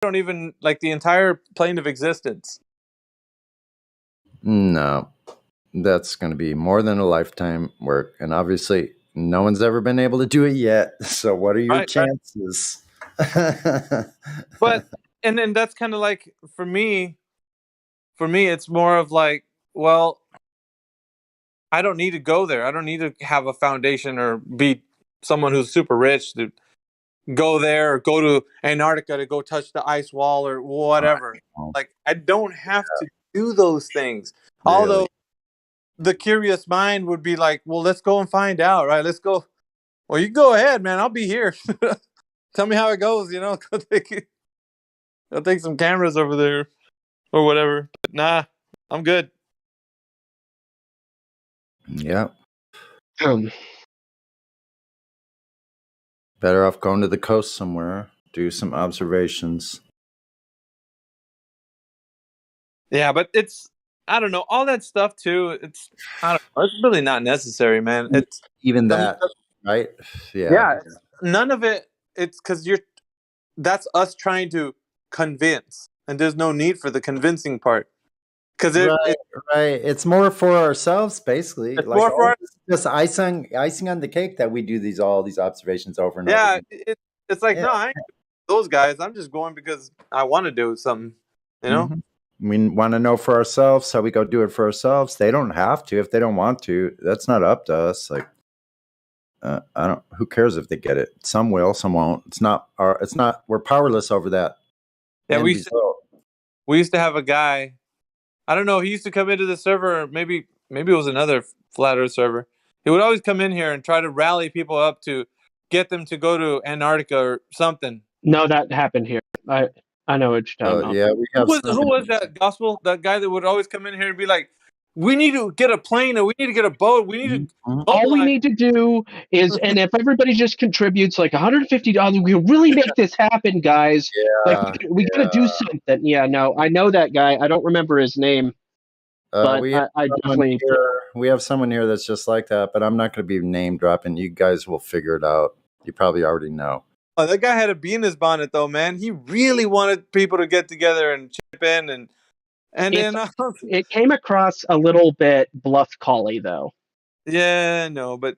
don't even like the entire plane of existence. No, that's going to be more than a lifetime work, and obviously, no one's ever been able to do it yet. So, what are your chances? But and then that's kind of like for me, it's more of like, well, I don't need to go there. I don't need to have a foundation or be someone who's super rich to go there or go to Antarctica to go touch the ice wall or whatever. Like, I don't have to do those things. Really? Although the curious mind would be like, well, let's go and find out, right? Let's go. Well, you go ahead, man. I'll be here. Tell me how it goes, Go I'll take some cameras over there or whatever. But nah, I'm good. Yeah. Better off going to the coast somewhere, do some observations. Yeah, but I don't know, all that stuff too. It's really not necessary, man. It's even that, right? Yeah. None of it. It's because that's us trying to convince, and there's no need for the convincing part. Because right. It's more for ourselves, basically. It's like more for just icing on the cake that we do all these observations over and over. Yeah, it's like, no, I ain't those guys. I'm just going because I want to do something. We want to know for ourselves, so we go do it for ourselves. They don't have to if they don't want to. That's not up to us. Like, I don't. Who cares if they get it? Some will, some won't. It's not. We're powerless over that. Yeah, we used to have a guy. I don't know. He used to come into the server. Maybe it was another Flat Earth server. He would always come in here and try to rally people up to get them to go to Antarctica or something. No, that happened here. I know what you're talking about. Yeah, we have. Who was that gospel? That guy that would always come in here and be like, "We need to get a plane, or we need to get a boat. We need to." All we need to do is, and if everybody just contributes like $150, we can really make this happen, guys. We gotta do something. Yeah, no, I know that guy. I don't remember his name, but I definitely. We have someone here that's just like that, but I'm not going to be name dropping. You guys will figure it out. You probably already know. Oh, that guy had a bee in his bonnet, though, man. He really wanted people to get together and chip in, and then it came across a little bit bluff collie, though. Yeah, no, but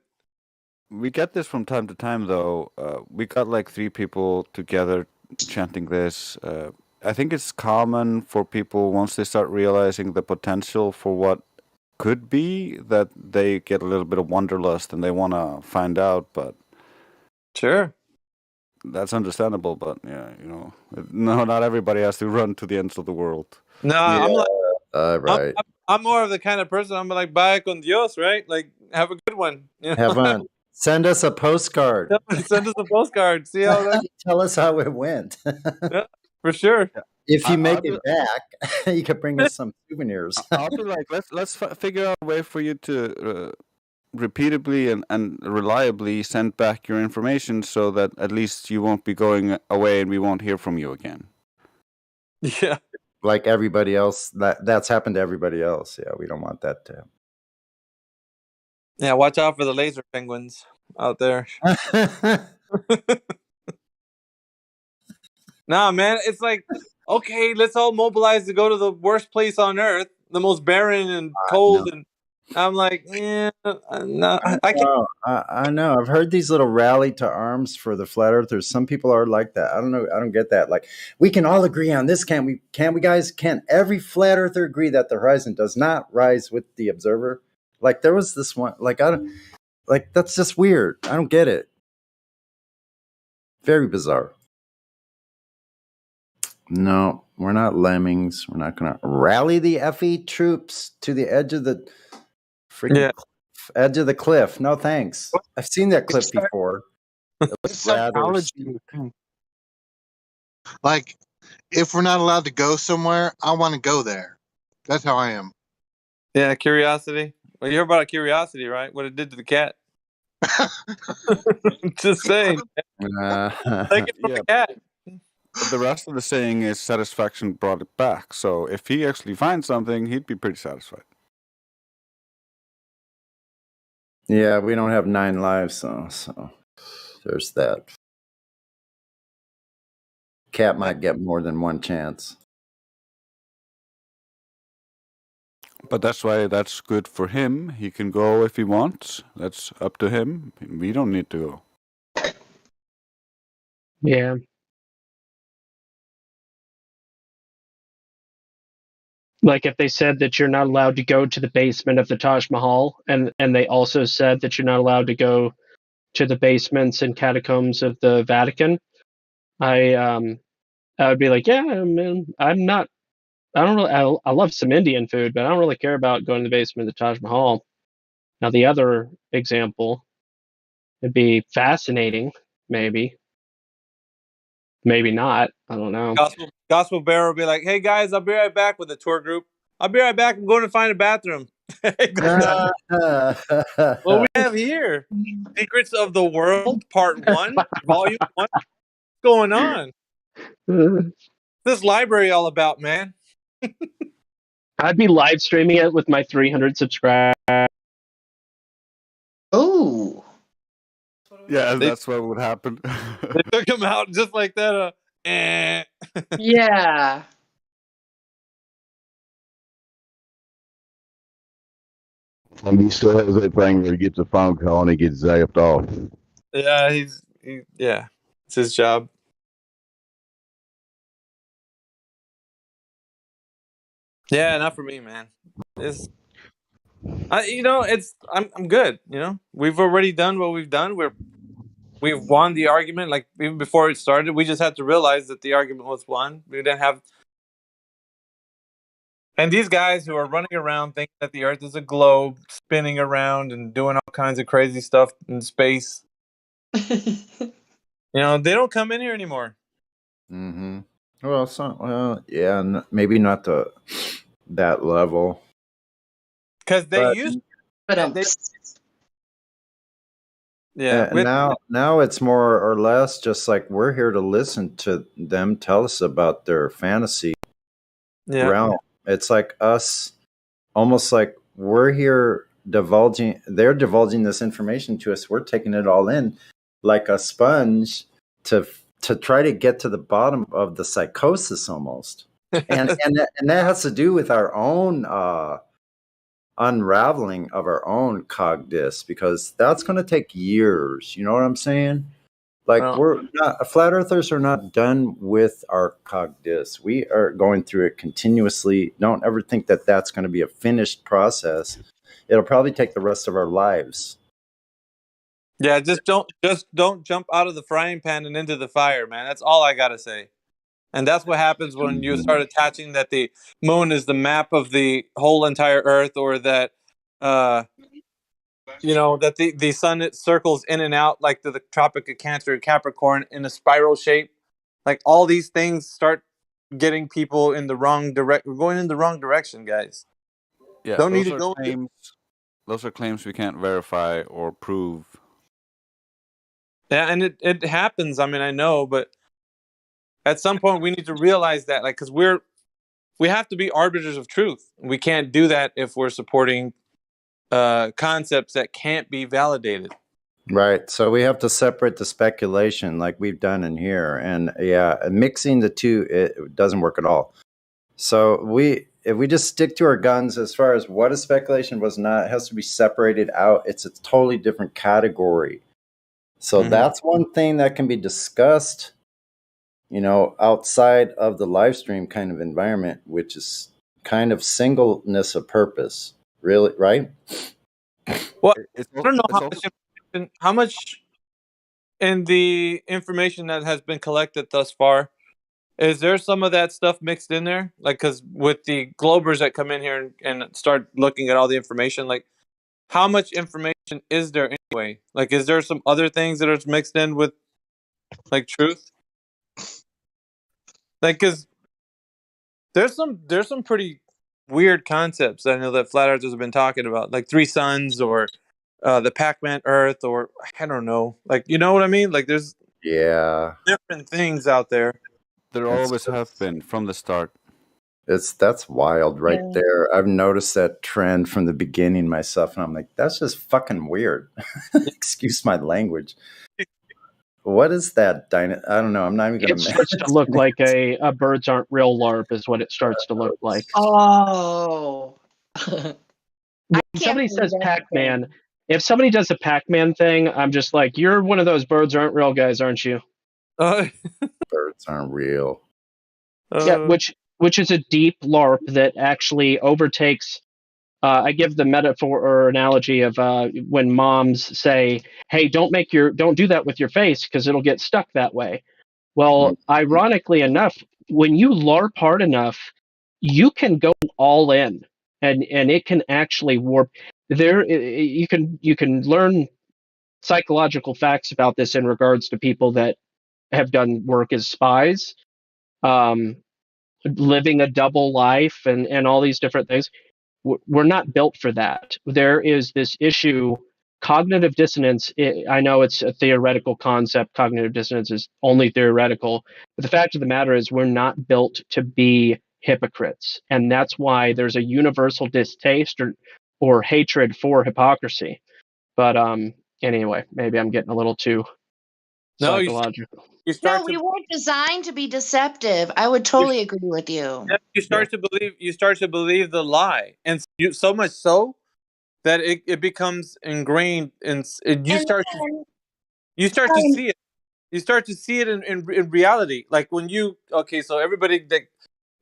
we get this from time to time, though. We got like 3 people together chanting this. I think it's common for people, once they start realizing the potential for what could be, that they get a little bit of wanderlust and they want to find out. But sure, that's understandable. But yeah, no, not everybody has to run to the ends of the world. No, I'm like, right. I'm more of the kind of person, I'm like, bye con Dios, right? Like, have a good one. Have fun. Send us a postcard. Send us a postcard. See how that. Tell us how it went. Yeah, for sure. If you make it back, you could bring us some souvenirs. I'll be like, let's figure out a way for you to repeatedly and reliably send back your information, so that at least you won't be going away and we won't hear from you again. Yeah. Like everybody else, that's happened to everybody else. Yeah, we don't want that to. Yeah, watch out for the laser penguins out there. Nah, man, it's like, okay, let's all mobilize to go to the worst place on Earth, the most barren and cold, and I'm like, yeah, no, I can't. I know. I've heard these little rally to arms for the flat earthers. Some people are like that. I don't know. I don't get that. Like, we can all agree on this, can't we? Can't we, guys? Can't every flat earther agree that the horizon does not rise with the observer? Like, there was this one. Like, that's just weird. I don't get it. Very bizarre. No, we're not lemmings. We're not going to rally the FE troops to the edge of the freaking edge of the cliff. No, thanks. I've seen that cliff before. It's psychology. Like, if we're not allowed to go somewhere, I want to go there. That's how I am. Yeah, curiosity. Well, you heard about curiosity, right? What it did to the cat. Just saying. Take it from the cat. But the rest of the saying is satisfaction brought it back. So if he actually finds something, he'd be pretty satisfied. Yeah, we don't have 9 lives, so there's that. Cat might get more than one chance. But that's why that's good for him. He can go if he wants. That's up to him. We don't need to go. Yeah. Like if they said that you're not allowed to go to the basement of the Taj Mahal, and they also said that you're not allowed to go to the basements and catacombs of the Vatican, I would be like, yeah, man, I'm not. I don't really. I love some Indian food, but I don't really care about going to the basement of the Taj Mahal. Now the other example would be fascinating, maybe not. I don't know. Gospel Bear will be like, "Hey guys, I'll be right back with the tour group. I'll be right back. I'm going to find a bathroom." What we have here, Secrets of the World, Part 1, Volume 1. What's going on? This library all about, man? I'd be live streaming it with my 300 subscribers. Oh. Yeah, that's what would happen. They took him out just like that. Yeah. And he still has that thing where he gets a phone call and he gets zapped off. Yeah, yeah, it's his job. Yeah, not for me, man. I'm good. You know, we've already done what we've done. We've won the argument. Like even before it started, we just had to realize that the argument was won. We didn't have. And these guys who are running around thinking that the Earth is a globe spinning around and doing all kinds of crazy stuff in space, they don't come in here anymore. Mm-hmm. Well, yeah, maybe not to that level. Because they used. But Yeah. Now it's more or less just like we're here to listen to them tell us about their fantasy realm. It's like us, almost like we're here they're divulging this information to us. We're taking it all in like a sponge to try to get to the bottom of the psychosis almost. and that has to do with our own unraveling of our own cogdis, because that's going to take years. You know what I'm saying? Like flat earthers are not done with our cogdis. We are going through it continuously. Don't ever think that that's going to be a finished process. It'll probably take the rest of our lives. Yeah, just don't jump out of the frying pan and into the fire, man. That's all I gotta say. And that's what happens when you start attaching that the moon is the map of the whole entire Earth, or that that the sun, it circles in and out like the Tropic of Cancer and Capricorn in a spiral shape. Like all these things start getting people in the wrong direction. We're going in the wrong direction, guys. Yeah, don't need to go. Those are claims we can't verify or prove. Yeah, and it happens. I mean, I know, but at some point we need to realize that, like, because we have to be arbiters of truth. We can't do that if we're supporting concepts that can't be validated. Right. So we have to separate the speculation like we've done in here. And mixing the two, it doesn't work at all. So if we just stick to our guns as far as what is speculation, was not, it has to be separated out. It's a totally different category. So that's one thing that can be discussed, outside of the live stream kind of environment, which is kind of singleness of purpose. Really, right? Well, I don't know how much in the information that has been collected thus far, is there some of that stuff mixed in there? Like, because with the Globers that come in here and start looking at all the information, like, how much information is there anyway? Like, is there some other things that are mixed in with, like, truth? Like, because there's some pretty weird concepts I know that flat earthers have been talking about, like 3 suns, or the Pac-Man Earth, or I don't know, like, you know what I mean? Like, there's different things out there. There always have been from the start. That's wild right there. I've noticed that trend from the beginning myself, and I'm like, that's just fucking weird. Excuse my language. What is that? I don't know. I'm not even going It starts to look like a birds aren't real LARP is what it starts to look like. Oh. When can't somebody believe says that's a thing. Pac-Man, if somebody does a Pac-Man thing, I'm just like, you're one of those birds aren't real guys, aren't you? Birds aren't real. Yeah, which is a deep LARP that actually overtakes. I give the metaphor or analogy of when moms say, "Hey, don't do that with your face because it'll get stuck that way." Well, ironically enough, when you LARP hard enough, you can go all in, and it can actually warp. You can learn psychological facts about this in regards to people that have done work as spies, um, living a double life, and all these different things. We're not built for that. There is this issue, cognitive dissonance. I know it's a theoretical concept. Cognitive dissonance is only theoretical. But the fact of the matter is we're not built to be hypocrites. And that's why there's a universal distaste or hatred for hypocrisy. But anyway, maybe I'm getting a little too No, psychological. you No, start we to weren't designed to be deceptive. I would totally agree with you. you start to believe the lie, and so much so that it becomes ingrained, and you And start then, to um, see it. You start to see it in reality. Like when so everybody that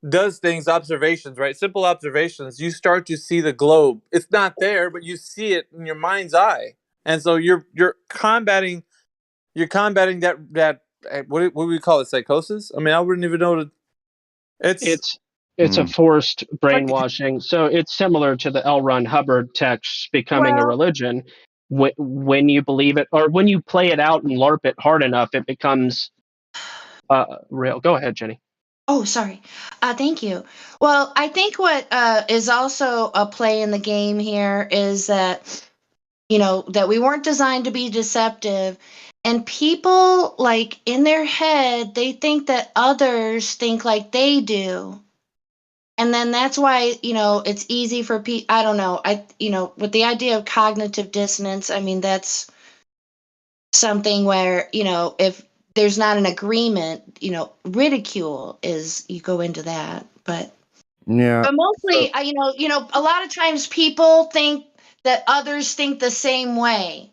does things, observations, right? Simple observations. You start to see the globe. It's not there, but you see it in your mind's eye, and so you're combating that what do we call it, psychosis? I mean, I wouldn't even know it's It's a forced brainwashing. So it's similar to the L. Ron Hubbard text becoming a well, religion. When you believe it, or when you play it out and LARP it hard enough, it becomes real. Go ahead, Jenny. oh, sorry. Thank you. Well, I think what is also a play in the game here is that, that we weren't designed to be deceptive. And people, like, in their head, they think that others think like they do. And then that's why, it's easy for people. I don't know. With the idea of cognitive dissonance, I mean, that's something where, if there's not an agreement, ridicule is, you go into that. But Yeah. mostly, a lot of times people think that others think the same way.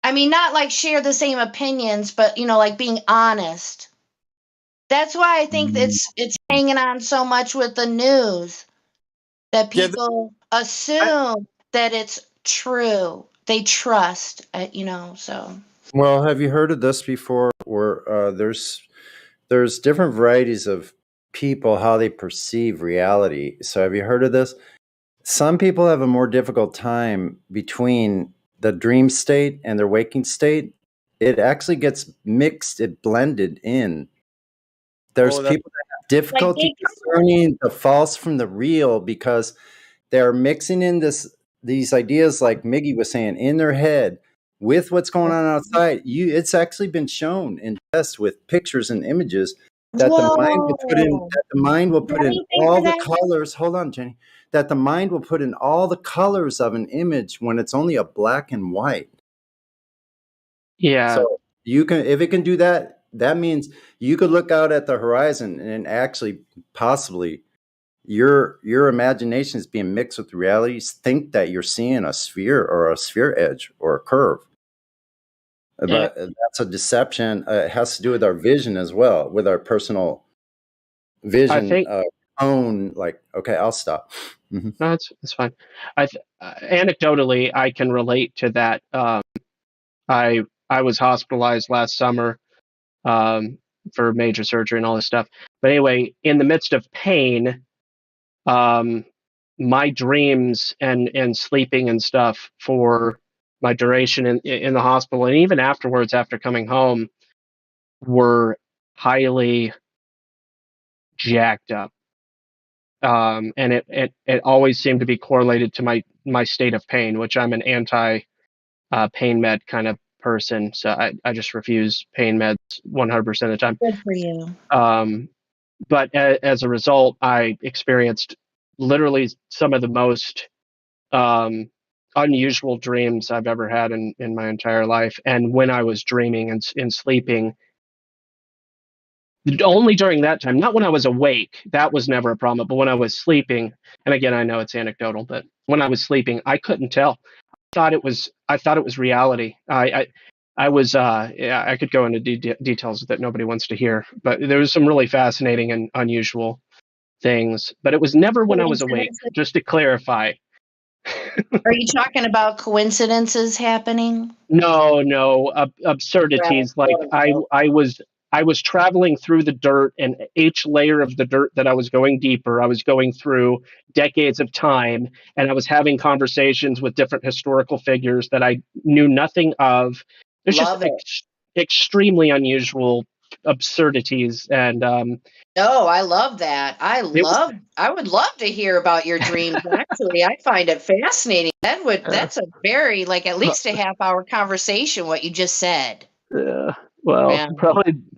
I mean, not like share the same opinions, but like being honest. That's why I think it's hanging on so much with the news, that yeah. people I, assume that it's true. They trust, so. Well, have you heard of this before? Where there's different varieties of people how they perceive reality. So have you heard of this? Some people have a more difficult time between the dream state and their waking state. It actually gets mixed, it blended in. There's oh, that people that have Like difficulty discerning the false from the real because they're mixing in these ideas, like Miggy was saying, in their head with what's going on outside. It's actually been shown in tests with pictures and images that whoa. the mind will Is put there in anything all for the that? colors. Hold on, Jenny. That the mind will put in all the colors of an image when it's only a black and white. Yeah, So you can, if it can do that, that means you could look out at the horizon and actually possibly your imagination is being mixed with reality. Think that you're seeing a sphere or a sphere edge or a curve. But that's a deception. It has to do with our vision as well, with our personal I vision think own. Like, okay, I'll stop. Mhm. no, it's fine. Anecdotally, I can relate to that. I was hospitalized last summer for major surgery and all this stuff. But anyway, in the midst of pain, um, my dreams and sleeping and stuff for my duration in the hospital and even afterwards, after coming home, were highly jacked up. And it always seemed to be correlated to my state of pain, which I'm an anti pain med kind of person. So I just refuse pain meds 100% of the time. Good for you. But as a result, I experienced literally some of the most unusual dreams I've ever had in my entire life. And when I was dreaming and sleeping, only during that time, not when I was awake, that was never a problem, but when I was sleeping, and again, I know it's anecdotal, but when I was sleeping, I couldn't tell. I thought it was reality. I was, yeah, I could go into details that nobody wants to hear, but there was some really fascinating and unusual things, but it was never when I was awake, Coincidences? just to clarify. Are you talking about coincidences happening? No, absurdities. Like I was traveling through the dirt, and each layer of the dirt that I was going deeper, I was going through decades of time, and I was having conversations with different historical figures that I knew nothing of. There's just Love it. extremely unusual absurdities, and No, I love that. it was. I would love to hear about your dreams. Actually, I find it fascinating. That's a very, like, at least a half hour conversation, what you just said. Yeah, well, Yeah.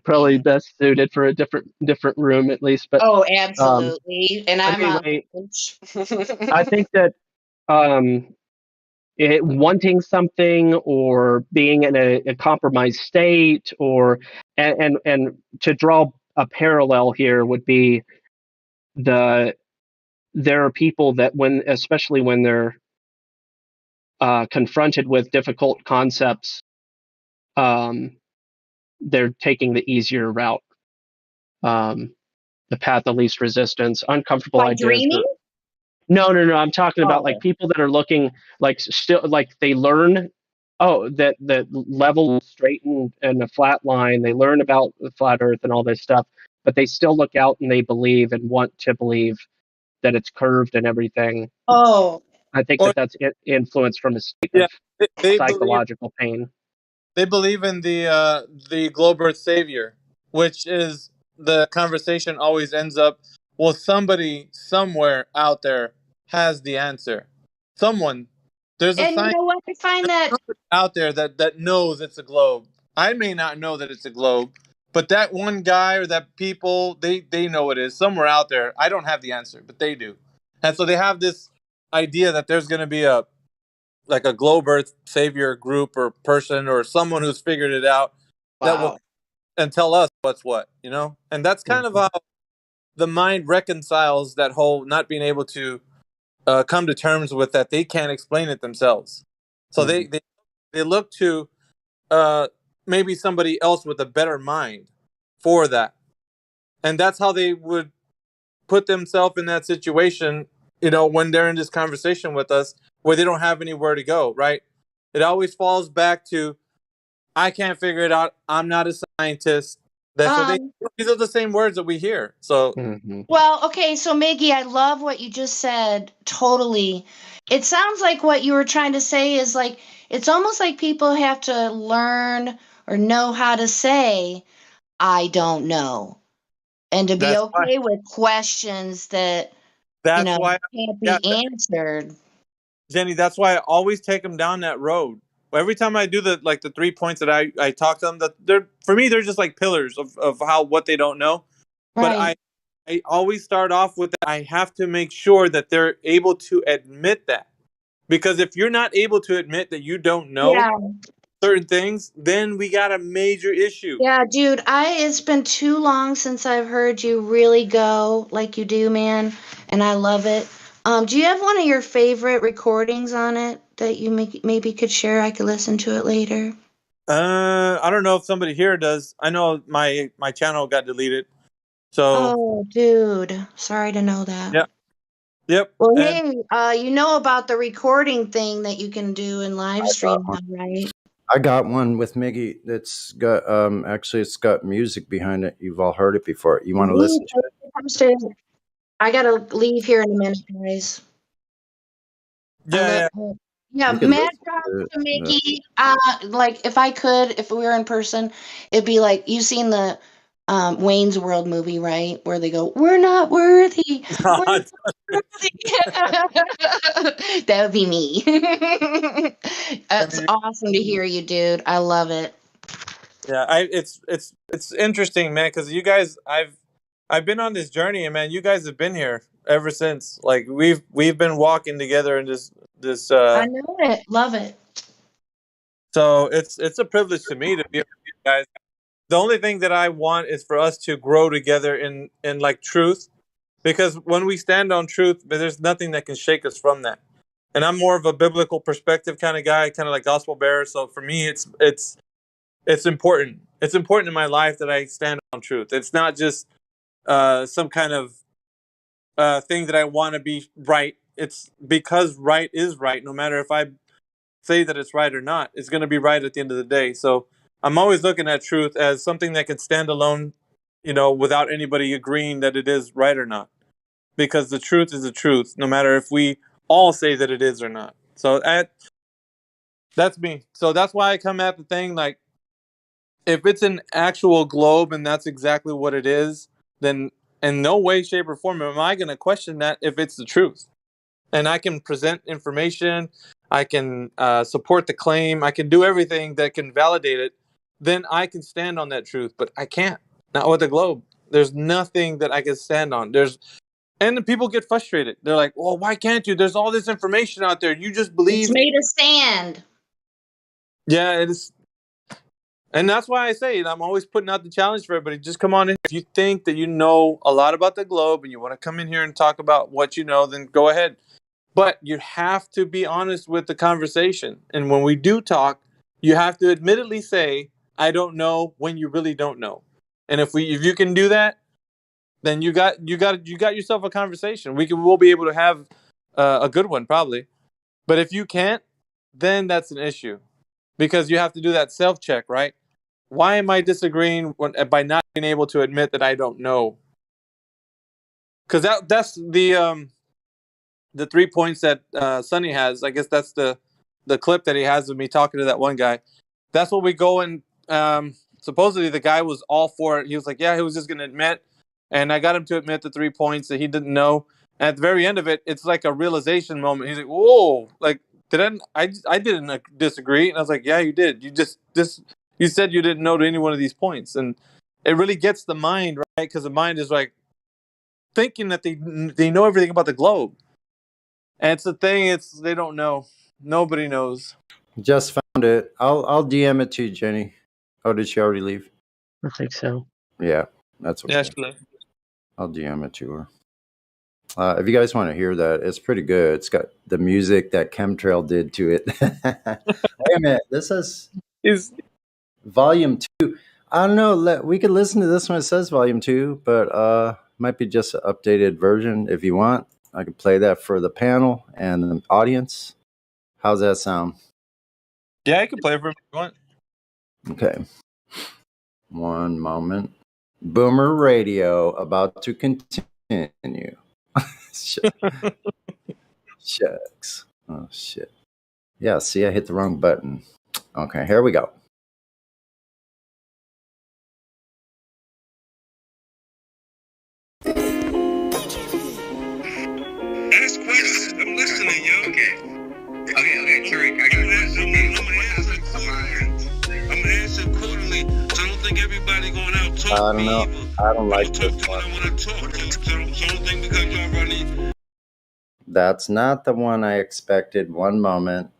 probably best suited for a different room at least. Oh, Um, absolutely. And but I'm on anyway, I the think that um, wanting something or being in a compromised state, or and to draw a parallel here would be the there are people that especially when they're confronted with difficult concepts, um, they're taking the easier route. Um, the path of least resistance, uncomfortable by ideas. dreaming. No. I'm talking about like Oh, people that are looking like still like they learn. Oh, that level straight and a flat line. They learn about the flat Earth and all this stuff, but they still look out and they believe and want to believe that it's curved and everything. oh, I think Or that's influenced from a state yeah, of they believe psychological pain. in the globe earth savior, which is the conversation always ends up, well, somebody somewhere out there has the answer. Someone, there's a and you science know what? I find that out there that knows it's a globe. I may not know that it's a globe, but that one guy or that people, they know it is somewhere out there. I don't have the answer, but they do. And so they have this idea that there's going to be a like a globe earth savior group or person or someone who's figured it out that will wow. and tell us what's what, you know? And that's kind of Mhm. how the mind reconciles that whole not being able to come to terms with that they can't explain it themselves. So Mhm. they look to uh, maybe somebody else with a better mind for that. And that's how they would put themselves in that situation, you know, when they're in this conversation with us where they don't have anywhere to go, right? It always falls back to, I can't figure it out. I'm not a scientist. That's what Um, these are the same words that we hear. So, Mhm. well, okay, so Miggy, I love what you just said. Totally. It sounds like what you were trying to say is like it's almost like people have to learn or know how to say, I don't know. And to be that's why, okay with questions that, that's why, can't yeah, be answered. Jenny, that's why I always take them down that road. Every time I do the 3 points that I talk to them, that they're for me they're just like pillars of how what they don't know. But Right. I always start off with that. I have to make sure that they're able to admit that, because if you're not able to admit that you don't know Yeah. certain things, then we got a major issue. Yeah, dude, it's been too long since I've heard you really go like you do, man, and I love it. Do you have one of your favorite recordings on it that you maybe could share? I could listen to it later. I don't know if somebody here does. I know my channel got deleted. So Oh, dude, sorry to know that. yeah, yep, Well, and hey, you know about the recording thing that you can do in live stream now, right? I got one with Miggy that's got actually it's got music behind it. You've all heard it before. You want to Me, listen to it? I gotta leave here in a minute, guys. I yeah, love. yeah. Yeah, You can mad listen props to it. to Mickey. Like if I could, if we were in person, it'd be like you seen the Wayne's World movie, right? Where they go, "We're not worthy. We're not worthy." That would be me. That's awesome to hear you, dude. I love it. Yeah, it's interesting, man, because you guys, I've been on this journey, and man, you guys have been here. ever since. Like we've been walking together in this. I know it. Love it. So it's a privilege to me to be with you guys. The only thing that I want is for us to grow together in like truth, because when we stand on truth, there's nothing that can shake us from that. And I'm more of a biblical perspective kind of guy, kind of like gospel bearer. So for me, it's important. It's important in my life that I stand on truth. It's not just some kind of thing that I want to be right. It's because right is right, no matter if I say that it's right or not. It's going to be right at the end of the day. So I'm always looking at truth as something that can stand alone, without anybody agreeing that it is right or not. Because the truth is the truth, no matter if we all say that it is or not. So that's me. So that's why I come at the thing like, if it's an actual globe and that's exactly what it is, then in no way, shape, or form am I going to question that if it's the truth. And I can present information, I can support the claim, I can do everything that can validate it. Then I can stand on that truth, but I can't. Not with the globe. There's nothing that I can stand on. And the people get frustrated. They're like, "Well, why can't you? There's all this information out there. You just It's believe." made of sand. Yeah, it is. And that's why I say I'm always putting out the challenge for everybody. Just come on in. If you think that you know a lot about the globe and you want to come in here and talk about what you know, then go ahead. But you have to be honest with the conversation. And when we do talk, you have to admittedly say, "I don't know," when you really don't know. And if you can do that, then you got yourself a conversation. We'll be able to have a good one probably. But if you can't, then that's an issue, because you have to do that self check, right? Why am I disagreeing by not being able to admit that I don't know? Because that's the 3 points that Sonny has. I guess that's the clip that he has of me talking to that one guy. That's what we go and supposedly the guy was all for it. He was like, yeah, he was just going to admit, and I got him to admit the 3 points that he didn't know. And at the very end of it, it's like a realization moment. He's like, whoa, like I didn't disagree, and I was like, yeah, you did. You said you didn't know to any one of these points, and it really gets the mind, right? Because the mind is like thinking that they know everything about the globe. And it's the thing, they don't know. Nobody knows. Just found it. I'll DM it to you, Jenny. Oh, did she already leave? I think so. Yeah, that's okay. Yeah, actually. I'll DM it to her. If you guys want to hear that, it's pretty good. It's got the music that Chemtrail did to it. Wait a minute. This is volume 2. I don't know. We could listen to this one. It says volume 2, but might be just an updated version if you want. I could play that for the panel and the audience. How's that sound? Yeah, I can play for him if you want. Okay. One moment. Boomer Radio about to continue. Shucks. Oh, shit. Yeah, see, I hit the wrong button. Okay, here we go. Ask questions. I'm listening, yo. Okay, Tariq, I got a question. I'm gonna answer accordingly. So I don't think everybody going out talk I don't know. I don't like talk this to one. when I want to talk. So I don't think because y'all running. That's not the one I expected. One moment.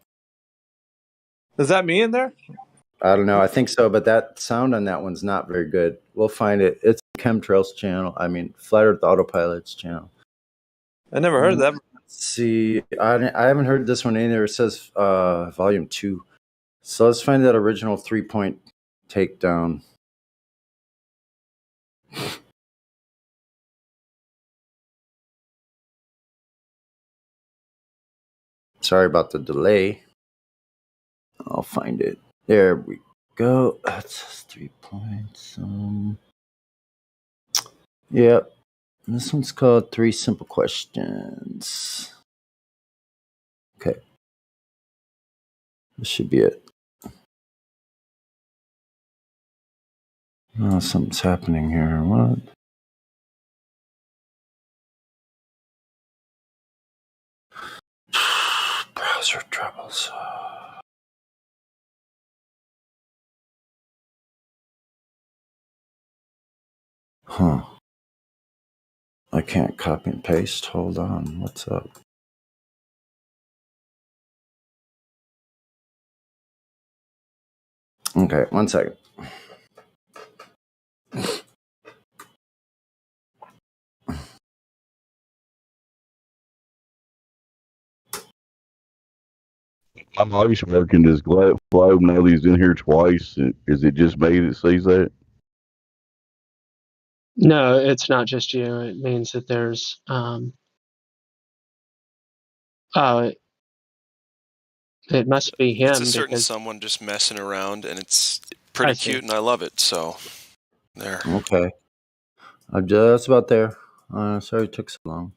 Is that me in there? I don't know. I think so, but that sound on that one's not very good. We'll find it. It's Chemtrails channel. I mean, Flat Earth Autopilot's channel. I never heard of that. Let's see. I haven't heard this one either. It says volume 2. So let's find that original 3-point takedown. Sorry about the delay. I'll find it. There we go. That's 3 points. Yep. This one's called 3 Simple Questions. Okay. This should be it. Oh, something's happening here. What? Browser troubles. Huh. I can't copy and paste. Hold on. What's up? Okay, 1 second. I'm obviously working this globe now that he's in here twice. Is it just me that sees that? No, it's not just you. It means that there's it must be him. It's a certain because someone just messing around, and it's pretty cute, and I love it. So, there. Okay. I'm just about there. Sorry it took so long.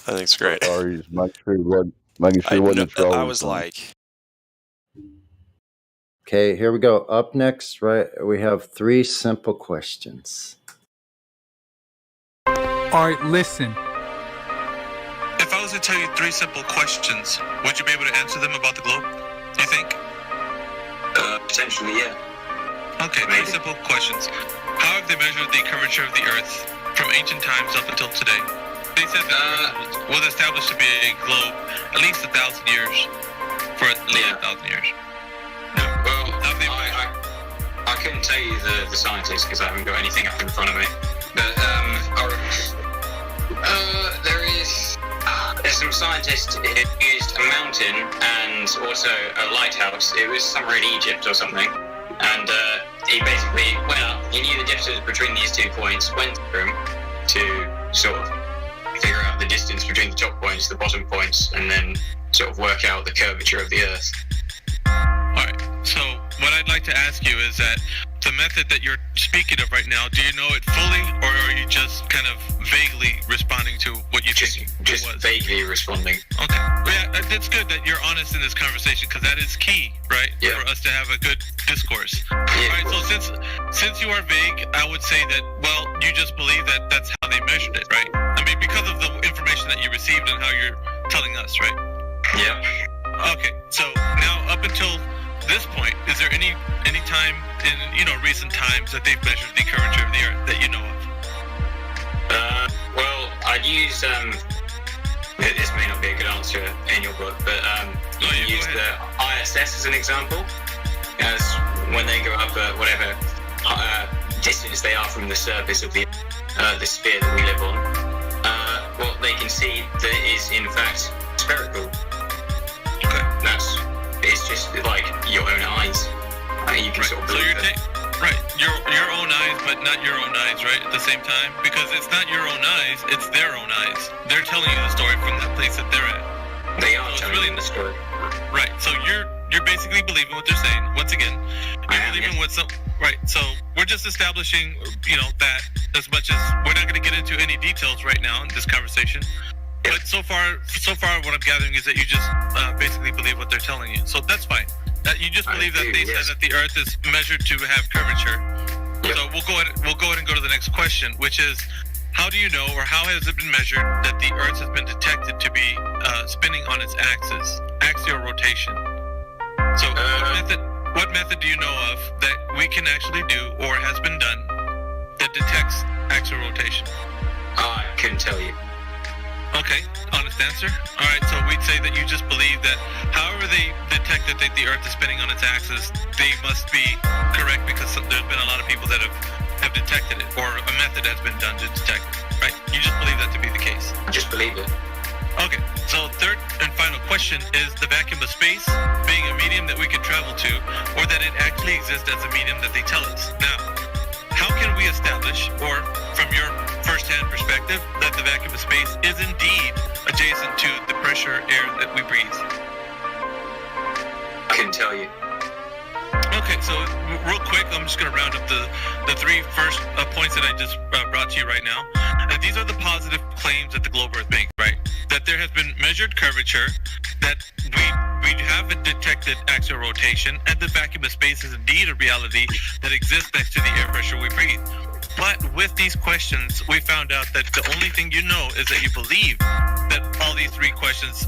I think it's great. Sorry, just making sure it wasn't a troll. I was like, Okay, here we go. Up next, right, we have 3 simple questions. All right, listen. If I was to tell you 3 simple questions, would you be able to answer them about the globe? Do you think? Potentially, yeah. Okay, 3 simple questions. How have they measured the curvature of the Earth from ancient times up until today? They said that the Earth was established to be a globe at least 1,000 years. For at least 1,000 years. Well, I couldn't tell you the scientists because I haven't got anything up in front of me. But there's some scientists who used a mountain and also a lighthouse. It was somewhere in Egypt or something. And he basically went up. He knew the distance between these 2 points, went through them to sort of figure out the distance between the top points, the bottom points, and then sort of work out the curvature of the Earth. Alright, so what I'd like to ask you is that the method that you're speaking of right now, do you know it fully, or are you just kind of vaguely responding to what you think it was? Just vaguely responding. Okay. Yeah, it's good that you're honest in this conversation, because that is key, right? Yeah. For us to have a good discourse. Yeah. Alright, so since you are vague, I would say that, well, you just believe that that's how they measured it, right? I mean, because of the information that you received and how you're telling us, right? Yeah. Okay, so now up until this point, is there any time in recent times that they've measured the curvature of the Earth that you know of? Well, I'd use this may not be a good answer in your book, but you can use the ISS as an example, as when they go up whatever distance they are from the surface of the sphere that we live on, what they can see that is in fact spherical. Okay. It's just like your own eyes. You can sort of so believe you're it. right, your own eyes, but not your own eyes, right? At the same time, because it's not your own eyes, it's their own eyes. They're telling you the story from that place that they're at. They are telling you the story. Right. So you're basically believing what they're saying. Once again, you're believing what some. Right. So we're just establishing, that as much as we're not going to get into any details right now in this conversation. But so far, what I'm gathering is that you just basically believe what they're telling you. So that's fine. That you just believe that they said that the Earth is measured to have curvature. Yep. So we'll go ahead and go to the next question, which is, how do you know, or how has it been measured that the Earth has been detected to be spinning on its axis, axial rotation? So what method do you know of that we can actually do, or has been done, that detects axial rotation? I couldn't tell you. Okay, honest answer. All right, so we'd say that you just believe that however they detect that the Earth is spinning on its axis, they must be correct, because there's been a lot of people that have detected it, or a method has been done to detect it, right? You just believe that to be the case. I just believe it. Okay, so third and final question is the vacuum of space being a medium that we could travel to, or that it actually exists as a medium that they tell us. Now, how can we establish, or from your first-hand perspective, that the vacuum of space is indeed adjacent to the pressure air that we breathe? I couldn't tell you. Okay, so real quick, I'm just going to round up the 3 first points that I just brought to you right now. And these are the positive claims that the globe Earth makes, right? That there has been measured curvature, that we have a detected axial rotation, and the vacuum of space is indeed a reality that exists next to the air pressure we breathe. But with these questions, we found out that the only thing you know is that you believe that all these 3 questions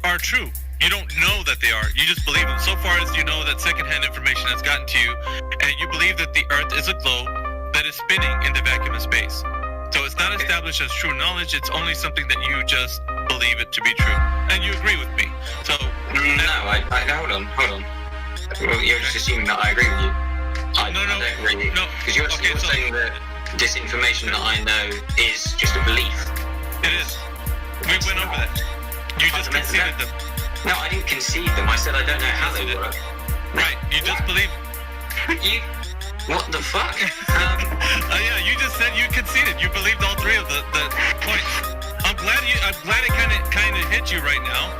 are true. You don't know that they are. You just believe them. So far as you know that secondhand information has gotten to you, and you believe that the Earth is a globe that is spinning in the vacuum of space. So it's not established as true knowledge. It's only something that you just believe it to be true, and you agree with me. So no, I hold on. Well, you're just assuming that I agree with you. I don't really. No, because you're saying that disinformation that I know is just a belief. It is. We went over that. You just conceded them. No, I didn't concede them. I said I don't know how they work. Right. You just believe. You. What the fuck? Yeah, you just said you conceded. You believed all three of the points. I'm glad it kind of hit you right now.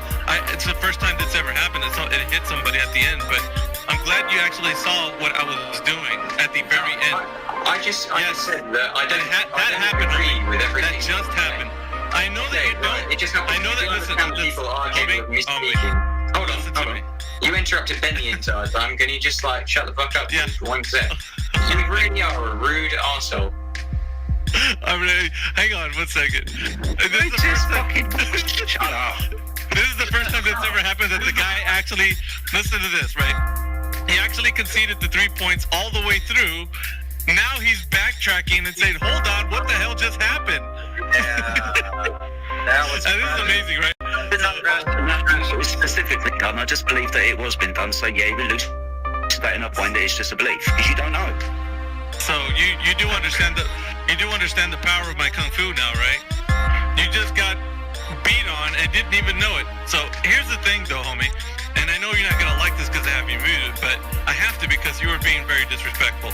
It's the first time that's ever happened. It hit somebody at the end, but I'm glad you actually saw what I was doing at the very end. I just said that I don't. That happened. Agree with everything. That just happened. I know that you don't. It just happened. I know that. Listen, people arguing with me speaking. Hold on. You interrupted Ben the entire time. Can you just shut the fuck up? Yeah. For 1 sec. You really are a rude arsehole. I'm ready. Hang on 1 second. Shut up. This is the first time that's ever happened that the guy actually, listen to this, right? He actually conceded the 3 points all the way through. Now he's backtracking and saying, hold on, what the hell just happened? This is amazing, right? It was specifically done. I just believe that it was been done. So yeah, we're elucidating a point that it's just a belief because you don't know. So you do understand the power of my kung fu now, right? You just got beat on and didn't even know it. So here's the thing, though, homie. And I know you're not gonna like this because I have you muted, but I have to because you were being very disrespectful.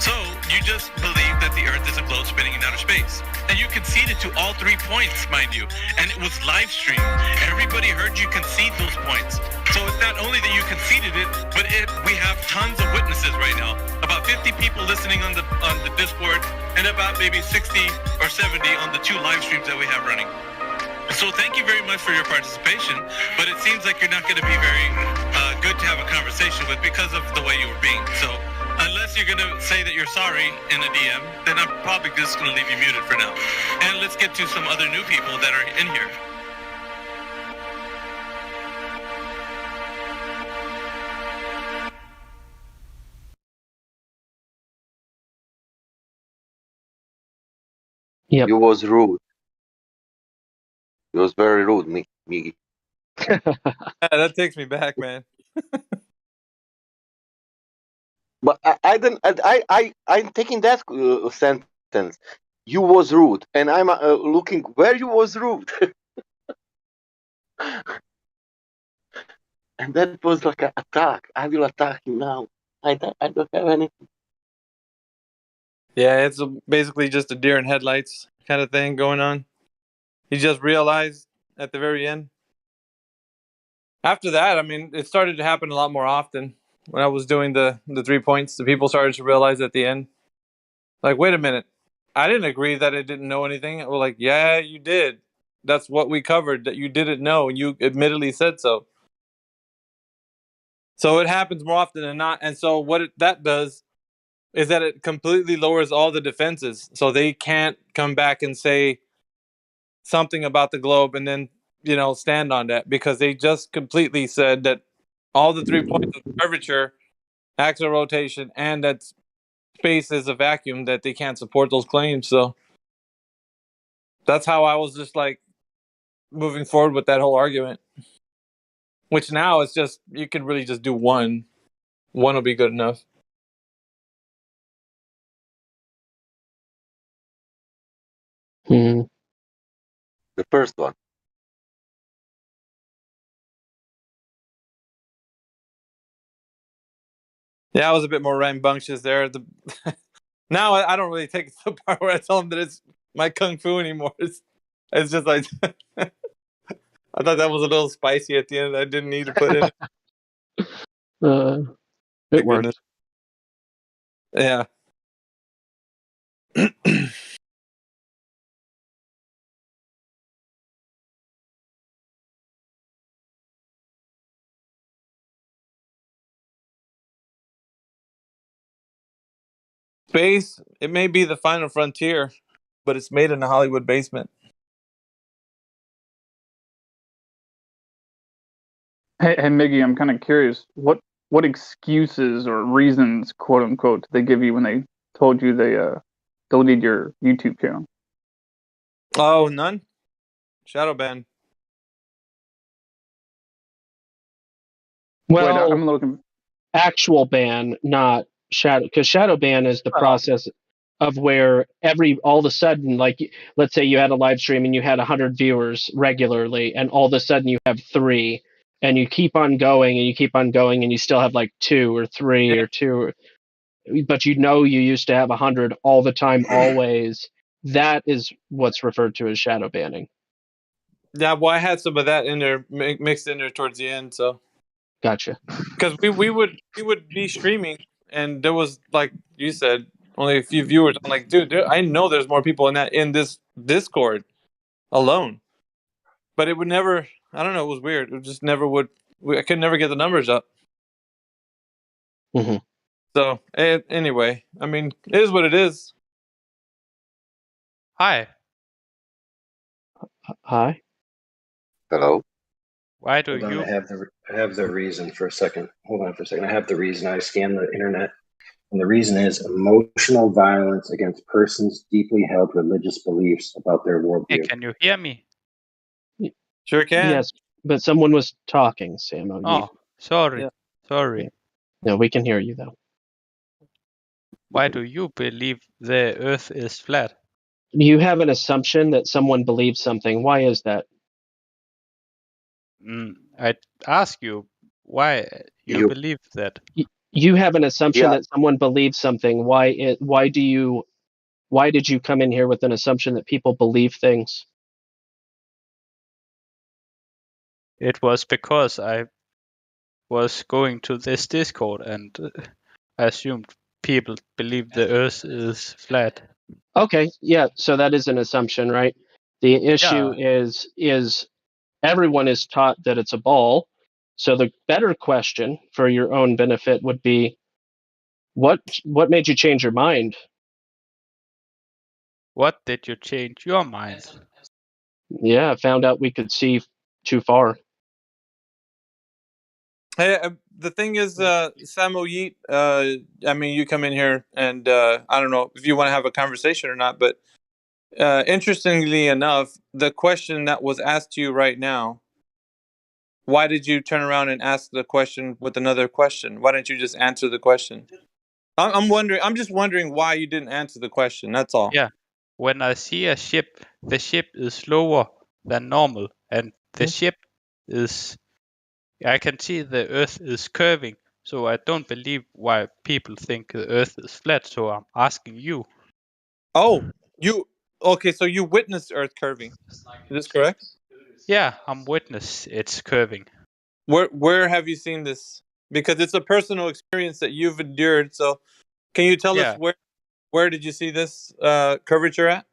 So you just believe that the Earth is a globe spinning in outer space. And you conceded to all 3 points, mind you. And it was live streamed. Everybody heard you concede those points. So it's not only that you conceded it, but we have tons of witnesses right now. About 50 people listening on the Discord, and about maybe 60 or 70 on the 2 live streams that we have running. So thank you very much for your participation, but it seems like you're not going to be very good to have a conversation with because of the way you were being. So unless you're going to say that you're sorry in a DM, then I'm probably just going to leave you muted for now. And let's get to some other new people that are in here. Yep. You was rude. You was very rude, Miggy. That takes me back, man. But I'm taking that sentence. You was rude, and I'm looking where you was rude, and that was like an attack. I will attack you now. I don't have anything. Yeah, it's basically just a deer in headlights kind of thing going on. He just realized at the very end. After that, I mean, it started to happen a lot more often. When I was doing the 3 points, the people started to realize at the end, like, wait a minute, I didn't agree that I didn't know anything. We're like, yeah, you did. That's what we covered, that you didn't know, and you admittedly said so. So it happens more often than not. And so what that does is that it completely lowers all the defenses. So they can't come back and say something about the globe and then, stand on that, because they just completely said that all the 3 points of curvature, axial rotation, and that space is a vacuum, that they can't support those claims. So that's how I was just moving forward with that whole argument. Which now it's just, you can really just do one. One will be good enough. The first one. Yeah, I was a bit more rambunctious there. Now I don't really take it to the part where I tell them that it's my kung fu anymore. It's just like I thought that was a little spicy at the end. I didn't need to put in. It worked. Yeah. Space, it may be the final frontier, but it's made in a Hollywood basement. Hey, Miggy, I'm kind of curious. What excuses or reasons, quote unquote, did they give you when they told you they deleted your YouTube channel? Oh, none. Shadow ban. Wait, Well, I'm looking. actual ban, not shadow, because shadow ban is the process of where all of a sudden, like, let's say you had a live stream and you had 100 viewers regularly, and all of a sudden you have 3, and you keep on going and you keep on going, and you still have like 2 or 3 or 2, but you used to have 100 all the time, always. That is what's referred to as shadow banning. Yeah, well, I had some of that in there, mixed in there towards the end. So, gotcha. Because we would be streaming, and there was, like you said, only a few viewers. I'm like, dude, I know there's more people in this Discord alone, but it would never. I don't know. It was weird. It just never would. I could never get the numbers up. Mm-hmm. So anyway, I mean, it is what it is. Hi. Hi. Hello. Why do Hold on, you? I have the reason for a second. Hold on for a second. I have the reason. I scanned the internet, and the reason is emotional violence against persons deeply held religious beliefs about their worldview. Hey, can you hear me? Sure can. Yes, but someone was talking, Sam. Oh, sorry. Yeah. Sorry. No, we can hear you though. Why do you believe the Earth is flat? You have an assumption that someone believes something. Why is that? I ask you why you believe that. You have an assumption Yeah. that someone believes something. Why did you come in here with an assumption that people believe things? It was because I was going to this Discord and I assumed people believe the Earth is flat. Okay, yeah, so that is an assumption, right? The issue is everyone is taught that it's a ball. So the better question for your own benefit would be, what made you change your mind? What did you change your mind? Yeah, I found out we could see too far. Hey, the thing is, Samo Yeet, I mean, you come in here and I don't know if you want to have a conversation or not, but interestingly enough, the question that was asked to you right now, why did you turn around and ask the question with another question? Why didn't you just answer the question? I'm just wondering why you didn't answer the question. That's all. Yeah. When I see a ship, the ship is lower than normal, and the ship is. I can see the Earth is curving, so I don't believe why people think the Earth is flat. So I'm asking you. Oh, okay? So you witnessed Earth curving. Is this correct? Yeah, I'm witness. It's curving. Where have you seen this? Because it's a personal experience that you've endured. So, can you tell us where did you see this curvature at?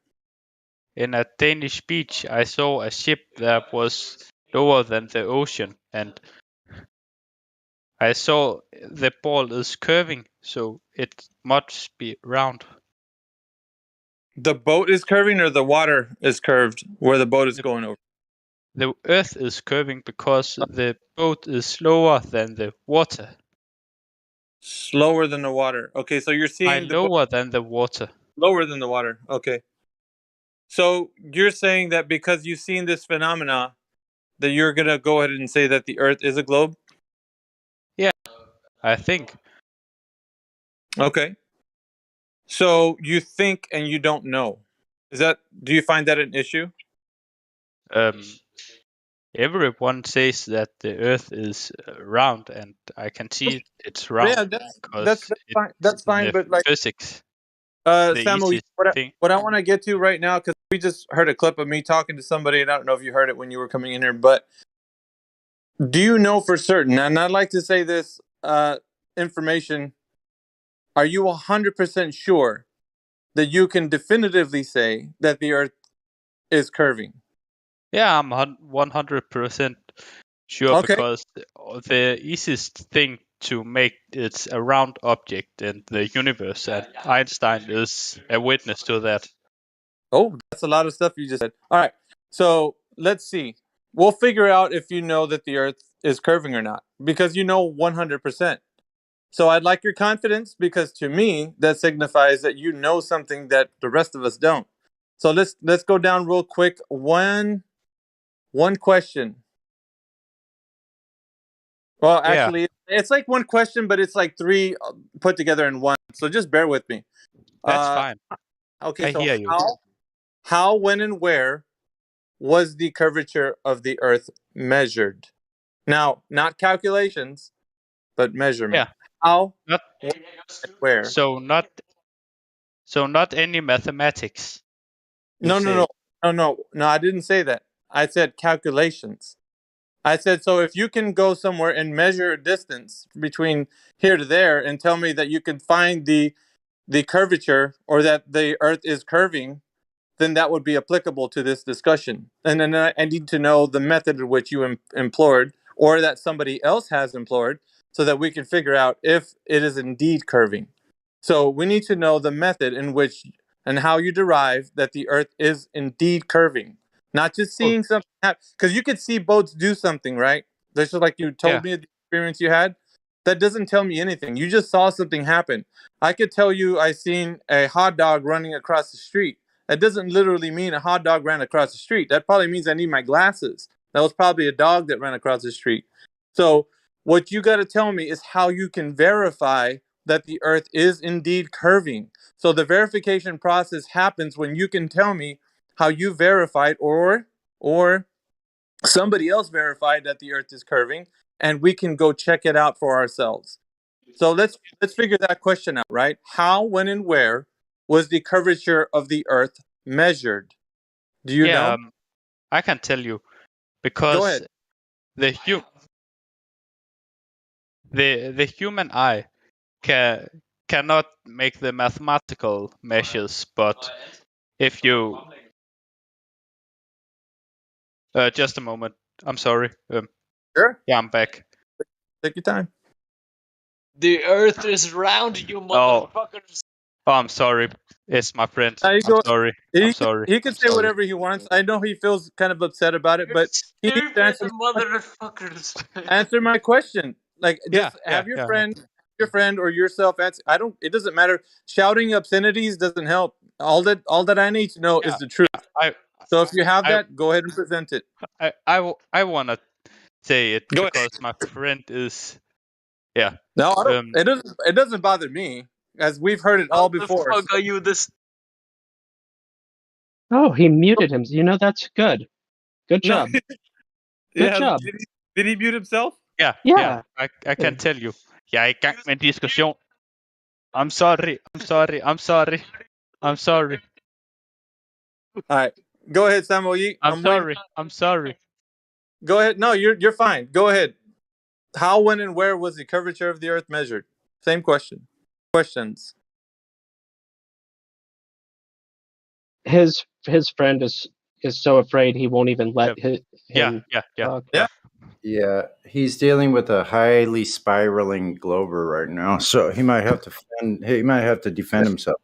In a Danish beach, I saw a ship that was lower than the ocean, and I saw the ball is curving, so it must be round. The boat is curving, or the water is curved where the boat is going over? The Earth is curving because the boat is slower than the water. Slower than the water. Okay, so you're seeing the lower than the water. Lower than the water. Okay. So you're saying that because you've seen this phenomena, that you're gonna go ahead and say that the Earth is a globe? Yeah, I think. Okay. So you think and you don't know. Do you find that an issue? Everyone says that the Earth is round, and I can see it's round. Yeah, that's fine. That's fine, but like physics. Samuel, what I want to get to right now, because we just heard a clip of me talking to somebody, and I don't know if you heard it when you were coming in here, but do you know for certain, and I'd like to say this information, are you 100% sure that you can definitively say that the Earth is curving? Yeah, I'm 100% sure, because the easiest thing to make it's a round object in the universe, and Einstein is a witness to that. Oh, that's a lot of stuff you just said. All right, so let's see. We'll figure out if you know that the Earth is curving or not, because you know 100%. So I'd like your confidence, because to me, that signifies that you know something that the rest of us don't. So let's go down real quick. One question. Well, Yeah, actually, it's like one question, but it's like three put together in one. So just bear with me. that's fine. Okay, I so hear you. how, when, and where was the curvature of the Earth measured? Now, not calculations, but measurement. Yeah, How, not when, and where? so not any mathematics. You No, no, no, say no, no, no. I didn't say that. I said calculations. I said, so if you can go somewhere and measure a distance between here to there and tell me that you can find the curvature or that the Earth is curving, then that would be applicable to this discussion. And then I need to know the method in which you employed or that somebody else has employed so that we can figure out if it is indeed curving. So we need to know the method in which and how you derive that the Earth is indeed curving, not just seeing something happen. Because you could see boats do something, right? That's just like you told me the experience you had. That doesn't tell me anything. You just saw something happen. I could tell you I seen a hot dog running across the street. That doesn't literally mean a hot dog ran across the street. That probably means I need my glasses. That was probably a dog that ran across the street. So what you got to tell me is how you can verify that the Earth is indeed curving. So the verification process happens when you can tell me how you verified or somebody else verified that the Earth is curving, and we can go check it out for ourselves. So let's figure that question out, right? How, when, and where was the curvature of the Earth measured? Do you know? I can tell you Go because ahead. the human eye cannot make the mathematical measures, but if you just a moment, I'm sorry. Sure. Yeah, I'm back. Take your time. The Earth is round, you motherfuckers. Oh, I'm sorry. It's my friend. I'm sorry. I'm sorry. He can say Sorry. whatever he wants. I know he feels kind of upset about it, but he needs to Stupid motherfuckers. answer my question. Like, just have your yeah. friend or yourself answer. I don't. It doesn't matter. Shouting obscenities doesn't help. All that I need to know is the truth. So if you have that, go ahead and present it. I wanna say it Go because my friend is yeah. No, I don't, it doesn't bother me, as we've heard it all before. Fuck are you this? Oh, he muted him. You know, that's good. Good No. job. Good Yeah, job. Did he mute himself? Yeah. I can tell you. Jeg er i gang med en diskussion. I'm sorry. All right, go ahead, Samuel. I'm sorry. I'm sorry. Go ahead. No, you're fine. Go ahead. How, when, and where was the curvature of the Earth measured? Same question. Questions. His friend is so afraid he won't even let him. talk. Yeah, he's dealing with a highly spiraling glober right now, so he might have to defend himself.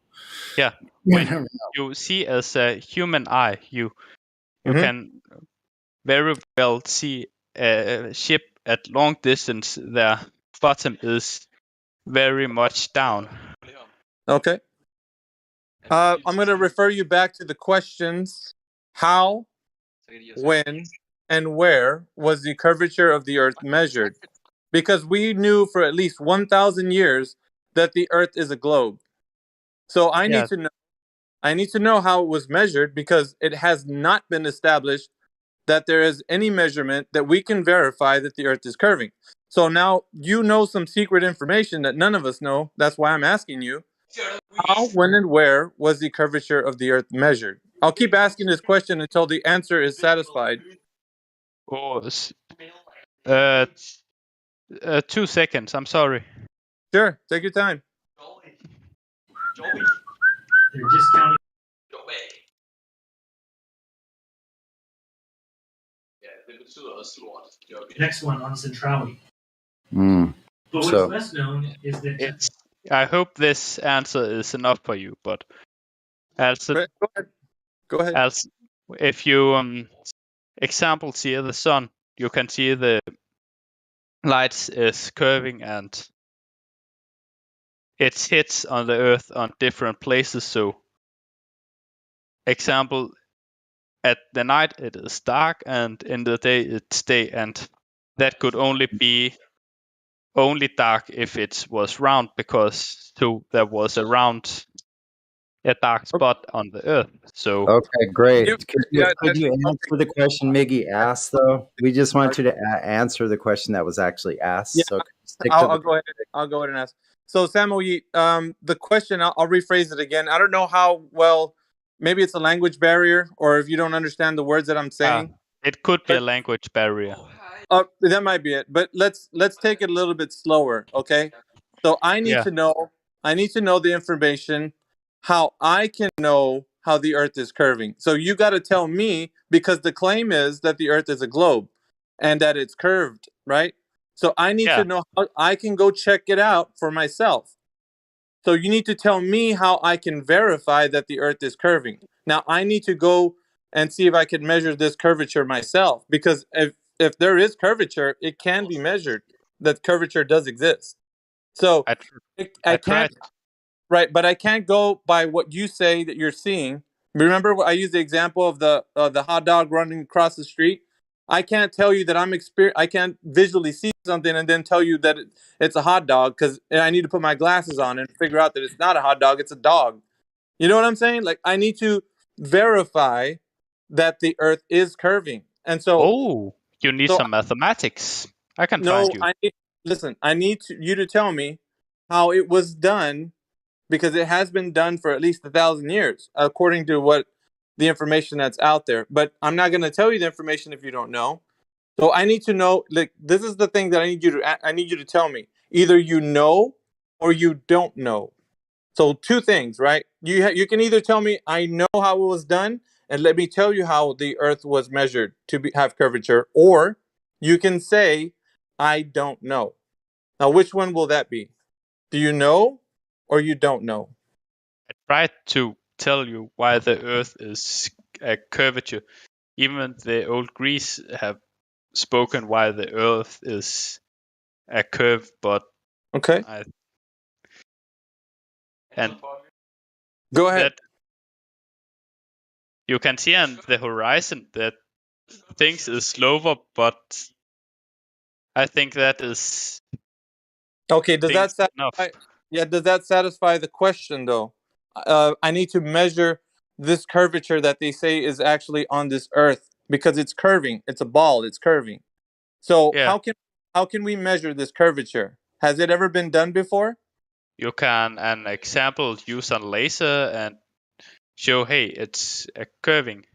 Yeah. When you see as a human eye, you can very well see a ship at long distance. Their bottom is very much down. Okay. I'm going to refer you back to the questions. How, when, and where was the curvature of the Earth measured? Because we knew for at least 1,000 years that the Earth is a globe. So I need to know how it was measured, because it has not been established that there is any measurement that we can verify that the Earth is curving. So now you know some secret information that none of us know. That's why I'm asking you. How, when, and where was the curvature of the Earth measured? I'll keep asking this question until the answer is satisfied. 2 seconds. I'm sorry. Sure, take your time. They're just counting. Next one on centrality. But what's best known is that I hope this answer is enough for you, but also Go ahead. As if you example see the sun, you can see the lights is curving and it hits on the earth on different places, so example, at the night it is dark, and in the day it's day, and that could only be dark if it was round, because there was a dark spot on the Earth. So Okay, great. You, Could yeah, you answer the question Miggy asked, though? We just want you to answer the question that was actually asked. Yeah, So stick to I'll go ahead. I'll go ahead and ask. So Samuel, the question, I'll rephrase it again. I don't know how well. Maybe it's a language barrier, or if you don't understand the words that I'm saying. it could be a language barrier. That might be it. But let's take it a little bit slower, okay? So I need to know. I need to know the information, how I can know how the Earth is curving. So you got to tell me, because the claim is that the Earth is a globe, and that it's curved, right? So I need to know how I can go check it out for myself. So you need to tell me how I can verify that the Earth is curving. Now I need to go and see if I can measure this curvature myself, because if there is curvature, it can be measured. That curvature does exist. So I can't, right? But I can't go by what you say that you're seeing. Remember, I used the example of the hot dog running across the street. I can't tell you that I can't visually see something and then tell you that it's a hot dog, because I need to put my glasses on and figure out that it's not a hot dog, it's a dog. You know what I'm saying? Like, I need to verify that the Earth is curving, and so. You need some mathematics. I can find you. I need you to tell me how it was done, because it has been done for at least 1,000 years, according to what the information that's out there. But I'm not going to tell you the information if you don't know. So I need to know. Like, this is the thing that I need you to tell me. Either you know or you don't know. So two things, right? You can either tell me I know how it was done, and let me tell you how the Earth was measured to have curvature, or you can say I don't know. Now, which one will that be? Do you know or you don't know? I tried to tell you why the Earth is a curvature. Even the old Greece have spoken why the Earth is a curve, but okay. And go ahead. You can see on the horizon that things is slower, but I think that is okay. Does that satisfy? Yeah. Does that satisfy the question though? I need to measure this curvature that they say is actually on this Earth, because it's curving. It's a ball. It's curving. So how can we measure this curvature? Has it ever been done before? You can, an example, use a laser and show, hey, it's a curving.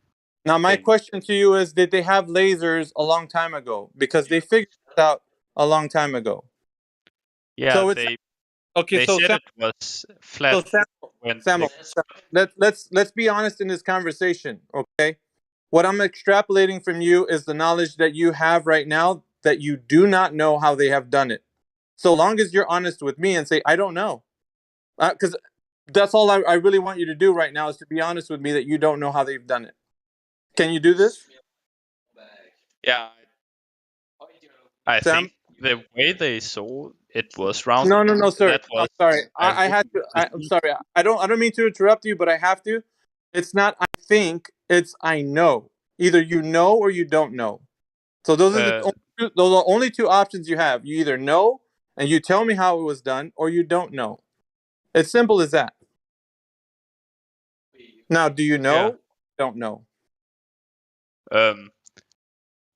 Now, my question to you is, did they have lasers a long time ago? Because they figured it out a long time ago. Yeah, so it's, they said it was flat. So Samuel, let's be honest in this conversation, okay? What I'm extrapolating from you is the knowledge that you have right now, that you do not know how they have done it. So long as you're honest with me and say, I don't know. Because that's all I really want you to do right now, is to be honest with me that you don't know how they've done it. Can you do this? Yeah. I think the way they saw it was round. No, sir. I'm sorry. I had to. I'm sorry. I don't mean to interrupt you, but I have to. It's not I think, it's I know. Either you know or you don't know. So those are those are only two options you have. You either know and you tell me how it was done, or you don't know. It's simple as that. Now, do you know? Yeah. Don't know.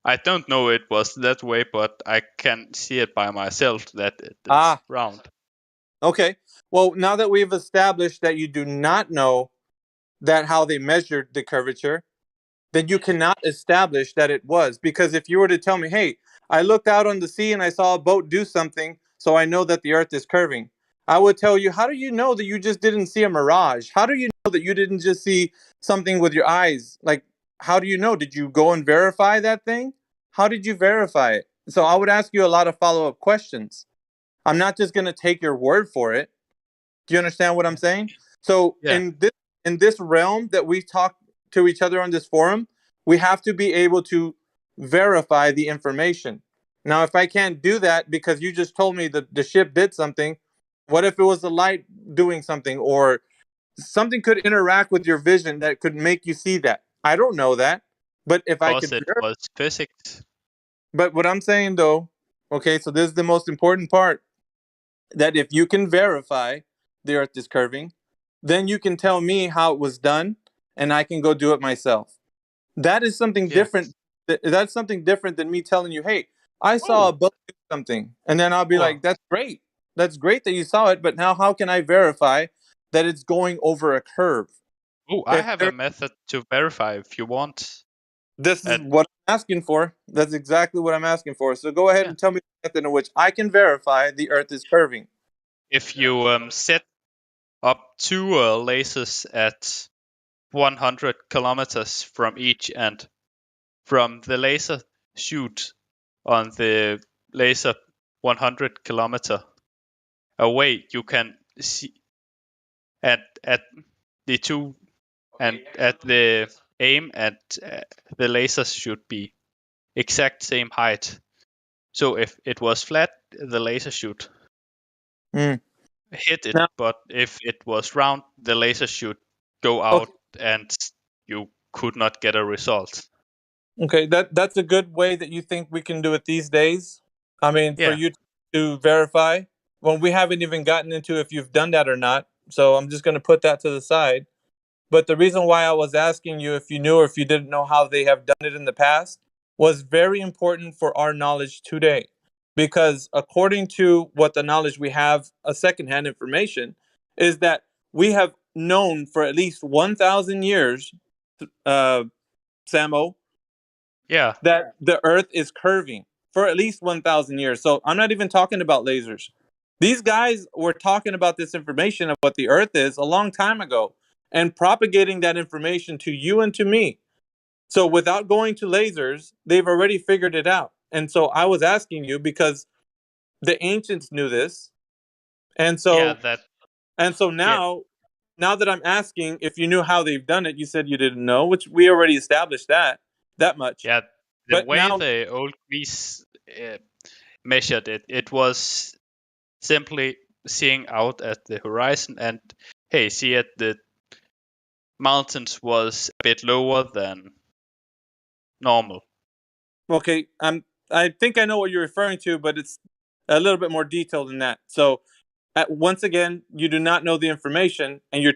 I don't know it was that way, but I can see it by myself that it is round. Okay. Well, now that we've established that you do not know that how they measured the curvature, then you cannot establish that it was. Because if you were to tell me, hey, I looked out on the sea and I saw a boat do something, so I know that the Earth is curving, I would tell you, how do you know that you just didn't see a mirage? How do you know that you didn't just see something with your eyes? Like, how do you know? Did you go and verify that thing? How did you verify it? So I would ask you a lot of follow-up questions. I'm not just going to take your word for it. Do you understand what I'm saying? So in this realm that we talk to each other on this forum, we have to be able to verify the information. Now, if I can't do that because you just told me that the ship did something, what if it was the light doing something, or something could interact with your vision that could make you see that. I don't know that, but if I Because could, it was physics. but what I'm saying though, okay, so this is the most important part, that if you can verify the Earth is curving, then you can tell me how it was done, and I can go do it myself. That is something different. That's something different than me telling you, "Hey, I saw a boat do something," and then I'll be like, "That's great. That's great that you saw it, but now how can I verify that it's going over a curve?" Oh, I have a method to verify if you want. This is what I'm asking for. That's exactly what I'm asking for. So go ahead and tell me the method in which I can verify the Earth is curving. If you set up two lasers at 100 kilometers from each end, from the laser shoot on the laser 100 kilometer away, you can see at the two, and at the aim at the lasers should be exact same height. So if it was flat, the laser should hit it, but if it was round, the laser should go out and you could not get a result. Okay, that's a good way that you think we can do it these days. I mean, for Yeah. you to verify. Well, we haven't even gotten into if you've done that or not. So I'm just going to put that to the side. But the reason why I was asking you if you knew or if you didn't know how they have done it in the past was very important for our knowledge today. Because according to what the knowledge we have, a secondhand information, is that we have known for at least 1,000 years, Samo, Yeah. that the Earth is curving for at least 1,000 years. So I'm not even talking about lasers. These guys were talking about this information of what the Earth is a long time ago and propagating that information to you and to me. So without going to lasers, they've already figured it out. And so I was asking you because the ancients knew this. And so now that I'm asking if you knew how they've done it, you said you didn't know, which we already established that much. Yeah, the way the old Greece measured it, it was simply seeing out at the horizon and, hey, see at the mountains was a bit lower than normal. Okay, I think I know what you're referring to, but it's a little bit more detailed than that. So, once again, you do not know the information, and your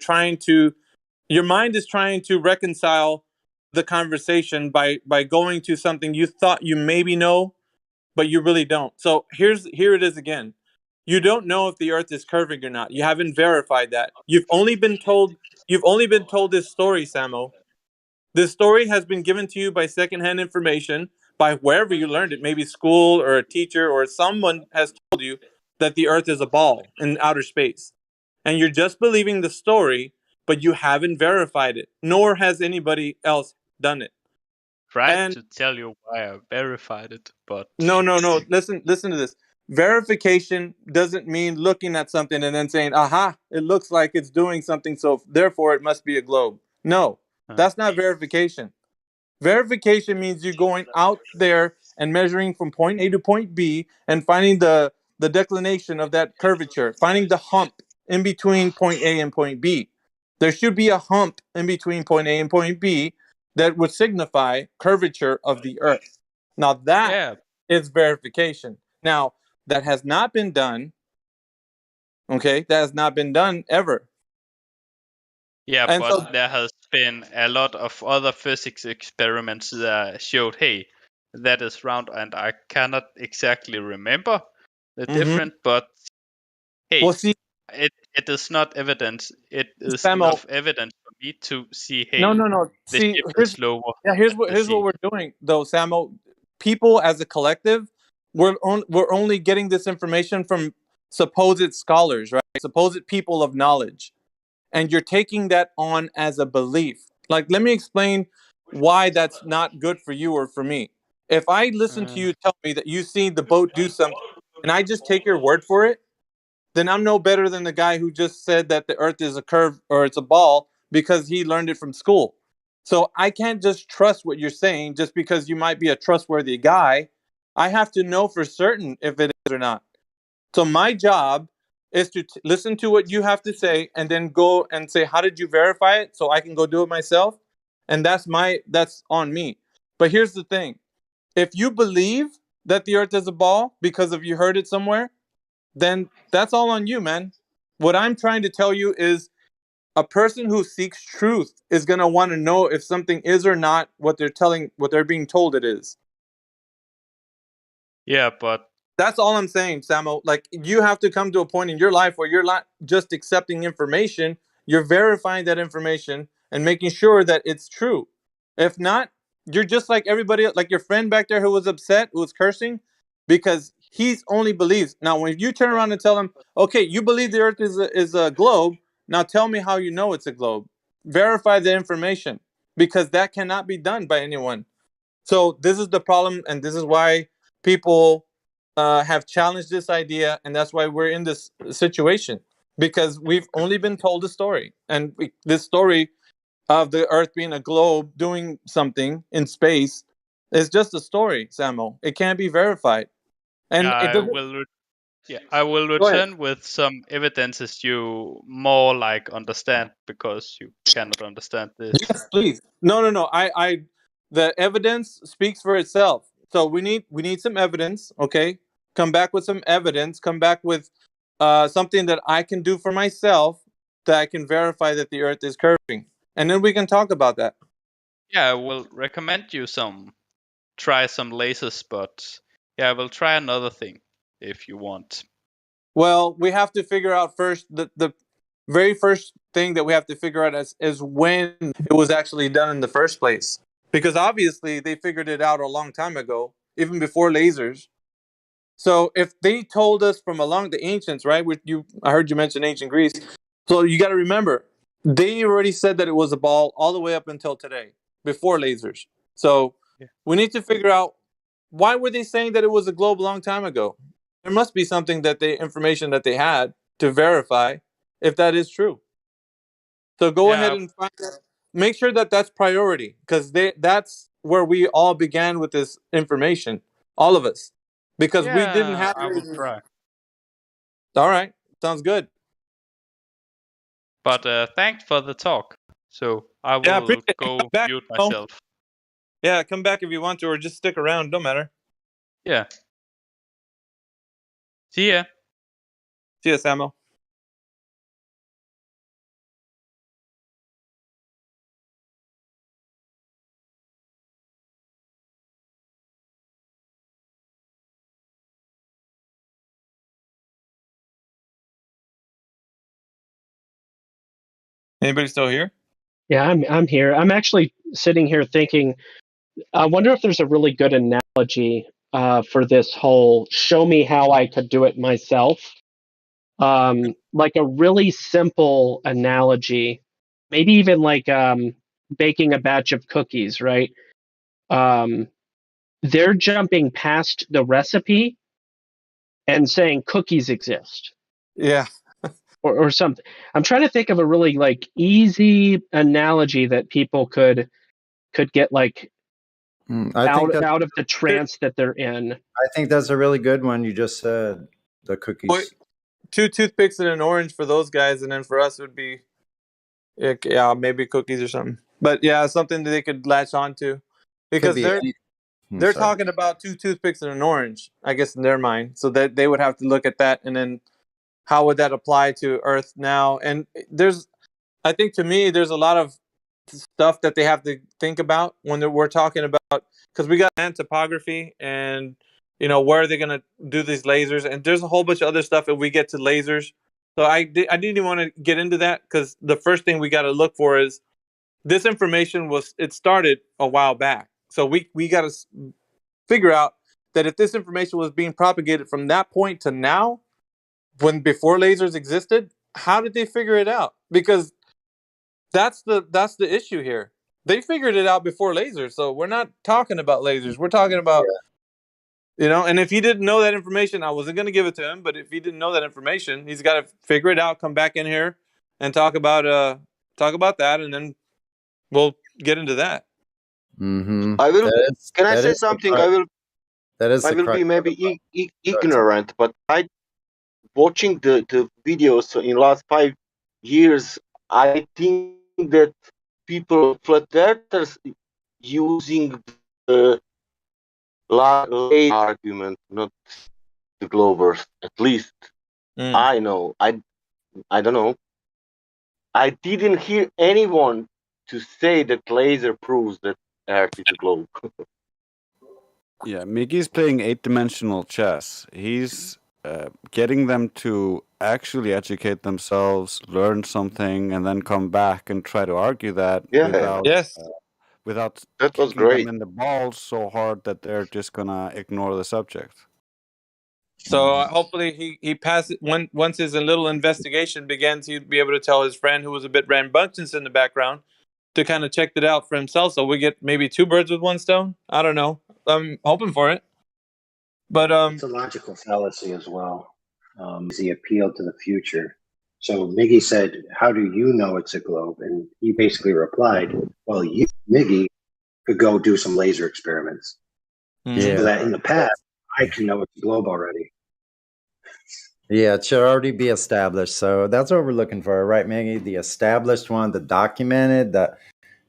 mind is trying to reconcile the conversation by going to something you thought you maybe know, but you really don't. So here it is again. You don't know if the Earth is curving or not. You haven't verified that. You've only been told this story, Samo. This story has been given to you by secondhand information, by wherever you learned it, maybe school or a teacher or someone has told you that the Earth is a ball in outer space. And you're just believing the story, but you haven't verified it, nor has anybody else done it. Tried to tell you why I verified it, but No. Listen to this. Verification doesn't mean looking at something and then saying, aha, it looks like it's doing something, so therefore it must be a globe. No, that's not verification. Verification means you going out there and measuring from point A to point B and finding the declination of that curvature, finding the hump in between point A and point B. There should be a hump in between point A and point B that would signify curvature of the Earth. Now that is verification. Now, that has not been done. Okay, that has not been done ever. Yeah, and but there has been a lot of other physics experiments that showed, hey, that is round, and I cannot exactly remember the difference, but hey, well, see, it is not evidence. It is enough evidence for me to see, hey, no. The See, ship is lower. Yeah, here's what we're doing though, Samo. People as a collective, we're only getting this information from supposed scholars, right? Supposed people of knowledge. And you're taking that on as a belief. Like, let me explain why that's not good for you or for me. If I listen to you tell me that you see the boat do something and I just take your word for it, then I'm no better than the guy who just said that the earth is a curve or it's a ball because he learned it from school. So I can't just trust what you're saying just because you might be a trustworthy guy. I have to know for certain if it is or not. So my job is to listen to what you have to say and then go and say, how did you verify it? So I can go do it myself. And that's on me. But here's the thing. If you believe that the earth is a ball because of you heard it somewhere, then that's all on you, man. What I'm trying to tell you is a person who seeks truth is going to want to know if something is or not what they're being told it is. Yeah, but that's all I'm saying, Samo. Like, you have to come to a point in your life where you're not just accepting information, you're verifying that information and making sure that it's true. If not, you're just like everybody, like your friend back there who was upset, who was cursing, because he's only believes. Now, when you turn around and tell him, okay, you believe the earth is a globe, now tell me how you know it's a globe. Verify the information, because that cannot be done by anyone. So this is the problem, and this is why people have challenged this idea, and that's why we're in this situation, because we've only been told a story, and this story of the Earth being a globe doing something in space is just a story, Samo. It can't be verified, and yeah, it doesn't. I will Go ahead. return with some evidences you more like understand, because you cannot understand this. Yes, please. No. The evidence speaks for itself. So we need some evidence. Okay, come back with some evidence. Come back with something that I can do for myself, that I can verify that the Earth is curving, and then we can talk about that. Yeah, I will recommend you try some lasers, but yeah, I will try another thing if you want. Well, we have to figure out first the very first thing that we have to figure out is when it was actually done in the first place. Because obviously they figured it out a long time ago, even before lasers. So if they told us from along the ancients, right? I heard you mention ancient Greece. So you got to remember, they already said that it was a ball all the way up until today, before lasers. So we need to figure out, why were they saying that it was a globe a long time ago? There must be something information that they had to verify if that is true. So go ahead and find that. Make sure that that's priority, because that's where we all began with this information, all of us, because we didn't have. I will try. All right, sounds good. But thanks for the talk. So I will go mute myself. Yeah, come back if you want to, or just stick around. Don't matter. Yeah. See ya. See ya, Samuel. Anybody still here? Yeah, I'm here. I'm actually sitting here thinking, I wonder if there's a really good analogy for this whole show me how I could do it myself. Like a really simple analogy, maybe even like baking a batch of cookies, right? They're jumping past the recipe and saying cookies exist. Yeah. Or something. I'm trying to think of a really like easy analogy that people could get like out of the trance that they're in. I think that's a really good one you just said. The cookies. Boy, 2 toothpicks and an orange for those guys, and then for us it would be, yeah, maybe cookies or something. But yeah, something that they could latch on to, because they're talking about 2 toothpicks and an orange, I guess, in their mind. So that they would have to look at that, and then how would that apply to Earth now? And I think, to me, there's a lot of stuff that they have to think about when we're talking about, because we got land topography, and where are they going to do these lasers, and there's a whole bunch of other stuff if we get to lasers. So I didn't want to get into that, because the first thing we got to look for is this information started a while back. So we got to figure out that if this information was being propagated from that point to now, before lasers existed, how did they figure it out? Because that's the issue here. They figured it out before lasers, so we're not talking about lasers. We're talking about, and if he didn't know that information, I wasn't going to give it to him. But if he didn't know that information, he's got to figure it out. Come back in here and talk about that, and then we'll get into that. Mm-hmm. I will. Can I say something? I will. That is. I will be maybe ignorant, but watching the videos in last 5 years, I think that people, flat earthers, using the lay argument, not the Glovers. At least I know. I don't know. I didn't hear anyone to say that laser proves that Earth is a globe. Yeah, Miggy's playing 8-dimensional chess. He's getting them to actually educate themselves, learn something, and then come back and try to argue that without without That was kicking them great. in the balls so hard that they're just gonna ignore the subject. So hopefully he passes once his little investigation begins, he'd be able to tell his friend who was a bit rambunctious in the background to kind of check it out for himself. So we get maybe 2 birds with 1 stone. I don't know. I'm hoping for it. But it's a logical fallacy as well. He appealed to the future. So Miggy said, "How do you know it's a globe?" And he basically replied, "Well, you, Miggy, could go do some laser experiments. So that in the past, I can know it's a globe already." Yeah, it should already be established. So that's what we're looking for, right, Maggie? The established one, the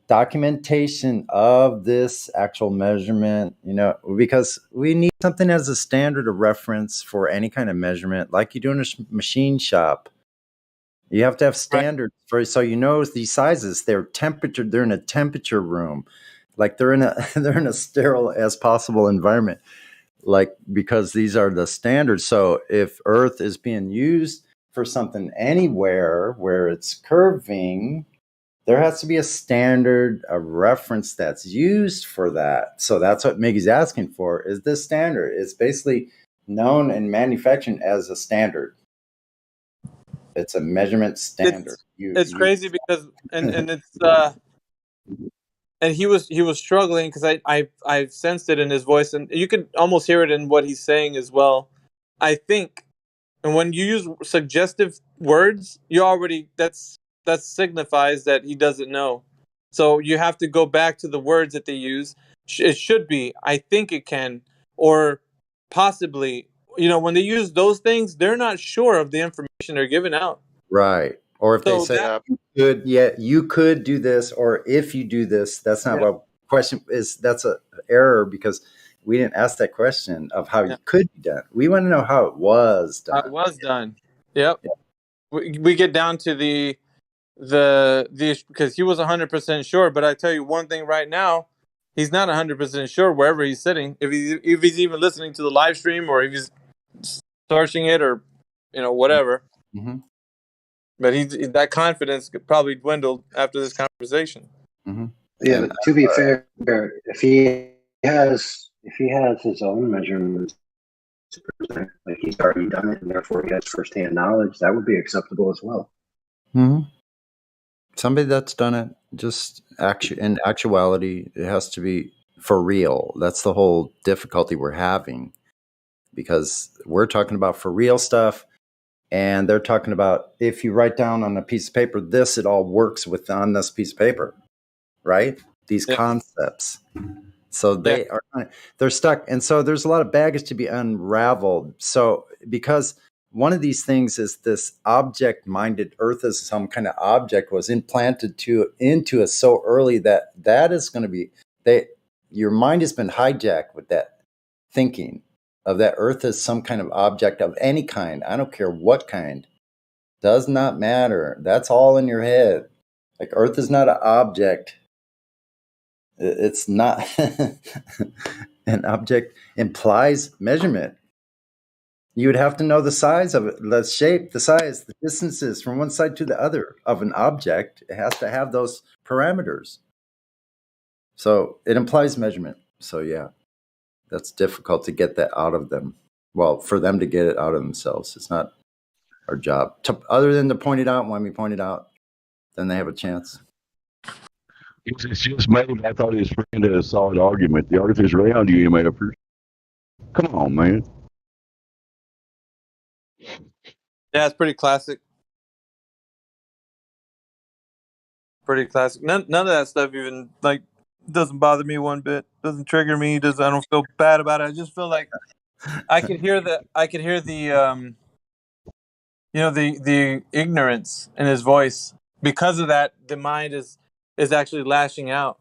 documentation of this actual measurement, because we need something as a standard of reference for any kind of measurement, like you do in a machine shop. You have to have standards for, so these sizes, they're in a temperature room, like they're in a sterile as possible environment, like, because these are the standards. So if Earth is being used for something anywhere where it's curving, there has to be a standard, a reference that's used for that. So that's what Miggy's asking for, is this standard. It's basically known and manufactured as a standard. It's a measurement standard. It's crazy because and it's and he was struggling because I sensed it in his voice, and you could almost hear it in what he's saying as well. I think, and when you use suggestive words, you already that signifies that he doesn't know. So you have to go back to the words that they use. It should be, I think it can, or possibly. When they use those things, they're not sure of the information they're giving out. Right. Or if they say you could do this, or if you do this, that's not what question is. That's an error, because we didn't ask that question of how it could be done. We want to know how it was done. How it was done. Yep. We get down to the because he was 100% sure, but I tell you one thing right now, he's not 100% sure wherever he's sitting. If he's even listening to the live stream, or if he's searching it, or whatever. Mm-hmm. But that confidence could probably dwindled after this conversation. Mm-hmm. Yeah, but to be fair, if he has his own measurements, like he's already done it, and therefore he has firsthand knowledge, that would be acceptable as well. Mm-hmm. Somebody that's done it, just in actuality, it has to be for real. That's the whole difficulty we're having, because we're talking about for real stuff, and they're talking about, if you write down on a piece of paper this, it all works on this piece of paper, right? These concepts. So they're stuck. And so there's a lot of baggage to be unraveled. So because one of these things is this object-minded, Earth as some kind of object was implanted into us so early that is going to be, your mind has been hijacked with that thinking of that Earth as some kind of object of any kind. I don't care what kind. Does not matter. That's all in your head. Like, Earth is not an object. It's not. An object implies measurement. You would have to know the size of it, the shape, the size, the distances from one side to the other of an object. It has to have those parameters. So it implies measurement. So yeah, that's difficult to get that out of them. Well, for them to get it out of themselves, it's not our job. Other than to point it out when we point it out, then they have a chance. It's just made. I thought his friend had a solid argument. The Earth is round, you MFers. Come on, man. Yeah, it's pretty classic. Pretty classic. None of that stuff even doesn't bother me one bit. Doesn't trigger me. I don't feel bad about it. I just feel like I could hear the the ignorance in his voice. Because of that, the mind is actually lashing out.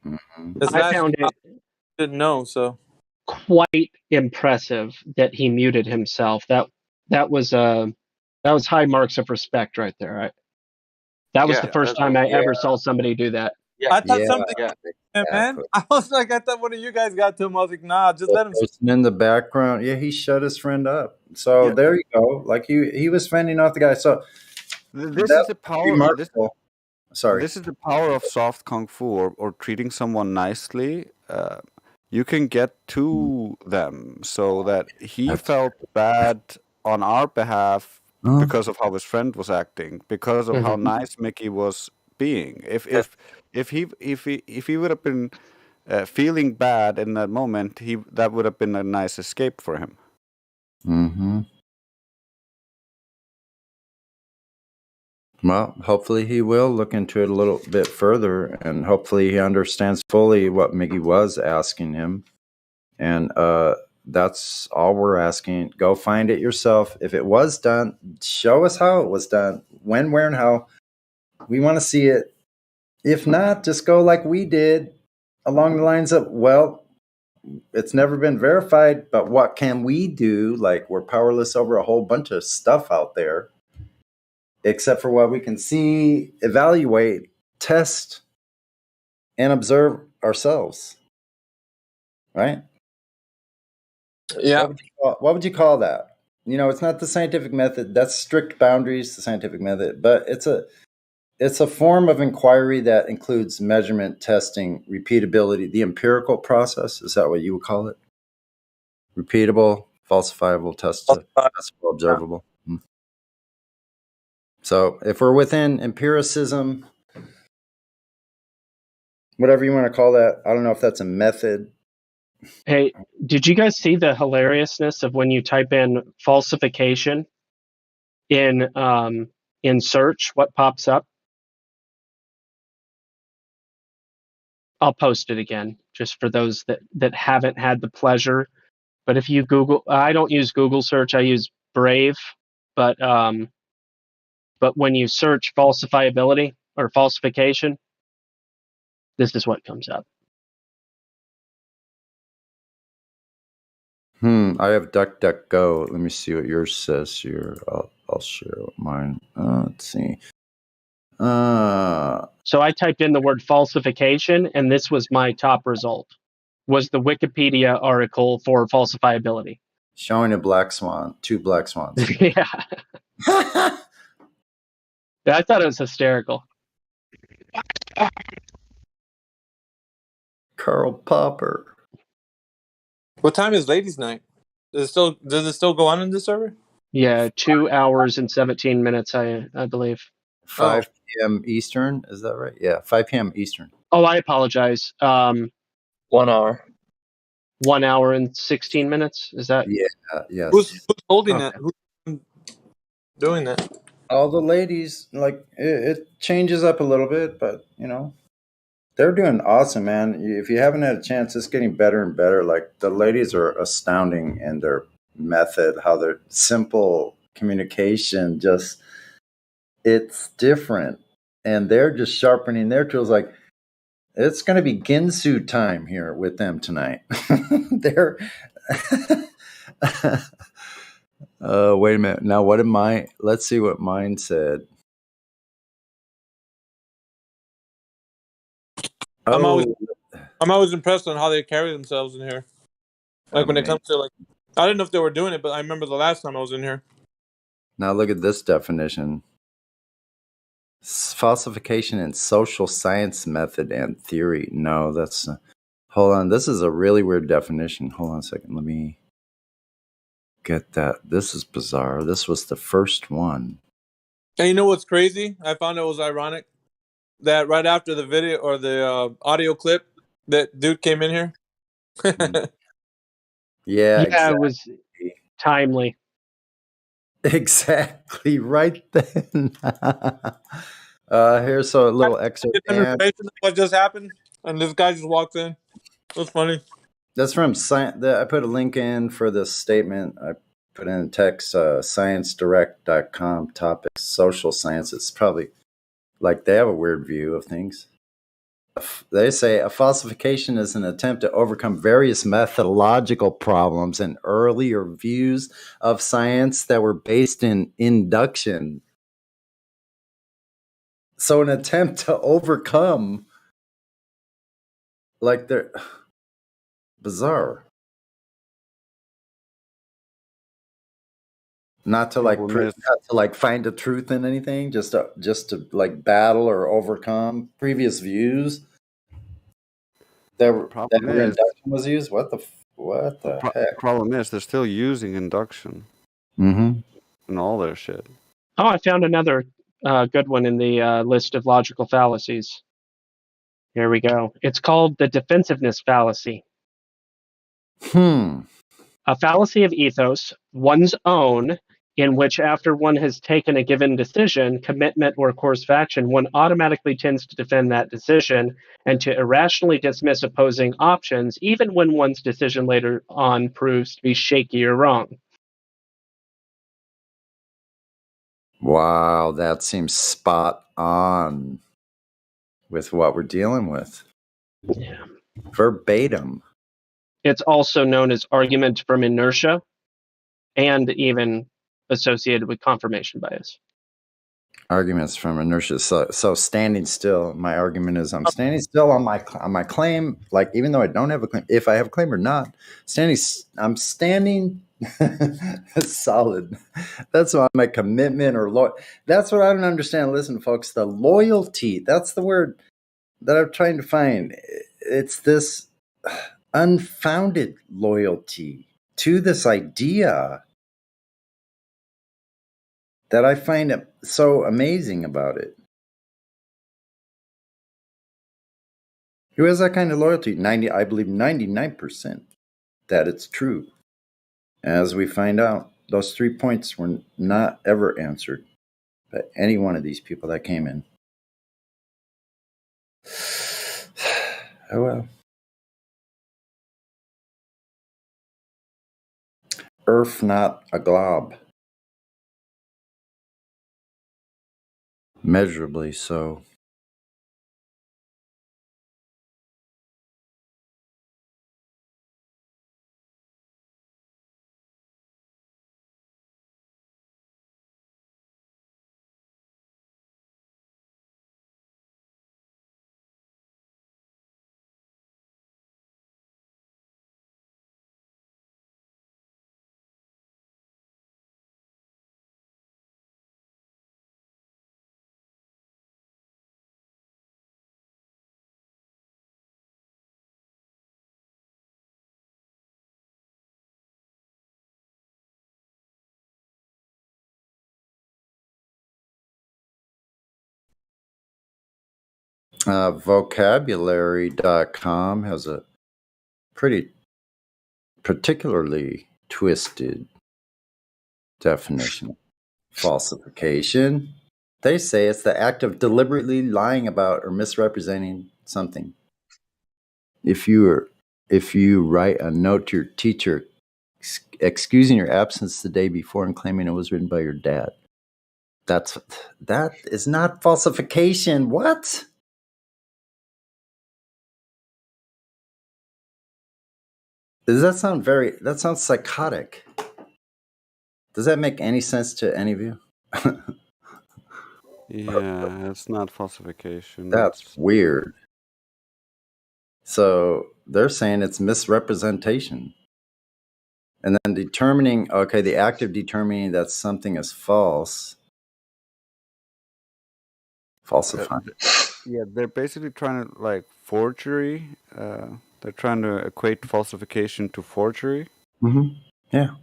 It's I lashing found out. it Didn't know, so quite impressive that he muted himself. That was high marks of respect right there. That was the first time I ever saw somebody do that. I thought something. Man, I was like, I thought one of you guys got to him. I was like, nah, just let him. Person in the background, yeah, he shut his friend up. So there you go. Like he was fending off the guy. So this is the power. remarkable. Sorry. This is the power of soft kung fu or treating someone nicely. You can get to them so that he felt bad on our behalf because of how his friend was acting, because of how nice Mickey was being. If he would have been feeling bad in that moment, that would have been a nice escape for him. Mm-hmm. Well, hopefully he will look into it a little bit further, and hopefully he understands fully what Miggy was asking him. And that's all we're asking. Go find it yourself. If it was done, show us how it was done. When, where, and how. We want to see it. If not, just go like we did along the lines of, well, it's never been verified, but what can we do? Like, we're powerless over a whole bunch of stuff out there, except for what we can see, evaluate, test, and observe ourselves. Right? Yeah. What would you call that? It's not the scientific method. That's strict boundaries, the scientific method, but it's a form of inquiry that includes measurement, testing, repeatability, the empirical process. Is that what you would call it? Repeatable, falsifiable, testable, observable. So if we're within empiricism, whatever you want to call that, I don't know if that's a method. Hey, did you guys see the hilariousness of when you type in falsification in search, what pops up? I'll post it again just for those that haven't had the pleasure. But if you Google, I don't use Google search, I use Brave, but when you search falsifiability or falsification, this is what comes up. I have DuckDuckGo. Let me see what yours says here. I'll share mine. Let's see. So I typed in the word falsification, and this was my top result. Was the Wikipedia article for falsifiability? Showing a black swan, 2 black swans. Yeah. I thought it was hysterical. Karl Popper. What time is ladies' night? Does it still go on in this server? Yeah, 2 hours and 17 minutes, I believe. 5 p.m. Eastern, is that right? Yeah, 5 p.m. Eastern. Oh, I apologize. 1 hour. 1 hour and 16 minutes. Is that? Yeah. Yes. Who's holding that? Who's doing that? All the ladies. Like it changes up a little bit, but they're doing awesome, man. If you haven't had a chance, it's getting better and better. Like the ladies are astounding in their method, how their simple communication it's different, and they're just sharpening their tools. Like it's going to be Ginsu time here with them tonight. They're wait a minute. Now, let's see what mine said. I'm always impressed on how they carry themselves in here. Like when it comes to I didn't know if they were doing it, but I remember the last time I was in here. Now look at this definition. Falsification in social science method and theory. No, that's hold on. This is a really weird definition. Hold on a second. Let me get that. This is bizarre. This was the first one. And you know what's crazy? I found it was ironic that right after the video or the audio clip, that dude came in here. Yeah, exactly. It was timely. Exactly right then. Here's a little excerpt. Information of what just happened, and this guy just walks in. It was funny. That's from I put a link in for this statement. I put in text sciencedirect.com topics, social science. It's probably like they have a weird view of things. They say a falsification is an attempt to overcome various methodological problems and earlier views of science that were based in induction. So an attempt to overcome, like they're bizarre. Not to like not to like find the truth in anything, just to like battle or overcome previous views. That induction was used. What the heck? Problem is, they're still using induction Mm-hmm. and all their shit. Oh, I found another good one in the list of logical fallacies. Here we go. It's called the defensiveness fallacy. A fallacy of ethos, one's own, in which after one has taken a given decision, commitment, or course of action, one automatically tends to defend that decision and to irrationally dismiss opposing options, even when one's decision later on proves to be shaky or wrong. Wow, that seems spot on with what we're dealing with. Yeah. Verbatim. It's also known as argument from inertia and even associated with confirmation bias. Arguments from inertia. So standing still. My argument is I'm standing still on my claim. Like even though I don't have a claim, if I have a claim or not, I'm standing solid. That's why my commitment or that's what I don't understand. Listen, folks, the loyalty. That's the word that I'm trying to find. It's this unfounded loyalty to this idea that I find so amazing about it. Who has that kind of loyalty? I believe 99% that it's true. As we find out, those 3 points were not ever answered by any one of these people that came in. Oh well. Earth not a glob. Measurably so. Vocabulary.com has a pretty particularly twisted definition. Falsification. They say it's the act of deliberately lying about or misrepresenting something. If you write a note to your teacher excusing your absence the day before and claiming it was written by your dad, that is not falsification. What? Does that sound that sounds psychotic. Does that make any sense to any of you? Yeah, it's not falsification. That's weird. So they're saying it's misrepresentation. And then determining, okay, the act of determining that something is falsifying. Yeah, they're basically trying to, like, forgery. They're trying to equate falsification to forgery. Mm-hmm. Yeah.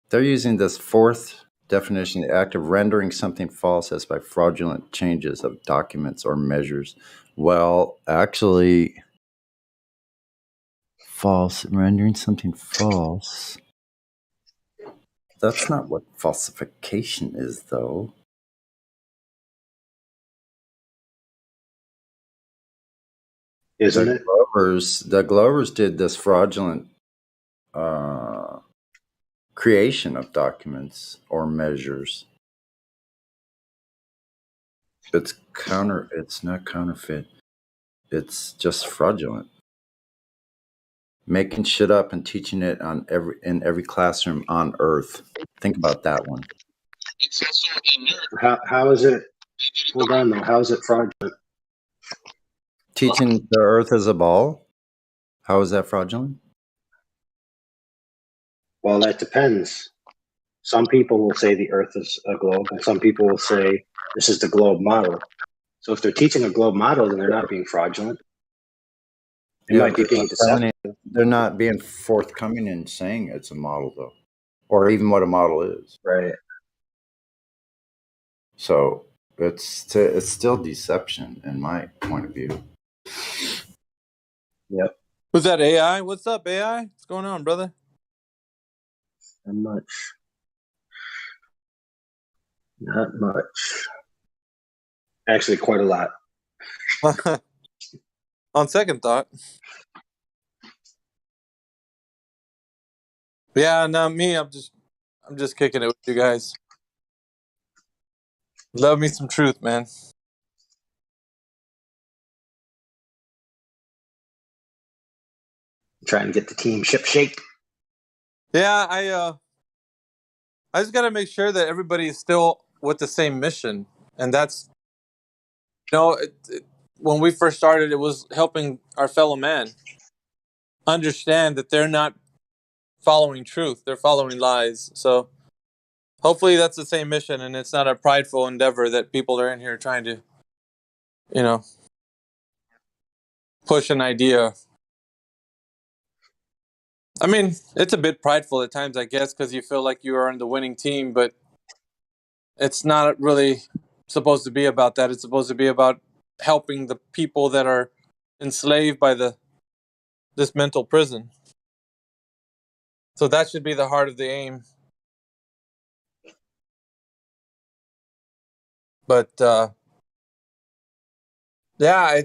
They're using this fourth definition, the act of rendering something false as by fraudulent changes of documents or measures. Well, actually, rendering something false. That's not what falsification is, though. Isn't it? The Glovers did this fraudulent creation of documents or measures. It's not counterfeit. It's just fraudulent. Making shit up and teaching it in every classroom on Earth. Think about that one. It's also inert. How is it? Hold on though. How is it fraudulent? Teaching the Earth as a ball. How is that fraudulent? Well, that depends. Some people will say the Earth is a globe, and some people will say this is the globe model. So if they're teaching a globe model, then they're not being fraudulent. It might be being deceptive. They're not being forthcoming in saying it's a model, though, or even what a model is. Right. So it's still deception, in my point of view. Yep. Who's that, AI? What's up, AI? What's going on, brother? Not much. Not much. Actually, quite a lot. On second thought. Yeah, not me. I'm just kicking it with you guys. Love me some truth, man. Trying to get the team ship shape. Yeah, I just got to make sure that everybody is still with the same mission, and that's, when we first started, it was helping our fellow man understand that they're not following truth; they're following lies. So hopefully, that's the same mission, and it's not a prideful endeavor that people are in here trying to, push an idea. I mean, it's a bit prideful at times, I guess, because you feel like you are on the winning team, but it's not really supposed to be about that. It's supposed to be about helping the people that are enslaved by this mental prison. So that should be the heart of the aim. But yeah,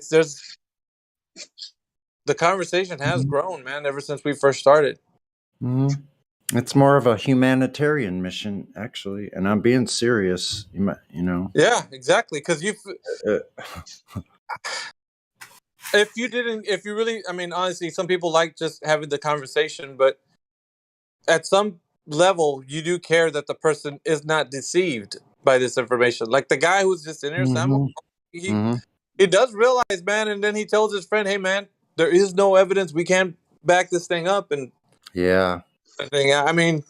the conversation has grown, man, ever since we first started. Mm-hmm. It's more of a humanitarian mission, actually, and I'm being serious. Yeah, exactly. Because if you really, I mean, honestly, some people like just having the conversation, but at some level, you do care that the person is not deceived by this information. Like the guy who's just in there, Sam, he does realize, man, and then he tells his friend, "Hey, man, there is no evidence. We can't back this thing up." And yeah, I mean,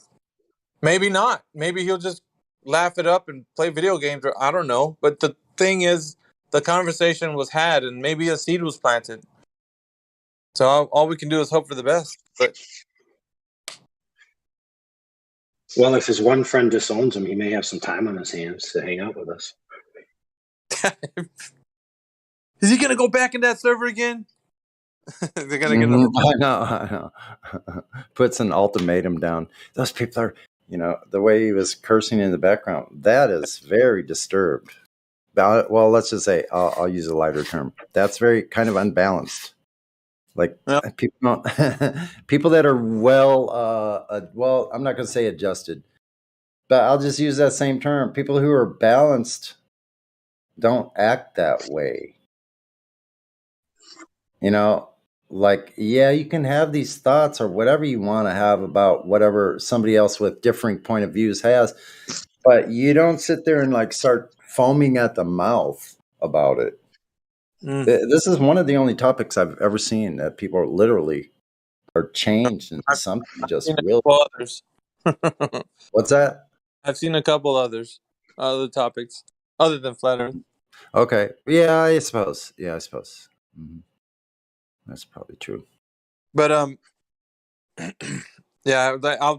maybe not. Maybe he'll just laugh it up and play video games, or I don't know. But the thing is, the conversation was had, and maybe a seed was planted. So all we can do is hope for the best. But well, if his one friend disowns him, he may have some time on his hands to hang out with us. Is he gonna go back in that server again? They're gonna get I know. Puts an ultimatum down. Those people are, the way he was cursing in the background. That is very disturbed. Well, let's just say I'll use a lighter term. That's very kind of unbalanced. Like people don't, people that are well, I'm not going to say adjusted, but I'll just use that same term. People who are balanced don't act that way. Like, yeah, you can have these thoughts or whatever you want to have about whatever somebody else with differing point of views has, but you don't sit there and like start foaming at the mouth about it. This is one of the only topics I've ever seen that people are literally are changed into something just real. Others. What's that? I've seen a couple other topics other than flat Earth. Okay. Yeah, I suppose. Mm-hmm. That's probably true. But yeah,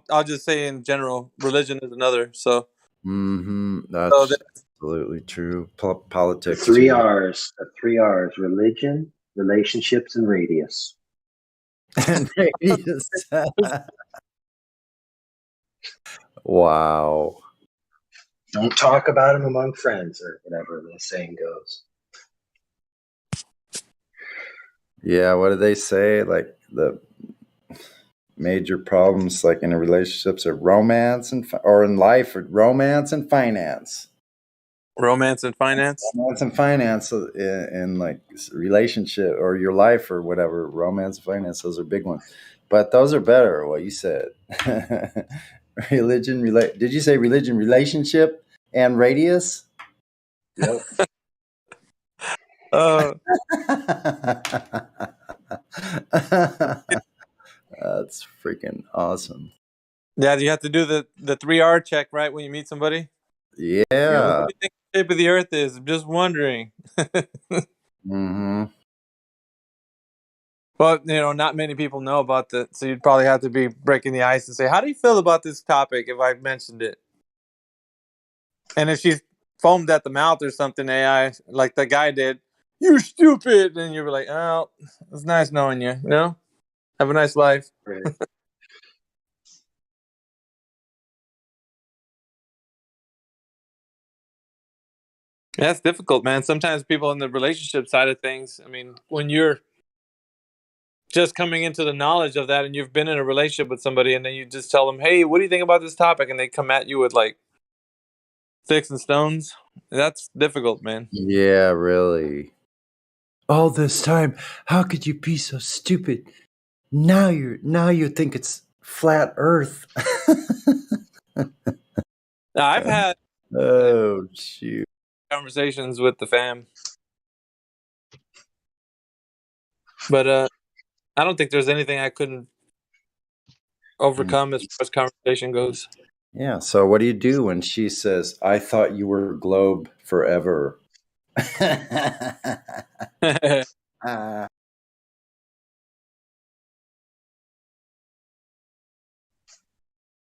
I'll just say in general, religion is another. So that's absolutely true. Politics. The three R's. The 3 R's: religion, relationships, and radius. And radius. Wow. Don't talk about them among friends, or whatever the saying goes. Yeah, what do they say? Like major problems, like in relationships, are romance or in life, or romance and finance. Romance and finance. Romance and finance in like relationship or your life or whatever. Romance and finance, those are big ones. But those are better. What you said. Religion, did you say religion, relationship, and radius? Yep. That's freaking awesome. Yeah, you have to do the 3R check, right, when you meet somebody? Yeah. What do you think the shape of the earth is? I'm just wondering. Mm-hmm. Well, not many people know about that, so you'd probably have to be breaking the ice and say, how do you feel about this topic if I mentioned it? And if she's foamed at the mouth or something, AI, like the guy did, you stupid, and you're like, oh, it's nice knowing you, Have a nice life. Right. Yeah, it's difficult, man. Sometimes people in the relationship side of things, I mean, when you're just coming into the knowledge of that and you've been in a relationship with somebody and then you just tell them, hey, what do you think about this topic? And they come at you with like sticks and stones. That's difficult, man. Yeah, really. All this time, how could you be so stupid? Now you think it's flat Earth. Now, I've had shoot conversations with the fam, but I don't think there's anything I couldn't overcome as far as conversation goes. Yeah. So what do you do when she says, "I thought you were globe forever"?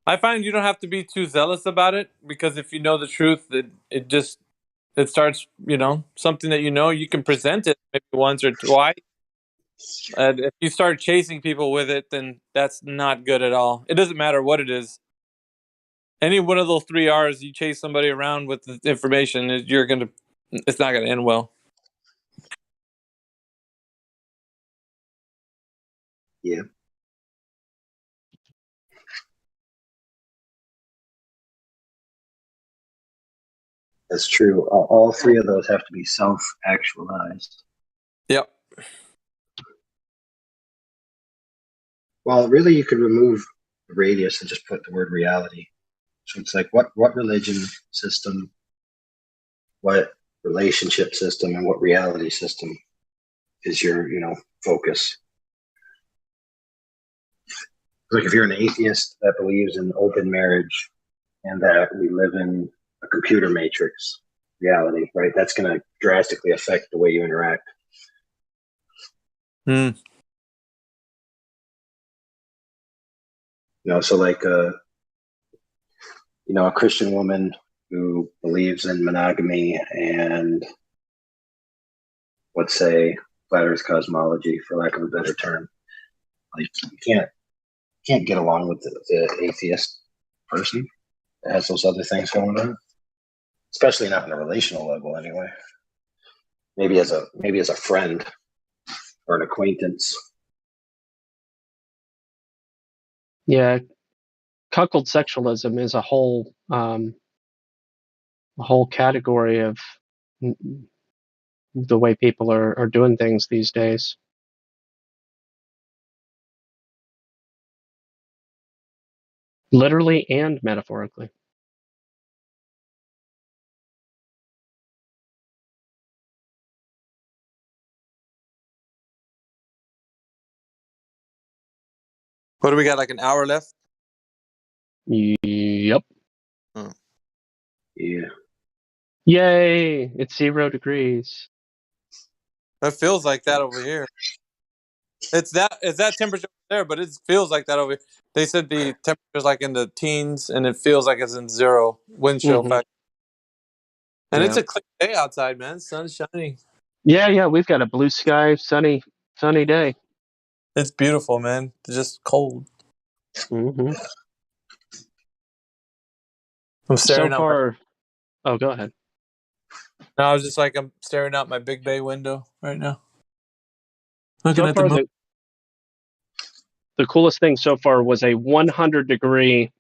I find you don't have to be too zealous about it, because if you know the truth, it starts, something that you can present it maybe once or twice. And if you start chasing people with it, then that's not good at all. It doesn't matter what it is. Any one of those 3Rs, you chase somebody around with the information, it's not gonna end well. Yeah. That's true. All three of those have to be self-actualized. Yep. Well, really, you could remove the radius and just put the word reality. So it's like, what religion system, what relationship system, and what reality system is your, focus? Like if you're an atheist that believes in open marriage and that we live in a computer matrix reality, right? That's going to drastically affect the way you interact. So like a Christian woman who believes in monogamy and, let's say, flat Earth cosmology, for lack of a better term, like you can't get along with the atheist person that has those other things going on, especially not on a relational level. Anyway, maybe as a friend or an acquaintance. Yeah, cuckold sexualism is a whole category of the way people are doing things these days. Literally and metaphorically. What do we got, like an hour left? Yep. Yeah. Yay! It's 0 degrees. It feels like that over here. It's that temperature there, but it feels like that over here. They said the temperature's like in the teens, and it feels like it's in 0 wind chill factor. And it's a clear day outside, man. The sun's shining. Yeah, we've got a blue sky, sunny day. It's beautiful, man. It's just cold. Mm-hmm. I'm staring so far. Oh, go ahead. No, I was just like, I'm staring out my big bay window right now. Looking So at far, the moon. the coolest thing so far was a 100-degree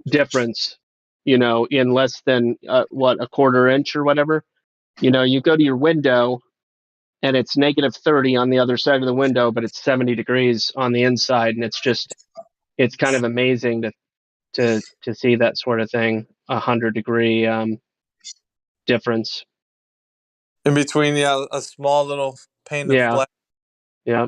difference, in less than a quarter inch or whatever. You go to your window and it's -30 on the other side of the window, but it's 70 degrees on the inside, and it's kind of amazing to see that sort of thing, 100-degree difference in between. Yeah, a small little pane of flesh. Yeah.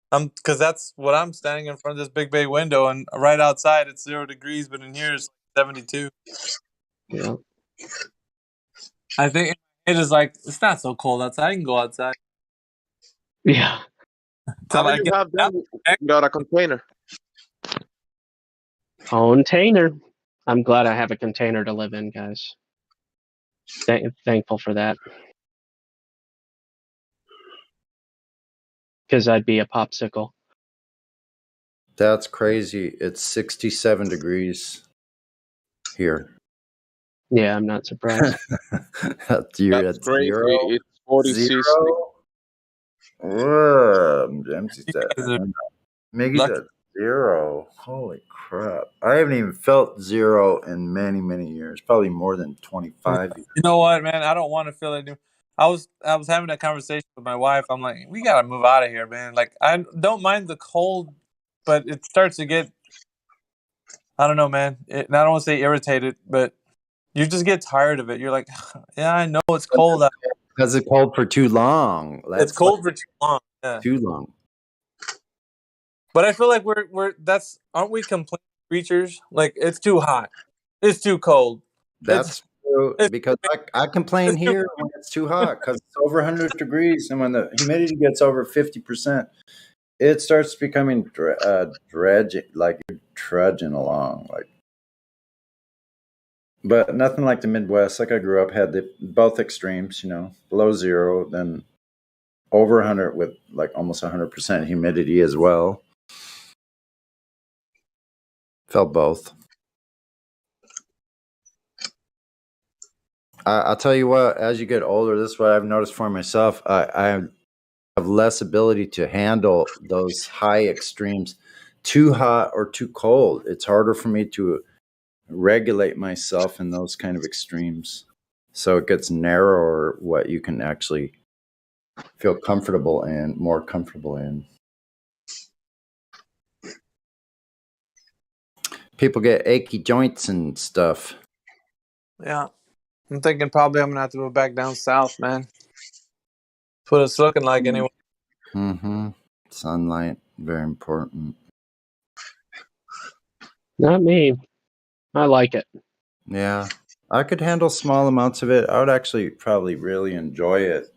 Because that's what I'm standing in front of this big bay window, and right outside it's 0 degrees, but in here it's 72. Yeah. I think it is like, it's not so cold outside. I can go outside. Yeah. How do you have them without a container? Container. I'm glad I have a container to live in, guys. Thankful for that. Because I'd be a popsicle. That's crazy. It's 67 degrees here. Yeah, I'm not surprised. That's crazy. Zero. It's 46. Zero. Whoa, Miggy's at 0. Holy crap. I haven't even felt 0 in many, many years. Probably more than 25 years. You know what, man? I don't want to feel it. I was having a conversation with my wife. I'm like, we gotta move out of here, man. Like, I don't mind the cold, but it starts to get, I don't know, man. I don't want to say irritated, but you just get tired of it. You're like, yeah, I know it's cold out here. Because it's cold for too long. It's cold for too long. Yeah. Too long. But I feel like aren't we complaining creatures? Like, it's too hot. It's too cold. That's true, because I complain here when it's too hot because it's over 100 degrees, and when the humidity gets over 50%, it starts becoming dredging, like you're trudging along, like. But nothing like the Midwest. Like I grew up, had both extremes, below 0, then over 100 with like almost 100% humidity as well. Felt both. I'll tell you what, as you get older, this is what I've noticed for myself. I have less ability to handle those high extremes, too hot or too cold. It's harder for me to regulate myself in those kind of extremes. So it gets narrower what you can actually feel comfortable in, more comfortable in. People get achy joints and stuff. Yeah. I'm thinking probably I'm going to have to move back down south, man. That's what it's looking like anyway. Mm-hmm. Sunlight, very important. Not me. I like it. Yeah. I could handle small amounts of it. I would actually probably really enjoy it.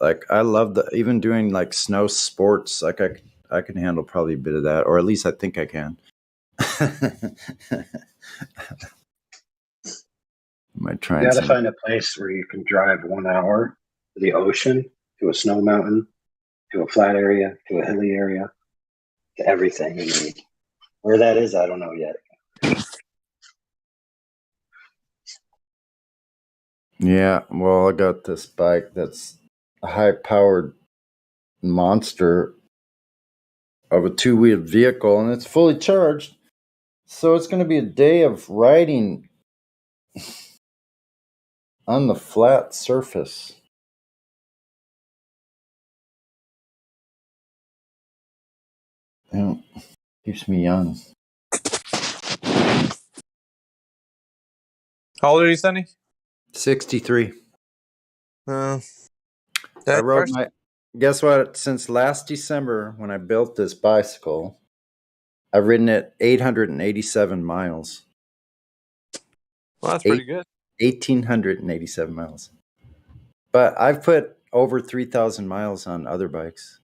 Like, I love even doing like snow sports. Like, I can handle probably a bit of that, or at least I think I can. Might try. You got to find a place where you can drive 1 hour to the ocean, to a snow mountain, to a flat area, to a hilly area, to everything. And where that is, I don't know yet. Yeah, well, I got this bike that's a high-powered monster of a 2-wheeled vehicle, and it's fully charged. So it's going to be a day of riding on the flat surface. Yeah, keeps me young. How old are you, Sonny? 63. I rode guess what? Since last December, when I built this bicycle, I've ridden it 887 miles. Well, that's pretty good. 1,887 miles. But I've put over 3,000 miles on other bikes.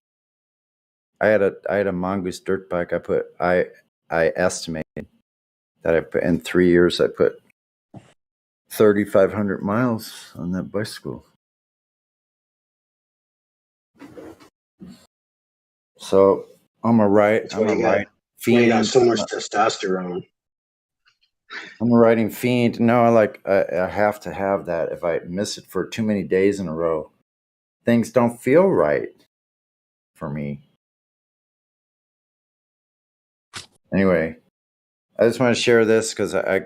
I had a Mongoose dirt bike. I estimated that I put in 3 years. I put 3,500 miles on that bicycle. So I'm a riding fiend. You got so much testosterone. I'm a riding fiend. No, I have to have that. If I miss it for too many days in a row, things don't feel right for me. Anyway, I just want to share this because I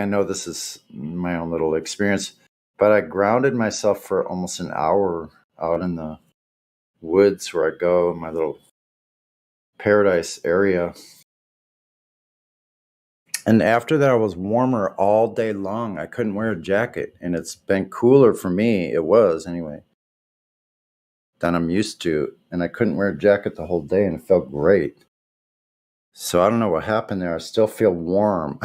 know this is my own little experience, but I grounded myself for almost an hour out in the woods where I go, my little paradise area. And after that, I was warmer all day long. I couldn't wear a jacket, and it's been cooler for me. It was anyway than I'm used to, and I couldn't wear a jacket the whole day, and it felt great. So I don't know what happened there. I still feel warm.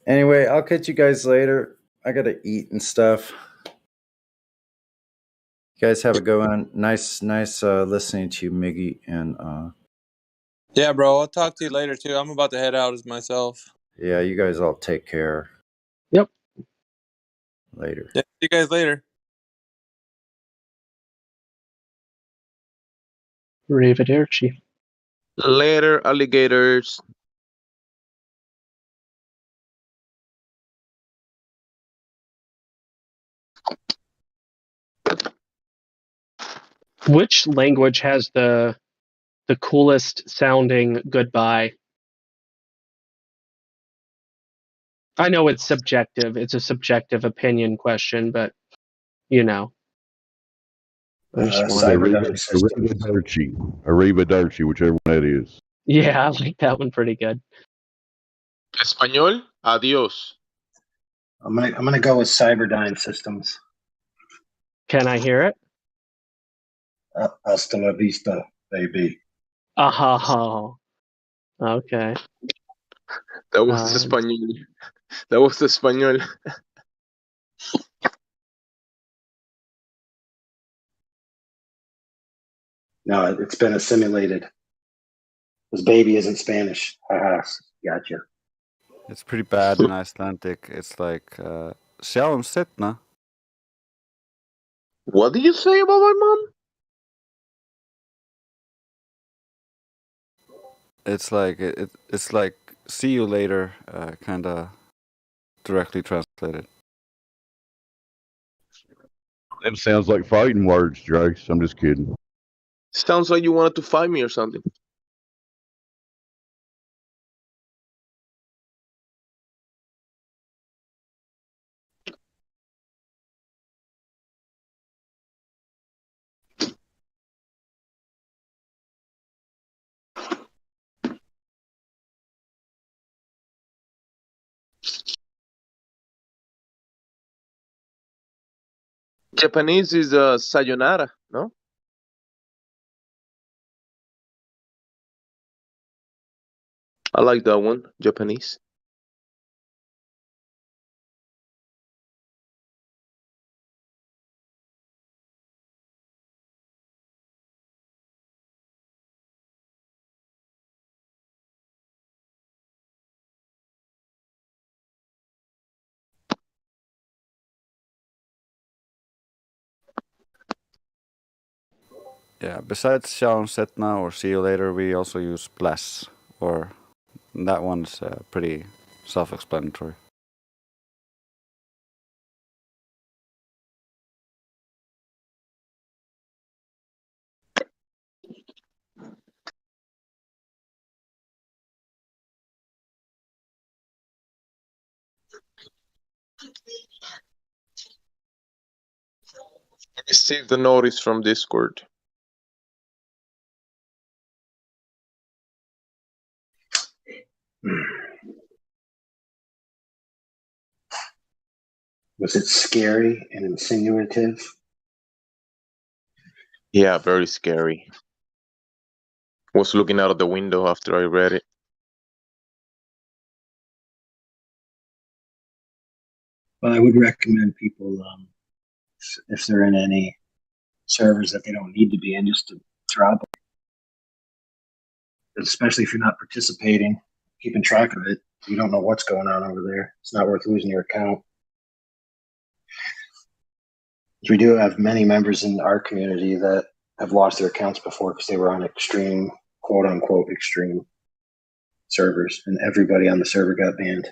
Anyway, I'll catch you guys later. I gotta eat and stuff. You guys have a good one. Nice listening to you, Miggy, and Yeah, bro. I'll talk to you later too. I'm about to head out as myself. yeah, you guys all take care. Yep. Later. Yeah, see you guys later. Arrivederci. Later, alligators. Which language has the coolest sounding goodbye? I know it's subjective. It's a subjective opinion question, but you know. Cyberdyne system. Arrivederci, whichever one that is. Yeah, I like that one pretty good. Español, adios. I'm gonna go with Cyberdyne systems. Can I hear it? Hasta la vista, baby. Oh, okay. That was Español. That was Español. No, it's been assimilated. This baby isn't Spanish. Haha, gotcha. It's pretty bad in Icelandic. It's like sjáum seinna. What did you say about my mom? It's like it's like see you later, kind of directly translated. That sounds like fighting words, Drace. I'm just kidding. Sounds like you wanted to fight me or something. Japanese is sayonara, no? I like that one, Japanese. Yeah. Besides sjáum seinna or see you later, we also use bless, or that one's pretty self-explanatory. I received the notice from Discord. Was it scary and insinuative? Yeah, very scary. Was looking out of the window after I read it. Well, I would recommend people, if they're in any servers that they don't need to be in, just to drop them. Especially if you're not participating, keeping track of it. You don't know what's going on over there. It's not worth losing your account. We do have many members in our community that have lost their accounts before because they were on extreme, quote unquote, extreme servers, and everybody on the server got banned.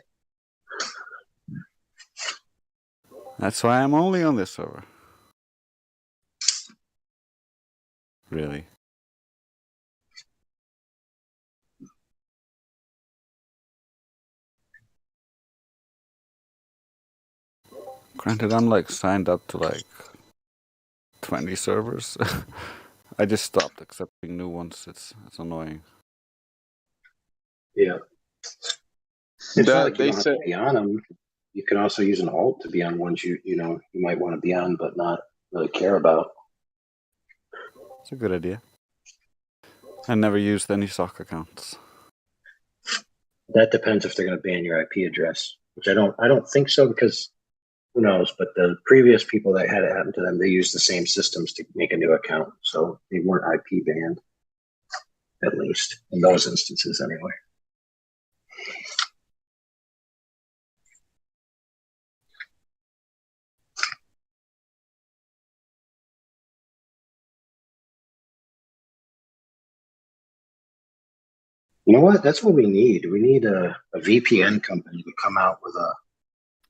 That's why I'm only on this server. Really. Granted, I'm like signed up to like 20 servers. I just stopped accepting new ones. It's annoying. Yeah. It's not like you don't have to be on them. You can also use an alt to be on ones you might want to be on, but not really care about. It's a good idea. I never used any sock accounts. That depends if they're going to ban your IP address, which I don't think so, because who knows? But the previous people that had it happen to them, they used the same systems to make a new account, so they weren't IP banned, at least in those instances, anyway. You know what? That's what we need. We need a VPN company to come out with an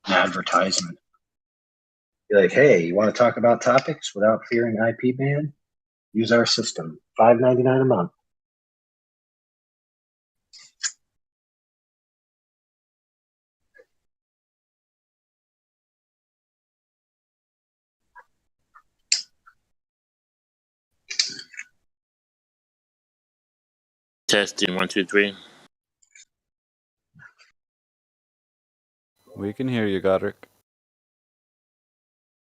advertisement. Be like, hey, you want to talk about topics without fearing IP ban? Use our system. $5.99 a month. Testing 1, 2, 3. We can hear you, Godric.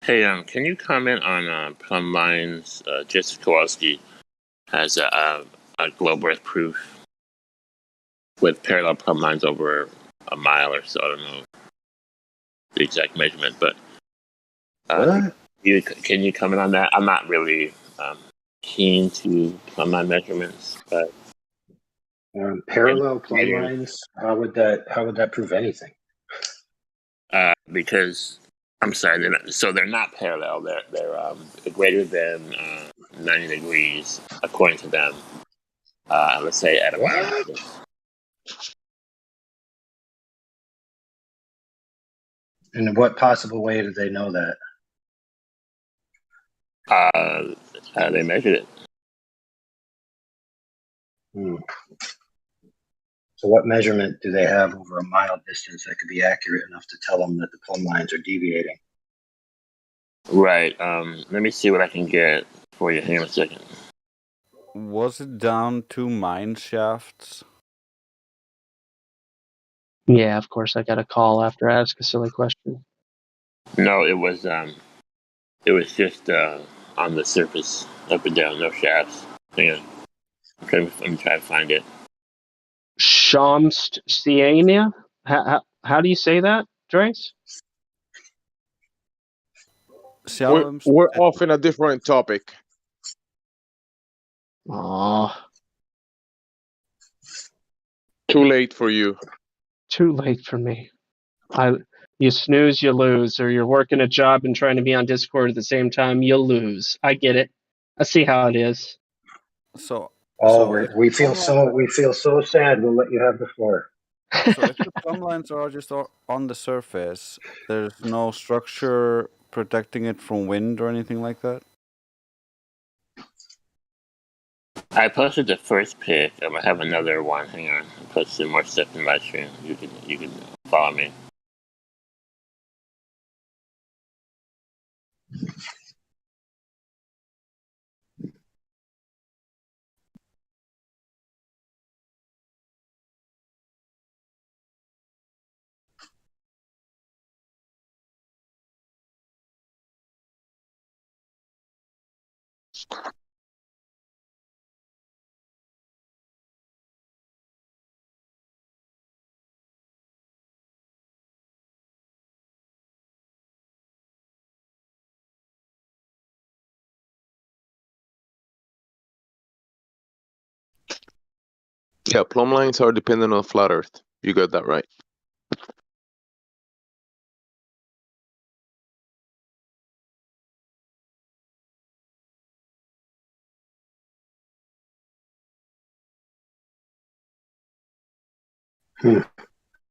Hey, can you comment on Plum Lines? Jessica Kowalski has a globe earth proof with parallel plumb lines over a mile or so. I don't know the exact measurement, but can you comment on that? I'm not really keen to plumb line measurements, but Parallel plumb lines. How would that prove anything? Because I'm sorry, they're not parallel. They're greater than 90 degrees according to them. Let's say at a mile. In what possible way do they know that? They measured it. So what measurement do they have over a mile distance that could be accurate enough to tell them that the plumb lines are deviating? Right. Let me see what I can get for you. Hang on a second. Was it down 2 mine shafts? Yeah, of course. I got a call after I ask a silly question. No, it was just on the surface, up and down, no shafts. Hang on. I'm trying to find it. Shamstiania? How do you say that, Trace? We're off in a different topic. Aw. Too late for you. Too late for me. You snooze, you lose, or you're working a job and trying to be on Discord at the same time, you'll lose. I get it. I see how it is. We feel so sad. We'll let you have the floor. So if the plumb lines are just on the surface, there's no structure protecting it from wind or anything like that? I posted the first pic. I have another one. Hang on. I posted more stuff in Livestream. You can follow me. Yeah, plumb lines are dependent on flat Earth. You got that right.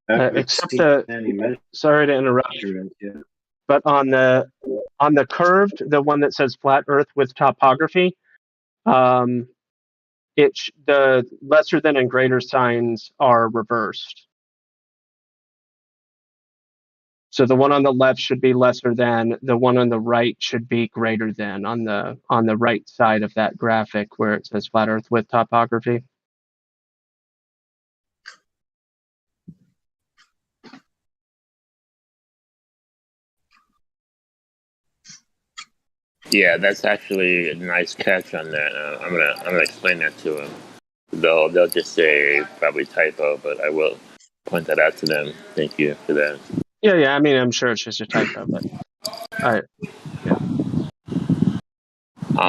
Except sorry to interrupt, but on the curved, the one that says flat Earth with topography, the lesser than and greater signs are reversed. So the one on the left should be lesser than, the one on the right should be greater than on the right side of that graphic where it says flat Earth with topography. Yeah, that's actually a nice catch on that. I'm gonna explain that to them. They'll just say probably typo, but I will point that out to them. Thank you for that. Yeah. I mean, I'm sure it's just a typo, but yeah.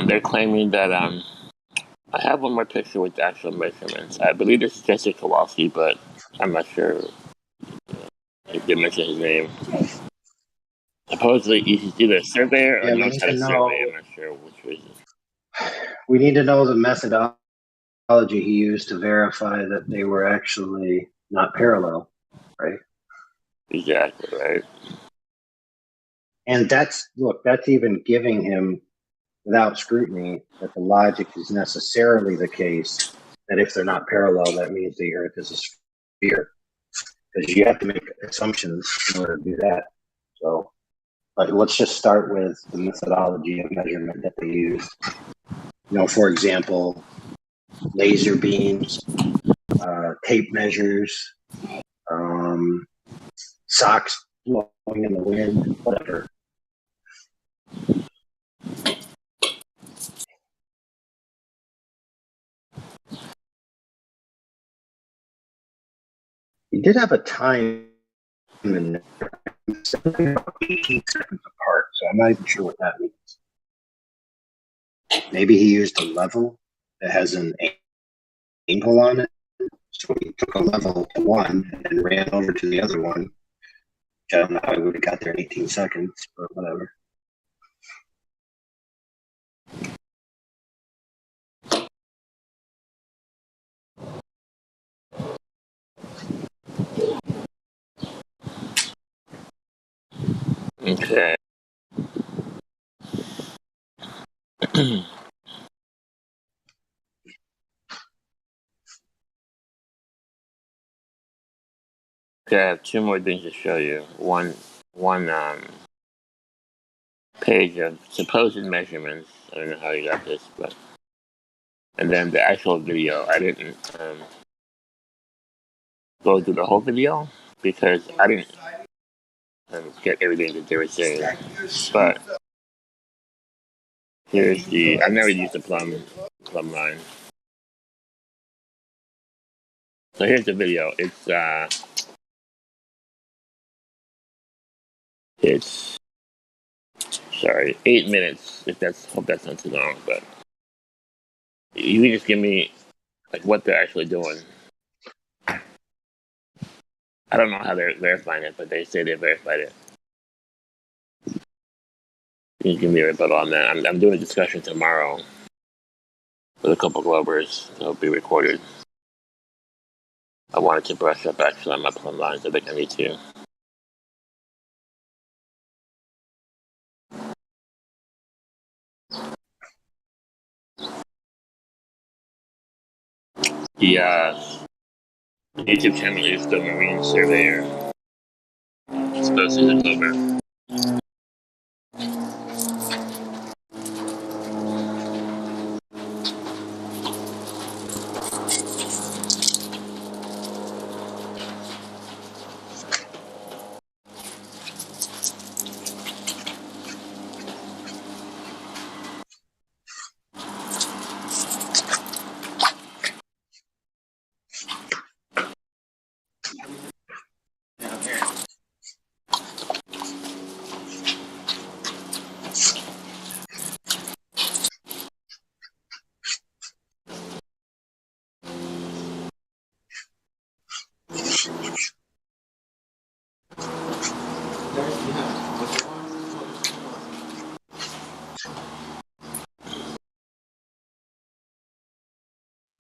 They're claiming that I have one more picture with the actual measurements. I believe this is Jesse Kowalski, but I'm not sure if they mention his name. Supposedly, he's either a surveyor or Yeah, we knows need how to to survey. I'm not sure which reason. We need to know the methodology he used to verify that they were actually not parallel, right? Exactly, right. And that's even giving him, without scrutiny, that the logic is necessarily the case that if they're not parallel, that means the Earth is a sphere. Because you have to make assumptions in order to do that. So, but let's just start with the methodology of measurement that they used. For example, laser beams, tape measures, socks blowing in the wind, whatever. He did have a time in there, 18 seconds apart, so I'm not even sure what that means. Maybe he used a level that has an angle on it. So he took a level to one and then ran over to the other one. I don't know how he would have got there in 18 seconds, but whatever. Okay. Okay, I have two more things to show you. One page of supposed measurements. I don't know how you got this, but and then the actual video. I didn't go through the whole video because I didn't get everything that they were saying. But here's I've never used the plumb line. So here's the video. It's 8 minutes. Hope that's not too long, but you can just give me like what they're actually doing. I don't know how they're verifying it, but they say they verified it. You can give me a rebuttal on that. I'm doing a discussion tomorrow with a couple Globers. It'll be recorded. I wanted to brush up actually on my plumb lines. I think I need to. The YouTube channel is the Marine Surveyor. It's posted in Glober.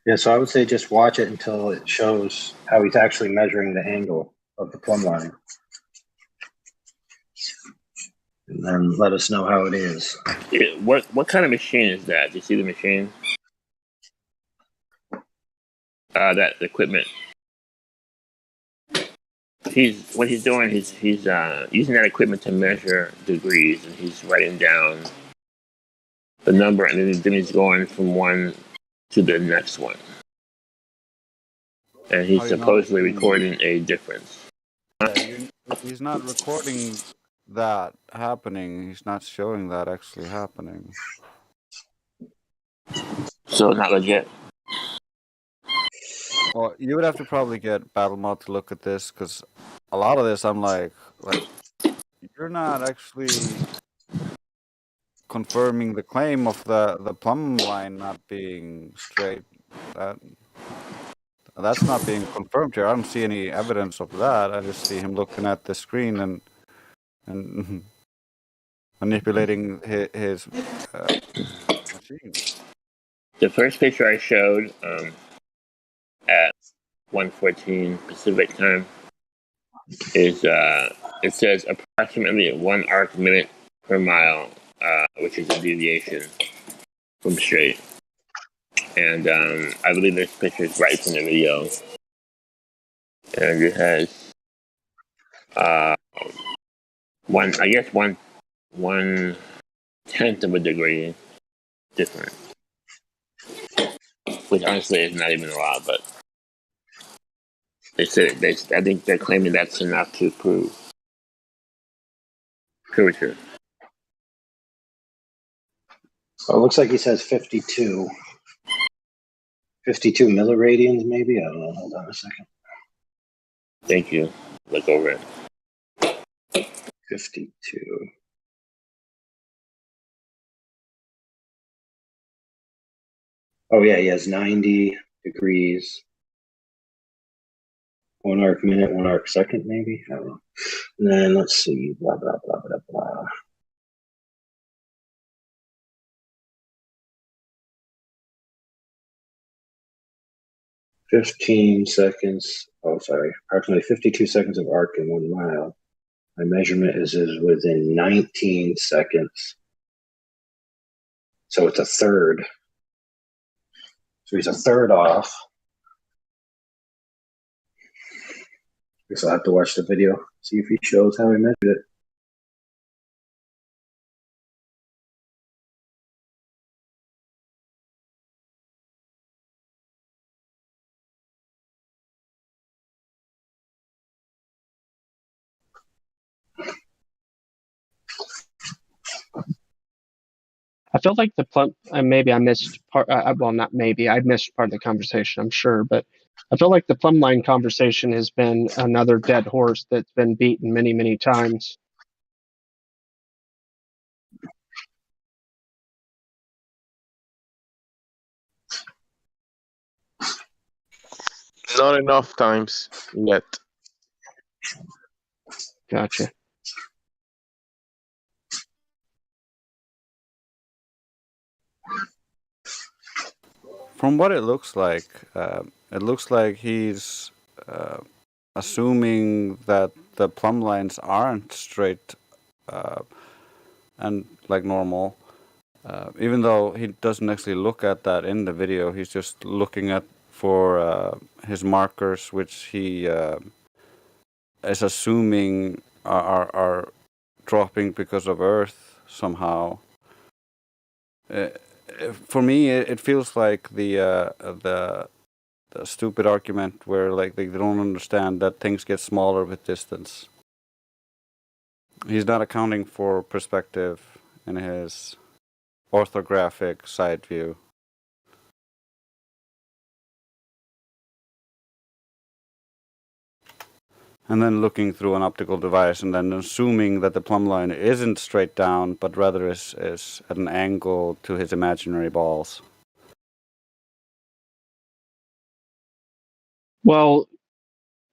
Yeah, so I would say just watch it until it shows how he's actually measuring the angle of the plumb line. And then let us know how it is. What kind of machine is that? Do you see the machine? That equipment. what he's doing. He's using that equipment to measure degrees, and he's writing down the number, and then he's going from one to the next one, and he's supposedly recording a difference. Yeah, he's not recording that happening. He's not showing that actually happening. So not legit. Well, you would have to probably get BattleMod to look at this, because a lot of this I'm like you're not actually confirming the claim of the plumb line not being straight. That's not being confirmed here. I don't see any evidence of that. I just see him looking at the screen and manipulating his machine. The first picture I showed at 1:14 Pacific time is it says approximately 1 arc minute per mile, which is a deviation from straight. And I believe this picture is right from the video, and it has one tenth of a degree different, which honestly is not even a lot, but I think they're claiming that's enough to prove curvature. So it looks like he says 52. 52 milliradians, maybe? I don't know. Hold on a second. Thank you. Look over it. 52. Oh, yeah, he has 90 degrees. 1 arc minute, 1 arc second, maybe? I don't know. And then let's see. Blah, blah, blah, blah, blah. "15 seconds." Oh, sorry. Approximately 52 seconds of arc in 1 mile. My measurement is within 19 seconds. So it's a third. So he's a third off. Guess I'll have to watch the video, see if he shows how he measured it. I feel like the plumb, maybe I missed part, well, not maybe, I missed part of the conversation, I'm sure, but I feel like the plumb line conversation has been another dead horse that's been beaten many, many times. Not enough times yet. Gotcha. From what it looks like he's assuming that the plumb lines aren't straight and like normal. Even though he doesn't actually look at that in the video, he's just looking at for his markers, which he is assuming are dropping because of Earth somehow. For me, it feels like the stupid argument where like they don't understand that things get smaller with distance. He's not accounting for perspective in his orthographic side view. And then looking through an optical device and then assuming that the plumb line isn't straight down, but rather is at an angle to his imaginary balls. Well,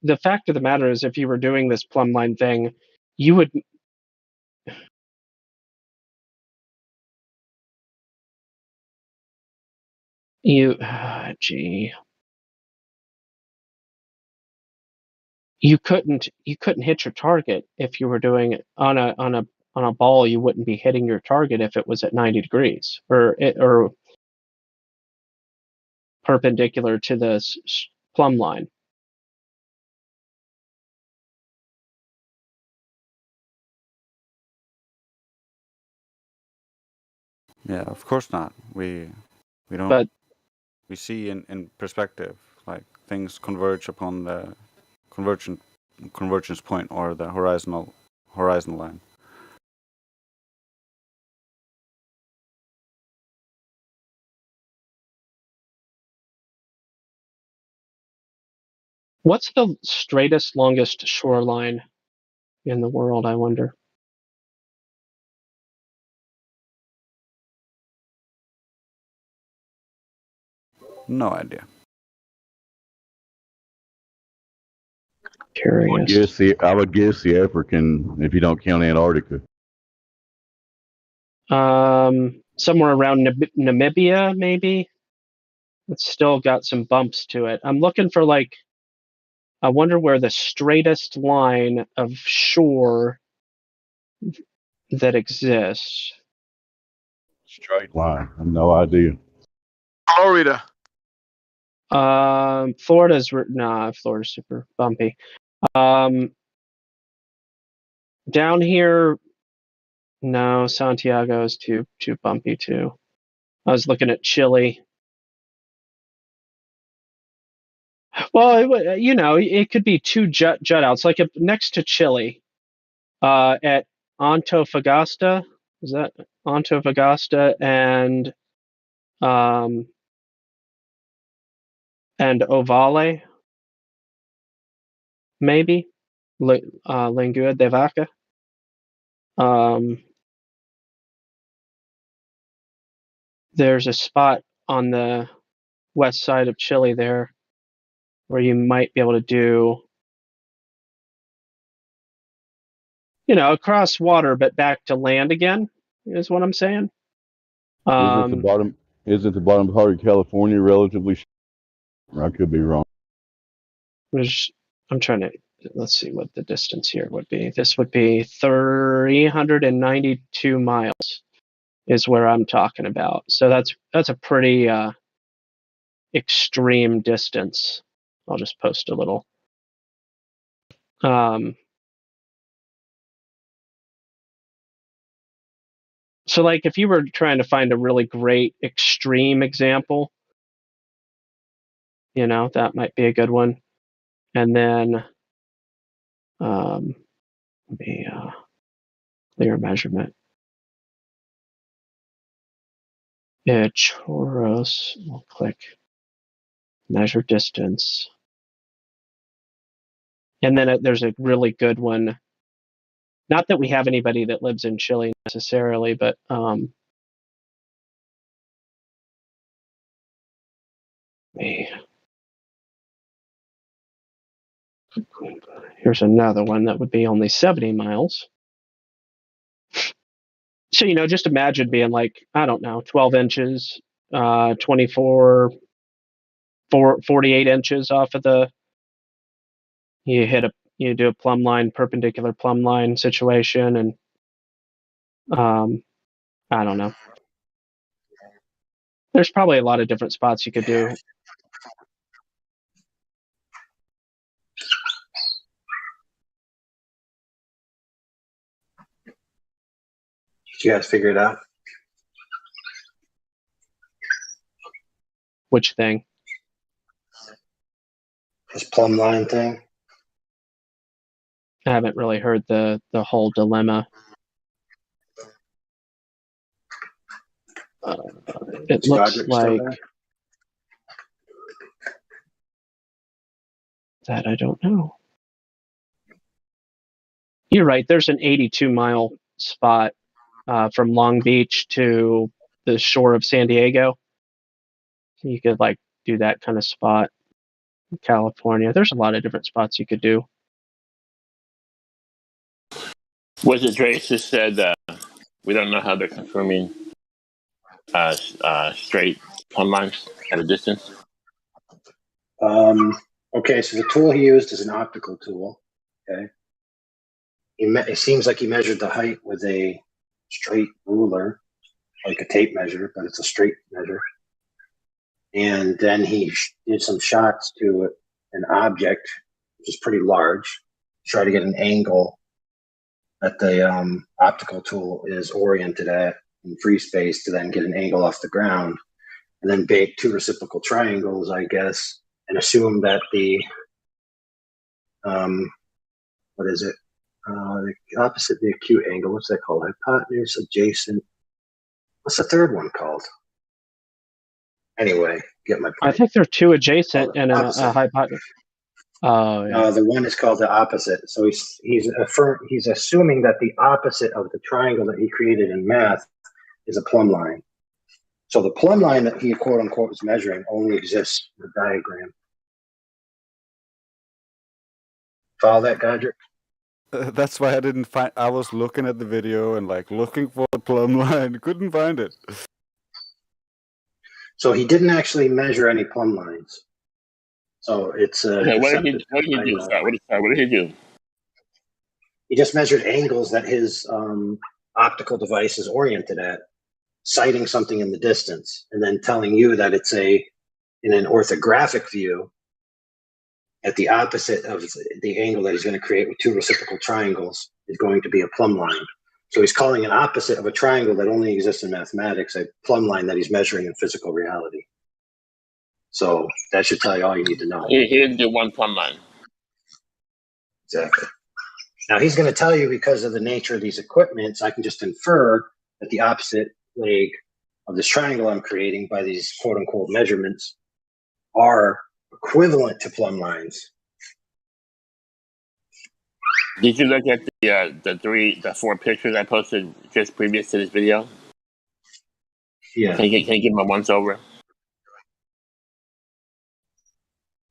the fact of the matter is, if you were doing this plumb line thing, you would. Gee. You couldn't hit your target if you were doing it on a ball. You wouldn't be hitting your target if it was at 90 degrees or perpendicular to the plumb line. Yeah, of course not. We don't. But we see in perspective, like things converge upon the convergence point or the horizon line. what's the straightest, longest shoreline in the world, I wonder? No idea. Curious. I would guess the African, if you don't count Antarctica. Somewhere around Namibia, maybe. It's still got some bumps to it. I'm looking for like, I wonder where the straightest line of shore that exists. Straight line. I have no idea. Florida. Florida's super bumpy. Down here, no, Santiago is too bumpy too. I was looking at Chile. Well, it could be two jut outs, like next to Chile, at Antofagasta. Is that Antofagasta and Ovale? Maybe Lingua de Vaca. There's a spot on the west side of Chile there where you might be able to do, across water but back to land again, is what I'm saying. Isn't the bottom part of California relatively? I could be wrong. I'm trying to, let's see what the distance here would be. This would be 392 miles is where I'm talking about. So that's a pretty extreme distance. I'll just post a little. So like if you were trying to find a really great extreme example, that might be a good one. And then clear measurement. Yeah, Choros. We'll click measure distance. And then there's a really good one. Not that we have anybody that lives in Chile necessarily, but here's another one that would be only 70 miles. So, just imagine being like, I don't know, 12 inches, 24, 48 inches off of you do a plumb line, perpendicular plumb line situation. And I don't know. There's probably a lot of different spots you could do. Did you guys figure it out? Which thing? This plumb line thing? I haven't really heard the whole dilemma. It looks like that. I don't know. You're right. There's an 82-mile spot from Long Beach to the shore of San Diego. So you could do that kind of spot in California. There's a lot of different spots you could do. Was it Trace just said we don't know how they're confirming straight plumb lines at a distance? Okay, so the tool he used is an optical tool. Okay, it seems like he measured the height with a straight ruler, like a tape measure, but it's a straight measure. And then he did some shots to an object, which is pretty large, to try to get an angle that the optical tool is oriented at. in free space to then get an angle off the ground, and then bake two reciprocal triangles, I guess, and assume that the what is it? The opposite the acute angle. What's that called? Hypotenuse, adjacent. What's the third one called? Anyway, get my point. I think they're two adjacent and a hypotenuse. Oh, yeah. The one is called the opposite. So he's assuming that the opposite of the triangle that he created in math is a plumb line. So the plumb line that he quote unquote is measuring only exists in the diagram. Follow that, Godric? That's why I didn't find. I was looking at the video and like looking for the plumb line, couldn't find it. So he didn't actually measure any plumb lines. So it's okay, what did he do? What did he do? He just measured angles that his optical device is oriented at, citing something in the distance, and then telling you that it's in an orthographic view at the opposite of the angle that he's going to create with two reciprocal triangles is going to be a plumb line. So he's calling an opposite of a triangle that only exists in mathematics a plumb line that he's measuring in physical reality. So that should tell you all you need to know. He didn't do one plumb line. Exactly. Now he's going to tell you because of the nature of these equipments, I can just infer that the opposite leg of this triangle I'm creating by these quote unquote measurements are equivalent to plumb lines. Did you look at the four pictures I posted just previous to this video? Yeah. Can you give them a once over?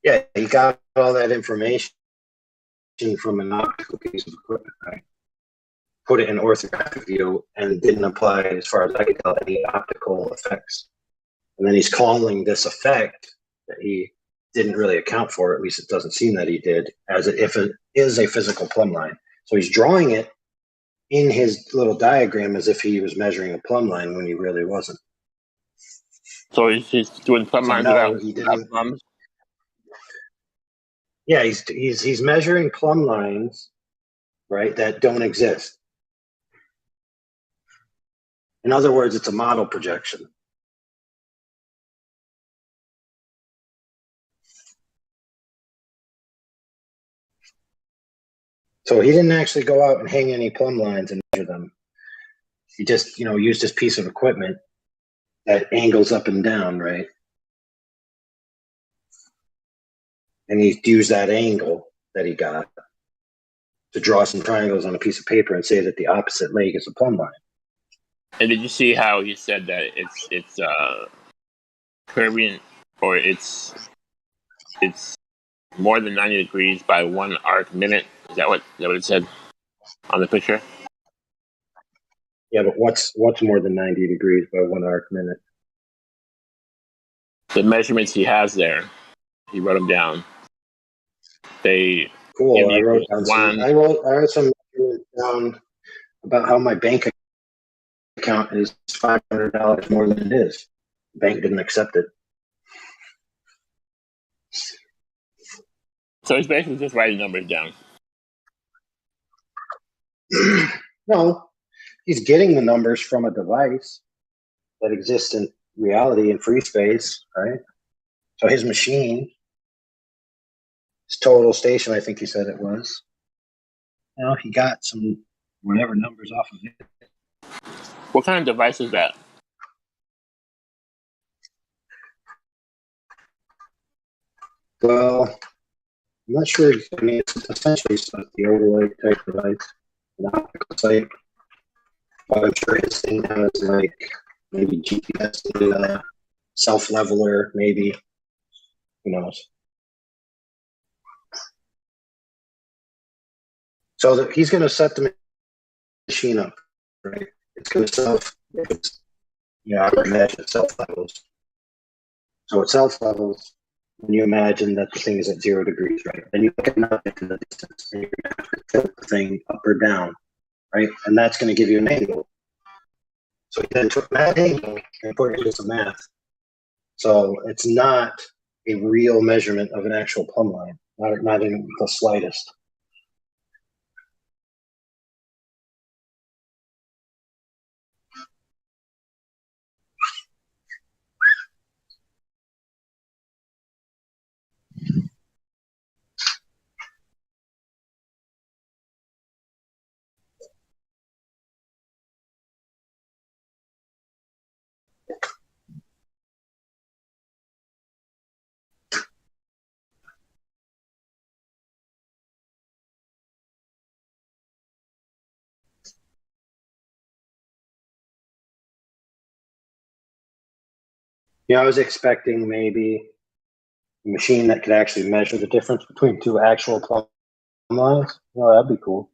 Yeah, he got all that information from an optical piece of equipment, right? Put it in orthographic view and didn't apply, as far as I can tell, any optical effects. And then he's calling this effect that he didn't really account for, at least it doesn't seem that he did, as if it is a physical plumb line. So he's drawing it in his little diagram as if he was measuring a plumb line when he really wasn't. So he's doing plumb lines without plumbs? Yeah, he's measuring plumb lines, right, that don't exist. In other words, it's a model projection. So he didn't actually go out and hang any plumb lines and measure them. He just, used this piece of equipment that angles up and down, right? And he used that angle that he got to draw some triangles on a piece of paper and say that the opposite leg is a plumb line. And did you see how he said that it's curving, or it's more than 90 degrees by 1 arc minute? Is that what it said on the picture? Yeah, but what's more than 90 degrees by 1 arc minute? The measurements he has there, he wrote them down. Cool. I wrote some measurements down about how my bank account is $500 more than it is. The bank didn't accept it. So he's basically just writing numbers down. No, he's getting the numbers from a device that exists in reality in free space, right? So his machine, his total station, I think he said it was. He got some whatever numbers off of it. What kind of device is that? Well, I'm not sure. I mean, it's essentially the overlay type device, an optical sight. But I'm sure his thing has maybe GPS data, self-leveler, maybe. Who knows? So he's going to set the machine up, right? It's going to I would imagine it self-levels. So it self-levels when you imagine that the thing is at 0 degrees, right? Then you look at nothing in the distance, and you're going to have to tilt the thing up or down, right? And that's going to give you an angle. So he then took that angle and put it into some math. So it's not a real measurement of an actual plumb line, not in the slightest. I was expecting maybe a machine that could actually measure the difference between two actual plumb lines. Oh, that'd be cool.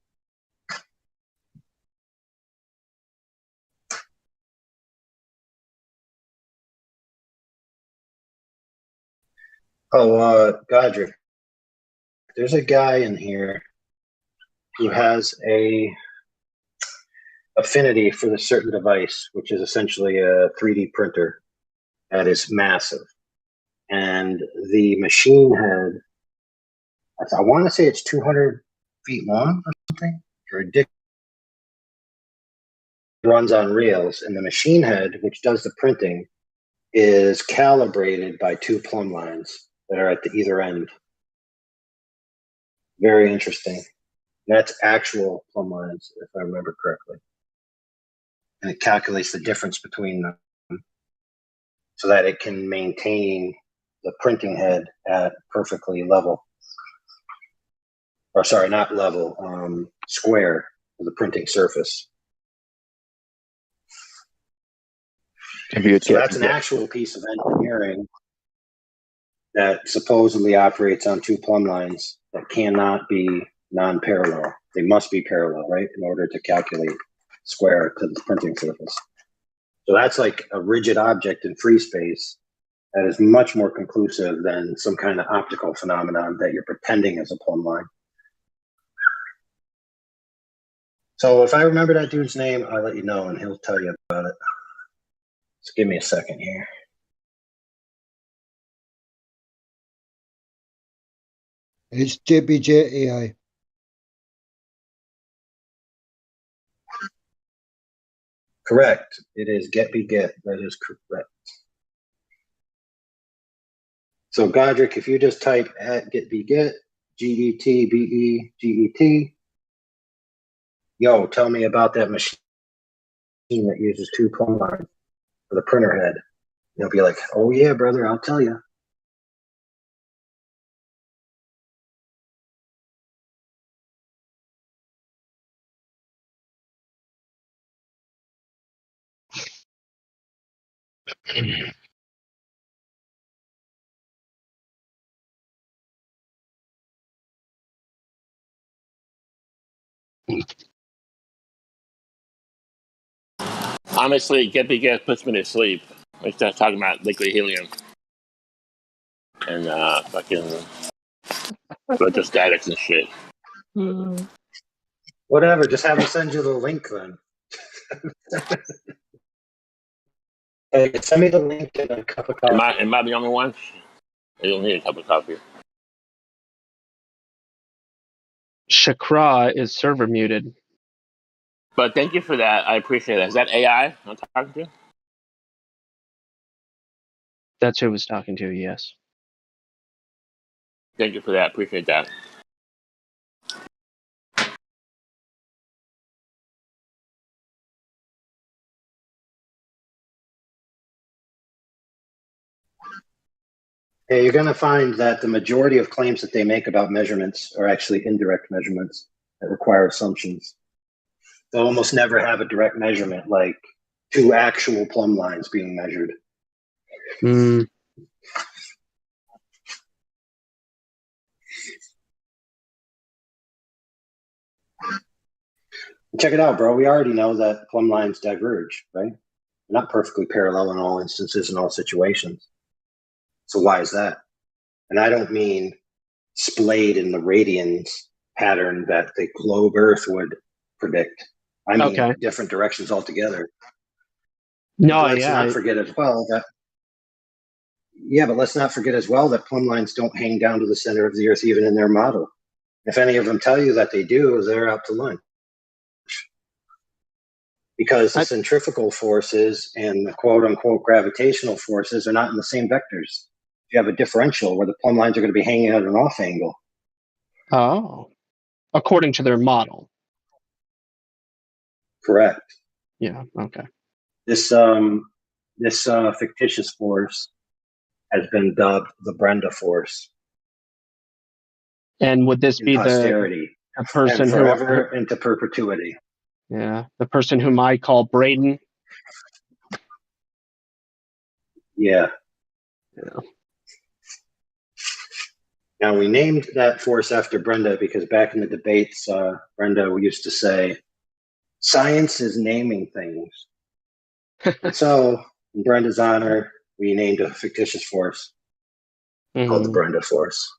Oh, Godric, there's a guy in here who has a affinity for the certain device, which is essentially a 3D printer that is massive. And the machine head, I want to say it's 200 feet long or something. Ridiculous. Runs on rails, and the machine head, which does the printing, is calibrated by two plumb lines that are at the either end. Very interesting. That's actual plumb lines, if I remember correctly. And it calculates the difference between them so that it can maintain the printing head at perfectly level. Or sorry, not level, square of the printing surface. So that's an actual piece of engineering that supposedly operates on two plumb lines that cannot be non-parallel. They must be parallel, right, in order to calculate square to the printing surface. So that's like a rigid object in free space that is much more conclusive than some kind of optical phenomenon that you're pretending is a plumb line. So if I remember that dude's name, I'll let you know and he'll tell you about it. Just give me a second here. It's JBJ AI. Correct. It is get. That is correct. So Godric, if you just type at get, GETBEGET, yo, tell me about that machine that uses two plumb lines for the printer head. You'll be like, oh yeah, brother, I'll tell you. Honestly, get puts me to sleep. We start talking about liquid helium and fucking electrostatics and shit. Whatever, just have them send you the link then. Hey, send me the link and a cup of coffee. Am I the only one? You don't need a cup of coffee. Shakra is server muted. But thank you for that. I appreciate that. Is that AI I'm talking to? That's who I was talking to, yes. Thank you for that. Appreciate that. Hey, you're going to find that the majority of claims that they make about measurements are actually indirect measurements that require assumptions. They'll almost never have a direct measurement, like two actual plumb lines being measured. Check it out, bro. We already know that plumb lines diverge, right? They're not perfectly parallel in all instances, in all situations. So why is that? And I don't mean splayed in the radians pattern that the globe Earth would predict. I mean different directions altogether. No, let's not forget as well that but let's not forget as well that plumb lines don't hang down to the center of the Earth even in their model. If any of them tell you that they do, they're out to lunch. Because the centrifugal forces and the quote-unquote gravitational forces are not in the same vectors. You have a differential where the plumb lines are going to be hanging at an off angle. Oh. According to their model. Correct. Yeah, okay. This fictitious force has been dubbed the Brenda force. And would this be posterity, the person and forever into perpetuity? Yeah, the person whom I call Braden. Yeah, Yeah. Now, we named that force after Brenda because back in the debates, Brenda used to say, science is naming things. And so, in Brenda's honor, we named a fictitious force called the Brenda Force.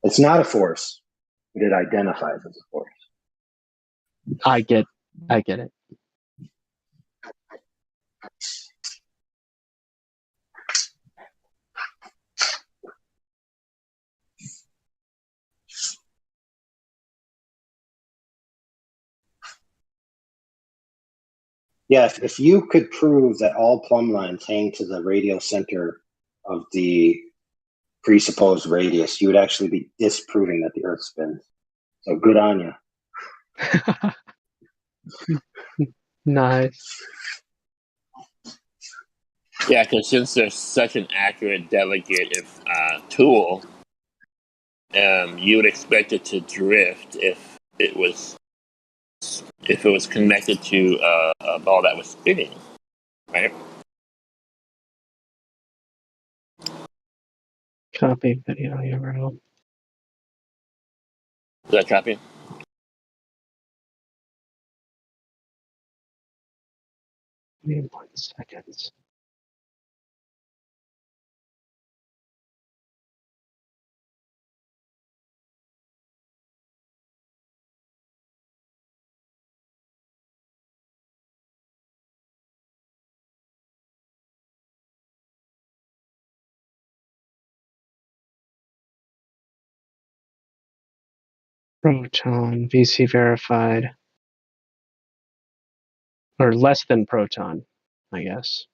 It's not a force, but it identifies as a force. I get it. Yeah, if you could prove that all plumb lines hang to the radial center of the presupposed radius, you would actually be disproving that the Earth spins. So good on you. Nice. Yeah, because since there's such an accurate delegative tool, you would expect it to drift if it was connected to a ball that was spinning, right? Copy video URL. Is that copy? Give me 1 second. Proton, VC verified. Or less than proton, I guess.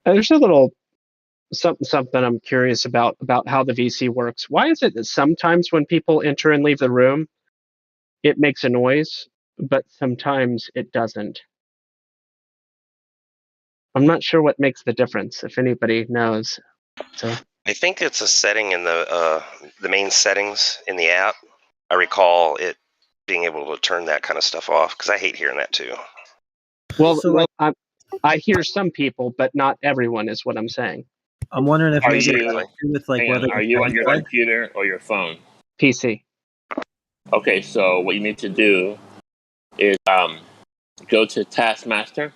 There's a little something I'm curious about how the VC works. Why is it that sometimes when people enter and leave the room, it makes a noise, but sometimes it doesn't? I'm not sure what makes the difference, if anybody knows. So I think it's a setting in the main settings in the app. I recall it being able to turn that kind of stuff off because I hate hearing that too. Well, I hear some people, but not everyone is what I'm saying. I'm wondering if Are maybe you, it has to do with like hang on, whether are you on your computer or your phone? PC. Okay, so what you need to do is go to Taskmaster,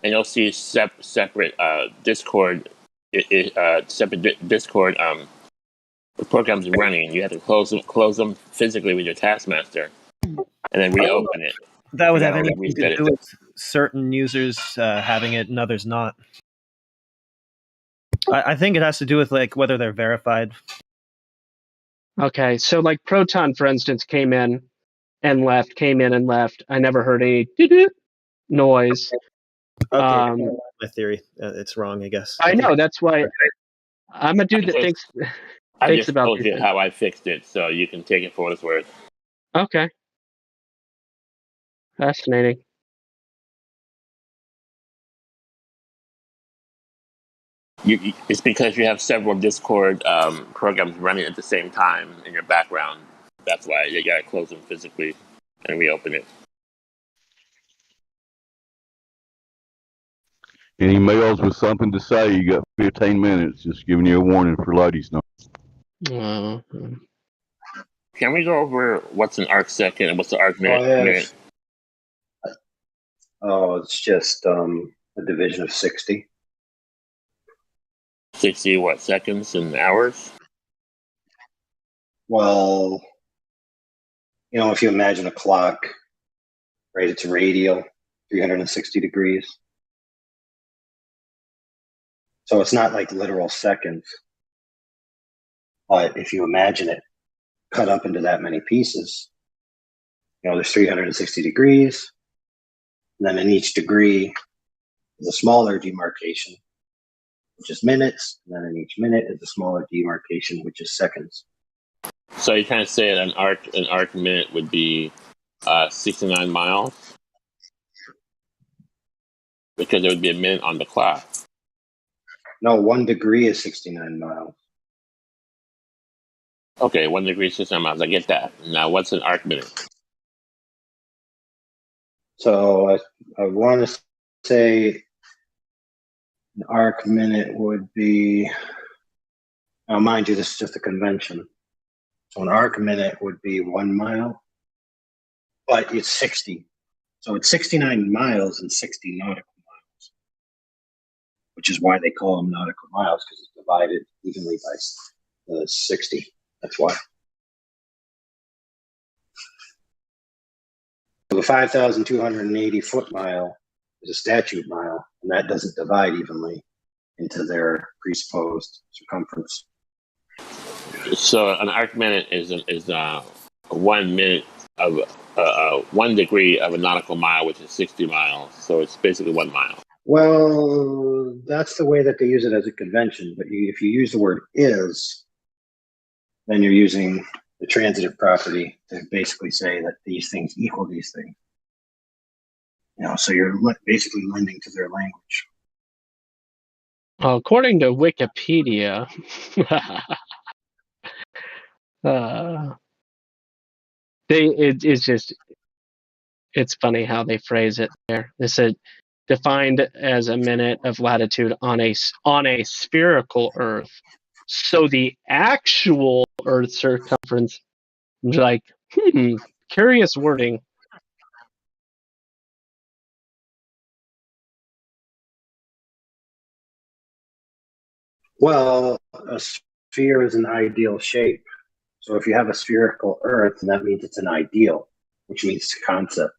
and you'll see separate Discord. Separate Discord programs running. You have to close them physically with your Taskmaster, and then reopen it. that would You have gotta anything reset to do it. with certain users having it and others not. I think it has to do with like whether they're verified. Okay, so like Proton, for instance, came in and left. I never heard any noise. Okay, my theory. It's wrong, I guess. I know, that's why I'm a dude that thinks I just about told these you things. how I fixed it, so you can take it for what it's worth. Okay. Fascinating. It's because you have several Discord programs running at the same time in your background. That's why you gotta close them physically and reopen it. Any males with something to say, you got 15 minutes. Just giving you a warning for ladies' night. Can we go over what's an arc second and what's the arc minute? Oh, it's just a division of 60. 60 what, seconds and hours? Well, if you imagine a clock, right, it's radial, 360 degrees. So it's not like literal seconds. But if you imagine it cut up into that many pieces, there's 360 degrees. And then in each degree is a smaller demarcation, which is minutes. And then in each minute is a smaller demarcation, which is seconds. So you kind of say an arc minute would be 69 miles? Because there would be a minute on the clock. No, 1 degree is 69 miles. Okay, 1 degree 69 miles. I get that. Now, what's an arc minute? So I want to say an arc minute would be, now mind you, this is just a convention. So an arc minute would be 1 mile, but it's 60. So it's 69 miles and 60 nautical miles, which is why they call them nautical miles, because it's divided evenly by 60. That's why. So the 5,280 foot mile is a statute mile, and that doesn't divide evenly into their presupposed circumference. So an arc minute is 1 minute of 1 degree of a nautical mile, which is 60 miles. So it's basically 1 mile. Well, that's the way that they use it as a convention. But if you use the word is, then you're using the transitive property to basically say that these things equal these things. So you're basically lending to their language. According to Wikipedia, it's funny how they phrase it there. They said defined as a minute of latitude on a spherical Earth. So the actual Earth circumference, like, curious wording. Well, a sphere is an ideal shape. So if you have a spherical Earth, then that means it's an ideal, which means it's a concept.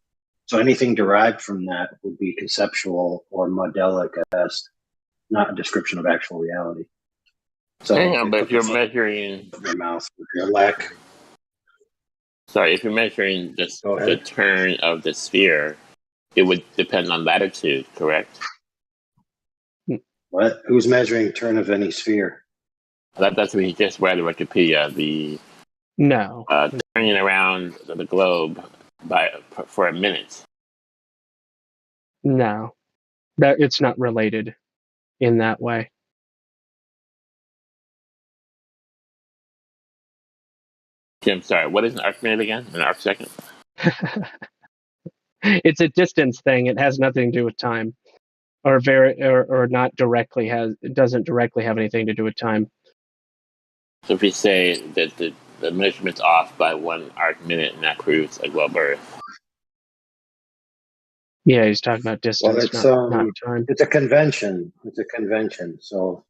So anything derived from that would be conceptual or modelic at best, not a description of actual reality. So hang on, but if you're measuring your mouth with your lack. Sorry, if you're measuring the turn of the sphere, it would depend on latitude, correct? What? Who's measuring turn of any sphere? That's what he just read in Wikipedia. No. Turning around the globe for a minute. No, that it's not related in that way. Jim, sorry, what is an arc minute again? An arc second? It's a distance thing. It has nothing to do with time, or not directly it doesn't directly have anything to do with time. So if we say that the measurement's off by 1 arc minute, and that proves a globe Earth. Yeah, he's talking about distance, not time. It's a convention. It's a convention. So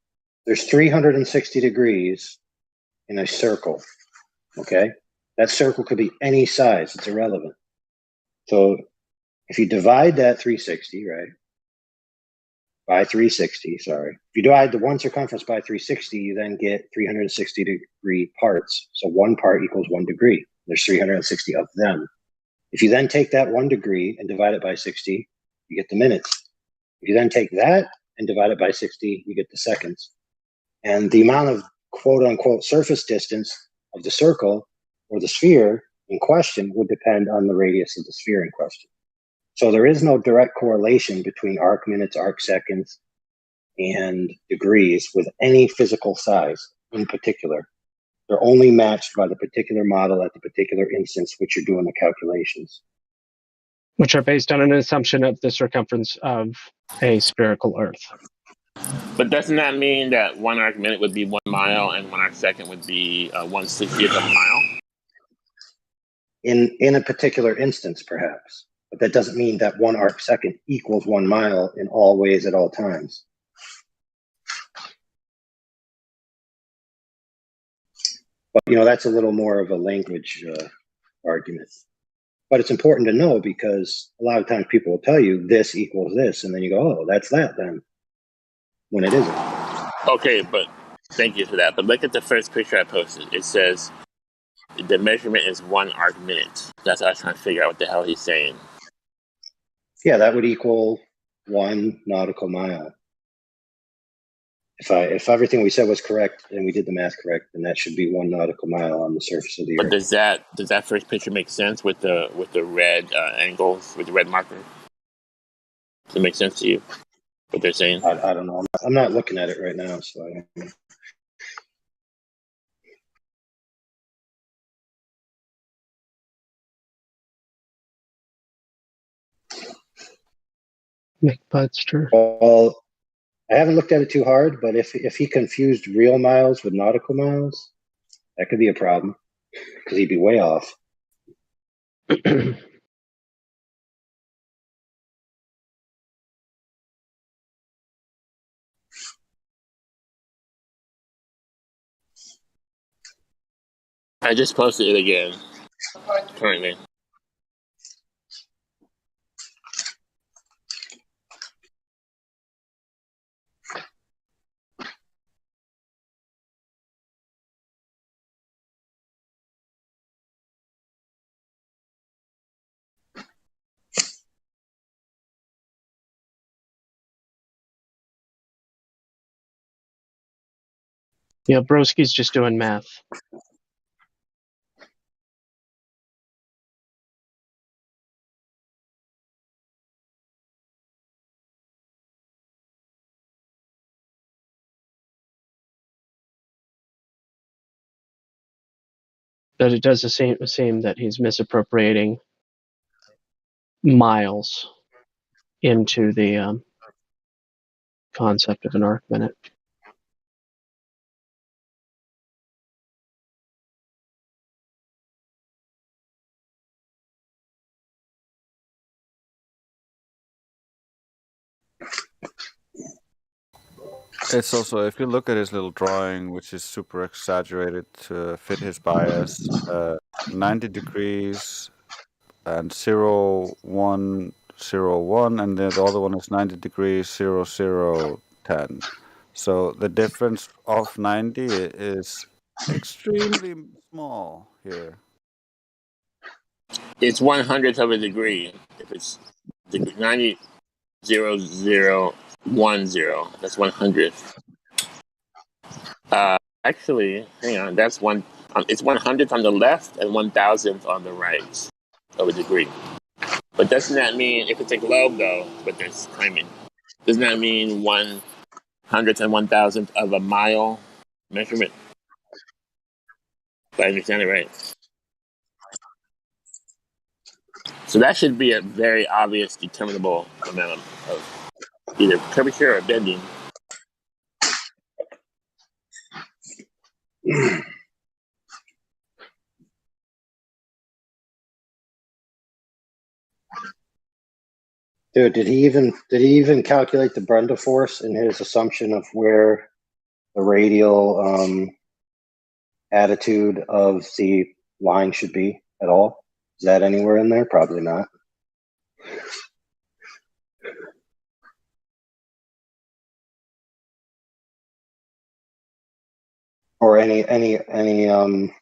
there's 360 degrees in a circle. Okay? That circle could be any size. It's irrelevant. So if you divide that 360, right, by 360, sorry. If you divide the one circumference by 360, you then get 360 degree parts. So 1 part equals 1 degree. There's 360 of them. If you then take that 1 degree and divide it by 60, you get the minutes. If you then take that and divide it by 60, you get the seconds. And the amount of quote unquote surface distance of the circle or the sphere in question would depend on the radius of the sphere in question. So there is no direct correlation between arc minutes, arc seconds, and degrees with any physical size in particular. They're only matched by the particular model at the particular instance which you're doing the calculations. Which are based on an assumption of the circumference of a spherical Earth. But doesn't that mean that 1 arc minute would be 1 mile and 1 arc second would be 1/60th of a mile? In a particular instance, perhaps. But that doesn't mean that 1 arc second equals 1 mile in all ways at all times. But, that's a little more of a language argument. But it's important to know because a lot of times people will tell you this equals this, and then you go, oh, that's that then, when it isn't. Okay, but thank you for that. But look at the first picture I posted. It says the measurement is 1 arc minute. That's what I was trying to figure out what the hell he's saying. Yeah, that would equal 1 nautical mile. If everything we said was correct and we did the math correct, then that should be 1 nautical mile on the surface of the Earth. But does that first picture make sense with the red angles, with the red marker? Does it make sense to you? What they're saying? I don't know. I'm not looking at it right now, so I don't know. McBudster. Well, I haven't looked at it too hard, but if he confused real miles with nautical miles, that could be a problem because he'd be way off. I just posted it again. Currently. Yeah, Broski's just doing math. But it does seem that he's misappropriating miles into the concept of an arc minute. It's also, if you look at his little drawing, which is super exaggerated to fit his bias, 90 degrees and 0, 1, 0, 1, and then the other one is 90 degrees, 0, 0, 10. So the difference of 90 is extremely small here. It's 1/100th of a degree. If it's 90, 0, 0, 1, 0, that's 1/100th. Actually, hang on. That's one. It's 1/100th on the left and 1,000th on the right of a degree. But doesn't that mean if it's a globe though? But there's claiming. Doesn't that mean 1/100th and 1,000th of a mile measurement? If I understand it right. So that should be a very obvious determinable amount of either curvature or bending. Dude, did he even calculate the Brenda force in his assumption of where the radial attitude of the line should be at all? Is that anywhere in there? Probably not. Or any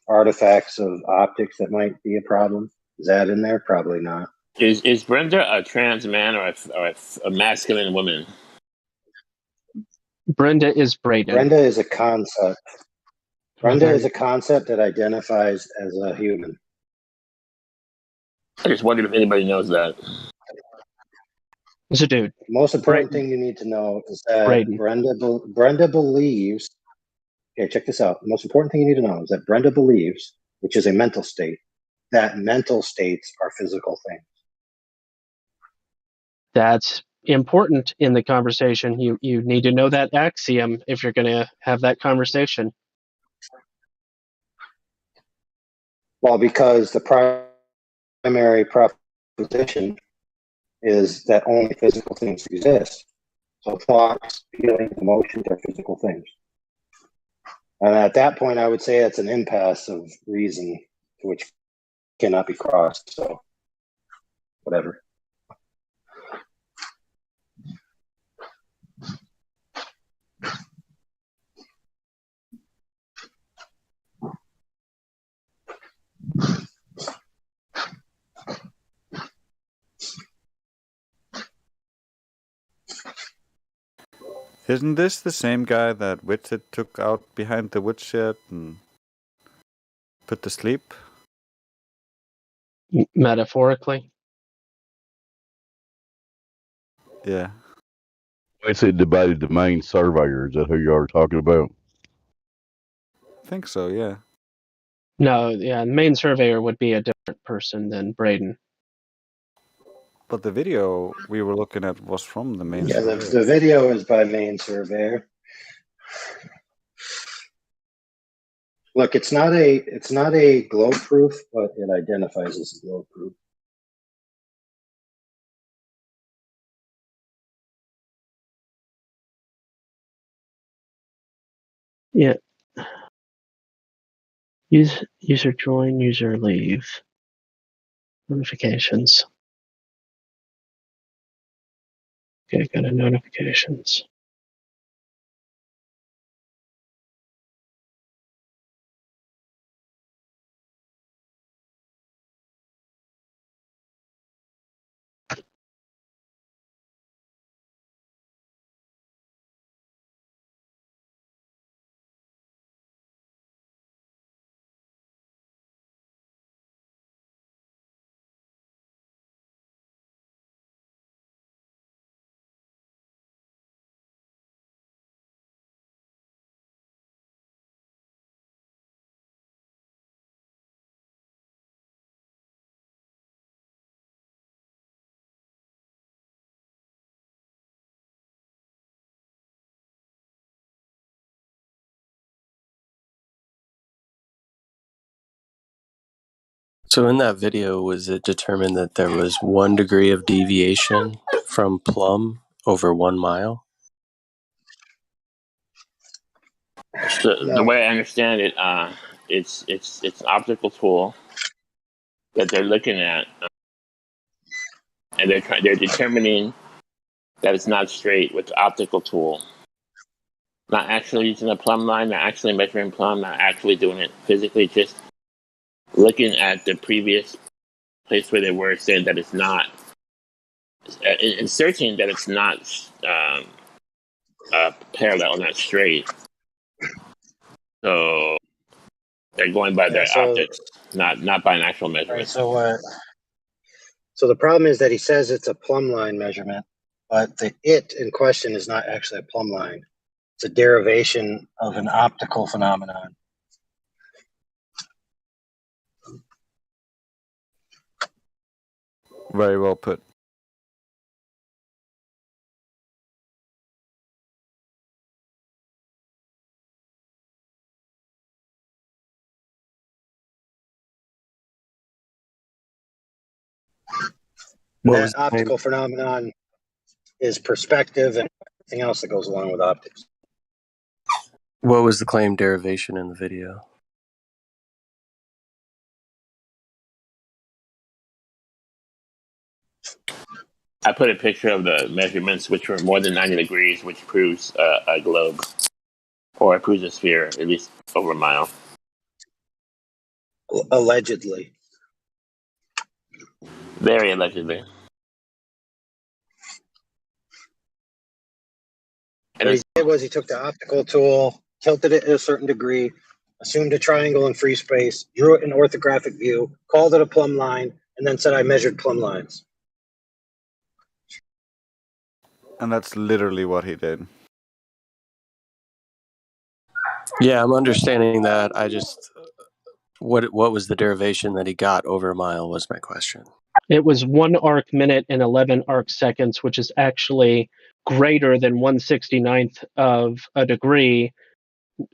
artifacts of optics that might be a problem? Is that in there? Probably not. Is Brenda a trans man or a masculine woman? Brenda is Braden. Brenda is a concept. Brenda is a concept that identifies as a human. I just wondered if anybody knows that. It's a dude. The most important thing you need to know is that Brenda believes. Okay, check this out. The most important thing you need to know is that Brenda believes, which is a mental state, that mental states are physical things. That's important in the conversation. You need to know that axiom if you're going to have that conversation. Well, because the primary proposition is that only physical things exist. So thoughts, feelings, emotions are physical things. And at that point, I would say it's an impasse of reason which cannot be crossed. So, whatever. Isn't this the same guy that Whitsett took out behind the woodshed and put to sleep? Metaphorically? Yeah. I said debated the main surveyor. Is that who you are talking about? I think so, yeah. No, yeah, the main surveyor would be a different person than Braden. But the video we were looking at was from the main Yeah, surveyor. the video is by main surveyor. Look, it's not a globe proof, but it identifies as a globe proof. Yeah. User join, user leave. Notifications. Okay, got a notifications. So in that video, was it determined that there was 1 degree of deviation from plumb over 1 mile? So No. the way I understand it, it's an optical tool that they're looking at, and they're determining that it's not straight with the optical tool. Not actually using a plumb line, not actually measuring plumb, not actually doing it physically, just looking at the previous place where they were, saying that it's not, and searching that it's not parallel, not straight. So they're going by their optics, not by an actual measurement. Right, so the problem is that he says it's a plumb line measurement, but the it in question is not actually a plumb line. It's a derivation of an optical phenomenon. Very well put. That optical phenomenon is perspective and everything else that goes along with optics. What was the claimed derivation in the video? I put a picture of the measurements, which were more than 90 degrees, which proves a globe, or it proves a sphere, at least over a mile. Allegedly. Very allegedly. What he did was he took the optical tool, tilted it at a certain degree, assumed a triangle in free space, drew it in orthographic view, called it a plumb line, and then said, I measured plumb lines. And that's literally what he did. Yeah, I'm understanding that. I just, what was the derivation that he got over a mile was my question. It was 1 arc minute and 11 arc seconds, which is actually greater than 1/69th of a degree.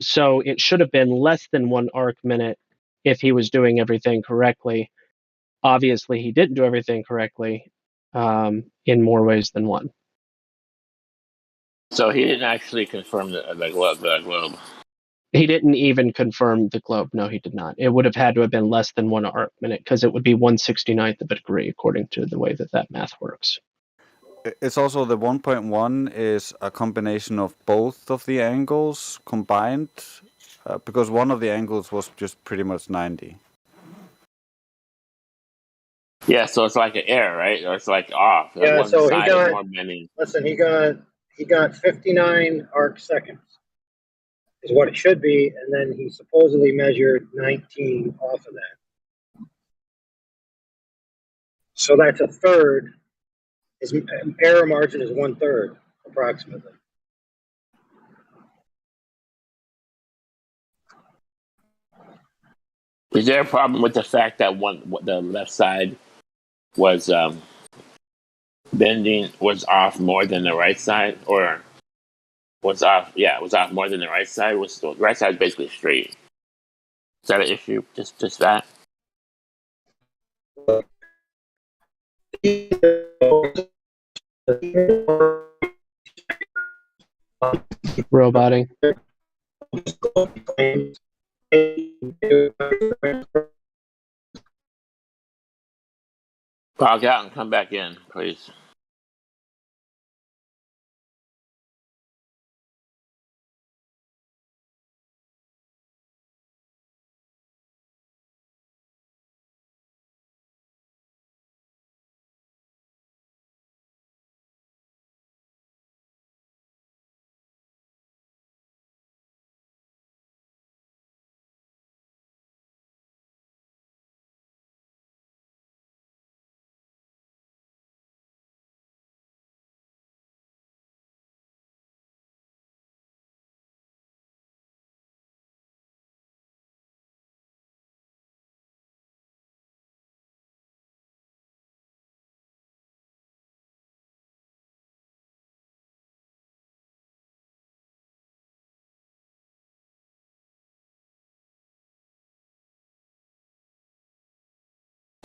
So it should have been less than 1 arc minute if he was doing everything correctly. Obviously, he didn't do everything correctly in more ways than one. So he didn't actually confirm the globe. He didn't even confirm the globe. No, he did not. It would have had to have been less than 1 arc minute because it would be 1/69th of a degree according to the way that math works. It's also the 1.1 is a combination of both of the angles combined, because one of the angles was just pretty much 90. Yeah, so it's like an error, right? Or it's like off. Like Yeah, one so side is more bending. listen, he got 59 arc seconds is what it should be, and then he supposedly measured 19 off of that. So that's a third. His error margin is 1/3, approximately. Is there a problem with the fact that the left side was bending was off more than the right side, or was off? Yeah, it was off more than the right side. Was the right side basically straight? Is that an issue? Just that? Roboting. Log out and come back in, please.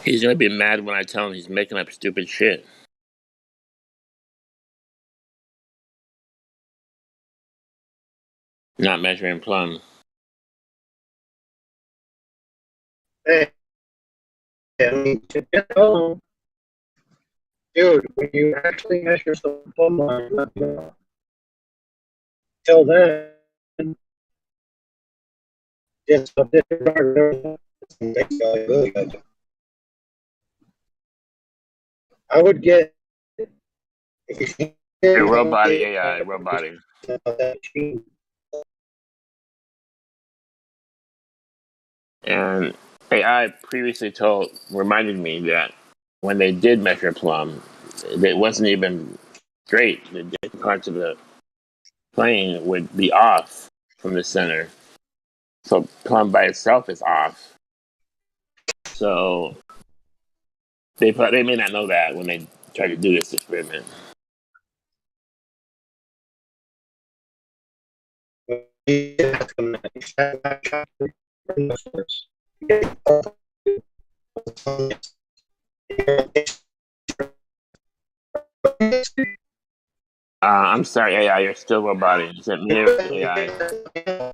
He's gonna be mad when I tell him he's making up stupid shit. Not measuring plum. Hey, I mean, to get home, dude, when you actually measure some plumb line, let me know. Till then, just a disregard everything. Really good. I would get if you Hey, roboting AI, roboting. And AI previously reminded me that when they did measure plum, it wasn't even straight. The different parts of the plane would be off from the center. So plum by itself is off. So they may not know that when they try to do this experiment. I'm sorry, AI, you're still roboting. Is it me or AI?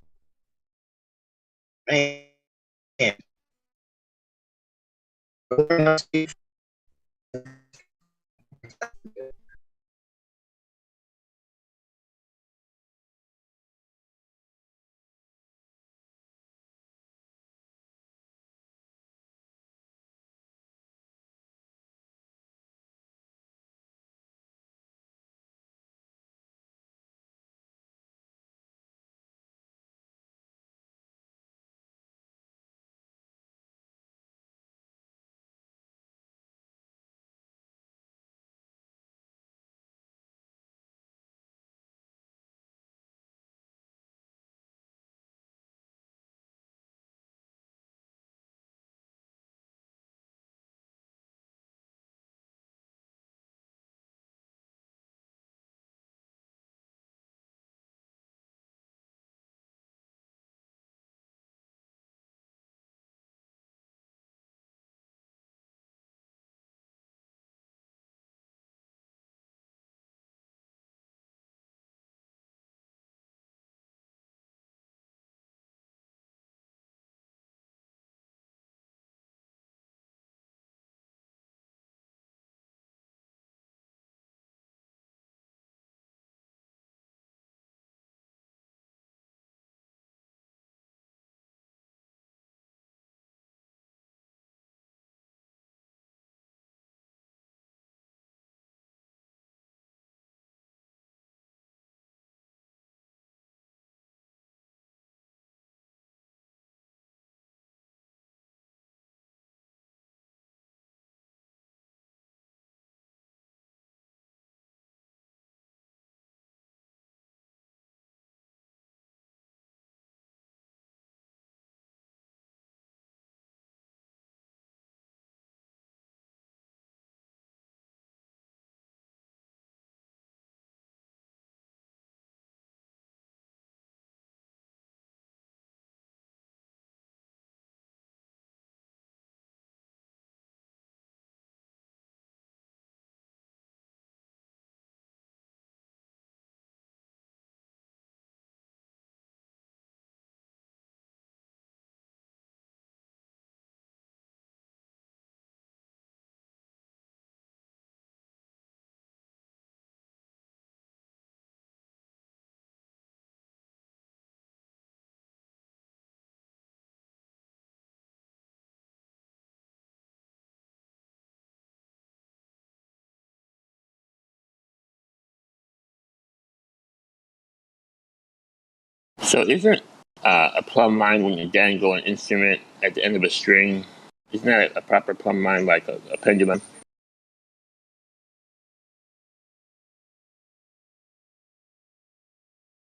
So isn't a plumb line when you dangle an instrument at the end of a string? Isn't that a proper plumb line, like a pendulum?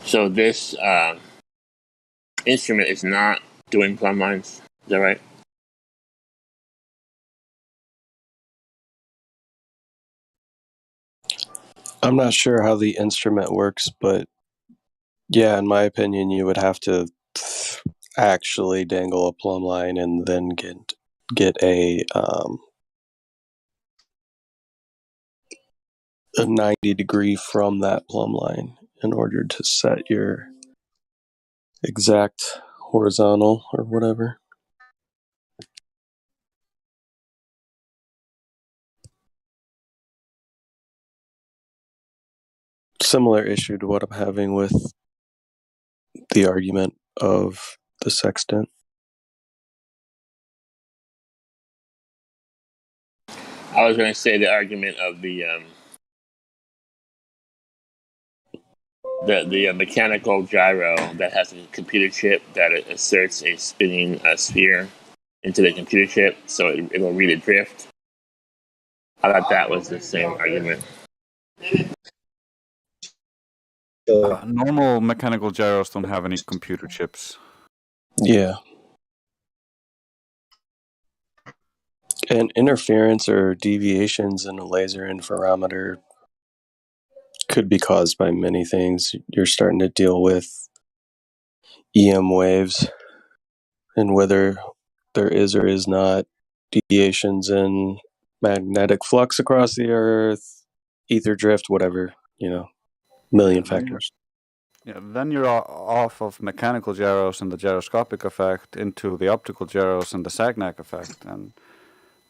So this instrument is not doing plumb lines. Is that right? I'm not sure how the instrument works, but yeah, in my opinion, you would have to actually dangle a plumb line and then get a 90 degree from that plumb line in order to set your exact horizontal or whatever. Similar issue to what I'm having with the argument of the sextant. I was going to say the argument of the mechanical gyro that has a computer chip that inserts a spinning sphere into the computer chip, so it'll read a drift. I thought that was the same argument. Normal mechanical gyros don't have any computer chips. Yeah. And interference or deviations in a laser interferometer could be caused by many things. You're starting to deal with EM waves and whether there is or is not deviations in magnetic flux across the Earth, ether drift, whatever, million factors. Yeah, then you're off of mechanical gyros and the gyroscopic effect into the optical gyros and the Sagnac effect, and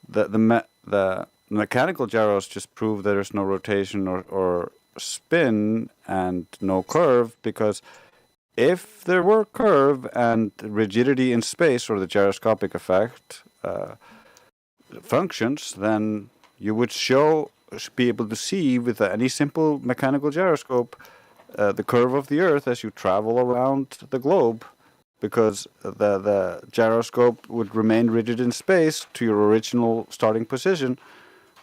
the mechanical gyros just prove there's no rotation or spin and no curve, because if there were curve and rigidity in space, or the gyroscopic effect functions, then you would be able to see with any simple mechanical gyroscope the curve of the Earth as you travel around the globe, because the gyroscope would remain rigid in space to your original starting position,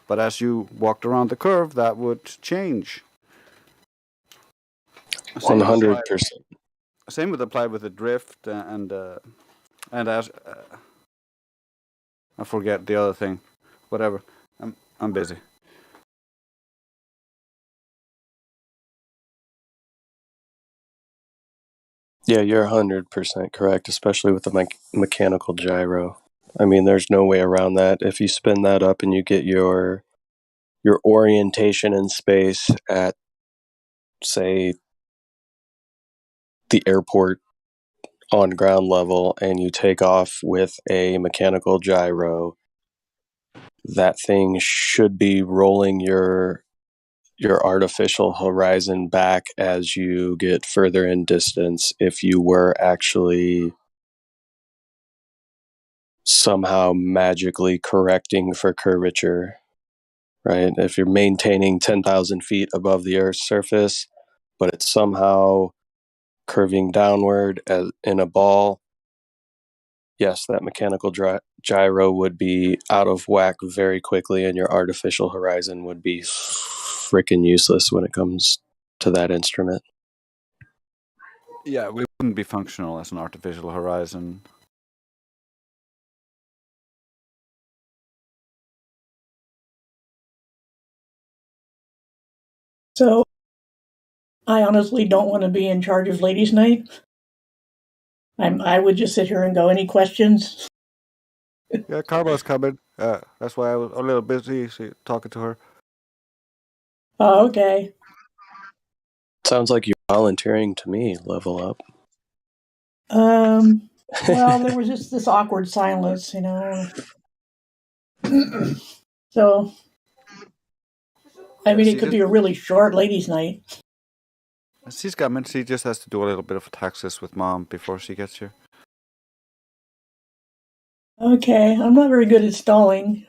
but as you walked around the curve, that would change. 100%. Same would apply with the drift and as I forget the other thing. Whatever. I'm busy. Yeah, you're 100% correct, especially with the mechanical gyro. I mean, there's no way around that. If you spin that up and you get your orientation in space at, say, the airport on ground level, and you take off with a mechanical gyro, that thing should be rolling your artificial horizon back as you get further in distance if you were actually somehow magically correcting for curvature, right? If you're maintaining 10,000 feet above the Earth's surface, but it's somehow curving downward in a ball, yes, that mechanical gyro would be out of whack very quickly, and your artificial horizon would be freaking useless when it comes to that instrument. Yeah, we wouldn't be functional as an artificial horizon. So, I honestly don't want to be in charge of Ladies' Night. I would just sit here and go, any questions? Yeah, Karma's coming. That's why I was a little busy talking to her. Oh, okay. Sounds like you're volunteering to me, Level Up. Well, there was just this awkward silence, So, I mean, it could be a really short Ladies' Night. She's coming. She just has to do a little bit of taxes with Mom before she gets here. Okay, I'm not very good at stalling.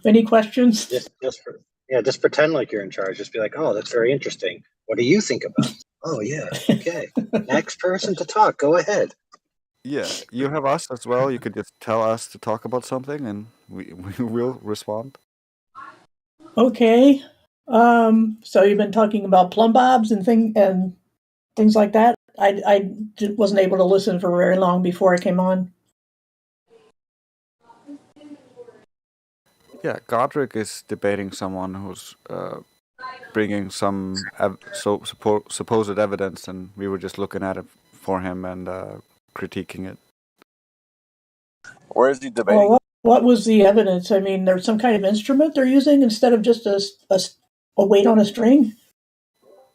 Any questions? Just pretend like you're in charge. Just be like, oh, that's very interesting. What do you think about it? Oh, yeah. Okay. Next person to talk. Go ahead. Yeah, you have us as well. You could just tell us to talk about something, and we will respond. Okay. So you've been talking about plumb bobs and things like that. I wasn't able to listen for very long before I came on. Yeah, Godric is debating someone who's bringing some supposed evidence, and we were just looking at it for him and critiquing it. Where is he debating? Well, what was the evidence? I mean, there's some kind of instrument they're using instead of just a weight on a string?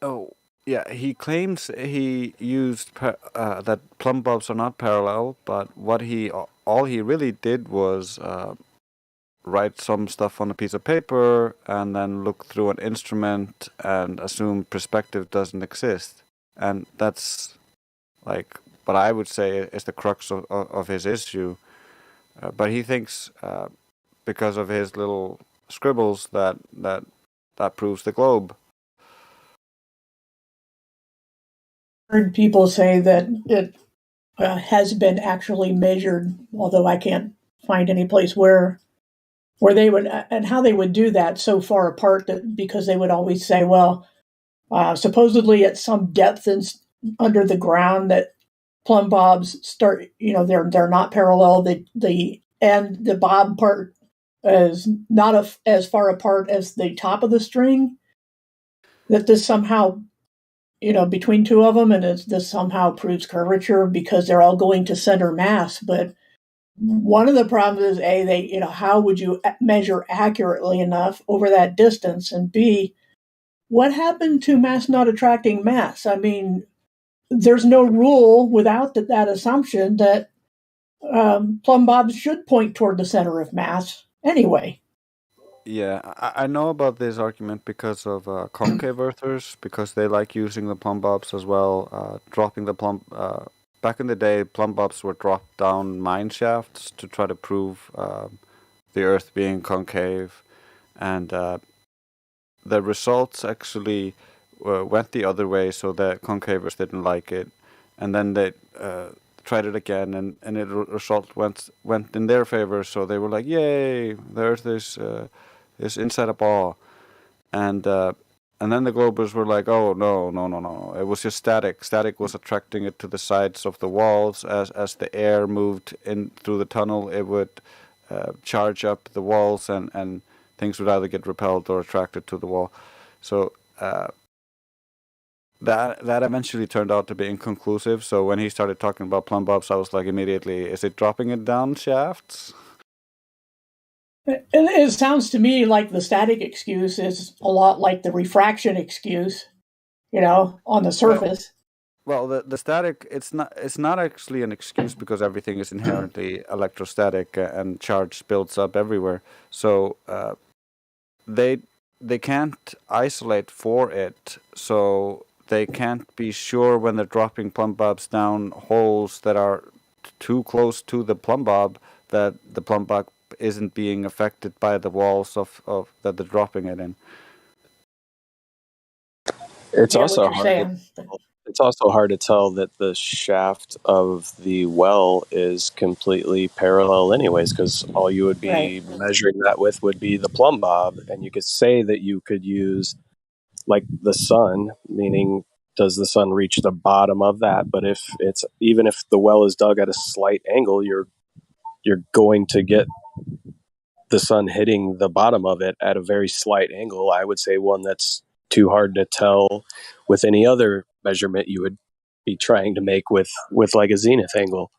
Oh, yeah, he claims he used that plumb bobs are not parallel, but all he really did was write some stuff on a piece of paper and then look through an instrument and assume perspective doesn't exist. And that's like what I would say is the crux of his issue. But he thinks because of his little scribbles that proves the globe. Heard people say that it has been actually measured, although I can't find any place where they would and how they would do that so far apart that because they would always say, well, supposedly at some depth under the ground that plumb bobs start, they're not parallel. And the bob part is not as far apart as the top of the string. That this somehow, between two of them, and this somehow proves curvature because they're all going to center mass. But one of the problems is how would you measure accurately enough over that distance, and B, what happened to mass not attracting mass? I mean, there's no rule without that assumption that plumb bobs should point toward the center of mass anyway. Yeah, I know about this argument because of concave earthers, because they like using the plumb bobs as well, dropping the plumb. Back in the day, plumb bobs were dropped down mine shafts to try to prove the Earth being concave, and the results actually went the other way, so the concavers didn't like it, and then they tried it again, and the result went in their favor, so they were like, "Yay, the Earth is inside a ball," and then the globers were like, "Oh no, it was just static. Static was attracting it to the sides of the walls. As the air moved in through the tunnel, it would charge up the walls, and things would either get repelled or attracted to the wall." So that eventually turned out to be inconclusive. So when he started talking about plumb bobs, I was like immediately, is it dropping it down shafts? It sounds to me like the static excuse is a lot like the refraction excuse, on the surface. Well, the static, it's not actually an excuse because everything is inherently electrostatic and charge builds up everywhere. So they can't isolate for it, so they can't be sure when they're dropping plumb bobs down holes that are too close to the plumb bob that the plumb bob isn't being affected by the walls of that they're dropping it in. It's also hard to tell that the shaft of the well is completely parallel anyways, because all you would be measuring that with would be the plumb bob, and you could say that you could use like the sun, meaning does the sun reach the bottom of that? But even if the well is dug at a slight angle, you're going to get the sun hitting the bottom of it at a very slight angle. I would say one that's too hard to tell with any other measurement you would be trying to make with like a zenith angle.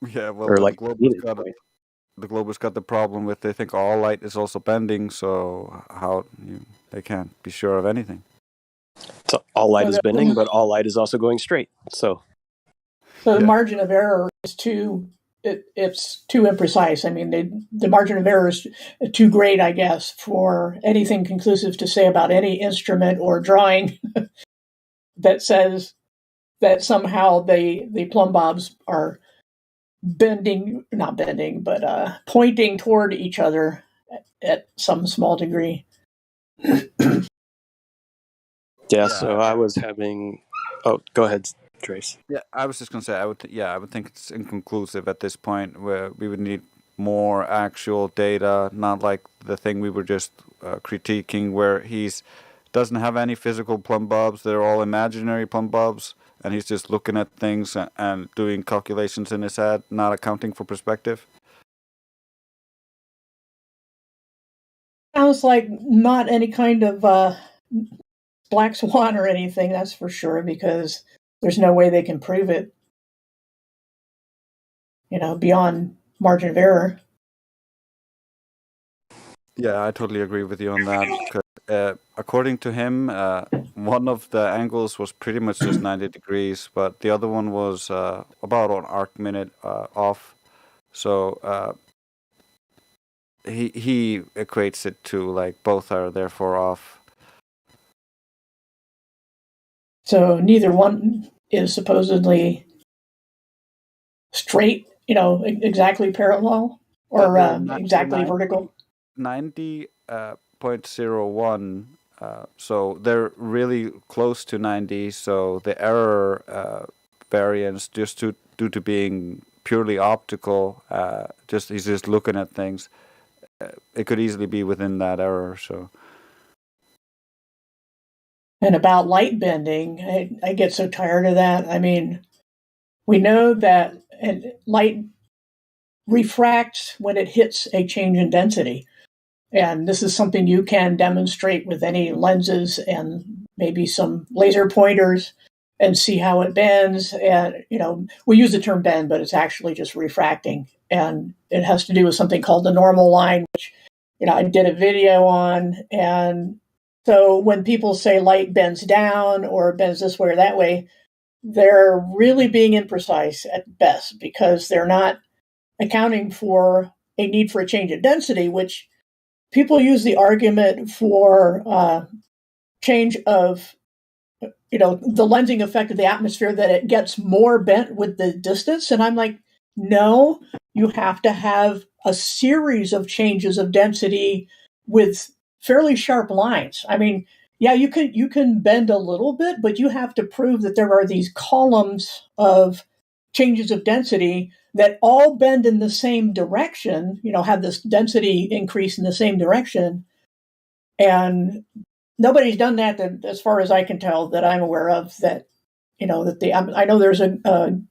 Yeah, well, or the like globers got the problem with they think all light is also bending, so they can't be sure of anything. So all light is bending, but all light is also going straight. So the margin of error is it's too imprecise. I mean, the margin of error is too great, I guess, for anything conclusive to say about any instrument or drawing that says that somehow the plumb bobs are not bending, but pointing toward each other at some small degree. Yeah, so I was having Oh, go ahead, Trace. Yeah, I was just gonna say, I would think it's inconclusive at this point, where we would need more actual data, not like the thing we were just critiquing, where he's doesn't have any physical plumb bobs; they're all imaginary plumb bobs, and he's just looking at things and doing calculations in his head, not accounting for perspective. Sounds like not any kind of black swan or anything, that's for sure, because there's no way they can prove it, beyond margin of error. Yeah, I totally agree with you on that. 'Cause, according to him, one of the angles was pretty much just 90 degrees, but the other one was about an arc minute off. So he equates it to like both are therefore off. So neither one is supposedly straight, exactly parallel or exactly vertical. 90.01. So they're really close to 90. So the error variance, just due to being purely optical, he's just looking at things. It could easily be within that error. So. And about light bending, I get so tired of that. I mean, we know that light refracts when it hits a change in density. And this is something you can demonstrate with any lenses and maybe some laser pointers and see how it bends. And, we use the term bend, but it's actually just refracting. And it has to do with something called the normal line, which, I did a video on. And so when people say light bends down or bends this way or that way, they're really being imprecise at best, because they're not accounting for a need for a change in density, which people use the argument for change of, the lensing effect of the atmosphere, that it gets more bent with the distance. And I'm like, no, you have to have a series of changes of density with fairly sharp lines. I mean, yeah, you can bend a little bit, but you have to prove that there are these columns of changes of density that all bend in the same direction, have this density increase in the same direction. And nobody's done that, as far as I can tell, that I'm aware of, that, I know there's a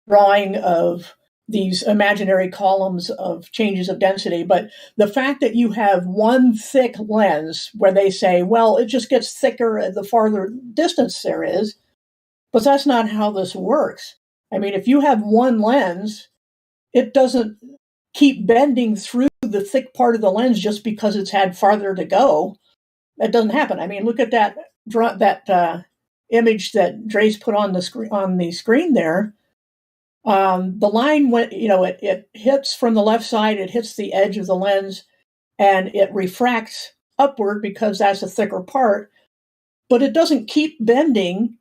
drawing of these imaginary columns of changes of density, but the fact that you have one thick lens where they say, well, it just gets thicker the farther distance there is, but that's not how this works. I mean, if you have one lens, it doesn't keep bending through the thick part of the lens just because it's had farther to go. That doesn't happen. I mean, look at that image that Dre's put on the screen there. The line went, it hits from the left side, it hits the edge of the lens, and it refracts upward because that's a thicker part, but it doesn't keep bending.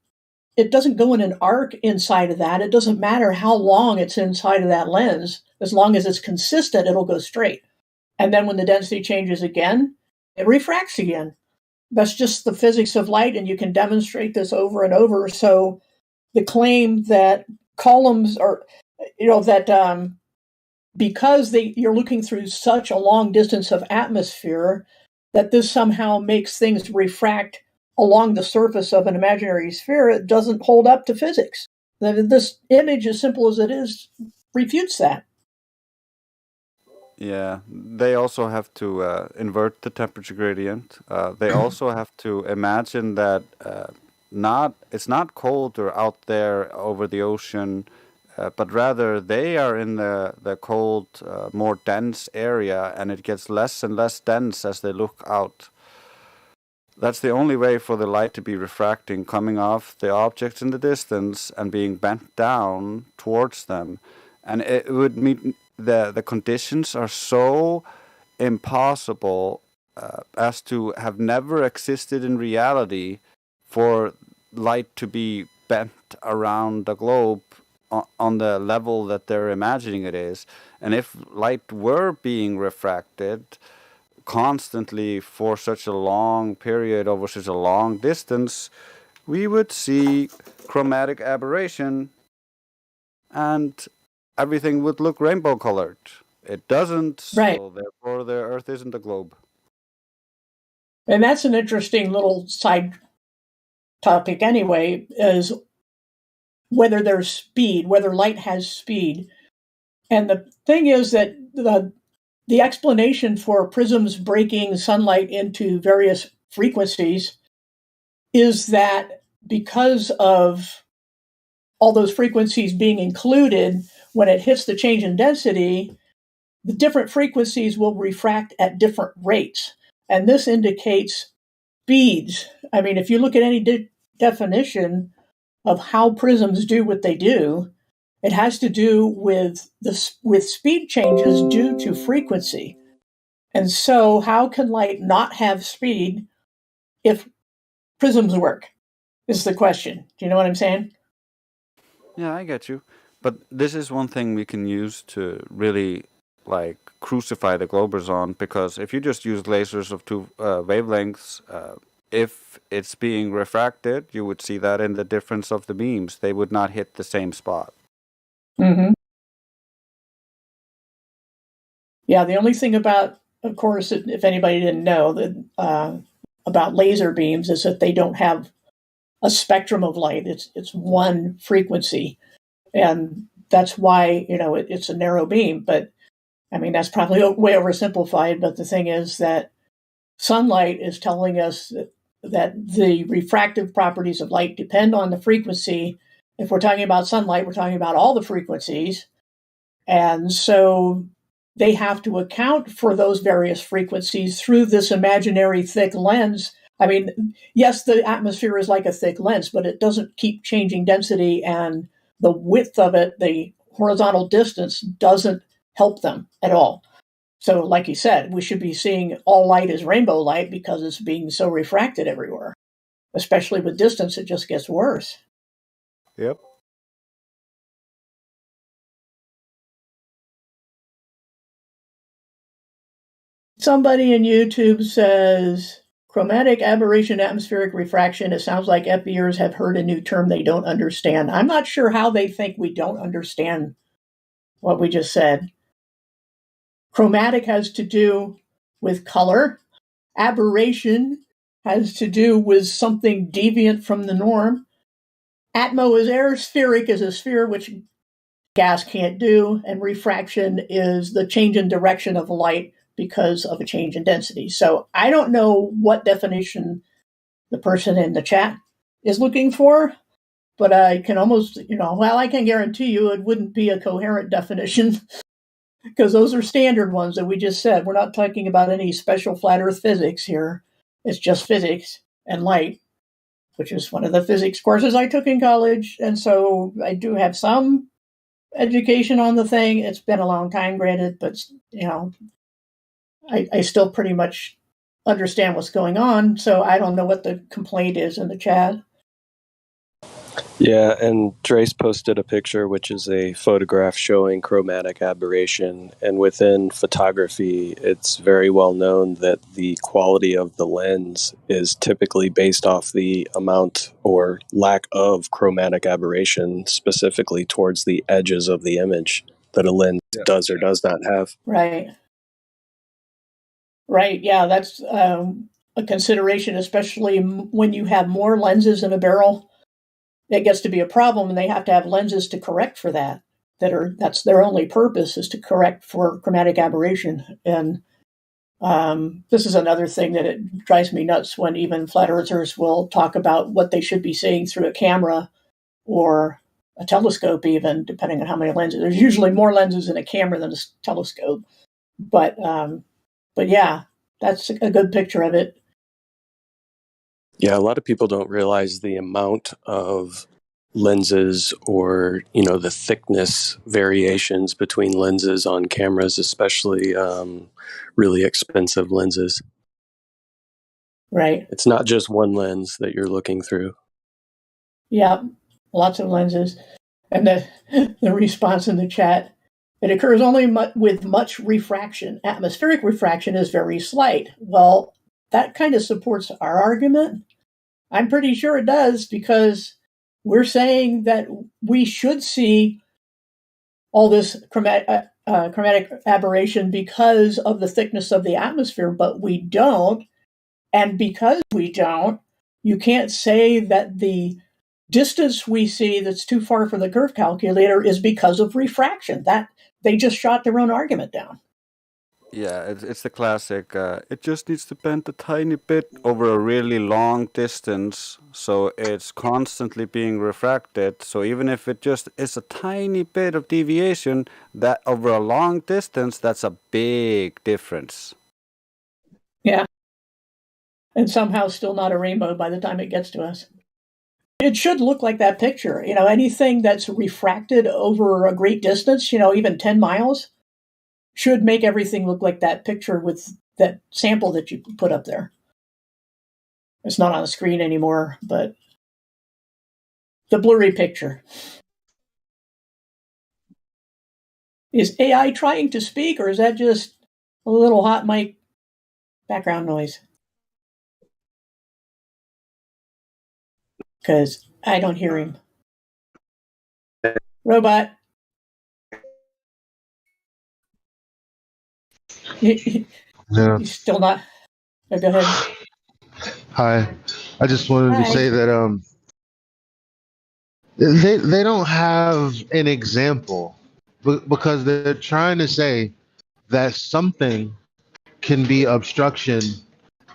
It doesn't go in an arc inside of that. It doesn't matter how long it's inside of that lens. As long as it's consistent, it'll go straight. And then when the density changes again, it refracts again. That's just the physics of light, and you can demonstrate this over and over. So the claim that columns are, because you're looking through such a long distance of atmosphere, that this somehow makes things refract along the surface of an imaginary sphere, it doesn't hold up to physics. This image, as simple as it is, refutes that. Yeah, they also have to invert the temperature gradient. They also have to imagine that it's not colder out there over the ocean, but rather they are in the cold, more dense area, and it gets less and less dense as they look out. That's the only way for the light to be refracting, coming off the objects in the distance and being bent down towards them. And it would mean the conditions are so impossible as to have never existed in reality for light to be bent around the globe on the level that they're imagining it is. And if light were being refracted constantly for such a long period over such a long distance, we would see chromatic aberration, and everything would look rainbow colored. It doesn't, Right. so therefore the Earth isn't a globe. And that's an interesting little side topic anyway, is whether there's speed, whether light has speed. And the thing is that the explanation for prisms breaking sunlight into various frequencies is that because of all those frequencies being included, when it hits the change in density, the different frequencies will refract at different rates. And this indicates speeds. I mean, if you look at any definition of how prisms do what they do, it has to do with speed changes due to frequency. And so how can light not have speed if prisms work, is the question. Do you know what I'm saying? Yeah, I get you. But this is one thing we can use to really like crucify the globers on, because if you just use lasers of two wavelengths, if it's being refracted, you would see that in the difference of the beams. They would not hit the same spot. Mm-hmm. Yeah, the only thing about, of course, if anybody didn't know, that about laser beams is that they don't have a spectrum of light. It's one frequency, and that's why it's a narrow beam. But I mean, that's probably way oversimplified. But the thing is that sunlight is telling us that the refractive properties of light depend on the frequency. If we're talking about sunlight, we're talking about all the frequencies, and so they have to account for those various frequencies through this imaginary thick lens. I mean, yes, the atmosphere is like a thick lens, but it doesn't keep changing density, and the width of it, the horizontal distance, doesn't help them at all. So, like you said, we should be seeing all light as rainbow light because it's being so refracted everywhere. Especially with distance, it just gets worse. Yep. Somebody in YouTube says, chromatic aberration, atmospheric refraction. It sounds like FBers have heard a new term they don't understand. I'm not sure how they think we don't understand what we just said. Chromatic has to do with color. Aberration has to do with something deviant from the norm. Atmo is air. Spheric is a sphere, which gas can't do. And refraction is the change in direction of light because of a change in density. So I don't know what definition the person in the chat is looking for, but I can almost, I can guarantee you it wouldn't be a coherent definition because those are standard ones that we just said. We're not talking about any special flat earth physics here. It's just physics and light, which is one of the physics courses I took in college. And so I do have some education on the thing. It's been a long time, granted, but, I still pretty much understand what's going on. So I don't know what the complaint is in the chat. Yeah, and Drace posted a picture, which is a photograph showing chromatic aberration. And within photography, it's very well known that the quality of the lens is typically based off the amount or lack of chromatic aberration, specifically towards the edges of the image that a lens does or does not have. Right. Right. Yeah, that's a consideration, especially when you have more lenses in a barrel. It gets to be a problem, and they have to have lenses to correct for that. That's their only purpose, is to correct for chromatic aberration. And this is another thing that it drives me nuts when even flat earthers will talk about what they should be seeing through a camera or a telescope, even depending on how many lenses. There's usually more lenses in a camera than a telescope, but yeah, that's a good picture of it. Yeah, a lot of people don't realize the amount of lenses or, the thickness variations between lenses on cameras, especially really expensive lenses. Right. It's not just one lens that you're looking through. Yeah, lots of lenses. And the response in the chat, it occurs only with much refraction. Atmospheric refraction is very slight. Well, that kind of supports our argument. I'm pretty sure it does, because we're saying that we should see all this chromatic aberration because of the thickness of the atmosphere, but we don't. And because we don't, you can't say that the distance we see that's too far for the curve calculator is because of refraction. That they just shot their own argument down. Yeah, it's the classic. It just needs to bend a tiny bit over a really long distance, so it's constantly being refracted. So even if it just is a tiny bit of deviation, that over a long distance, that's a big difference. Yeah. And somehow still not a rainbow by the time it gets to us. It should look like that picture. Anything that's refracted over a great distance, even 10 miles, should make everything look like that picture with that sample that you put up there. It's not on the screen anymore, but the blurry picture. Is AI trying to speak, or is that just a little hot mic background noise? Because I don't hear him. Robot. Yeah. He's still not. Oh, go ahead. Hi. I just wanted to say that they don't have an example because they're trying to say that something can be obstruction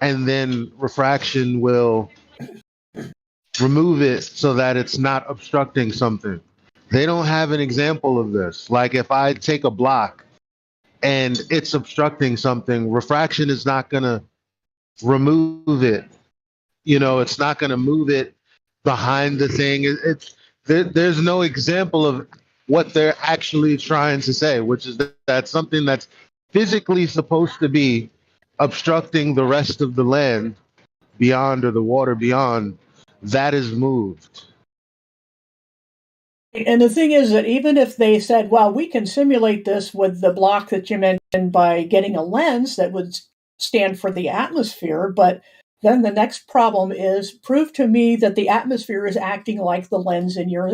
and then refraction will remove it so that it's not obstructing something. They don't have an example of this. Like if I take a block and it's obstructing something, refraction is not going to remove it. It's not going to move it behind the thing. There's no example of what they're actually trying to say, which is that something that's physically supposed to be obstructing the rest of the land beyond or the water beyond, that is moved. And the thing is that even if they said, well, we can simulate this with the block that you mentioned by getting a lens that would stand for the atmosphere, but then the next problem is prove to me that the atmosphere is acting like the lens in your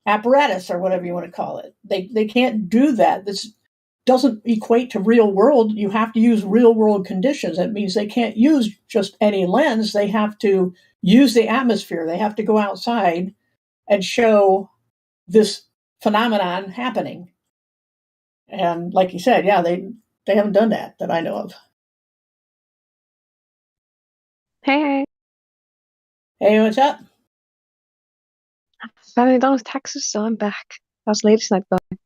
apparatus or whatever you want to call it. They can't do that. This doesn't equate to real world. You have to use real world conditions. That means they can't use just any lens. They have to use the atmosphere. They have to go outside and show this phenomenon happening. And like you said, yeah, they haven't done that I know of. Hey. Hey, what's up? Finally done with taxes, so I'm back. How's ladies' night going?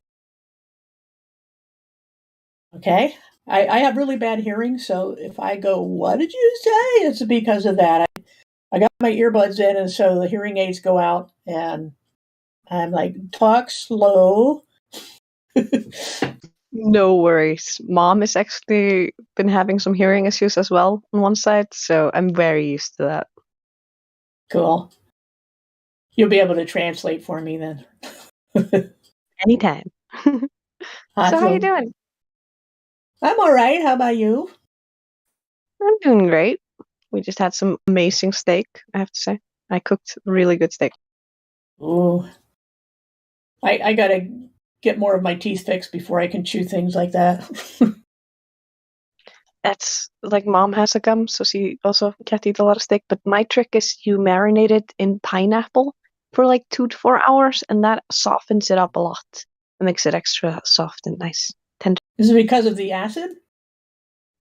Okay. I have really bad hearing, so if I go, what did you say? It's because of that. I got my earbuds in, and so the hearing aids go out, and I'm like, talk slow. No worries. Mom has actually been having some hearing issues as well on one side, so I'm very used to that. Cool. You'll be able to translate for me then. Anytime. Awesome. So how you doing? I'm all right. How about you? I'm doing great. We just had some amazing steak, I have to say. I cooked really good steak. Ooh. I gotta get more of my teeth fixed before I can chew things like that. That's like Mom has a gum, so she also can't eat a lot of steak. But my trick is you marinate it in pineapple for like 2 to 4 hours, and that softens it up a lot. It makes it extra soft and nice, tender. Is it because of the acid?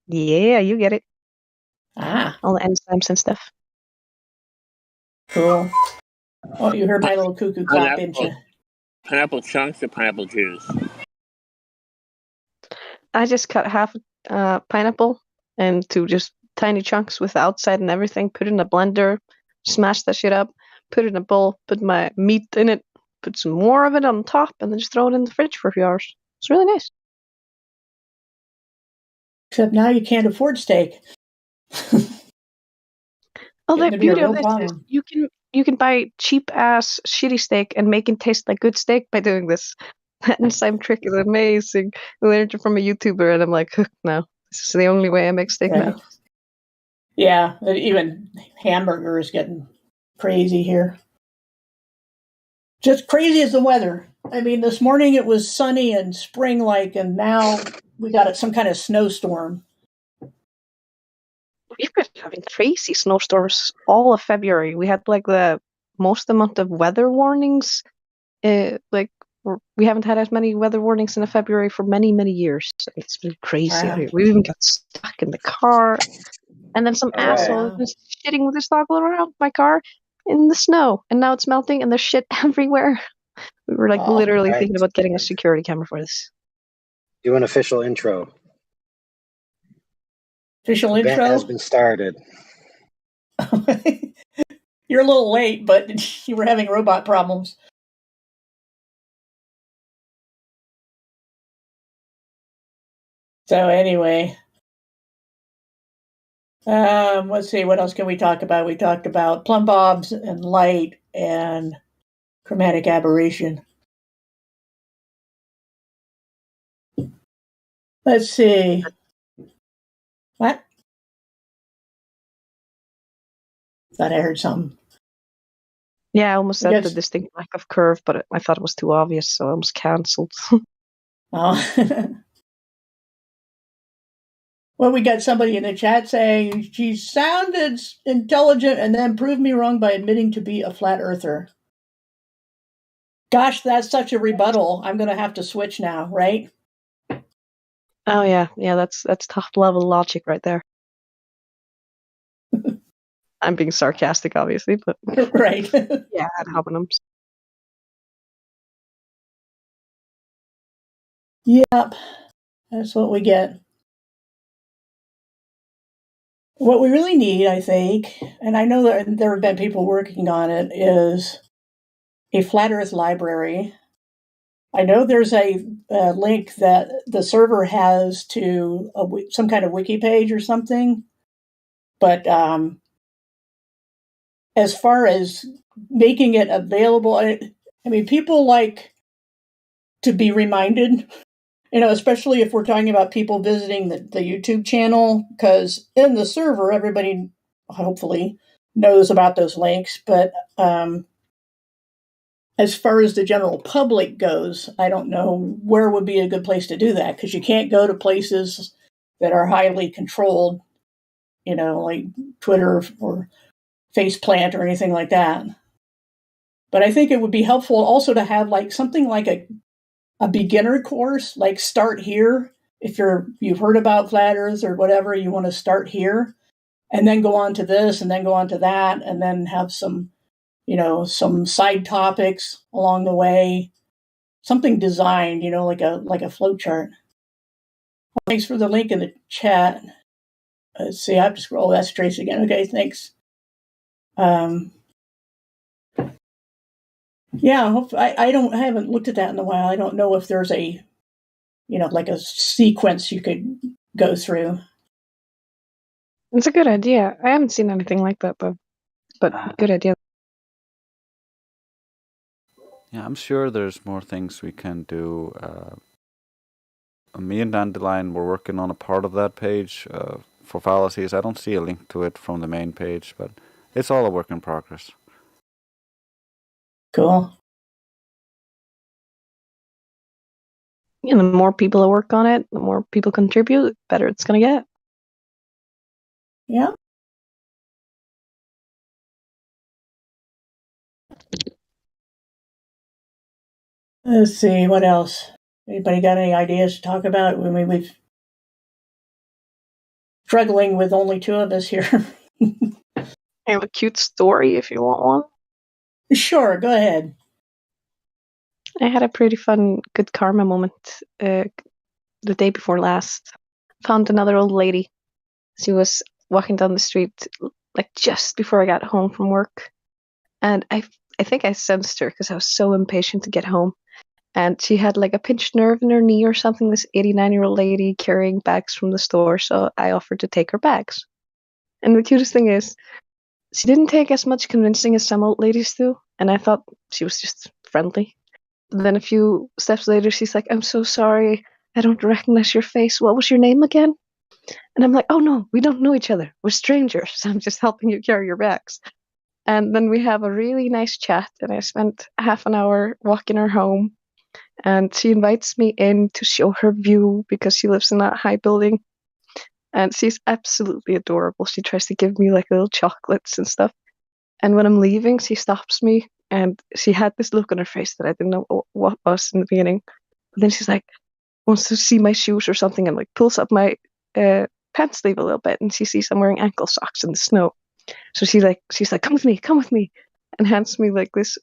Yeah, you get it. Ah. All the enzymes and stuff. Cool. Oh, you heard my little cuckoo clock, didn't you? Pineapple chunks or pineapple juice? I just cut half pineapple into just tiny chunks with the outside and everything, put it in a blender, smash that shit up, put it in a bowl, put my meat in it, put some more of it on top, and then just throw it in the fridge for a few hours. It's really nice. Except now you can't afford steak. Oh, the beauty of this problem. is you can buy cheap ass shitty steak and make it taste like good steak by doing this. That enzyme trick is amazing. I learned it from a YouTuber, and I'm like, no, this is the only way I make steak now. Yeah, even hamburger is getting crazy here. Just crazy as the weather. I mean, this morning it was sunny and spring-like, and now we got some kind of snowstorm. We've been having crazy snowstorms all of February. We had like the most amount of weather warnings. We haven't had as many weather warnings in a February for many, many years. It's been crazy out here. We even got stuck in the car. And then some asshole was shitting with his dog all around my car in the snow. And now it's melting and there's shit everywhere. We were like literally thinking about getting a security camera for this. Do an official intro. Official Event intro has been started. You're a little late, but you were having robot problems. So anyway, let's see, what else can we talk about? We talked about plumb bobs and light and chromatic aberration. Let's see. What? Thought I heard something. Yeah, I almost said the distinct lack of curve, but I thought it was too obvious, so I almost cancelled. Oh. Well, we got somebody in the chat saying she sounded intelligent and then proved me wrong by admitting to be a flat earther. Gosh, that's such a rebuttal. I'm going to have to switch now, right? Oh yeah, that's top level logic right there. I'm being sarcastic, obviously, but right. Yeah, ad hominems. Yep, that's what we get. What we really need, I think, and I know that there have been people working on it, is a flat Earth library. I know there's a link that the server has to some kind of wiki page or something, but as far as making it available, I mean, people like to be reminded, especially if we're talking about people visiting the YouTube channel, because in the server, everybody hopefully knows about those links. But as far as the general public goes, I don't know where would be a good place to do that, because you can't go to places that are highly controlled, like Twitter or Faceplant or anything like that. But I think it would be helpful also to have like something like a beginner course, like start here. If you've heard about flat Earth or whatever, you want to start here, and then go on to this, and then go on to that, and then have some side topics along the way. Something designed, like a flow chart. Thanks for the link in the chat. Let's see, I have to scroll. That's Trace again. Okay, thanks. Yeah, I haven't looked at that in a while. I don't know if there's a, like a sequence you could go through. It's a good idea. I haven't seen anything like that though, but good idea. Yeah, I'm sure there's more things we can do. Me and Dandelion were working on a part of that page for fallacies. I don't see a link to it from the main page, but it's all a work in progress. Cool. The more people that work on it, the more people contribute, the better it's going to get. Yeah. Let's see, what else? Anybody got any ideas to talk about? I mean, we've struggling with only two of us here. I have a cute story if you want one. Sure, go ahead. I had a pretty fun good karma moment the day before last. Found another old lady. She was walking down the street like just before I got home from work. And I think I sensed her because I was so impatient to get home. And she had like a pinched nerve in her knee or something, this 89-year-old lady carrying bags from the store. So I offered to take her bags. And the cutest thing is, she didn't take as much convincing as some old ladies do. And I thought she was just friendly. But then a few steps later, she's like, "I'm so sorry. I don't recognize your face. What was your name again?" And I'm like, "Oh no, we don't know each other. We're strangers. I'm just helping you carry your bags." And then we have a really nice chat, and I spent half an hour walking her home. And she invites me in to show her view because she lives in that high building. And she's absolutely adorable. She tries to give me like little chocolates and stuff. And when I'm leaving, she stops me, and she had this look on her face that I didn't know what was in the beginning. But then she's like, wants to see my shoes or something, and like pulls up my pants sleeve a little bit, and she sees I'm wearing ankle socks in the snow. So she's like, come with me, and hands me like this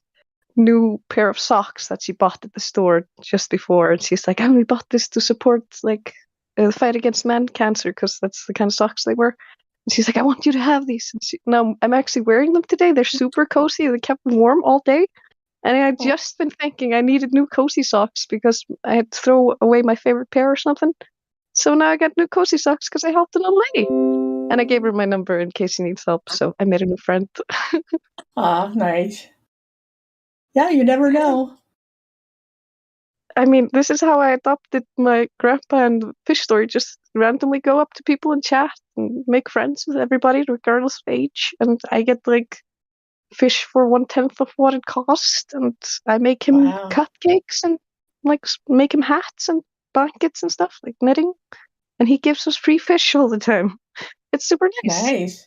new pair of socks that she bought at the store just before. And she's like, I only bought this to support like the fight against man cancer because that's the kind of socks they wear. And she's like, I want you to have these. And now I'm actually wearing them today. They're super cozy. They kept me warm all day. And I had just been thinking I needed new cozy socks because I had to throw away my favorite pair or something. So now I got new cozy socks because I helped an old lady. And I gave her my number in case she needs help. So I made a new friend. Ah, nice. Yeah, you never know. I mean, this is how I adopted my grandpa and fish story. Just randomly go up to people and chat and make friends with everybody, regardless of age. And I get like fish for 1/10 of what it cost. And I make him cupcakes and like make him hats and blankets and stuff, like knitting. And he gives us free fish all the time. It's super nice. Nice.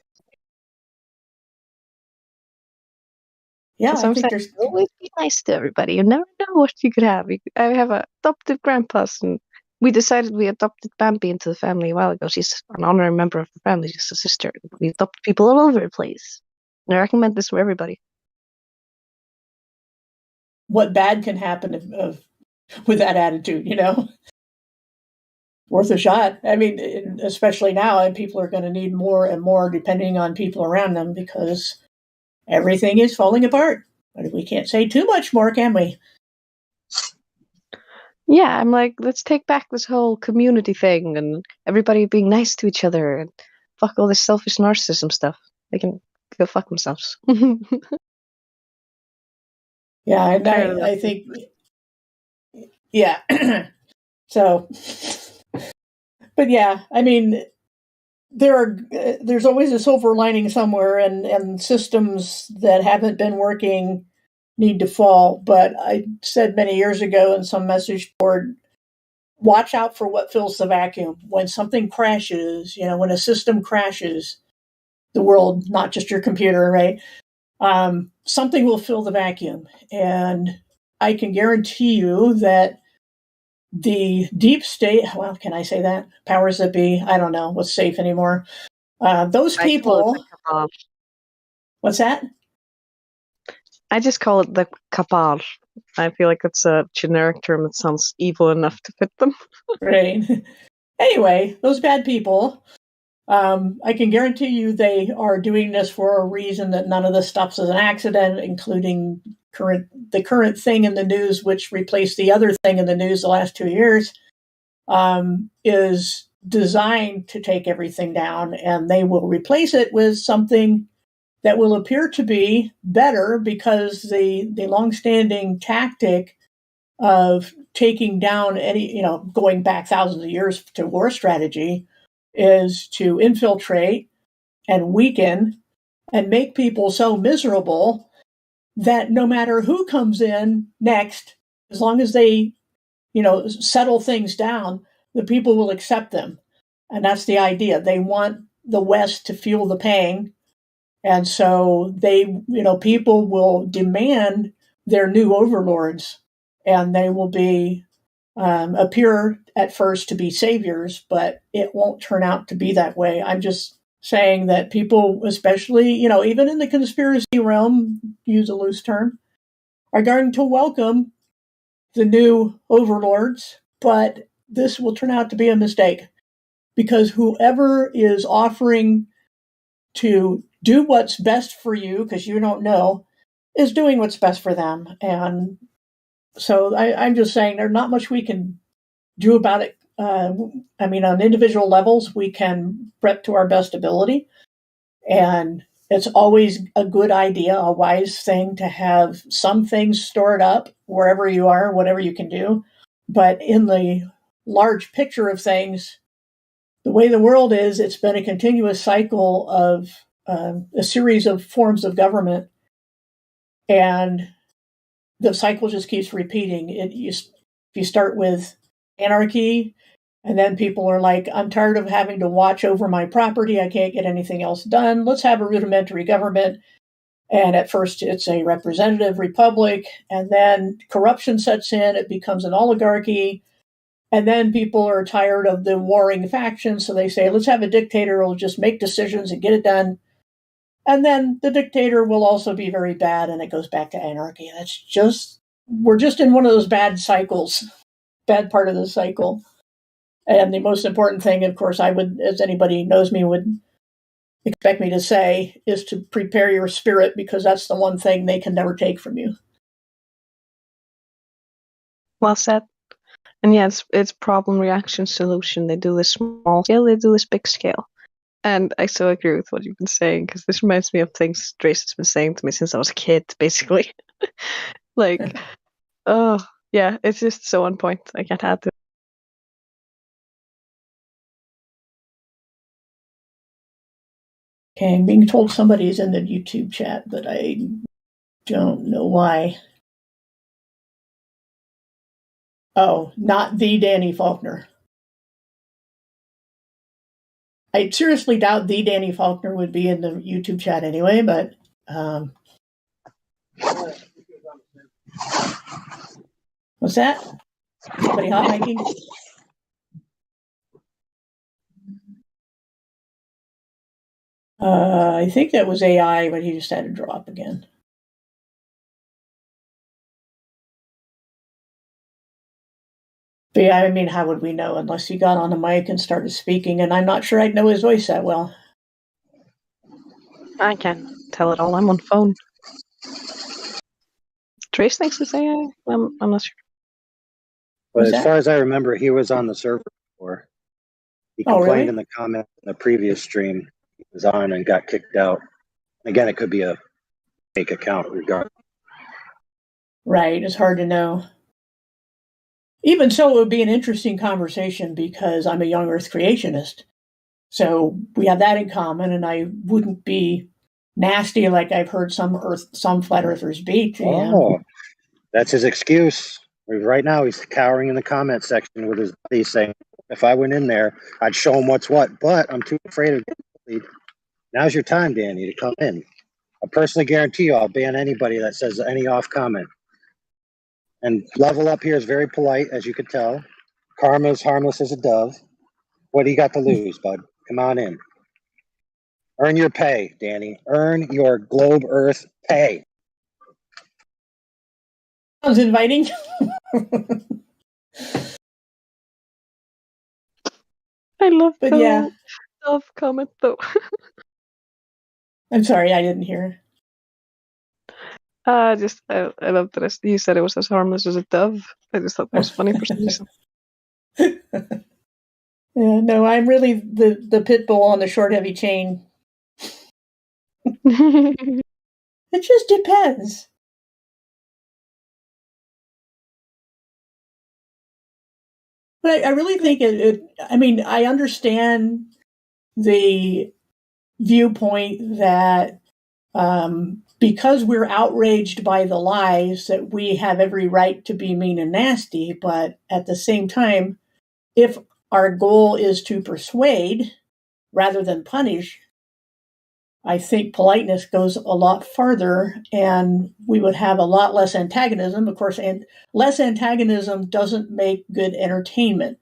Yeah, so I I'm think saying, there's always be nice to everybody. You never know what you could have. I have adoptive grandpas, and we decided we adopted Bambi into the family a while ago. She's an honorary member of the family, she's a sister. We adopt people all over the place. And I recommend this for everybody. what bad can happen with that attitude, you know? Worth a shot. I mean, especially now, and people are going to need more and more depending on people around them because everything is falling apart. But we can't say too much more, can we? Yeah, I'm like, let's take back this whole community thing and everybody being nice to each other and fuck all this selfish narcissism stuff. They can go fuck themselves. Yeah, and I think, yeah. So, but yeah, I mean, there's always a silver lining somewhere, and systems that haven't been working need to fall. But I said many years ago in some message board, watch out for what fills the vacuum. When something crashes, you know, when a system crashes, the world, not just your computer, right? Something will fill the vacuum. And I can guarantee you that the deep state, well, can I say that? Powers that be, I don't know what's safe anymore. Those people. What's that? I just call it the cabal. I feel like it's a generic term that sounds evil enough to fit them. Right. Anyway, those bad people, I can guarantee you they are doing this for a reason, that none of this stuff is an accident, including the current thing in the news, which replaced the other thing in the news the last 2 years, is designed to take everything down, and they will replace it with something that will appear to be better, because the longstanding tactic of taking down any, you know, going back thousands of years to war strategy, is to infiltrate and weaken and make people so miserable that no matter who comes in next, as long as they, you know, settle things down, the people will accept them. And that's the idea. They want the West to feel the pain. And so they, you know, people will demand their new overlords, and they will be appear at first to be saviors, but it won't turn out to be that way. I'm just saying that people, especially, you know, even in the conspiracy realm, use a loose term, are going to welcome the new overlords, but this will turn out to be a mistake, because whoever is offering to do what's best for you, because you don't know, is doing what's best for them. And so I'm just saying there's not much we can do about it. I mean, on individual levels, we can prep to our best ability. And it's always a good idea, a wise thing, to have some things stored up wherever you are, whatever you can do. But in the large picture of things, the way the world is, it's been a continuous cycle of a series of forms of government, and the cycle just keeps repeating. You start with anarchy, and then people are like, I'm tired of having to watch over my property. I can't get anything else done. Let's have a rudimentary government. And at first it's a representative republic, and then corruption sets in. It becomes an oligarchy. And then people are tired of the warring factions. So they say, let's have a dictator who'll just make decisions and get it done. And then the dictator will also be very bad, and it goes back to anarchy. We're just in one of those bad cycles, bad part of the cycle. And the most important thing, of course, I would, as anybody knows me, would expect me to say, is to prepare your spirit, because that's the one thing they can never take from you. Well said. And yeah, it's problem, reaction, solution. They do this small scale, they do this big scale. And I so agree with what you've been saying, because this reminds me of things Trace has been saying to me since I was a kid, basically. Like, oh, yeah, it's just so on point. I can't add to it. Okay, I'm being told somebody's in the YouTube chat, but I don't know why. Oh, not the Danny Faulkner. I seriously doubt the Danny Faulkner would be in the YouTube chat anyway, but what's that? Somebody hot miking? I think that was AI, but he just had to drop again. But yeah, I mean, how would we know unless he got on the mic and started speaking? And I'm not sure I'd know his voice that well. I can't tell it all. I'm on phone. Trace thinks it's AI. I'm not sure. But as far as I remember, he was on the server before. He complained in the comments in the previous stream. He was on and got kicked out. Again, it could be a fake account regardless. Right, it's hard to know. Even so, it would be an interesting conversation because I'm a young Earth creationist. So we have that in common, and I wouldn't be nasty like I've heard some flat earthers be to him. Oh, that's his excuse. Right now, he's cowering in the comment section with his buddies saying, if I went in there, I'd show him what's what, but I'm too afraid of getting bullied. Now's your time, Danny, to come in. I personally guarantee you I'll ban anybody that says any off comment. And Level Up here is very polite, as you could tell. Karma is harmless as a dove. What do you got to lose, bud? Come on in. Earn your pay, Danny. Earn your Globe Earth pay. Sounds inviting. I love but yeah. Love comment though. I'm sorry, I didn't hear. I love that you said it was as harmless as a dove. I just thought that was funny for some reason. Yeah, no, I'm really the pit bull on the short, heavy chain. It just depends. But I really think I mean, I understand the viewpoint that because we're outraged by the lies, that we have every right to be mean and nasty. But at the same time, if our goal is to persuade rather than punish, I think politeness goes a lot farther, and we would have a lot less antagonism. Of course, and less antagonism doesn't make good entertainment.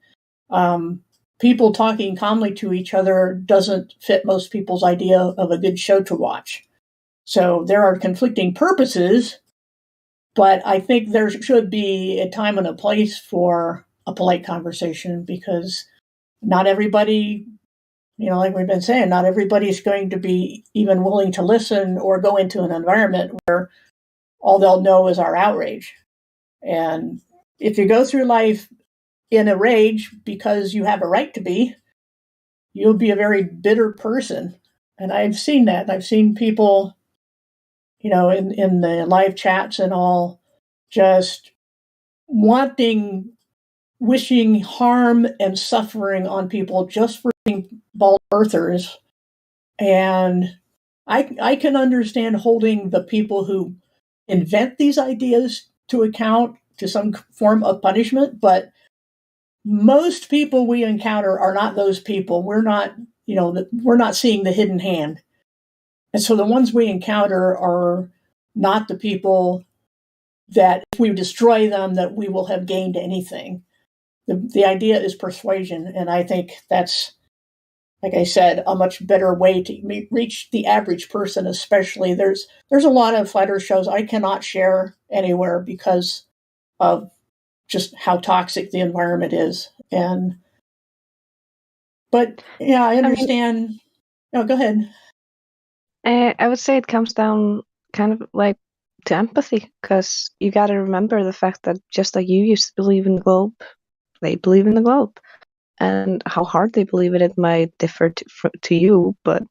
People talking calmly to each other doesn't fit most people's idea of a good show to watch. So there are conflicting purposes, but I think there should be a time and a place for a polite conversation, because not everybody, like we've been saying, not everybody's going to be even willing to listen or go into an environment where all they'll know is our outrage. And if you go through life in a rage because you have a right to be, you'll be a very bitter person. And I've seen that. I've seen people, in the live chats and all, just wishing harm and suffering on people just for being bald earthers. And I can understand holding the people who invent these ideas to account to some form of punishment, but most people we encounter are not those people. We're not, we're not seeing the hidden hand. And so the ones we encounter are not the people that if we destroy them, that we will have gained anything. The idea is persuasion. And I think that's, like I said, a much better way to reach the average person, especially. There's a lot of flat earth shows I cannot share anywhere because of just how toxic the environment is. But yeah, I understand. No, go ahead. I would say it comes down kind of like to empathy, because you got to remember the fact that just like you used to believe in the globe, they believe in the globe. And how hard they believe it might differ to you, but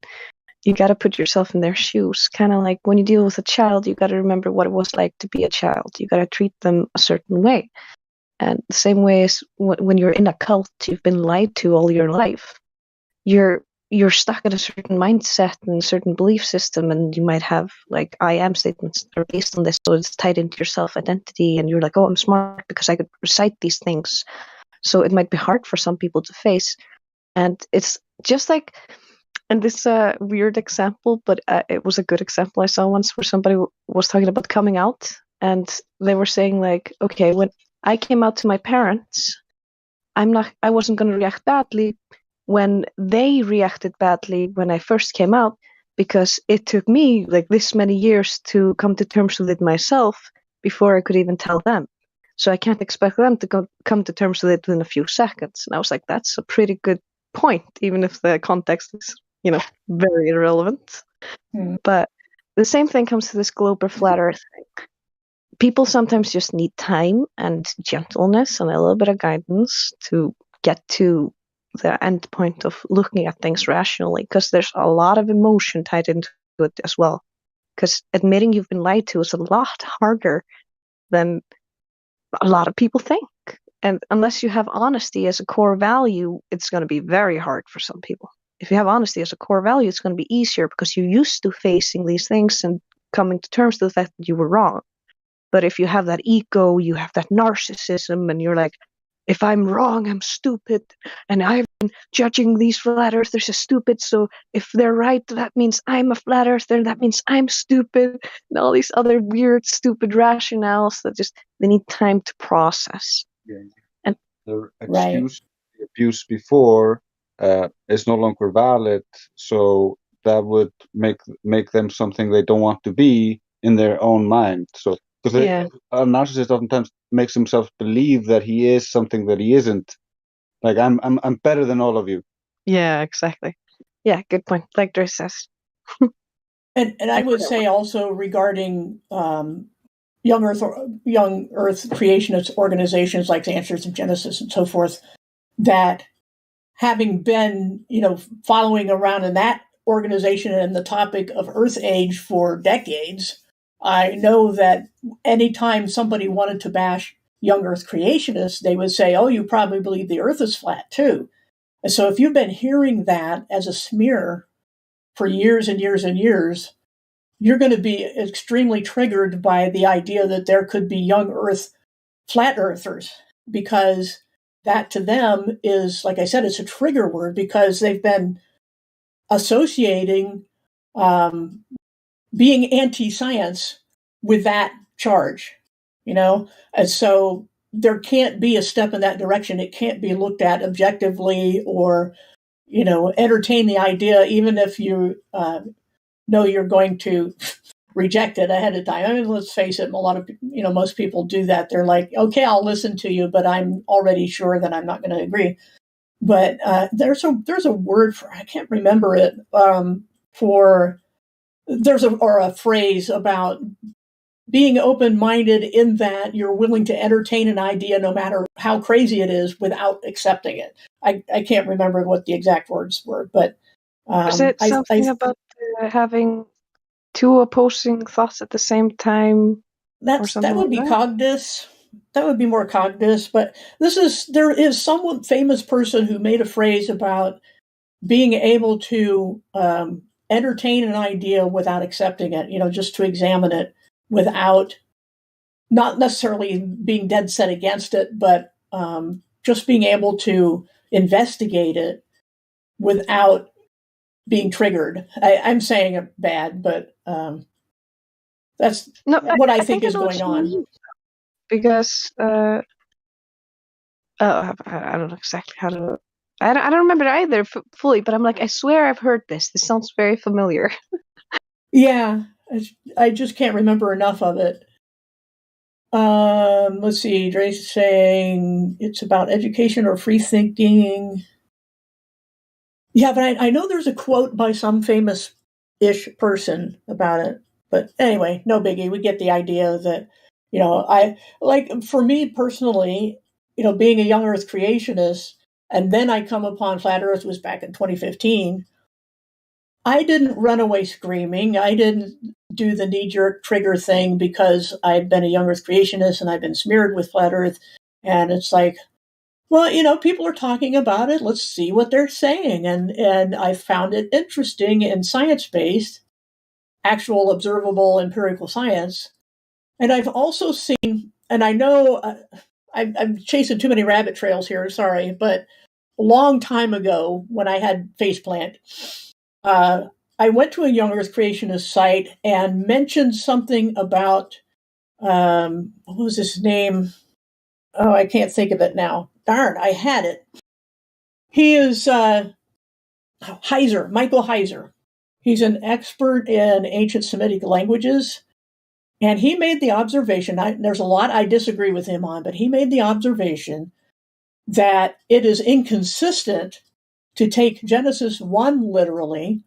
you got to put yourself in their shoes. Kind of like when you deal with a child, you got to remember what it was like to be a child. You got to treat them a certain way. And the same way as when you're in a cult, you've been lied to all your life. You're stuck in a certain mindset and a certain belief system, and you might have like I am statements that are based on this, so it's tied into your self-identity, and you're like, oh, I'm smart because I could recite these things. So it might be hard for some people to face. And it's just like, and this weird example, but it was a good example I saw once where somebody was talking about coming out, and they were saying like, okay, when I came out to my parents, I wasn't going to react badly when they reacted badly when I first came out, because it took me like this many years to come to terms with it myself before I could even tell them. So I can't expect them to come to terms with it in a few seconds. And I was like, that's a pretty good point, even if the context is, very irrelevant. But the same thing comes to this globe or flat earth thing. People sometimes just need time and gentleness and a little bit of guidance to get to the end point of looking at things rationally, because there's a lot of emotion tied into it as well. Because admitting you've been lied to is a lot harder than a lot of people think. And unless you have honesty as a core value, it's going to be very hard for some people. If you have honesty as a core value, it's going to be easier because you're used to facing these things and coming to terms with the fact that you were wrong. But if you have that ego, you have that narcissism, and you're like, if I'm wrong, I'm stupid, and I've been judging these flat earthers as stupid, so if they're right, that means I'm a flat earther, that means I'm stupid, and all these other weird, stupid rationales that just, they need time to process. Yeah. And the excuse abused before is no longer valid, so that would make them something they don't want to be in their own mind. So because a narcissist oftentimes makes himself believe that he is something that he isn't. Like I'm better than all of you. Yeah, exactly. Yeah, good point. Like Dre says. And I would say also regarding young Earth creationist organizations like the Answers of Genesis and so forth, that having been, following around in that organization and the topic of Earth Age for decades, I know that anytime somebody wanted to bash young Earth creationists, they would say, oh, you probably believe the Earth is flat too. And so if you've been hearing that as a smear for years and years and years, you're going to be extremely triggered by the idea that there could be young Earth flat earthers, because that to them is, like I said, it's a trigger word because they've been associating being anti-science with that charge, and so there can't be a step in that direction. It can't be looked at objectively or, entertain the idea, even if you know you're going to reject it ahead of time. I mean, let's face it, a lot of, most people do that. They're like, okay, I'll listen to you, but I'm already sure that I'm not going to agree. But there's a word for, I can't remember it, or a phrase about being open-minded in that you're willing to entertain an idea no matter how crazy it is without accepting it. I can't remember what the exact words were, but is it something about having two opposing thoughts at the same time? That would be Cognitus. That would be more Cognitus. But there is some famous person who made a phrase about being able to entertain an idea without accepting it, just to examine it without not necessarily being dead set against it, but just being able to investigate it without being triggered. I'm saying it bad, but that's what I think is going on. Because I don't know exactly how to. I don't remember it either fully, but I'm like, I swear I've heard this. This sounds very familiar. Yeah, I just can't remember enough of it. Let's see. Dre's saying it's about education or free thinking. Yeah, but I know there's a quote by some famous-ish person about it. But anyway, no biggie. We get the idea that, I like, for me personally, being a young Earth creationist, and then I come upon Flat Earth was back in 2015. I didn't run away screaming. I didn't do the knee-jerk trigger thing because I'd been a young Earth creationist and I've been smeared with Flat Earth. And it's like, well, people are talking about it. Let's see what they're saying. And I found it interesting and science-based, actual observable empirical science. And I've also seen, and I know I'm chasing too many rabbit trails here, sorry, but a long time ago when I had Faceplant, I went to a young Earth creationist site and mentioned something about, what was his name? Oh, I can't think of it now. Darn, I had it. He is Heiser, Michael Heiser. He's an expert in ancient Semitic languages. And he made the observation, there's a lot I disagree with him on, but he made the observation that it is inconsistent to take Genesis 1 literally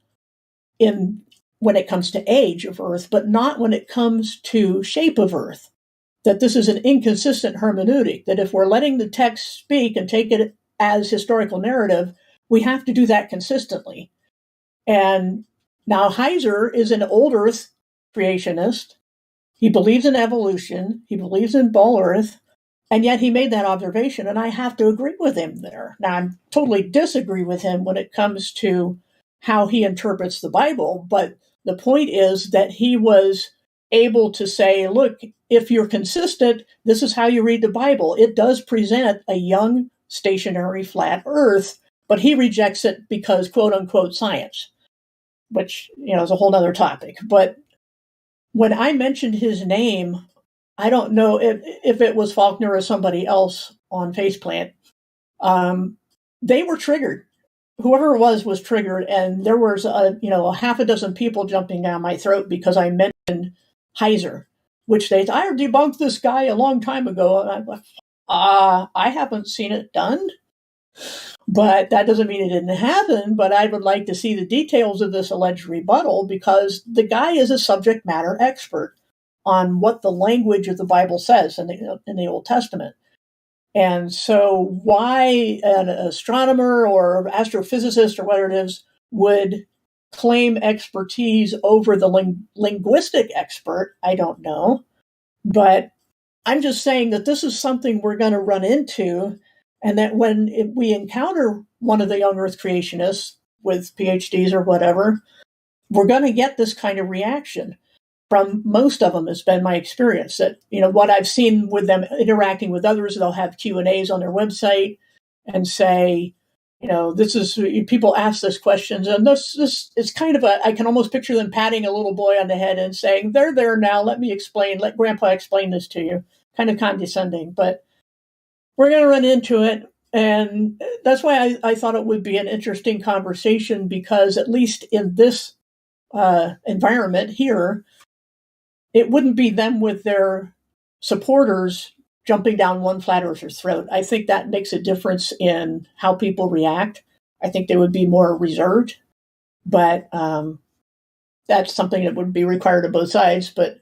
when it comes to age of Earth, but not when it comes to shape of Earth. That this is an inconsistent hermeneutic, that if we're letting the text speak and take it as historical narrative, we have to do that consistently. And now Heiser is an old Earth creationist. He believes in evolution. He believes in Ball Earth. And yet he made that observation, and I have to agree with him there. Now, I totally disagree with him when it comes to how he interprets the Bible, but the point is that he was able to say, look, if you're consistent, this is how you read the Bible. It does present a young, stationary, flat Earth, but he rejects it because, quote unquote, science, which, is a whole other topic. But when I mentioned his name, I don't know if it was Faulkner or somebody else on Faceplant. They were triggered. Whoever it was triggered, and there was a half a dozen people jumping down my throat because I mentioned Heiser, which I debunked this guy a long time ago. And I'm like, I haven't seen it done, but that doesn't mean it didn't happen. But I would like to see the details of this alleged rebuttal because the guy is a subject matter expert on what the language of the Bible says in the Old Testament. And so why an astronomer or astrophysicist or whatever it is would claim expertise over the linguistic expert, I don't know. But I'm just saying that this is something we're going to run into, and that when we encounter one of the young Earth creationists with PhDs or whatever, we're going to get this kind of reaction. From most of them has been my experience that, what I've seen with them interacting with others, they'll have Q&As on their website and say, this is, people ask this questions, and this is kind of I can almost picture them patting a little boy on the head and saying, there now, let me explain, let Grandpa explain this to you, kind of condescending, but we're going to run into it. And that's why I thought it would be an interesting conversation, because at least in this environment here, it wouldn't be them with their supporters jumping down one flat earther's throat. I think that makes a difference in how people react. I think they would be more reserved, but that's something that would be required of both sides. But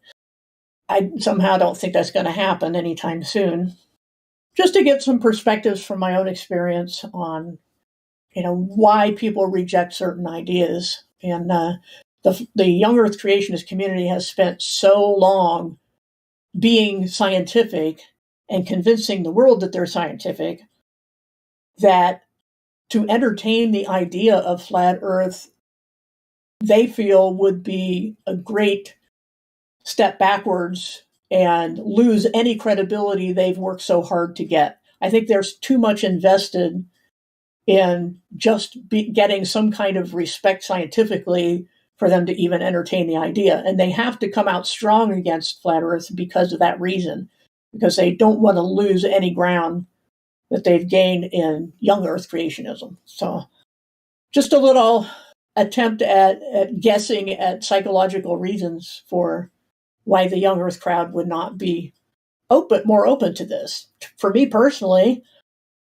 I somehow don't think that's going to happen anytime soon. Just to get some perspectives from my own experience on, why people reject certain ideas. And the young Earth creationist community has spent so long being scientific and convincing the world that they're scientific, that to entertain the idea of flat Earth they feel would be a great step backwards and lose any credibility they've worked so hard to get. I think there's too much invested in just getting some kind of respect scientifically for them to even entertain the idea. And they have to come out strong against flat Earth because of that reason, because they don't want to lose any ground that they've gained in young Earth creationism. So just a little attempt at guessing at psychological reasons for why the young Earth crowd would not be more open to this. For me personally,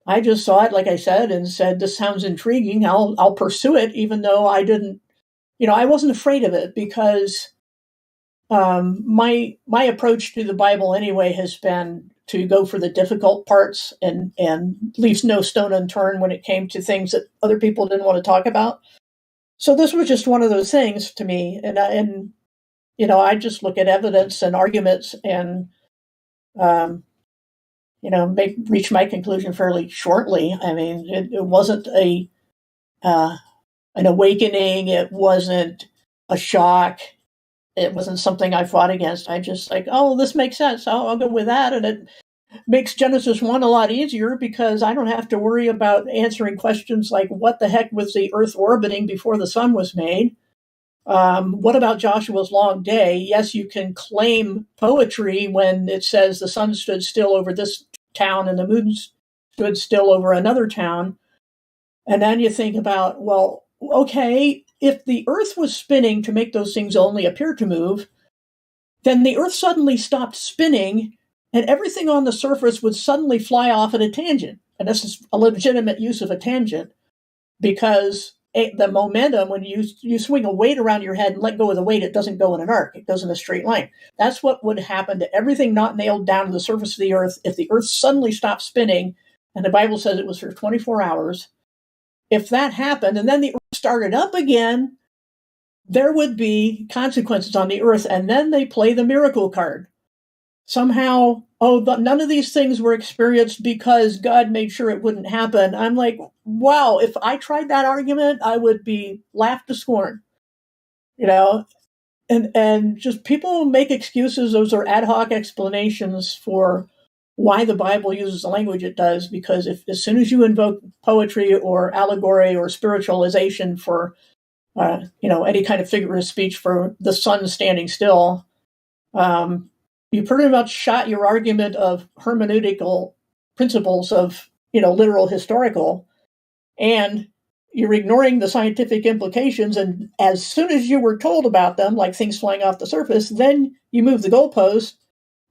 I just saw it, like I said, and said, this sounds intriguing. I'll pursue it, even though I didn't, I wasn't afraid of it, because my approach to the Bible anyway has been to go for the difficult parts and leaves no stone unturned when it came to things that other people didn't want to talk about. So this was just one of those things to me. And I just look at evidence and arguments and, reach my conclusion fairly shortly. I mean, it wasn't an awakening. It wasn't a shock. It wasn't something I fought against. I just this makes sense. I'll go with that. And it makes Genesis 1 a lot easier, because I don't have to worry about answering questions like, what the heck was the earth orbiting before the sun was made? What about Joshua's long day? Yes, you can claim poetry when it says the sun stood still over this town and the moon stood still over another town. And then you think about, well, okay, if the earth was spinning to make those things only appear to move, then the earth suddenly stopped spinning and everything on the surface would suddenly fly off at a tangent. And this is a legitimate use of a tangent, because the momentum, when you swing a weight around your head and let go of the weight, it doesn't go in an arc. It goes in a straight line. That's what would happen to everything not nailed down to the surface of the earth if the earth suddenly stopped spinning, and the Bible says it was for 24 hours. If that happened and then the earth started up again, there would be consequences on the earth, and then they play the miracle card. Somehow, none of these things were experienced because God made sure it wouldn't happen. I'm like, wow, if I tried that argument, I would be laughed to scorn. And just people make excuses. Those are ad hoc explanations for why the Bible uses the language it does, because as soon as you invoke poetry or allegory or spiritualization for, any kind of figure of speech for the sun standing still, you pretty much shot your argument of hermeneutical principles of, literal historical, and you're ignoring the scientific implications. And as soon as you were told about them, like things flying off the surface, then you moved the goalpost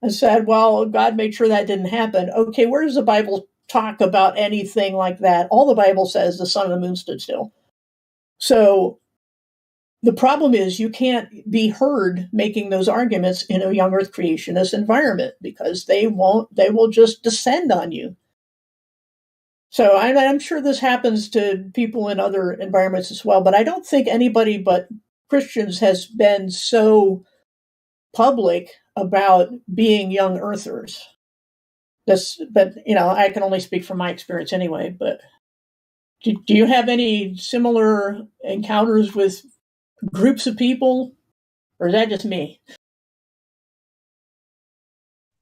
and said, well, God made sure that didn't happen. Okay, where does the Bible talk about anything like that? All the Bible says the sun and the moon stood still. So the problem is you can't be heard making those arguments in a young earth creationist environment, because they will just descend on you. So I'm sure this happens to people in other environments as well, but I don't think anybody but Christians has been so public about being young earthers. But I can only speak from my experience anyway. But do you have any similar encounters with groups of people, or is that just me?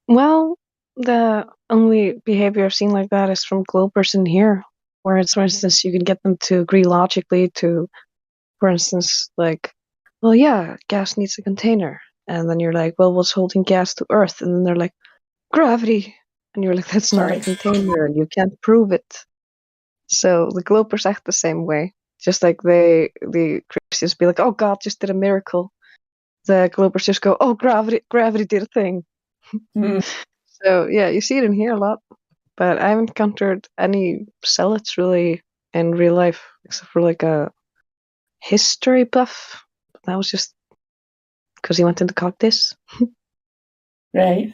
Well, the only behavior I've seen like that is from Globers in here, where it's, for instance, you can get them to agree logically to, for instance, like, well, yeah, gas needs a container. And then you're like, well, what's holding gas to Earth? And then they're like, gravity. And you're like, that's not a container, and you can't prove it. So the Globers act the same way. Just like the Christians be like, oh, God just did a miracle. The Globers just go, oh, gravity did a thing. So yeah, you see it in here a lot, but I haven't encountered any zealots really in real life, except for like a history buff. That was just because he went into cocktails. Right.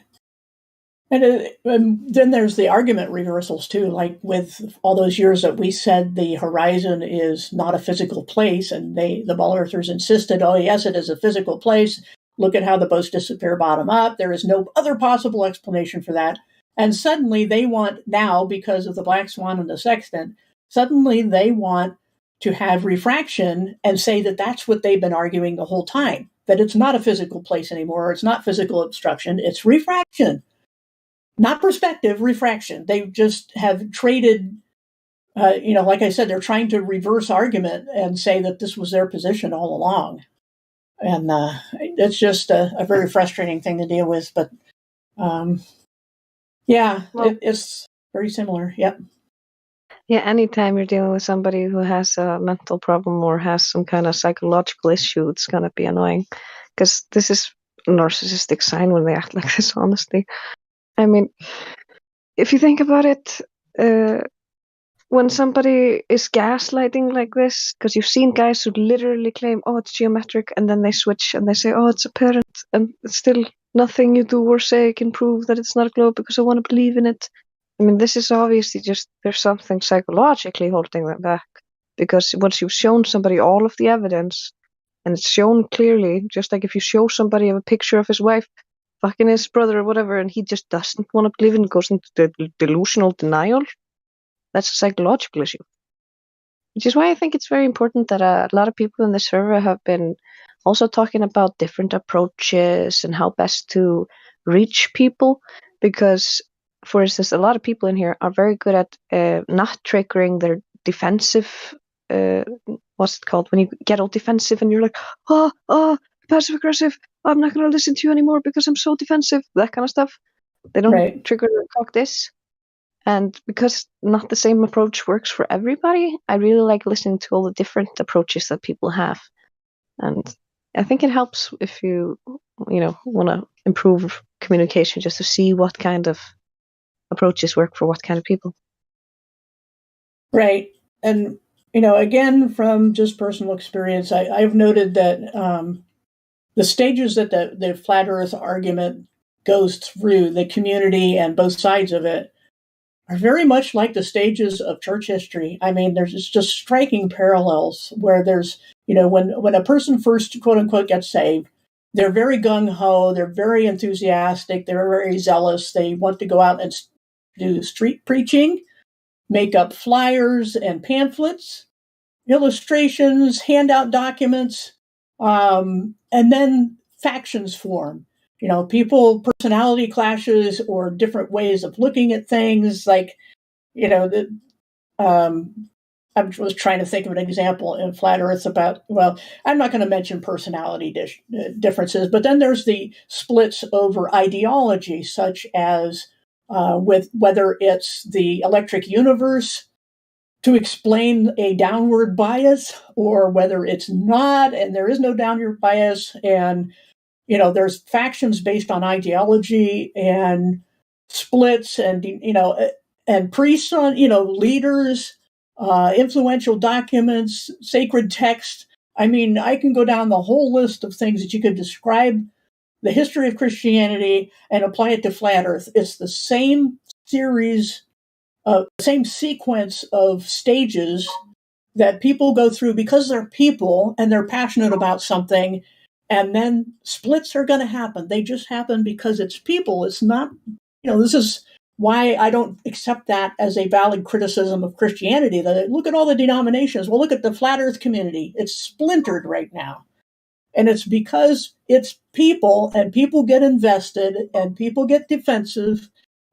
And then there's the argument reversals too, like with all those years that we said the horizon is not a physical place, and the ball earthers insisted, oh yes, it is a physical place. Look at how the boats disappear bottom up. There is no other possible explanation for that. And suddenly they want now, because of the Black Swan and the Sextant, suddenly they want to have refraction and say that that's what they've been arguing the whole time, that it's not a physical place anymore, it's not physical obstruction, it's refraction. Not perspective, refraction. They just have traded, like I said, they're trying to reverse argument and say that this was their position all along. And it's just a very frustrating thing to deal with. But it's very similar. Yep. Yeah, anytime you're dealing with somebody who has a mental problem or has some kind of psychological issue, it's going to be annoying. Because this is a narcissistic sign when they act like this, honestly. I mean, if you think about it, when somebody is gaslighting like this, because you've seen guys who literally claim, oh, it's geometric, and then they switch and they say, oh, it's apparent, and still nothing you do or say can prove that it's not a globe because I want to believe in it. I mean, this is obviously just, there's something psychologically holding them back. Because once you've shown somebody all of the evidence, and it's shown clearly, just like if you show somebody a picture of his wife fucking his brother or whatever, and he just doesn't want to believe it, goes into delusional denial, that's a psychological issue. Which is why I think it's very important that a lot of people in the server have been also talking about different approaches and how best to reach people. Because, for instance, a lot of people in here are very good at not triggering their defensive, what's it called? When you get all defensive and you're like, passive aggressive, I'm not going to listen to you anymore because I'm so defensive, that kind of stuff. They don't trigger like this. And because not the same approach works for everybody, I really like listening to all the different approaches that people have. And I think it helps if you want to improve communication, just to see what kind of approaches work for what kind of people. Right. And, again, from just personal experience, I've noted that the stages that the flat Earth argument goes through, the community and both sides of it, are very much like the stages of church history. I mean, there's just striking parallels where there's, when a person first, quote unquote, gets saved, they're very gung-ho, they're very enthusiastic, they're very zealous, they want to go out and do street preaching, make up flyers and pamphlets, illustrations, hand out documents, and then factions form. People, personality clashes or different ways of looking at things. Like, I was trying to think of an example in Flat Earth about, well, I'm not going to mention personality differences, but then there's the splits over ideology, such as with whether it's the electric universe to explain a downward bias or whether it's not, and there is no downward bias. And there's factions based on ideology and splits and, and priests on, leaders, influential documents, sacred text. I mean, I can go down the whole list of things that you could describe the history of Christianity and apply it to Flat Earth. It's the same series, same sequence of stages that people go through because they're people and they're passionate about something. And then splits are going to happen. They just happen because it's people. It's not, this is why I don't accept that as a valid criticism of Christianity. That look at all the denominations. Well, look at the Flat Earth community. It's splintered right now. And it's because it's people, and people get invested and people get defensive.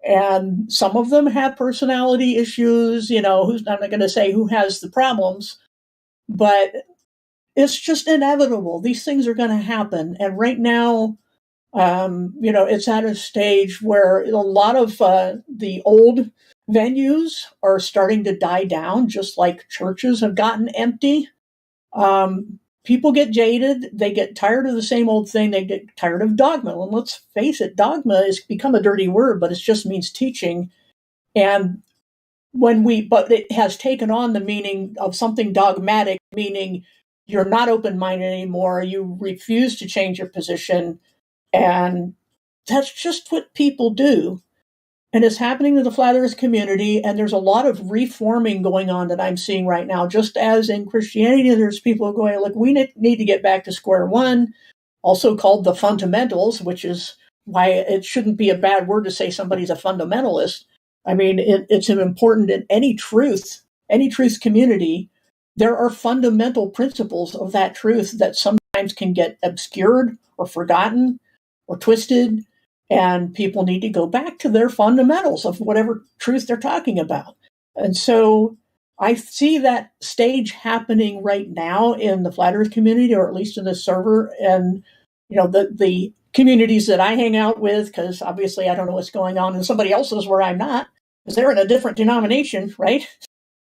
And some of them have personality issues, I'm not going to say who has the problems, but it's just inevitable. These things are going to happen. And right now, it's at a stage where a lot of the old venues are starting to die down, just like churches have gotten empty. People get jaded. They get tired of the same old thing. They get tired of dogma. And let's face it, dogma has become a dirty word, but it just means teaching. And but it has taken on the meaning of something dogmatic, meaning you're not open-minded anymore. You refuse to change your position. And that's just what people do. And it's happening to the Flat Earth community. And there's a lot of reforming going on that I'm seeing right now. Just as in Christianity, there's people going, look, we need to get back to square one, also called the fundamentals, which is why it shouldn't be a bad word to say somebody's a fundamentalist. I mean, it's important in any truth community there are fundamental principles of that truth that sometimes can get obscured or forgotten or twisted, and people need to go back to their fundamentals of whatever truth they're talking about. And so I see that stage happening right now in the Flat Earth community, or at least in the server, and the communities that I hang out with, because obviously I don't know what's going on in somebody else's where I'm not, because they're in a different denomination, right?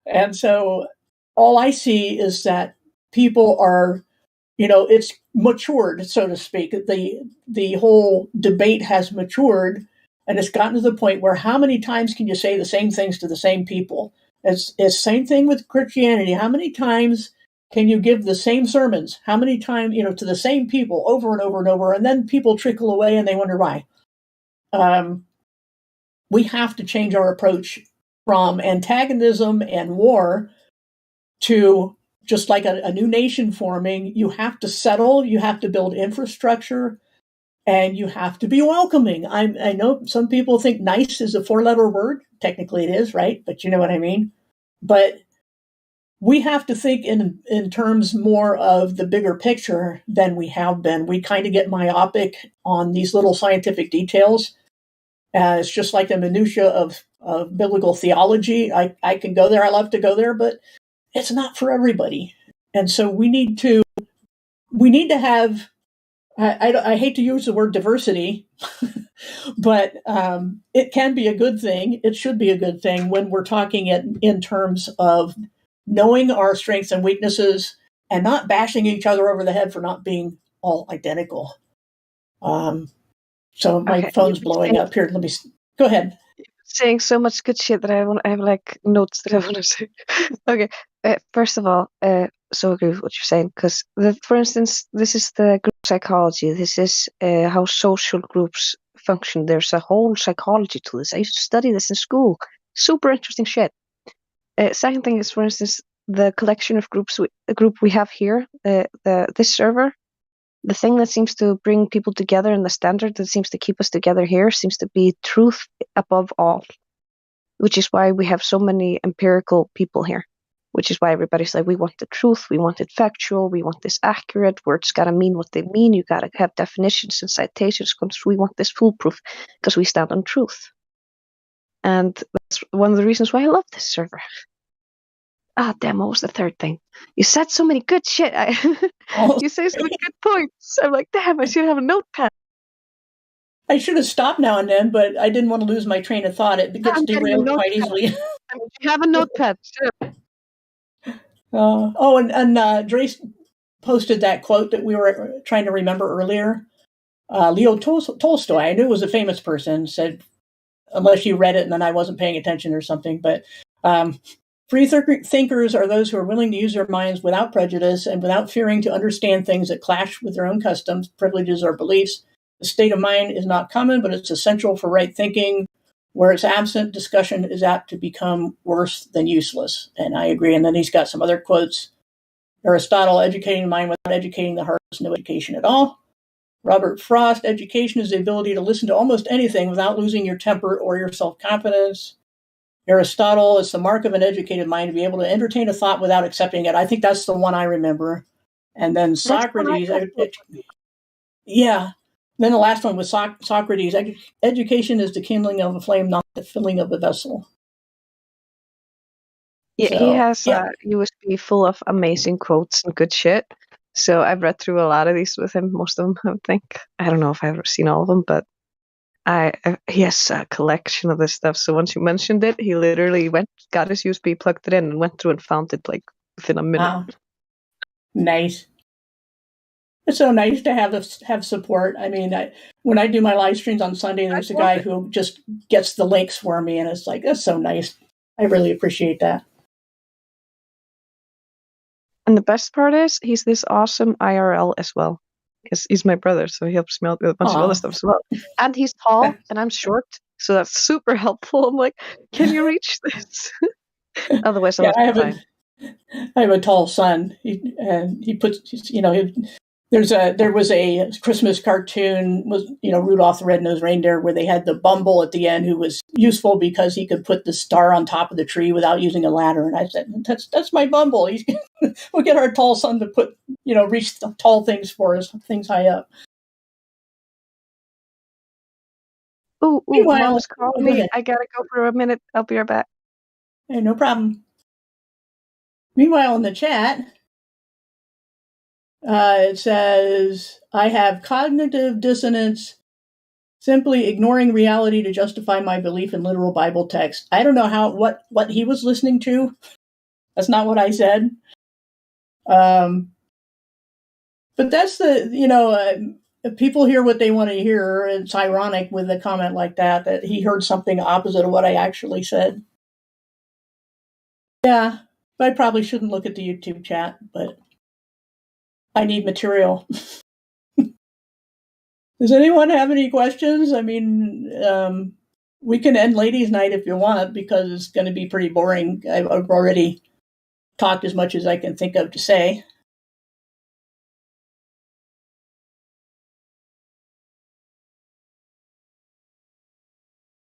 And so all I see is that people are, it's matured, so to speak. The whole debate has matured, and it's gotten to the point where how many times can you say the same things to the same people? It's same thing with Christianity. How many times can you give the same sermons? How many times, to the same people over and over and over, and then people trickle away and they wonder why. We have to change our approach from antagonism and war to just like a new nation forming. You have to settle, you have to build infrastructure, and you have to be welcoming. I know some people think nice is a 4-letter word. Technically it is, right? But you know what I mean? But we have to think in terms more of the bigger picture than we have been. We kind of get myopic on these little scientific details. It's just like the minutia of biblical theology. I can go there. I love to go there, but it's not for everybody. And so we need to have, I hate to use the word diversity, but it can be a good thing. It should be a good thing when we're talking in terms of knowing our strengths and weaknesses and not bashing each other over the head for not being all identical. So my phone's blowing up here. Let me go ahead. Saying so much good shit that I have like notes that I want to say. Okay, first of all, so agree with what you're saying, because for instance, this is the group psychology. This is how social groups function. There's a whole psychology to this. I used to study this in school. Super interesting shit. Second thing is, for instance, the collection of groups, the group we have here, this server. The thing that seems to bring people together and the standard that seems to keep us together here seems to be truth above all, which is why we have so many empirical people here, which is why everybody's like, we want the truth, we want it factual, we want this accurate, words got to mean what they mean, you got to have definitions and citations, we want this foolproof, because we stand on truth. And that's one of the reasons why I love this server. Damn, what was the third thing? You said so many good shit. You say so many good points. I'm like, damn, I should have a notepad. I should have stopped now and then, but I didn't want to lose my train of thought. It gets derailed quite easily. You have a notepad, sure. And Drace posted that quote that we were trying to remember earlier. Leo Tolstoy, I knew it was a famous person, said, unless you read it and then I wasn't paying attention or something, but free thinkers are those who are willing to use their minds without prejudice and without fearing to understand things that clash with their own customs, privileges, or beliefs. The state of mind is not common, but it's essential for right thinking. Where it's absent, discussion is apt to become worse than useless. And I agree. And then he's got some other quotes. Aristotle, educating the mind without educating the heart is no education at all. Robert Frost, education is the ability to listen to almost anything without losing your temper or your self-confidence. Aristotle, it's the mark of an educated mind to be able to entertain a thought without accepting it. I think that's the one I remember. And then Socrates, yeah. Then the last one was Socrates. Education is the kindling of a flame, not the filling of a vessel. Yeah, he has a USB full of amazing quotes and good shit. So I've read through a lot of these with him, most of them, I think. I don't know if I've ever seen all of them, but he has a collection of this stuff. So once you mentioned it, he literally got his USB, plugged it in, and went through and found it like within a minute. Wow. Nice. It's so nice to have support. I mean, when I do my live streams on Sunday, there's a guy who just gets the links for me, and it's like, that's so nice. I really appreciate that. And the best part is, he's this awesome IRL as well. Because he's my brother, so he helps me out with a bunch of other stuff as well. And he's tall, and I'm short, so that's super helpful. I'm like, can you reach this? Otherwise, I have a tall son. He puts, There was a Christmas cartoon, was Rudolph the Red-Nosed Reindeer, where they had the Bumble at the end, who was useful because he could put the star on top of the tree without using a ladder. And I said, that's my Bumble. We'll get our tall son to put reach the tall things for us, things high up. Ooh, Mom's calling me. I gotta go for a minute. I'll be right back. Hey, no problem. Meanwhile, in the chat, it says, I have cognitive dissonance, simply ignoring reality to justify my belief in literal Bible text. I don't know what he was listening to. That's not what I said. But that's people hear what they want to hear. It's ironic with a comment like that he heard something opposite of what I actually said. Yeah, I probably shouldn't look at the YouTube chat, but I need material. Does anyone have any questions? I mean, we can end ladies' night if you want, because it's going to be pretty boring. I've already talked as much as I can think of to say.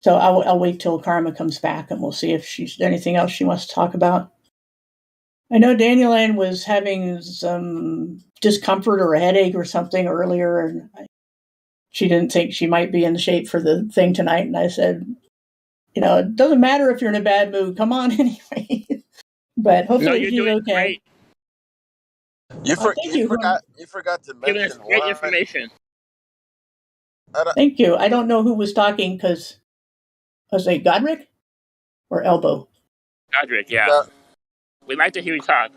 So I'll wait till Karma comes back, and we'll see if she's anything else she wants to talk about. I know Dandelion was having some discomfort or a headache or something earlier, and she didn't think she might be in shape for the thing tonight. And I said, it doesn't matter if you're in a bad mood. Come on anyway. But hopefully she's okay. Great. You forgot to mention great information. Thank you. I don't know who was talking because was it Godric or Elbow? Godric, yeah. We'd like to hear you talk.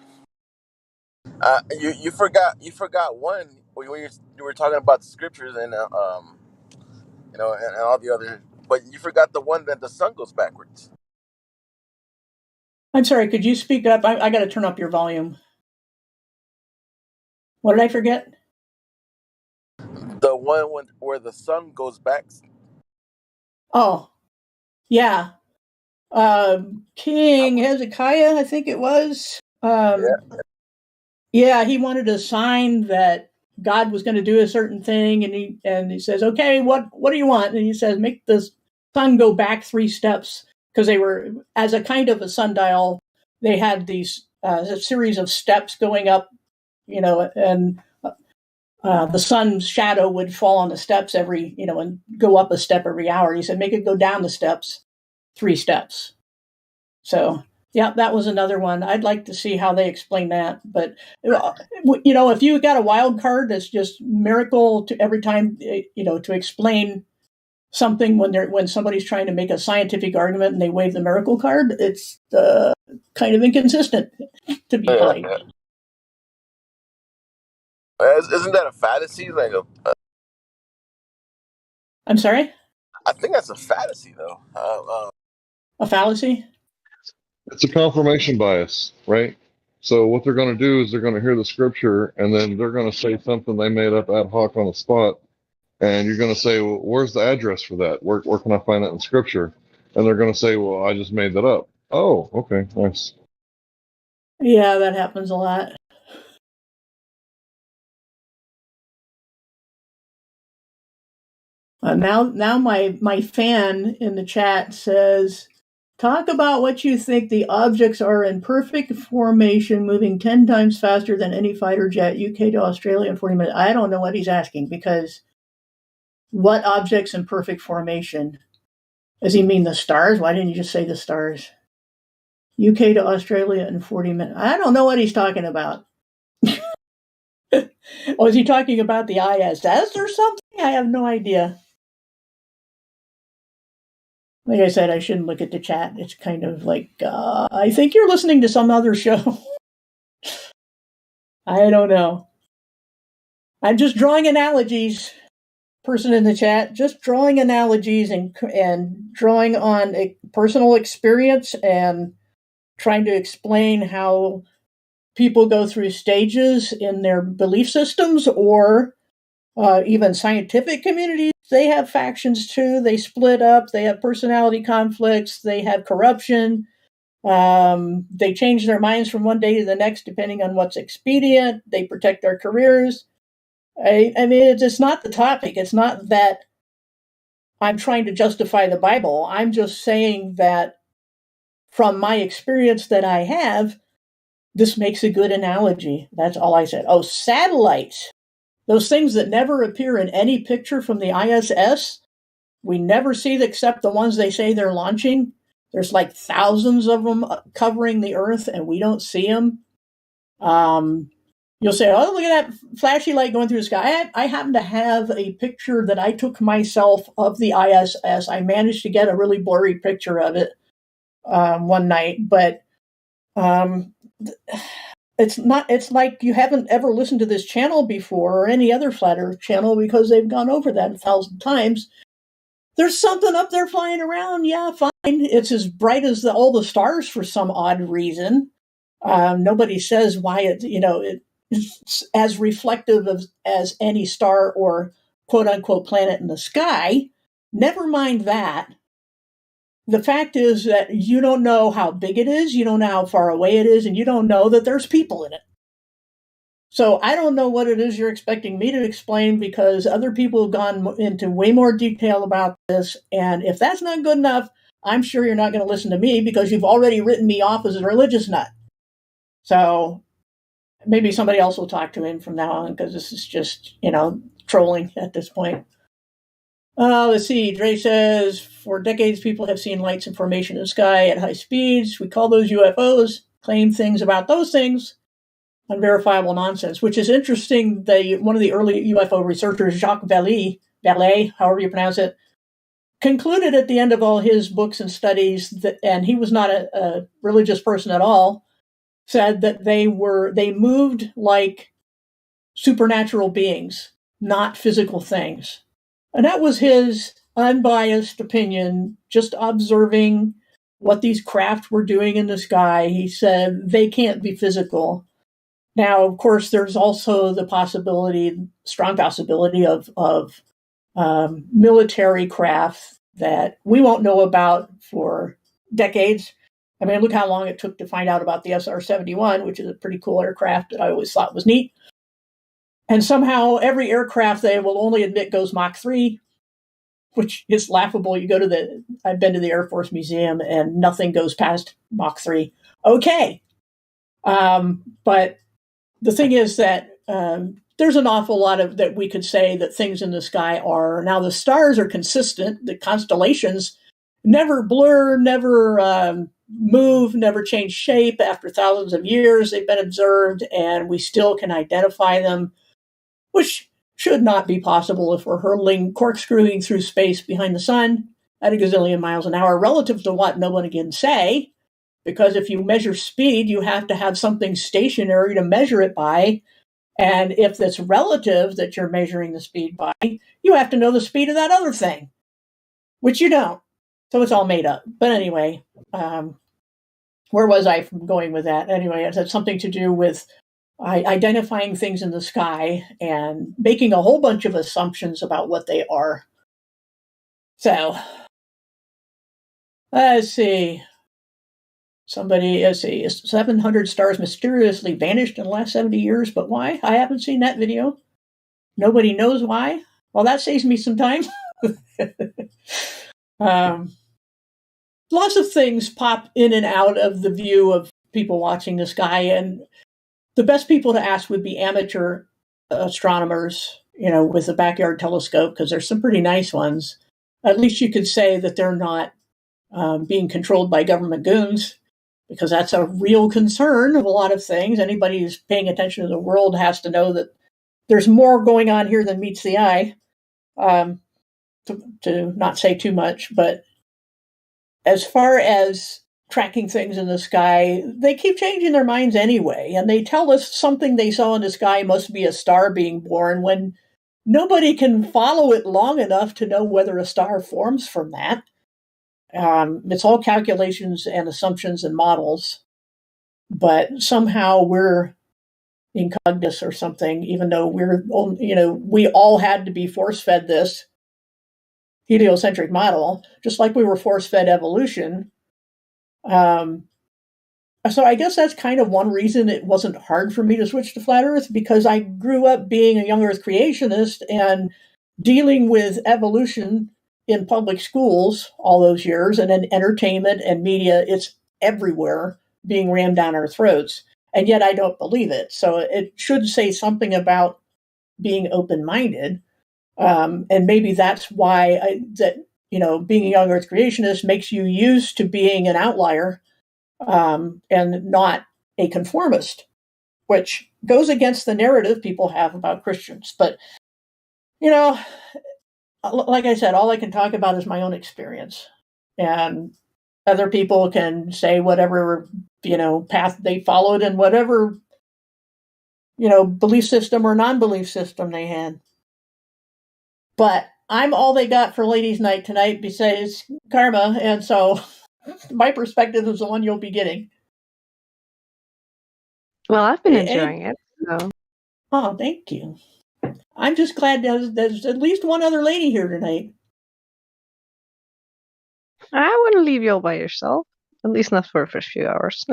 You forgot one when you were talking about the scriptures and and all the other, but you forgot the one that the sun goes backwards. I'm sorry. Could you speak up? I got to turn up your volume. What did I forget? The one where the sun goes back. Oh, yeah. King Hezekiah, I think it was. Yeah, he wanted a sign that God was going to do a certain thing, and he says, "Okay, what do you want?" And he says, "Make the sun go back 3 steps," because they were, as a kind of a sundial, they had these a series of steps going up, and the sun's shadow would fall on the steps every, and go up a step every hour. He said, "Make it go down the steps 3 steps." So, yeah, that was another one. I'd like to see how they explain that. But, if you got a wild card that's just miracle to every time, to explain something when somebody's trying to make a scientific argument and they wave the miracle card, it's kind of inconsistent, to be polite. Isn't that a fallacy? Like I'm sorry? I think that's a fallacy, though. A fallacy? It's a confirmation bias, right? So what they're going to do is they're going to hear the scripture, and then they're going to say something they made up ad hoc on the spot, and you're going to say, well, where's the address for that? Where can I find that in scripture? And they're going to say, well, I just made that up. Oh, okay, nice. Yeah, that happens a lot. Now my fan in the chat says, talk about what you think the objects are in perfect formation, moving 10 times faster than any fighter jet, UK to Australia in 40 minutes. I don't know what he's asking, because what objects in perfect formation? Does he mean the stars? Why didn't you just say the stars? UK to Australia in 40 minutes. I don't know what he's talking about. Oh, is he talking about the ISS or something? I have no idea. Like I said, I shouldn't look at the chat. It's kind of like, I think you're listening to some other show. I don't know. I'm just drawing analogies. Person in the chat, just drawing analogies and drawing on a personal experience and trying to explain how people go through stages in their belief systems, or even scientific communities. They have factions too. They split up. They have personality conflicts. They have corruption. They change their minds from one day to the next depending on what's expedient. They protect their careers. I mean, it's not the topic. It's not that I'm trying to justify the Bible. I'm just saying that from my experience that I have, this makes a good analogy. That's all I said. Oh, satellites. Those things that never appear in any picture from the ISS, we never see except the ones they say they're launching. There's like thousands of them covering the Earth, and we don't see them. You'll say, oh, look at that flashy light going through the sky. I happen to have a picture that I took myself of the ISS. I managed to get a really blurry picture of it one night, but it's like you haven't ever listened to this channel before or any other flat earth channel because they've gone over that 1,000 times. There's something up there flying around. Yeah, fine. It's as bright as all the stars for some odd reason. Nobody says why it's as reflective as any star or quote unquote planet in the sky. Never mind that. The fact is that you don't know how big it is, you don't know how far away it is, and you don't know that there's people in it. So I don't know what it is you're expecting me to explain because other people have gone into way more detail about this. And if that's not good enough, I'm sure you're not going to listen to me because you've already written me off as a religious nut. So maybe somebody else will talk to him from now on because this is just, trolling at this point. Let's see. Dre says, for decades, people have seen lights and formation in the sky at high speeds. We call those UFOs, claim things about those things. Unverifiable nonsense, which is interesting. One of the early UFO researchers, Jacques Vallée, however you pronounce it, concluded at the end of all his books and studies that, and he was not a religious person at all, said that they moved like supernatural beings, not physical things. And that was his unbiased opinion, just observing what these craft were doing in the sky. He said they can't be physical. Now, of course, there's also the strong possibility of military craft that we won't know about for decades. I mean, look how long it took to find out about the SR-71, which is a pretty cool aircraft that I always thought was neat. And somehow every aircraft they will only admit goes Mach 3, which is laughable. I've been to the Air Force Museum and nothing goes past Mach 3. Okay. But the thing is that there's an awful lot of that we could say that things in the sky are. Now, the stars are consistent. The constellations never blur, never move, never change shape. After thousands of years, they've been observed, and we still can identify them, which should not be possible if we're corkscrewing through space behind the sun at a gazillion miles an hour, relative to what no one can say. Because if you measure speed, you have to have something stationary to measure it by. And if it's relative that you're measuring the speed by, you have to know the speed of that other thing, which you don't. So it's all made up. But anyway, where was I going with that? Anyway, it had something to do with identifying things in the sky and making a whole bunch of assumptions about what they are. So, let's see. 700 stars mysteriously vanished in the last 70 years, but why? I haven't seen that video. Nobody knows why. Well, that saves me some time. Lots of things pop in and out of the view of people watching the sky, and the best people to ask would be amateur astronomers, with a backyard telescope, because there's some pretty nice ones. At least you could say that they're not being controlled by government goons, because that's a real concern of a lot of things. Anybody who's paying attention to the world has to know that there's more going on here than meets the eye, to not say too much. But as far as tracking things in the sky, they keep changing their minds anyway. And they tell us something they saw in the sky must be a star being born when nobody can follow it long enough to know whether a star forms from that. It's all calculations and assumptions and models, but somehow we're incognitus or something, even though we all had to be force-fed this heliocentric model, just like we were force-fed evolution. So I guess that's kind of one reason it wasn't hard for me to switch to flat Earth, because I grew up being a young Earth creationist and dealing with evolution in public schools all those years, and in entertainment and media. It's everywhere being rammed down our throats. And yet I don't believe it. So it should say something about being open-minded. And maybe that's why being a young Earth creationist makes you used to being an outlier, and not a conformist, which goes against the narrative people have about Christians. But, like I said, all I can talk about is my own experience. And other people can say whatever, path they followed and whatever, belief system or non-belief system they had. But I'm all they got for ladies' night tonight besides Karma. And so my perspective is the one you'll be getting. Well, I've been enjoying it. So. Oh, thank you. I'm just glad there's at least one other lady here tonight. I wouldn't leave you all by yourself. At least not for the first few hours.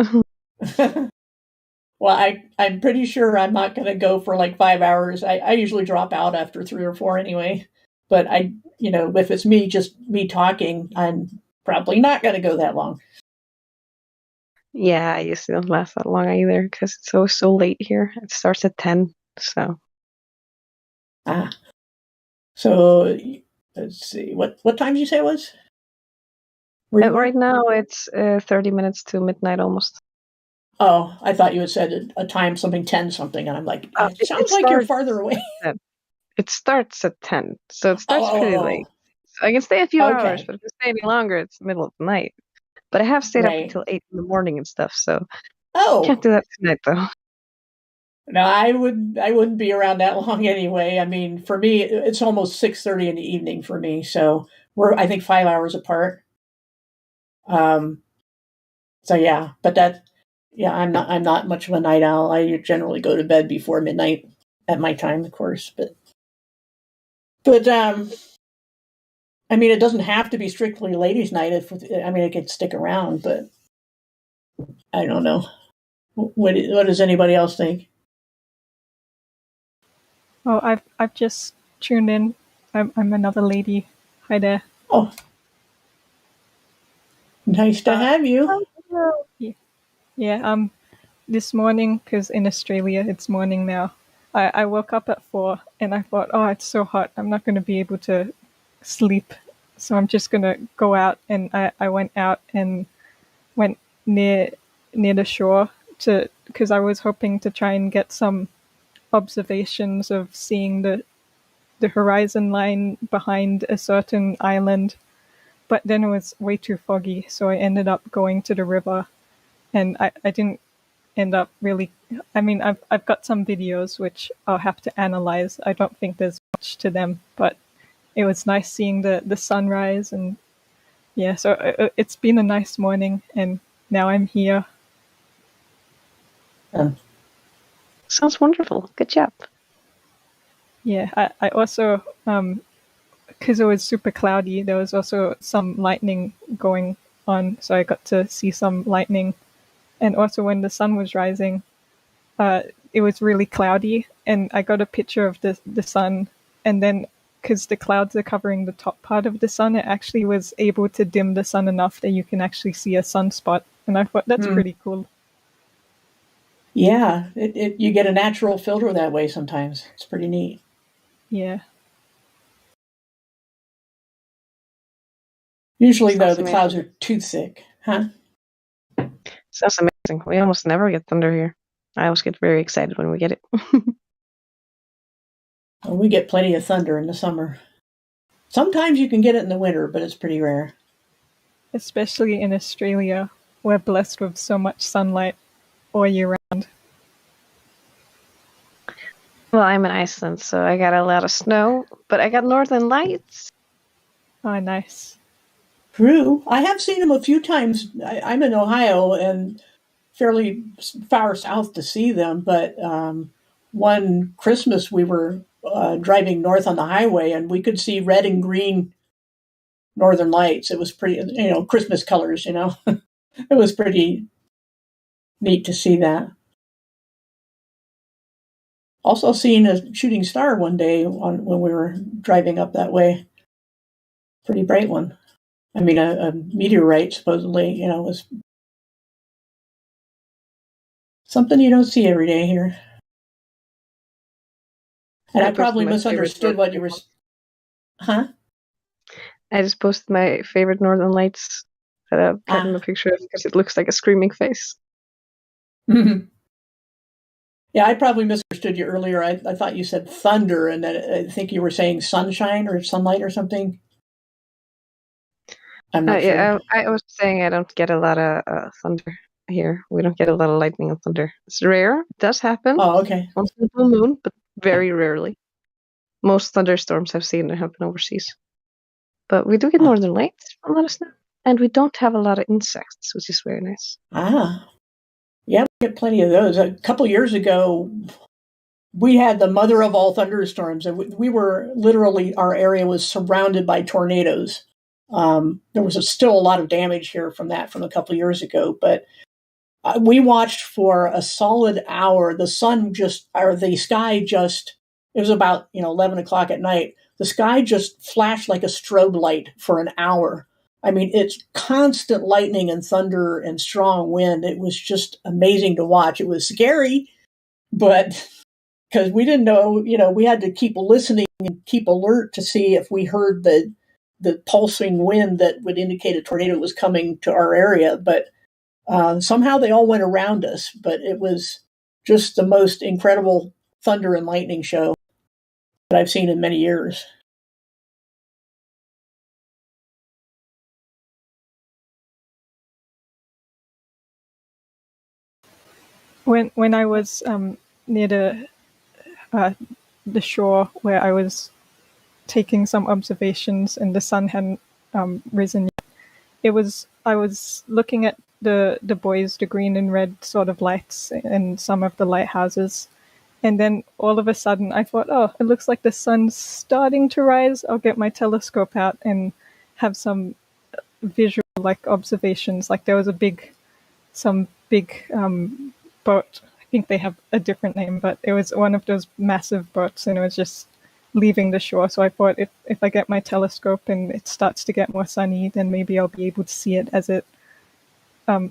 Well, I'm pretty sure I'm not going to go for like 5 hours. I usually drop out after 3 or 4 anyway. But if it's just me talking, I'm probably not going to go that long. Yeah, I used to don't last that long either because it's always so late here. It starts at 10, so. So let's see. What time did you say it was? Right now it's 30 minutes to midnight almost. Oh, I thought you had said a time something 10 something, and I'm like, it sounds like you're farther away. It starts at 10, so it starts pretty late. So I can stay a few hours, but if I stay any longer, it's middle of the night. But I have stayed up until 8 in the morning and stuff, so can't do that tonight though. No, I wouldn't be around that long anyway. I mean, for me, it's almost 6:30 in the evening for me, so we're I think 5 hours apart. So yeah, but I'm not much of a night owl. I generally go to bed before midnight at my time, of course, but I mean, it doesn't have to be strictly ladies' night. It could stick around, but I don't know. What does anybody else think? Oh, I've just tuned in. I'm another lady. Hi there. Oh, nice to have you. Yeah. This morning, because in Australia it's morning now. I woke up at 4 and I thought, oh, it's so hot. I'm not going to be able to sleep, so I'm just going to go out. And I went out and went near the shore because I was hoping to try and get some observations of seeing the horizon line behind a certain island, but then it was way too foggy, so I ended up going to the river, and I didn't end up really. I mean, I've got some videos which I'll have to analyze. I don't think there's much to them, but it was nice seeing the sunrise, and yeah, so it's been a nice morning, and now I'm here. Sounds wonderful. Good job. Yeah, I also, because it was super cloudy, there was also some lightning going on, so I got to see some lightning. And also when the sun was rising, it was really cloudy, and I got a picture of the sun, and then because the clouds are covering the top part of the sun, it actually was able to dim the sun enough that you can actually see a sunspot, and I thought that's pretty cool. Yeah, you get a natural filter that way sometimes. It's pretty neat. Yeah. Usually, though, the clouds are too thick, huh? Sounds amazing. We almost never get thunder here. I always get very excited when we get it. Well, we get plenty of thunder in the summer. Sometimes you can get it in the winter, but it's pretty rare. Especially in Australia, we're blessed with so much sunlight all year round. Well, I'm in Iceland, so I got a lot of snow, but I got northern lights. Oh, nice. True. I have seen them a few times. I'm in Ohio and fairly far south to see them, but one Christmas we were driving north on the highway and we could see red and green northern lights. It was pretty, Christmas colors, It was pretty neat to see that. Also seen a shooting star one day when we were driving up that way. Pretty bright one. I mean, a meteorite, supposedly, was something you don't see every day here. And I probably misunderstood what you were... Huh? I just posted my favorite Northern Lights that I've gotten a picture of because it looks like a screaming face. Yeah, I probably misunderstood you earlier. I thought you said thunder, and that I think you were saying sunshine or sunlight or something. I'm not sure. Yeah, I was saying I don't get a lot of thunder here. We don't get a lot of lightning and thunder. It's rare. It does happen. Oh, okay. Once in a blue moon, but very rarely. Most thunderstorms I've seen happen overseas. But we do get northern lights from a lot of snow. And we don't have a lot of insects, which is very nice. Yeah, we get plenty of those. A couple years ago, we had the mother of all thunderstorms, and we were literally, our area was surrounded by tornadoes. There was still a lot of damage here from that from a couple of years ago, but we watched for a solid hour. The sky just, it was about 11 o'clock at night. The sky just flashed like a strobe light for an hour. I mean, it's constant lightning and thunder and strong wind. It was just amazing to watch. It was scary, but because we didn't know, we had to keep listening and keep alert to see if we heard the pulsing wind that would indicate a tornado was coming to our area. But somehow they all went around us. But it was just the most incredible thunder and lightning show that I've seen in many years. When I was near the shore where I was taking some observations and the sun hadn't risen yet, I was looking at the buoys, the green and red sort of lights in some of the lighthouses, and then all of a sudden I thought, oh, it looks like the sun's starting to rise. I'll get my telescope out and have some visual observations. Like there was some big boat. I think they have a different name, but it was one of those massive boats, and it was just leaving the shore. So I thought if I get my telescope and it starts to get more sunny, then maybe I'll be able to see it as it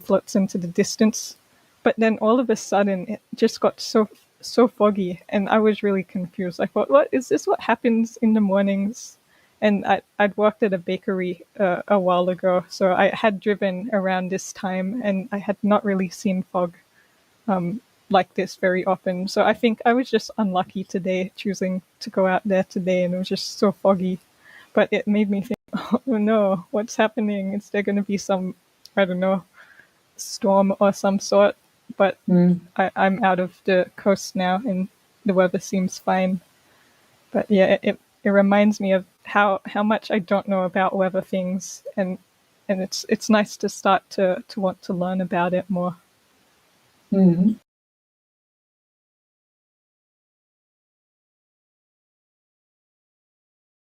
floats into the distance. But then all of a sudden it just got so foggy, and I was really confused. I thought, what is this? What happens in the mornings? And I'd worked at a bakery a while ago, so I had driven around this time, and I had not really seen fog like this very often. So I think I was just unlucky today, choosing to go out there today, and it was just so foggy. But it made me think, oh no, what's happening? Is there going to be some, I don't know, storm or some sort? But I'm out of the coast now, and the weather seems fine. But yeah, it reminds me of how much I don't know about weather things, and it's nice to start to want to learn about it more. Mm-hmm.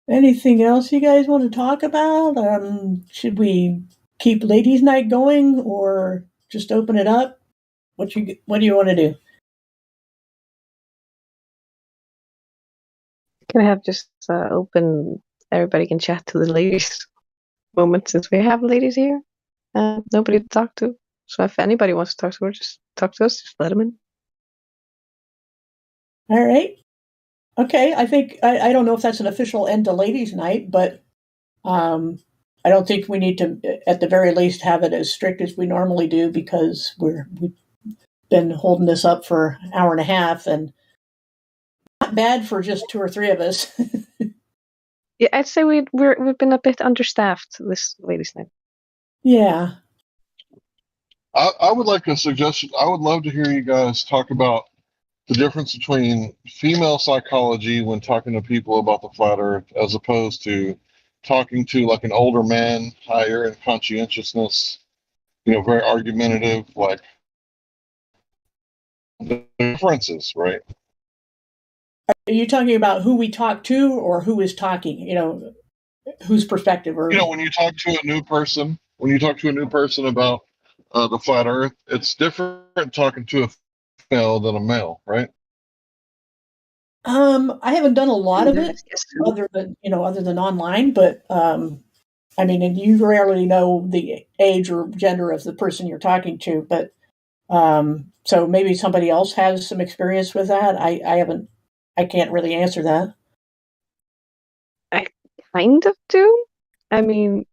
Anything else you guys want to talk about? Should we keep ladies' night going or just open it up? What do you want to do? Can I have just open, everybody can chat to the ladies moment, since we have ladies here. Nobody to talk to. So if anybody wants to talk to her, just talk to us. Just let them in. All right. Okay. I think, I don't know if that's an official end to ladies' night, but I don't think we need to, at the very least, have it as strict as we normally do, because we've been holding this up for an hour and a half, and not bad for just 2 or 3 of us. Yeah, I'd say we've been a bit understaffed this ladies' night. Yeah. I would like a suggestion. I would love to hear you guys talk about the difference between female psychology when talking to people about the flat earth, as opposed to talking to like an older man, higher in conscientiousness, very argumentative, like the differences, right? Are you talking about who we talk to, or who is talking? Whose perspective? Or when you talk to a new person about the flat Earth, it's different talking to a female than a male, right? I haven't done a lot of it other than online, but I mean, and you rarely know the age or gender of the person you're talking to, but so maybe somebody else has some experience with that. I can't really answer that. I kind of do. I mean,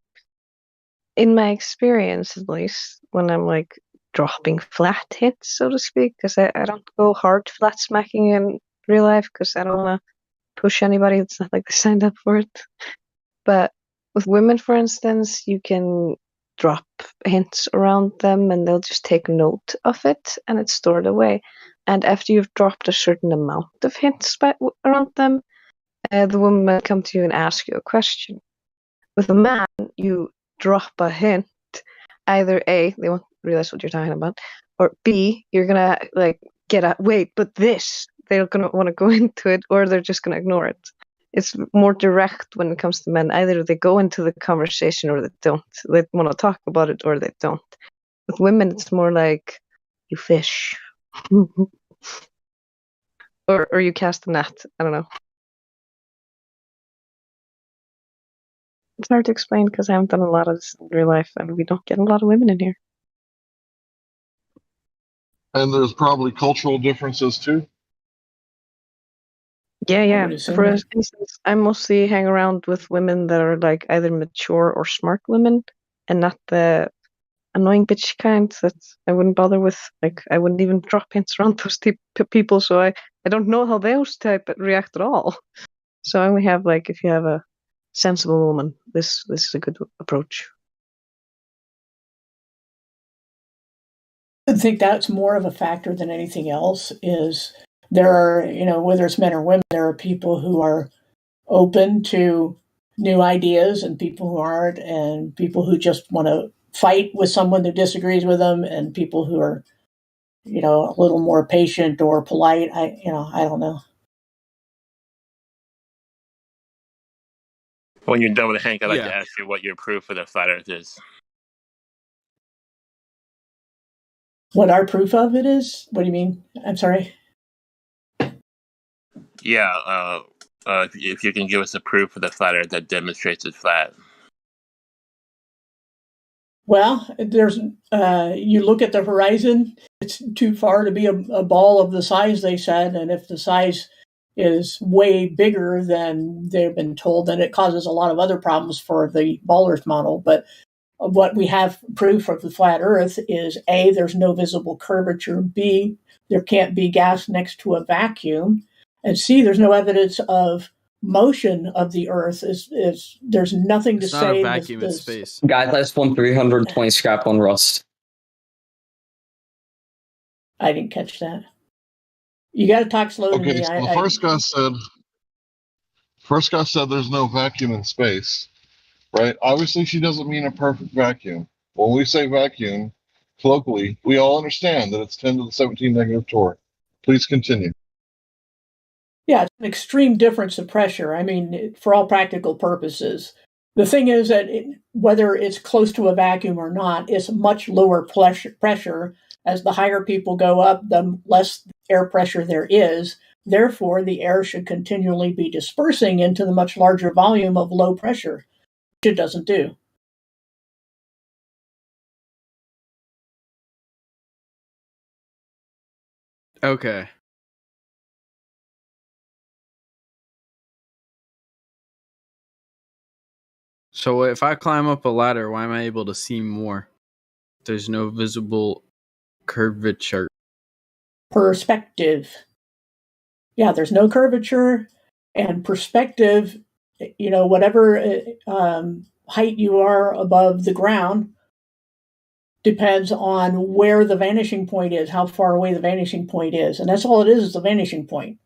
in my experience, at least, when I'm like dropping flat hits, so to speak, because I don't go hard flat smacking in real life because I don't want to push anybody. It's not like they signed up for it. But with women, for instance, you can drop hints around them and they'll just take note of it and it's stored away. And after you've dropped a certain amount of hints around them, the woman might come to you and ask you a question. With a man, you drop a hint. Either A, they won't realize what you're talking about, or B, you're gonna like get a wait, but this. They're gonna want to go into it, or they're just gonna ignore it. It's more direct when it comes to men. Either they go into the conversation or they don't. They want to talk about it or they don't. With women, it's more like you fish, or you cast a net. I don't know. It's hard to explain because I haven't done a lot of this in real life, and we don't get a lot of women in here. And there's probably cultural differences too. Yeah. For instance, I mostly hang around with women that are like either mature or smart women, and not the annoying bitch kind that I wouldn't bother with. Like, I wouldn't even drop hints around those people, so I don't know how those type react at all. So I only have like, if you have a sensible woman, this is a good approach. I think that's more of a factor than anything else. Is there are, whether it's men or women, there are people who are open to new ideas and people who aren't, and people who just want to fight with someone who disagrees with them, and people who are, a little more patient or polite. I don't know. When you're done with Hank, I'd like to ask you what your proof for the flat Earth is. What our proof of it is? What do you mean? I'm sorry. Yeah, if you can give us a proof for the flat Earth that demonstrates it's flat. Well, there's you look at the horizon. It's too far to be a ball of the size they said, and if the size is way bigger than they've been told, then it causes a lot of other problems for the ball Earth model. But what we have proof of the flat Earth is A, there's no visible curvature. B, there can't be gas next to a vacuum. And C, there's no evidence of motion of the Earth. There's nothing to It's say. not a vacuum in space. Guys, I spawned 320 scrap on Rust. I didn't catch that. You got to talk slow to me. So the first guy said there's no vacuum in space, right? Obviously, she doesn't mean a perfect vacuum. When we say vacuum, colloquially, we all understand that it's 10 to the 17 negative torque. Please continue. Yeah, it's an extreme difference of pressure. I mean, for all practical purposes. The thing is that whether it's close to a vacuum or not, it's much lower pressure. As the higher people go up, the less air pressure there is. Therefore, the air should continually be dispersing into the much larger volume of low pressure, which it doesn't do. Okay. So if I climb up a ladder, why am I able to see more? There's no visible curvature. Perspective. Yeah, there's no curvature, and perspective, whatever height you are above the ground depends on where the vanishing point is, how far away the vanishing point is. And that's all it is the vanishing point.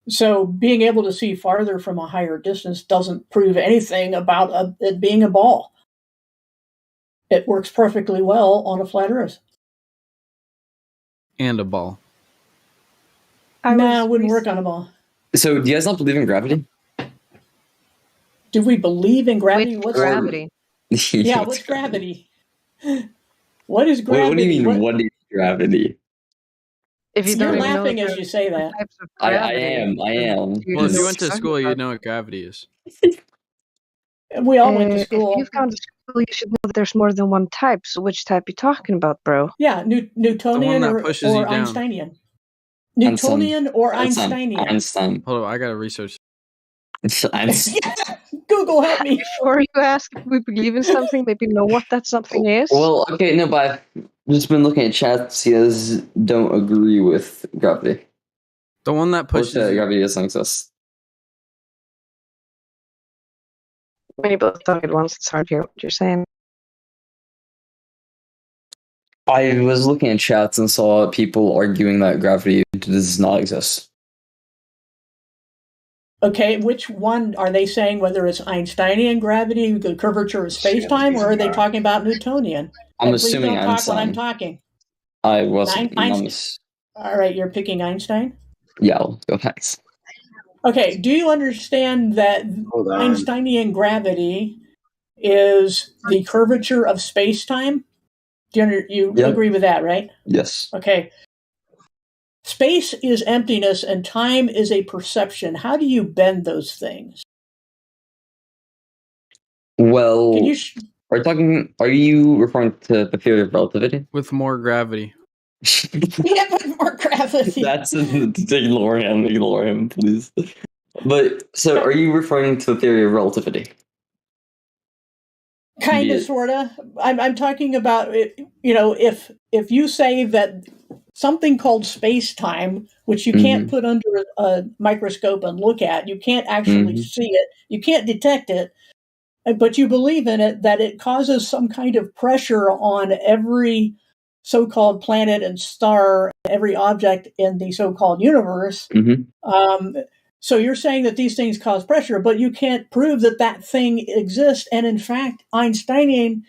So being able to see farther from a higher distance doesn't prove anything about it being a ball. It works perfectly well on a flat Earth. And a ball. It wouldn't work on a ball. So do you guys not believe in gravity? Do we believe in gravity? What's gravity? Yeah, what's gravity? What is gravity? What do you mean, what is gravity? If you You're don't even know laughing the as you say that. types of I gravity, am. do you Well, if know you what went to you're talking school, about? you'd know what gravity is. We all went to If school. you've gone to school, you should know that there's more than one type. So which type you talking about, bro? Yeah, Newtonian that or pushes you down. Einsteinian. Newtonian or Einsteinian. Einstein. Hold on, I gotta research. Google, help me. Before you ask if we believe in something, maybe know what that something is. Well, okay, no, but I've just been looking at chats. You guys don't agree with gravity. The one that pushes you. Gravity doesn't exist. When you both talk at once, it's hard to hear what you're saying. I was looking at chats and saw people arguing that gravity does not exist. Okay, which one are they saying? Whether it's Einsteinian gravity, the curvature of space-time, or are they talking about Newtonian? I'm And please assuming don't talk when I'm Einstein. talking. I wasn't. All right, you're picking Einstein? Yeah, I'll go next. Okay, do you understand that Einsteinian gravity is the curvature of space-time? Do you agree with that, right? Yes. Okay. Space is emptiness and time is a perception. How do you bend those things? Well, are you referring to the theory of relativity? With more gravity. Yeah, with more gravity. That's ignore him, please. But so, are you referring to the theory of relativity? Kind of, sort of. I'm talking about it. You know, if you say that something called space-time, which you can't put under a microscope and look at, you can't actually see it, you can't detect it, but you believe in it, that it causes some kind of pressure on every so-called planet and star, every object in the so-called universe. So you're saying that these things cause pressure, but you can't prove that that thing exists. And in fact, Einsteinian,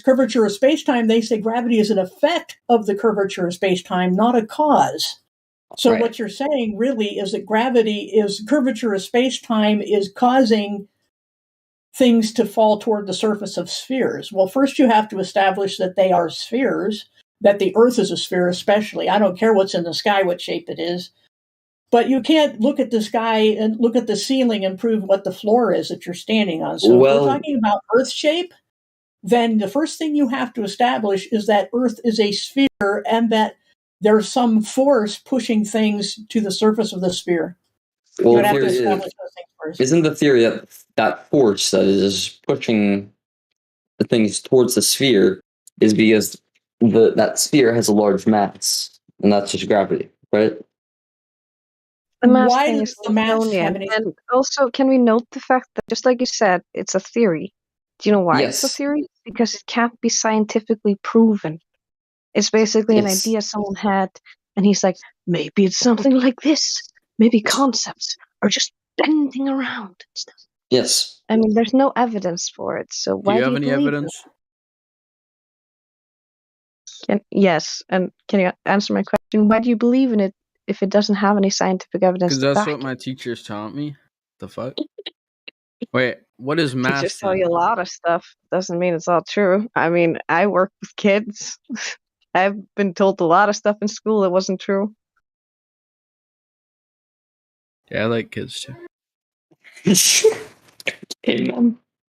curvature of space-time, they say gravity is an effect of the curvature of space-time, not a cause. So what you're saying really is that curvature of space-time is causing things to fall toward the surface of spheres. Well, first you have to establish that they are spheres, that the Earth is a sphere especially. I don't care what's in the sky, what shape it is. But you can't look at the sky and look at the ceiling and prove what the floor is that you're standing on. So if we're talking about Earth shape, then the first thing you have to establish is that Earth is a sphere and that there's some force pushing things to the surface of the sphere. Well, you would have to establish those things first. Isn't the theory that force that is pushing the things towards the sphere is because that sphere has a large mass, and that's just gravity, right? The mass Why thing does is the mass Newtonian. have any? And also, can we note the fact that, just like you said, it's a theory? Do you know why it's a Yes. theory? Because it can't be scientifically proven. It's basically an Yes. idea someone had, and he's like, maybe it's something like this. Maybe concepts are just bending around and stuff. Yes. I mean, there's no evidence for it, so why Do you do have you any believe evidence? it? Yes, and can you answer my question? Why do you believe in it if it doesn't have any scientific evidence Because to that's back what my teachers taught me. The fuck? Wait, what is it? mass? Teachers tell you a lot of stuff. Doesn't mean it's all true. I mean, I work with kids. I've been told a lot of stuff in school that wasn't true. Yeah, I like kids too.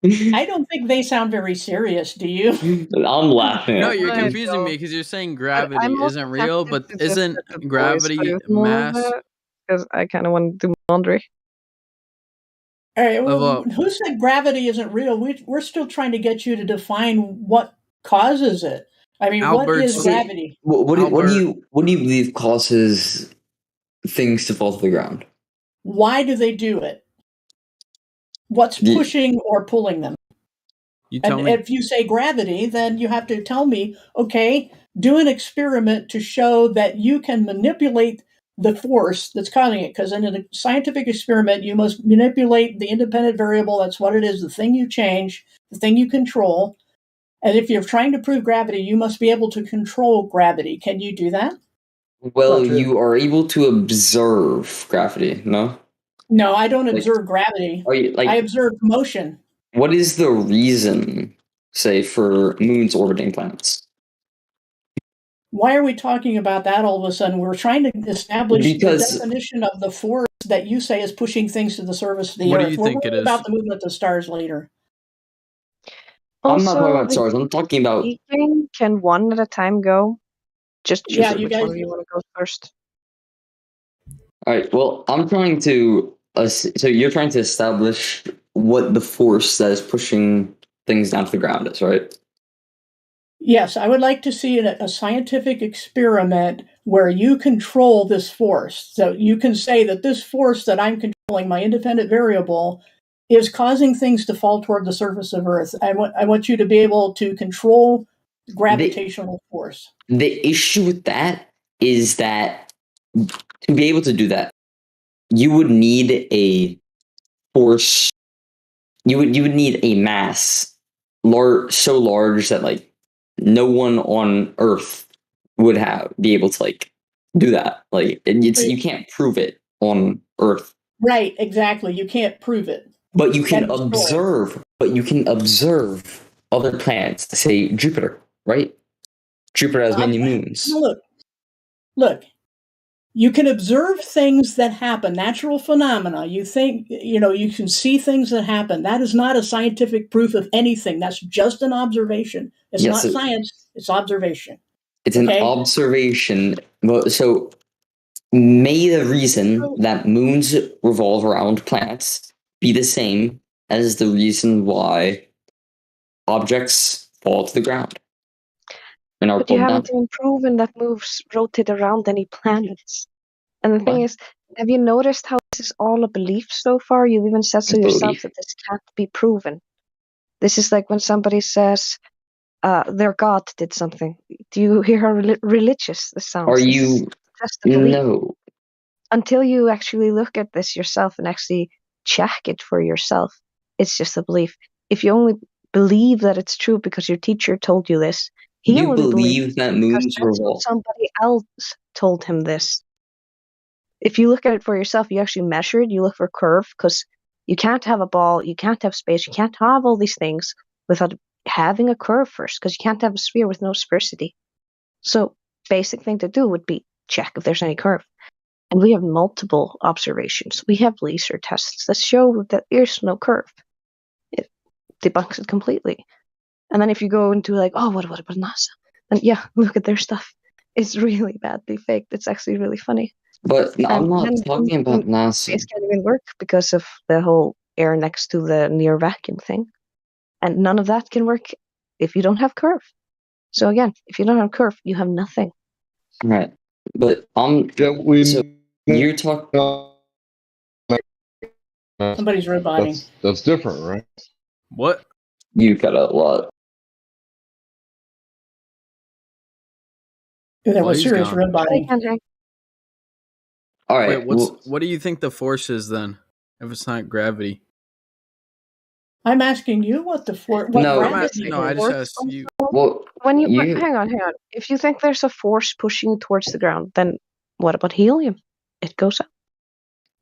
I don't think they sound very serious, do you? I'm laughing. No, you're I confusing me don't. because you're saying gravity I'm also isn't real, tempted but to just isn't let the boys gravity play with more of mass? it, because I kind of want to do laundry. All right. Level Well, up. who said gravity isn't real? We're still trying to get you to define what causes it. I mean, what Albert, is gravity? What do Albert. you believe causes things to fall to the ground? Why do they do it? What's The- pushing or pulling them? You tell And me. if you say gravity, then you have to tell me, okay, do an experiment to show that you can manipulate the force that's causing it. Because in a scientific experiment, you must manipulate the independent variable. That's what it is, the thing you change, the thing you control. And if you're trying to prove gravity, you must be able to control gravity. Can you do that? Well, you are able to observe gravity, no? No, I don't observe gravity. Are you, I observe motion. what is the reason, say, for moons orbiting planets? why are we talking about that all of a sudden? We're trying to establish the definition of the force that you say is pushing things to the surface of the What Earth. do you We're think it worried is? about the movement of the stars later. I'm not talking Also, about stars. I'm talking about. speaking, can one at a time go? Just choose Yeah, which you guys. one of you want to go first. All right. Well, I'm trying to. So you're trying to establish what the force that is pushing things down to the ground is, right? Yes, I would like to see a scientific experiment where you control this force. So you can say that this force that I'm controlling, my independent variable, is causing things to fall toward the surface of Earth. I want you to be able to control gravitational force. The issue with that is that to be able to do that, you would need a force. You would need a mass so large that like no one on Earth would be able to like do that. Like you can't prove it on Earth. Right, exactly. You can't prove it. But you can observe. But you can observe other planets. Say Jupiter, right? Jupiter has many moons. Look. You can observe things that happen, natural phenomena. You can see things that happen. That is not a scientific proof of anything. That's just an observation. It's not science. It's observation. It's an observation. So may the reason that moons revolve around planets be the same as the reason why objects fall to the ground and are But you pulled haven't down. even proven that moves rotate around any planets. And the thing is, have you noticed how this is all a belief so far? You've even said so yourself that this can't be proven. This is like when somebody says their God did something. Do you hear how religious this sounds? Are you? Just a belief. No. Until you actually look at this yourself and actually check it for yourself, it's just a belief. If you only believe that it's true because your teacher told you this, he You only believe that moons revolve. Somebody else told him this. If you look at it for yourself, you actually measure it, you look for curve, because you can't have a ball, you can't have space, you can't have all these things without having a curve first, because you can't have a sphere with no sphericity. So basic thing to do would be check if there's any curve. And we have multiple observations. We have laser tests that show that there's no curve. It debunks it completely. And then if you go into like, oh, what about NASA? And yeah, look at their stuff. It's really badly faked. It's actually really funny. But I'm not talking about NASA. Space can't even work because of the whole air next to the near vacuum thing. And none of that can work if you don't have curve. So again, if you don't have curve, you have nothing. Right. But so you're talking. Somebody's roboting. That's different, right? What? You got a lot. There was serious roboting. All right. Wait, what do you think the force is then? If it's not gravity. I'm asking you what the force. I just asked you. Well, hang on. If you think there's a force pushing towards the ground, then what about helium? It goes up.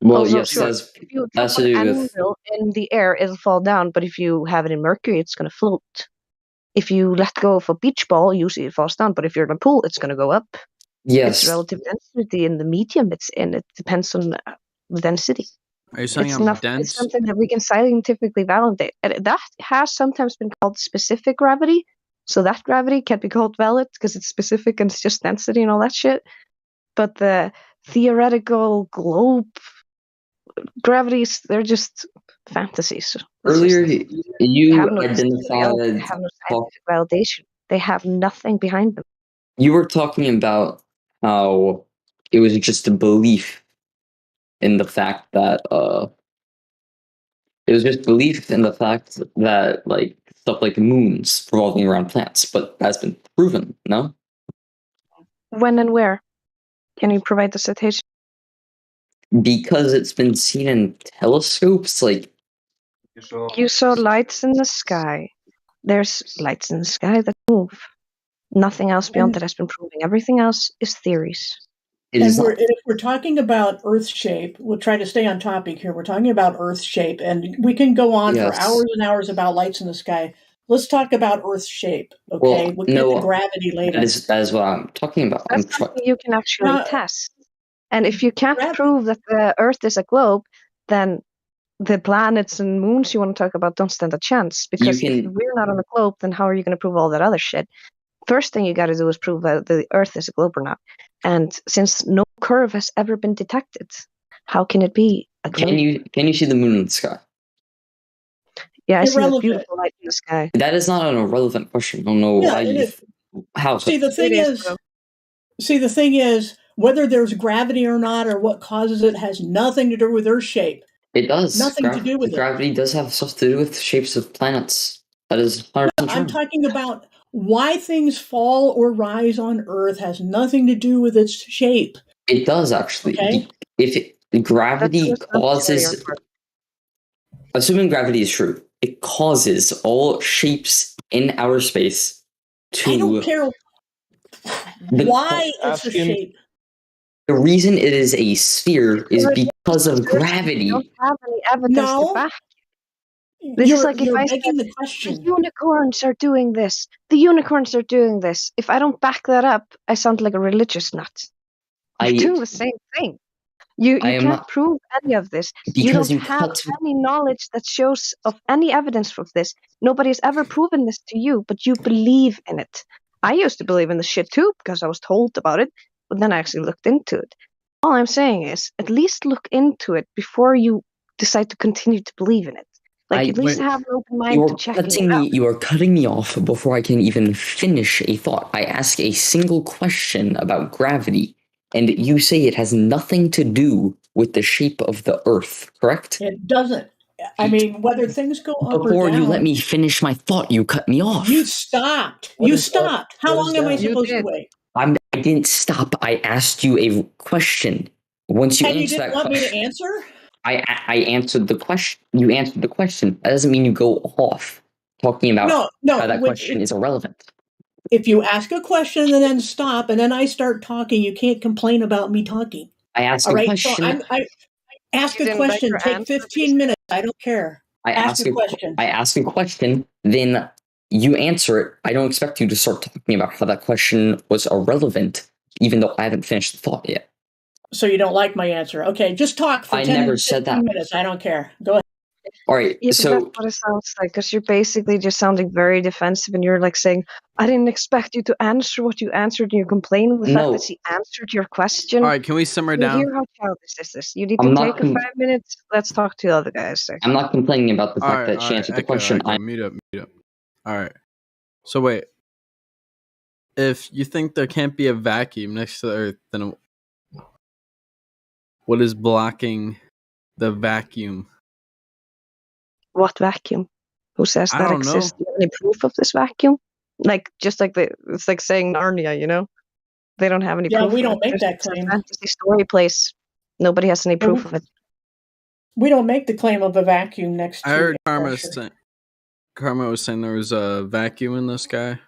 Well, also, yes, sure, if you drop an anvil in the air, it'll fall down. But if you have it in mercury, it's going to float. If you let go of a beach ball, usually it falls down. But if you're in a pool, it's going to go up. Yes. It's relative density in the medium it's in. It depends on the density. Are you saying dense? It's something that we can scientifically validate. And that has sometimes been called specific gravity. So that gravity can be called valid because it's specific and it's just density and all that shit. But the theoretical globe gravities, they're just fantasies. Earlier, you have no identified. have no scientific validation. They have nothing behind them. You were talking about how it was just a belief in the fact that it was just belief in the fact that like stuff like moons revolving around planets, but that's been proven, no? When and where? Can you provide the citation? Because it's been seen in telescopes, like you saw lights in the sky. There's lights in the sky that move. Nothing else beyond that has been proven. Everything else is theories. If we're talking about Earth shape, we'll try to stay on topic here. We're talking about Earth shape, and we can go on for hours and hours about lights in the sky. let's talk about Earth's shape. Okay, we'll get to gravity later. That is what I'm talking about. That's something you can actually test. And if you can't prove that the Earth is a globe, then the planets and moons you want to talk about don't stand a chance. Because if we're not on a globe, then how are you going to prove all that other shit? First thing you got to do is prove that the Earth is a globe or not. And since no curve has ever been detected, how can it be a globe? Can you see the moon in the sky? Yeah, I see the beautiful light in the sky. That is not an irrelevant question. I don't know why how. See, the thing is, whether there's gravity or not, or what causes it, has nothing to do with Earth's shape. It does. Nothing to do with gravity does have stuff to do with shapes of planets. That is 100% true. I'm talking about why things fall or rise on Earth has nothing to do with its shape. It does actually. Okay? If gravity causes, assuming gravity is true, it causes all shapes in outer space to. I don't care why it's a shape. The reason it is a sphere is because of gravity. You don't have any evidence to back. This is like if I said the unicorns are doing this. The unicorns are doing this. If I don't back that up, I sound like a religious nut. You're doing the same thing. You can't prove any of this. You don't have any knowledge that shows of any evidence of this. Nobody has ever proven this to you, but you believe in it. I used to believe in the shit too because I was told about it, but then I actually looked into it. All I'm saying is, at least look into it before you decide to continue to believe in it. Like, at least have an open mind to check it out. You are cutting me off before I can even finish a thought. I ask a single question about gravity, and you say it has nothing to do with the shape of the Earth, correct? It doesn't. I mean, whether things go up or down. Before you let me finish my thought, you cut me off. You stopped. You stopped. How long am I supposed to wait? I didn't stop. I asked you a question. Once you and you answer didn't that want question, me to answer? I answered the question. You answered the question. That doesn't mean you go off talking about how that question is irrelevant. If you ask a question and then stop, and then I start talking, you can't complain about me talking. I ask a question. So I ask a question. Take 15 minutes. I don't care. Ask a question. I ask a question, then you answer it. I don't expect you to start talking about how that question was irrelevant, even though I haven't finished the thought yet. So you don't like my answer. Okay, just talk for 10 minutes. I don't care. Go ahead. All right, yeah, so that's what it sounds like, because you're basically just sounding very defensive, and you're like saying, I didn't expect you to answer what you answered, and you're complaining the fact that she answered your question. All right, can we simmer down? You hear how childish this is. You need to take 5 minutes. Let's talk to the other guys. I'm not complaining about the fact that she answered the question. Mute up. All right. So wait. If you think there can't be a vacuum next to the Earth, then what is blocking the vacuum? What vacuum? Who says that exists? Do you have any proof of this vacuum? Like, just like it's like saying Narnia, you know? They don't have any proof. Yeah, we don't make There's that a claim. fantasy story place. Nobody has any proof of it. We don't make the claim of a vacuum next to I heard Karma was saying there was a vacuum in the sky.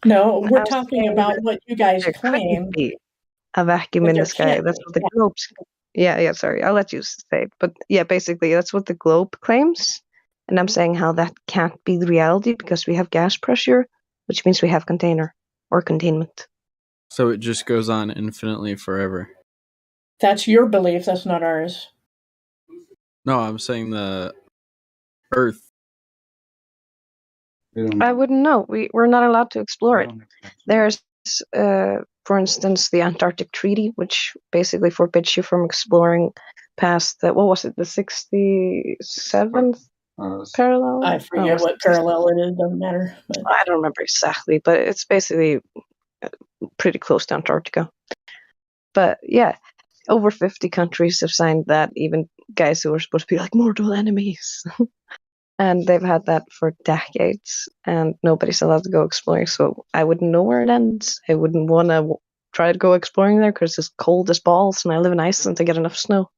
No, we're talking about what you guys claim. A vacuum in the sky. That's what the globes. Yeah, sorry. I'll let you say it. But yeah, basically, that's what the globe claims. And I'm saying how that can't be the reality because we have gas pressure, which means we have container or containment. So it just goes on infinitely forever. That's your belief. That's not ours. No, I'm saying the Earth. I wouldn't know. We're not allowed to explore it. There's, for instance, the Antarctic Treaty, which basically forbids you from exploring past the, what was it, the 67th parallel? I forget what parallel it is. Doesn't matter. But. I don't remember exactly, but it's basically pretty close to Antarctica. But yeah, over 50 countries have signed that, even guys who are supposed to be like mortal enemies. And they've had that for decades, and nobody's allowed to go exploring. So I wouldn't know where it ends. I wouldn't want to try to go exploring there because it's cold as balls, and I live in Iceland to get enough snow.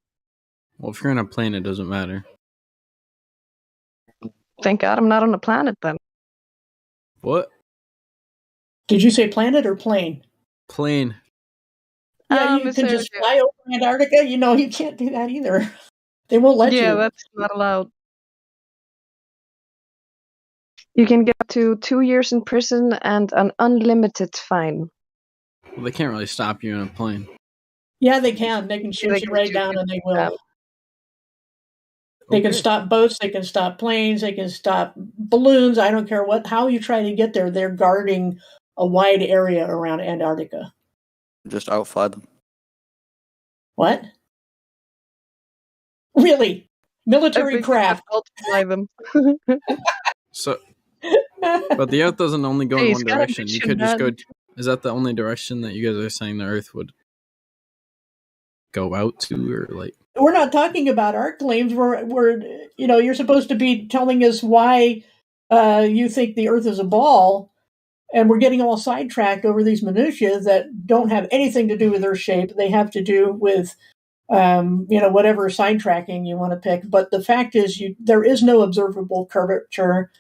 Well, if you're on a plane, it doesn't matter. Thank God I'm not on a planet then. What? Did you say planet or plane? Plane. Yeah, you can just fly over Antarctica. You know, you can't do that either. They won't let you. Yeah, that's not allowed. You can get up to 2 years in prison and an unlimited fine. Well, they can't really stop you in a plane. Yeah, they can. They can shoot They you can right shoot down, you and they will. down. They can Okay. stop boats. They can stop planes. They can stop balloons. I don't care how you try to get there. They're guarding a wide area around Antarctica. Just outfly them. What? Really? Military I think craft. Outfly them. So, but the Earth doesn't only go Hey, in he's one got a direction. You mission, could just man. go. Is that the only direction that you guys are saying the Earth would go out to, or like? We're not talking about our claims. We're you're supposed to be telling us why you think the Earth is a ball, and we're getting all sidetracked over these minutiae that don't have anything to do with Earth shape. They have to do with whatever sidetracking you want to pick. But the fact is, there is no observable curvature.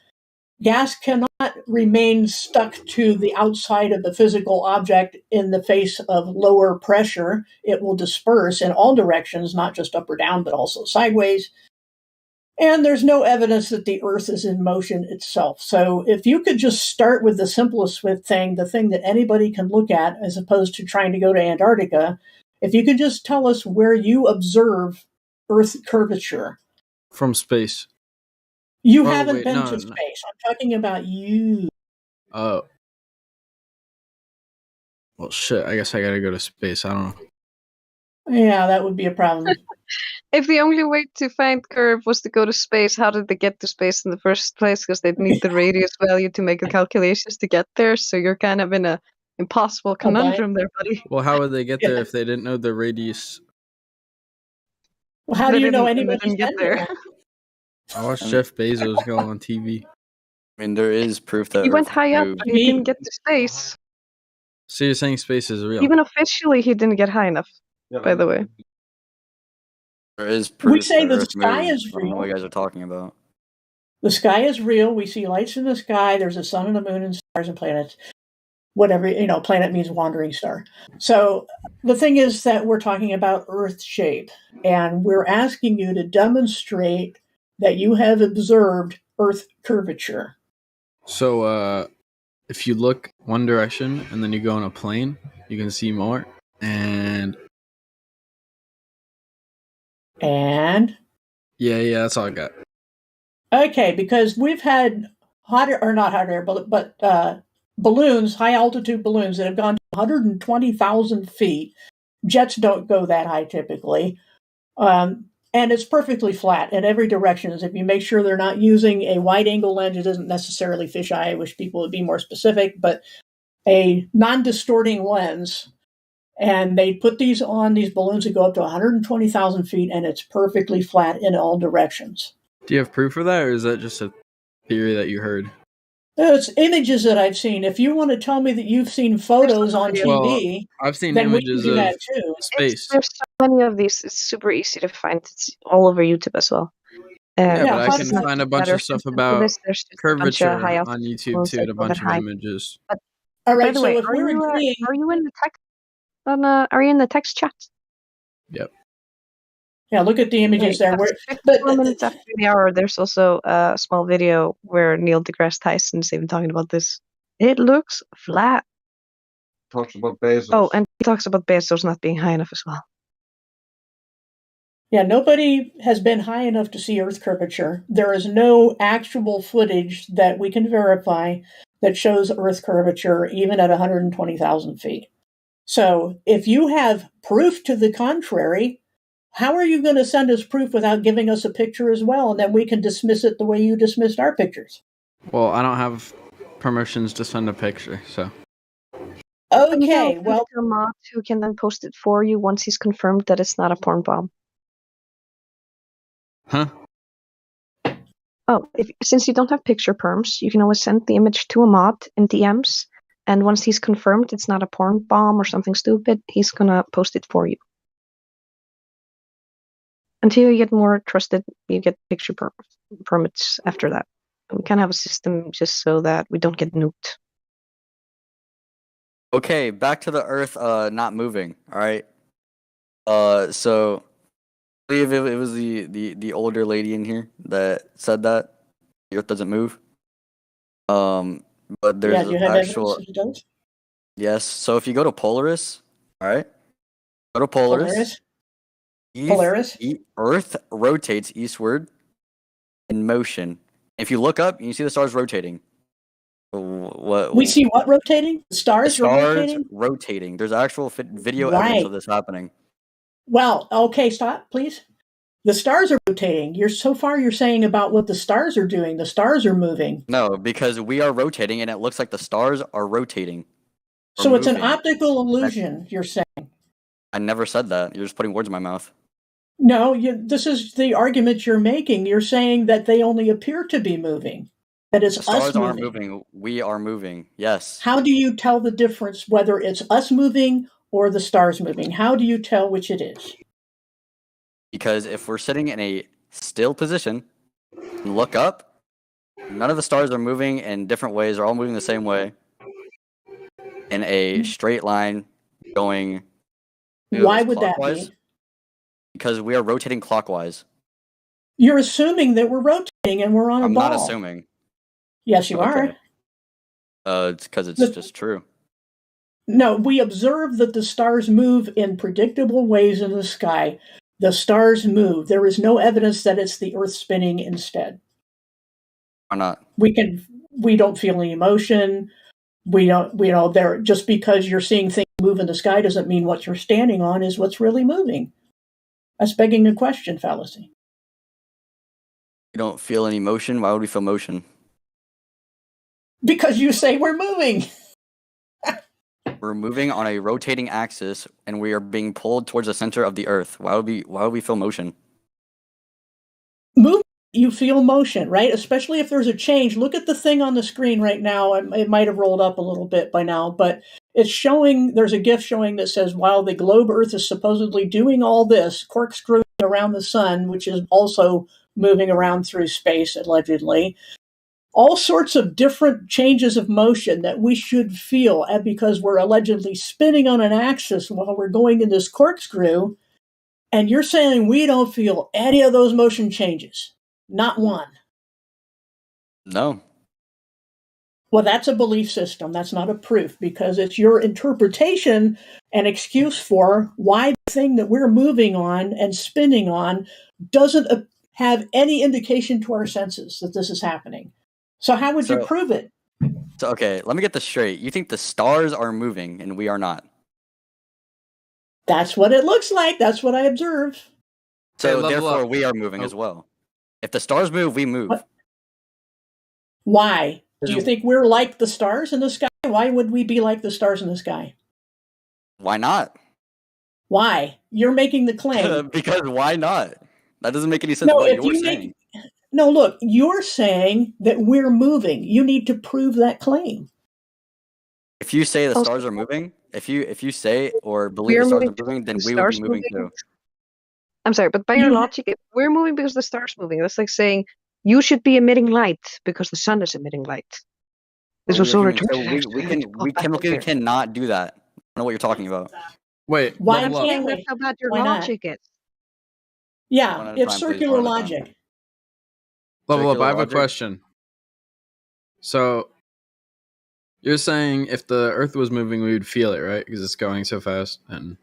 Gas cannot remain stuck to the outside of the physical object in the face of lower pressure. It will disperse in all directions, not just up or down, but also sideways. And there's no evidence that the Earth is in motion itself. So if you could just start with the simplest thing, the thing that anybody can look at, as opposed to trying to go to Antarctica, if you could just tell us where you observe Earth curvature. From space. You haven't been to space. I'm talking about you. Oh. Well, shit. I guess I gotta go to space. I don't know. Yeah, that would be a problem. If the only way to find curve was to go to space, how did they get to space in the first place? Because they'd need the radius value to make the calculations to get there. So you're kind of in a impossible conundrum there, buddy. Well, how would they get there if they didn't know the radius? Well, how do you know anybody's didn't get been there? I watched Jeff Bezos go on TV. I mean, there is proof that He went Earth high up, moved. but he didn't get to space. So you're saying space is real? Even officially, he didn't get high enough, by the way. There is proof We say that the Earth sky moved. is I don't know what real. you guys are talking about. The sky is real. We see lights in the sky. There's a sun and a moon and stars and planets. Whatever, planet means wandering star. So the thing is that we're talking about Earth shape, and we're asking you to demonstrate that you have observed Earth curvature. So, if you look one direction and then you go on a plane, you can see more. And yeah, that's all I got. Okay, because we've had not hot air, but balloons, high altitude balloons that have gone to 120,000 feet. Jets don't go that high typically. And it's perfectly flat in every direction. If you make sure they're not using a wide angle lens, it isn't necessarily fisheye. I wish people would be more specific, but a non-distorting lens. And they put these on these balloons that go up to 120,000 feet, and it's perfectly flat in all directions. Do you have proof of that, or is that just a theory that you heard? It's images that I've seen. If you want to tell me that you've seen photos on TV, I've seen then images we can do of that too. space. There's so many of these. It's super easy to find. It's all over YouTube as well. Yeah, but I can find a bunch of stuff about There's just curvature high on YouTube too, and a bunch of images. All right. By the So way, if we're agreeing, are you in the text? Are you in the text chat? Yep. Yeah, look at the images there. 54 minutes after the hour, there's also a small video where Neil deGrasse Tyson's even talking about this. It looks flat. Talks about Bezos. Oh, and he talks about Bezos not being high enough as well. Yeah, nobody has been high enough to see Earth curvature. There is no actual footage that we can verify that shows Earth curvature even at 120,000 feet. So if you have proof to the contrary, how are you going to send us proof without giving us a picture as well? And then we can dismiss it the way you dismissed our pictures. Well, I don't have permissions to send a picture, so. Okay, well, to a mod who can then post it for you once he's confirmed that it's not a porn bomb. Huh? Oh, since you don't have picture perms, you can always send the image to a mod in DMs, and once he's confirmed it's not a porn bomb or something stupid, he's gonna post it for you. Until you get more trusted, you get picture permits after that. We can have a system just so that we don't get nuked. Okay, back to the Earth not moving. All right. So I believe it was the older lady in here that said that the Earth doesn't move. But there's Yeah, do you have actual evidence that it does? yes. So if you go to Polaris, all right, go to Polaris. Polaris? Earth rotates eastward in motion. If you look up, you see the stars rotating. What We see what rotating? The stars are rotating? rotating. There's actual video evidence Right. of this happening. Well, okay, stop, please. The stars are rotating. You're saying about what the stars are doing. The stars are moving. No, because we are rotating, and it looks like the stars are rotating. So it's an optical illusion, you're saying. I never said that. You're just putting words in my mouth. No, this is the argument you're making. You're saying that they only appear to be moving. That it's The stars us aren't moving. moving. We are moving. Yes. How do you tell the difference whether it's us moving or the stars moving? How do you tell which it is? Because if we're sitting in a still position and look up, none of the stars are moving in different ways. They're all moving the same way in a straight line going. Why would that be? Because we are rotating clockwise. You're assuming that we're rotating and we're on a ball. I'm not assuming. Yes, you are. It's because it's just true. No, we observe that the stars move in predictable ways in the sky. The stars move. There is no evidence that it's the Earth spinning instead. Why not? We don't feel any emotion. Just because you're seeing things move in the sky doesn't mean what you're standing on is what's really moving. That's begging the question fallacy. You don't feel any motion? Why would we feel motion? Because you say we're moving. We're moving on a rotating axis, and we are being pulled towards the center of the Earth. Why would we feel motion? You feel motion, right? Especially if there's a change. Look at the thing on the screen right now. It might have rolled up a little bit by now, but it's showing, there's a GIF showing that says, while the globe Earth is supposedly doing all this, corkscrewing around the sun, which is also moving around through space, allegedly, all sorts of different changes of motion that we should feel because we're allegedly spinning on an axis while we're going in this corkscrew. And you're saying we don't feel any of those motion changes. Not one. No. Well, that's a belief system. That's not a proof because it's your interpretation and excuse for why the thing that we're moving on and spinning on doesn't have any indication to our senses that this is happening. So how would you prove it? So, okay, let me get this straight. You think the stars are moving and we are not? That's what it looks like. That's what I observe. So therefore we are moving as well. If the stars move, we move. What? Why? Do you think we're like the stars in the sky? Why would we be like the stars in the sky? Why not? Why? You're making the claim. Because why not? That doesn't make any sense. What you're saying. No, look, you're saying that we're moving. You need to prove that claim. If you say the stars are moving, if you say or believe the stars are moving, then we would be moving too. I'm sorry, but by your logic, if we're moving because the star's moving, that's like saying you should be emitting light because the sun is emitting light. This was so retarded. We cannot do that. I don't know what you're talking about. Wait, why can't we? That's how bad your Why not? logic is. Yeah, it's circular logic. Level up, I have a question. So, you're saying if the Earth was moving, we would feel it, right? Because it's going so fast. And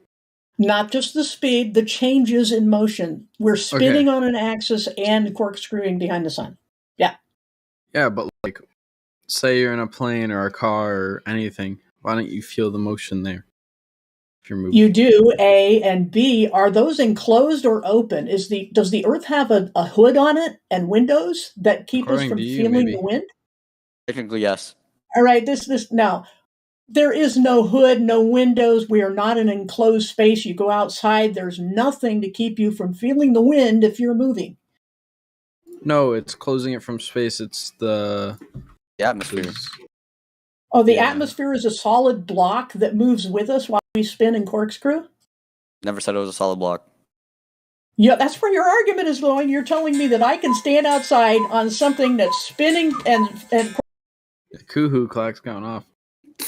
not just the speed, the changes in motion. We're spinning on an axis and corkscrewing behind the sun. Yeah. Yeah, but like, say you're in a plane or a car or anything. Why don't you feel the motion there? If you're moving. You do, A, and B, are those enclosed or open? Does the Earth have a hood on it and windows that keep us from feeling the wind? Technically, yes. All right, now, there is no hood, no windows. We are not in an enclosed space. You go outside, there's nothing to keep you from feeling the wind if you're moving. No, it's closing it from space. It's the atmosphere. Oh, the atmosphere is a solid block that moves with us while we spin and corkscrew? Never said it was a solid block. Yeah, that's where your argument is going. You're telling me that I can stand outside on something that's spinning and Coo-hoo clock's going off.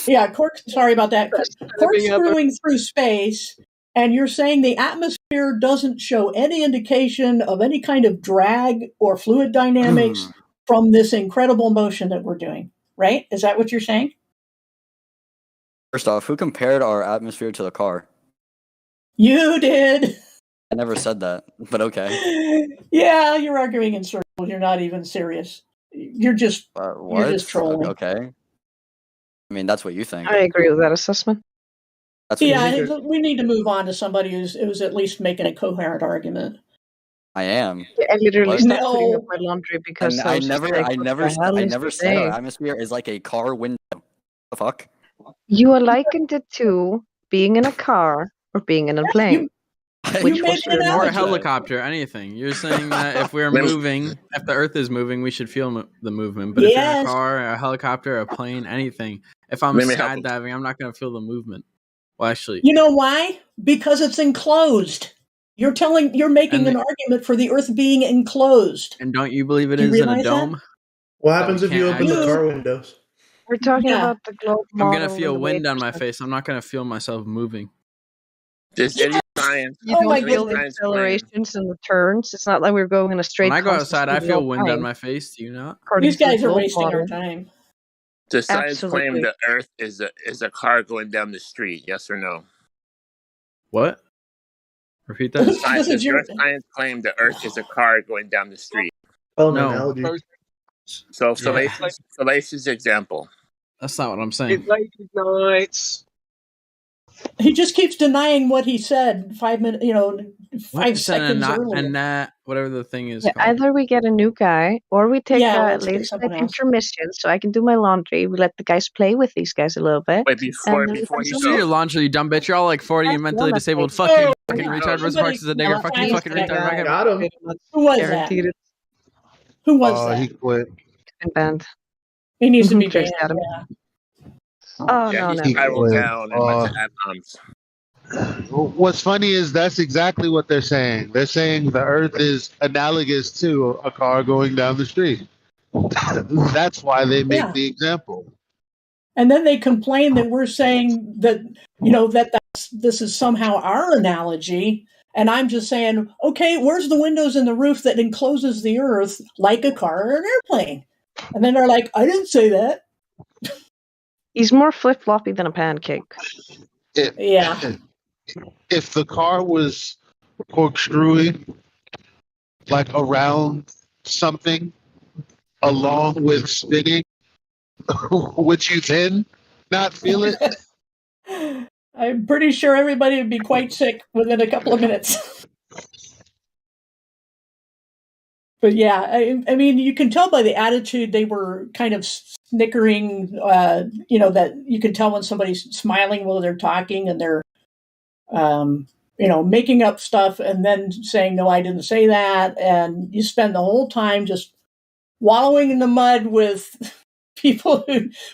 Yeah, sorry about that. Corkscrewing through space, and you're saying the atmosphere doesn't show any indication of any kind of drag or fluid dynamics from this incredible motion that we're doing. right? Is that what you're saying? First off, who compared our atmosphere to the car? You did. I never said that, but okay. Yeah, you're arguing in circles. You're not even serious. You're just What? you're just trolling. Okay. I mean, that's what you think. I agree with that assessment. That's what Yeah, you think. we need to move on to somebody who's at least making a coherent argument. I am. I literally What? stopped putting up my laundry because I was just never, like, I what never, the hell I is never this said our thing? atmosphere is like a car window. The fuck? You likened it to being in a car or being in a plane. You made an Or a analogy. helicopter, anything. You're saying that if we're Let me- moving, if the Earth is moving, we should feel the movement. But if you're in a Yes. car, a helicopter, a plane, anything, if I'm Let me help him. skydiving, I'm not going to feel the movement. Well, actually, You know why? Because it's enclosed. You're making And an argument for the Earth being enclosed. and don't you believe it Do you is in a realize that? dome? What That happens we if you can't open the access? car windows? We're talking Yeah. about the globe I'm model. going to feel and the way wind on my it's- face. I'm not going to feel myself moving. Does any science? You Oh don't my feel the goodness. accelerations and the turns. It's not like we're going in a straight When I go constant outside, I speed feel all wind on time, my face. Do you not? according These to the guys are globe wasting our model. time. Does science claim Absolutely. the Earth is a car going down the street? Yes or no? What? Repeat Does that? This is your your science claim the Earth is a car going down the street? Oh, an No. analogy. So Yeah. fallacious example. That's not what I'm saying. He just keeps denying what he said 5 minutes, What? 5 It's an seconds earlier. whatever the thing is Yeah, called. either we get a new guy or we take Yeah, a let's get ladies' someone night else. intermission so I can do my laundry. We let the guys play with these guys a little bit. Wait, before and then we before find you You do someone your go, laundry, you dumb bitch. You're all like 40 and That's mentally one disabled. thing. Fuck you, Oh, fucking yeah. retard. Rosa Parks is a digger. Fuck you, Somebody- fucking retard. Fuck Got him. Who was that? Guaranteed it. Who was that? He quit. And band. He needs to be Trace banned. got him. Yeah. Oh, yeah, no, he no. He spiraled quit. down and went to ad-homs. What's funny is that's exactly what they're saying. They're saying the Earth is analogous to a car going down the street. That's why they make Yeah. the example. And then they complain that we're saying that, this is somehow our analogy. And I'm just saying, okay, where's the windows in the roof that encloses the Earth like a car or an airplane? And then they're like, I didn't say that. He's more flip-floppy than a pancake. Yeah. If the car was corkscrewing like around something along with spinning, would you then not feel it? I'm pretty sure everybody would be quite sick within a couple of minutes. But yeah, I mean, you can tell by the attitude they were kind of snickering, that you can tell when somebody's smiling while they're talking and they're, making up stuff and then saying, no, I didn't say that. And you spend the whole time just wallowing in the mud with people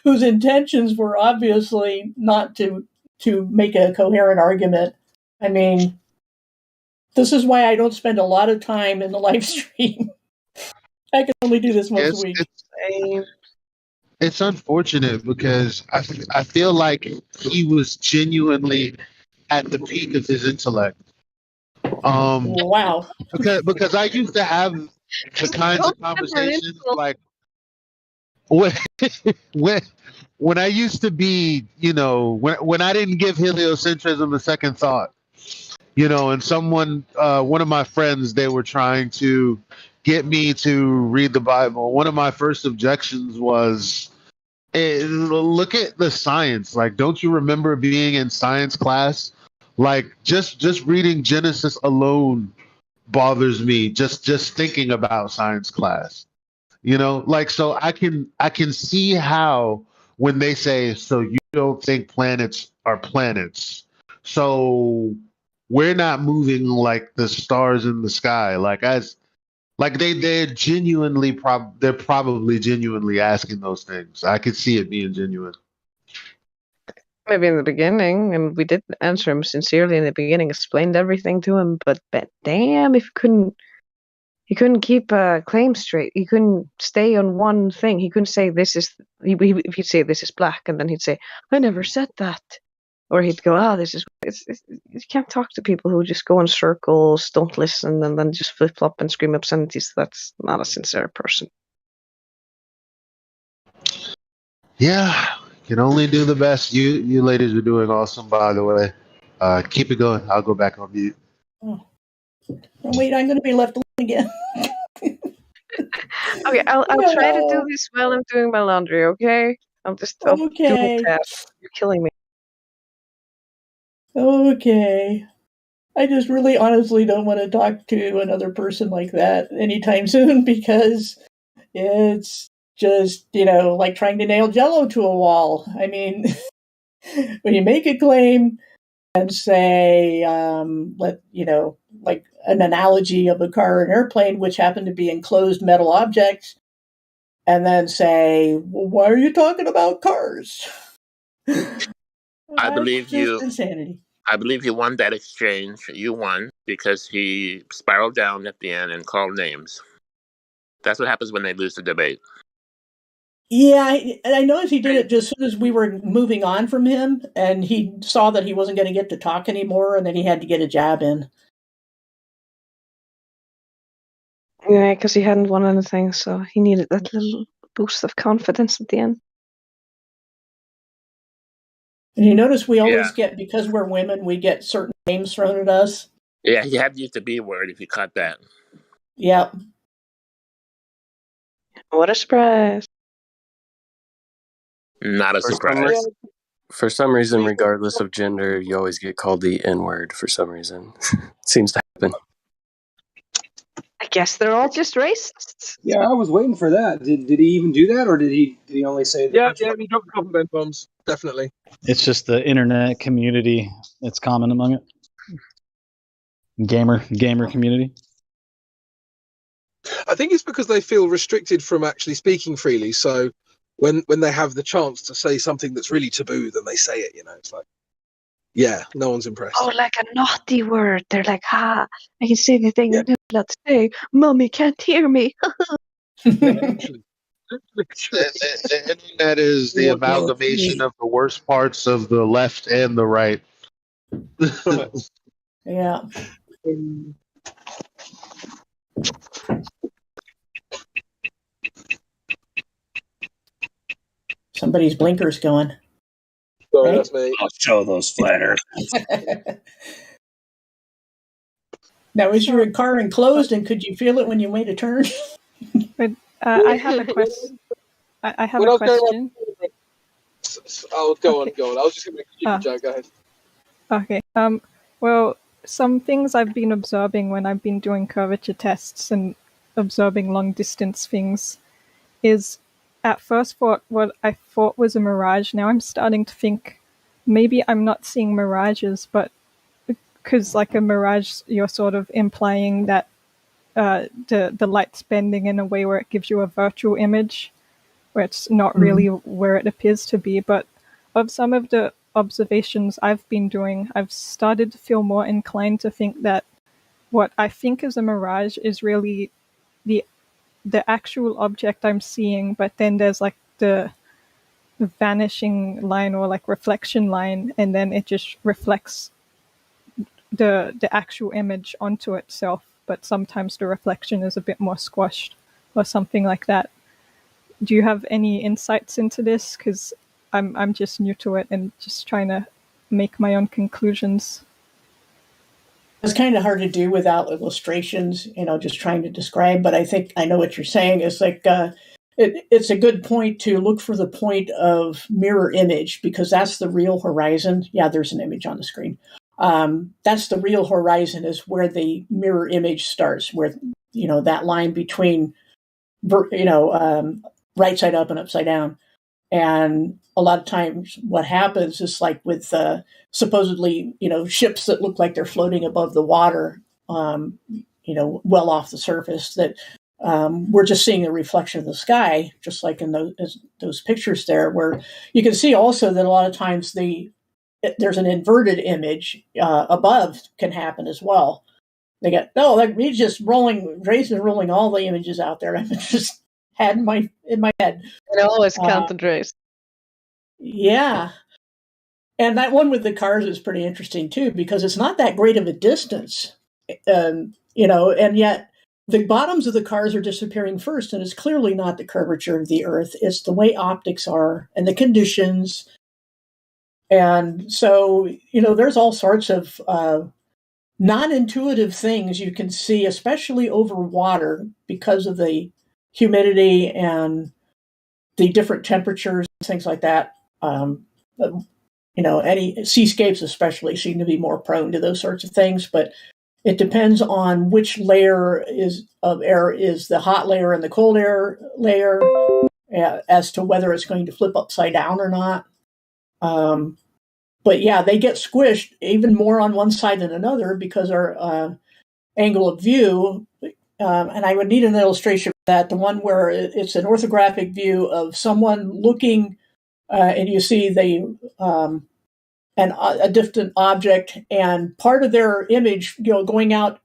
whose intentions were obviously not to make a coherent argument. I mean, this is why I don't spend a lot of time in the live stream. I can only do this once a week. It's unfortunate because I feel like he was genuinely at the peak of his intellect. Wow. Because I used to have the kinds of conversations like when I used to be, when I didn't give heliocentrism a second thought, and someone, one of my friends, they were trying to get me to read the Bible. One of my first objections was, look at the science. Like, don't you remember being in science class? Like, just reading Genesis alone bothers me. Just thinking about science class. So I can see how when they say, so you don't think planets are planets. So we're not moving like the stars in the sky. They're genuinely they're probably genuinely asking those things. I could see it being genuine. Maybe in the beginning, and we did answer him sincerely in the beginning, explained everything to him, but damn, if he couldn't keep a claim straight. He couldn't stay on one thing. He couldn't say this is. If he'd say this is black, and then he'd say, "I never said that," or he'd go, this is." You can't talk to people who just go in circles, don't listen, and then just flip flop and scream obscenities. That's not a sincere person. Yeah, can only do the best. You ladies are doing awesome, by the way. Keep it going. I'll go back on mute. Oh, wait, I'm going to be left alone again. Okay, I'll try to do this while I'm doing my laundry. Okay, I'll do Okay. multitask. You're killing me. Okay. I just really honestly don't want to talk to another person like that anytime soon because it's just, like trying to nail Jello to a wall. I mean, when you make a claim and say, like an analogy of a car or an airplane, which happen to be enclosed metal objects, and then say, well, why are you talking about cars? I believe you. Insanity. I believe he won that exchange. You won because he spiraled down at the end and called names. That's what happens when they lose the debate. Yeah, I noticed he did it just as soon as we were moving on from him, and he saw that he wasn't going to get to talk anymore, and then he had to get a jab in. Yeah, because he hadn't won anything, so he needed that little boost of confidence at the end. And you notice we always get, because we're women, we get certain names thrown at us. Yeah, he had to use the B word if you caught that. Yep. What a surprise. Not a surprise. For some reason, regardless of gender, you always get called the N-word for some reason. Seems to happen. I guess they're all just racists. Yeah, I was waiting for that. Did he even do that, or did he only say that? Yeah, he dropped a couple of bombs, definitely. It's just the internet community. It's common among it. Gamer community. I think it's because they feel restricted from actually speaking freely. So when they have the chance to say something that's really taboo, then they say it. It's like, yeah, no one's impressed. Oh, like a naughty word. They're like, I can say the thing I'm not allowed to say. Mommy can't hear me. The internet is the amalgamation of the worst parts of the left and the right. Yeah. Somebody's blinker's going. Sorry, that's me. I'll show those flat earth. Now, is your car enclosed, and could you feel it when you made a turn? But I have a question. I have a question. Oh, go on. I was just going to make a stupid joke. Go ahead. Okay. Well, some things I've been observing when I've been doing curvature tests and observing long distance things is at first what I thought was a mirage. Now I'm starting to think maybe I'm not seeing mirages, but because like a mirage, you're sort of implying that the light's bending in a way where it gives you a virtual image, where it's not really where it appears to be. But of some of the observations I've been doing, I've started to feel more inclined to think that what I think is a mirage is really the actual object I'm seeing, but then there's like the vanishing line or like reflection line, and then it just reflects the actual image onto itself, but sometimes the reflection is a bit more squashed or something like that. Do you have any insights into this? Because I'm just new to it and just trying to make my own conclusions. It's kind of hard to do without illustrations, just trying to describe, but I think I know what you're saying. It's like it's a good point to look for the point of mirror image, because that's the real horizon. Yeah, there's an image on the screen. That's the real horizon, is where the mirror image starts, where, that line between, right side up and upside down. And a lot of times what happens is like with supposedly, ships that look like they're floating above the water, well off the surface, that we're just seeing the reflection of the sky, just like in those pictures there, where you can see also that a lot of times there's an inverted image above can happen as well. They got, he's just rolling, Jason's rolling all the images out there. I've just had in my head. And always count and trace. Yeah. And that one with the cars is pretty interesting too, because it's not that great of a distance, and yet the bottoms of the cars are disappearing first, and it's clearly not the curvature of the Earth. It's the way optics are and the conditions. And so, there's all sorts of non-intuitive things you can see, especially over water, because of the humidity and the different temperatures, things like that. Any seascapes especially seem to be more prone to those sorts of things, but it depends on which layer of air is the hot layer and the cold air layer, as to whether it's going to flip upside down or not. But yeah, they get squished even more on one side than another because our angle of view, and I would need an illustration for that, the one where it's an orthographic view of someone looking, and you see a distant object, and part of their image, going out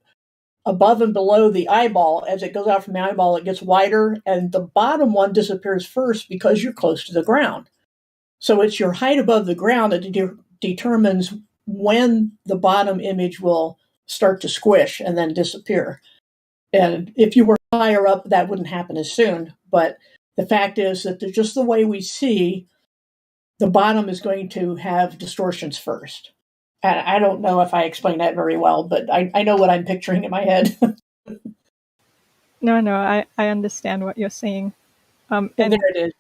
above and below the eyeball. As it goes out from the eyeball, it gets wider, and the bottom one disappears first because you're close to the ground. So it's your height above the ground that determines when the bottom image will start to squish and then disappear. And if you were higher up, that wouldn't happen as soon. But the fact is that just the way we see, the bottom is going to have distortions first. And I don't know if I explained that very well, but I know what I'm picturing in my head. No, I understand what you're saying. And there it is.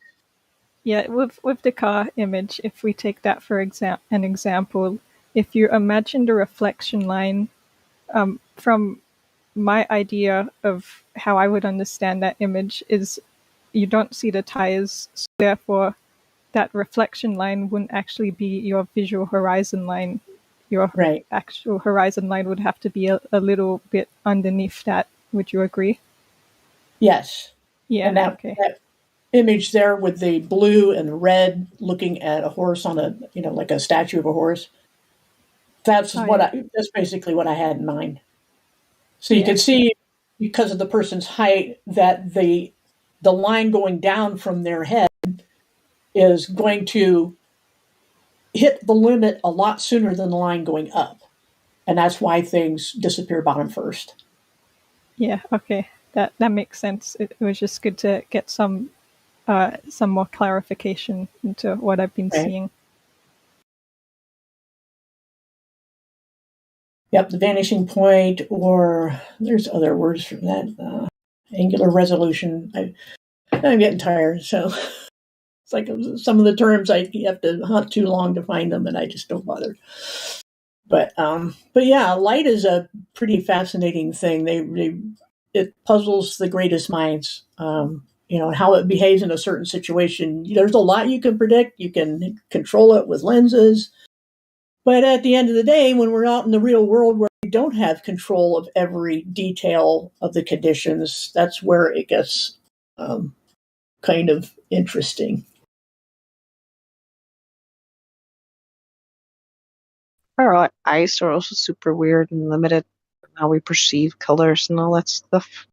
Yeah, with the car image, if we take that for an example, if you imagine the reflection line, from my idea of how I would understand that image is you don't see the tires, so therefore that reflection line wouldn't actually be your visual horizon line. Your actual horizon line would have to be a little bit underneath that. Would you agree? Yes. Yeah, and that image there with the blue and red looking at a horse on like a statue of a horse. That's that's basically what I had in mind. So you can see, because of the person's height, that the line going down from their head is going to hit the limit a lot sooner than the line going up. And that's why things disappear bottom first. Yeah, okay. That makes sense. It was just good to get some more clarification into what I've been seeing. Yep, the vanishing point, or there's other words for that. Angular resolution. I'm getting tired, so it's like some of the terms you have to hunt too long to find them, and I just don't bother. But yeah, light is a pretty fascinating thing. It puzzles the greatest minds. How it behaves in a certain situation. There's a lot you can predict. You can control it with lenses. But at the end of the day, when we're out in the real world where we don't have control of every detail of the conditions, that's where it gets kind of interesting. Our eyes are also super weird and limited in how we perceive colors and all that stuff.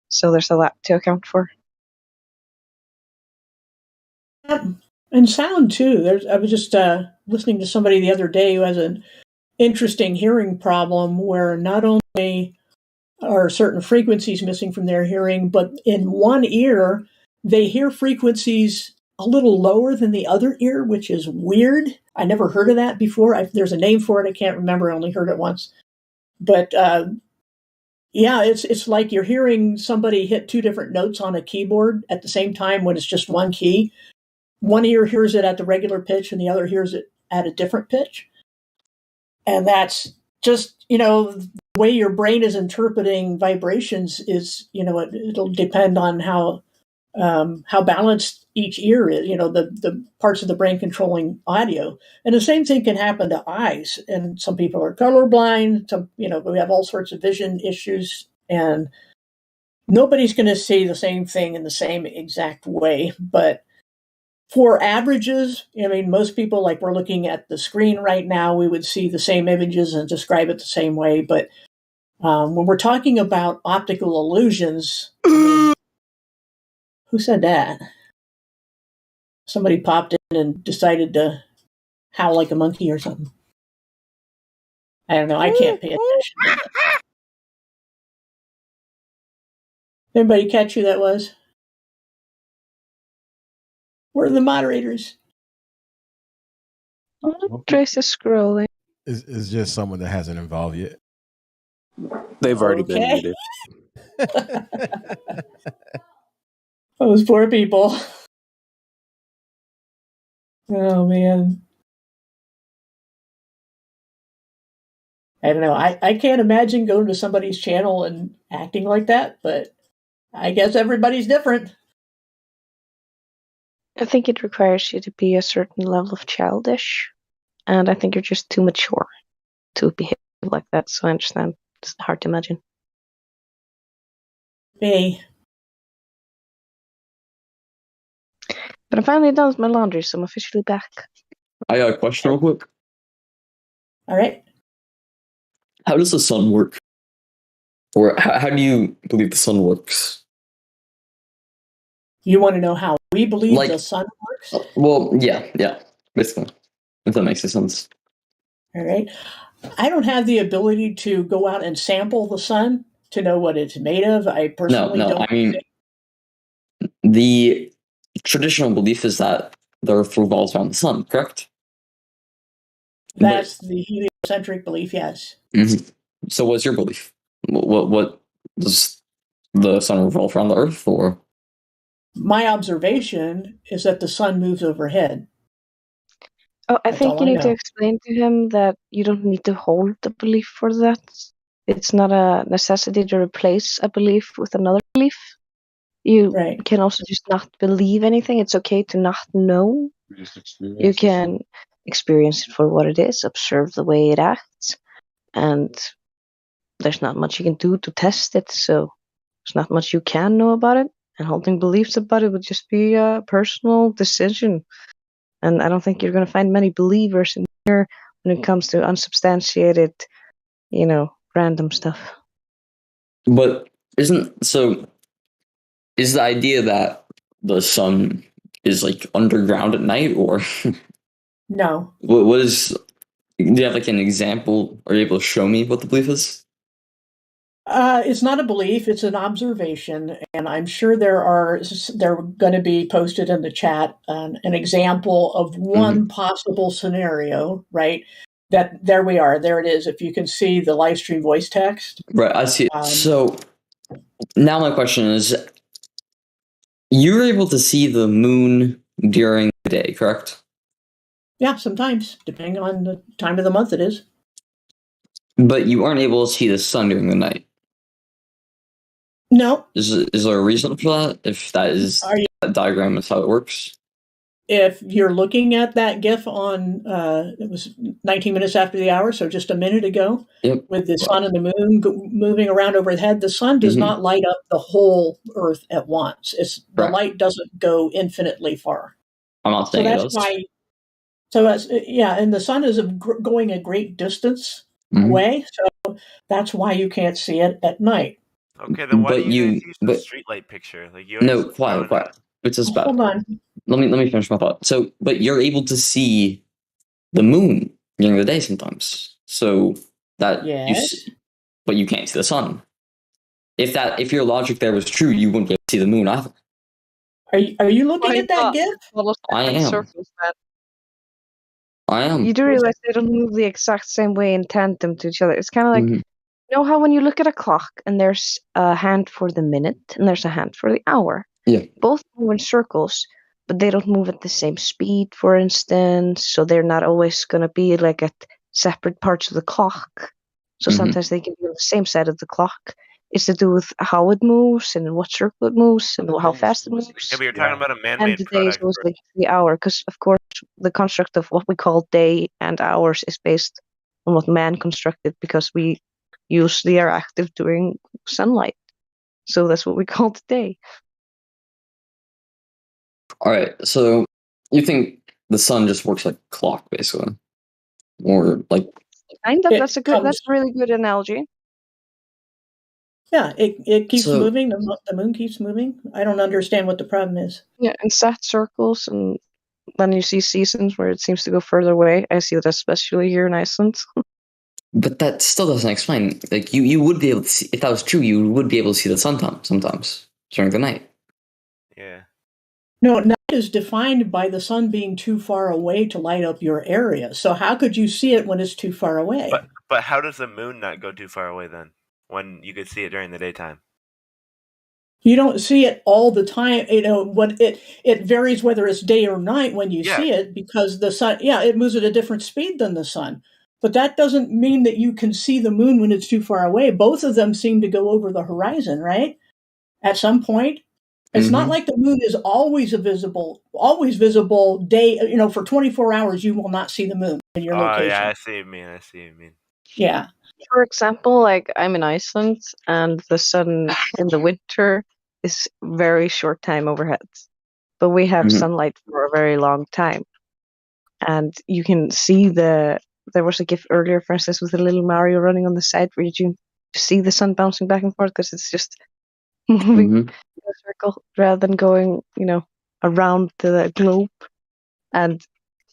So there's a lot to account for. And sound too. I was just listening to somebody the other day who has an interesting hearing problem where not only are certain frequencies missing from their hearing, but in one ear, they hear frequencies a little lower than the other ear, which is weird. I never heard of that before. There's a name for it. I can't remember. I only heard it once. But yeah, it's like you're hearing somebody hit two different notes on a keyboard at the same time when it's just one key. One ear hears it at the regular pitch and the other hears it at a different pitch. And that's just, the way your brain is interpreting vibrations is, it'll depend on how balanced each ear is, the parts of the brain controlling audio. And the same thing can happen to eyes. And some people are colorblind. Some, we have all sorts of vision issues, and nobody's going to see the same thing in the same exact way. But for averages, most people, like we're looking at the screen right now, we would see the same images and describe it the same way. But when we're talking about optical illusions, who said that? Somebody popped in and decided to howl like a monkey or something. I don't know. I can't pay attention. Anybody catch who that was? Where are the moderators? Trace is scrolling. It's just someone that hasn't involved yet. They've already been muted. Those poor people. Oh, man. I don't know. I can't imagine going to somebody's channel and acting like that, but I guess everybody's different. I think it requires you to be a certain level of childish, and I think you're just too mature to behave like that, so I understand. It's hard to imagine. Hey. But I'm finally done with my laundry, so I'm officially back. I got a question real quick. All right. How does the sun work? Or how do you believe the sun works? You want to know how we believe the sun works? Well, yeah, basically, if that makes sense. All right. I don't have the ability to go out and sample the sun to know what it's made of. I personally don't. I mean, the traditional belief is that the Earth revolves around the sun, correct? That's the heliocentric belief, yes. Mm-hmm. So what's your belief? What does the sun revolve around the Earth, or? My observation is that the sun moves overhead. Oh, I think you need to explain to him that you don't need to hold the belief for that. It's not a necessity to replace a belief with another belief. You can also just not believe anything. It's okay to not know. You can experience it for what it is, observe the way it acts, and there's not much you can do to test it, so there's not much you can know about it, and holding beliefs about it would just be a personal decision. And I don't think you're going to find many believers in here when it comes to unsubstantiated, random stuff. But is the idea that the sun is like underground at night, or? No. What is? Do you have like an example? Are you able to show me what the belief is? It's not a belief; it's an observation, and I'm sure they're going to be posted in the chat an example of one possible scenario. Right? That there we are. There it is. If you can see the live stream voice text, right? I see it. So now my question is: you're able to see the moon during the day, correct? Yeah, sometimes, depending on the time of the month it is. But you aren't able to see the sun during the night. No. Is there a reason for that? If that is that diagram is how it works? If you're looking at that GIF on, it was 19 minutes after the hour, so just a minute ago, with the sun and the moon moving around overhead, the sun does not light up the whole Earth at once. The light doesn't go infinitely far. I'm not saying it does. And the sun is going a great distance away, so that's why you can't see it at night. Okay, then why do you guys use the streetlight picture? Like Quiet. It's just bad. Hold on. Let me finish my thought. So, but you're able to see the moon during the day sometimes. So that but you can't see the sun. If your logic there was true, you wouldn't be able to see the moon either. Are you looking at that GIF? I am. You do realize they don't move the exact same way in tandem to each other. It's kind of like, you know how when you look at a clock and there's a hand for the minute and there's a hand for the hour? Yeah. Both move in circles, but they don't move at the same speed, for instance. So they're not always going to be like at separate parts of the clock. So sometimes they can be on the same side of the clock. It's to do with how it moves and in what circle it moves and how fast it moves. Yeah, but you're talking about a And man-made the day is product. always like the hour, because of course the construct of what we call day and hours is based on what man constructed, because we usually are active during sunlight. So that's what we call the day. All right. So you think the sun just works like a clock, basically, or like? That's a really good analogy. Yeah, it keeps moving. The moon keeps moving. I don't understand what the problem is. Yeah, and set circles, and then you see seasons where it seems to go further away. I see that especially here in Iceland. But that still doesn't explain. Like you would be able to see, if that was true, you would be able to see the sun sometimes. during the night. Yeah. No, night is defined by the sun being too far away to light up your area. So how could you see it when it's too far away? But how does the moon not go too far away then, when you could see it during the daytime? You don't see it all the time. What it varies whether it's day or night when you see it, because the sun, it moves at a different speed than the sun. But that doesn't mean that you can see the moon when it's too far away. Both of them seem to go over the horizon, right? At some point. It's not like the moon is always visible day, for 24 hours you will not see the moon in your location. Yeah, I see what you mean. Yeah. For example, like I'm in Iceland and the sun in the winter is very short time overhead. But we have sunlight for a very long time. And you can see there was a GIF earlier, for instance, with a little Mario running on the side where you see the sun bouncing back and forth because it's just moving in a circle rather than going, around the globe. And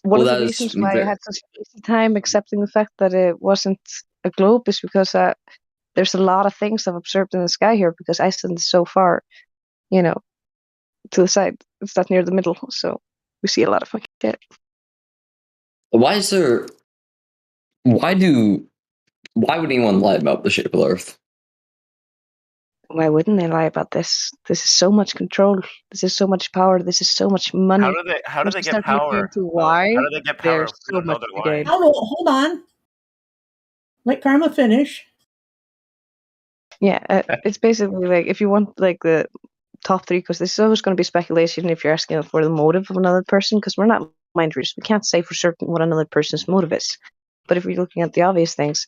one of the reasons why I had such an easy time accepting the fact that it wasn't a globe is because there's a lot of things I've observed in the sky here because Iceland is so far, to the side. It's not near the middle, so we see a lot of fucking shit. Why would anyone lie about the shape of the Earth? Why wouldn't they lie about this? This is so much control. This is so much power. This is so much money. How do they get power? Why? How do they get power? There's so much to gain. Hold on. Let Karma finish. Yeah, it's basically like if you want like the top three, because this is always going to be speculation if you're asking for the motive of another person, because we're not mind readers. We can't say for certain what another person's motive is. But if we're looking at the obvious things,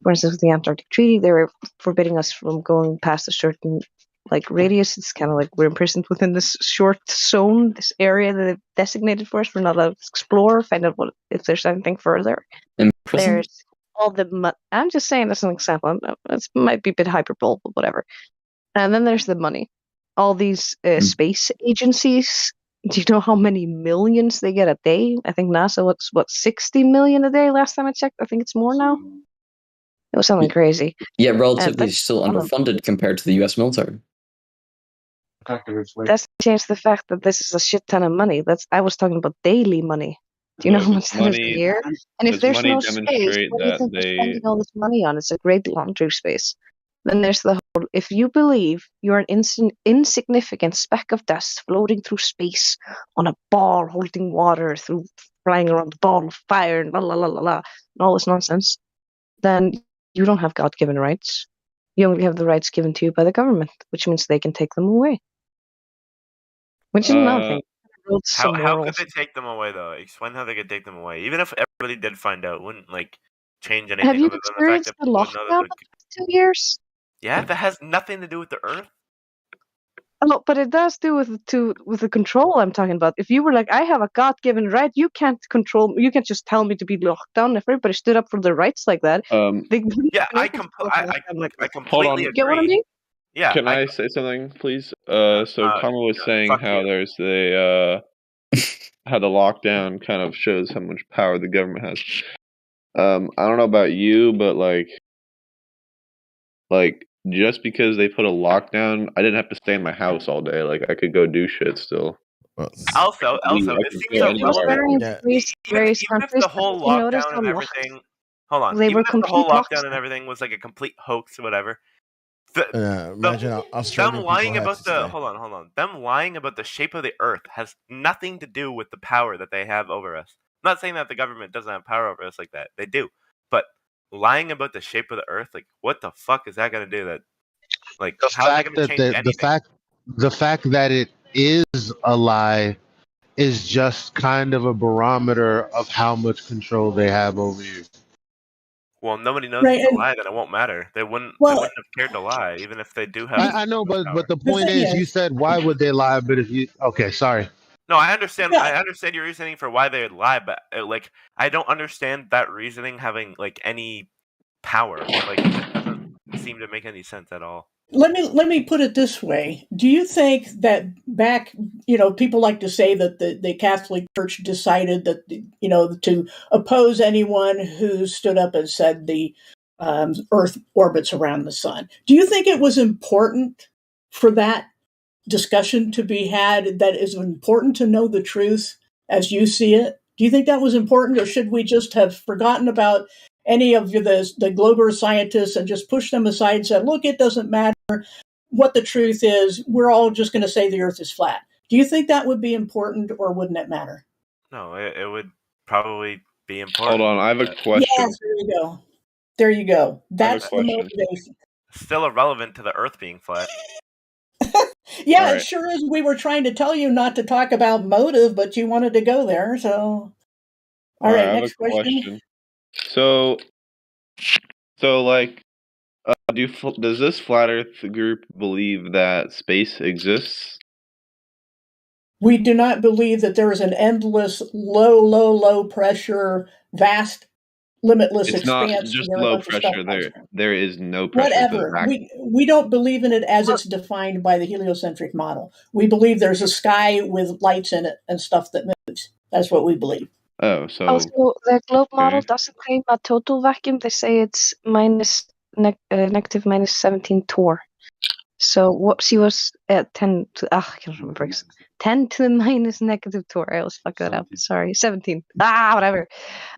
for instance, with the Antarctic Treaty, they were forbidding us from going past a certain radius. It's kind of like we're imprisoned within this short zone, this area that they've designated for us. We're not allowed to explore, find out if there's anything further. There's all the I'm just saying that's an example. It might be a bit hyperbole, but whatever. And then there's the money. All these space agencies. Do you know how many millions they get a day? I think NASA was 60 million a day last time I checked. I think it's more now. It was something crazy. Yeah, relatively still underfunded compared to the U.S. military. That's changed the fact that this is a shit ton of money. I was talking about daily money. Do you know how much that is a year? And if there's no space, what do you think they're spending all this money on? It's a great laundry space. Then there's the whole, if you believe you're an insignificant speck of dust floating through space on a ball holding water through flying around the ball of fire and and all this nonsense, then you don't have God-given rights. You only have the rights given to you by the government, which means they can take them away. Which is another thing. How could they take them away though? Explain how they could take them away. Even if everybody did find out, wouldn't change anything. Have you other experienced than the fact that lockdown for 2 years? Yeah, that has nothing to do with the Earth. Oh, but it does do with the control I'm talking about. If you were like, I have a God-given right, you can't control. You can't just tell me to be locked down. If everybody stood up for their rights like that, I completely agree. Get what I mean? Yeah. Can I say something, please? So Karma was saying how there's how the lockdown kind of shows how much power the government has. I don't know about you, but like just because they put a lockdown, I didn't have to stay in my house all day. Like I could go do shit still. Also, it seems irrelevant. Even if the whole lockdown and everything, hold on. Even if the whole lockdown and everything was like a complete hoax or whatever. Imagine Australian them lying people about the hold on. Them lying about the shape of the Earth has nothing to do with the power that they have over us. I'm not saying that the government doesn't have power over us like that. They do, but lying about the shape of the Earth, like what the fuck is that going to do? That how is that going to change anything? The fact that it is a lie is just kind of a barometer of how much control they have over you. Well, nobody knows it's a lie, then it won't matter. They wouldn't have cared to lie, even if they do have. I know, but the point is, you said why would they lie? But if you sorry. No, I understand. I understand your reasoning for why they would lie, but I don't understand that reasoning having any power. It just doesn't seem to make any sense at all. Let me put it this way. Do you think that back, people like to say that the Catholic Church decided that, to oppose anyone who stood up and said the Earth orbits around the sun? Do you think it was important for that discussion to be had that is important to know the truth as you see it? Do you think that was important, or should we just have forgotten about any of the global scientists and just push them aside and said, look, it doesn't matter what the truth is. We're all just going to say the earth is flat. Do you think that would be important, or wouldn't it matter? No, it would probably be important. Hold on, I have a question. Yes, there you go. There you go. That's the question. motivation. Still irrelevant to the earth being flat. Yeah, All it right. sure is. We were trying to tell you not to talk about motive, but you wanted to go there. So, all right, I have next a question. So like, does this flat Earth group believe that space exists? We do not believe that there is an endless, low pressure, vast, limitless It's not expanse just where a low bunch of stuff pressure. comes from. There is no pressure. It's a Whatever. vacuum. We don't believe in it as it's defined by the heliocentric model. We believe there's a sky with lights in it and stuff that moves. That's what we believe. Oh, so Also, the globe model doesn't claim a total vacuum. They say it's negative minus 17 torr. So what she was at 10 to I can't remember. 10 to the minus negative torr. I always fuck that up. Sorry, 17. Whatever.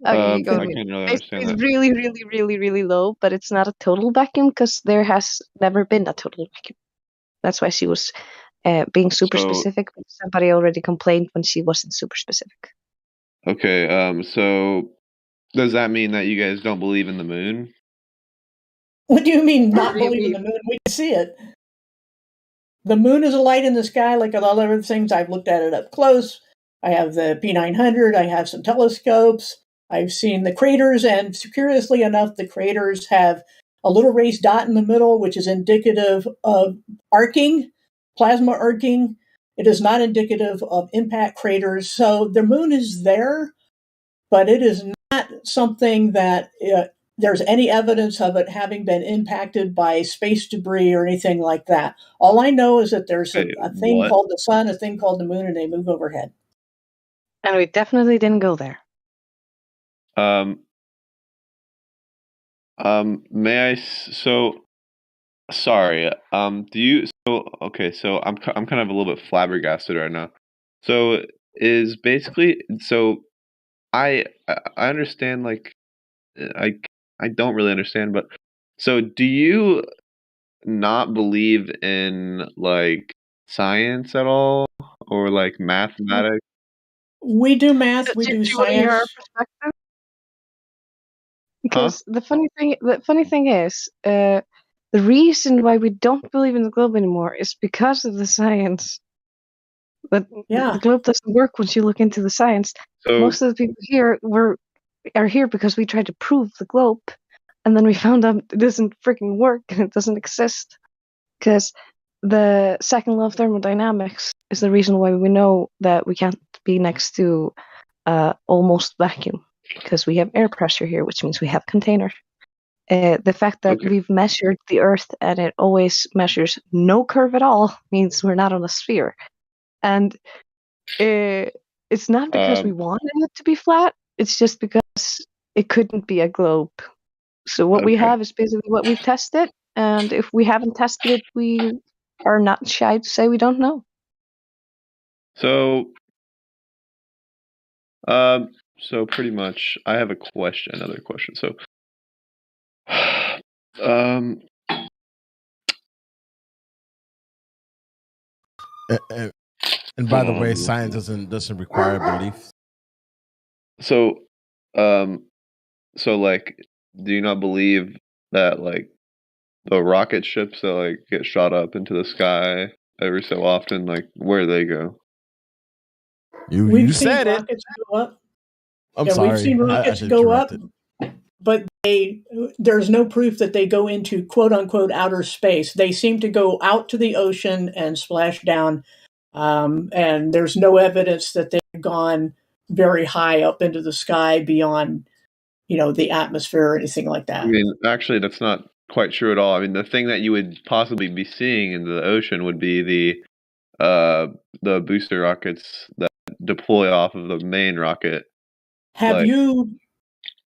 Okay, I can't really understand it's that. really low, but it's not a total vacuum because there has never been a total vacuum. That's why she was being super specific. But somebody already complained when she wasn't super specific. Okay, so does that mean that you guys don't believe in the moon? What do you mean What not do you believe in mean? the moon? We can see it. The moon is a light in the sky like all other things. I've looked at it up close. I have the P900. I have some telescopes. I've seen the craters, and curiously enough, the craters have a little raised dot in the middle, which is indicative of arcing, plasma arcing. It is not indicative of impact craters. So the moon is there, but it is not something that there's any evidence of it having been impacted by space debris or anything like that. All I know is that there's a thing called the sun, a thing called the moon, and they move overhead. And we definitely didn't go there. May I? So sorry. Okay. So I'm kind of a little bit flabbergasted right now. So is basically I understand, like, I don't really understand, but so do you not believe in, like, science at all, or like mathematics? We do math, we do Do you want to hear our science. perspective? Because the funny thing is, the reason why we don't believe in the globe anymore is because of the science. But the globe doesn't work once you look into the science. Most of the people here are here because we tried to prove the globe, and then we found out it doesn't freaking work and it doesn't exist. Because the second law of thermodynamics is the reason why we know that we can't be next to almost vacuum, because we have air pressure here, which means we have container. The fact that we've measured the Earth and it always measures no curve at all means we're not on a sphere. And it's not because we wanted it to be flat, it's just because it couldn't be a globe. So what we have is basically what we've tested, and if we haven't tested it, we are not shy to say we don't know. So pretty much, I have another question. So, And by the way, science doesn't require belief. So, like, do you not believe that, like, the rocket ships that, like, get shot up into the sky every so often, like, where do they go? We've seen rockets go up. I'm sorry. We've seen rockets go up, but there's no proof that they go into quote unquote outer space. They seem to go out to the ocean and splash down, and there's no evidence that they've gone very high up into the sky beyond, the atmosphere or anything like that. I mean, actually, that's not quite true at all. I mean, the thing that you would possibly be seeing in the ocean would be the booster rockets that deploy off of the main rocket. Have you?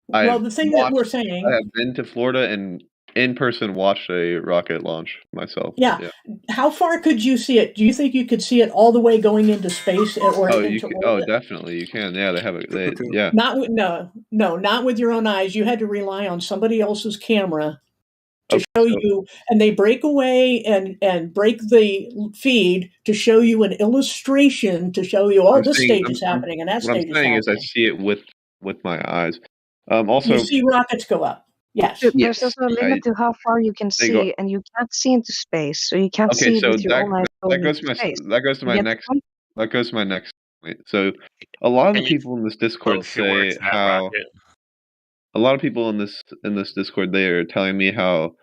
Well, the thing that we're saying, I have been to Florida and in person watched a rocket launch myself. Yeah. How far could you see it? Do you think you could see it all the way going into space or into orbit? Definitely you can. Yeah, they have it. Yeah. Not with not with your own eyes. You had to rely on somebody else's camera to show you, and they break away and break the feed to show you an illustration to show you, this stage is happening and that stage is happening. What I'm saying is I see it with my eyes. Also, you see rockets go up. Yes. There's also a limit to how far you can see, and you can't see into space, so you can't see it with your own eyes going into space. That goes to my next point. So, a lot of the people in this Discord say how a lot of people in this Discord, they are telling me how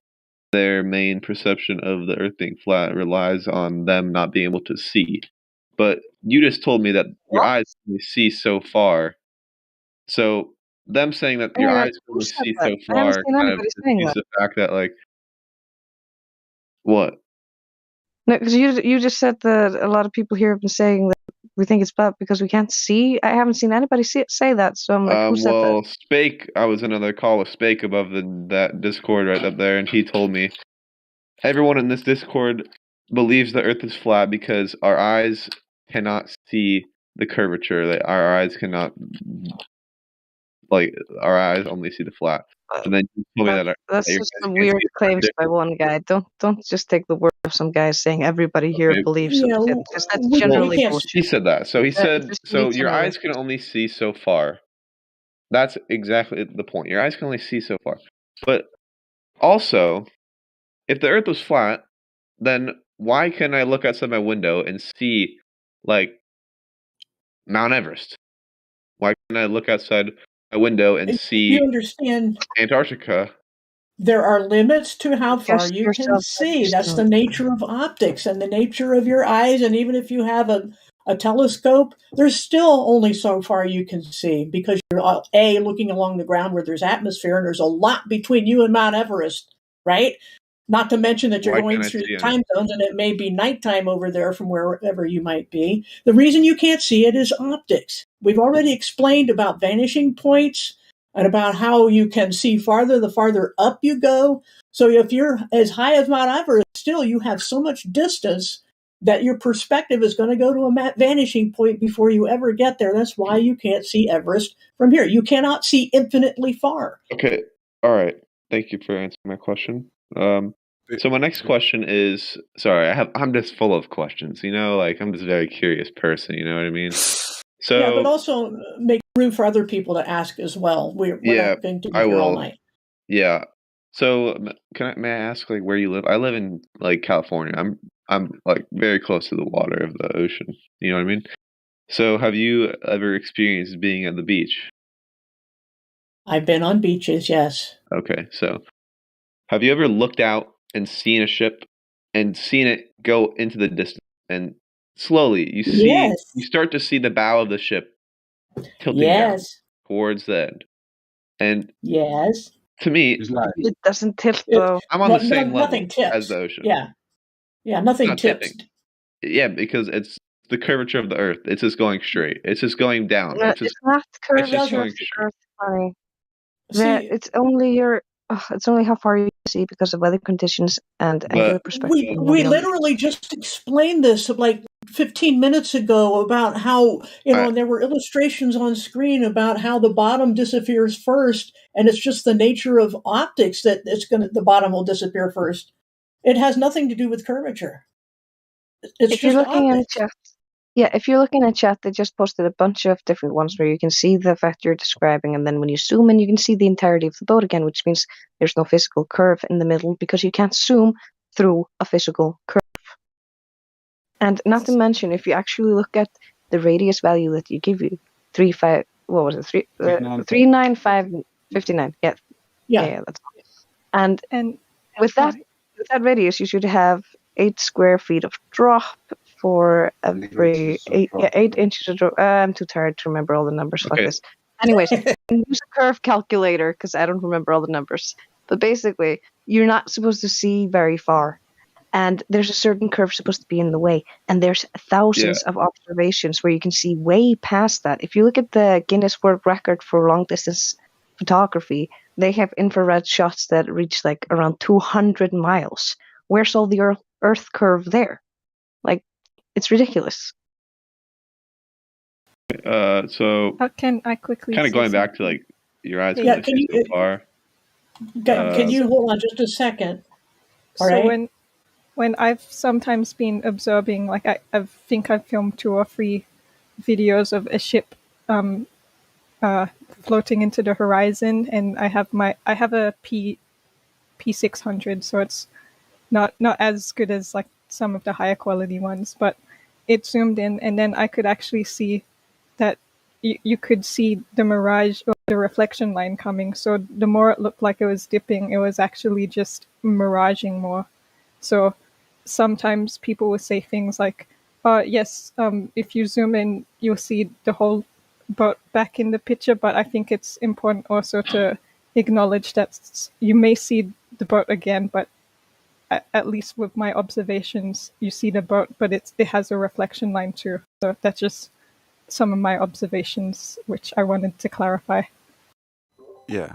their main perception of the Earth being flat relies on them not being able to see. But you just told me that your eyes only see so far. So them saying that your eyes only see so far kind of defeats the fact that, like, what? No, because you just said that a lot of people here have been saying that we think it's flat because we can't see. I haven't seen anybody say that, so I'm like, who said that? Spake, I was in another call with Spake above that Discord right up there, and he told me everyone in this Discord believes the Earth is flat because our eyes cannot see the curvature. That our eyes cannot, like, our eyes only see the flat. And then you told me that that's just some weird claims by one guy. Don't just take the word of some guy saying everybody here believes it, because that's generally bullshit. He said that. So he said, so your eyes can only see so far. That's exactly the point. Your eyes can only see so far. But also, if the Earth was flat, then why can't I look outside my window and see, like, Mount Everest? Why can't I look outside my window and see you understand Antarctica? There are limits to how far you can see. That's the nature of optics and the nature of your eyes. And even if you have a telescope, there's still only so far you can see because you're looking along the ground where there's atmosphere and there's a lot between you and Mount Everest, right? Not to mention that you're going through time zones and it may be nighttime over there from wherever you might be. The reason you can't see it is optics. We've already explained about vanishing points and about how you can see farther the farther up you go. So if you're as high as Mount Everest, still you have so much distance that your perspective is going to go to a vanishing point before you ever get there. That's why you can't see Everest from here. You cannot see infinitely far. Okay. All right. Thank you for answering my question. So my next question is, sorry, I'm just full of questions, like I'm just a very curious person, you know what I mean? So yeah, but also make room for other people to ask as well. We're not going to be here all night. Yeah. So may I ask, like, where you live? I live in, like, California. I'm like very close to the water of the ocean. You know what I mean? So have you ever experienced being at the beach? I've been on beaches, yes. Okay, so have you ever looked out and seen a ship and seen it go into the distance, and slowly you start to see the bow of the ship tilting down towards the end. And to me, it doesn't tip though. I'm on the same level tips. as the ocean. Yeah, nothing tips. Tipping. Yeah, because it's the curvature of the Earth. It's just going straight. It's just going down. It's not curvature of the Earth, honey. It's only how far you can see because of weather conditions and angular perspective. We literally just explained this like 15 minutes ago about how, there were illustrations on screen about how the bottom disappears first, and it's just the nature of optics that the bottom will disappear first. It has nothing to do with curvature. If you're looking in chat, if you're looking at chat, they just posted a bunch of different ones where you can see the effect you're describing, and then when you zoom in, you can see the entirety of the boat again, which means there's no physical curve in the middle because you can't zoom through a physical curve. And not to mention, if you actually look at the radius value that you give you, 39559. Yeah, that's all. And with that radius, you should have 8 square feet of drop for every 8 inches of drop. I'm too tired to remember all the numbers. Fuck this. Anyways, use a curve calculator because I don't remember all the numbers. But basically, you're not supposed to see very far. And there's a certain curve supposed to be in the way. And there's thousands of observations where you can see way past that. If you look at the Guinness World Record for long distance photography, they have infrared shots that reach like around 200 miles. Where's all the Earth curve there? Like, it's ridiculous. So can I quickly kind of say going back to something? like your eyes Yeah, can only see so far. Can you hold on just a second? All so right. when I've sometimes been observing, like I think I've filmed 2 or 3 videos of a ship floating into the horizon, and I have a P600, so it's not as good as like some of the higher quality ones, but it zoomed in, and then I could actually see that you could see the mirage or the reflection line coming. So the more it looked like it was dipping, it was actually just miraging more. So sometimes people will say things like, yes, if you zoom in, you'll see the whole boat back in the picture, but I think it's important also to acknowledge that you may see the boat again, but at least with my observations, you see the boat, but it has a reflection line too. So that's just some of my observations, which I wanted to clarify. Yeah.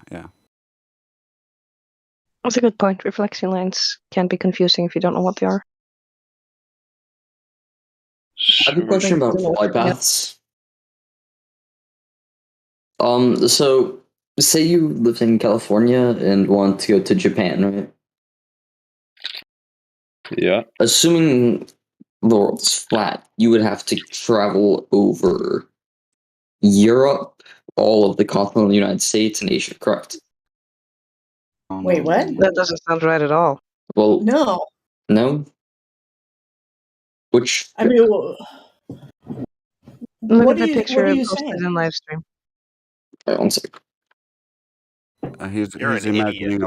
That's a good point. Reflection lines can be confusing if you don't know what they are. I have a question about flight paths. So say you live in California and want to go to Japan, right? Yeah. Assuming the world's flat, you would have to travel over Europe, all of the continental United States, and Asia, correct? Wait, what? That doesn't sound right at all. Well, No. no? Which... I mean, Look what at the picture what are you posted saying? in Livestream. One second. He's an imagining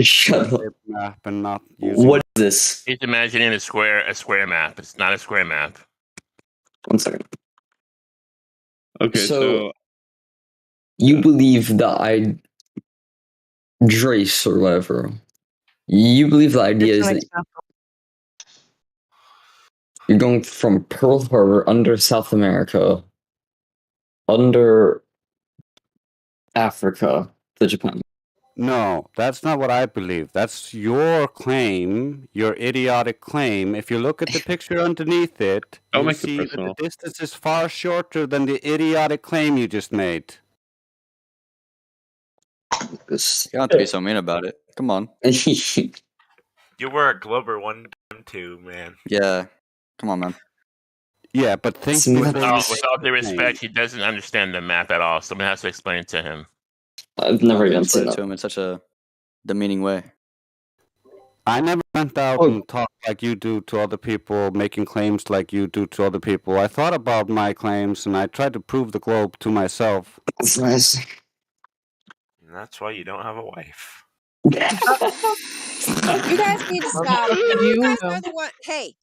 Shut up. a map and not using. What is this? He's imagining a square map. It's not a square map. 1 second. Okay, so you believe that Drace or whatever. You believe the idea is that you're going from Pearl Harbor under South America, under Africa to Japan. No, that's not what I believe. That's your claim, your idiotic claim. If you look at the picture underneath it, Don't you make it see that the personal. distance is far shorter than the idiotic claim you just made. You don't have to be so mean about it. Come on. You were a Glober one time too, man. Yeah. Come on, man. Yeah, but think with all due respect, he doesn't understand the map at all. Someone has to explain it to him. I've never even even explain seen it that. to him in such a demeaning way. I never went out and talked like you do to other people, making claims like you do to other people. I thought about my claims and I tried to prove the globe to myself. That's nice. And that's why you don't have a wife. You guys need to stop. You guys are the one. Hey,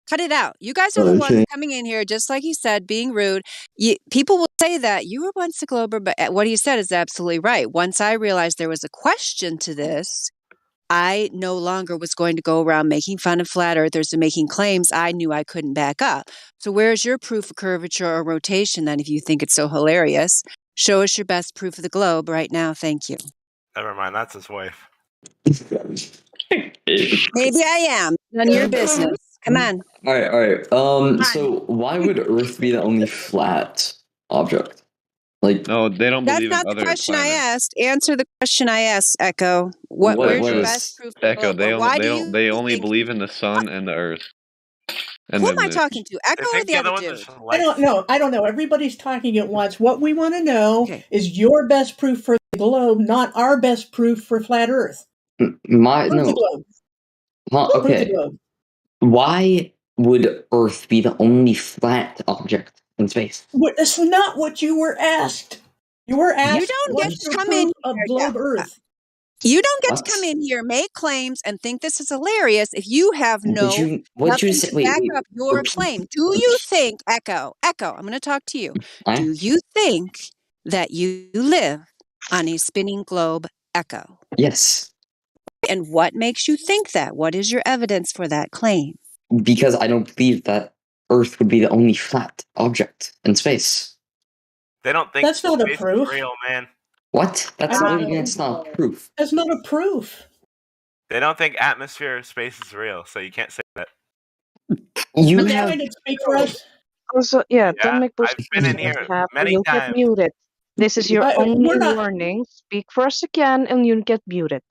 cut it out. You guys are the ones coming in here, just like you said, being rude. People will say that you were once a Glober, but what he said is absolutely right. Once I realized there was a question to this, I no longer was going to go around making fun of flat earthers and making claims I knew I couldn't back up. So where's your proof of curvature or rotation then, if you think it's so hilarious? Show us your best proof of the globe right now. Thank you. Never mind, that's his wife. Maybe I am. None of your business. Come on. All right. So why would Earth be the only flat object? Like, no, they don't That's believe not in the other question I planets. asked. Answer the question I asked, Echo. Where's your best proof? Echo? They only think? believe in the sun and the Earth. And Who the am I moon. talking to? Echo or the other dude? I don't know. Everybody's talking at once. What we want to know is your best proof for the globe, not our best proof for flat Earth. Prove the globe. Prove the Okay. globe. Why would Earth be the only flat object in space? That's not what you were asked. You were asked. You don't get what's to the come proof in of here, globe Earth. You don't get to come in here, make claims, and think this is hilarious if you have nothing to back up your claim. Do you think, Echo, I'm going to talk to you. Do you think that you live on a spinning globe, Echo? Yes. And what makes you think that? What is your evidence for that claim? Because I don't believe that Earth would be the only flat object in space. They don't think that's not a space proof. is real, man. What? That's not proof. That's not a proof. They don't think atmosphere or space is real, so you can't say that. You Are have trying to speak for us? Also, don't make I've been in bullshit. here many You'll get times. muted. This is your only we're not- warning. Speak for us again, and you'll get muted.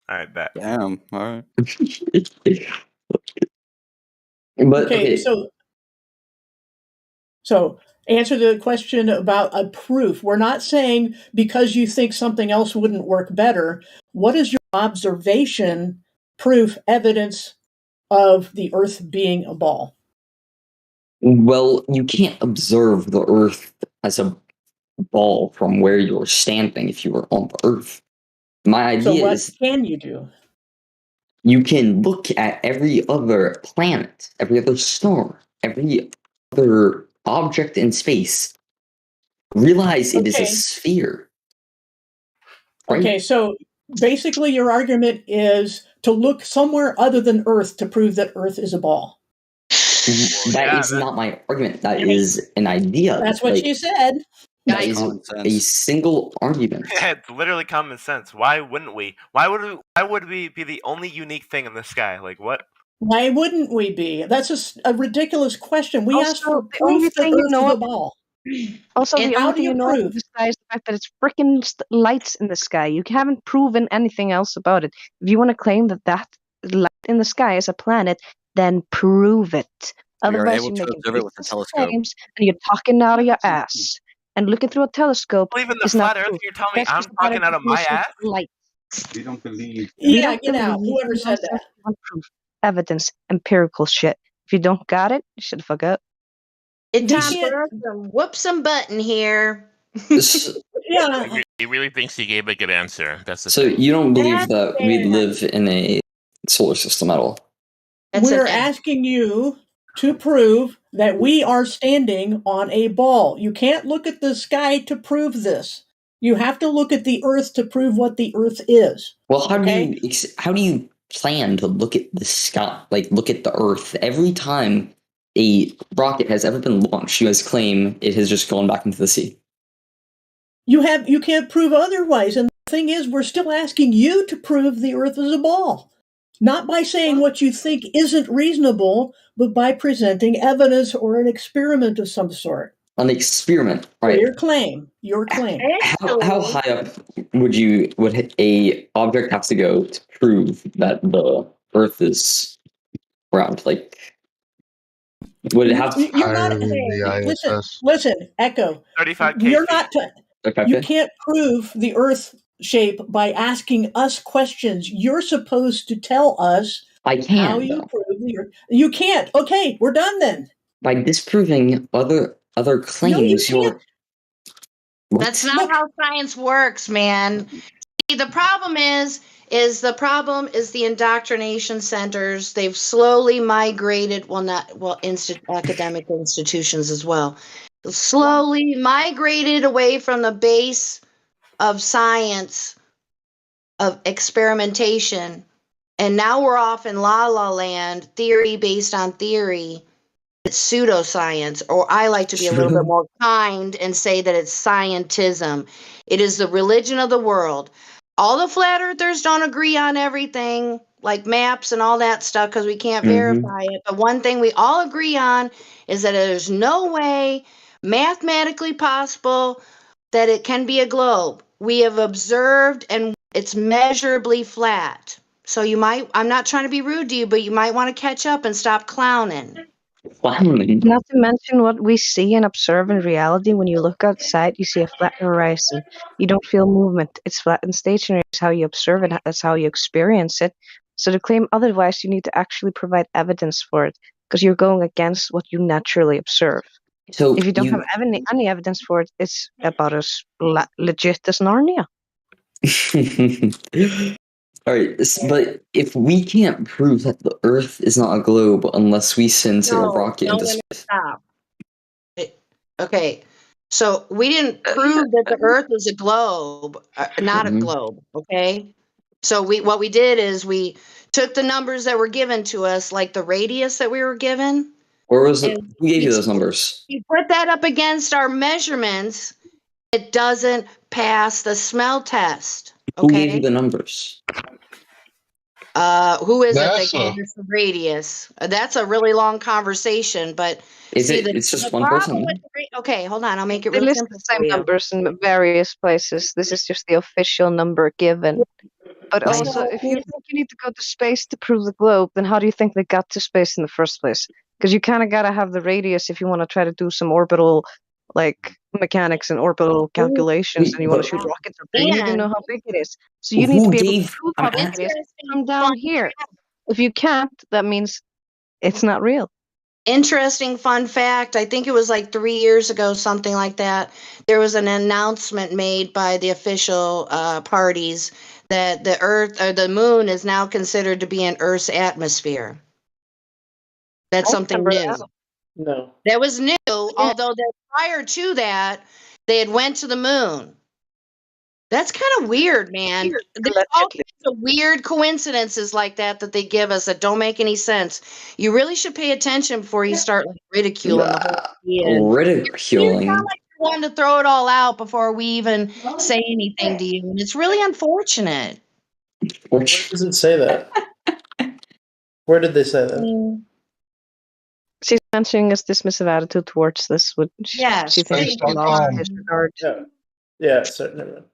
All right, bet. Damn. All right. But okay, so answer the question about a proof. We're not saying because you think something else wouldn't work better. What is your observation, proof, evidence of the Earth being a ball? well, you can't observe the Earth as a ball from where you're standing if you were on the Earth. My idea So what is can you do? you can look at every other planet, every other star, every other object in space. Realize it is a Okay. sphere. Right? Okay, so basically your argument is to look somewhere other than Earth to prove that Earth is a ball. That is not my argument. That is an idea. That's what you said. That is a single argument. Yeah, it's literally common sense. Why wouldn't we? Why would we be the only unique thing in the sky? Like what? Why wouldn't we be? That's a ridiculous question. We asked for the only proof that thing you Earth know is a of- ball. Also, And the how only do thing you you know prove? of the sky is the fact that it's freaking lights in the sky. You haven't proven anything else about it. If you want to claim that light in the sky is a planet, then prove it. We are Otherwise, able you're to making observe it with a baseless telescope. claims and you're talking out of your ass. And looking through a telescope Believe in the is not flat Earth. proof. You're telling me That's I'm just a better talking out of my definition ass? of light. We don't believe. We Yeah, don't get out. believe Whoever said nonsense. that. We want proof, evidence, empirical shit. If you don't got it, you should fuck up. It's We time can't- for us to whoop some button here. Yeah. He really thinks he gave a good answer. That's the So thing. you don't believe That's that we fair. live in a solar system at all? We're asking you to prove that we are standing on a ball. You can't look at the sky to prove this. You have to look at the Earth to prove what the Earth is. Well, how do you plan to look at the sky, like look at the Earth? Every time a rocket has ever been launched, you guys claim it has just gone back into the sea. You can't prove otherwise. And the thing is, we're still asking you to prove the Earth is a ball. Not by saying what you think isn't reasonable, but by presenting evidence or an experiment of some sort. An experiment, For right? your claim. How high up would a object have to go to prove that the Earth is round? Like, would it have to? You're not. Listen, Echo. 35 You're feet. not. Okay. You can't prove the Earth shape by asking us questions. You're supposed to tell us I can, how you prove the Earth. You can't. Okay, we're done then. By disproving other claims, you're. That's not how science works, man. See, the problem is the indoctrination centers. They've slowly migrated, academic institutions as well, slowly migrated away from the base of science, of experimentation, and now we're off in la la land, theory based on theory. It's pseudoscience, or I like to be a little bit more kind and say that it's scientism. It is the religion of the world. All the flat earthers don't agree on everything, like maps and all that stuff, because we can't verify it. But one thing we all agree on is that there's no way mathematically possible that it can be a globe. We have observed, and it's measurably flat. So I'm not trying to be rude to you, but you might want to catch up and stop clowning. Not to mention what we see and observe in reality. When you look outside, you see a flat horizon. You don't feel movement. It's flat and stationary. It's how you observe it. That's how you experience it. So to claim otherwise, you need to actually provide evidence for it, because you're going against what you naturally observe. So if you don't have any evidence for it, it's about as legit as Narnia. All right, but if we can't prove that the Earth is not a globe unless we send a rocket into space, stop. Okay, so we didn't prove that the Earth is a globe, not a globe. Okay, so what we did is we took the numbers that were given to us, like the radius that we were given. Where was it? Who gave you those numbers? You put that up against our measurements, it doesn't pass the smell test. Who gave you Okay. the numbers? Who is it that NASA. gave us the radius? That's a really long conversation, but Is see, it? It's the just one problem with person. okay, hold on, I'll make it They real list simple the same for you. numbers in various places. This is just the official number given. But also, if you think you need to go to space to prove the globe, then how do you think they got to space in the first place? Because you kind of got to have the radius if you want to try to do some orbital, like, mechanics and orbital calculations, and you want to shoot rockets up there. You need to And know how big it is. So you need to Who be able to gave? prove I'm how big at, it is interesting from down here. If you can't, that means it's not real. Interesting fun fact. I think it was like 3 years ago, something like that. There was an announcement made by the official parties that the Earth or the Moon is now considered to be in Earth's atmosphere. That's I something remember new. that. No. That was new, although that prior to that, they had went to the Moon. That's kind of weird, man. There's all kinds of weird coincidences like that that they give us that don't make any sense. You really should pay attention before you start like, ridiculing the whole idea. You ridiculing. sound like you wanted to throw it all out before we even say anything to you, and it's really unfortunate. Where does it say that? Where did they say that? She's mentioning a dismissive attitude towards this, which Yes, she thinks is a lot of disregard. Yeah, certainly.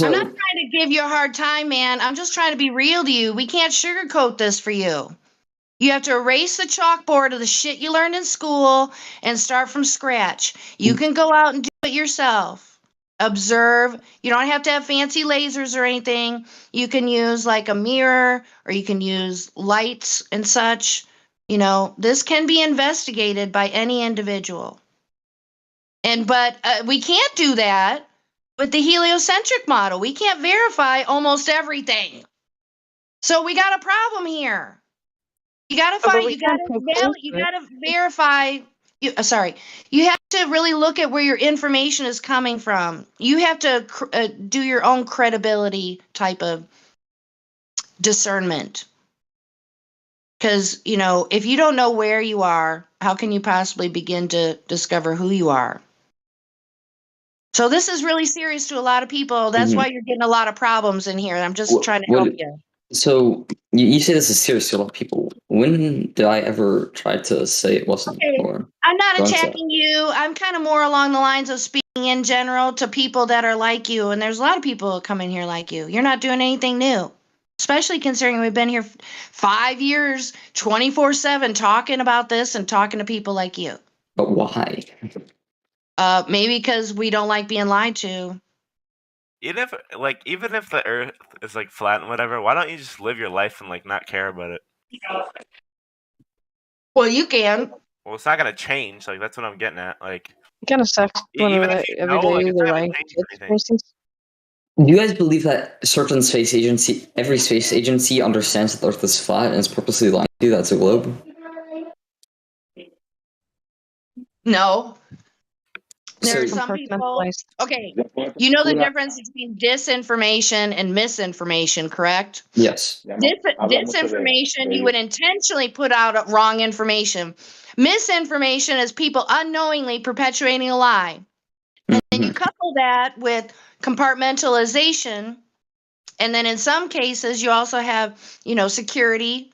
I'm not trying to give you a hard time, man. I'm just trying to be real to you. We can't sugarcoat this for you. You have to erase the chalkboard of the shit you learned in school and start from scratch. You can go out and do it yourself. Observe. You don't have to have fancy lasers or anything. You can use like a mirror or you can use lights and such. You know, this can be investigated by any individual. But we can't do that with the heliocentric model. We can't verify almost everything. So we got a problem here. You gotta find. You gotta verify. You have to really look at where your information is coming from. You have to do your own credibility type of discernment. Because if you don't know where you are, how can you possibly begin to discover who you are? So this is really serious to a lot of people. That's why you're getting a lot of problems in here. I'm just trying to help you. So you say this is serious to a lot of people. When did I ever try to say it wasn't? Okay. Or I'm not don't say- attacking you. I'm kind of more along the lines of speaking in general to people that are like you. And there's a lot of people who come in here like you. You're not doing anything new, especially considering we've been here 5 years, 24/7, talking about this and talking to people like you. But why? Maybe because we don't like being lied to. Even if the Earth is like flat and whatever, why don't you just live your life and like not care about it? Well, you can. Well, it's not gonna change. Like that's what I'm getting at. Like It kind of sucks when even if you every know, day like it's they're not gonna lying change to anything. persons. Do you guys believe that every space agency understands that the Earth is flat and is purposely lying to you that's a globe? No. There So- are some people. Okay, you know the difference between disinformation and misinformation, correct? Yes. Disinformation, you would intentionally put out wrong information. Misinformation is people unknowingly perpetuating a lie. And then you couple that with compartmentalization. And then in some cases, you also have, security.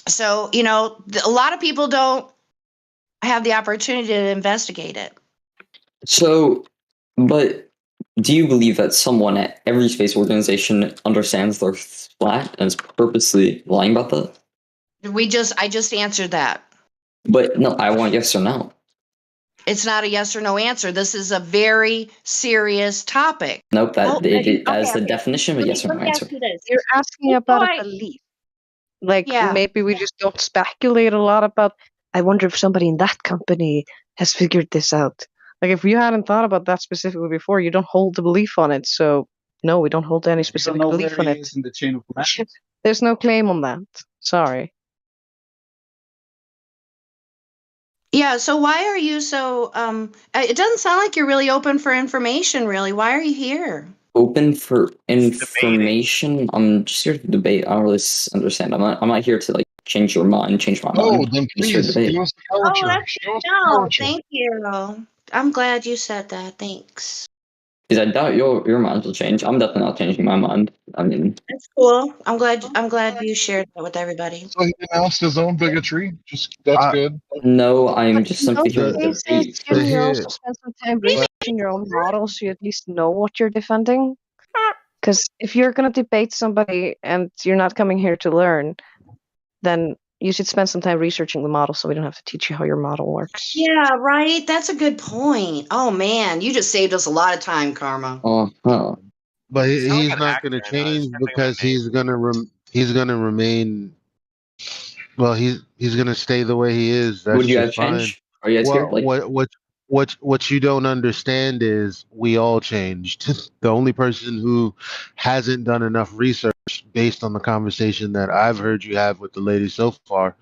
So, a lot of people don't have the opportunity to investigate it. So, but do you believe that someone at every space organization understands the Earth's flat and is purposely lying about that? I just answered that. But no, I want yes or no. It's not a yes or no answer. This is a very serious topic. Nope, as the definition of a yes or no answer. You're asking about a belief. Like, maybe we just don't speculate a lot about, I wonder if somebody in that company has figured this out. Like, if you hadn't thought about that specifically before, you don't hold the belief on it. So, no, we don't hold any specific belief on it. In the chain of command. There's no claim on that. Sorry. Yeah, so why are you so it doesn't sound like you're really open for information, really. Why are you here? Open for information? I'm just here to debate. I don't really understand. I'm not here to like change your mind, change my mind. Oh, then I'm just here to please debate. give us the culture. Show us the No, culture. thank you. I'm glad you said that. Thanks. Because I doubt your mind will change. I'm definitely not changing my mind. I mean, That's cool. I'm glad you shared that with everybody. So he denounced his own bigotry. Just that's good. no, I'm But just in simply those here to cases, debate. shouldn't you here, also spend some time researching your own model so you at least know what you're defending? Because if you're going to debate somebody and you're not coming here to learn, then you should spend some time researching the model so we don't have to teach you how your model works. Yeah, right. That's a good point. Oh man, you just saved us a lot of time, Karma. But You sound like he's an not actor, going to I know. I change just can't think of because a name. he's going to remain. Well, he's going to stay the way he is. That's Would you just guys fine. change? Are you guys here? What you don't understand is we all changed. The only person who hasn't done enough research, based on the conversation that I've heard you have with the lady so far,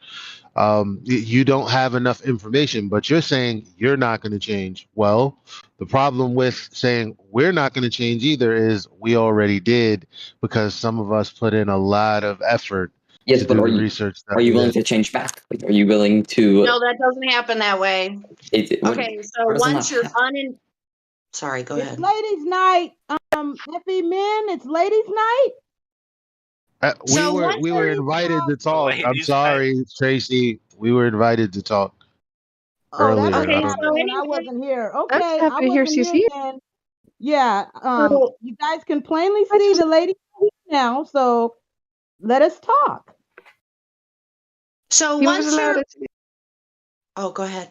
you don't have enough information. But you're saying you're not going to change. Well, the problem with saying we're not going to change either is we already did, because some of us put in a lot of effort Yes, to but do are the you research that are you we willing did. to change back? Like, are you willing to? No, that doesn't happen that way. Okay, so how does that once not you're happen? Sorry, go It's ahead. ladies' night. FE men, it's ladies' night. We So were once we were invited to talk. I'm Ladies' sorry, Tracy. We were invited to talk Oh, that earlier. must I have don't happened know. when I wasn't here. I'm Okay, I happy to hear wasn't she's here here. then. Yeah, So, you guys can plainly see the lady now, so let us talk. so He was once allowed you're it. Oh, go ahead.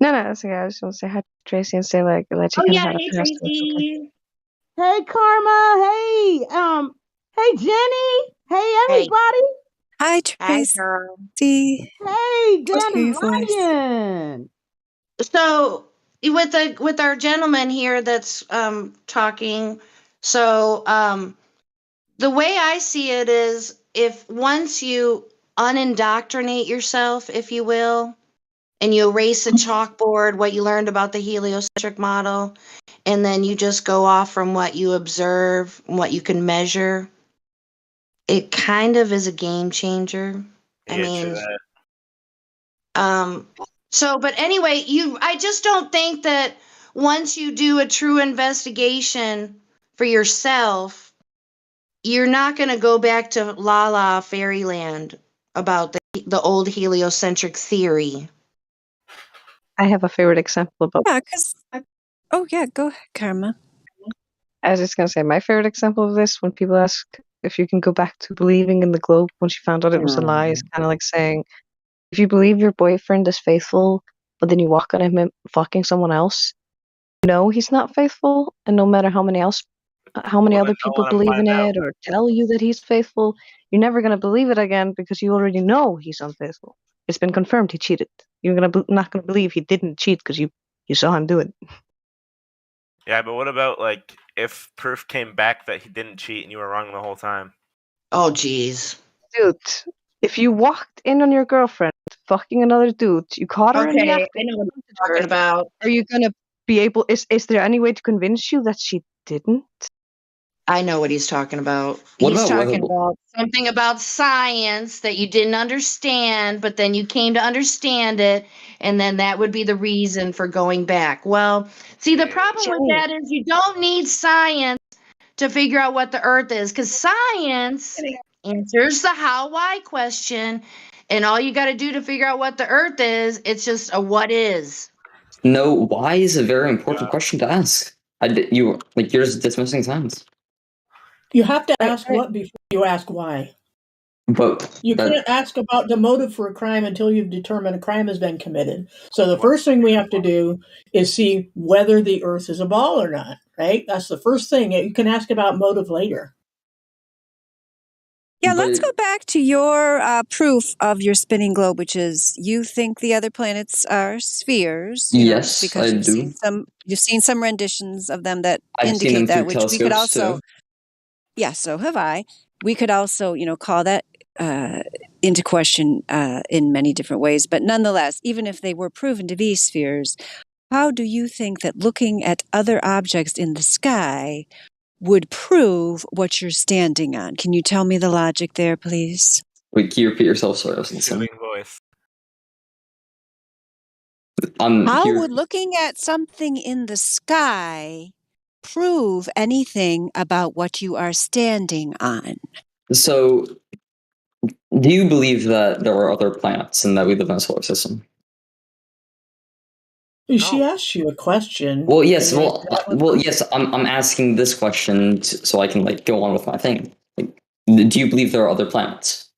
No, that's okay. I just want to say hi to Tracy and say like let you Oh kind of yeah, had a hey past. So it's okay. Tracy. Hey, Karma. Hey, Jenny. Hey, Hey. everybody. Hi, Hi, girl. Tracy. Hey, Good to hear your voice. Dandelion. So with our gentleman here that's talking, so the way I see it is, if once you unindoctrinate yourself, if you will, and you erase a chalkboard what you learned about the heliocentric model, and then you just go off from what you observe, what you can measure, it kind of is a game changer. I Yeah, true mean, that. so but anyway, I just don't think that once you do a true investigation for yourself, you're not going to go back to la la fairyland about the old heliocentric theory. I have a favorite example about. Yeah, because. Oh yeah, go ahead, Karma. I was just gonna say my favorite example of this when people ask if you can go back to believing in the globe once you found out it was a lie is kind of like saying if you believe your boyfriend is faithful, but then you walk on him fucking someone else, you know he's not faithful, and no matter how many other people believe in it or tell you that he's faithful, you're never gonna believe it again because you already know he's unfaithful. It's been confirmed he cheated. You're not gonna believe he didn't cheat because you saw him do it. Yeah, but what about like if proof came back that he didn't cheat and you were wrong the whole time? Oh, jeez. Dude, if you walked in on your girlfriend fucking another dude, you caught her in the Okay, act, I know what you're talking about. are you gonna be able? Is there any way to convince you that she didn't? I know what he's talking about. What He's about talking about something about science that you didn't understand, but then you came to understand it, and then that would be the reason for going back. Well, see, the problem with that is you don't need science to figure out what the earth is, because science answers the how, why question, and all you got to do to figure out what the earth is, it's just a what is. No, why is a very important question to ask. You're just dismissing science. You have to ask what before you ask why. But you can't ask about the motive for a crime until you've determined a crime has been committed. So the first thing we have to do is see whether the earth is a ball or not, right? That's the first thing. You can ask about motive later. Yeah, let's go back to your proof of your spinning globe, which is you think the other planets are spheres. Yes, because I do. You've seen some renditions of them that I've seen them indicate that, through which we could telescopes also. too. Yeah, so have I. We could also, call that into question in many different ways. But nonetheless, even if they were proven to be spheres, how do you think that looking at other objects in the sky would prove what you're standing on? Can you tell me the logic there, please? Wait, can you repeat yourself? Sorry, I was listening. Voice. How here. would looking at something in the sky prove anything about what you are standing on? So, do you believe that there are other planets and that we live in a solar system? She asked you a question. Well, yes. Can you answer that one first? Yes. I'm asking this question so I can like go on with my thing. Like, do you believe there are other planets?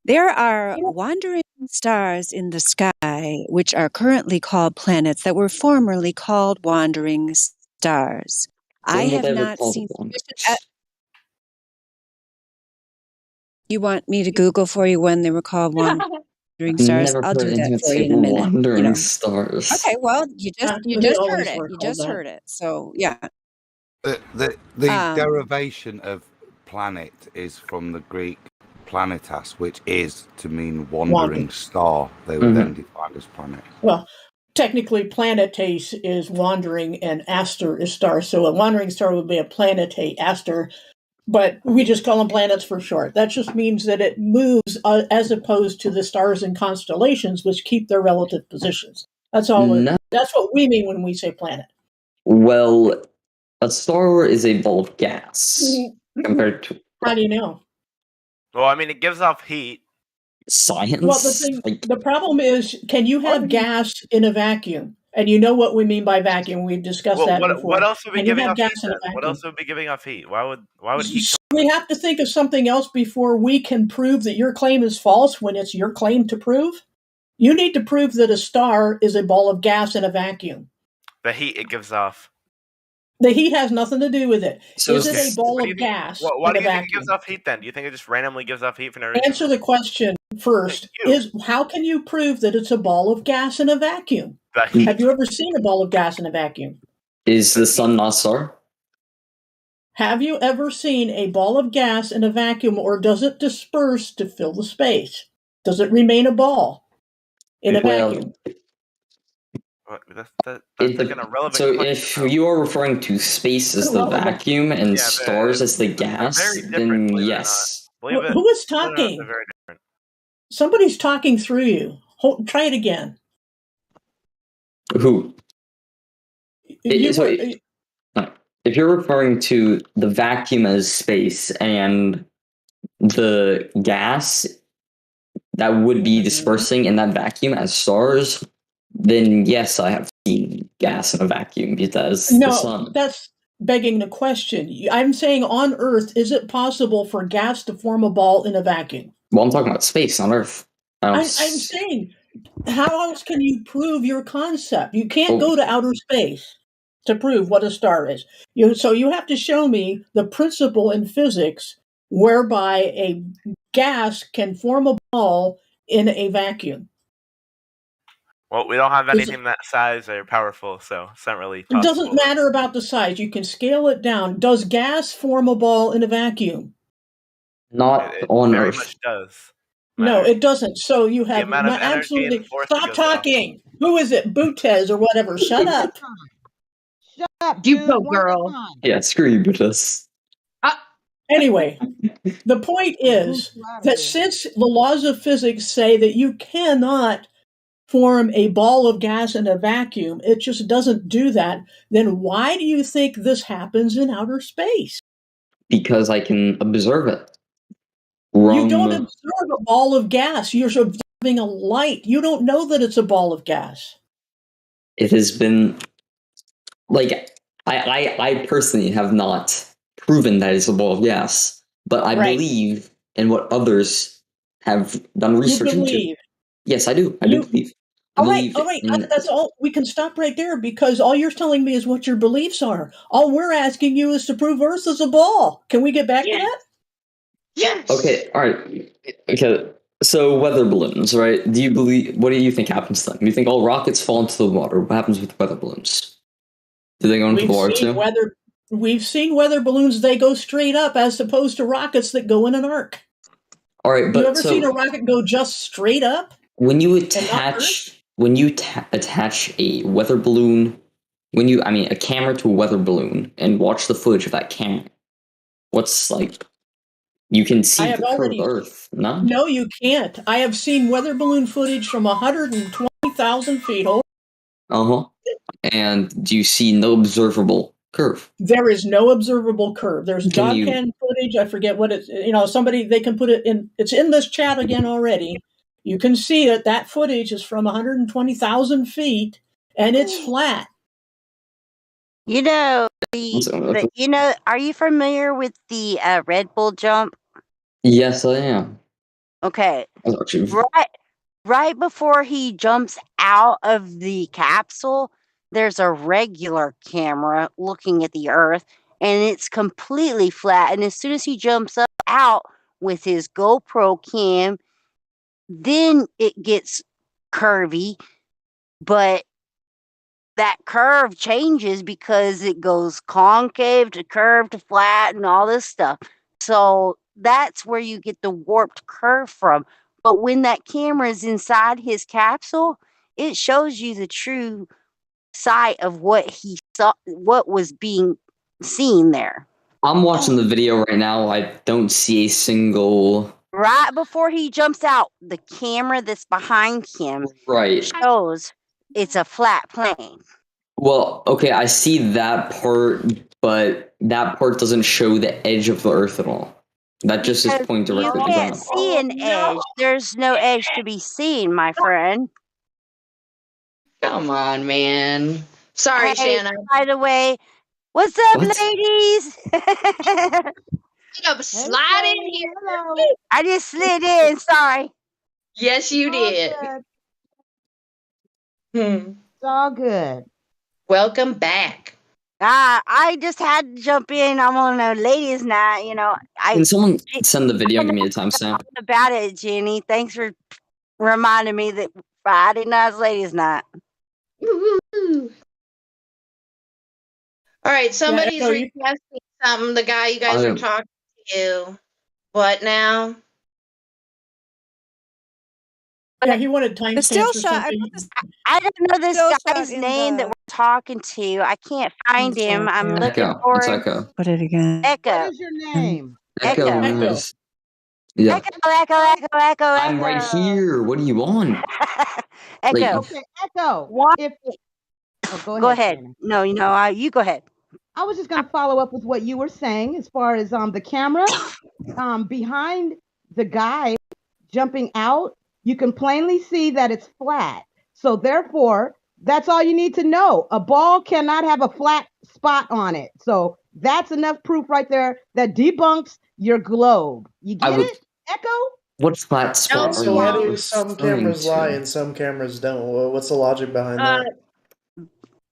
There are wandering stars in the sky, which are currently called planets, that were formerly called wandering stars. I When were have they not called seen wandering? You want me to Google for you when they were called wandering stars? Never I'll heard do that anything for you in a called minute. wandering stars. Okay, well, you They just heard always it. were You called just that. heard it. So yeah. The derivation of planet is from the Greek planetas, which is to mean wandering star. They were then defined as planet. Well, technically, planetes is wandering and aster is star. So a wandering star would be a planetate, aster. But we just call them planets for short. That just means that it moves as opposed to the stars and constellations, which keep their relative positions. That's all. No. That's what we mean when we say planet. Well, a star is a ball of gas compared to How do you know? Well, I mean, it gives off heat. science. Well, the problem is, can you have gas in a vacuum? And you know what we mean by vacuum. We've discussed that before. What else would be Can you giving have off heat? gas in a What vacuum? else would be giving off heat? Why would heat? We have to think of something else before we can prove that your claim is false when it's your claim to prove. You need to prove that a star is a ball of gas in a vacuum. The heat it gives off. The heat has nothing to do with it. So is it a ball of gas Why in do a you think it vacuum? gives off heat then? Do you think it just randomly gives off heat for no reason? Answer the question first. Is how can you prove that it's a ball of gas in a vacuum? Have you ever seen a ball of gas in a vacuum? Is the sun not a star? Have you ever seen a ball of gas in a vacuum, or does it disperse to fill the space? Does it remain a ball in a vacuum? That's like an irrelevant So question. if you are referring to space as the Irrelevant. vacuum and stars as the gas, then yes. Who is talking? They're very different. Somebody's talking through you. Try it again. Who? If you're referring to the vacuum as space and the gas that would be dispersing in that vacuum as stars, then yes, I have seen gas in a vacuum because the sun. No, that's begging the question. I'm saying on Earth, is it possible for gas to form a ball in a vacuum? Well, I'm talking about space on Earth. I'm saying, how else can you prove your concept? You can't go to outer space to prove what a star is. So you have to show me the principle in physics whereby a gas can form a ball in a vacuum. Well, we don't have anything that size or powerful, so it's not really possible. It doesn't matter about the size. You can scale it down. Does gas form a ball in a vacuum? Not on very Earth. much does. No, it doesn't. So you have amount of energy and absolutely force that stop goes talking. Who is it? Butes or whatever. Shut up. Shut up, You dude. go, One at a girl. time. Yeah, screw you, Buddhas. Anyway, the point is that since the laws of physics say that you cannot form a ball of gas in a vacuum, it just doesn't do that, then why do you think this happens in outer space? Because I can observe it. You don't observe a ball of gas. You're observing a light. You don't know that it's a ball of gas. It has been like I personally have not proven that it's a ball of gas, but I believe in what others have done research into. Yes, I do. I do believe. All right. That's all. We can stop right there because all you're telling me is what your beliefs are. All we're asking you is to prove Earth is a ball. Can we get back to that? Yes. Okay. All right. Okay. So weather balloons, right? What do you think happens to them? You think all rockets fall into the water? What happens with weather balloons? Do they go into the water too? We've seen weather balloons. They go straight up as opposed to rockets that go in an arc. All right, but you ever seen a rocket go just straight up? When you attach a weather balloon, a camera to a weather balloon and watch the footage of that camera, what's like You can see I have the curved already. Earth, no? No, you can't. I have seen weather balloon footage from 120,000 feet. Uh-huh. And do you see no observable curve? There is no observable curve. There's Can dog you- pen footage. I forget what it's. Somebody they can put it in. It's in this chat again already. You can see it. That footage is from 120,000 feet, and it's flat. You know, are you familiar with the Red Bull jump? Yes, I am. Okay. That's actually- Right before he jumps out of the capsule, there's a regular camera looking at the Earth, and it's completely flat. And as soon as he jumps out with his GoPro cam, then it gets curvy, but that curve changes because it goes concave to curve to flat and all this stuff. So that's where you get the warped curve from. But when that camera is inside his capsule, it shows you the true sight of what he saw, what was being seen there. I'm watching the video right now. I don't see a single. Right before he jumps out, the camera that's behind him shows it's a flat plane. Well, okay, I see that part, but that part doesn't show the edge of the Earth at all. That just is pointing You directly to the can't ground. see an edge. There's no edge to be seen, my friend. Come on, man. Sorry, Hey, Shanna. by the way, what's up, ladies? Slide in here. I just slid in. Sorry. Yes, you did. It's all good. Welcome back. I just had to jump in. I'm on a ladies' night. Can someone send the video and give me a timestamp? About it, Jenny. Thanks for reminding me that Friday night's ladies' night. All right, somebody's requesting something. The guy you guys are talking to. What now? Yeah, he wanted timestamps or something. I don't know this Still guy's shot in name that the- we're talking to. I can't find him. I'm looking Echo. for It's him. Echo. Put it again. Echo. What is your name? Echo. Echo. Yeah. Echo. I'm right here. What do you want? Echo. Okay, Echo. Go ahead. Shannon. No, you go ahead. I was just going to follow up with what you were saying as far as the camera behind the guy jumping out. You can plainly see that it's flat. So therefore, that's all you need to know. A ball cannot have a flat spot on it. So that's enough proof right there that debunks your globe. You get it, Echo? What flat spot So are why you do some referring cameras to? lie and some cameras don't? What's the logic behind that?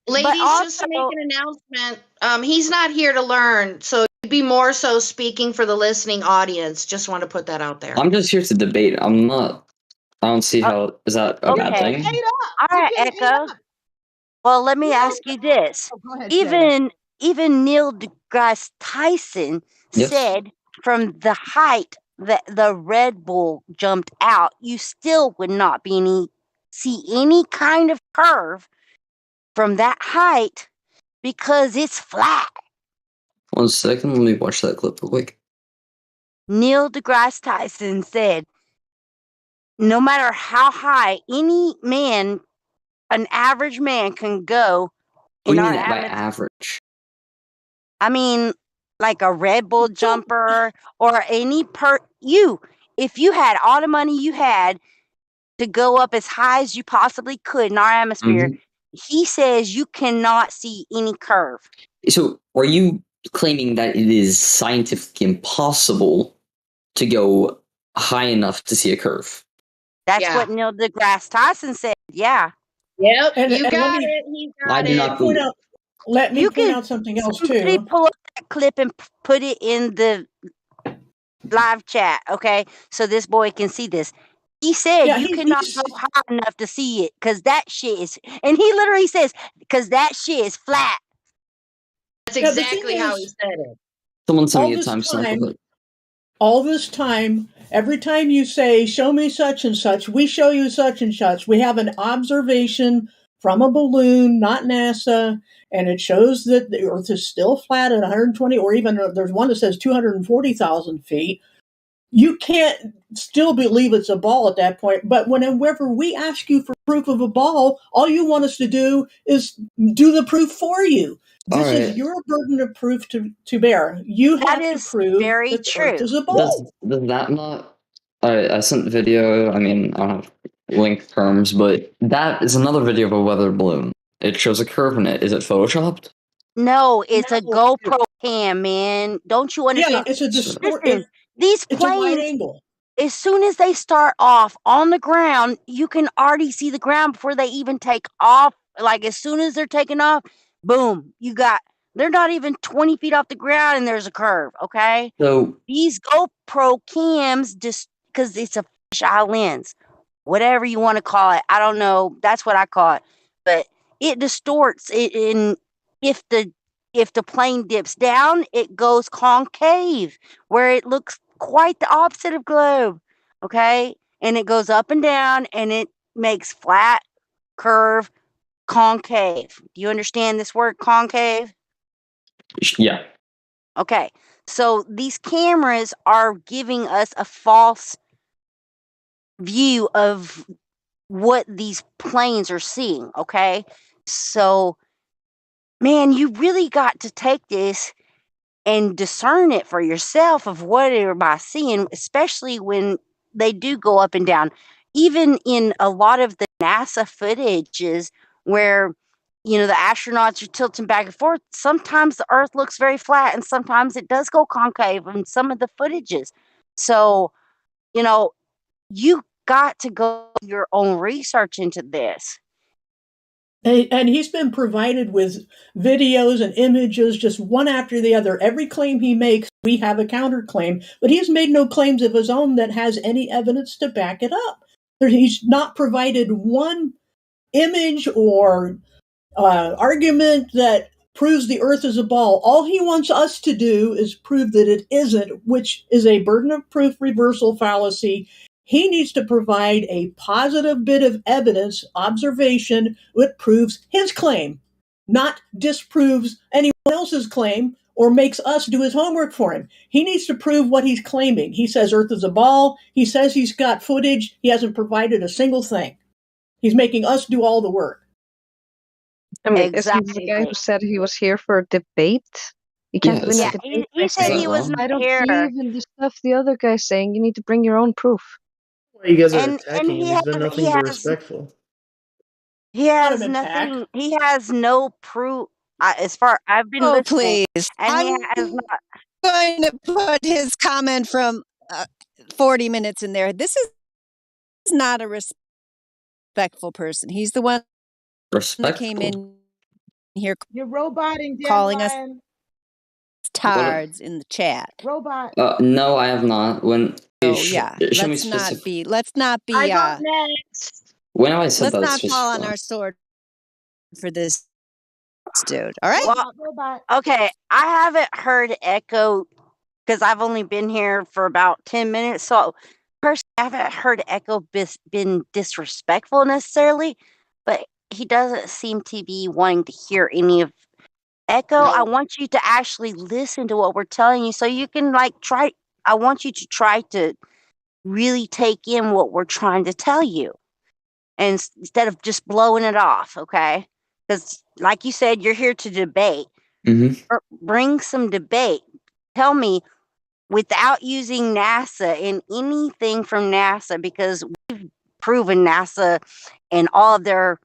Ladies, just to make an announcement, he's not here to learn, so he'd be more so speaking for the listening audience. Just want to put that out there. I'm just here to debate. I'm not. I don't see how. Is that a bad thing? All right, Echo. Well, let me ask you this. Go ahead, Even Neil deGrasse Tyson Yes. said from the height that the Red Bull jumped out, you still would not see any kind of curve from that height because it's flat. 1 second. Let me watch that clip real quick. Neil deGrasse Tyson said, no matter how high any man, an average man can go What in do you our mean by atmosphere. average? I mean, like a Red Bull jumper or if you had all the money you had to go up as high as you possibly could in our atmosphere, he says you cannot see any curve. So, are you claiming that it is scientifically impossible to go high enough to see a curve? That's what Neil deGrasse Tyson said. Yeah. Yep, And you let got me- it. He got I do it. not believe. Let me You point can- out something else Somebody too. pull up that clip and put it in the live chat, okay? So this boy can see this. He said Yeah, you he's- cannot go high enough to see it because that shit is, and he literally says, because that shit is flat. That's Yeah, the exactly thing how is- he said it. Someone send all me a this timestamp time- of it. All this time, every time you say, show me such and such, we show you such and such. We have an observation from a balloon, not NASA, and it shows that the Earth is still flat at 120, or even there's one that says 240,000 feet. you can't still believe it's a ball at that point. But whenever we ask you for proof of a ball, all you want us to do is do the proof for you. This is your burden of proof to bear. You have to prove very that the Earth is a ball. Does that not? I sent the video. I mean, I don't have link terms, but that is another video of a weather balloon. It shows a curve in it. Is it photoshopped? No, it's a GoPro cam, man. Don't you understand? Yeah, it's a Listen, these it's a wide planes, angle. as soon as they start off on the ground, you can already see the ground before they even take off. Like as soon as they're taking off, boom, they're not even 20 feet off the ground and there's a curve, okay? So these GoPro cams, just because it's a fisheye lens, whatever you want to call it, I don't know. That's what I call it. But it distorts it in if the plane dips down, it goes concave, where it looks quite the opposite of globe. Okay? And it goes up and down and it makes flat, curve, concave. Do you understand this word concave? Yeah. Okay. So these cameras are giving us a false view of what these planes are seeing, okay? So, man, you really got to take this and discern it for yourself of what am I seeing, especially when they do go up and down. Even in a lot of the NASA footages where the astronauts are tilting back and forth, sometimes the Earth looks very flat and sometimes it does go concave in some of the footages. So, you got to go your own research into this. And he's been provided with videos and images just one after the other. Every claim he makes, we have a counterclaim, but he has made no claims of his own that has any evidence to back it up. He's not provided one image or argument that proves the Earth is a ball. All he wants us to do is prove that it isn't, which is a burden of proof reversal fallacy. He needs to provide a positive bit of evidence, observation, that proves his claim, not disproves anyone else's claim or makes us do his homework for him. He needs to prove what he's claiming. He says Earth is a ball. He says he's got footage. He hasn't provided a single thing. He's making us do all the work. I mean, is he the guy who said he was here for a debate? You can't win a debate. He said he was I don't here. believe in the stuff the other guy's saying. You need to bring your own proof. Why you guys are And attacking him? he He's been has- nothing he but has- respectful. He has nothing. He has no proof. As far I've been listening, please. and I'm he has not. going to put his comment from 40 minutes in there. This is not a respectful person. He's the one that came in here You're roboting, calling us Ryan. tards in the chat. Robot. No, I have not. When Yeah, show me let's not specific. be. Let's not be. I go next. When have I said Let's that? not fall on our sword for this dude. All right. Well, okay, I haven't heard Echo because I've only been here for about 10 minutes. So, personally, I haven't heard Echo been disrespectful necessarily, but he doesn't seem to be wanting to hear any of Echo. I want you to actually listen to what we're telling you so you can try. I want you to try to really take in what we're trying to tell you and instead of just blowing it off. Okay. Because like you said, you're here to debate. Bring some debate. Tell me without using NASA and anything from NASA, because we've proven NASA and all of their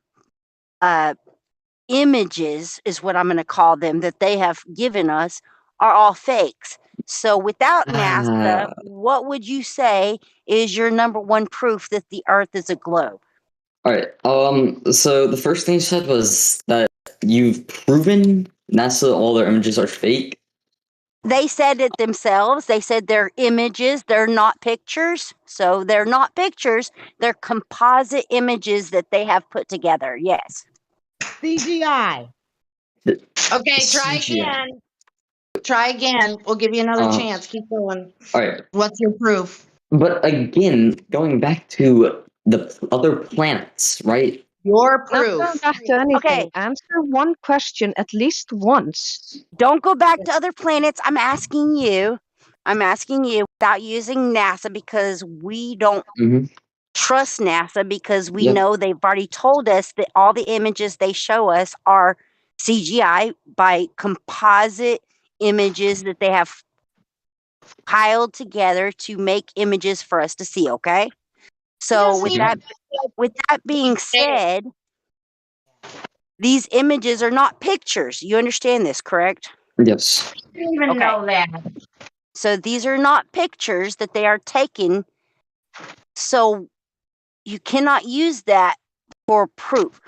images is what I'm going to call them that they have given us are all fakes. So without NASA, what would you say is your number one proof that the Earth is a globe? All right. So the first thing you said was that you've proven NASA all their images are fake. They said it themselves. They said they're images. They're not pictures. So they're not pictures. They're composite images that they have put together. Yes. CGI. Okay, try CGI. again. Try again. We'll give you another chance. Keep going. All right. What's your proof? But again, going back to the other planets, right? Your Not proof. going back to anything. Okay. Answer one question at least once. Don't go back to other planets. I'm asking you. without using NASA because we don't trust NASA because we Yep. know they've already told us that all the images they show us are CGI by composite images that they have piled together to make images for us to see, okay? So with that being said, these images are not pictures. You understand this, correct? Yes. I didn't even know that. So these are not pictures that they are taken. So you cannot use that for proof.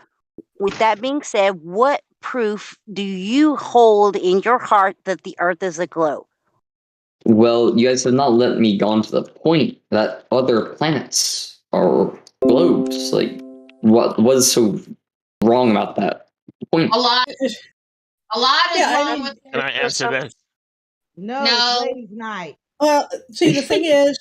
With that being said, what proof do you hold in your heart that the Earth is a globe? Well, you guys have not let me go on to the point that other planets are globes. Like, what is so wrong about that point? A lot is wrong with Can I answer this? No, No. it's ladies' night. See, the thing is,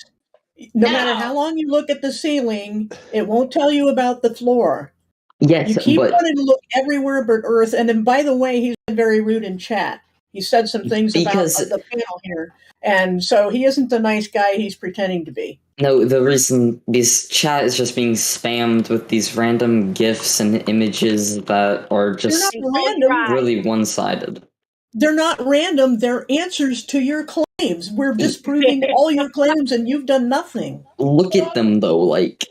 no matter how long you look at the ceiling, it won't tell you about the floor. Yes, You keep but wanting to look everywhere but Earth. And then, by the way, he's been very rude in chat. He said some things about the panel here. And so he isn't the nice guy he's pretending to be. no, the reason this chat is just being spammed with these random GIFs and images that are just They're not random. really one-sided. They're not random. They're answers to your claims. We're disproving all your claims, and you've done nothing. Look at them though, like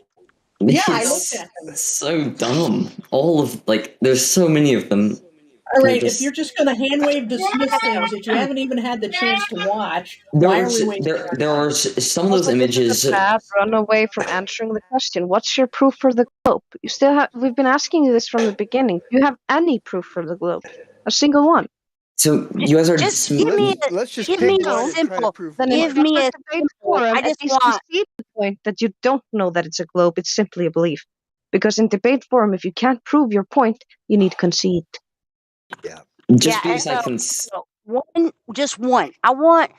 Yeah, I it's looked at them. so dumb. All of there's so many of them. All right, if you're just going to hand wave dismiss things that you haven't even had the chance to watch, why are we wasting our there are some of those Also, images. Pat, run away from answering the question. What's your proof for the globe? You still have. We've been asking you this from the beginning. Do you have any proof for the globe? A single one? So you guys are just give me a simple. Then Give me a debate forum. I just At least want. concede the point that you don't know that it's a globe. It's simply a belief. Because in debate forum, if you can't prove your point, you need to concede. Just because I can. Just one. I want.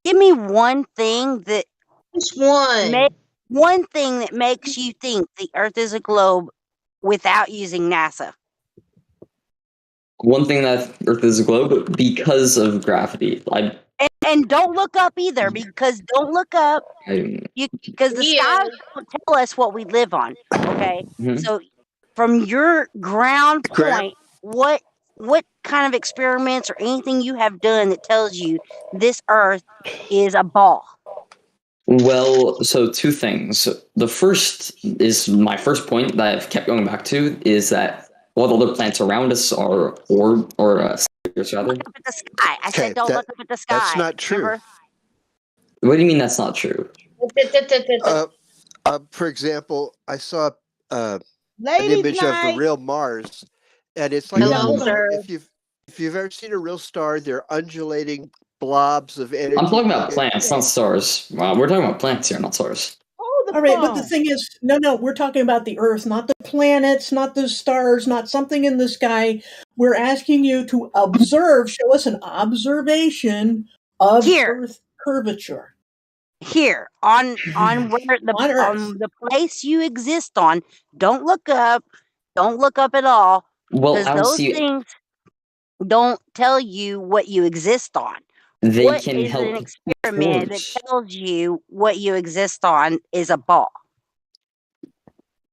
Give me one thing that. Just one. One thing that makes you think the Earth is a globe without using NASA. One thing that Earth is a globe because of gravity. And don't look up either because don't look up because the stars don't tell us what we live on. Okay, so from your ground point, what kind of experiments or anything you have done that tells you this Earth is a ball? Well, so two things. The first is my first point that I've kept going back to is that all the other planets around us are spheres, rather. Look up at the sky. I said don't look up at the sky. That's not true. Remember? What do you mean that's not true? For example, I saw an Ladies' image of the night. real Mars, and it's like No, sir. if you've ever seen a real star, they're undulating blobs of energy. I'm talking about planets, not stars. We're talking about planets here, not stars. All right, but the thing is, no, we're talking about the Earth, not the planets, not the stars, not something in the sky. We're asking you to observe, show us an observation of Earth curvature. Here on where the place you exist on. Don't look up. Don't look up at all. Well, because I would those see- things don't tell you what you exist on. They What can is help an experiment towards- that tells you what you exist on is a ball?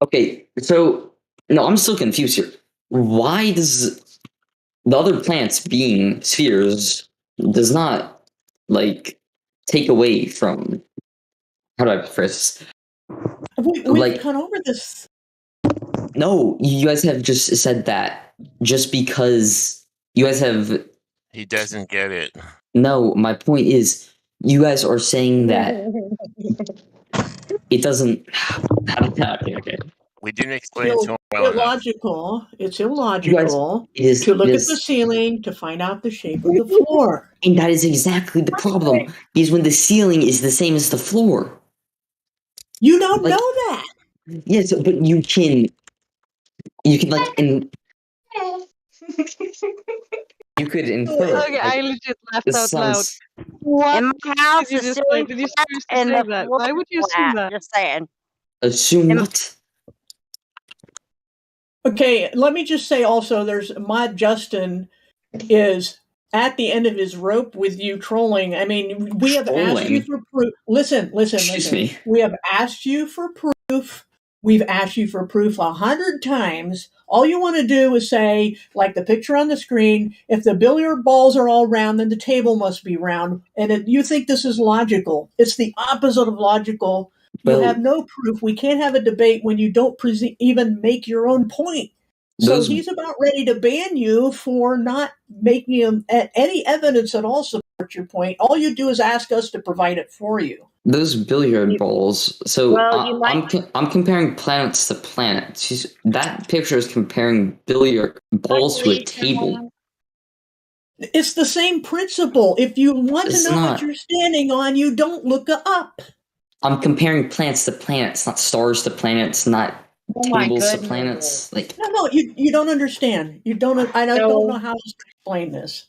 Okay, so no, I'm still confused here. Why does the other planets being spheres does not take away from how do I phrase this? We've gone over this. No, you guys have just said that just because you guys have. He doesn't get it. No, my point is, you guys are saying that it doesn't. Okay. We didn't explain it to him well enough. Illogical. It's illogical It to look at is- the ceiling to find out the shape of the floor. And that is exactly the problem. Is when the ceiling is the same as the floor. You don't know that. Yes, but you can you could infer. Okay, I legit laughed this out loud. sounds- What? In my house, Did you the just ceiling did you flat seriously and say the that? floor Why would you flat. assume that? Just saying. Assume what? Okay, let me just say also there's Mod Justin is at the end of his rope with you trolling. I mean, we have asked you for proof. Listen. Excuse me. We have asked you for proof. We've asked you for proof 100 times. All you want to do is say, like the picture on the screen, if the billiard balls are all round, then the table must be round. And you think this is logical. It's the opposite of logical. You have no proof. We can't have a debate when you don't even make your own point. So he's about ready to ban you for not making any evidence at all support your point. All you do is ask us to provide it for you. Those billiard balls. So Well, I'm comparing planets to planets. That picture is comparing billiard balls to a table. It's the same principle. If you want It's to know not. what you're standing on, you don't look up. I'm comparing planets to planets, not stars to planets, not tables to planets. Like No, you don't understand. You don't. I don't know how else to explain this.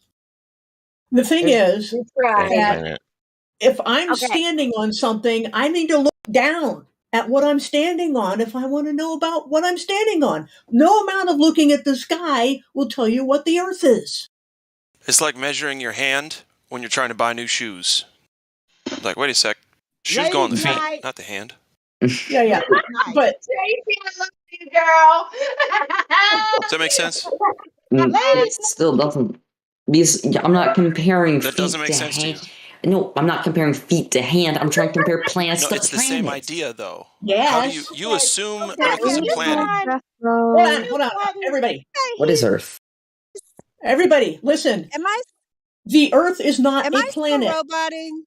The thing is that if I'm standing on something, I need to look down at what I'm standing on if I want to know about what I'm standing on. No amount of looking at the sky will tell you what the Earth is. It's like measuring your hand when you're trying to buy new shoes. Like, wait a sec. Shoes go on the feet, not the hand. Yeah. But you, girl. Does that make sense? it still doesn't. Because I'm not comparing. That doesn't make sense to you. No, I'm not comparing feet to hand. I'm trying to compare planets to it's planets. the same idea, though. Yes. How do you assume Earth is a planet? Hold on, everybody. What is Earth? Everybody, listen. Am I? The Earth is not a planet. Still roboting?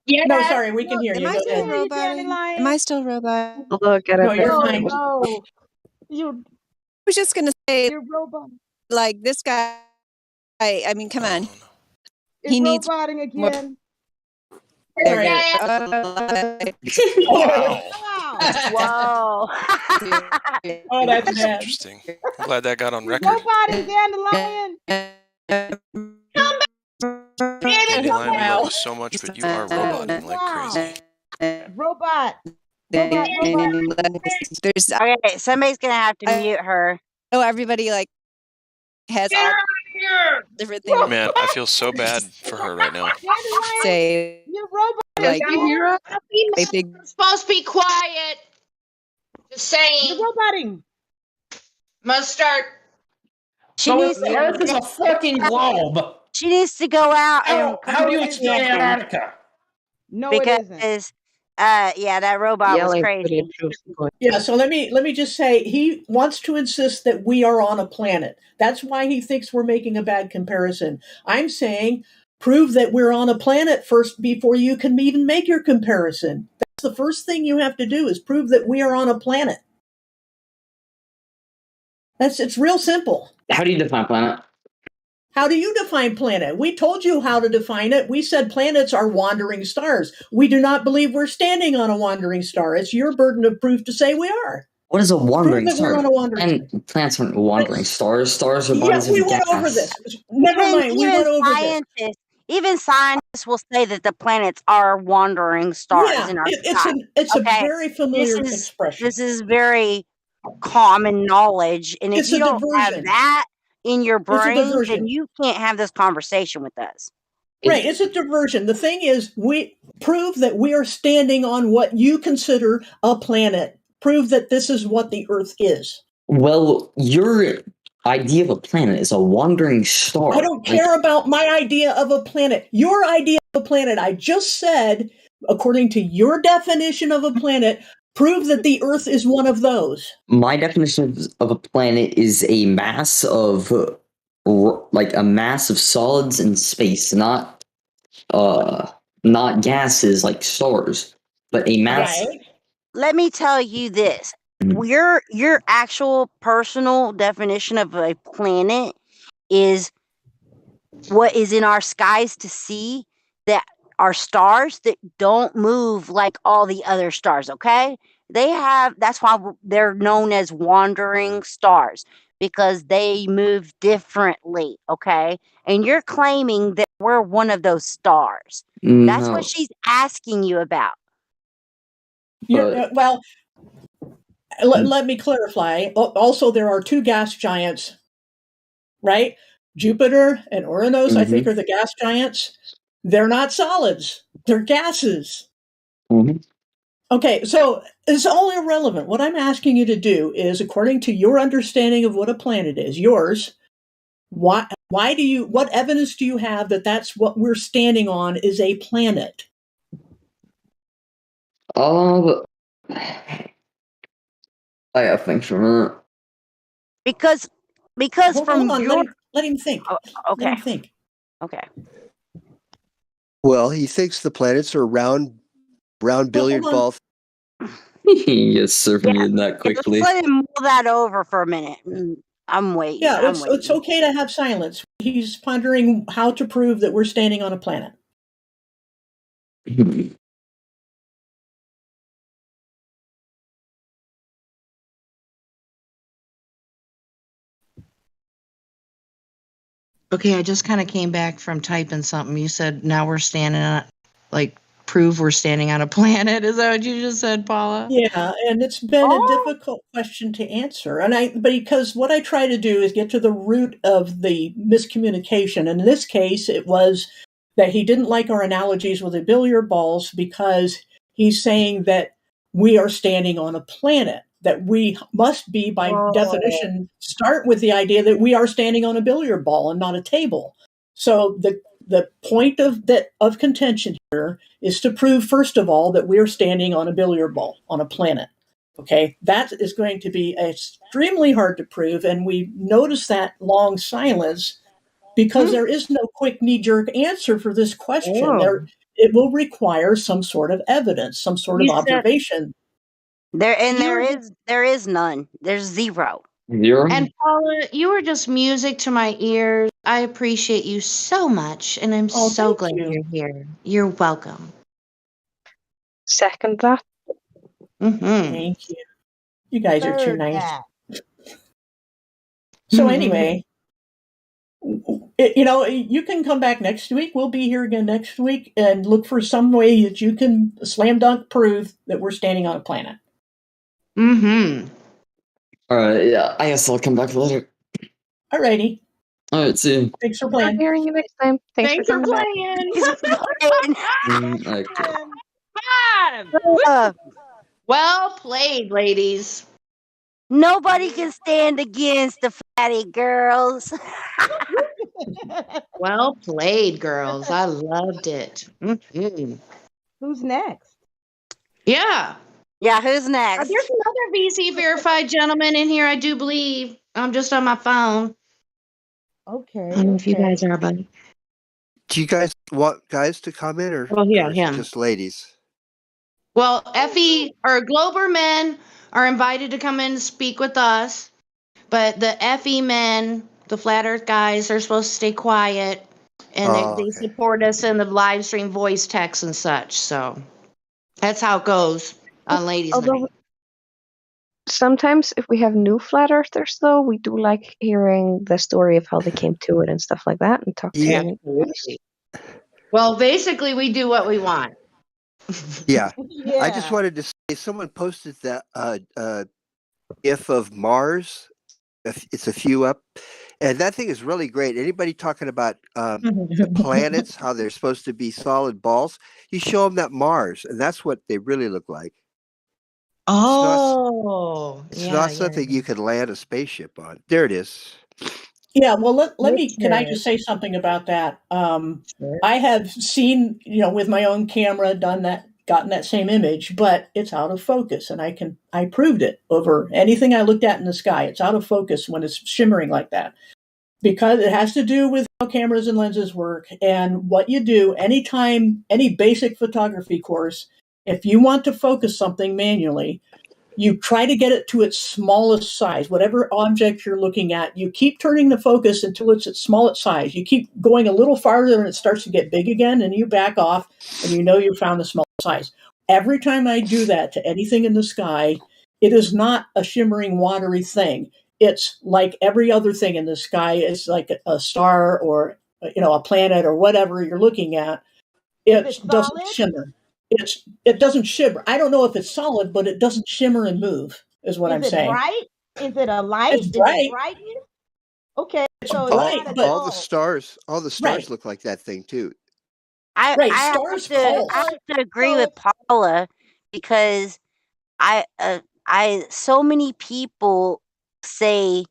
Yeah. No, sorry, we can hear you. Am I Go still ahead. roboting? Am I still roboting? Look at No, it. you're fine. No, you. I was just gonna say, You're robot. like this guy. I mean, come on. It's He needs roboting again. There Yeah. Whoa. Oh, that's That's bad. interesting. I'm glad that got on You're record. roboting Dandelion. Dandelion, we love you so much, but you are roboting like crazy. Robot. There's Okay, somebody's gonna have to mute her. Oh, everybody like has all different things. Man, I feel so bad for her right now. Say You're roboting. like You're supposed to be quiet. Just saying. You're roboting. Must start. She So needs the Earth is a fucking globe. She needs to go out and How do you explain Antarctica? No, it isn't. because yeah, that robot was crazy. Yeah, so let me just say he wants to insist that we are on a planet. That's why he thinks we're making a bad comparison. I'm saying prove that we're on a planet first before you can even make your comparison. That's the first thing you have to do is prove that we are on a planet. It's real simple. How do you define planet? How do you define planet? We told you how to define it. We said planets are wandering stars. We do not believe we're standing on a wandering star. It's your burden of proof to say we are. What is a wandering Prove that star? we're on a wandering And planets aren't wandering stars. Stars are bodies we of gas. went over this. Never mind. We went over this. Even scientists will say that the planets are wandering stars Yeah, in our it's sky. a very familiar expression. This is very common knowledge, and if It's you a don't have diversion. that in your a brain, diversion. then you can't have this conversation with us. Right, it's a diversion. The thing is, we prove that we are standing on what you consider a planet. Prove that this is what the Earth is. Well, your idea of a planet is a wandering star. I don't care about my idea of a planet. Your idea of a planet, I just said, according to your definition of a planet, prove that the Earth is one of those. My definition of a planet is a mass of solids in space, not gases like stars, but a mass. Right. Let me tell you this. Your actual personal definition of a planet is what is in our skies to see, that are stars that don't move like all the other stars, okay? That's why they're known as wandering stars, because they move differently, okay? And you're claiming that we're one of those stars. That's No. what she's asking you about. Well, let me clarify. Also, there are two gas giants, right? Jupiter and Uranus, I think, are the gas giants. They're not solids. They're gases. Okay, so it's all irrelevant. What I'm asking you to do is, according to your understanding of what a planet is, yours, what evidence do you have that that's what we're standing on is a planet? I gotta think for a minute. Because Hold on, let him think. Okay. Let him think. Okay. Well, he thinks the planets are round billiard hold on. balls. Yes, certainly that quickly. Just let him mull that over for a minute. I'm waiting. Yeah, I'm waiting. it's okay to have silence. He's pondering how to prove that we're standing on a planet. Okay, I just kind of came back from typing something. You said now we're standing on, prove we're standing on a planet. Is that what you just said, Paula? Yeah, and it's been a difficult question to answer. Because what I try to do is get to the root of the miscommunication. And in this case, it was that he didn't like our analogies with the billiard balls because he's saying that we are standing on a planet, that we must be, by definition, start with the idea that we are standing on a billiard ball and not a table. So the point of contention here is to prove, first of all, that we're standing on a billiard ball on a planet. Okay, that is going to be extremely hard to prove, and we notice that long silence because there is no quick knee-jerk answer for this question. It will require some sort of evidence, some sort of observation. There is none. There's zero. And Paula, you were just music to my ears. I appreciate you so much, and I'm so glad you're here. You're welcome. Second that. Thank you. You guys are too Third nice. that. So anyway, you can come back next week. We'll be here again next week and look for some way that you can slam dunk prove that we're standing on a planet. All right, yeah, I guess I'll come back later. Alrighty. All right, see you. Thanks for playing. Hearing you next time. Thanks for coming back. Okay. Well played, ladies. Nobody can stand against the fatty girls. Well played, girls. I loved it. Who's next? Yeah. Yeah, who's next? There's another VC verified gentleman in here, I do believe. I'm just on my phone. Okay. I don't know if you guys are, but Do you guys want guys to comment or, Oh, yeah, or is him. it just ladies? well, FE or Glober men are invited to come in and speak with us, but the FE men, the flat earth guys, they're supposed to stay quiet and they support us in the live stream voice text and such. So that's how it goes on ladies' Although night. sometimes if we have new flat earthers, though, we do like hearing the story of how they came to it and stuff like that, and talk to them. Well, basically, we do what we want. Yeah. I just wanted to say someone posted that GIF of Mars. It's a few up. And that thing is really great. Anybody talking about the planets, how they're supposed to be solid balls, you show them that Mars, and that's what they really look like. Oh, It's not something you could land a spaceship on. There it is. Yeah, well, can I just say something about that? I have seen, with my own camera gotten that same image, but it's out of focus, and I proved it over anything I looked at in the sky. It's out of focus when it's shimmering like that, because it has to do with how cameras and lenses work and what you do anytime, any basic photography course. If you want to focus something manually, you try to get it to its smallest size. Whatever object you're looking at, you keep turning the focus until it's its smallest size. You keep going a little farther and it starts to get big again, and you back off and you found the small size. Every time I do that to anything in the sky, it is not a shimmering, watery thing. It's like every other thing in the sky. It's like a star or a planet or whatever you're looking at. It doesn't shimmer. It doesn't shimmer. I don't know if it's solid, but it doesn't shimmer and move, is what I'm saying. Bright? Is it a light? It's bright. Is it brightness? Okay, so it's all, not a all the dome. stars, look like that thing too. I Right, I have stars to pulse. I have to agree So with Paula because so many people say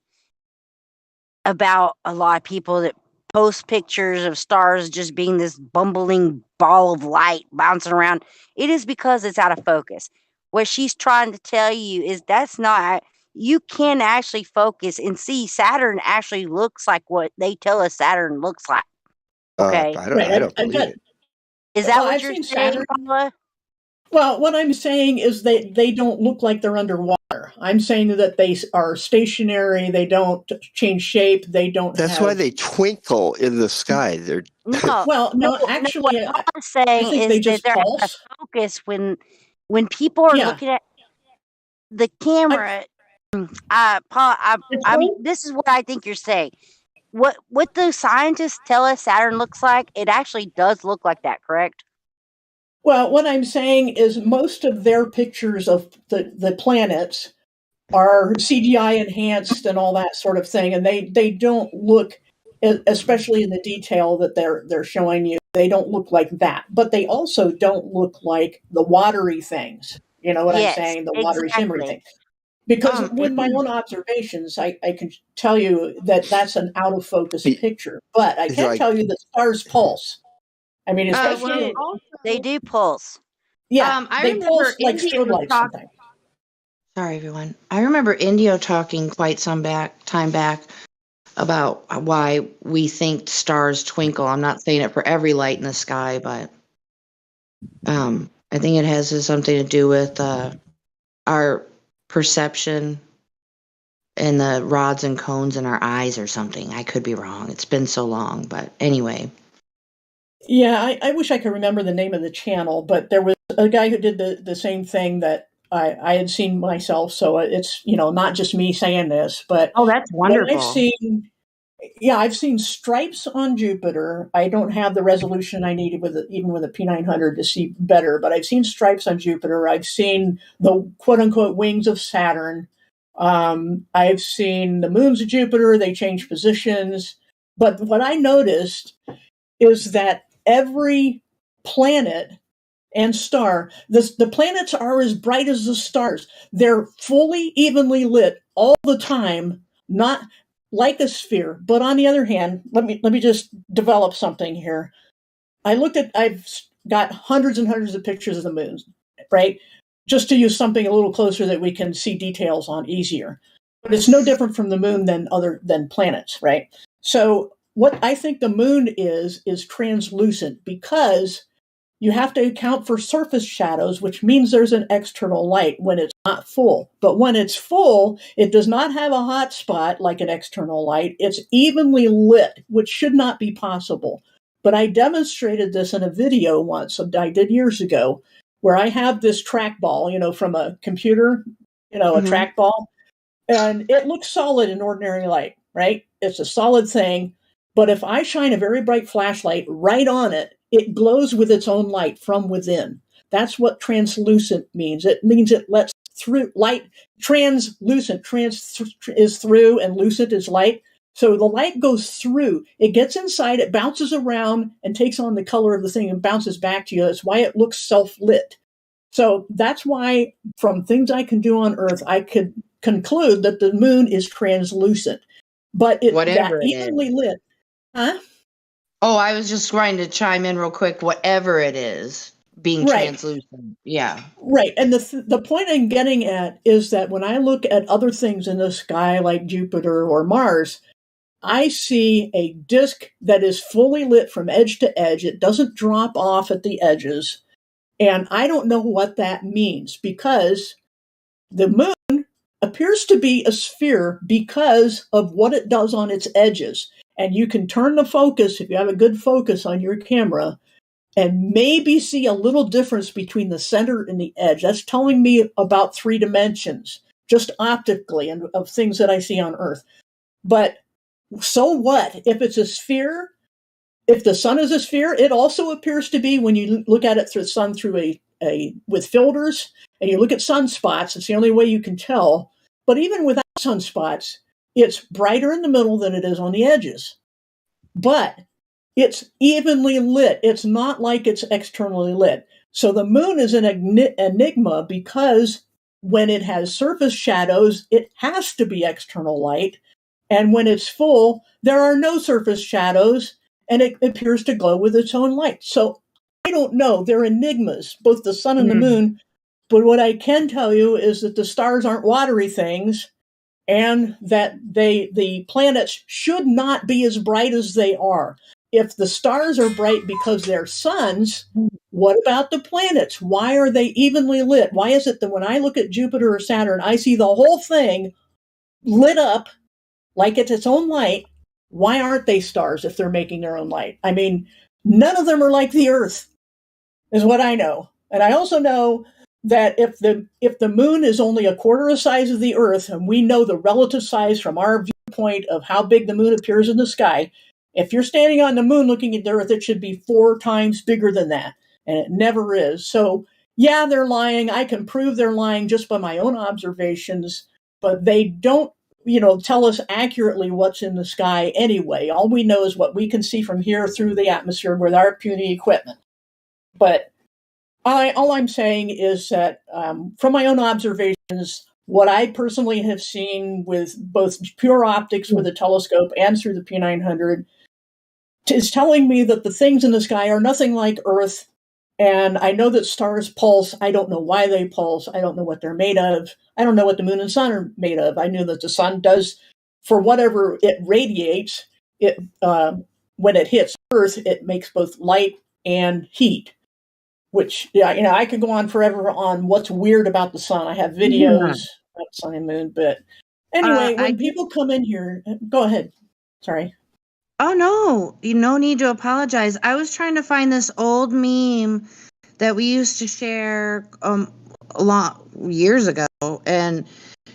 about a lot of people that post pictures of stars just being this bumbling ball of light bouncing around. It is because it's out of focus. What she's trying to tell you is that's not, you can actually focus and see Saturn actually looks like what they tell us Saturn looks like. Okay. I don't believe it. Is that Well, what I've you're seen saying, Saturn. Paula? Well, what I'm saying is they don't look like they're underwater. I'm saying that they are stationary. They don't change shape. They don't That's have. why they twinkle in the sky. They're No, Well, no, no, actually, what I I'm saying think is they that just they're out of pulse. focus when people are Yeah. looking at the camera. Paul, I mean, this is what I think you're saying. What the scientists tell us Saturn looks like, it actually does look like that, correct? Well, what I'm saying is most of their pictures of the planets are CGI enhanced and all that sort of thing, and they don't look, especially in the detail that they're showing you, they don't look like that. But they also don't look like the watery things. You know what I'm Yes, saying? The watery shimmery exactly. thing. Because with my own observations, I can tell you that that's an out of focus picture. But I can tell you that stars pulse. I mean, especially They do pulse. yeah, I they remember pulse like Indio strobe lights talk. sometimes. Sorry, everyone. I remember Indio talking quite some time back about why we think stars twinkle. I'm not saying it for every light in the sky, but I think it has something to do with our perception and the rods and cones in our eyes or something. I could be wrong. It's been so long, but anyway. Yeah, I wish I could remember the name of the channel, but there was a guy who did the same thing that I had seen myself. So it's, not just me saying this, but oh, that's what wonderful. I've seen stripes on Jupiter. I don't have the resolution I needed even with a P900 to see better, but I've seen stripes on Jupiter. I've seen the quote unquote wings of Saturn. I've seen the moons of Jupiter. They change positions. But what I noticed is that every planet and star, the planets are as bright as the stars. They're fully evenly lit all the time, not like a sphere. But on the other hand, let me just develop something here. I've got hundreds and hundreds of pictures of the moon, right? Just to use something a little closer that we can see details on easier. But it's no different from the moon than planets, right? So what I think the moon is translucent because you have to account for surface shadows, which means there's an external light when it's not full. But when it's full, it does not have a hot spot like an external light. It's evenly lit, which should not be possible. But I demonstrated this in a video once I did years ago, where I have this trackball, from a computer, a trackball, and it looks solid in ordinary light, right? It's a solid thing. But if I shine a very bright flashlight right on it, it glows with its own light from within. That's what translucent means. It means it lets through light. Translucent is through, and lucent is light. So the light goes through. It gets inside. It bounces around and takes on the color of the thing and bounces back to you. That's why it looks self-lit. So that's why, from things I can do on Earth, I could conclude that the moon is translucent. But Whatever it evenly is. lit. Huh? Oh, I was just trying to chime in real quick. Whatever it is, being Right. translucent. Yeah. Right. And the point I'm getting at is that when I look at other things in the sky like Jupiter or Mars, I see a disk that is fully lit from edge to edge. It doesn't drop off at the edges. And I don't know what that means because the moon appears to be a sphere because of what it does on its edges. And you can turn the focus, if you have a good focus on your camera, and maybe see a little difference between the center and the edge. That's telling me about 3 dimensions, just optically, and of things that I see on Earth. But so what? If it's a sphere, if the sun is a sphere, it also appears to be when you look at it through the sun through with filters and you look at sunspots. It's the only way you can tell. But even without sunspots, it's brighter in the middle than it is on the edges. But it's evenly lit. It's not like it's externally lit. So the moon is an enigma because when it has surface shadows, it has to be external light. And when it's full, there are no surface shadows, and it appears to glow with its own light. So I don't know. They're enigmas, both the sun and the moon. But what I can tell you is that the stars aren't watery things, and that the planets should not be as bright as they are. If the stars are bright because they're suns, what about the planets? Why are they evenly lit? Why is it that when I look at Jupiter or Saturn, I see the whole thing lit up like it's its own light? Why aren't they stars if they're making their own light? I mean, none of them are like the Earth, is what I know. And I also know that if the moon is only a quarter the size of the Earth, and we know the relative size from our viewpoint of how big the moon appears in the sky, if you're standing on the moon looking at the Earth, it should be 4 times bigger than that, and it never is. So yeah, they're lying. I can prove they're lying just by my own observations, but they don't, tell us accurately what's in the sky anyway. All we know is what we can see from here through the atmosphere with our puny equipment. But all I'm saying is that from my own observations, what I personally have seen with both pure optics with a telescope and through the P900 is telling me that the things in the sky are nothing like Earth. And I know that stars pulse. I don't know why they pulse. I don't know what they're made of. I don't know what the moon and sun are made of. I know that the sun does, for whatever it radiates, it when it hits Earth, it makes both light and heat. Which, I could go on forever on what's weird about the sun. I have videos about sun and moon. But anyway, when people come in here, go ahead. Sorry. Oh, no, no need to apologize. I was trying to find this old meme that we used to share a lot years ago. And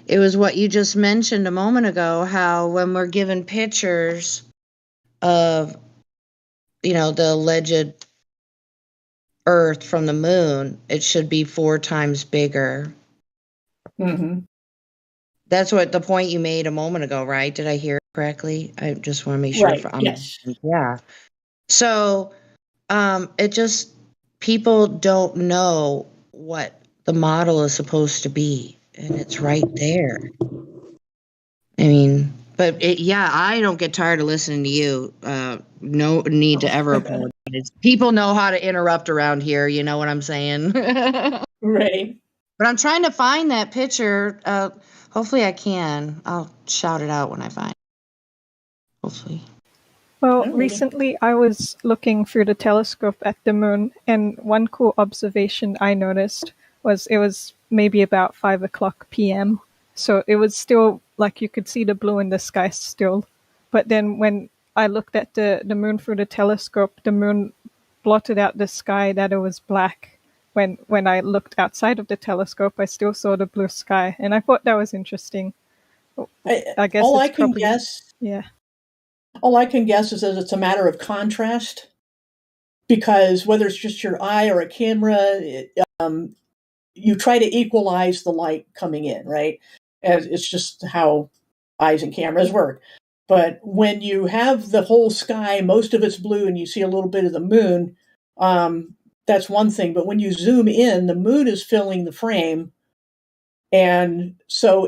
it was what you just mentioned a moment ago, how when we're given pictures of, the alleged Earth from the moon, it should be 4 times bigger. Mm-hmm. That's what the point you made a moment ago, right? Did I hear it correctly? I just want to make sure. Right. Yes. Yeah. So, it just, people don't know what the model is supposed to be, and it's right there. I mean, but I don't get tired of listening to you. No need to ever apologize. People know how to interrupt around here. You know what I'm saying? Right. But I'm trying to find that picture. Hopefully I can. I'll shout it out when I find it. Hopefully. Well, recently I was looking through the telescope at the moon, and one cool observation I noticed was it was maybe about 5:00 p.m. So it was still, like, you could see the blue in the sky still. But then when I looked at the moon through the telescope, the moon blotted out the sky that it was black. When I looked outside of the telescope, I still saw the blue sky, and I thought that was interesting. I guess all it's I can probably, guess. yeah. All I can guess is that it's a matter of contrast, because whether it's just your eye or a camera, you try to equalize the light coming in, right? And it's just how eyes and cameras work. But when you have the whole sky, most of it's blue, and you see a little bit of the moon, that's one thing. But when you zoom in, the moon is filling the frame, and so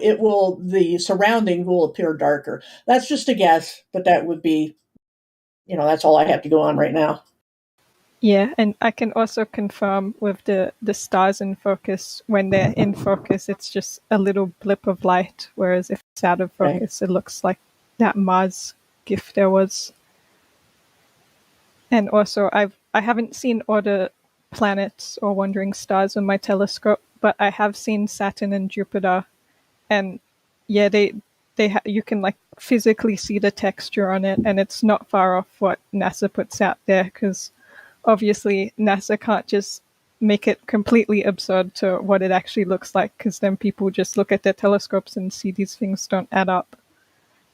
the surrounding will appear darker. That's just a guess, but that would be, that's all I have to go on right now. Yeah, and I can also confirm with the stars in focus, when they're in focus, it's just a little blip of light, whereas if it's out of focus, It looks like that Mars GIF there was. And also, I haven't seen all the planets or wandering stars on my telescope, but I have seen Saturn and Jupiter, and yeah, you can, like, physically see the texture on it, and it's not far off what NASA puts out there, because obviously NASA can't just make it completely absurd to what it actually looks like, because then people just look at their telescopes and see these things don't add up.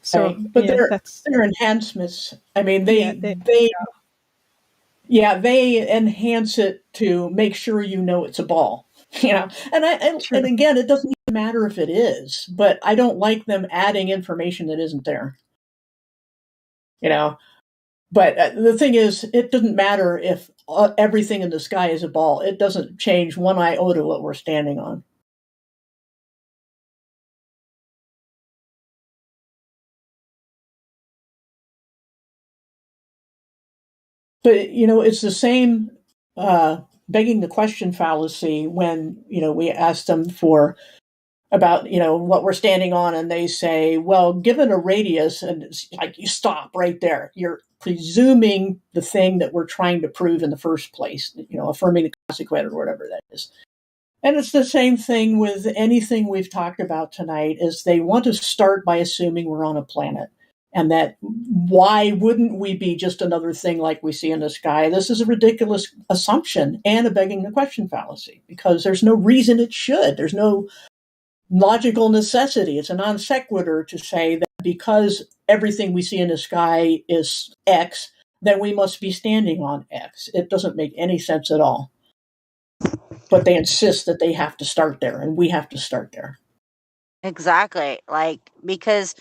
So, right. But they're enhancements. I mean, they enhance it to make sure it's a ball. And again, it doesn't matter if it is, but I don't like them adding information that isn't there. But the thing is, it doesn't matter if everything in the sky is a ball. It doesn't change one iota what we're standing on. But it's the same begging the question fallacy when we ask them about what we're standing on, and they say, well, given a radius, and it's like, you stop right there. You're presuming the thing that we're trying to prove in the first place, affirming the consequent or whatever that is. And it's the same thing with anything we've talked about tonight, is they want to start by assuming we're on a planet. And that why wouldn't we be just another thing like we see in the sky? This is a ridiculous assumption and a begging the question fallacy, because there's no reason it should. There's no logical necessity. It's a non sequitur to say that because everything we see in the sky is X, then we must be standing on X. It doesn't make any sense at all. But they insist that they have to start there, and we have to start there. Exactly. Because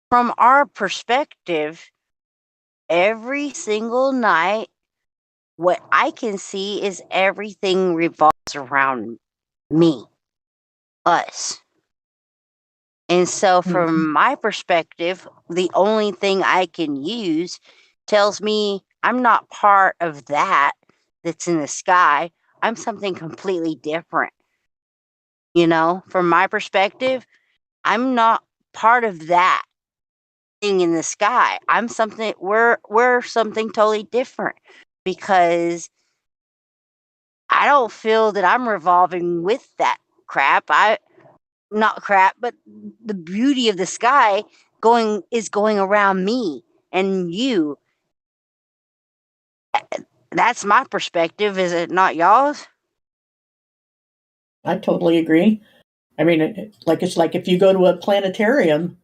from our perspective, every single night, what I can see is everything revolves around me, us. And so, from my perspective, the only thing I can use tells me I'm not part of that's in the sky. I'm something completely different. From my perspective, I'm not part of that thing in the sky. We're something totally different, because I don't feel that I'm revolving with that crap. Not crap, but the beauty of the sky is going around me and you. That's my perspective, is it not y'all's? I totally agree. I mean, it's like if you go to a planetarium,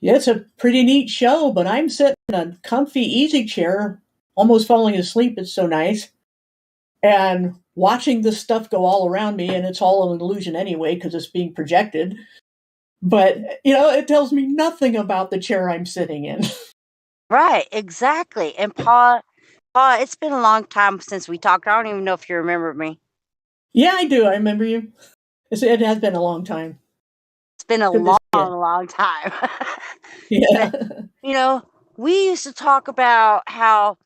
yeah, it's a pretty neat show, but I'm sitting in a comfy easy chair, almost falling asleep. It's so nice. And watching this stuff go all around me, and it's all an illusion anyway because it's being projected. But, it tells me nothing about the chair I'm sitting in. Right, exactly. And Paul, it's been a long time since we talked. I don't even know if you remember me. Yeah, I do. I remember you. It has been a long time. It's been a long time. Yeah. But, we used to talk about how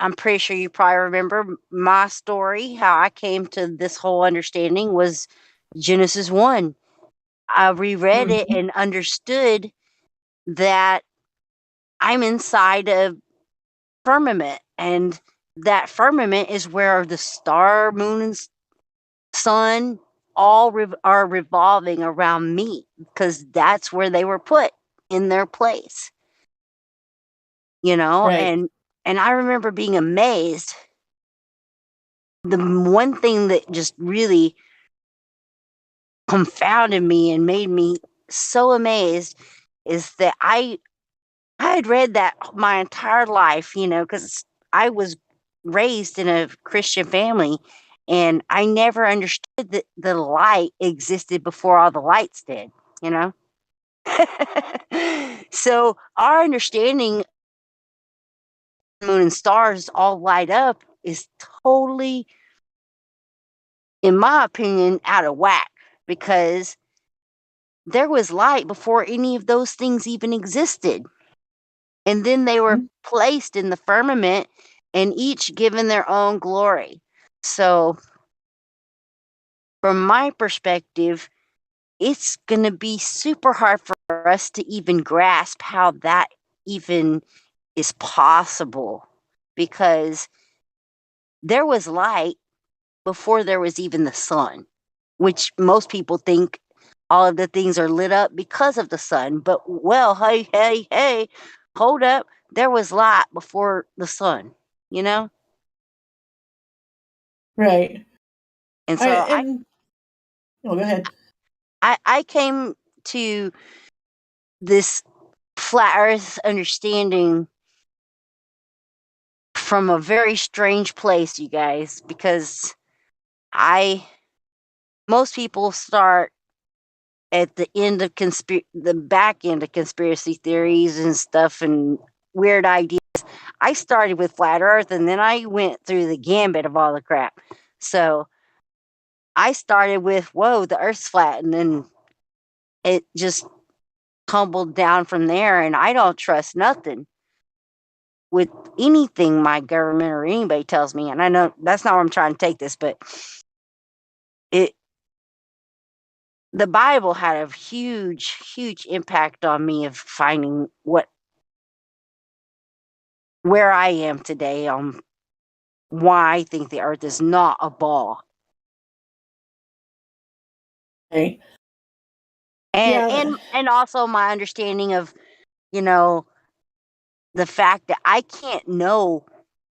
I'm pretty sure you probably remember my story. How I came to this whole understanding was Genesis 1. I reread it and understood that I'm inside a firmament, and that firmament is where the star, moon, and sun all are revolving around me, because that's where they were put in their place. Right. And I remember being amazed. The one thing that just really confounded me and made me so amazed is that I had read that my entire life, because I was raised in a Christian family, and I never understood that the light existed before all the lights did, you know? So our understanding moon and stars all light up is totally, in my opinion, out of whack, because there was light before any of those things even existed. And then they were placed in the firmament and each given their own glory. So, from my perspective, it's going to be super hard for us to even grasp how that even is possible, because there was light before there was even the sun, which most people think all of the things are lit up because of the sun. But, well, hey, hold up. There was light before the sun, you know? Right. And so go ahead. I came to this flat earth understanding from a very strange place, you guys, because I most people start at the end of the back end of conspiracy theories and stuff and weird ideas. I started with flat Earth, and then I went through the gambit of all the crap. So I started with, whoa, the Earth's flat, and then it just tumbled down from there, and I don't trust nothing with anything my government or anybody tells me. And I know that's not where I'm trying to take this, but the Bible had a huge, huge impact on me of finding where I am today on why I think the earth is not a ball. Okay. And also my understanding of, the fact that I can't know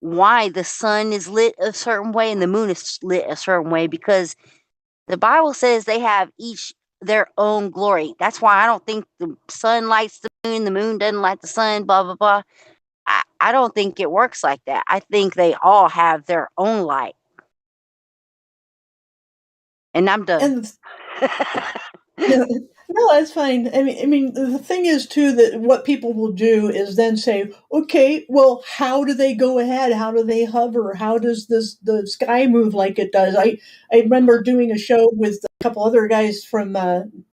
why the sun is lit a certain way and the moon is lit a certain way, because the Bible says they have each their own glory. That's why I don't think the sun lights the moon doesn't light the sun, blah, blah, blah. I don't think it works like that. I think they all have their own light. And I'm done. No, that's fine. I mean, the thing is too that what people will do is then say, okay, well, how do they go ahead? How do they hover? How does the sky move like it does? I remember doing a show with a couple other guys from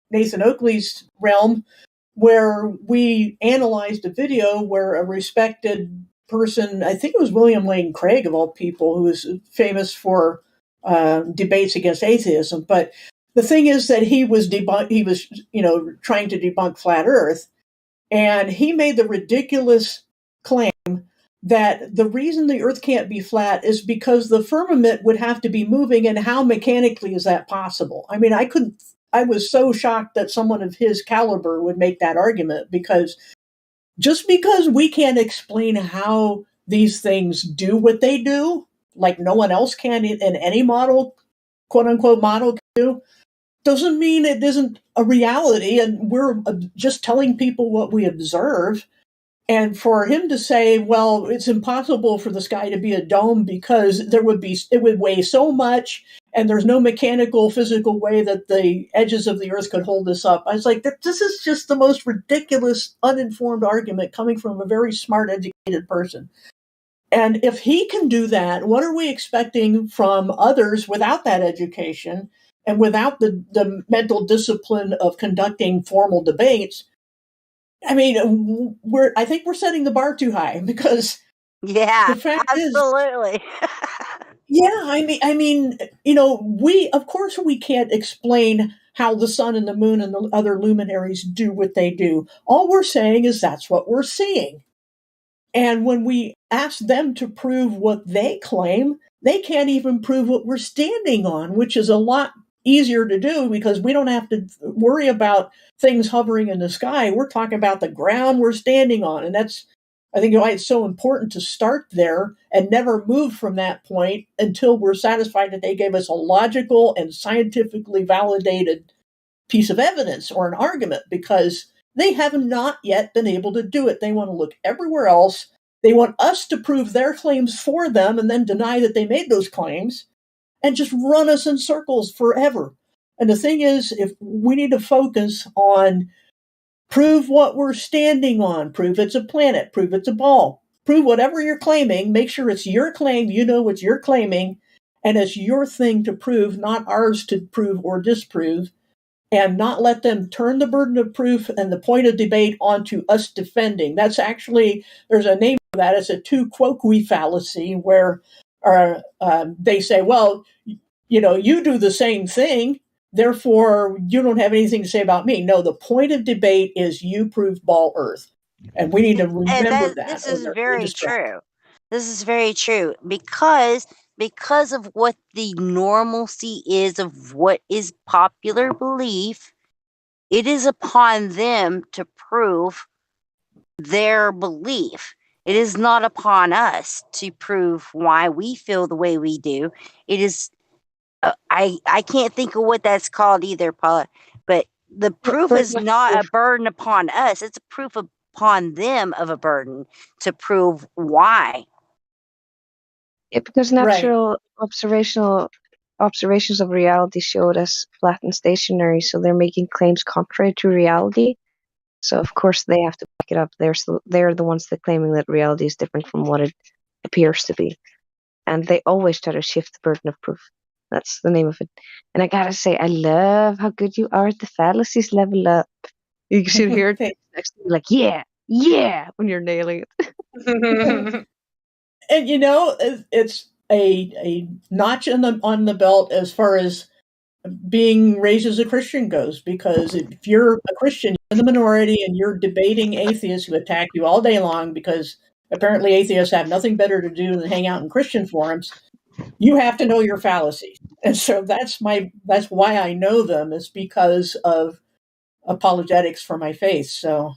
Nathan Oakley's realm, where we analyzed a video where a respected person, I think it was William Lane Craig of all people, who was famous for debates against atheism, but the thing is that he was trying to debunk flat Earth, and he made the ridiculous claim that the reason the Earth can't be flat is because the firmament would have to be moving, and how mechanically is that possible? I mean, I was so shocked that someone of his caliber would make that argument, because just because we can't explain how these things do what they do, like no one else can in any model, quote unquote model, can do, doesn't mean it isn't a reality, and we're just telling people what we observe. And for him to say, well, it's impossible for the sky to be a dome because it would weigh so much, and there's no mechanical, physical way that the edges of the Earth could hold this up. I was like, this is just the most ridiculous, uninformed argument coming from a very smart, educated person. And if he can do that, what are we expecting from others without that education and without the mental discipline of conducting formal debates? I mean, I think we're setting the bar too high, because the fact absolutely. Yeah, I mean, of course we can't explain how the sun and the moon and the other luminaries do what they do. All we're saying is that's what we're seeing. And when we ask them to prove what they claim, they can't even prove what we're standing on, which is a lot easier to do because we don't have to worry about things hovering in the sky. We're talking about the ground we're standing on. And that's, I think, why it's so important to start there and never move from that point until we're satisfied that they gave us a logical and scientifically validated piece of evidence or an argument, because they have not yet been able to do it. They want to look everywhere else. They want us to prove their claims for them and then deny that they made those claims and just run us in circles forever. And the thing is, if we need to focus on prove what we're standing on, prove it's a planet, prove it's a ball, prove whatever you're claiming, make sure it's your claim, you know what you're claiming, and it's your thing to prove, not ours to prove or disprove, and not let them turn the burden of proof and the point of debate onto us defending. That's actually, there's a name for that. It's a tu quoque fallacy, where they say, well, you do the same thing, therefore you don't have anything to say about me. No, the point of debate is you prove ball Earth. And we need to remember that. This is very true. This is very true because of what the normalcy is of what is popular belief. It is upon them to prove their belief. It is not upon us to prove why we feel the way we do. It is, I can't think of what that's called either, Paula, but the proof is not a burden upon us. It's a proof upon them of a burden to prove why. Yeah, because natural observational observations of reality showed as flat and stationary, so they're making claims contrary to reality. So of course they have to back it up. They're the ones that claiming that reality is different from what it appears to be, and they always try to shift the burden of proof. That's the name of it. And I gotta say, I love how good you are at the fallacies level up. You should hear it next to you, like, yeah, when you're nailing it. And it's a notch on the belt as far as being raised as a Christian goes, because if you're a Christian, you're in the minority and you're debating atheists who attack you all day long because apparently atheists have nothing better to do than hang out in Christian forums. You have to know your fallacies. And so that's why I know them, is because of apologetics for my faith. So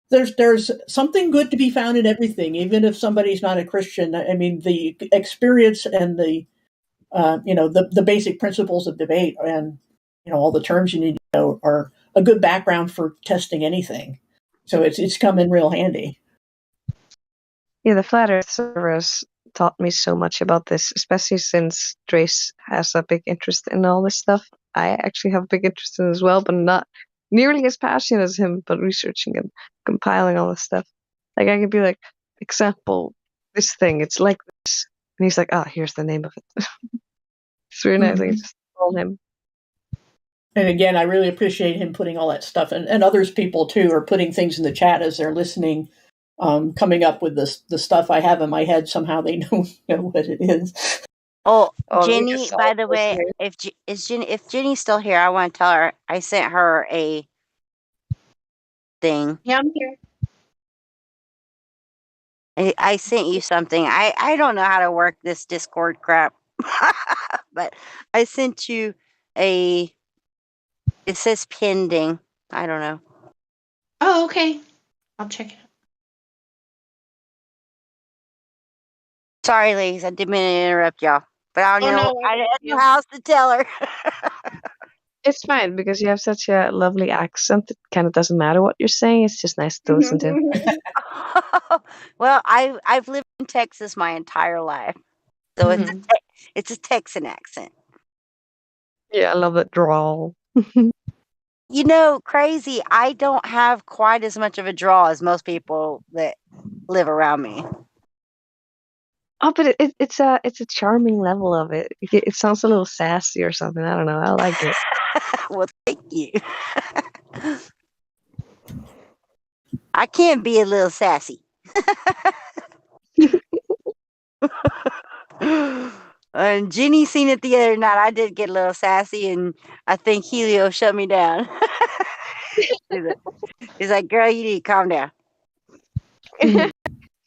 there's something good to be found in everything, even if somebody's not a Christian. I mean, the experience and the the basic principles of debate and all the terms you need to know are a good background for testing anything. So it's come in real handy. Yeah, the Flat Earth service taught me so much about this, especially since Drace has a big interest in all this stuff. I actually have a big interest in it as well, but not nearly as passionate as him, but researching and compiling all this stuff. Like, I could be like, example, this thing, it's like this. And he's like, here's the name of it. It's really nice. I can just call him. And again, I really appreciate him putting all that stuff, and others people too are putting things in the chat as they're listening, coming up with the stuff I have in my head. Somehow they know what it is. Oh, Jenny, by the way, if Jenny's still here, I want to tell her I sent her a thing. Yeah, I'm here. I sent you something. I don't know how to work this Discord crap, but I sent you it says pending. I don't know. Oh, okay. I'll check it out. Sorry, ladies, I didn't mean to interrupt y'all, but I don't know. No, I don't know how else to tell her. It's fine because you have such a lovely accent. It kind of doesn't matter what you're saying. It's just nice to listen to. Well, I've lived in Texas my entire life, so it's a Texan accent. Yeah, I love that drawl. Crazy. I don't have quite as much of a draw as most people that live around me. Oh, but it's a charming level of it. It sounds a little sassy or something. I don't know. I like it. Well, thank you. I can be a little sassy. And Jenny seen it the other night. I did get a little sassy, and I think Helio shut me down. He's like, girl, you need to calm down.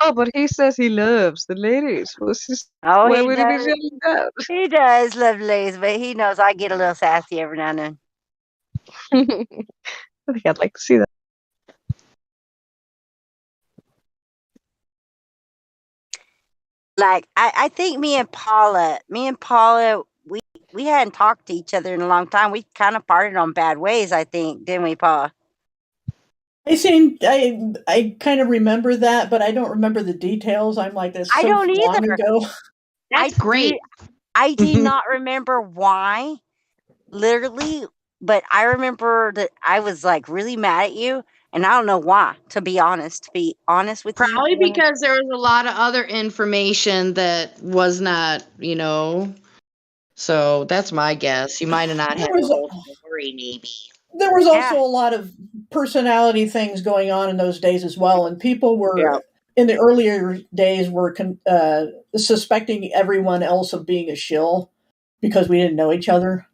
Oh, but he says he loves the ladies. Oh, why he would he be does. shutting down? He does love ladies, but he knows I get a little sassy every now and then. I think I'd like to see that. Like, I think me and Paula, we hadn't talked to each other in a long time. We kind of parted on bad ways, I think, didn't we, Paula? I kind of remember that, but I don't remember the details. I'm like, that's so long ago. That's great. I do not remember why, literally, but I remember that I was like really mad at you, and I don't know why, to be honest with you. Probably because there was a lot of other information that was not, so that's my guess. You might have not had the whole story, maybe. There was also a lot of personality things going on in those days as well, and people were in the earlier days were suspecting everyone else of being a shill because we didn't know each other.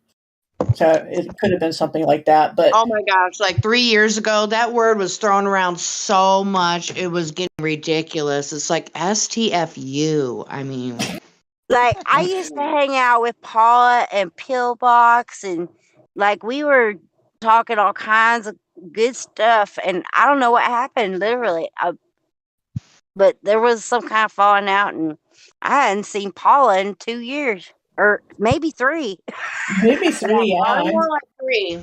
So it could have been something like that. But oh my gosh, like 3 years ago, that word was thrown around so much it was getting ridiculous. It's like STFU. I mean, like I used to hang out with Paula and Pillbox, and like we were talking all kinds of good stuff, and I don't know what happened, literally. But there was some kind of falling out, and I hadn't seen Paula in 2 years, or maybe 3. Maybe 3, yeah. More like 3.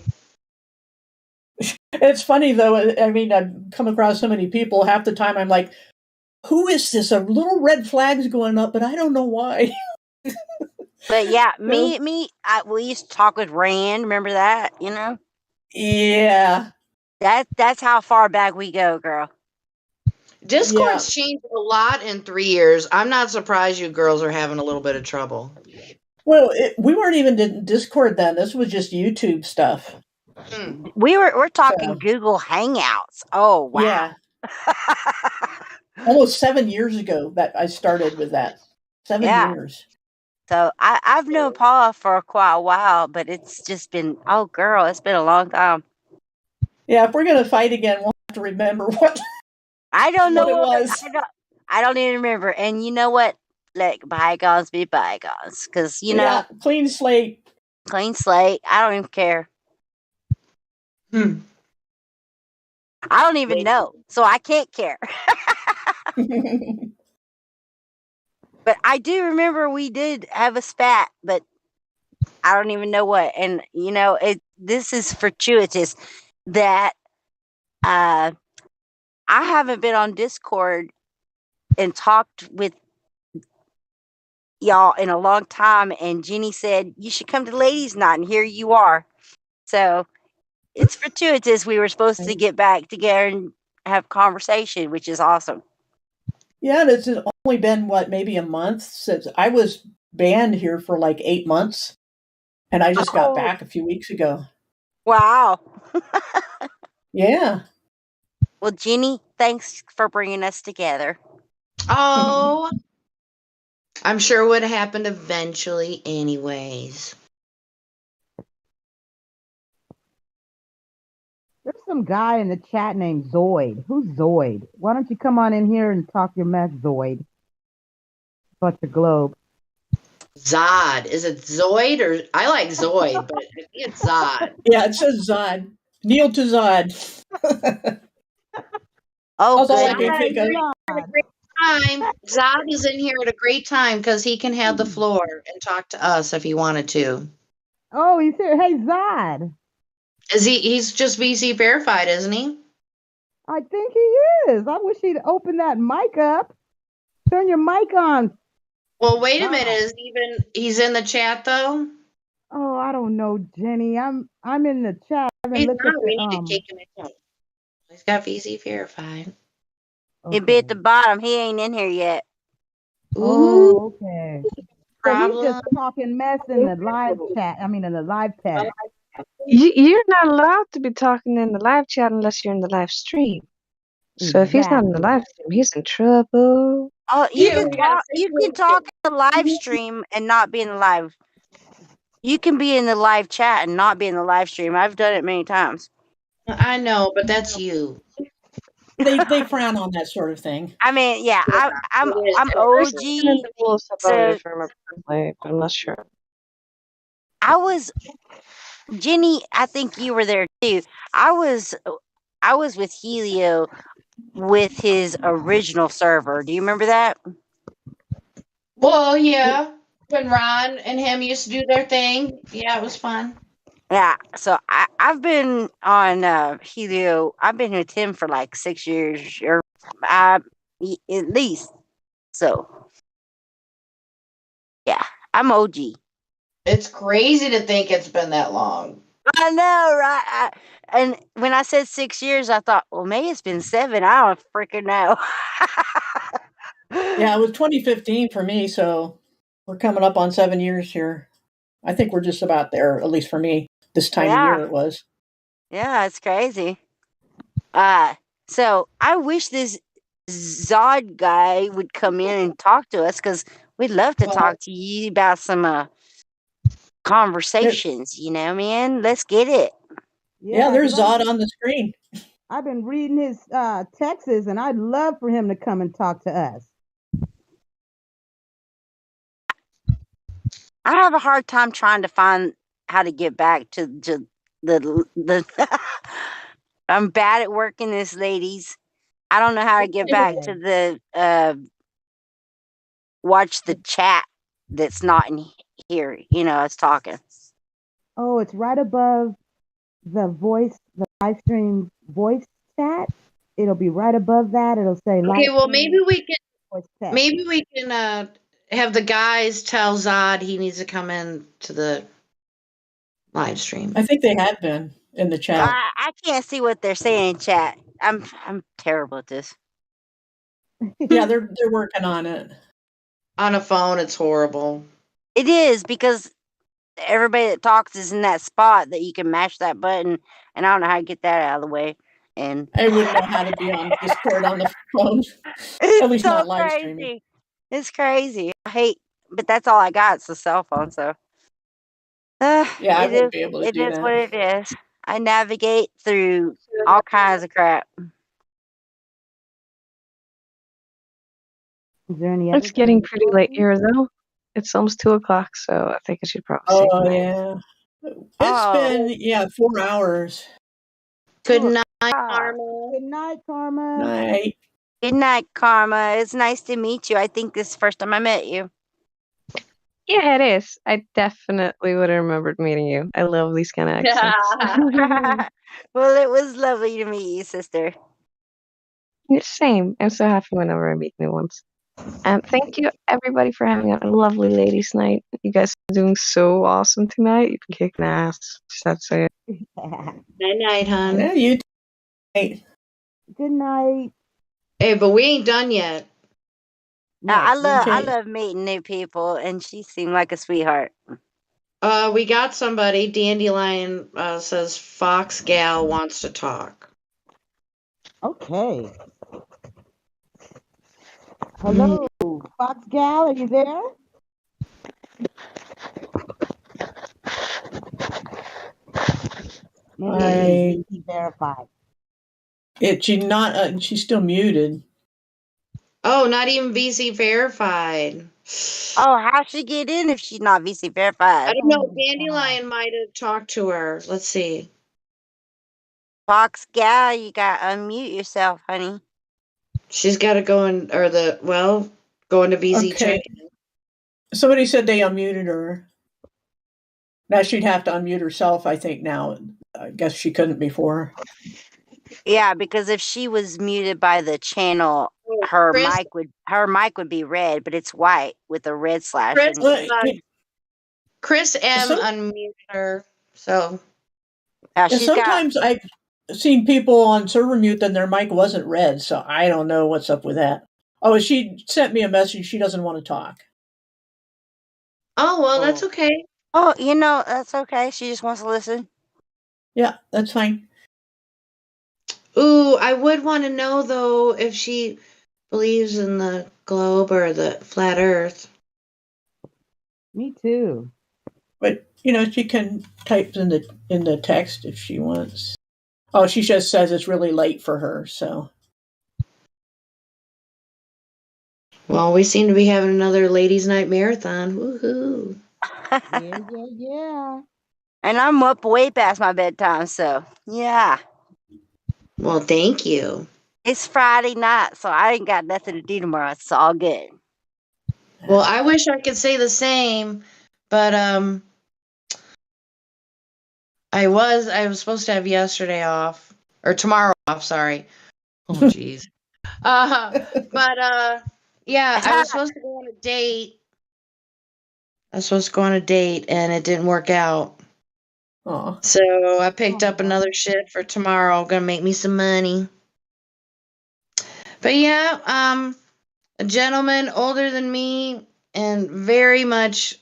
It's funny though. I mean, I've come across so many people. Half the time, I'm like, "Who is this?" A little red flag's going up, but I don't know why. But yeah, we used to talk with Rand. Remember that? You know. Yeah. That's how far back we go, girl. Discord's changed a lot in 3 years. I'm not surprised you girls are having a little bit of trouble. Well, we weren't even in Discord then. This was just YouTube stuff. We're talking Google Hangouts. Oh wow. Yeah. Almost 7 years ago that I started with that. 7 years. So I've known Paula for quite a while, but it's just been it's been a long time. Yeah, if we're gonna fight again, we'll have to remember what I don't know what it was. I don't even remember. And you know what? Like bygones be bygones, because Yeah, clean slate. Clean slate. I don't even care. I don't even know, so I can't care. But I do remember we did have a spat, but I don't even know what. And this is fortuitous that I haven't been on Discord and talked with y'all in a long time. And Jenny said you should come to Ladies' Night, and here you are. So it's fortuitous we were supposed to get back together and have conversation, which is awesome. Yeah, it's only been maybe a month since I was banned here for like 8 months, and I just got back a few weeks ago. Wow. Yeah. Well, Jenny, thanks for bringing us together. Oh, I'm sure it would have happened eventually anyways. There's some guy in the chat named Zoid. Who's Zoid? Why don't you come on in here and talk your mess, Zoid? But the globe. Zod. Is it Zoid or I like Zoid, but I think it's Zod. Yeah, it says Zod. Kneel to Zod. Oh, that's all I can think of. Zod is in here at a great time because he can have the floor and talk to us if he wanted to. Oh, he's here. Hey, Zod. He's just VC verified, isn't he? I think he is. I wish he'd open that mic up. Turn your mic on. Well, wait a minute. He's in the chat though? Oh, I don't know, Jenny. I'm in the chat. He's not. We need to take him in. He's got VC verified. He'd be at the bottom. He ain't in here yet. Oh, okay. So he's Problem. just talking mess in the live chat. I mean, in the live chat. You're not allowed to be talking in the live chat unless you're in the live stream. So if he's not in the live stream, he's in trouble. Oh, you can talk. You can talk in the live stream and not be in the live. You can be in the live chat and not be in the live stream. I've done it many times. I know, but that's you. They frown on that sort of thing. I mean, yeah, I'm OG. So I'm not sure. I was Jenny. I think you were there too. I was with Helio with his original server. Do you remember that? Well, yeah. When Ron and him used to do their thing. Yeah, it was fun. Yeah. So I've been on Helio. I've been with him for like 6 years or at least. So yeah, I'm OG. It's crazy to think it's been that long. I know, right? And when I said 6 years, I thought, well, maybe it's been 7. I don't freaking know. Yeah, it was 2015 for me, so we're coming up on 7 years here. I think we're just about there, at least for me. This time of year it was. Yeah, it's crazy. So I wish this Zod guy would come in and talk to us because we'd love to talk to you about some conversations. You know, man, let's get it. Yeah, there's Zod on the screen. I've been reading his texts, and I'd love for him to come and talk to us. I have a hard time trying to find how to get back to the I'm bad at working this, ladies. I don't know how to get back to the watch the chat that's not in here. You know, us talking. Oh, it's right above the live stream voice chat. It'll be right above that. It'll say Okay, live well stream maybe we voice chat. can have the guys tell Zod he needs to come in to the live stream. I think they have been in the chat. I can't see what they're saying in chat. I'm terrible at this. Yeah, they're working on it. On a phone, it's horrible. It is because everybody that talks is in that spot that you can mash that button, and I don't know how to get that out of the way. And I wouldn't know how to be on Discord on the phone. it's At least so not live streaming. crazy. It's crazy. I hate, but that's all I got. It's a cell phone, so Yeah, I it wouldn't is. be able to It do is that. what it is. I navigate through all kinds of crap. Is there any other? It's getting pretty late here, though. It's almost 2:00, so I think I should probably say Oh goodnight. yeah, it's Oh. been 4 hours. Good night, Karma. Good night, Karma. Night. Good night, Karma. It's nice to meet you. I think this is the first time I met you. Yeah, it is. I definitely would have remembered meeting you. I love these kind of accents. Well, it was lovely to meet you, sister. Same. I'm so happy whenever I meet new ones. And thank you, everybody, for having a lovely ladies' night. You guys are doing so awesome tonight. You've been kicking ass. Just have to say it. Night night, hon. Yeah, you. Hey. Good night. Hey, but we ain't done yet. I Okay. love meeting new people, and she seemed like a sweetheart. We got somebody. Dandelion says Fox Gal wants to talk. Okay. Hello, Fox Gal, are you there? Maybe it's verified. She's not. She's still muted. Oh, not even VC verified. Oh, how'd she get in if she's not VC verified? I don't know. Dandelion might have talked to her. Let's see. Fox Gal, you gotta unmute yourself, honey. She's got to go in, or go into VC check. Somebody said they unmuted her. Now she'd have to unmute herself, I think, now. I guess she couldn't before. Yeah, because if she was muted by the channel, her Chris- mic would be red, but it's white with a red slash. Chris M unmuted her, so. Yeah, sometimes I've seen people on server mute and their mic wasn't red, so I don't know what's up with that. Oh, she sent me a message. She doesn't want to talk. Oh, well, that's okay. Oh, that's okay. She just wants to listen. Yeah, that's fine. Ooh, I would want to know, though, if she believes in the globe or the flat earth. Me too. But, she can type in the text if she wants. Oh, she just says it's really late for her, so. Well, we seem to be having another ladies' night marathon. Woohoo. Yeah. And I'm up way past my bedtime, so yeah. Well, thank you. It's Friday night, so I ain't got nothing to do tomorrow. It's all good. Well, I wish I could say the same, but I was supposed to have yesterday off, or tomorrow off, sorry. Oh, jeez. But yeah, I was supposed to go on a date. And it didn't work out. Aww. So I picked up another shift for tomorrow. Gonna make me some money. But yeah, a gentleman older than me and very much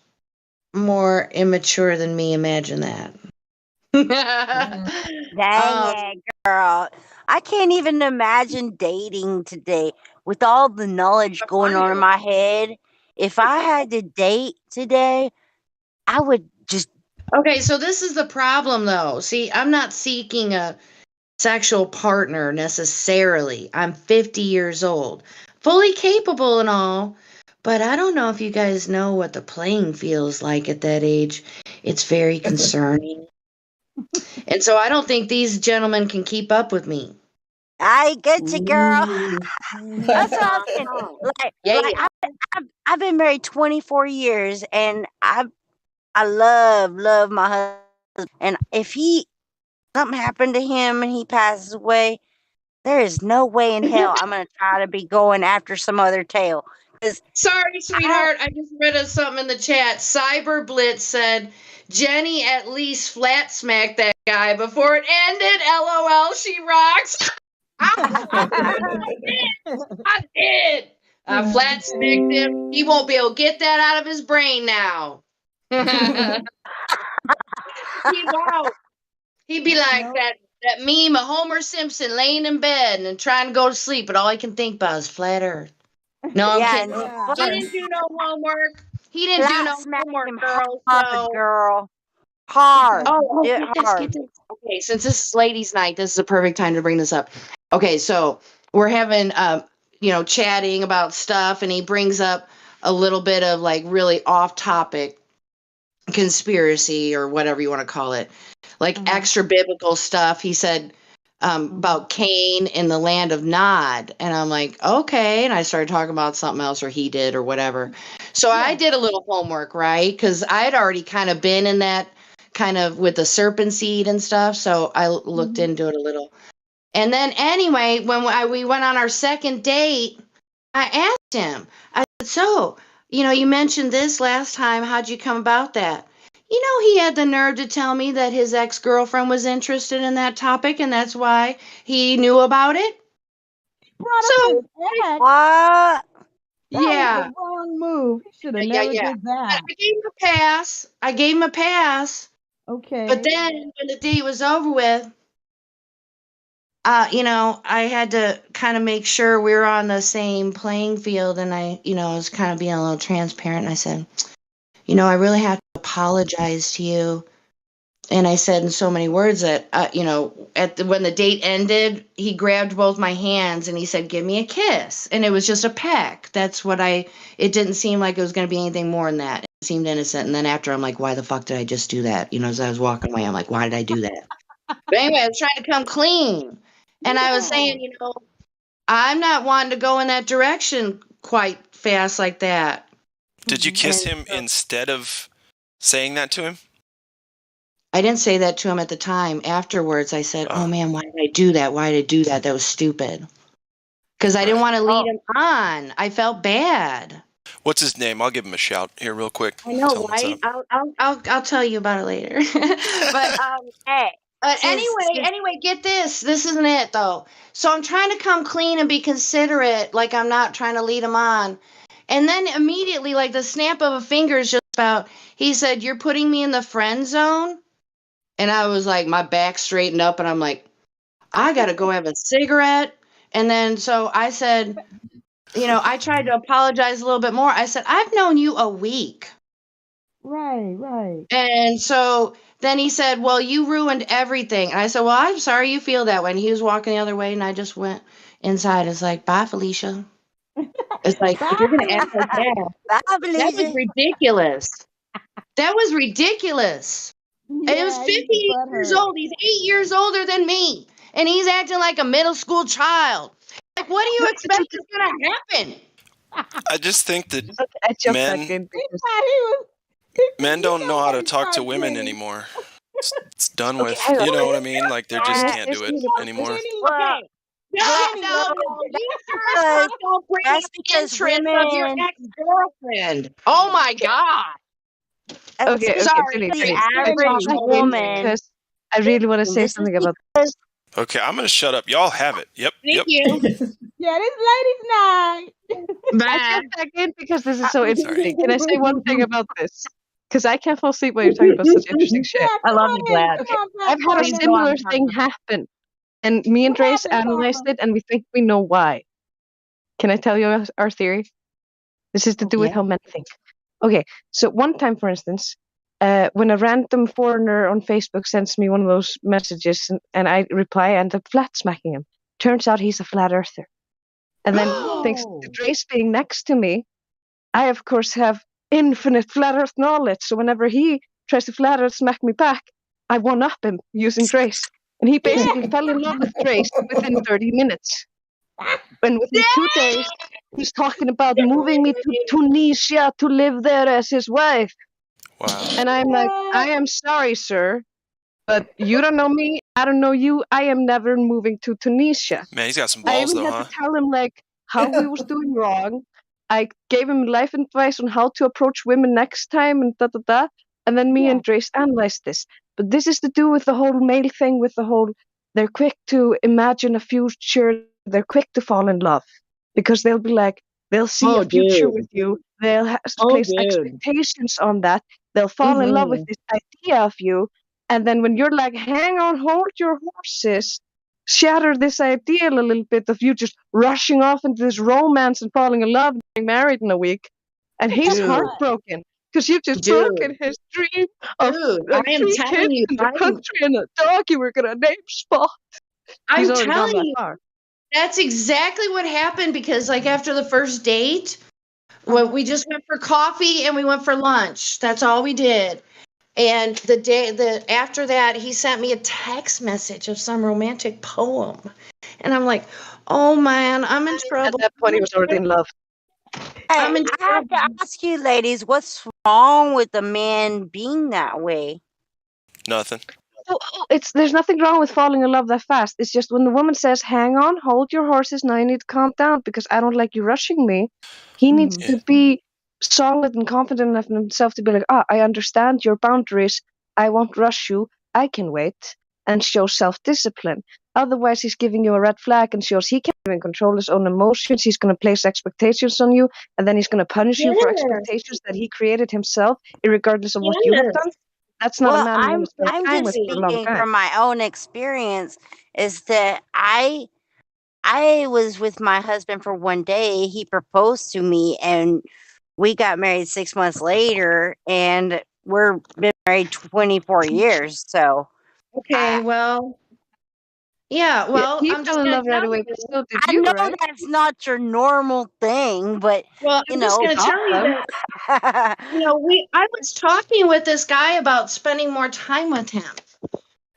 more immature than me. Imagine that. Dang it, girl. I can't even imagine dating today with all the knowledge going on in my head. If I had to date today, I would just. Okay, so this is the problem, though. See, I'm not seeking a sexual partner necessarily. I'm 50 years old, fully capable and all, but I don't know if you guys know what the playing feels like at that age. It's very concerning. And so I don't think these gentlemen can keep up with me. I get you, girl. That's what I'm saying. I've been married 24 years, and I love my husband. And if something happened to him and he passes away, there is no way in hell I'm gonna try to be going after some other tail. Sorry, sweetheart. I just read something in the chat. Cyber Blitz said Jenny at least flat smacked that guy before it ended. LOL, she rocks. I did. I flat smacked him. He won't be able to get that out of his brain now. He won't. He'd be like that meme of Homer Simpson laying in bed and trying to go to sleep, but all I can think about is flat Earth. No, I'm kidding. He didn't do no homework. He didn't do no homework, girl. So girl. Hard. Oh, Get get this, hard. get this. Okay, since this is ladies' night, this is a perfect time to bring this up. Okay, so we're having chatting about stuff, and he brings up a little bit of like really off-topic conspiracy or whatever you want to call it, like extra biblical stuff. He said about Cain in the land of Nod, and I'm like, okay, and I started talking about something else, or he did, or whatever. So I did a little homework, right? Because I had already kind of been in that kind of with the serpent seed and stuff, so I looked into it a little. And then anyway, when we went on our second date, I asked him, I said, so, you mentioned this last time. How'd you come about that? He had the nerve to tell me that his ex-girlfriend was interested in that topic, and that's why he knew about it. So, what? That yeah. was the wrong move. He should have never did that. I gave him a pass. Okay. But then when the date was over with, I had to kind of make sure we were on the same playing field, and I was kind of being a little transparent. And I said, I really have to apologize to you. And I said in so many words that, when the date ended, he grabbed both my hands and he said, give me a kiss. And it was just a peck. That's what it didn't seem like it was going to be anything more than that. It seemed innocent. And then after, I'm like, why the fuck did I just do that? As I was walking away, I'm like, why did I do that? But anyway, I was trying to come clean. And I was saying, I'm not wanting to go in that direction quite fast like that. Did you kiss him instead of saying that to him? I didn't say that to him at the time. Afterwards, I said, oh man, why did I do that? Why did I do that? That was stupid. Because I didn't want to lead him on. I felt bad. What's his name? I'll give him a shout here real quick. I know, right? I'll tell you about it later. But anyway, get this. This isn't it though. So I'm trying to come clean and be considerate, like I'm not trying to lead him on. And then immediately, like the snap of a finger is just about, he said, you're putting me in the friend zone. And I was like, my back straightened up and I'm like, I got to go have a cigarette. And then so I said, I tried to apologize a little bit more. I said, I've known you a week. Right. And so then he said, well, you ruined everything. And I said, well, I'm sorry you feel that way. And he was walking the other way and I just went inside. It's like, bye, Felicia. It's like, if you're going to act like that, that was ridiculous. That was ridiculous. Yeah, it was 58 years old. He's 8 years older than me. And he's acting like a middle school child. Like, what do you expect is going to happen? I just think that men don't know how to talk to women anymore. It's done with. You know what I mean? Like, they just can't do it anymore. Okay. No. You sure don't bring up the interest of your ex-girlfriend. Oh, my God. Okay, sorry. The average woman. Because I really want to say something about this. Okay, I'm going to shut up. Y'all have it. Yep. Thank you. Yeah, this ladies' night. I can't back in because this is so interesting. Can I say one thing about this? Because I can't fall asleep while you're talking about such interesting shit. I love you, Glad. Okay, I've had a similar thing happen, and me and Grace analyzed it, and we think we know why. Can I tell you our theory? This is to do with how men think. Okay, so one time, for instance, when a random foreigner on Facebook sends me one of those messages and I reply, I end up flat smacking him. Turns out he's a flat earther. And then thanks to Grace being next to me, I, of course, have infinite flat earth knowledge. So whenever he tries to flat earth smack me back, I one-up him using Grace. And he basically fell in love with Grace within 30 minutes. And within 2 days, he's talking about moving me to Tunisia to live there as his wife. Wow. And I'm like, I am sorry, sir, but you don't know me, I don't know you, I am never moving to Tunisia. Man, he's got some I balls, even though, had huh? to tell him, like, how he was doing wrong, I gave him life advice on how to approach women next time and da. And then me and Grace analyzed this. But this is to do with the whole male thing, with the whole, they're quick to imagine a future, they're quick to fall in love. Because they'll be like, they'll see a future with you, they'll place expectations on that, they'll fall in love with this idea of you, and then when you're like, hang on, hold your horses, shatter this idea a little bit of you just rushing off into this romance and falling in love and getting married in a week. And he's heartbroken because you've just broken his dream of like I am 3 telling kids you, in the country and a dog you were going to name Spot. He's I'm already gone telling that you, far. that's exactly what happened because, like, after the first date, we just went for coffee and we went for lunch. That's all we did. And after that, he sent me a text message of some romantic poem, and I'm like, "Oh man, I'm in trouble." At that point, he was already in love. Hey, I'm in I have to ask you, ladies, what's wrong with the man being that way? Nothing. There's nothing wrong with falling in love that fast. It's just when the woman says, hang on, hold your horses, now you need to calm down because I don't like you rushing me. He needs to be solid and confident enough in himself to be like, I understand your boundaries. I won't rush you. I can wait, and show self-discipline. Otherwise, he's giving you a red flag and shows he can't even control his own emotions. He's going to place expectations on you, and then he's going to punish you for expectations that he created himself, regardless of what you have done. That's not a man you want to spend I'm time just with for a long speaking time. from my own experience. Is that I was with my husband for one day. He proposed to me, and we got married 6 months later, and we're been married 24 years. So, Okay, well, yeah, well, he I'm just fell in gonna love right tell away, you. but so did I you, know right? that's not your normal thing, but Well, you I'm just know, gonna tell you that I was talking with this guy about spending more time with him.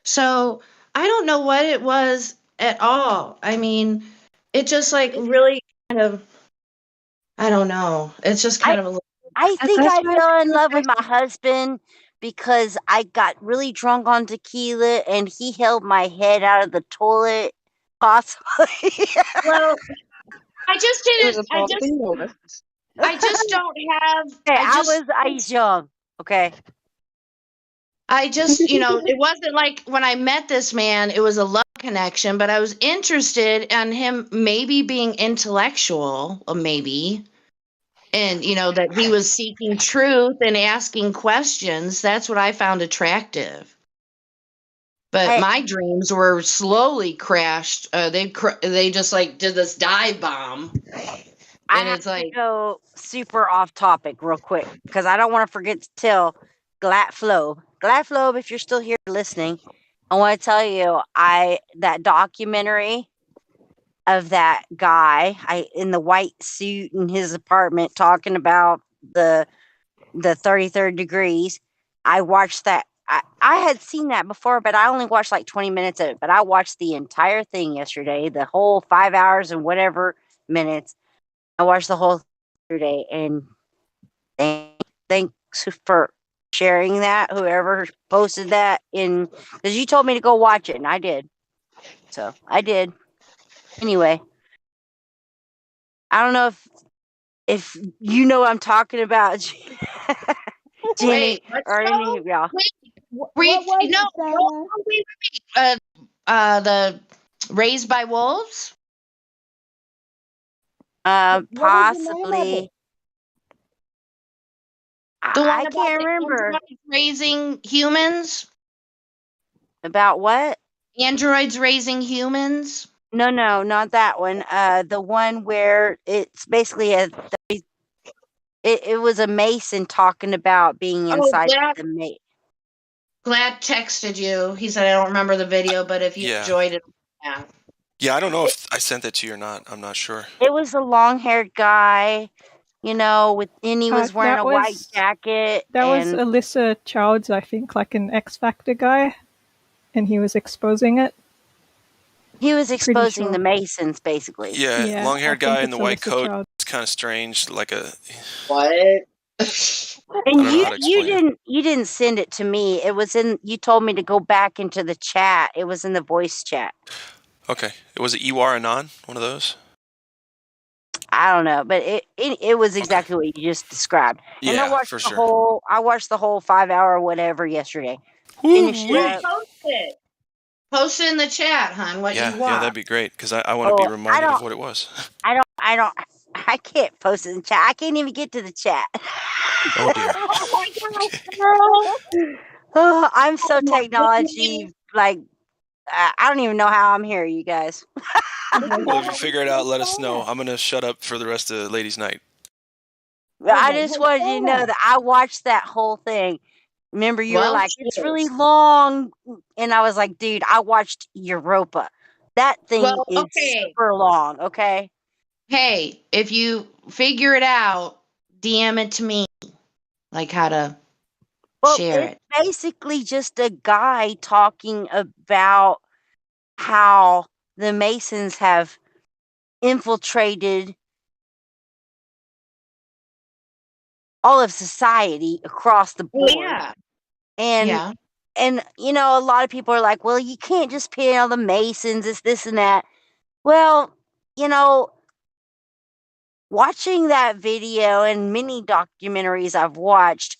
So I don't know what it was at all. I mean, it just like really kind of, I don't know. It's just kind of a little. I think That's I why fell in love with my husband because I got really drunk on tequila and he held my head out of the toilet, possibly. Well, I just it was didn't. a bonding moment. I just don't have. Hey, I I was young. Okay. I just, it wasn't like when I met this man, it was a love connection, but I was interested in him maybe being intellectual, or maybe, and, that he was seeking truth and asking questions. That's what I found attractive. But Hey, my dreams were slowly crashed. They just like did this dive bomb. I And have it's to like, go super off topic real quick because I don't want to forget to tell Glatflobe. Glatflobe, if you're still here listening, I want to tell you that documentary of that guy in the white suit in his apartment talking about the 33rd degrees. I watched that. I had seen that before, but I only watched like 20 minutes of it. But I watched the entire thing yesterday, the whole 5 hours and whatever minutes. I watched the whole yesterday, and thanks for sharing that. Whoever posted that because you told me to go watch it, and I did. So I did. Anyway, I don't know if you know what I'm talking about, Jenny, wait, what or any show? of y'all. Wait, What was no, it, Santa? wait. The Raised by Wolves? What is the name of it? Possibly. The one I about can't the remember. androids raising humans? About what? Androids raising humans? No, not that one. The one where it's basically it was a Mason talking about being inside the Mason. Glad texted you. He said, I don't remember the video, but if you enjoyed it, yeah. Yeah, I don't know if I sent that to you or not. I'm not sure. It was a long-haired guy, and he was wearing a white jacket. That was and Alyssa Childs, I think, like an X Factor guy, and he was exposing it. He was exposing sure. the Masons, basically. Yeah, long-haired guy in the white Alyssa coat. Childs. It's kind of strange, like a. What? And I don't know how to explain you didn't send it to me. It was you told me to go back into the chat. It was in the voice chat. Okay, was it Iwar Anon? One of those? I don't know, but it was exactly what you just described. And Yeah, for sure. I watched the whole 5 hour whatever yesterday. Finished it up. Post it. Post it in the chat, hon. What you Yeah, watch. that'd be great because I want to be Oh, reminded of what it was. I can't post it in the chat. I can't even get to the chat. Oh dear. Oh my gosh, girl. Oh, I'm so technology like I don't even know how I'm here, you guys. Well, if you figure it out, let us know. I'm gonna shut up for the rest of ladies' night. I just wanted you to know that I watched that whole thing. Remember, you were Well, like, it's really long. And I was like, dude, I watched Europa. That thing Well, is okay. super long, okay? Hey, if you figure it out, DM it to me. Like how to share It's it. basically just a guy talking about how the Masons have infiltrated all of society across the Well, board. yeah. And Yeah. and you know, a lot of people are like, well, you can't just pin on the Masons, it's this and that. Well, you know, watching that video and many documentaries I've watched,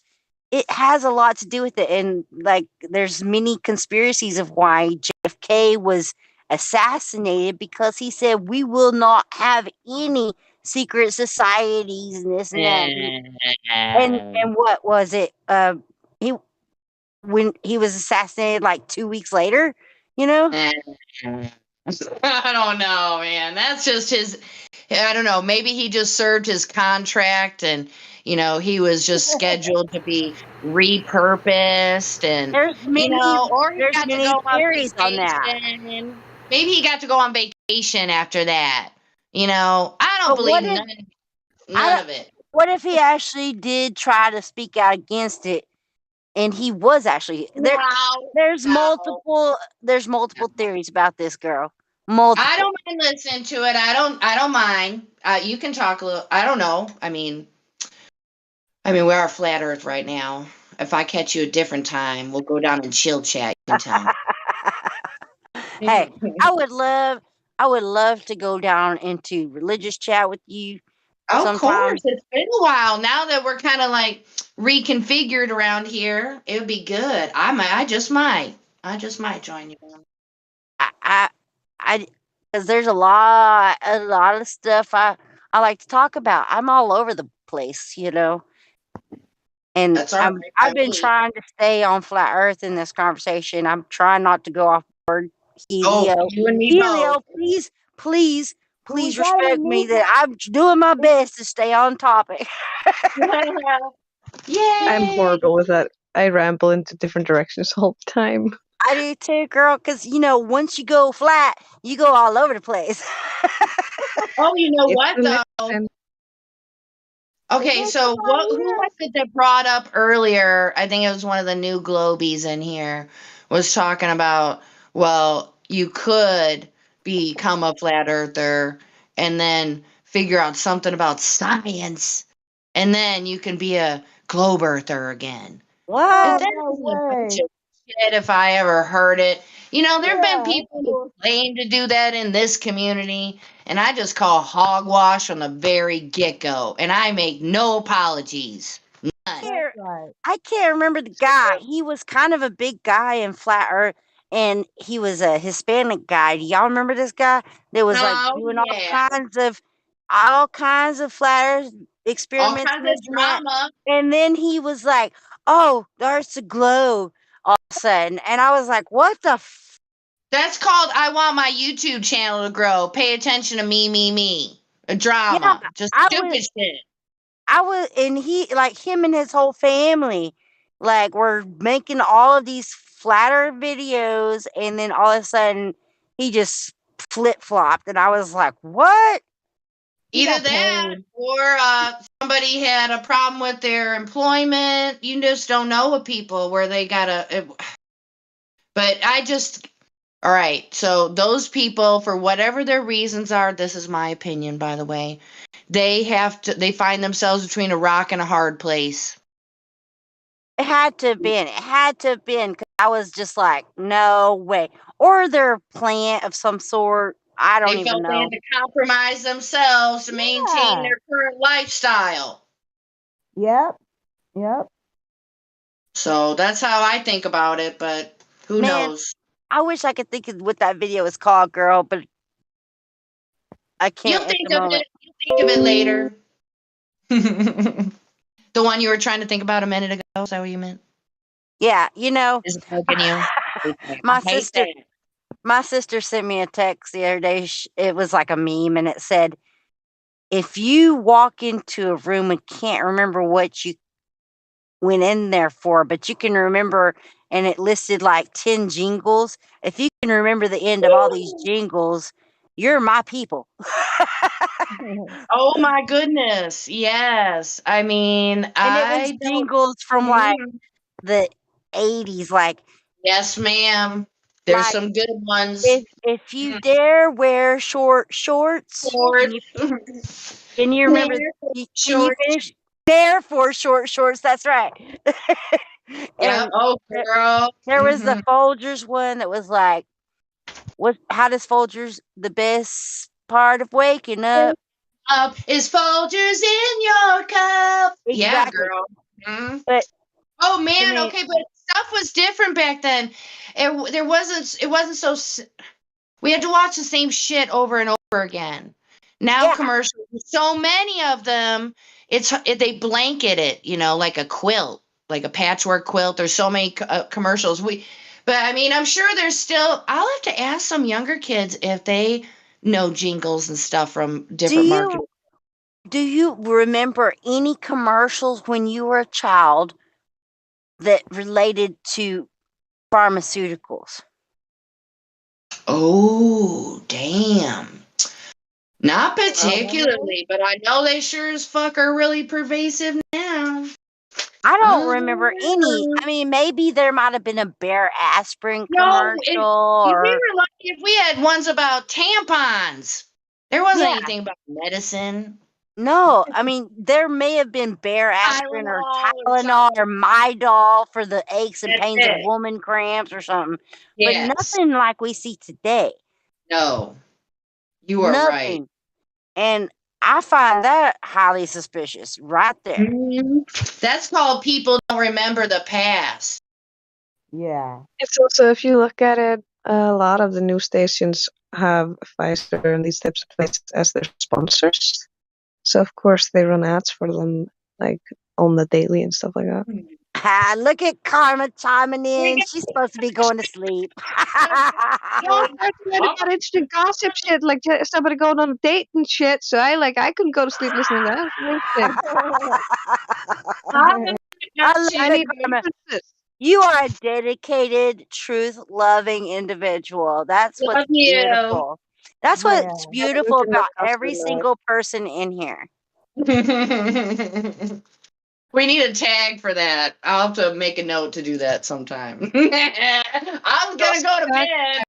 it has a lot to do with it. And like, there's many conspiracies of why JFK was assassinated because he said, we will not have any secret societies and this and that. And what was it? He when he was assassinated like 2 weeks later, you know? I don't know, man. That's just his. I don't know. Maybe he just served his contract and, he was just scheduled to be repurposed and, There's many or he there's got to many go on theories on that. vacation. Maybe he got to go on vacation after that. I don't But believe what if none of it. what if he actually did try to speak out against it and he was actually there? There's multiple theories about this girl. Multiple. I don't mind listening to it. I don't mind. You can talk a little. I don't know. I mean, we are flat Earth right now. If I catch you a different time, we'll go down and chill chat. You can tell me. Hey, I would love to go down into religious chat with you. Of course, it's been a while now that we're kind of like reconfigured around here. It would be good. I just might join you. I because there's a lot of stuff I like to talk about. I'm all over the place, And That's all right. I've been trying to stay on flat Earth in this conversation. I'm trying not to go off board. Helio, you and me Helio, both. please We got it, respect me Anita. that I'm doing my best to stay on topic. Yay! I'm horrible with that. I ramble into different directions all the time. I do too, girl, because once you go flat, you go all over the place. Oh, you know what though? Okay, so who was it that brought up earlier? I think it was one of the new Globies in here was talking about, well, you could become a flat earther and then figure out something about science, and then you can be a globe earther again. What? That is a bunch of shit if I ever heard it. There have been people who claim to do that in this community, and I just call hogwash from the very get-go, and I make no apologies. None. I can't remember the guy. He was kind of a big guy in flat Earth, and he was a Hispanic guy. Do y'all remember this guy that was like Oh, doing yeah. all kinds of flat Earth experiments All and kinds this of and that? drama. And then he was like, "Oh, the Earth's a globe," all of a sudden, and I was like, "What the?" That's called I want my YouTube channel to grow. Pay attention to me. A drama. Just stupid shit. And him and his whole family, were making all of these flatter videos, and then all of a sudden he just flip flopped, and I was like, "What?" Either that or somebody had a problem with their employment. You just don't know with people where they gotta. But all right. So those people, for whatever their reasons are, this is my opinion, by the way, they find themselves between a rock and a hard place. It had to have been. It had to have been. 'Cause I was just like, no way. Or they're a plant of some sort. I don't They even felt they know. had to compromise themselves to maintain Yeah. their current lifestyle. Yep. Yep. So that's how I think about it, but who Man, knows? I wish I could think of what that video was called, girl, but I You'll can't at think the of moment. it. You'll think of it later. The one you were trying to think about a minute ago. Is that what you meant? Yeah, you know, Is it bugging you? my I hate sister, that. my sister sent me a text the other day. It was like a meme, and it said, "If you walk into a room and can't remember what you went in there for, but you can remember," and it listed like 10 jingles. If you can remember the end of all these jingles, you're my people. Oh my goodness. Yes. I mean, And it was I don't. jingles from like Mhm. the 80s, like Yes, ma'am. There's like some good ones. if you dare wear short shorts, Short. can you remember? Can you Short. finish? Dare for short shorts. That's right. Yep. And Oh, there, girl. there was the Mhm. Folgers one that was like, "What? How does Folgers the best part of waking up?" Up is Folgers in your cup. Yeah, Exactly. girl. Mhm. But Oh I man. mean, Okay, but stuff was different back then. There wasn't. It wasn't so. We had to watch the same shit over and over again. Now yeah, commercials, so many of them, they blanket it, like a quilt, like a patchwork quilt. There's so many commercials. But I mean, I'm sure there's still. I'll have to ask some younger kids if they know jingles and stuff from do different markets. you remember any commercials when you were a child that related to pharmaceuticals? Oh, damn. Not particularly, but I know they sure as fuck are really pervasive now. I don't remember any. I mean, maybe there might have been a Bare aspirin No, commercial we or were lucky if we had ones about tampons. There wasn't yeah. anything about medicine. No, I mean there may have been Bare aspirin or Tylenol or Tylenol something. or Midol for the aches and That's pains of it. woman cramps or something, but Yes. nothing like we see today. No, you are right. Nothing. And I find that highly suspicious right there. That's called people don't remember the past. Yeah. It's also, if you look at it, a lot of the news stations have Pfizer and these types of places as their sponsors. So of course they run ads for them, like on the daily and stuff like that. Ah, look at Karma chiming in. She's supposed to be going to sleep. No, I read about interesting gossip shit, like somebody going on a date and shit. So I couldn't go to sleep listening to that. It's interesting. I love I it, need Karma. references. You are a dedicated, truth-loving individual. That's what's Love you. beautiful. That's Yeah. what's beautiful about every single person in here. We need a tag for that. I'll have to make a note to do that sometime. I'm gonna go to bed.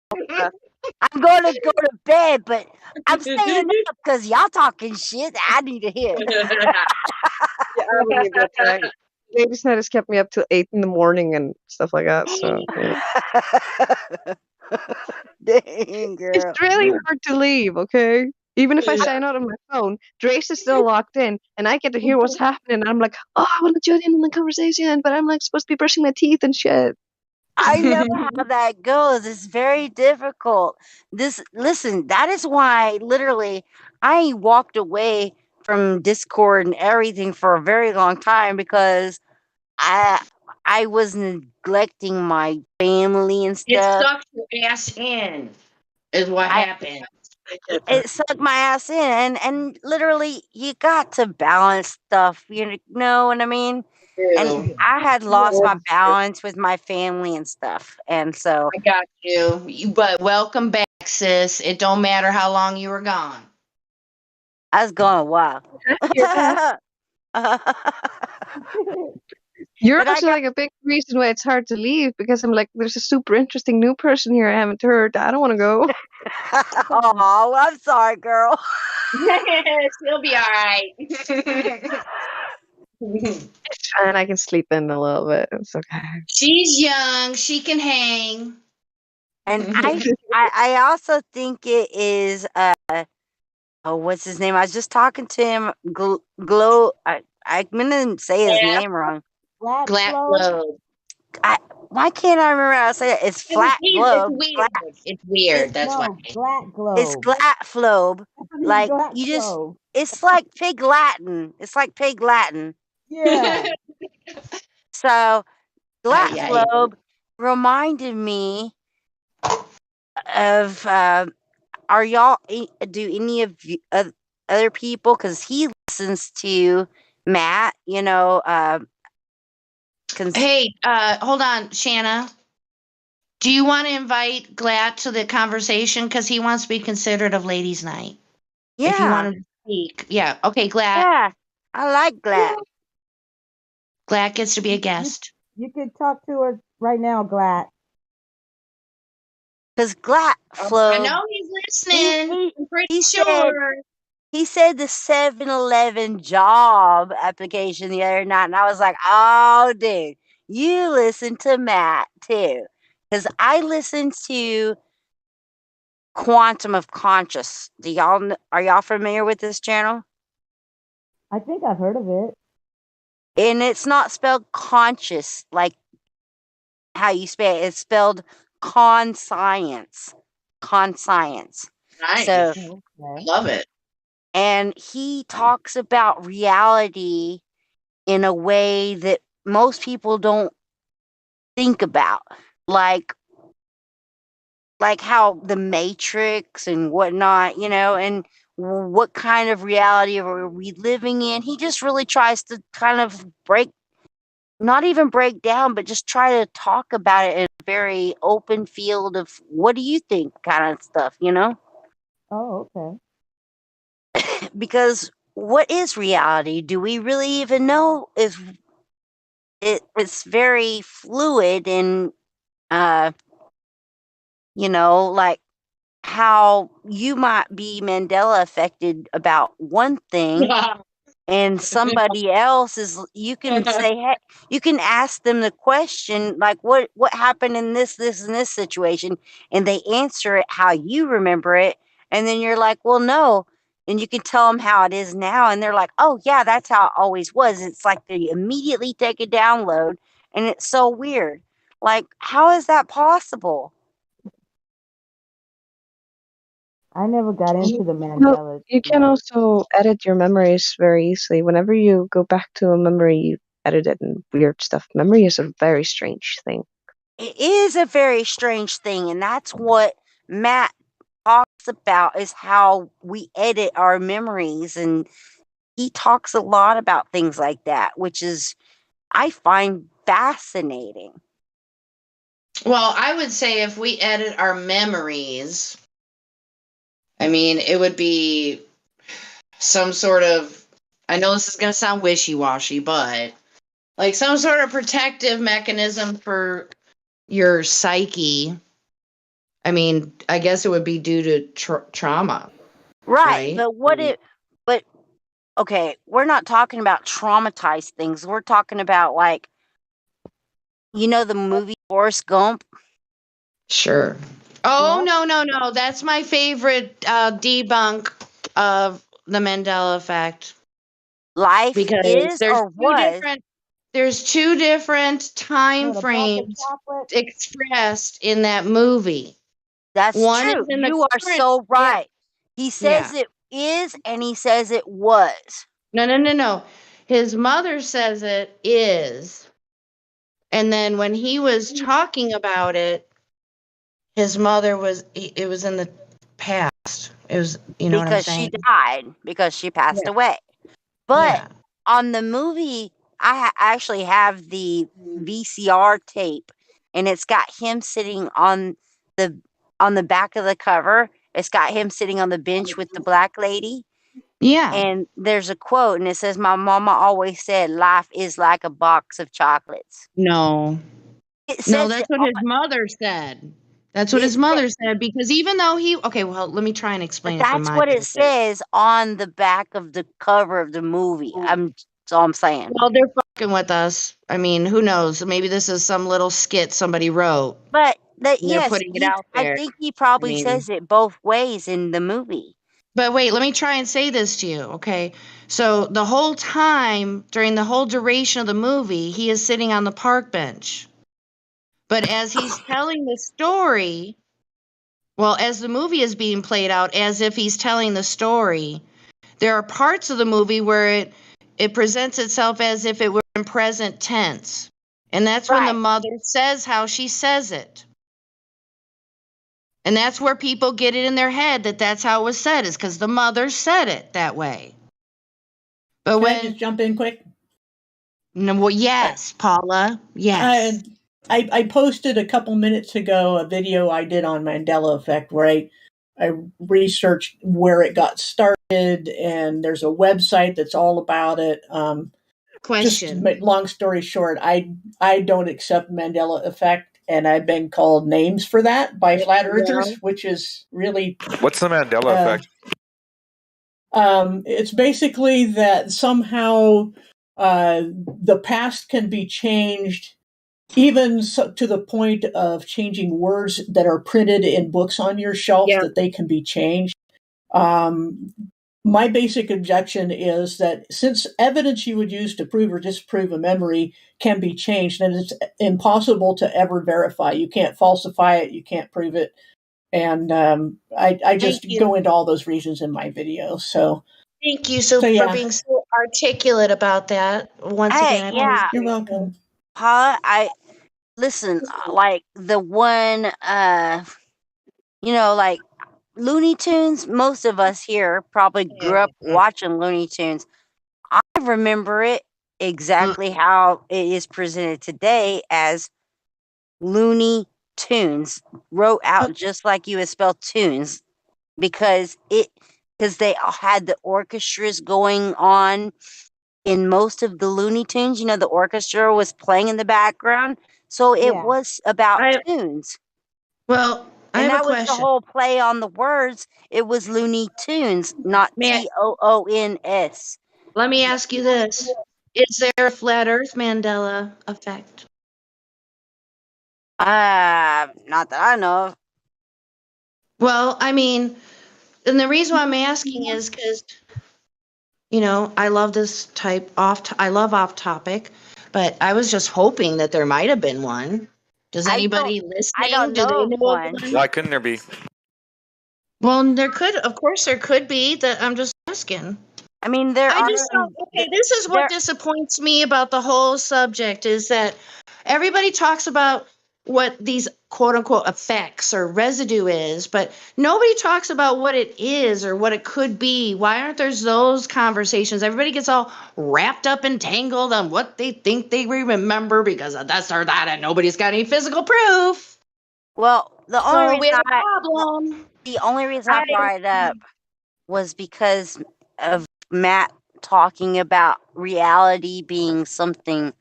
I'm going to go to bed, but I'm staying up because y'all talking shit I need to hear. Yeah, I would need that tag. Ladies' night has kept me up till 8 in the morning and stuff like that. So yeah. Dang, girl. It's really hard to leave. Okay, even if I sign out on my phone, Drace is still locked in, and I get to hear what's happening. And I'm like, oh, I want to join in on the conversation, but I'm like supposed to be brushing my teeth and shit. I know how that goes. It's very difficult. Listen, that is why literally I walked away from Discord and everything for a very long time because I was neglecting my family and It stuff. sucks your ass in, is what I happened. it sucked my ass in and literally you got to balance stuff, you know what I mean? And Ew. I had lost my balance with my family and stuff. And so I got you. But welcome back, sis. It don't matter how long you were gone. I was going a while. You're But I also like a big reason why it's hard to leave because I'm like, there's a super interesting new person here I haven't heard. I don't want to go. Oh, I'm sorry, girl. She'll be all right. It's fine. I can sleep in a little bit. It's okay. She's young. She can hang. And I also think it is oh, what's his name? I was just talking to him. Glow. I'm gonna say his name wrong. Flat Glass globe. globe. Why can't I remember how to say it? It's flat globe. It's weird. It's weird. That's why. No, flat globe. It's glat flobe. Like Glass you just. globe. It's like pig Latin. It's like pig Latin. Yeah. So glat Ay, ay. flobe reminded me of. Are y'all? Do any of you, other people? Because he listens to Matt. You know. Hey, hold on, Shanna. Do you want to invite Glad to the conversation? Because he wants to be considerate of ladies' night. Yeah. If you want him to speak. Yeah. Okay, Glad. Yeah. I like Glad. Glad gets to be a guest. You could talk to her right now, Glad. Because Glad flow. I know he's listening. I'm pretty said, sure. he said the 7-Eleven job application the other night, and I was like, oh, dude, you listen to Matt, too. Because I listen to Quantum of Conscious. Are y'all familiar with this channel? I think I've heard of it. And it's not spelled conscious like how you spell it. It's spelled conscience. Conscience. Nice. So, Love it. and he talks about reality in a way that most people don't think about. Like how the Matrix and whatnot, you know, and what kind of reality are we living in? He just really tries to kind of not even break down, but just try to talk about it in a very open field of what do you think kind of stuff, you know? Oh, okay. Because what is reality? Do we really even know? It's very fluid and you know, like how you might be Mandela affected about one thing and somebody else is, you can say, hey, you can ask them the question like what happened in this and this situation, and they answer it how you remember it, and then you're like, well, no, and you can tell them how it is now, and they're like, oh yeah, that's how it always was. It's like they immediately take a download, and it's so weird. Like, how is that possible? I never got into the Well, Mandela. you can also edit your memories very easily. Whenever you go back to a memory, you edit it and weird stuff. Memory is a very strange thing. It is a very strange thing, and that's what Matt talks about, is how we edit our memories, and he talks a lot about things like that, which is, I find fascinating. Well, I would say if we edit our memories, I mean, it would be some sort of, I know this is going to sound wishy-washy, but like some sort of protective mechanism for your psyche. I mean, I guess it would be due to trauma. Right, Right? but okay, we're not talking about traumatized things. We're talking about, like, you know, the movie Forrest Gump? Sure. Oh, no. That's my favorite debunk of the Mandela effect. Life Because is or was. There's two different time What, a box of frames chocolate? expressed in that movie. That's One true. is in the You are current. so right. He says Yeah. it is and he says it was. No. His mother says it is. And then when he was talking about it, his mother it was in the past. It was, you know what I'm Because she saying? died, because she passed away. But on the movie, I actually have the VCR tape, and it's got him sitting on the back of the cover. It's got him sitting on the bench with the black lady. Yeah. And there's a quote, and it says, "My mama always said life is like a box of chocolates." No. It No, says that's it what his mother said. That's what his mother said, because even though okay, well, let me try and But explain it from that's my what it perspective. says on the back of the cover of the movie. That's all I'm saying. Well, they're with us. I mean, who knows? Maybe this is some little skit somebody wrote. But And they're yes, putting it out I there. think he I probably mean, says it both ways in the movie. but wait, let me try and say this to you, okay? So the whole time, during the whole duration of the movie, he is sitting on the park bench. But as he's telling the story, well, as the movie is being played out, as if he's telling the story, there are parts of the movie where it presents itself as if it were in present tense. And that's when the mother says how she says it. And that's where people get it in their head that that's how it was said, is because the mother said it that way. But Can I just jump in quick? No, well, yes, Paula. Yes. I posted a couple minutes ago a video I did on Mandela Effect where I researched where it got started, and there's a website that's all about it. Just to make long story short, I don't accept Mandela Effect, and I've been called names for that by flat earthers, which is really What's the Mandela effect? it's basically that somehow the past can be changed, even to the point of changing words that are printed in books on your shelf, that they can be changed. My basic objection is that since evidence you would use to prove or disprove a memory can be changed, and it's impossible to ever verify. You can't falsify it. You can't prove it. And I just go into all those reasons in my video. So Thank you for being so articulate about that. Once again, you're welcome. Paula, listen, like the one, like Looney Tunes. Most of us here probably grew up watching Looney Tunes. I remember it exactly how it is presented today as Looney Tunes, wrote out just like you would spell tunes, because they had the orchestras going on in most of the Looney Tunes. The orchestra was playing in the background, so it was about tunes. Well, I and have that a was the question. whole play on the words. It was Looney Tunes, not TOONS. Let me ask you this. Is there a flat earth Mandela effect? Not that I know of. Well, I mean, and the reason why I'm asking is because, I love this I love off topic, but I was just hoping that there might have been one. Does anybody listening, do they know of one? Why couldn't there be? Well, of course there could be, that I'm just asking. I mean, I just don't, this is what disappoints me about the whole subject, is that everybody talks about what these quote unquote effects or residue is, but nobody talks about what it is or what it could be. Why aren't there those conversations? Everybody gets all wrapped up and tangled on what they think they remember because of this or that, and nobody's got any physical proof. Well, the only we reason have a problem. I brought it up was because of Matt talking about reality being something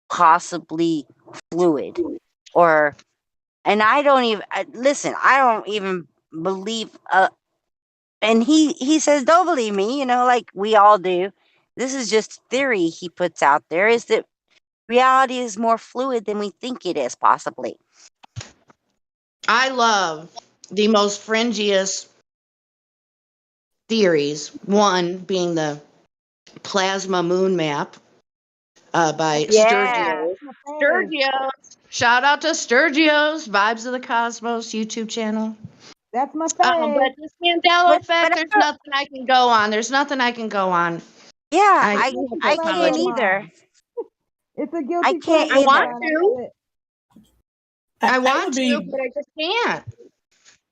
possibly fluid, and I don't even listen. I don't even believe. And he says, "Don't believe me," like we all do. This is just theory he puts out there. Is that reality is more fluid than we think it is, possibly. I love the most fringiest theories. One being the plasma moon map by Sturgio. Shout out to Sturgio's Vibes of the Cosmos YouTube channel. That's my but this Mandela effect, there's nothing I can go on. There's nothing I can go on. Yeah, I can't apologize. either. It's a guilty I can't pleasure. I want Mine. to. I want to, but I just can't.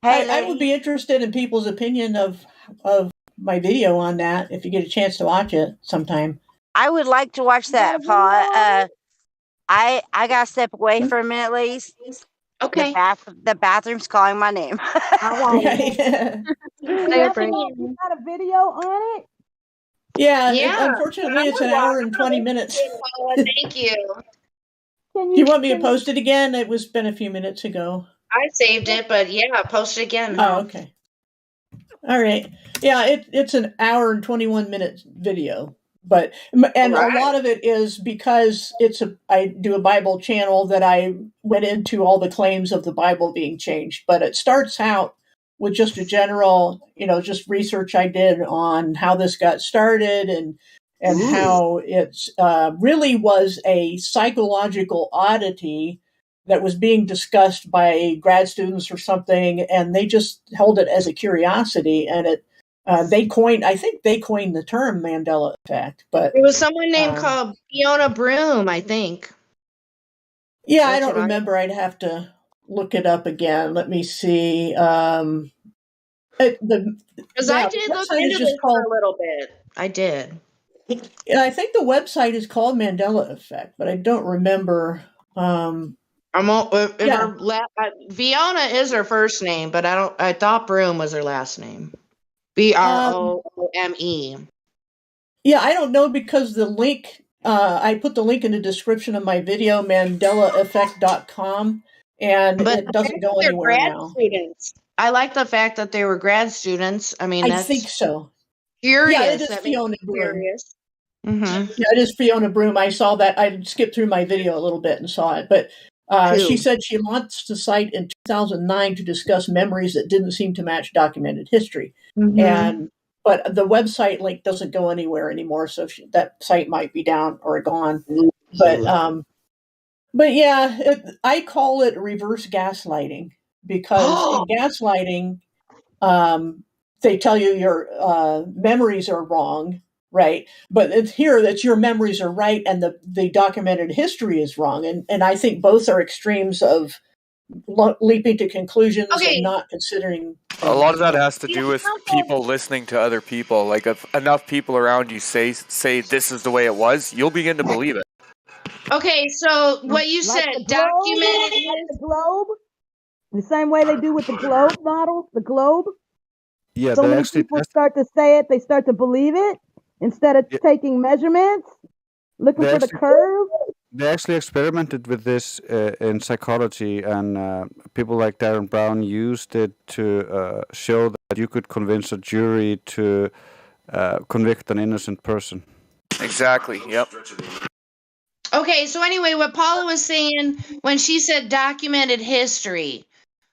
I would be interested in people's opinion of my video on that if you get a chance to watch it sometime. I would like to watch that, Paul. I gotta step away for a minute, ladies. Okay. The bathroom's calling my name. You got a video on it? Yeah. Unfortunately, it's an hour and 20 minutes. Thank you. Do you want me to post it again? It was been a few minutes ago. I saved it, but yeah, post it again. Oh, okay. All right. Yeah, it's an hour and 21 minute video. But and a lot of it is because I do a Bible channel that I went into all the claims of the Bible being changed. But it starts out with just a general, just research I did on how this got started and how it's really was a psychological oddity that was being discussed by grad students or something, and they just held it as a curiosity, and I think they coined the term Mandela effect, but There was someone named called Fiona Broom, I think. Yeah, I don't remember. I'd have to look it up again. Let me see. Because I did look into this for a little bit. I did. Yeah, I think the website is called Mandela Effect, but I don't remember. Fiona is her first name, but I thought Broom was her last name. Brome. Yeah, I don't know because the link I put the link in the description of my video, mandelaeffect.com, and it doesn't go anywhere now. Students. I like the fact that they were grad students. I mean, I think so. Curious. Yeah, it is Fiona Broom. Mm-hmm. Yeah, it is Fiona Broom. I saw that. I skipped through my video a little bit and saw it, but she said she launched the site in 2009 to discuss memories that didn't seem to match documented history. Mm-hmm. But the website link doesn't go anywhere anymore, so that site might be down or gone. But yeah, I call it reverse gaslighting because in gaslighting, they tell you your memories are wrong, right? But it's here that your memories are right and the documented history is wrong. And I think both are extremes of leaping to conclusions and not considering. A lot of that has to do with people listening to other people. Like if enough people around you say this is the way it was, you'll begin to believe it. Okay, so what you said, documented the globe, the same way they do with the globe model, the globe. Yeah, so many people start to say it, they start to believe it instead of taking measurements, looking for the curve. They actually experimented with this in psychology, and people like Darren Brown used it to show that you could convince a jury to convict an innocent person. Exactly. Yep. Okay, so anyway, what Paula was saying when she said documented history.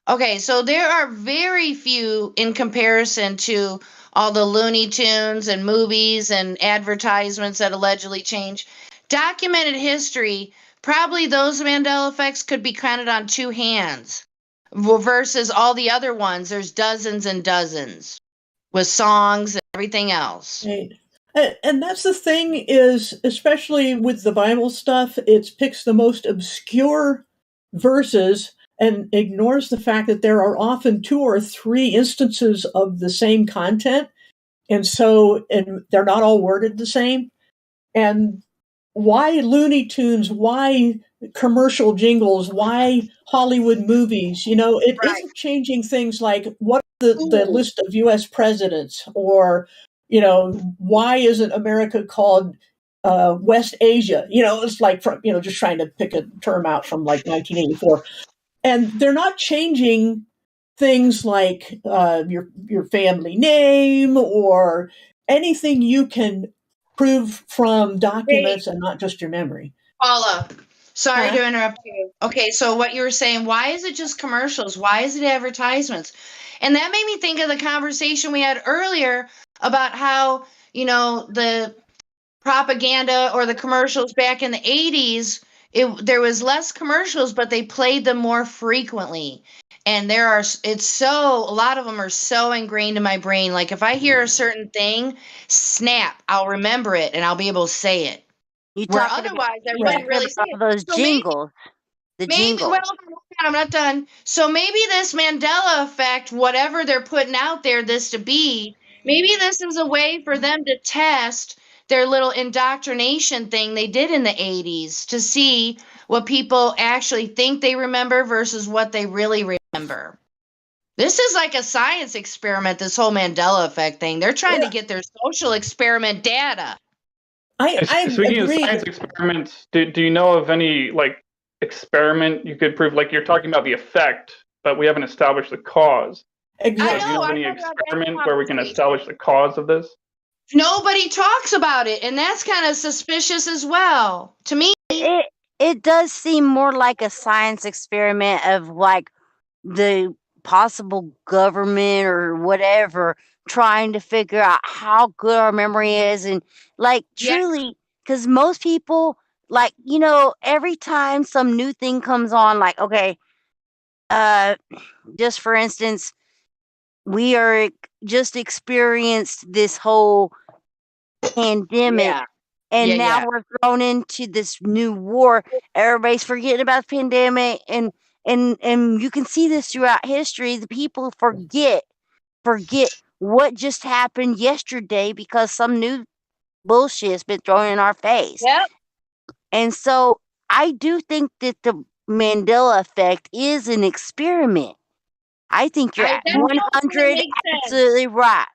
Okay, so there are very few in comparison to all the Looney Tunes and movies and advertisements that allegedly change. Documented history, probably those Mandela effects could be counted on two hands versus all the other ones. There's dozens and dozens with songs and everything else. Right. And that's the thing is, especially with the Bible stuff, it picks the most obscure verses and ignores the fact that there are often 2 or 3 instances of the same content. And they're not all worded the same. And why Looney Tunes? Why commercial jingles? Why Hollywood movies? It isn't changing things like what the list of U.S. presidents, or why isn't America called West Asia? It's like from just trying to pick a term out from like 1984, and they're not changing things like your family name or anything you can prove from documents and not just your memory. Paula, sorry to interrupt you. Okay, so what you were saying, why is it just commercials? Why is it advertisements? And that made me think of the conversation we had earlier about how, the propaganda or the commercials back in the 80s, there was less commercials, but they played them more frequently. And a lot of them are so ingrained in my brain. Like if I hear a certain thing, snap, I'll remember it and I'll be able to say it. Where otherwise I wouldn't really say it. Those jingles. Well, I'm not done. So maybe this Mandela effect, whatever they're putting out there, this to be, maybe this is a way for them to test their little indoctrination thing they did in the 80s to see what people actually think they remember versus what they really remember. This is like a science experiment, this whole Mandela effect thing. They're trying to get their social experiment data. Speaking of science experiments, do you know of any experiment you could prove? Like you're talking about the effect, but we haven't established the cause. Exactly. Do you know of any experiment where we can establish the cause of this? nobody talks about it, and that's kind of suspicious as well to me. It does seem more like a science experiment of like the possible government or whatever trying to figure out how good our memory is, and like truly, because most people, like, every time some new thing comes on, like, okay, just for instance, we are just experienced this whole pandemic, and now we're thrown into this new war. Everybody's forgetting about the pandemic, and you can see this throughout history. The people forget what just happened yesterday because some new bullshit has been thrown in our face. Yep. And so I do think that the Mandela effect is an experiment. I think you're That at totally 100 makes sense. absolutely right.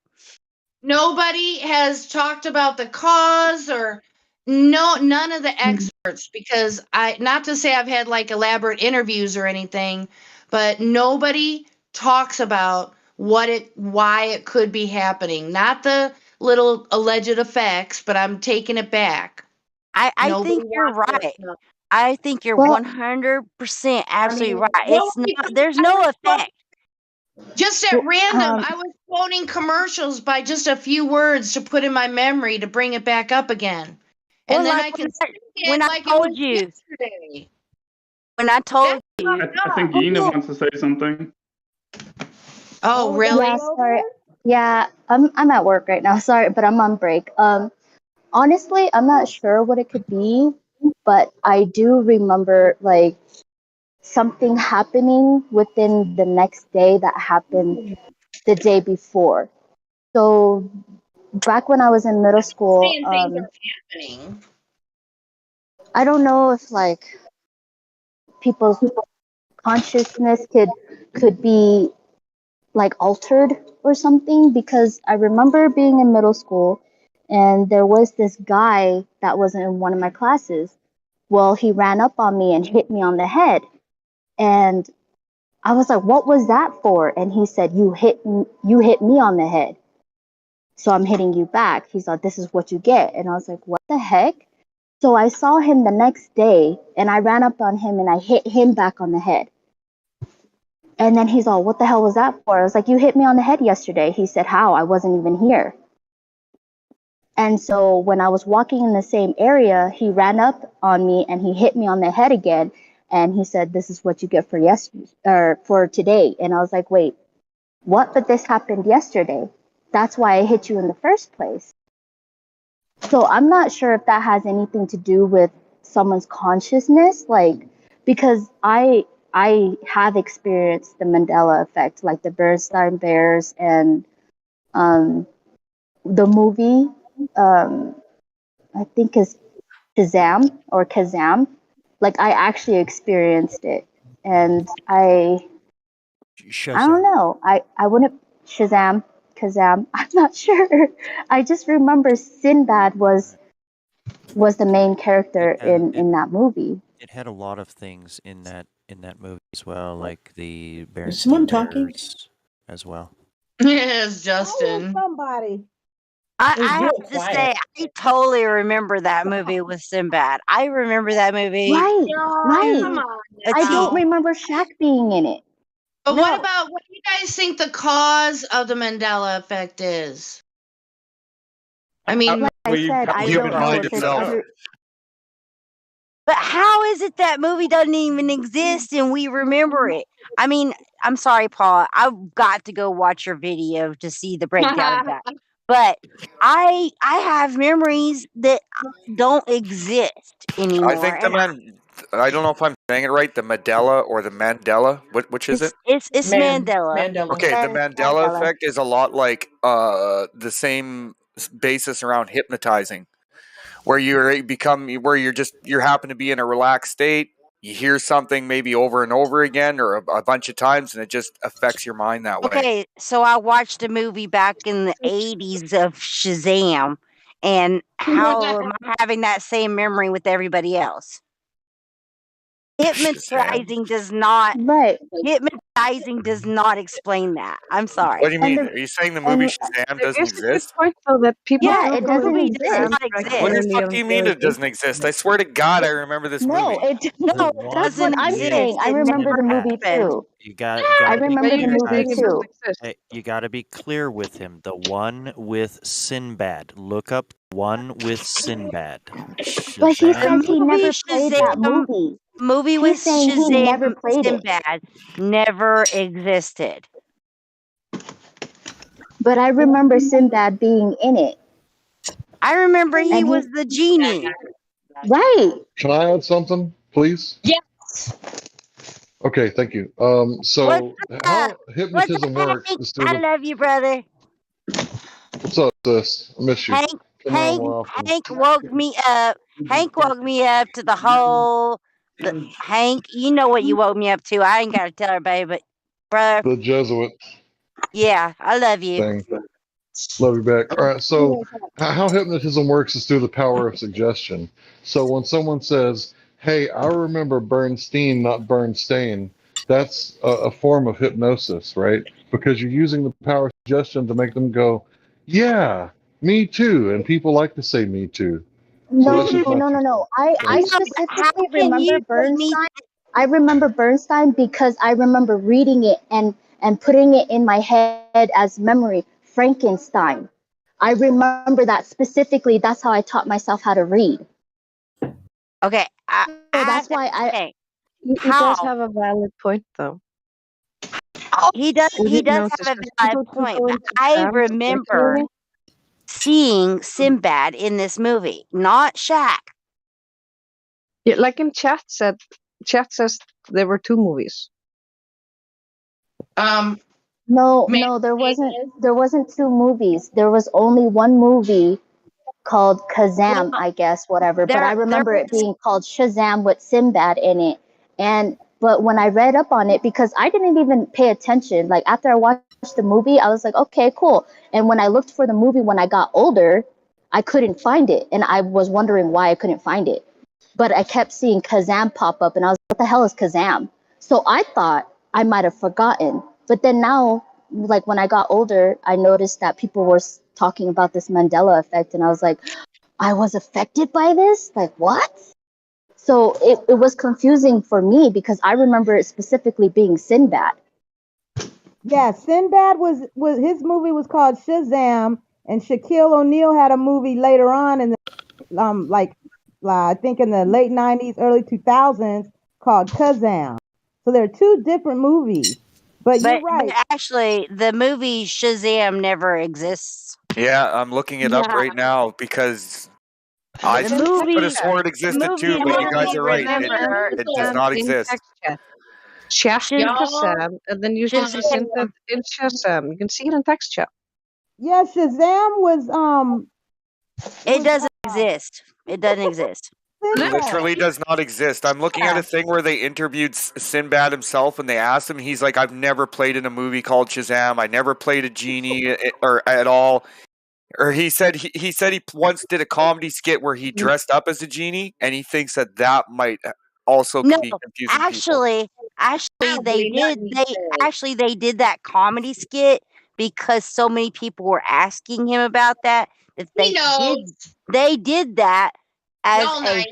Nobody has talked about the cause, or none of the experts, because not to say I've had like elaborate interviews or anything, but nobody talks about why it could be happening. Not the little alleged effects, but I'm taking it back. I think you're right. I think you're 100% absolutely right. It's not, there's no effect. Just at random, I was quoting commercials by just a few words to put in my memory to bring it back up again. And Well, then like I can see when it I like it told was you. yesterday. When I told you. I think Ina wants to say something. Oh, really? Yeah, sorry. Yeah, I'm at work right now. Sorry, but I'm on break. Honestly, I'm not sure what it could be, but I do remember like something happening within the next day that happened the day before. So back when I was in middle school, Saying things are happening. I don't know if like people's consciousness could be like altered or something, because I remember being in middle school and there was this guy that was in one of my classes. Well, he ran up on me and hit me on the head. And I was like, "What was that for?" And he said, you hit me on the head. So I'm hitting you back. He's like, "This is what you get." And I was like, "What the heck?" So I saw him the next day and I ran up on him and I hit him back on the head. And then he's all, "What the hell was that for?" I was like, "You hit me on the head yesterday." He said, "How? I wasn't even here." And so when I was walking in the same area, he ran up on me and he hit me on the head again. And he said, "This is what you get for for today." And I was like, "Wait, what? But this happened yesterday. That's why I hit you in the first place." So I'm not sure if that has anything to do with someone's consciousness, like, because I have experienced the Mandela effect, like the Bernstein Bears and the movie, I think is Kazam or Kazam. Like I actually experienced it, and I don't know. I wouldn't Kazam. I'm not sure. I just remember Sinbad was the main character in that movie. It had a lot of things in that movie as well, like the Is someone Bernstein talking? Bears as well. Yes, Justin. Somebody. I It's have real to quiet. say, I totally remember that movie with Sinbad. I remember that movie. Right, right. Come on. I don't remember Shaq being in it. But what do you guys think the cause of the Mandela effect is? I mean, Like I said, I don't know if it's other. But how is it that movie doesn't even exist and we remember it? I mean, I'm sorry, Paul. I've got to go watch your video to see the breakdown of that. But I have memories that don't exist anymore. I think the and I don't know if I'm saying it right. The Mandela or the Mandela. Which is it? It's Mandela. Okay, the Mandela effect is a lot like the same basis around hypnotizing, where you happen to be in a relaxed state. You hear something maybe over and over again or a bunch of times, and it just affects your mind that way. Okay, so I watched a movie back in the 80s of Shazam, and how am I having that same memory with everybody else? Hypnotizing does not. Right. Hypnotizing does not explain that. I'm sorry. What do you mean? Are you saying the movie Shazam There doesn't is a good exist? point though that people Yeah, don't it go doesn't into movie does exist. not trance exist. What the regularly fuck do you mean until it doesn't exist? I swear to God, I remember this No, movie. it No, it that's what doesn't I'm saying. exist. I It remember the never movie happened. too. You got I to be remember the clear, movie guys. too. Hey, you got to be clear with him. The one with Sinbad. Look up the one with Sinbad. But he Shazam. says The he movie never played that Shazam, movie. movie with He's saying he Shazam never played it. Sinbad never existed. But I remember Sinbad being in it. I remember he And was the genie. right. Can I add something, please? Yes. Okay, thank you. So how What's hypnotism up, works Hank? is through I the. love you, brother. What's up, sis? I miss you. Hank, Come around Hank, more often. Hank woke me up. Hank woke me up to the whole. Hank, you know what you woke me up to. I ain't gotta tell everybody, but brother, The Jesuit yeah, I love you. thing. Love you back. All right. So how hypnotism works is through the power of suggestion. So when someone says, "Hey, I remember Bernstein, not Bernstein," that's a form of hypnosis, right? Because you're using the power of suggestion to make them go, "Yeah, me too," and people like to say "me too." So No, that's just no, my no, no, no. I I know, but how specifically can remember you say me? Bernstein. I remember Bernstein because I remember reading it and putting it in my head as memory. Frankenstein. I remember that specifically. That's how I taught myself how to read. Okay, I So that's have to why say, he does how have a valid point though. he With does hypnosis, have a because valid people do point, go but into I trance remember regularly. seeing Sinbad in this movie, not Shaq. Yeah, like in chat says there were two movies. No, there wasn't two movies. There was only one movie called Kazam, I guess, whatever. But I There remember it was being called Shazam with Sinbad in it. And but when I read up on it, because I didn't even pay attention, like after I watched the movie, I was like, okay, cool. And when I looked for the movie when I got older, I couldn't find it, and I was wondering why I couldn't find it. But I kept seeing Kazam pop up, and I was like, what the hell is Kazam? So I thought I might have forgotten. But then now, like when I got older, I noticed that people were talking about this Mandela effect, and I was like, I was affected by this? Like, what? So it was confusing for me because I remember it specifically being Sinbad. Yeah, Sinbad was his movie was called Shazam, and Shaquille O'Neal had a movie later on in the I think in the late '90s, early 2000s called Kazam. So there are two different movies. But you're but right. actually the movie Shazam never exists. Yeah, I'm looking it up right now because I The could have movie swore it the existed movie too, but you guys I are right. remember It does not In exist. text chat. Chat Kazam, and then you just Shazam. enter in Shazam. You can see it in text chat. Yeah, Shazam It doesn't exist. It doesn't exist. Literally does not exist. I'm looking at a thing where they interviewed Sinbad himself and they asked him. He's like, I've never played in a movie called Shazam. I never played a genie or at all. Or he said he once did a comedy skit where he dressed up as a genie, and he thinks that might also No, be confusing people. actually they did that comedy skit because so many people were asking him about that they did that as a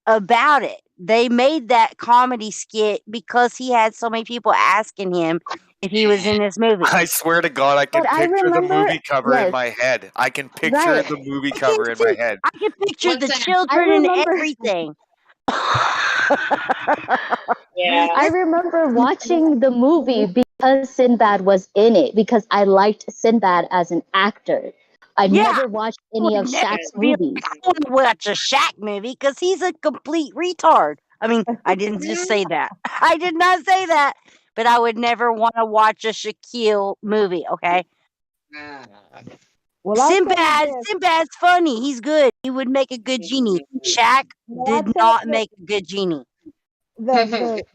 about it. They made that comedy skit because he had so many people asking him if he was in this movie. I swear to God, I can But I picture the remember, movie cover in yes, my head. I can picture right. the movie I can cover in my see. head. I can picture the I children and remember everything. I remember watching the movie because Sinbad was in it, because I liked Sinbad as an actor. I Yeah, never watched I any would of never Shaq's be movies. like, I want to watch a Shaq movie because he's a complete retard. I mean, I didn't just say that. I did not say that. But I would never want to watch a Shaquille movie, okay? Well, I'll tell you this. Sinbad's funny. He's good. He would make a good genie. Shaq Well, I'll did tell not you make a good genie. the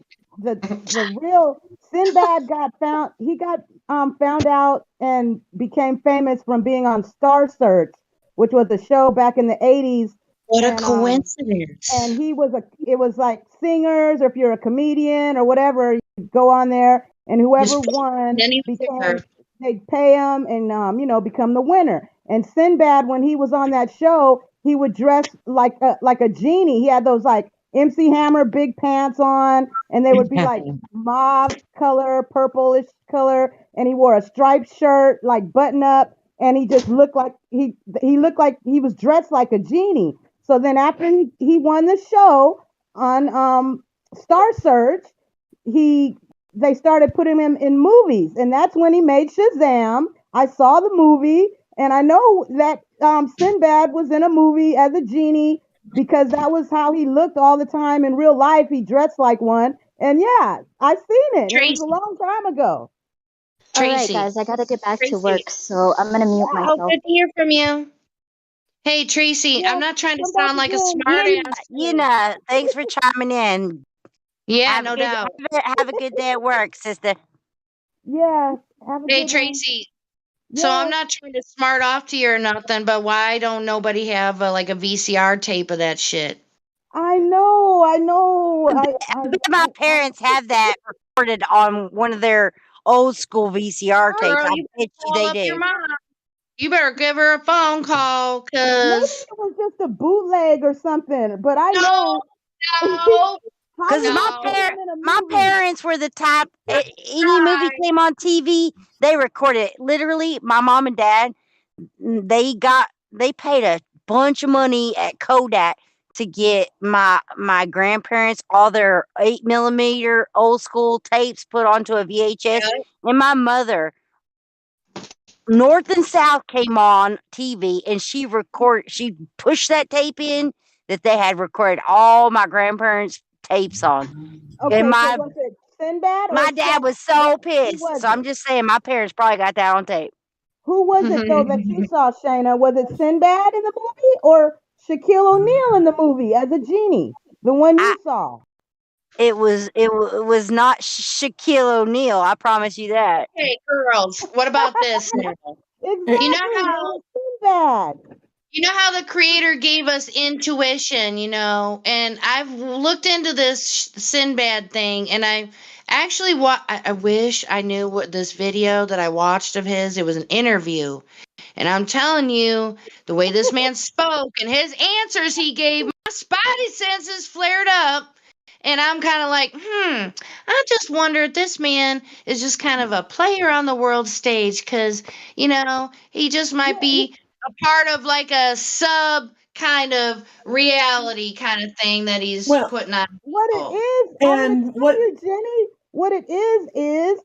real Sinbad got found. He got found out and became famous from being on Star Search, which was a show back in the '80s What a and coincidence. and it was like singers, or if you're a comedian or whatever, you go on there, and whoever won became, they'd pay him, and become the winner. And Sinbad, when he was on that show, he would dress like a genie. He had those like MC Hammer big pants on, and they would be like mauve color, purplish color, and he wore a striped shirt, like button up, and he just looked like he looked like he was dressed like a genie. So then after he won the show on Star Search, he they started putting him in movies, and that's when he made Shazam. I saw the movie, and I know that Sinbad was in a movie as a genie because that was how he looked all the time in real life. He dressed like one, and yeah, I've seen it. It was a long time ago. All right, guys, I gotta get back to work, so I'm gonna mute Oh, myself. good to hear from you. Hey, Tracy, I'm not trying to sound like a smart ass. Yuna, thanks for chiming in. Yeah, no good, doubt. Have a good day at work, sister. Yeah. Have a Hey, good Tracy. So I'm not trying to smart off to you or nothing, but why don't nobody have like a VCR tape of that shit? I know. I bet my parents have that recorded on one of their old school VCR tapes. Girl, I you bet you call they up your do. mom. You better give her a phone call, Maybe cause it was just a bootleg or something, but I know. no, Because my parents were the type. Any movie came on TV, they recorded it. Literally, my mom and dad, they paid a bunch of money at Kodak to get my grandparents all their 8mm old school tapes put onto a VHS, and my mother. North and South came on TV, and she pushed that tape in that they had recorded all my grandparents' tapes on. Okay, And so was it Sinbad or my dad was so Who pissed. was So I'm just saying my parents probably got that on tape. Who was it though that you saw, Shayna? Was it Sinbad in the movie or Shaquille O'Neal in the movie as a genie? The one you saw. It was not Shaquille O'Neal. I promise you that. Hey, girls, what about this now? Exactly. You know how Sinbad. you know how the creator gave us intuition, and I've looked into this Sinbad thing, and I actually I wish I knew what this video that I watched of his. It was an interview, and I'm telling you, the way this man spoke and his answers he gave, my spidey senses flared up. And I'm kind of like, I just wonder if this man is just kind of a player on the world stage because, he just might be a part of like a sub kind of reality kind of thing that he's putting on. What it people. is, I'm gonna tell you, Jenny, what it is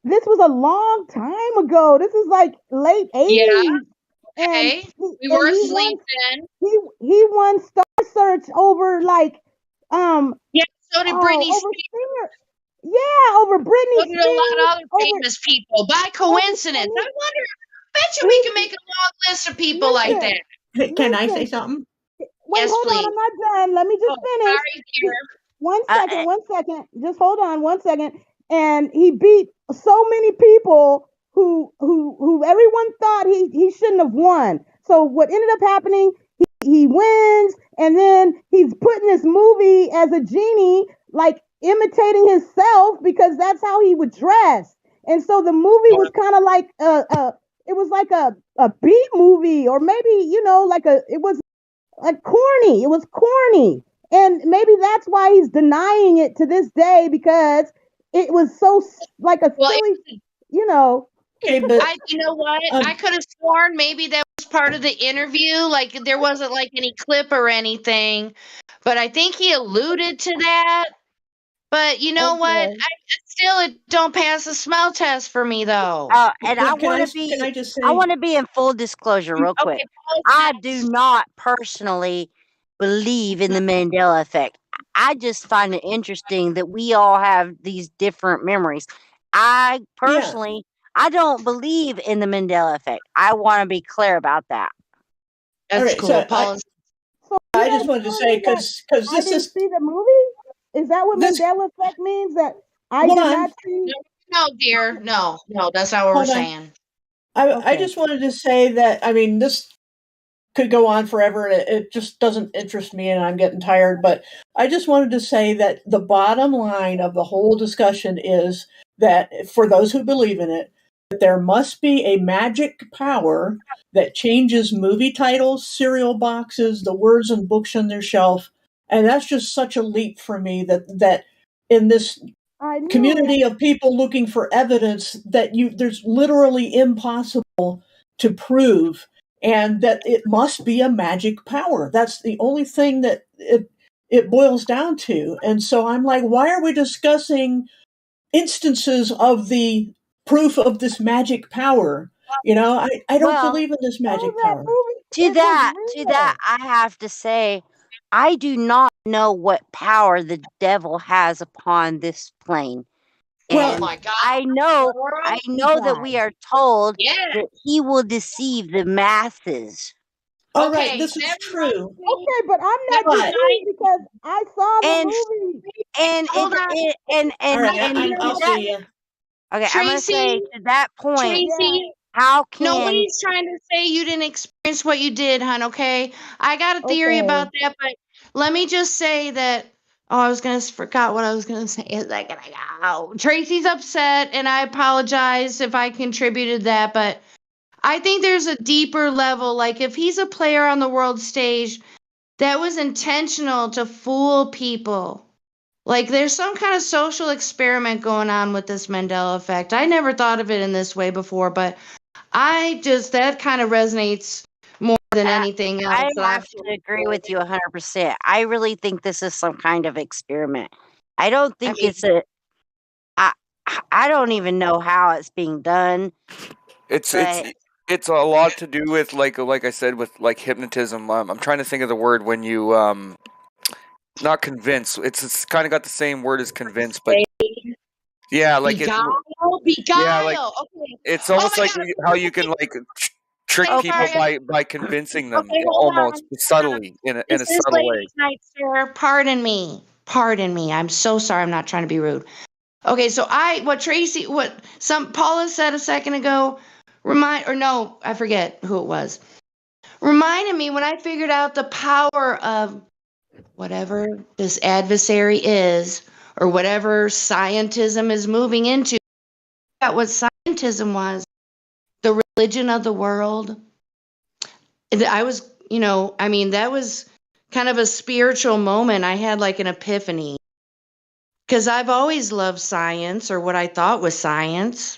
this was a long time ago. This is like late 80s. Yeah. And Okay. We were asleep then. He won Star Search over like Yeah, so did Britney over Spears. singer. Yeah, over Britney So did a lot Spears. of other famous people by coincidence. I wonder, bet you we can make a long list of people like that. Can I say something? Wait, Yes, hold please. on. I'm not done. Let me just finish. Sorry, dear. One second. Just hold on 1 second. And he beat so many people who everyone thought he shouldn't have won. So what ended up happening, he wins, and then he's put in this movie as a genie, like imitating himself because that's how he would dress. And so the movie was kind of like it was like a B movie, or maybe it was like corny. It was corny. And maybe that's why he's denying it to this day, because it was so like a silly, Okay, but you know what? I could have sworn maybe that was part of the interview. Like there wasn't like any clip or anything, but I think he alluded to that. But you know what? It don't pass the smell test for me though. And I want to be. I want to be in full disclosure, real quick. I do not personally believe in the Mandela effect. I just find it interesting that we all have these different memories. I personally, I don't believe in the Mandela effect. I want to be clear about that. That's cool. So I just wanted to say because this is see the movie. Is that what Mandela effect means? That I did not see. No, dear. No, that's not what we're Hold on. saying. I just wanted to say that, I mean, this could go on forever, and it just doesn't interest me, and I'm getting tired. But I just wanted to say that the bottom line of the whole discussion is that for those who believe in it, that there must be a magic power that changes movie titles, cereal boxes, the words and books on their shelf. And that's just such a leap for me that in this community of people looking for evidence that there's literally impossible to prove, and that it must be a magic power. That's the only thing that it boils down to. And so I'm like, why are we discussing instances of the proof of this magic power? I don't believe in this magic power. To that, I have to say, I do not know what power the devil has upon this plane. Well, And oh my God. I know that we are told that he will deceive the masses. All right, this is true. Okay, but I'm not deceived because I saw the movie. And Hold on. All right, I'll see you. Okay, I'm going to say to that point, Tracy, how can nobody's trying to say you didn't experience what you did, hon, okay? I got a theory about that, but let me just say that I was going to forgot what I was going to say a second ago. Tracy's upset, and I apologize if I contributed that, but I think there's a deeper level. Like, if he's a player on the world stage, that was intentional to fool people. Like, there's some kind of social experiment going on with this Mandela effect. I never thought of it in this way before, but that kind of resonates more than anything else. I have to agree with you 100%. I really think this is some kind of experiment. I don't think I don't even know how it's being done. It's a lot to do with like I said, with like hypnotism. I'm trying to think of the word when you not convince. It's kind of got the same word as convince, but yeah, like beguile. Yeah, like Okay. it's almost like how you can like trick people by convincing them almost subtly in a subtle way. Ladies' night, sir. Pardon me. I'm so sorry. I'm not trying to be rude. Okay, so Paula said a second ago, I forget who it was. Reminded me when I figured out the power of whatever this adversary is, or whatever scientism is moving into. That what scientism was, the religion of the world. That was kind of a spiritual moment. I had like an epiphany. Because I've always loved science, or what I thought was science.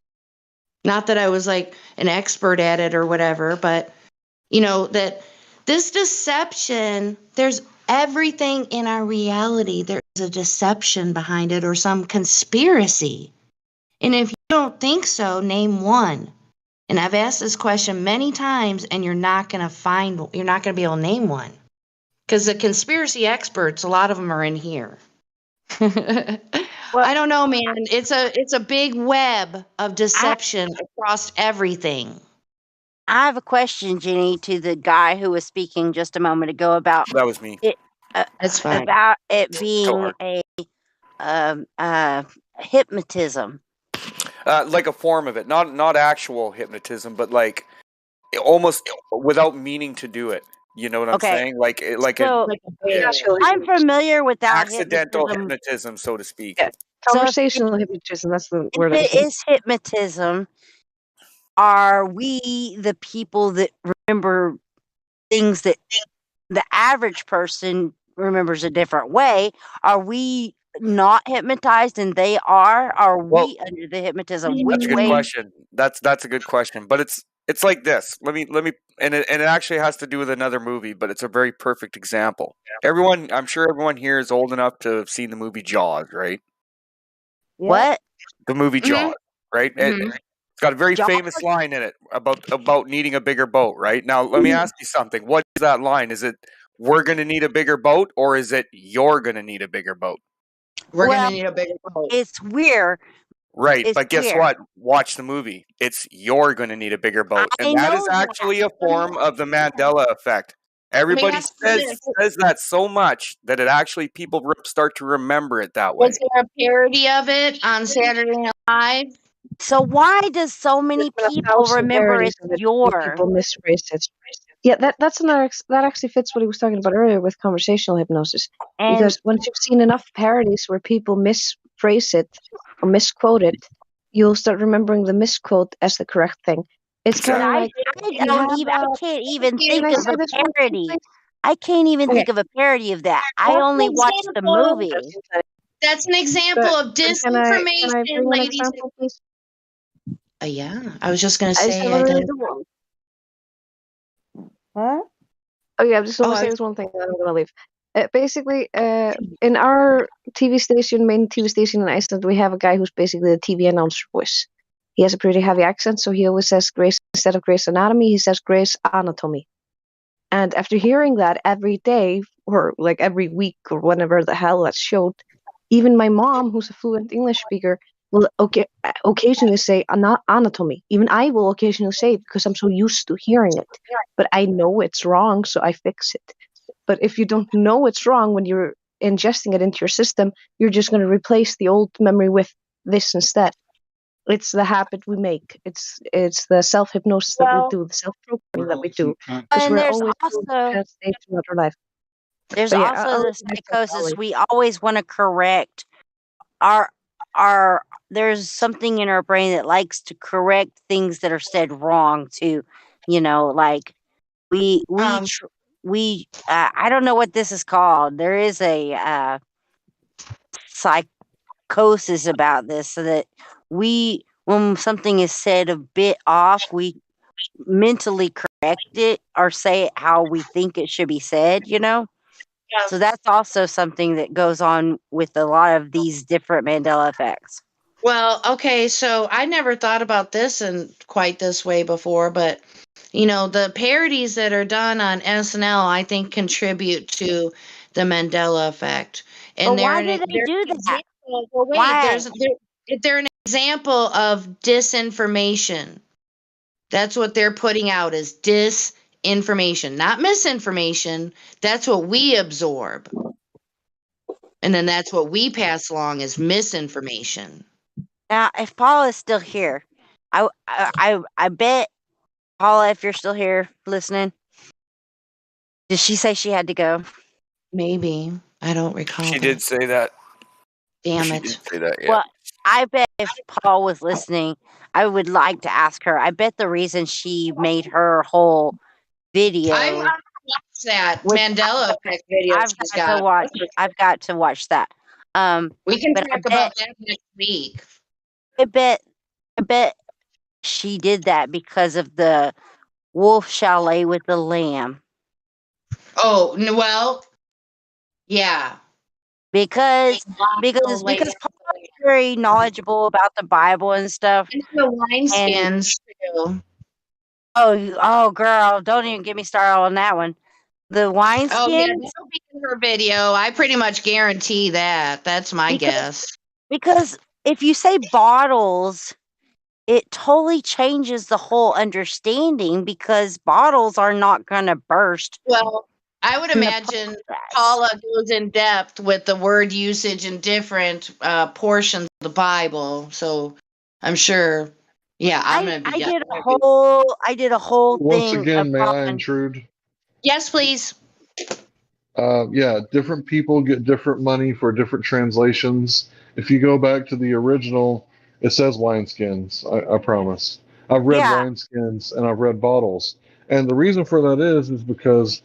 Not that I was like an expert at it or whatever, but that this deception, there's everything in our reality. There's a deception behind it, or some conspiracy. And if you don't think so, name one. And I've asked this question many times, and you're not going to be able to name one. Because the conspiracy experts, a lot of them are in here. I don't know, man. It's a big web of deception across everything. I have a question, Jenny, to the guy who was speaking just a moment ago about that was me. That's fine. About it being a hypnotism. Like a form of it, not actual hypnotism, but like almost without meaning to do it. You know what I'm saying? I'm familiar with that accidental hypnotism, so to speak. Yeah. Conversational hypnotism, that's the word. If it is hypnotism, are we the people that remember things that the average person remembers a different way? Are we not hypnotized and they are? Are we under the hypnotism? That's a good question. That's a good question. But it's like this. Let me and it actually has to do with another movie, but it's a very perfect example. I'm sure everyone here is old enough to have seen the movie Jaws, right? What? The movie Jaws, right? It's got a very famous line in it about needing a bigger boat, right? Now, let me ask you something. What is that line? Is it we're going to need a bigger boat, or is it you're going to need a bigger boat? We're going to need a bigger boat. It's weird. Right, but guess what? Watch the movie. It's you're going to need a bigger boat. And that is actually a form of the Mandela effect. Everybody says that so much that it actually people start to remember it that way. Was there a parody of it on Saturday Night Live? So why does so many people remember it's your? People misphrase it. Yeah, that actually fits what he was talking about earlier with conversational hypnosis. And Because once you've seen enough parodies where people misphrase it or misquote it, you'll start remembering the misquote as the correct thing. It's kind of like I can't even think of a parody. I can't even Okay. think of a parody of that. I only watched the movie. That's an example of Can I disinformation, bring an ladies. example, please? Yeah, I was just gonna I just say. have a really good one. What? Oh yeah, I'm just gonna Oh, say this one thing, and then I'm gonna leave. Basically, in our TV station, main TV station in Iceland, we have a guy who's basically the TV announcer voice. He has a pretty heavy accent, so he always says Grace instead of Grey's Anatomy. He says Grey's Anatomy. And after hearing that every day, or like every week, or whenever the hell that's showed, even my mom, who's a fluent English speaker, will occasionally say anatomy. Even I will occasionally say it because I'm so used to hearing it. But I know it's wrong, so I fix it. But if you don't know it's wrong when you're ingesting it into your system, you're just going to replace the old memory with this instead. It's the habit we make. It's the self hypnosis that we do, the self programming that we do, because And we're there's always also stage throughout our life. there's But yeah, also I'll the leave it to psychosis. Ollie. We always want to correct our there's something in our brain that likes to correct things that are said wrong too. Like I don't know what this is called. There is a psychosis about this, so that when something is said a bit off, we mentally correct it or say it how we think it should be said. So that's also something that goes on with a lot of these different Mandela effects. Well, okay, so I never thought about this in quite this way before, but the parodies that are done on SNL, I think, contribute to the Mandela effect. And But why do they do that? Well, wait, Why? they're an example of disinformation. That's what they're putting out is disinformation, not misinformation. That's what we absorb. And then that's what we pass along as misinformation. Now, if Paula is still here, I bet, Paula, if you're still here listening, did she say she had to go? Maybe. I don't recall. She did say that. Damn She it. did say that, yeah. Well, I bet if Paul was listening, I would like to ask her. I bet the reason she made her whole video. I want to watch that Mandela effect video she's got. I've got to watch that. We can but talk about that next week. I bet she did that because of the wolf chalet with the lamb. Oh, well, yeah. Because Paula's very knowledgeable about the Bible and stuff. And the wineskins too. Oh, girl, don't even get me started on that one. The wineskins. Oh yeah, that'll be in her video. I pretty much guarantee that. That's my guess. Because if you say bottles, it totally changes the whole understanding because bottles are not going to burst. Well, I would imagine Paula goes in depth with the word usage in different portions of the Bible. So I'm sure. Yeah, I'm gonna be. I did a whole Once thing. again, may I intrude? Yes, please. Yeah, different people get different money for different translations. If you go back to the original, it says wineskins. I promise. I've read wineskins and I've read bottles, and the reason for that is because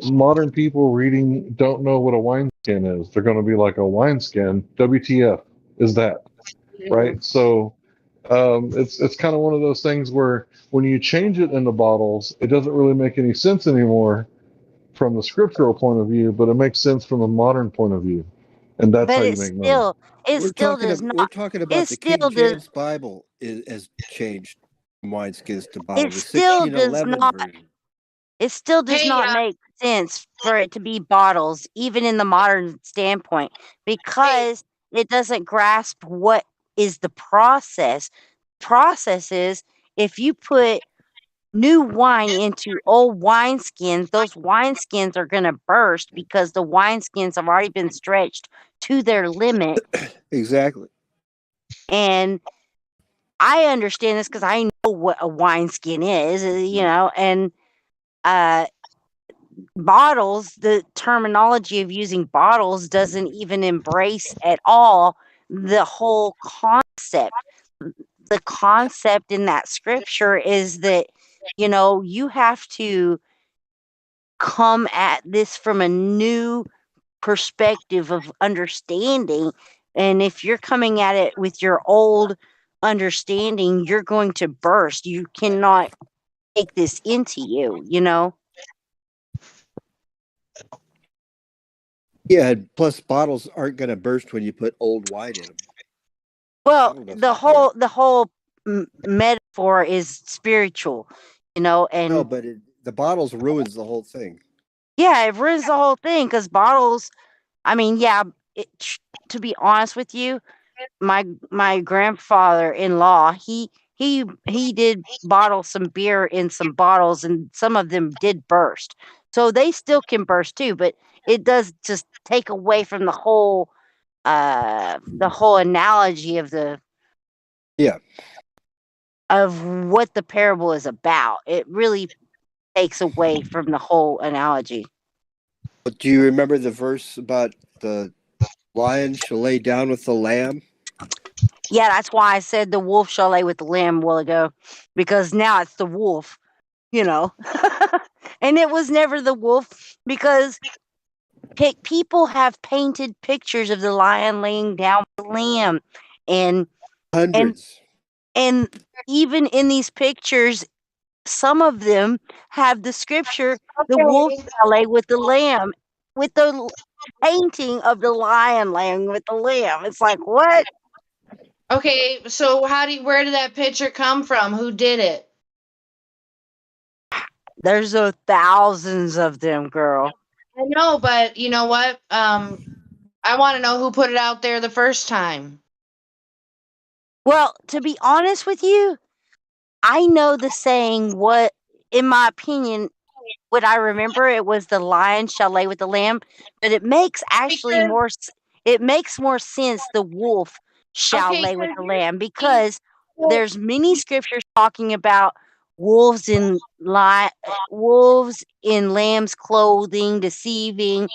modern people reading don't know what a wineskin is. They're going to be like a wineskin. WTF is that, right? So it's kind of one of those things where when you change it into bottles, it doesn't really make any sense anymore from the scriptural point of view, but it makes sense from the modern point of view, and that's how you make money. We're talking about the King James Bible has changed from wineskins to bottles. The 1611 version. It still does not make sense for it to be bottles, even in the modern standpoint, because it doesn't grasp what is the process. Process is if you put new wine into old wineskins, those wineskins are going to burst because the wineskins have already been stretched to their limit. Exactly. And I understand this because I know what a wineskin is, and bottles, the terminology of using bottles doesn't even embrace at all the whole concept. The concept in that scripture is that, you have to come at this from a new perspective of understanding. And if you're coming at it with your old understanding, you're going to burst. You cannot take this into you. Yeah, and plus bottles aren't going to burst when you put old wine in them. Well, the whole metaphor is spiritual, and No, but the bottles ruins the whole thing. yeah, it ruins the whole thing because bottles. I mean, yeah. To be honest with you, my grandfather-in-law, he did bottle some beer in some bottles, and some of them did burst. So they still can burst too, but it does just take away from the whole analogy of what the parable is about. It really takes away from the whole analogy. But do you remember the verse about the lion shall lay down with the lamb? Yeah, that's why I said the wolf shall lay with the lamb a while ago, because now it's the wolf, and it was never the wolf, because people have painted pictures of the lion laying down with the lamb, and hundreds, and even in these pictures, some of them have the scripture, the wolf shall lay with the lamb, with the painting of the lion laying with the lamb. It's like, what? Okay, so where did that picture come from? Who did it? There's thousands of them, girl. I know, but you know what? I want to know who put it out there the first time. Well, to be honest with you, I know the saying, in my opinion, what I remember, it was the lion shall lay with the lamb, but it makes more sense the wolf shall lay with the lamb, because there's many scriptures talking about wolves in lamb's clothing, deceiving.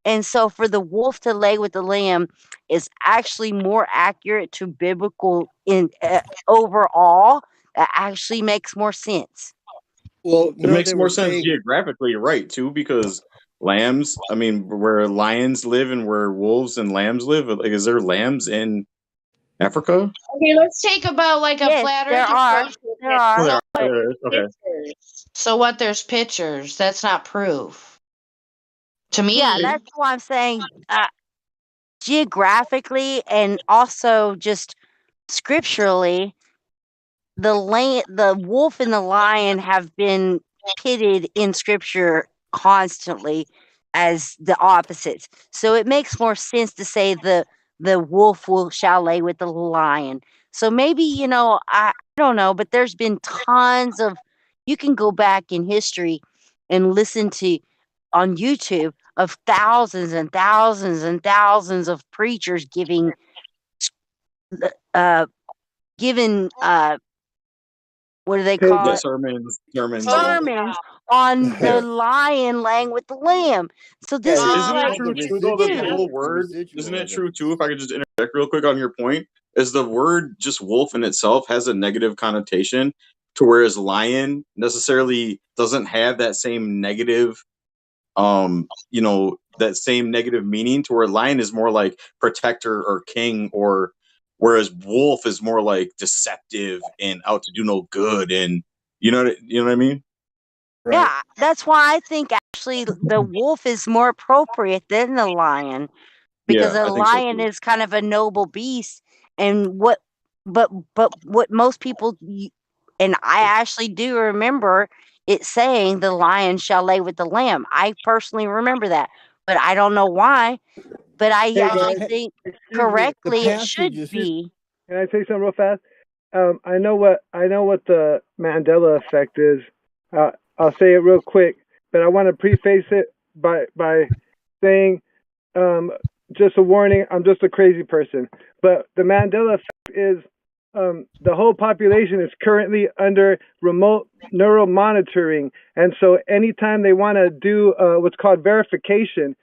And so for the wolf to lay with the lamb is actually more accurate to biblical overall. That actually makes more sense. Well, it makes more sense geographically, right? Too, because lambs. I mean, where lions live and where wolves and lambs live. Like, is there lambs in Africa? Okay, let's take about like a flat there earth are. approach. There are. Okay. So what? There's pictures. That's not proof. To me. Yeah, that's why I'm saying geographically and also just scripturally, the wolf and the lion have been pitted in scripture constantly as the opposites. So it makes more sense to say the wolf shall lay with the lion. So maybe, I don't know, but there's been tons of, you can go back in history and listen to on YouTube of thousands and thousands and thousands of preachers giving what do they call it? Sermons. Sermons on the lion laying with the lamb. So this is Isn't like, it true too, though, that the whole word? Isn't it true too? If I could just interject real quick on your point, is the word just wolf in itself has a negative connotation, to whereas lion necessarily doesn't have that same negative, that same negative meaning, to where lion is more like protector or king, or whereas wolf is more like deceptive and out to do no good, and you know what I mean? Yeah, that's why I think actually the wolf is more appropriate than the lion, because Yeah, a I think so lion too. is kind of a noble beast, and what most people and I actually do remember it saying the lion shall lay with the lamb. I personally remember that, but I don't know why. But I actually think correctly it should be. Can I say something real fast? I know what the Mandela effect is. I'll say it real quick, but I want to preface it by saying, just a warning. I'm just a crazy person, but the Mandela effect is the whole population is currently under remote neural monitoring, and so anytime they want to do what's called verification,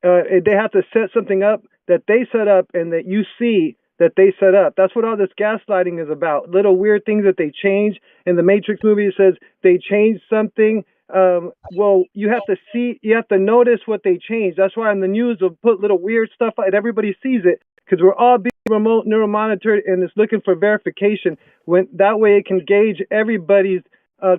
they have to set something up that they set up and that you see that they set up. That's what all this gaslighting is about. Little weird things that they change. In the Matrix movie, it says they changed something. Well, you have to see, you have to notice what they changed. That's why in the news they'll put little weird stuff and everybody sees it, because we're all being remote neural monitored and it's looking for verification. When that way it can gauge everybody's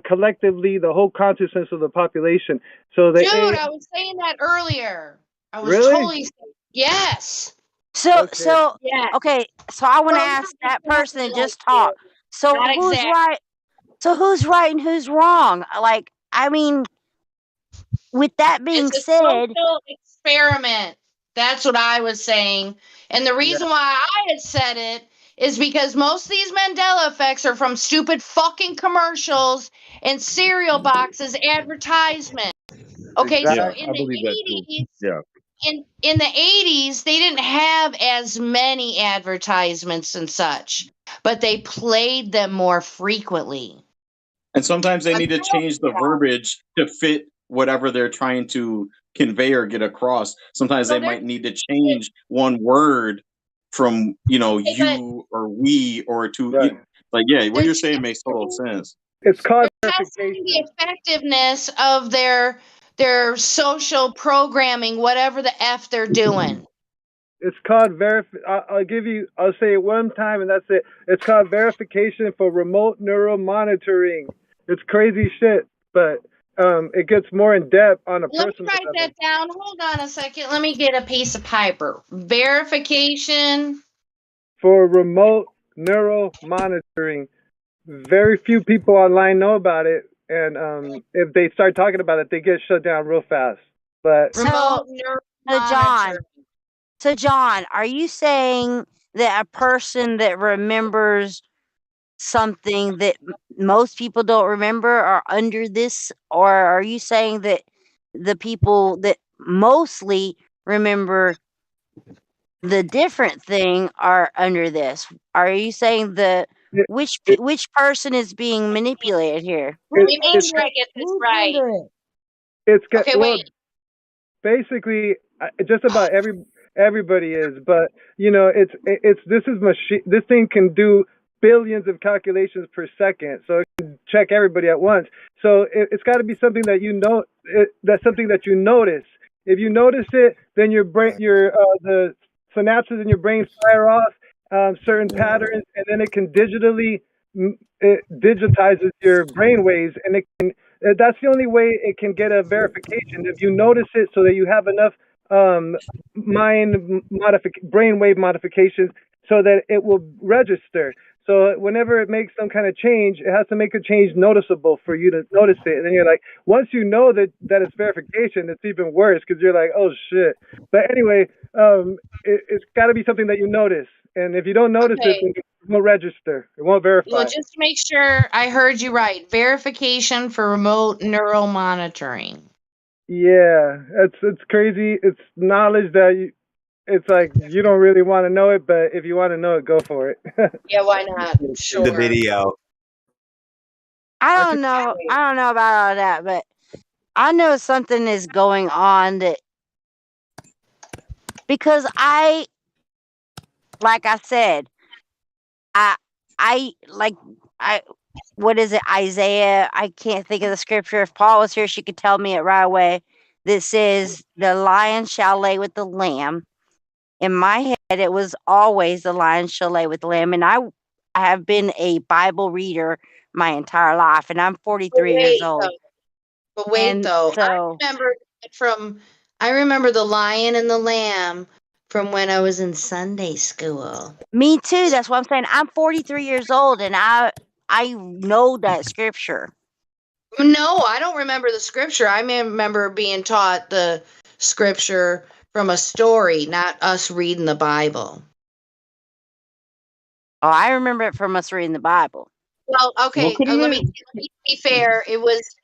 collectively the whole consciousness of the population. So Dude, I was saying that earlier. I was Really? totally saying, yes. So Yes. okay, so I want to Well, ask not that person that exactly just like you. talked. So Not who's exactly. right? So who's right and who's wrong? Like, I mean, with that being It's a said, social experiment. That's what I was saying. And the reason why I had said it is because most of these Mandela effects are from stupid fucking commercials and cereal boxes advertisements. Okay, so Yeah, in I the believe that too. 80s, Yeah. in the 80s, they didn't have as many advertisements and such, but they played them more frequently. And sometimes they need to change the verbiage to fit whatever they're trying to convey or get across. Sometimes they might need to change one word from, you or we or to, like, yeah, what you're saying makes total sense. It's called They're testing the effectiveness of their social programming, whatever the F they're doing. It's called I'll say it one time and that's it. It's called verification for remote neural monitoring. It's crazy shit, but it gets more in depth on a Let me personal write level. that down. Hold on a second. Let me get a piece of paper. Verification For remote neural monitoring. Very few people online know about it, and if they start talking about it, they get shut down real fast. But remote neural So John, are you saying that a person that remembers something that most people don't remember are under this, or are you saying that the people that mostly remember the different thing are under this? Are you saying which person is being manipulated here? Let me make sure I get this right. it's Okay, well, wait. basically just about everybody is, but this thing can do billions of calculations per second, so it can check everybody at once. So it's got to be something that that's something that you notice. If you notice it, then the synapses in your brain fire off certain patterns, and then it can it digitizes your brain waves, and that's the only way it can get a verification. If you notice it, so that you have enough brainwave modifications, so that it will register. So whenever it makes some kind of change, it has to make a change noticeable for you to notice it. And then you're like, once you know that it's verification, it's even worse, because you're like, oh shit. But anyway, it's got to be something that you notice. And if you don't notice it, then it won't register. It won't verify. Well, just to make sure I heard you right, verification for remote neural monitoring. Yeah, it's crazy. It's knowledge that it's like you don't really want to know it, but if you want to know it, go for it. Yeah, why not? Sure. The video. I don't know about all that, but I know something is going on because like I said, what is it, Isaiah? I can't think of the scripture. If Paul was here, she could tell me it right away. That says, the lion shall lay with the lamb. In my head, it was always the lion shall lay with the lamb. And I have been a Bible reader my entire life, and I'm 43 years old. But wait, And though, so, I remember the lion and the lamb from when I was in Sunday school. Me too. That's what I'm saying. I'm 43 years old, and I know that scripture. No, I don't remember the scripture. I remember being taught the scripture from a story, not us reading the Bible. Oh, I remember it from us reading the Bible. Well, okay, let me be fair. It was,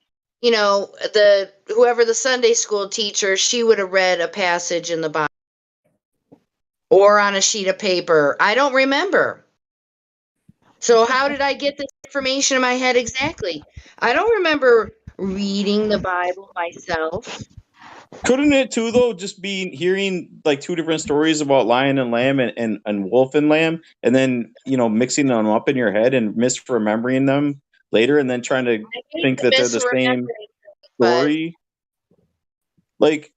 whoever the Sunday school teacher, she would have read a passage in the Bible or on a sheet of paper. I don't remember. So how did I get this information in my head exactly? I don't remember reading the Bible myself. Couldn't it too though just be hearing like two different stories about lion and lamb and wolf and lamb, and then mixing them up in your head and misremembering them later, and then trying to I hate think the that they're the same misremembering, but story? Like,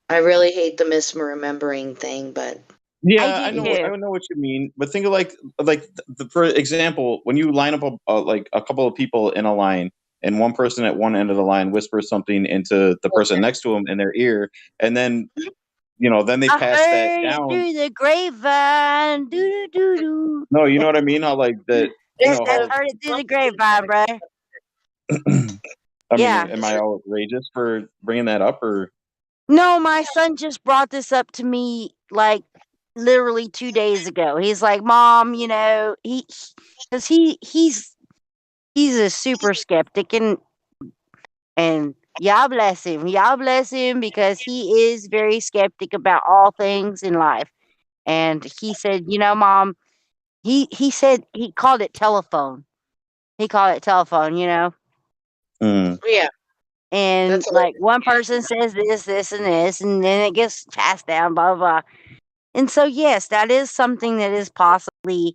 I really hate the misremembering thing, but yeah, I know what you mean, but think of for example, when you line up like a couple of people in a line, and one person at one end of the line whispers something into the person next to them in their ear, and then then they I pass that heard it down. through the grapevine. Doo doo doo. No, you know what I mean? How like that, That's how heard it through the grapevine, bro. I mean, Yeah. am I outrageous for bringing that up, or No, my son just brought this up to me like literally 2 days ago. He's like, "Mom, because he's a super skeptic and y'all bless him because he is very skeptic about all things in life." And he said, "Mom," he said he called it telephone. He called it telephone, yeah. And like one person says this, and this, and then it gets passed down, blah blah blah. And so yes, that is something that is possibly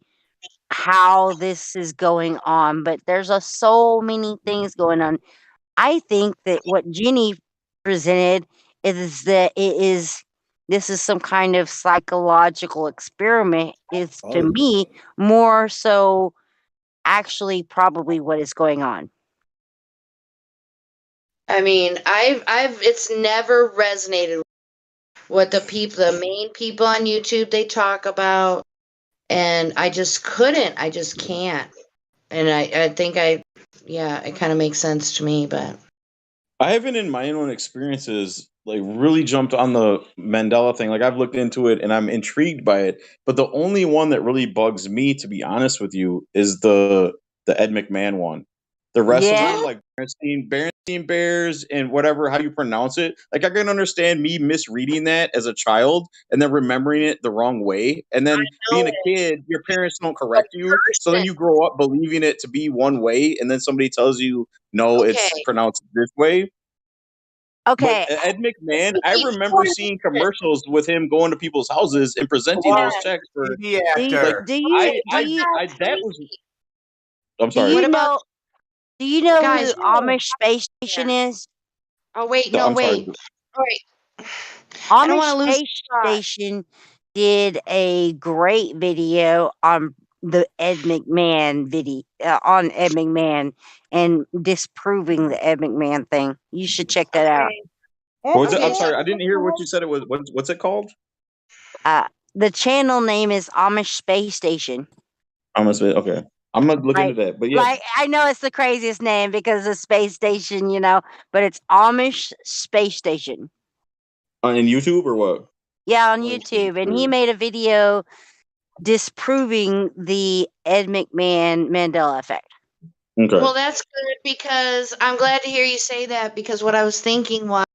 how this is going on. But there's so many things going on. I think that what Jenny presented is that this is some kind of psychological experiment. Is to me more so actually probably what is going on. I mean, it's never resonated what the main people on YouTube they talk about, and I just couldn't. I just can't. And I think it kind of makes sense to me, but I haven't in my own experiences like really jumped on the Mandela thing. Like I've looked into it and I'm intrigued by it, but the only one that really bugs me, to be honest with you, is the Ed McMahon one. The rest of them, like Berenstein Bears and whatever how you pronounce it, like I can understand me misreading that as a child and then remembering it the wrong way, and then being a kid, your parents don't correct you, so then you grow up believing it to be one way, and then somebody tells you no, it's pronounced this way. Okay. But Ed McMahon, I remember seeing commercials with him going to people's houses and presenting those checks for. Like, that was. I'm sorry. Do you know guys, who Amish Space Station is? Oh wait, I'm sorry. All right. I don't Amish want to lose Space Station did a great video on the Ed McMahon on Ed McMahon and disproving the Ed McMahon thing. You should check that out. What was it? I'm sorry, I didn't hear what you said. It was what's it called? The channel name is Amish Space Station. Okay. I'm gonna look into that. But yeah, Like I know it's the craziest name because of space station, but it's Amish Space Station. on YouTube or what? Yeah, on YouTube, and he made a video disproving the Ed McMahon Mandela effect. Okay. Well, that's good because I'm glad to hear you say that because what I was thinking was,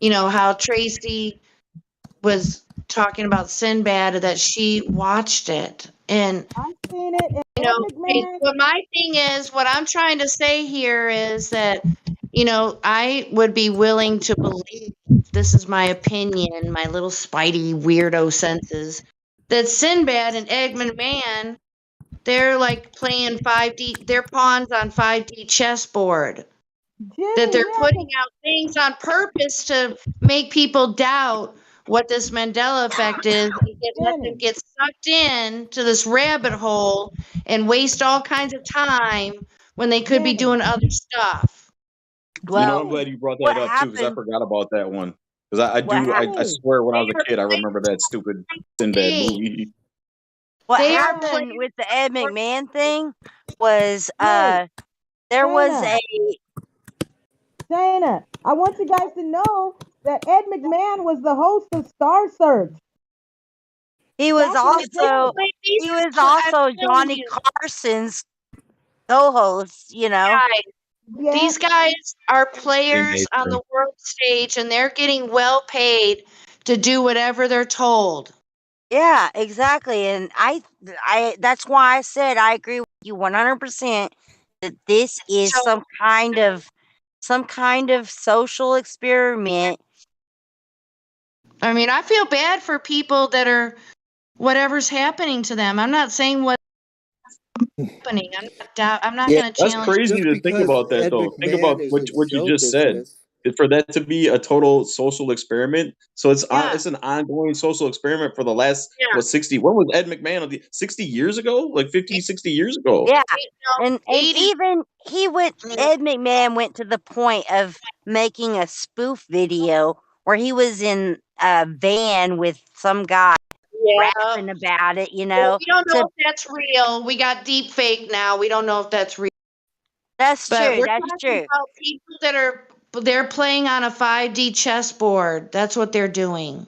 how Tracy was talking about Sinbad that she watched it and I've seen it. And Ed McMahon. But my thing is, what I'm trying to say here is that, I would be willing to believe, this is my opinion, my little spidey weirdo senses, that Sinbad and Ed McMahon, they're like playing 5D, they're pawns on 5D chessboard. That they're putting out things on purpose to make people doubt what this Mandela effect is and let them get sucked in to this rabbit hole and waste all kinds of time when they could be doing other stuff. I'm glad you brought that up too, because I forgot about that one. Because I swear when I was a kid, I remember that stupid Sinbad movie. What happened with the Ed McMahon thing was there was a Dana, I want you guys to know that Ed McMahon was the host of Star Search. He was also Johnny Carson's co-host, These guys are players on the world stage and they're getting well paid to do whatever they're told. Yeah, exactly. And that's why I said I agree with you 100% that this is some kind of social experiment. I mean, I feel bad for people that are whatever's happening to them. I'm not saying what's happening. I'm not going to That's challenge. crazy to think about that, Ed though. Think McMahon about is what in you show just said. business. For that to be a total social experiment, so it's Yeah. it's an ongoing social experiment for the last Yeah. 60. When was Ed McMahon? 60 years ago, like 50, 60 years ago. Yeah, and even Ed McMahon went to the point of making a spoof video where he was in a van with some guy rapping about it. Well, we don't know if that's real. We got deep fake now. We don't know if that's real. That's But true. we're That's talking true. about people they're playing on a 5D chessboard. That's what they're doing.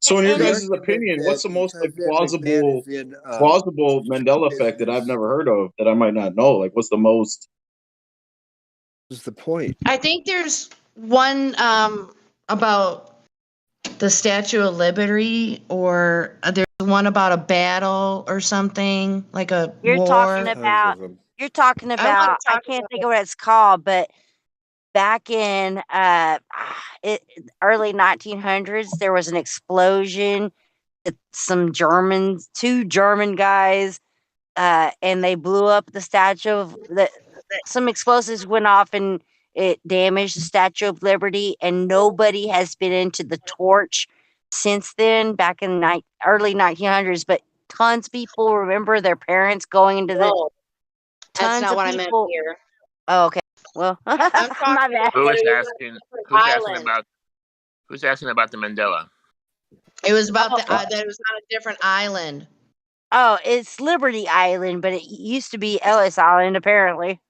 So, in your The guys' argument opinion, what's that the most because Ed McMahon is in plausible Mandela effect that I've never heard of that I might not know? Like, what's the most? What's the point? I think there's one about the Statue of Liberty, or there's one about a battle or something, like a You're war. talking about. You're talking about. I can't think of what it's called, but back in early 1900s, there was an explosion. Two German guys, and they blew up the statue of some explosives went off and it damaged the Statue of Liberty, and nobody has been into the torch since then. Back in early 1900s, but tons of people remember their parents going into the. No, that's Tons not of what I meant people. here. Oh, okay. Well, I'm my talking bad. about Who is it was asking? a different Who's asking island. about? Who's asking about the Mandela? It was about that it was on a different island. Oh, it's Liberty Island, but it used to be Ellis Island, apparently.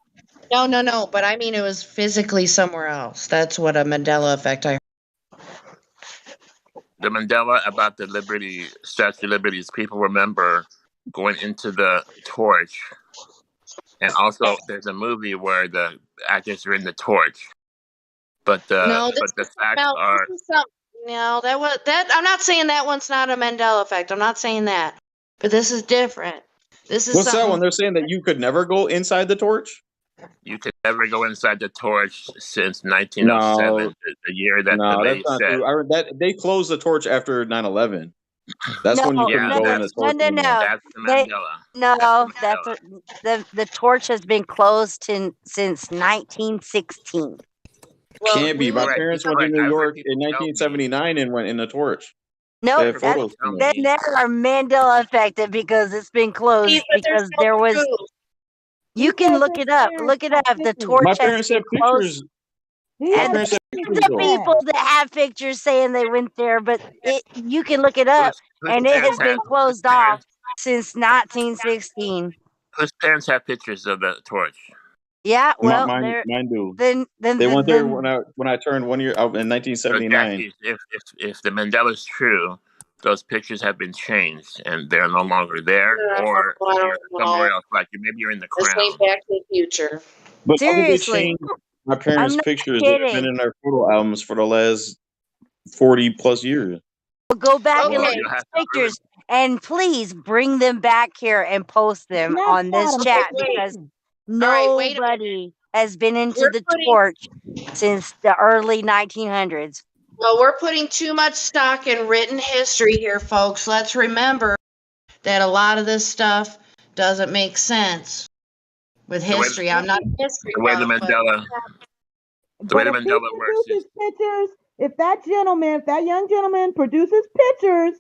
No. But I mean, it was physically somewhere else. That's what a Mandela effect I heard. The Mandela about the Liberty Statue of Liberties. People remember going into the torch, and also there's a movie where the actors are in the torch. But No, the facts are. this is something. No, that. I'm not saying that one's not a Mandela effect. I'm not saying that. But this is different. This is What's something. that one? They're saying that you could never go inside the torch. You could never go inside the torch since 1907, No, the year that the no, that's lady not said. true. They closed the torch after 9/11. That's when you couldn't go in the torch anymore. That's the Mandela. No, the torch has been closed since 1916. Can't be. My Correct, parents went to correct. New I heard York people in tell me. 1979 and went in the torch. No, They have photos from they it. never are Mandela affected because it's been closed But there's because no there was. proof. You can look it up. Look it up. The torch My has parents been have closed. pictures. My And parents have there's pictures the though. people that have pictures saying they went there, but you can look it up, Whose and it has parents been closed off since 1916. Whose parents have pictures of the torch? Yeah, well, Mine there. do. Then They went there when I turned 1 year out in 1979. Jackie, if the Mandela is true, those pictures have been changed and they're no longer there, or I you're don't somewhere know. else. Like maybe you're in the This Crown. ain't Back to the Future. But how could they Seriously, change my I'm parents' not pictures that have been kidding. in our photo albums for the last 40 plus years? Well, go back and Well, look you at have these to prove it. pictures, and please bring them back here and post them on this Snapshot 'em, chat take because pictures. All right, wait a minute. nobody has been into We're the putting torch since the early 1900s. well, we're putting too much stock in written history here, folks. Let's remember that a lot of this stuff doesn't make sense with The way history. I'm not a history the way the buff, but Mandela But if he works is produces pictures, if that young gentleman produces pictures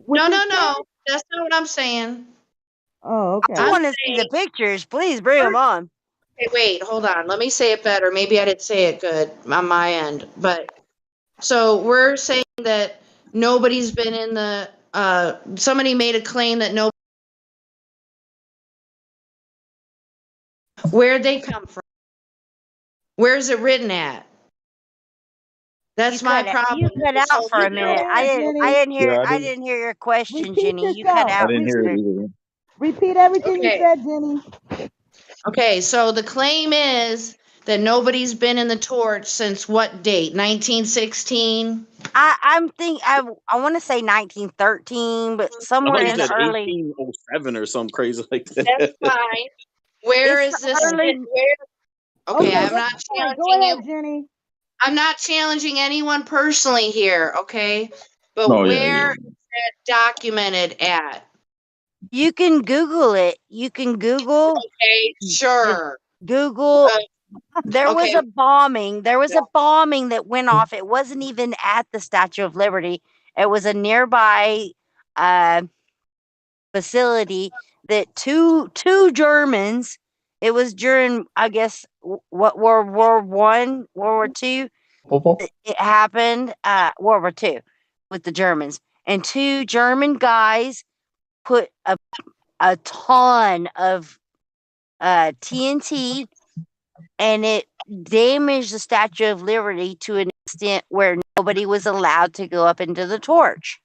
with no, his that's not what I'm saying. Oh, okay. I want to see the pictures. Please bring them on. Hey, wait, hold on. Let me say it better. Maybe I didn't say it good on my end. But so we're saying that nobody's been in the somebody made a claim that no. Where'd they come from? Where's it written at? That's my problem. You cut out for a minute. I didn't hear. Yeah, I didn't hear your question, Repeat Jenny. You cut yourself. out. I didn't hear it sister. either. Repeat everything you Okay. said, Jenny. Okay, so the claim is that nobody's been in the torch since what date? 1916? I want to say 1913, but I somewhere thought you in the said early. 1807 or something crazy like That's that. fine. Where It's is the this? early. Okay, I'm that's not fine. Go challenging ahead, you. Jenny. I'm not challenging anyone personally here, okay? But Oh, yeah, where yeah. is that documented at? You can Google it. You can Google. Okay, sure. Google. There was okay. a bombing. There was a bombing that went off. It wasn't even at the Statue of Liberty. It was a nearby facility that two Germans. It was during, I guess, what World War One, World War Two. It happened. World War Two with the Germans, and two German guys put a ton of TNT, and it damaged the Statue of Liberty to an extent where nobody was allowed to go up into the torch.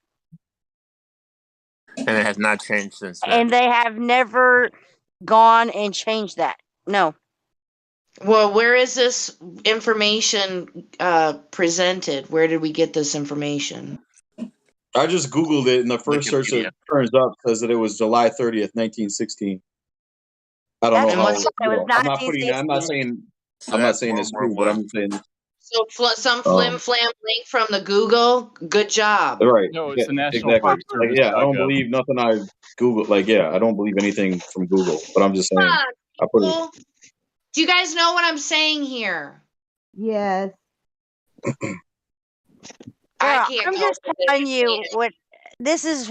And it has not changed since then. And they have never gone and changed that. No. Well, where is this information presented? Where did we get this information? I just Googled it, and the first search that turns up says that it was July 30th, 1916. I don't know how. I'm not putting that. I'm not saying. So I'm not that's saying it's World true, War but One. I'm saying. So some flim flam link from the Google. Good job. Right. No, it's the National Exactly. Park Like, Service. yeah, I don't believe nothing I Googled. Like, yeah, I don't believe anything from Google. But I'm just saying. I put it. Do you guys know what I'm saying here? Yes. I'm just telling you what this is.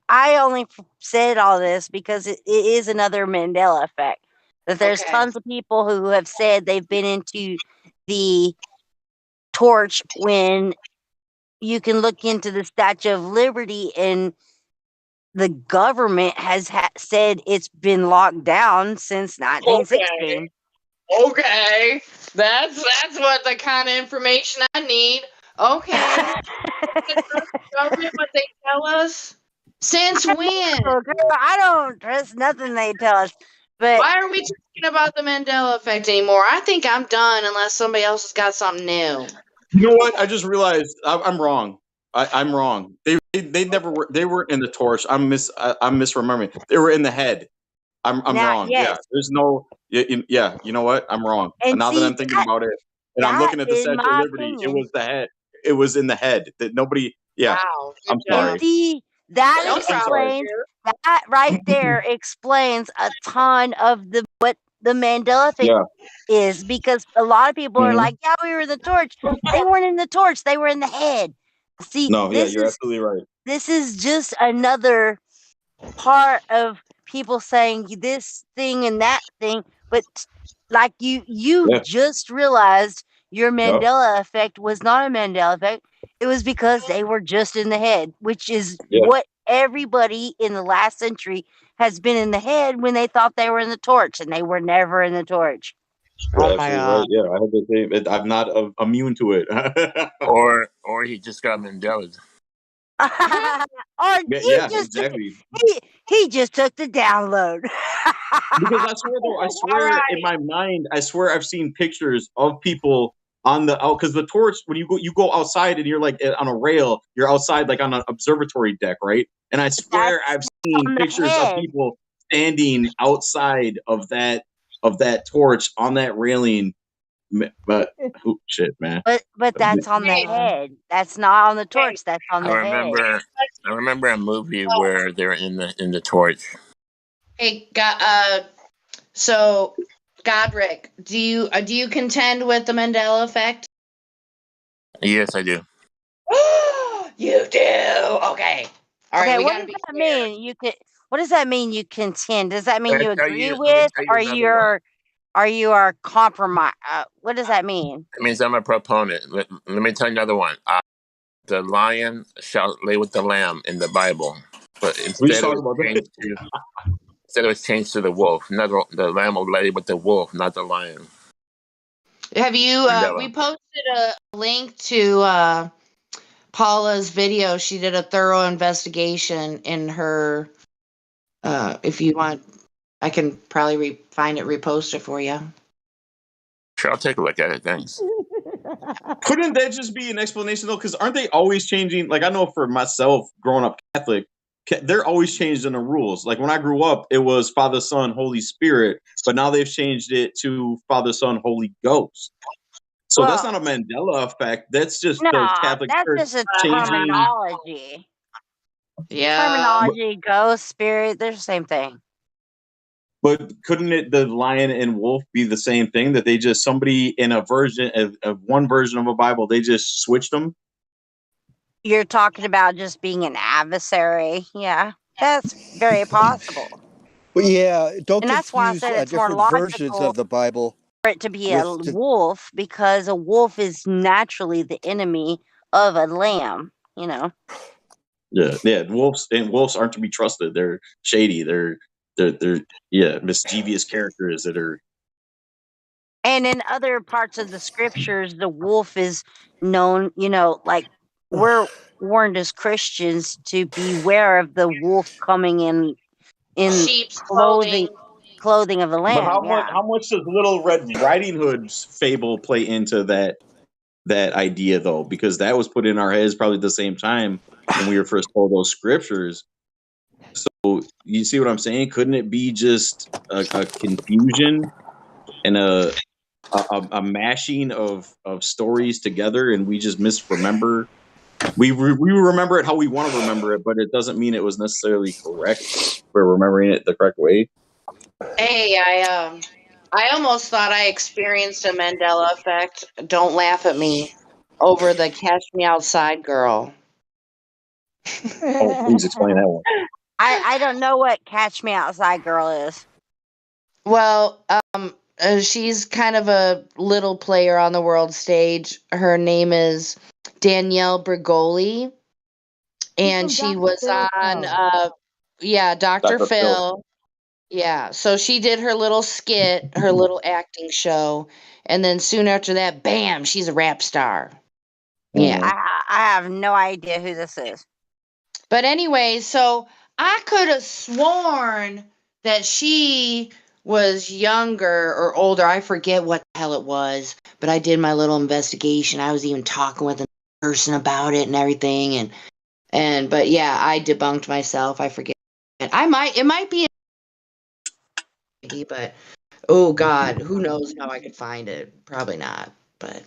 I only said all this because it is another Mandela effect. That there's tons of people who have said they've been into the torch when you can look into the Statue of Liberty, and the government has said it's been locked down since 1916. Okay, that's what the kind of information I need. Okay, government what they tell us. Since when? Girl, I don't trust nothing they tell us. But why are we talking about the Mandela effect anymore? I think I'm done unless somebody else has got something new. You know what? I just realized I'm wrong. I'm wrong. They never were. They weren't in the torch. I'm misremembering. They were in the head. I'm now, wrong. yes. Yeah. There's no. Yeah. You know what? I'm wrong. And now see, that I'm thinking about it, and I'm looking at the in Statue of my Liberty, it opinion, was the head. It was in the head. That nobody. Yeah. Wow. I'm and sorry. see, that No explains that right there explains a ton of what the Mandela effect Yeah. is, because a lot of people are Mhm. like, yeah, we were in the torch. They weren't in the torch, they were in the head. See, No. Yeah. You're absolutely right. this is just another part of people saying this thing and that thing, but like you Yeah. just realized your Yep. Mandela effect was not a Mandela effect. It was because they were just in the head, which is Yeah. what everybody in the last century has been in the head when they thought they were in the torch, and they were never in the torch. You're Oh my absolutely god. right. Yeah. I had to say it. I'm not immune to it. Or he just got Mandela. Or Yeah. Exactly. he just took the download. Because I swear, though, I swear in my mind, I swear I've seen pictures of people on the because the torch, when you go outside and you're like on a rail, you're outside like on an observatory deck, right? And I swear I've seen pictures of people standing outside of that torch on that railing. But shit, man. But that's on the head. That's not on the torch. That's on the head. I remember a movie where they're in the torch. Hey, so Godric, do you contend with the Mandela effect? Yes, I do. You do. Okay. All right. Okay, We what gotta does be that mean? What does that mean? You contend? Does that mean Let me you tell agree you- let me with, tell you or another one. you are compromise? What does that mean? It means I'm a proponent. Let me tell you another one. The lion shall lay with the lamb in the Bible, but instead it was changed to the wolf. The lamb will lay with the wolf, not the lion. Have you? Mandela. We posted a link to Paula's video. She did a thorough investigation in her. If you want, I can probably find it, repost it for you. Sure, I'll take a look at it. Thanks. Couldn't that just be an explanation though? Because aren't they always changing? Like I know for myself, growing up Catholic, they're always changing the rules. Like when I grew up, it was Father, Son, Holy Spirit, but now they've changed it to Father, Son, Holy Ghost. So that's not a Mandela effect. That's just No, the Catholic that's Church just a changing. terminology. Yeah. Terminology, ghost, spirit, they're the same thing. But couldn't it the lion and wolf be the same thing? That they just somebody in a version of one version of a Bible, they just switched them. You're talking about just being an adversary. Yeah, that's very possible. Well, yeah, don't And that's why I confuse said it's more different versions logical of the Bible for it to be a with. wolf, because a wolf is naturally the enemy of a lamb, you know. Yeah. Wolves aren't to be trusted. They're shady. They're mischievous characters that are. And in other parts of the scriptures, the wolf is known, you know, like we're warned as Christians to beware of the wolf coming in Sheep's clothing. clothing of a But lamb. Yeah. how much does Little Red Riding Hood's fable play into that idea though? Because that was put in our heads probably at the same time when we were first told those scriptures. So you see what I'm saying? Couldn't it be just a confusion and a mashing of stories together, and we just misremember? We remember it how we want to remember it, but it doesn't mean it was necessarily correct. We're remembering it the correct way. Hey, I almost thought I experienced a Mandela effect. Don't laugh at me. Over the Catch Me Outside girl. Oh, please explain that one. I don't know what Catch Me Outside girl is. Well, she's kind of a little player on the world stage. Her name is Danielle Bergoli, and she was on, Dr. Phil. Yeah, so she did her little skit, her little acting show, and then soon after that, bam, she's a rap star. Yeah. I have no idea who this is. But anyway, so I could have sworn that she was younger or older. I forget what the hell it was, but I did my little investigation. I was even talking with a person about it and everything, but yeah, I debunked myself. I forget. It might be, but oh God, who knows how I could find it? Probably not, but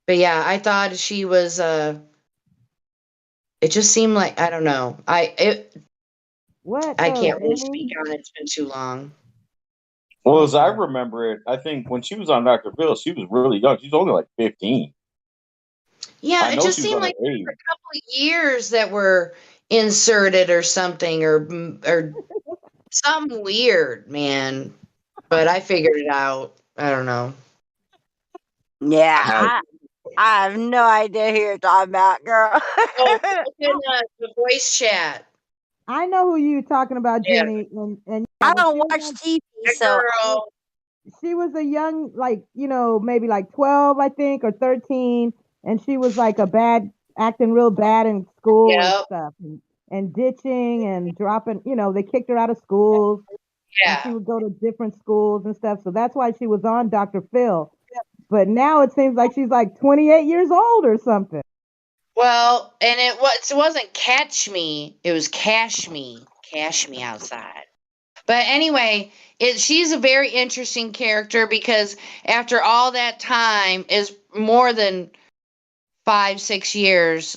yeah, I thought she was. It just seemed like, I don't know. What? I can't really speak on it. It's been too long. Well, as I remember it, I think when she was on Dr. Phil, she was really young. She was only like 15. Yeah, it just seemed like there were a couple of years that were inserted or something, or something weird, man. But I figured it out. I don't know. Yeah, I have no idea who you're talking about, girl. Oh, look in the voice chat. I know who you're talking about, Jenny. And I don't watch TV, so girl. She was a young, like, maybe like 12, I think, or 13, and she was like acting real bad in school and stuff, and ditching and dropping. They kicked her out of schools. And she would go to different schools and stuff. So that's why she was on Dr. Phil. But now it seems like she's like 28 years old or something. Well, and it wasn't Catch Me, it was Cash Me Outside. But anyway, she's a very interesting character because after all that time, is more than 5-6 years,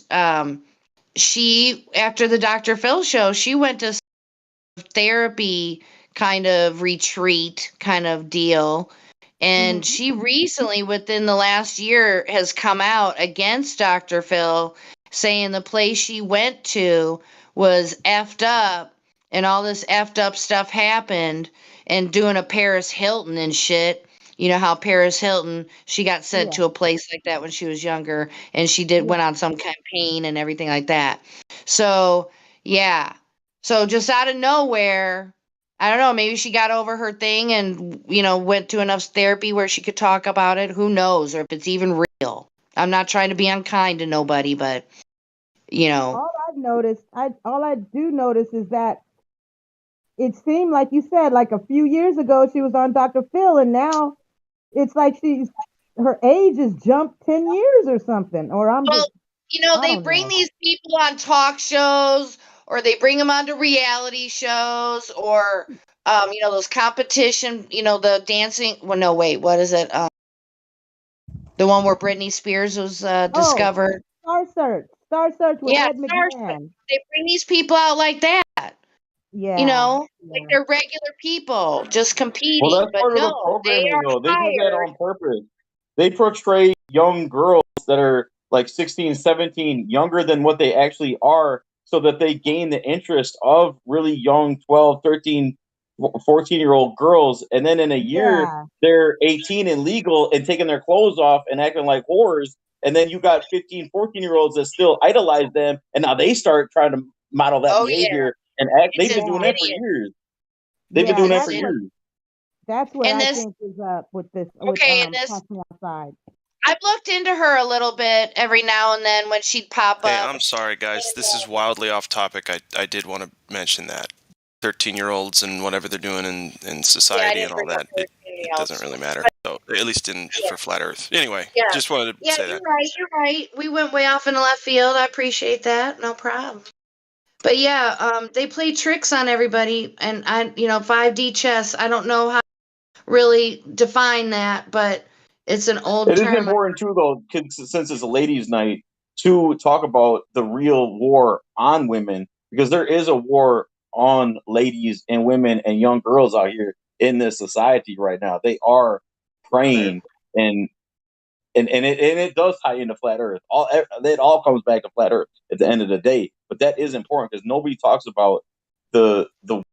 she, after the Dr. Phil show, she went to therapy kind of retreat kind of deal. And she recently, within the last year, has come out against Dr. Phil, saying the place she went to was effed up and all this effed up stuff happened, and doing a Paris Hilton and shit. You know how Paris Hilton, she got sent to a place like that when she was younger, and she went on some campaign and everything like that. So, yeah. So just out of nowhere, I don't know, maybe she got over her thing and, went to enough therapy where she could talk about it. Who knows? Or if it's even real. I'm not trying to be unkind to nobody, but, All I've noticed, all I do notice is that it seemed like you said, like a few years ago, she was on Dr. Phil, and now it's like her age has jumped 10 years or something. Or I'm Well, just, I they don't bring know. these people on talk shows, or they bring them onto reality shows, or those competition, the dancing. Well, no, wait, what is it? The one where Britney Spears was discovered. Star Search with Yeah, Ed McMahon. they bring these people out like that. Yeah. Like they're regular people just Well, competing. that's But part of the no, they programming, are though. They do that hired. on purpose. They portray young girls that are like 16, 17, younger than what they actually are, so that they gain the interest of really young 12, 13, 14-year-old girls. And then in a year, Yeah. they're 18 and legal and taking their clothes off and acting like whores. And then you got 15, 14-year-olds that still idolize them. And now they start trying to model that Oh yeah, behavior and act. They've it's been doing that for insidious. years. They've been Yeah, doing that for years. that's what And I this, think is up with this, with okay, and this, Catch Me Outside. I've looked into her a little bit every now and then when she'd pop Hey, up. I'm sorry, guys. This is wildly off topic. I did want to mention that 13-year-olds and whatever they're doing in society and all that. It doesn't really matter. So at least for flat Earth. Anyway, Yeah, just wanted to say you're that. right. You're right. We went way off in the left field. I appreciate that. No problem. But yeah, they play tricks on everybody, and 5D chess. I don't know how to really define that, but it's an old It is term. important too, though, since it's a ladies' night, to talk about the real war on women, because there is a war on ladies and women and young girls out here in this society right now. They are praying, and it does tie into flat Earth. It all comes back to flat Earth at the end of the day. But that is important because nobody talks about the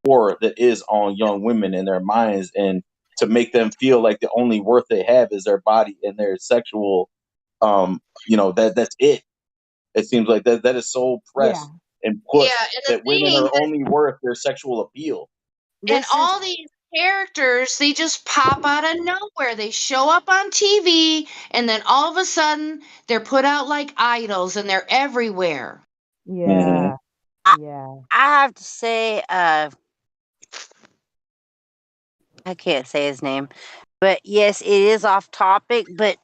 war that is on young women in their minds, and to make them feel like the only worth they have is their body and their sexual that's it. It seems like that is so pressed and pushed and that women are only worth their sexual appeal. And all these characters, they just pop out of nowhere. They show up on TV, and then all of a sudden, they're put out like idols, and they're everywhere. Yeah. I have to say, I can't say his name, but yes, it is off topic, but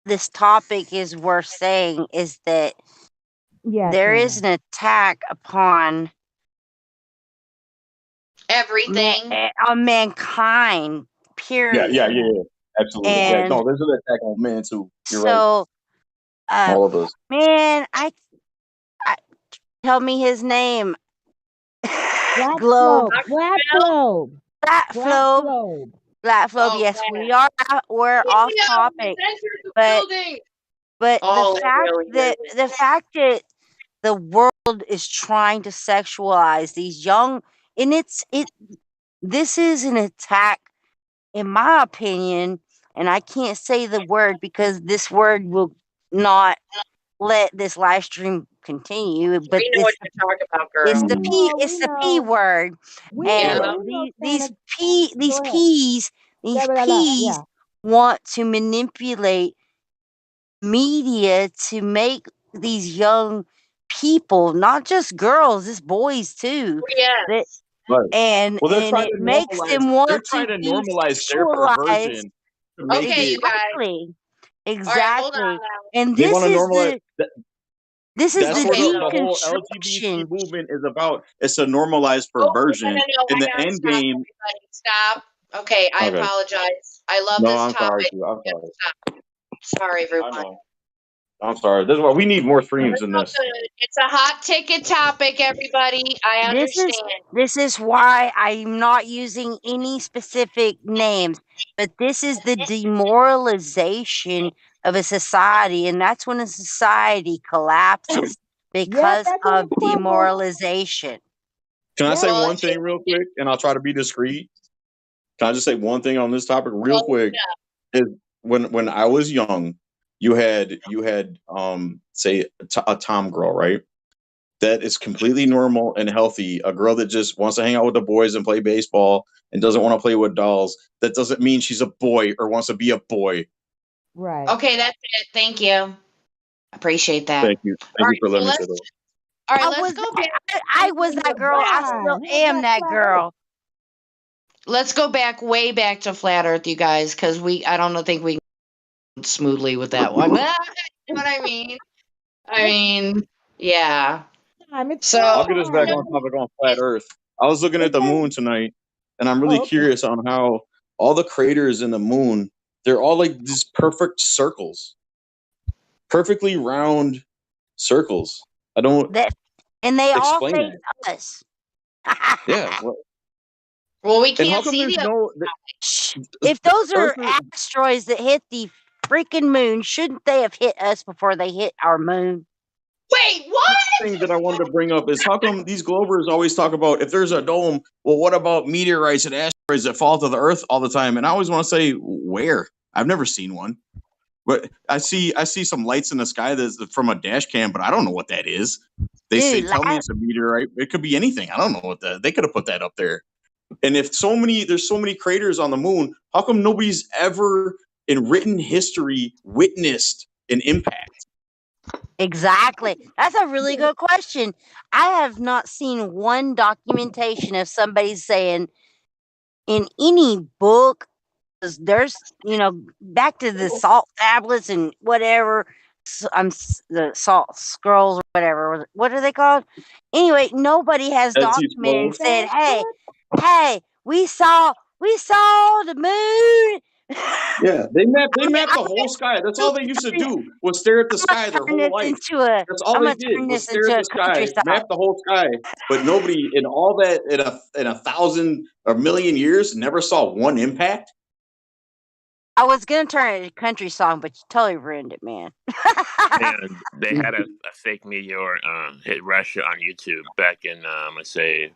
this topic is worth saying, is that there is an attack upon everything on mankind, period. Yeah. Absolutely. And no, there's an attack on men too. You're so, right. All of us. Man, I tell me his name. Black Globe. Globe. Black Globe. Yes, we're off topic, but the fact that the world is trying to sexualize these young, and this is an attack, in my opinion, and I can't say the word because this word will not let this live stream continue, but we know what you're talking about, girl. It's the P word. And these peas want to manipulate media to make these young people, not just girls, it's boys too. Yes. And it makes them want they're trying to normalize their perversion to make okay, it, you guys. Exactly. Right, and they this want to is normalize this is that's the what the whole LGBT movement is about. It's to normalize perversion. No, In I the gotta end stop, game. everybody. Stop. Okay, I apologize. I love this I'm topic. sorry. I'm sorry. Stop. Sorry, everyone. I'm sorry. This is why we need more streams than this. It's a hot ticket topic, everybody. I understand. This is why I'm not using any specific names, but this is the demoralization of a society, and that's when a society collapses because of demoralization. Can I say one thing real quick, and I'll try to be discreet? Can I just say one thing on this topic real quick? Is when I was young, you had say a tom girl, right? That is completely normal and healthy. A girl that just wants to hang out with the boys and play baseball and doesn't want to play with dolls. That doesn't mean she's a boy or wants to be a boy. Right. Okay, that's it. Thank you. Appreciate that. Thank you. Thank you for letting me say that. All right, let's go back. I was that girl. I still am that girl. let's go back way back to flat Earth, you guys, because I don't think we can smoothly with that one. You know what I mean? Yeah. So I'll get us back on topic on flat Earth. I was looking at the moon tonight, and I'm really curious on how all the craters in the moon, they're all like these perfect circles, perfectly round circles. I don't and they all explain face that. us. Yeah. Well, we And how can't come see there's the. no? If those Earth are asteroids that hit the freaking moon, shouldn't they have hit us before they hit our moon? Wait, what? Thing that I wanted to bring up is how come these Globers always talk about if there's a dome, well, what about meteorites and asteroids that fall to the Earth all the time? And I always want to say, where? I've never seen one. But I see some lights in the sky that's from a dash cam, but I don't know what that is. They say, tell me it's a meteorite. It could be anything. I don't know what they could have put that up there. And if there's so many craters on the moon, how come nobody's ever in written history witnessed an impact? Exactly. That's a really good question. I have not seen one documentation of somebody saying in any book, there's, back to the salt tablets and whatever, the salt scrolls or whatever. What are they called? Anyway, nobody has Dead Sea documented and Scrolls. said, hey, we saw the moon. Yeah, they mapped the whole sky. That's all they used to do was stare at the sky their whole life. That's all I'm they gonna did turn was this stare at into the a country sky, song. map the whole sky. But nobody in all that in a thousand or million years never saw one impact. I was gonna turn it into a country song, but you totally ruined it, man. And they had a fake meteor hit Russia on YouTube back in let's say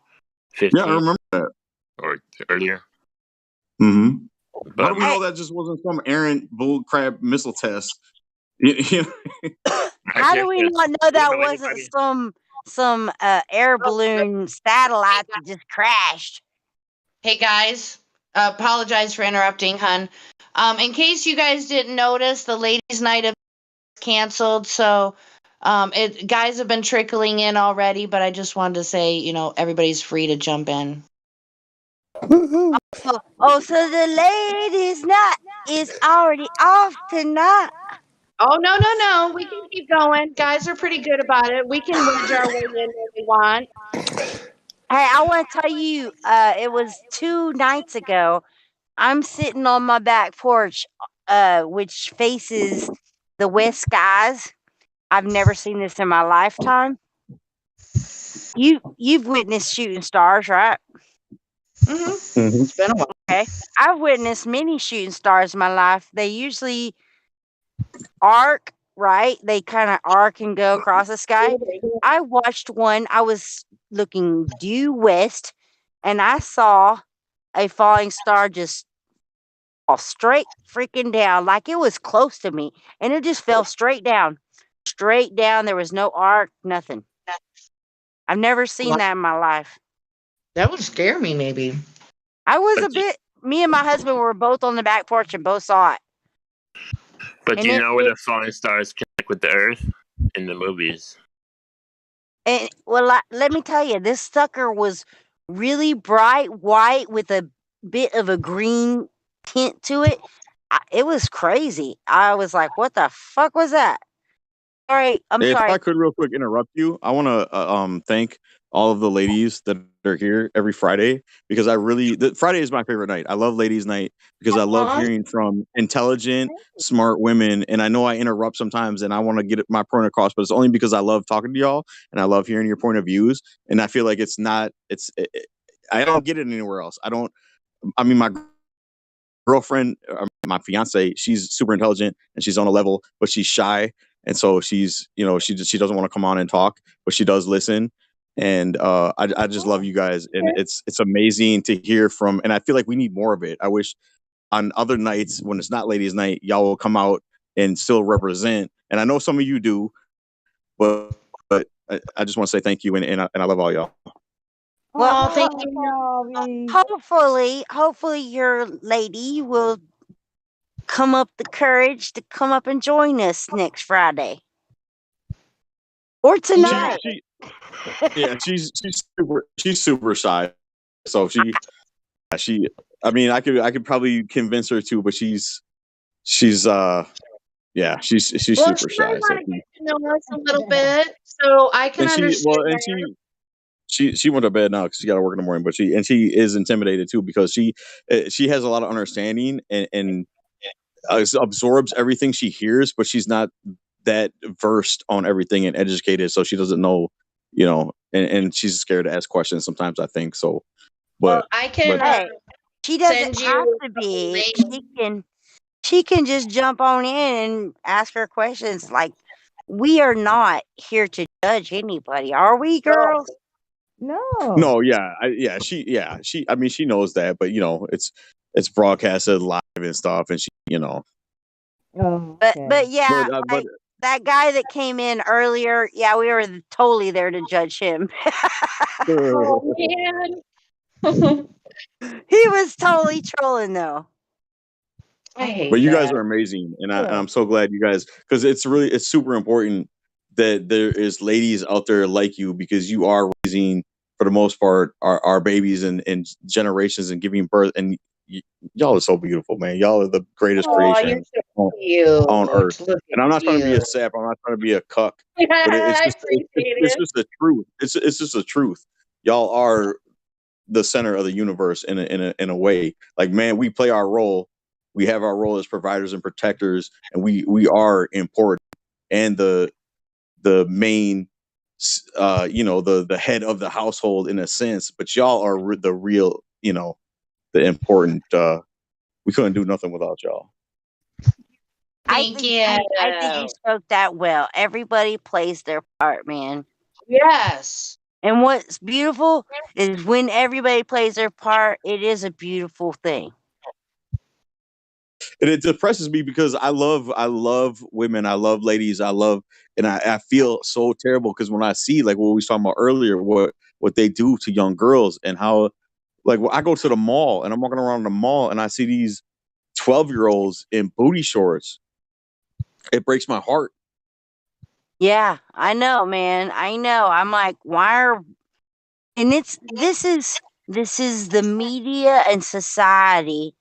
15. Yeah, I remember that. Or earlier. Mm-hmm. But How do we know that just wasn't some errant bullcrap missile test? How do we not know that wasn't some air balloon satellite that just crashed? Hey guys, apologize for interrupting, hun. In case you guys didn't notice, the ladies' night is canceled, so guys have been trickling in already, but I just wanted to say, everybody's free to jump in. Oh, so the ladies' night is already off tonight. Oh, no. We can keep going. Guys are pretty good about it. We can wedge our way in when we want. Hey, I want to tell you, it was 2 nights ago. I'm sitting on my back porch, which faces the west skies. I've never seen this in my lifetime. You've witnessed shooting stars, right? Mm-hmm. It's been a while. Okay. I've witnessed many shooting stars in my life. They usually arc, right? They kind of arc and go across the sky. I watched one. I was looking due west, and I saw a falling star just fall straight freaking down, like it was close to me, and it just fell straight down. Straight down. There was no arc, nothing. I've never seen that in my life. That would scare me, maybe. I was me and my husband were both on the back porch and both saw it. But do you know where the falling stars connect with the Earth in the movies? And well, let me tell you, this sucker was really bright white with a bit of a green tint to it. It was crazy. I was like, "What the fuck was that?" All right, I'm If sorry. I could real quick interrupt you, I want to thank all of the ladies that are here every Friday because Friday is my favorite night. I love ladies' night because I love hearing from intelligent, smart women. And I know I interrupt sometimes, and I want to get my point across, but it's only because I love talking to y'all and I love hearing your point of views. And I feel like I don't get it anywhere else. My girlfriend, my fiance, she's super intelligent and she's on a level, but she's shy. And so she doesn't want to come on and talk, but she does listen. And I just love you guys. And it's amazing to hear from, and I feel like we need more of it. I wish on other nights when it's not ladies' night, y'all will come out and still represent. And I know some of you do, but I just want to say thank you. And I love all y'all. Well, thank you. Hopefully your lady will come up the courage to come up and join us next Friday or tonight. She's super shy, so she. I mean, I could probably convince her too, but she's she's Well, super she might shy. So want to get to know us a little bit, so I can and understand. she went to bed now because she got to work in the morning. But she is intimidated too because she has a lot of understanding and absorbs everything she hears, but she's not that versed on everything and educated, so she doesn't know, and she's scared to ask questions sometimes. I think so, but I can Hey, she doesn't send have you to a couple be. links. She can just jump on in and ask her questions. Like, we are not here to judge anybody, are we, girls? no, she. I mean, she knows that, but it's broadcasted live and stuff, and Oh, But yeah, but like that guy that came in earlier, yeah, we were totally there to judge him. Oh man. He was totally trolling though. I hate But you guys that. are amazing, and I'm so glad you guys, because it's super important that there is ladies out there like you, because you are raising, for the most part, our babies and generations and giving birth, and y'all are so beautiful, man. Y'all are the greatest Oh, you're creation so on earth. cute. Look And at I'm not trying to be a you. sap. I'm not trying to be a cuck, but I appreciate it's it. just the truth. It's just the truth. Y'all are the center of the universe in a way. Like, man, we play our role. We have our role as providers and protectors, and we are important, and the main the head of the household in a sense. But y'all are the real, the important. We couldn't do nothing without y'all. Thank you. I think you spoke that well. Everybody plays their part, man. Yes. And what's beautiful is when everybody plays their part, it is a beautiful thing. And it depresses me because I love women, I love ladies, and I feel so terrible because when I see, like what we was talking about earlier, what they do to young girls, and how, like, I go to the mall and I'm walking around the mall and I see these 12-year-olds in booty shorts. It breaks my heart. Yeah, I know, man. I know. I'm like, why are and this is the media and society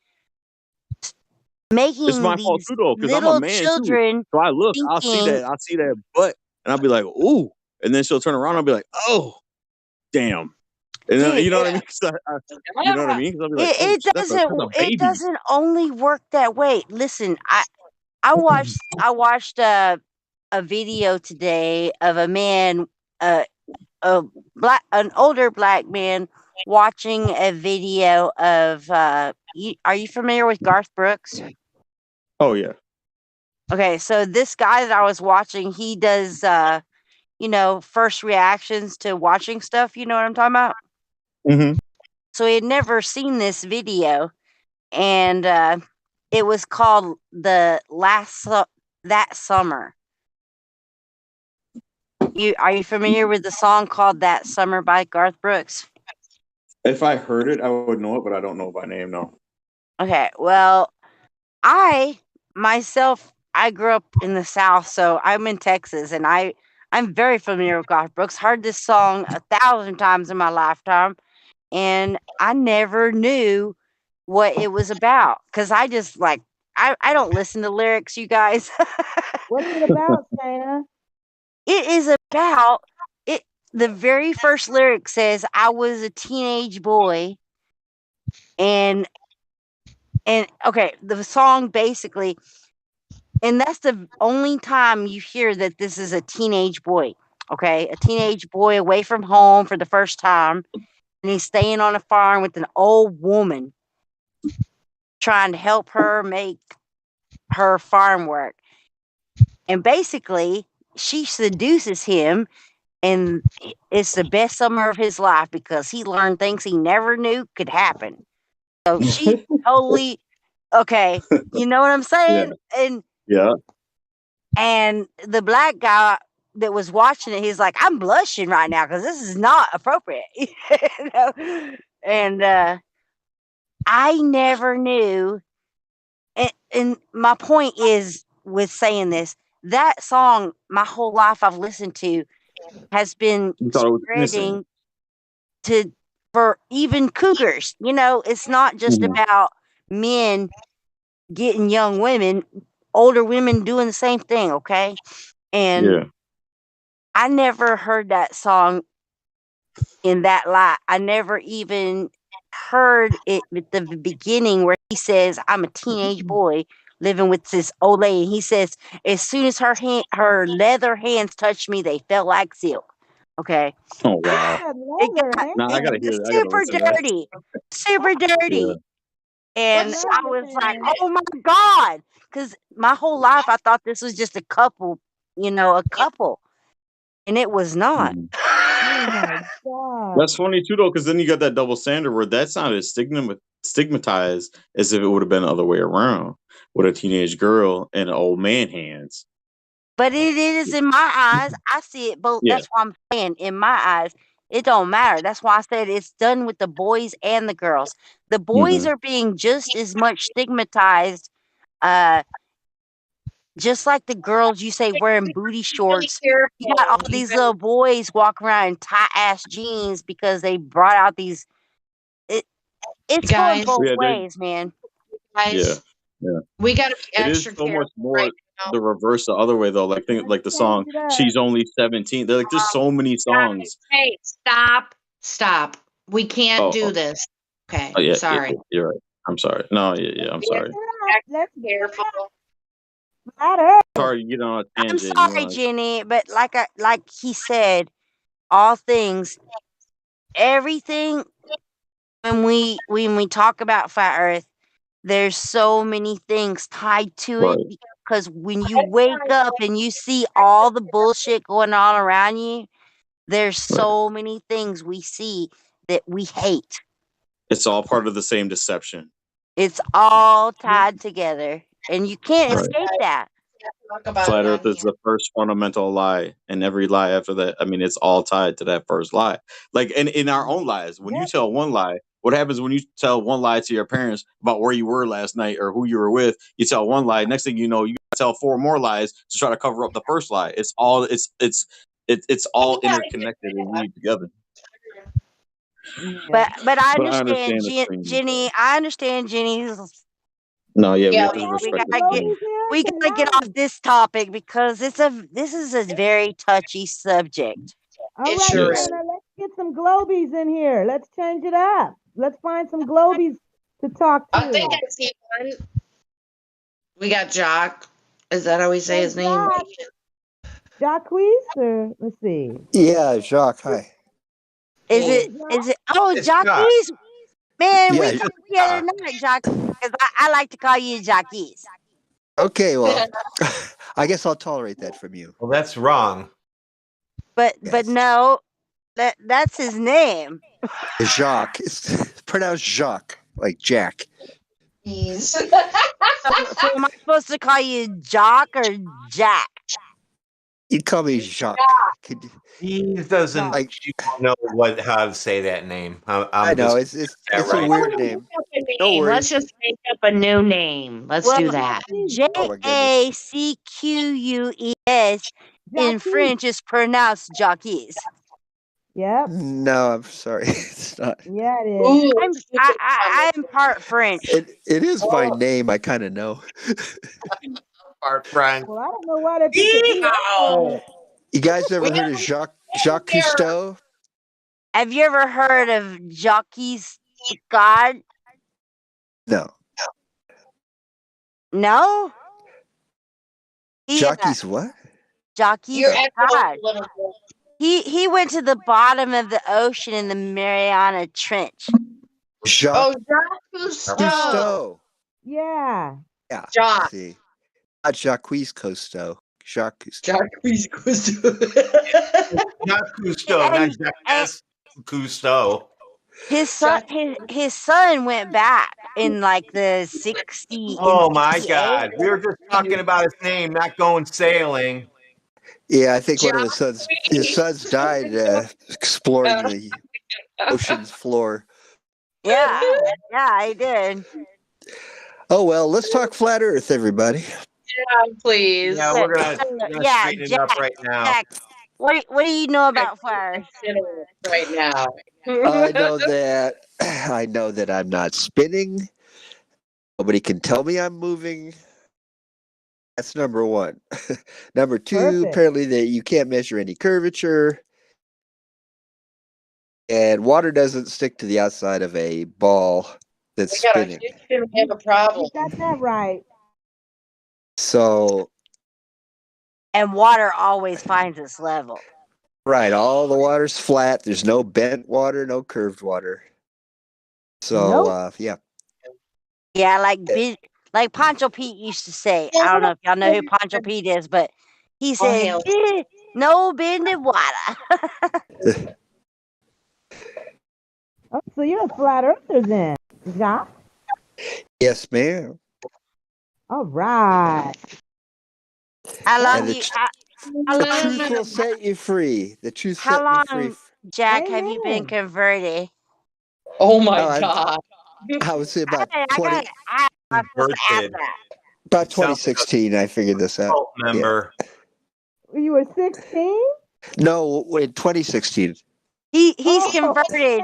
It's making my fault these too, though, because I'm a little man too. children So I look, thinking I'll see that butt, and I'll be like, ooh, and then she'll turn around, and I'll be like, oh, damn, and dude, you know what I mean? You know what I mean? 'Cause I'll be like, oh, that's a it baby. doesn't only work that way. Listen, I watched a video today of a man, an older black man watching a video of are you familiar with Garth Brooks? Oh yeah. Okay, so this guy that I was watching, he does first reactions to watching stuff, you know what I'm talking about? Mm-hmm. So he had never seen this video, and it was called That Summer. Are you familiar with the song called That Summer by Garth Brooks? If I heard it, I would know it, but I don't know by name. No. Okay, well, I myself, I grew up in the South, so I'm in Texas, and I'm very familiar with Garth Brooks. Heard this song 1,000 times in my lifetime, and I never knew what it was about because I just like I don't listen to lyrics, you guys. What's it about, Shayna? It is about it. The very first lyric says, "I was a teenage boy," and okay, the song basically, and that's the only time you hear that this is a teenage boy. Okay, a teenage boy away from home for the first time, and he's staying on a farm with an old woman, trying to help her make her farm work. And basically, she seduces him, and it's the best summer of his life because he learned things he never knew could happen. So she totally okay, you know what I'm Yeah. saying? Yeah. And the black guy that was watching it, he's like, I'm blushing right now because this is not appropriate. You know? And I never knew. And my point is with saying this, that song, my whole life I've listened to, has been You thought it was innocent. spreading to for even cougars. You know, it's not just about men getting young women, older women doing the same thing, okay? And I never heard that song in that light. I never even heard it at the beginning where he says, I'm a teenage boy living with this old lady. He says, as soon as her leather hands touched me, they felt like silk. Okay. Oh wow. I gotta hear that. I gotta Super listen to that. dirty. Super dirty. Yeah. And I was like, oh my God. Because my whole life I thought this was just a couple, a couple. And it was not. Oh my God. That's funny too, though, because then you got that double standard where that sounded stigmatized as if it would have been the other way around with a teenage girl and an old man hands. But it is in my eyes. I see it both. Yeah. That's why I'm saying in my eyes, it don't matter. That's why I said it's done with the boys and the girls. The boys are being just as much stigmatized, just like the girls you say wearing booty shorts. You got all these little boys walking around in tight ass jeans because they brought out these. It's going Guys. both Yeah, ways, man. Yeah. Yeah. We got to be It is extra so much careful more right now. the reverse the other way though. Like the song "She's Only 17." They're like, there's so many songs. Hey, stop. We can't do this. Okay, Oh yeah, sorry. you're right. I'm sorry. No, yeah, I'm sorry. Extra careful. Sorry, you get on a I'm tangent. sorry, Jenny, but like he said, all things, everything. When we talk about flat Earth, there's so many things tied to it because when you wake up and you see all the bullshit going on around you, there's so many things we see that we hate. It's all part of the same deception. It's all tied together, and you can't escape that. Flat Earth is the first fundamental lie, and every lie after that, I mean, it's all tied to that first lie. Like, and in our own lives, when you tell one lie, what happens when you tell one lie to your parents about where you were last night or who you were with? You tell one lie. Next thing you know, you tell 4 more lies to try to cover up the first lie. It's all interconnected and weaved together. But I But I understand, understand the screaming. Jenny. I understand Jenny's. No, yeah, we have to We respect gotta get off this topic because this is a very touchy subject. All right, Santa, let's get some globies in here. Let's change it up. Let's find some globies to talk to. I think I see one. We got Jock. Is that how we say his name? Jacques, or let's see. Yeah, Jacques. Hi. Is it? Oh, It's Jacques. Jacques. Man, Yeah, we it's talked the other night, Jacques. Because I like to call you Jacques. Okay, well, I guess I'll tolerate that from you. Well, that's wrong. But no, that's his name. Jacques. It's pronounced Jacques, like Jack. So am I supposed to call you Jock or Jack? You call me Jacques. He doesn't. You don't know how to say that name. I know it's a weird name. No worries. Let's just make up a new name. Let's do that. Jacqueus in French is pronounced Jacques. Yep. No, I'm sorry. It's not. Yeah, it is. I'm part French. It is my name. I kind of know. Part French. Well, I don't know why they put the You guys ever heard of Jacques Cousteau? Have you ever heard of Jacques God? No. No? Jacques what? Jacques God. He went to the bottom of the ocean in the Mariana Trench. Jacques Cousteau. Yeah. Yeah. Jacques. See. Not Jacques Cousteau. Jacques Cousteau. Not Cousteau, not Jacques Cousteau. His son went back in like the 60s. Oh my God. We were just talking about his name, not going sailing. Yeah, I think one of his sons died exploring the ocean's floor. Yeah, I did. Oh well, let's talk flat Earth, everybody. Yeah, please. Yeah, we're gonna straighten it up right now. What do you know about flat Earth? Right now. I know that I'm not spinning. Nobody can tell me I'm moving. That's number one. Number two, Perfect. apparently that you can't measure any curvature. And water doesn't stick to the outside of a ball that's We got a spinning. Houston, we have a problem. You got that right. So, And water always finds its level. right, all the water's flat. There's no bent water, no curved water. So, Nope. yeah. Yeah, like Pancho Pete used to say. I don't know if y'all know who Pancho Pete is, but he said, hell. "No bending water." Oh, so you're a flat earther then, Jacques? Yes, ma'am. All right. How long And do the, you? tr- How the long truth you? will set you free. The truth How set me free. long, Jack, have you been Amen. converted? Oh my Oh, God. I would say about I 20, I'm supposed to ask Converted. that. about Sounds like 2016. I figured this a out. cult Yeah. member. You were 16? No, in 2016. He's Oh, converted.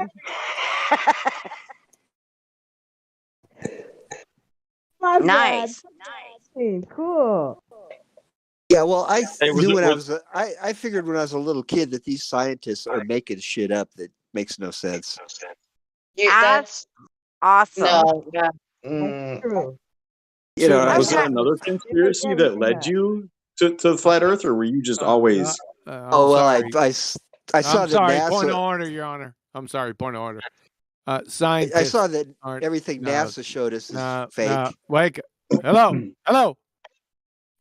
my God. Nice. 16. Cool. Yeah, well, I Hey, knew when I figured when I was a little kid that these scientists are making shit up that makes no sense. That's awesome. No, yeah. That's true. You know, was there Sometimes another they make conspiracy that everything led up. you to flat Earth, or were you just always? I'm oh well, sorry. I saw I'm that sorry. Point of NASA. order, Your Honor. I'm sorry. Point of order. I Scientists saw that aren't. everything No, NASA showed us is no, fake. no. Wake. Hello. Hello.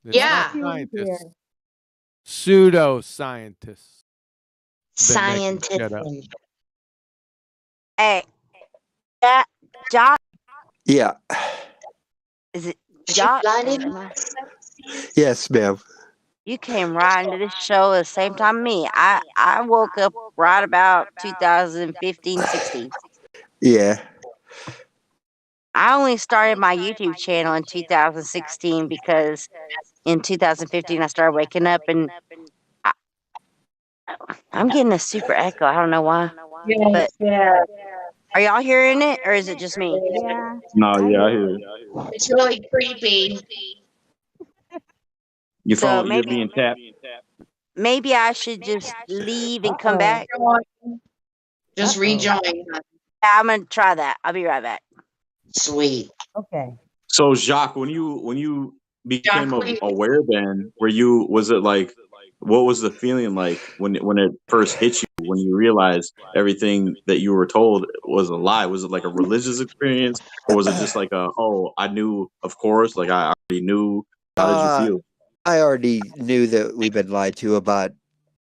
It's Yeah. not scientists. Pseudo-scientists. Been making shit up. Scientific. Hey, Jock, Yeah. is it She Jock? blinded? Yes, ma'am. You came right into this show at the same time me. I woke up right about 2015, 16. Yeah. I only started my YouTube channel in 2016 because in 2015 I started waking up and I'm getting a super echo. I don't know why. But Yeah. are y'all hearing it or is it just me? Yeah. No, yeah, I hear hear it. you. It's really creepy. So You're being tapped. maybe I should just leave and come Uh-oh. back. Just Uh-oh. rejoin. I'm gonna try that. I'll be right back. Sweet. Okay. So Jacques, when you became Jacques, what do you- aware, then was it like, what was the feeling like when it first hit you, when you realized everything that you were told was a lie? Was it like a religious experience, or was it just like I knew, of course, like I already knew? How did you feel? I already knew that we've been lied to about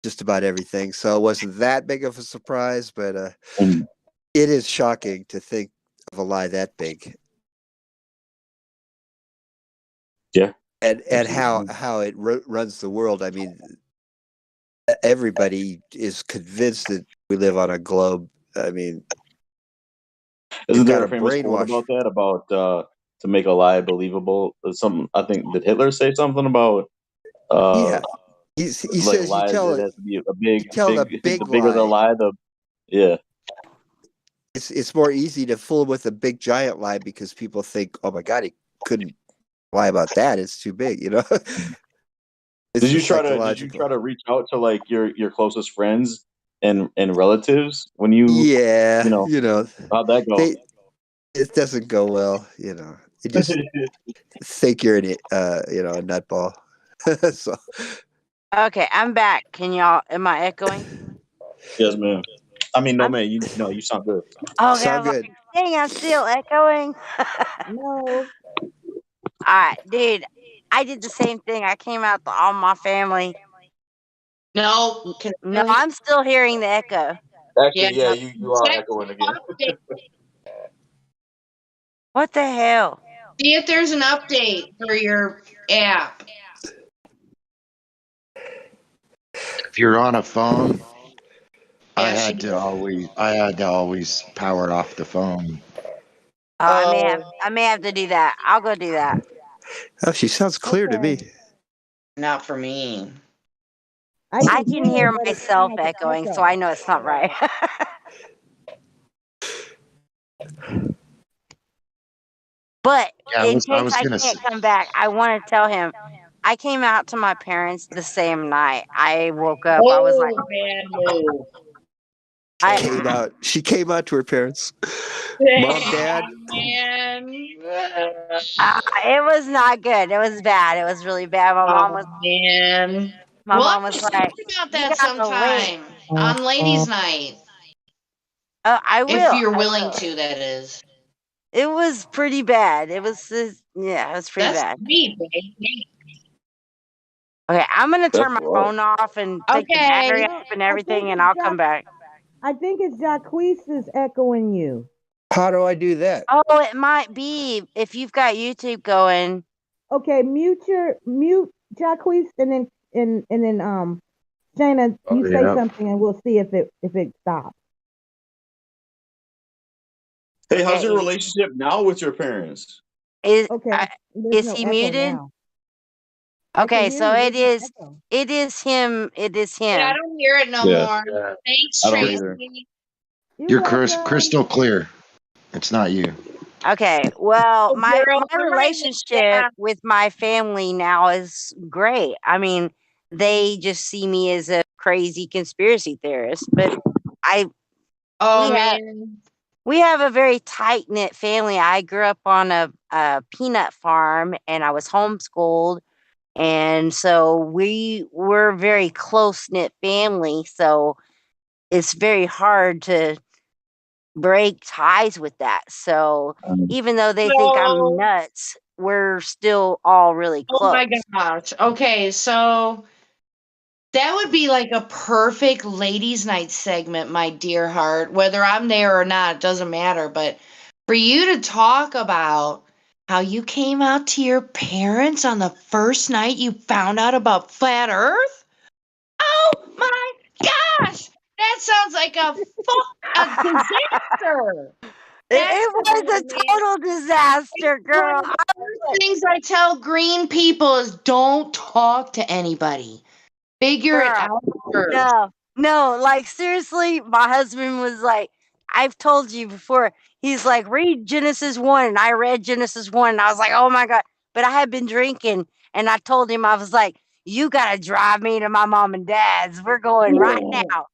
just about everything, so it wasn't that big of a surprise. But it is shocking to think of a lie that big. Yeah. And how it runs the world. I mean, everybody is convinced that we live on a globe. I mean, Isn't there got a to famous quote brainwash. about that? About to make a lie believable? Something, I think, did Hitler say something about Yeah, he like says lies? It has to be a big, you tell a big. big The bigger the lie. lie, the yeah. It's more easy to fool him with a big giant lie because people think, oh my God, he couldn't lie about that. It's too big, you know. Did you try to reach out to like your closest friends and relatives when you how'd that go? It doesn't go well, you know. You just think you're a nutball. So Okay, I'm back. Am I echoing? Yes, ma'am. I mean, no, man. You sound good. Okay, I was like, dang, I'm still echoing. No. All right, dude. I did the same thing. I came out to all my family. No. No, I'm still hearing the echo. Actually, yeah, you are echoing again. What the hell? See if there's an update for your app. If you're on a phone, I Yeah, had to always power off the phone. Oh, I may have to do that. I'll go do that. Oh, she sounds clear to me. Not for me. I can hear but it's myself like an echoing, so echo. I know it's not right. But Yeah, in I case was I gonna. can't come back, I want to tell him I came out to my parents the same night. I woke up. I was like, Oh, bad move. She came out to her parents. Mom, Dad. Man. It was not good. It was bad. It was really bad. Oh, man. My We'll mom have was to talk like, about "You that got the link." sometime on ladies' night. Oh, I If will. you're I willing will. to, that is. It was pretty bad. It was, yeah, it was pretty That's bad. sweet, baby. Okay, I'm gonna turn That's my rough. phone off and take the Okay. battery No, off and I think everything, and it's I'll come back. I think it's Jacquees is echoing you. How do I do that? Oh, it might be if you've got YouTube going. Okay, mute Jacquees, and then Shayna, Oh, you say yeah. something and we'll see if it stops. Hey, how's your Okay, relationship now with your parents? is Okay, there's is no he echo muted? now. I can Okay, hear so you. it There's no is. echo. It is him. It is Yeah, I him. don't hear it no Yeah, more. Yeah. Thanks, I don't either. Tracy. You're You're welcome. crystal clear. It's not you. Okay, well, Oh, girl, my all right, relationship yeah. with my family now is great. I mean, they just see me as a crazy conspiracy theorist, but I Oh, we have man. we have a very tight knit family. I grew up on a peanut farm, and I was homeschooled, and so we were a very close knit family. So it's very hard to break ties with that. So even though they think I'm So, nuts, we're still all really oh my close. gosh. Okay, so that would be like a perfect ladies' night segment, my dear heart. Whether I'm there or not, it doesn't matter. But for you to talk about how you came out to your parents on the first night you found out about flat Earth? Oh my gosh! That sounds like a disaster. That's It was a total disaster, one girl. of the I was first like, things I tell green people is don't talk to anybody. Figure it girl, out first. no, like seriously, my husband was like, I've told you before. He's like, read Genesis 1. And I read Genesis 1. And I was like, oh my God. But I had been drinking, and I told him, I was like, you got to drive me to my mom and dad's. We're going right now.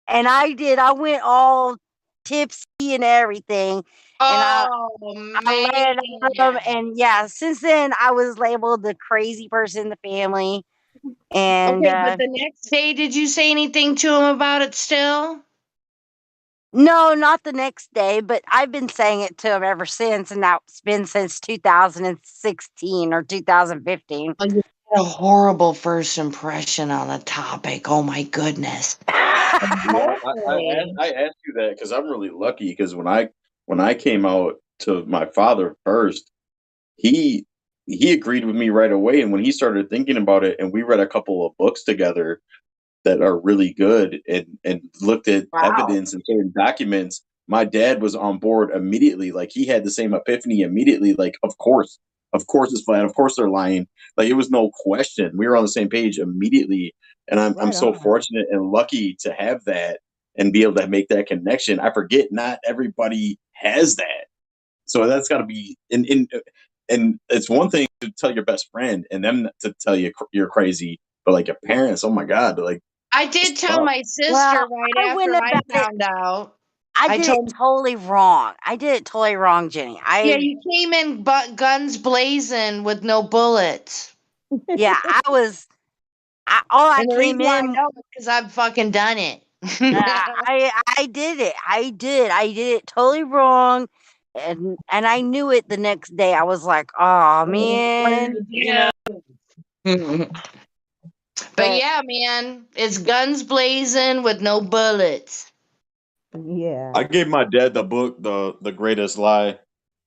And I did. I went all tipsy and everything. And Oh I landed on them. man. And yeah, since then, I was labeled the crazy person in the family. And Okay, but the next day, did you say anything to him about it still? no, not the next day, but I've been saying it to him ever since. And that's been since 2016 or 2015. Oh, you had a horrible first impression on the topic. Oh my goodness. Yeah, Hopefully. I asked you that because I'm really lucky because when I came out to my father first, he he agreed with me right away, and when he started thinking about it, and we read a couple of books together that are really good and looked at Wow. evidence and certain documents, my dad was on board immediately. Like he had the same epiphany immediately. Like, of course it's flat. Of course they're lying. Like it was no question. We were on the same page immediately. And I'm Right so on. fortunate and lucky to have that and be able to make that connection. I forget not everybody has that. So that's got to be and it's one thing to tell your best friend and them to tell you you're crazy, but like your parents, oh my god, like I did tell tough. my sister Well, right I after went I about it. found out. I I did it told totally wrong. I did it totally wrong, Jenny. yeah, you came in guns blazing with no bullets. Yeah, I And the came reason why I in. know is because I've fucking done it. I did it. I did it totally wrong, and I knew it the next day. I was like, oh man, Yeah. But But yeah, man, it's guns blazing with no bullets. Yeah. I gave my dad the book, the greatest lie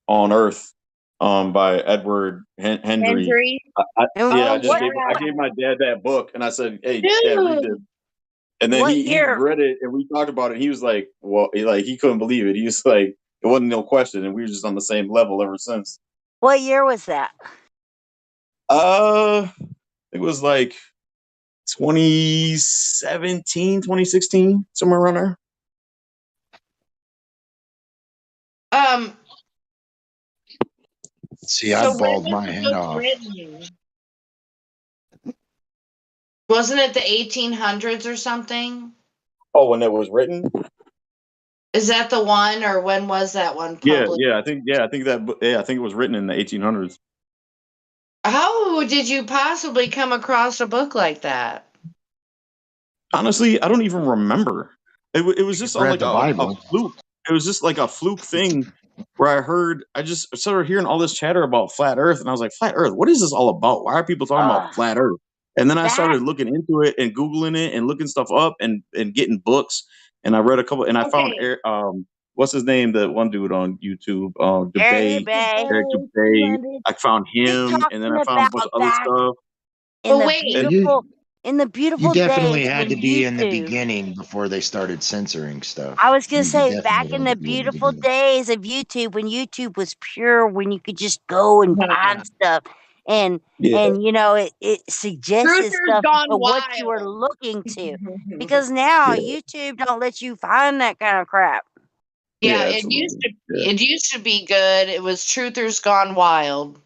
on earth, by Edward Hendry. Hendry? Yeah, Oh, I yeah. gave my dad that book, and I said, "Hey, Dad, read this." Dude. And then What he year? read it, and we talked about it. And he was like, "Well, he couldn't believe it." He was like, "It wasn't no question," and we were just on the same level ever since. What year was that? Uh, it was like 2017, 2016, somewhere around there. See, I So when balled was my the head book off. written? Wasn't it the 1800s or something? Oh, when it was written? Is that the one, or when was that one Yeah, published? I think it was written in the 1800s. How did you possibly come across a book like that? Honestly, I don't even remember. It was just on Read like the a Bible. fluke. It was just like a fluke thing where I just started hearing all this chatter about flat Earth, and I was like, flat Earth, what is this all about? Why are people talking about flat Earth? And then I That started looking into it and googling it and looking stuff up and getting books. And I read a couple, and I found what's his name, the one dude on YouTube, Eric Debate, Bay. Eric Debate. I found You're him, and then talking I found a bunch about of other back stuff. in But the wait, You beautiful you definitely days had when to be in the YouTube. beginning before they started censoring stuff. I was gonna You say back definitely in had the to be in the beautiful beginning. days of YouTube when YouTube was pure, when you could just go and find stuff and Yeah. you know it suggested Truthers stuff gone to what you were wild. looking to. Because now Yeah. YouTube don't let you find that kind of crap. Yeah, Yeah, it used absolutely. to Yeah. it used to be good. It was Truthers Gone Wild.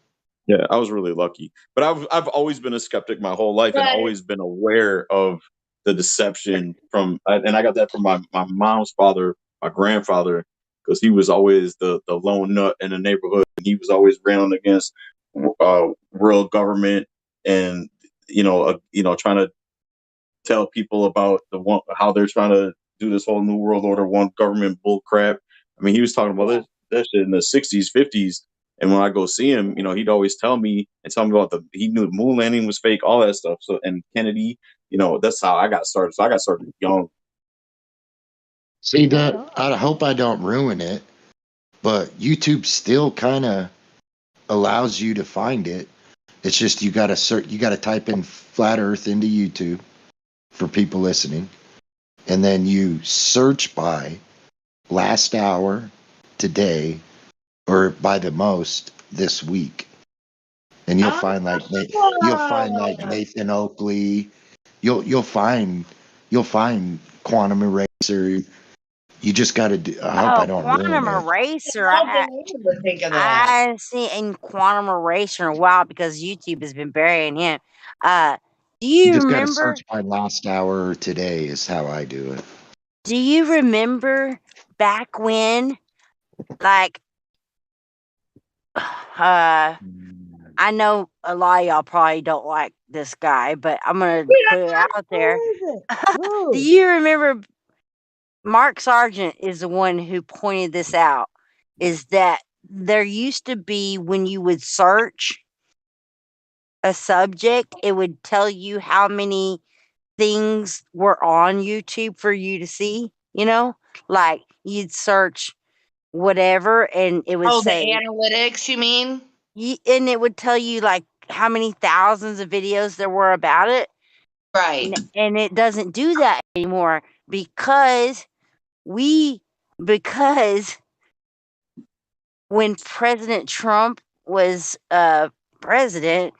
Yeah, I was really lucky. But I've always been a skeptic my whole life and But always been aware of the deception and I got that from my mom's father, my grandfather, because he was always the lone nut in the neighborhood. He was always railing against world government and trying to tell people about how they're trying to do this whole new world order, one government bull crap. I mean, he was talking about that shit in the 60s, 50s. And when I go see him, he'd always tell me about he knew the moon landing was fake, all that stuff. So, and Kennedy, that's how I got started. So I got started young. See that? I hope I don't ruin it, but YouTube still kind of allows you to find it. It's just you got to search. You got to type in flat Earth into YouTube for people listening, and then you search by last hour today, or by the most this week, and you'll find like Nathan Oakley. You'll find Quantum Eraser. You just got to do. I hope I Oh, don't ruin Quantum it. Eraser! how did I ever think of that? I haven't seen in Quantum Eraser in a while because YouTube has been burying him. Do You you just got to remember? search by last hour or today is how I do it. Do you remember back when, like, I know a lot of y'all probably don't like this guy, but I'm gonna put it out there. Do you remember Mark Sargent is the one who pointed this out? Is that there used to be when you would search a subject, it would tell you how many things were on YouTube for you to see, like you'd search whatever and it would Oh, the say, analytics, you mean? and it would tell you like how many thousands of videos there were about it. Right. And it doesn't do that anymore because because when President Trump was president,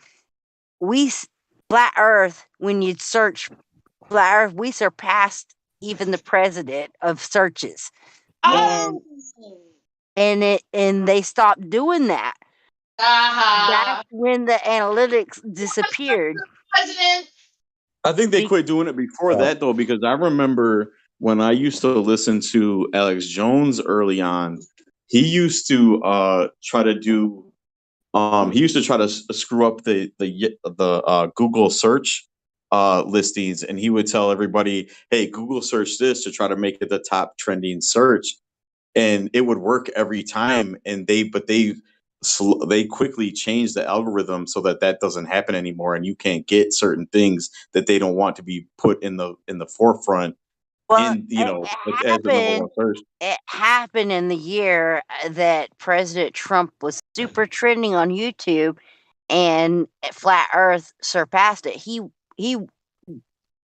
flat Earth, when you'd search flat Earth, we surpassed even the president of searches. Oh. And they stopped doing that. Uh-huh. That's when the analytics disappeared. President. I think they quit doing it before that though, because I remember when I used to listen to Alex Jones early on, he used to try to do he used to try to screw up the Google search listings, and he would tell everybody, "Hey, Google search this to try to make it the top trending search," and it would work every time. And they quickly changed the algorithm so that doesn't happen anymore, and you can't get certain things that they don't want to be put in the forefront. Well, As the number one search. it happened in the year that President Trump was super trending on YouTube and Flat Earth surpassed it. He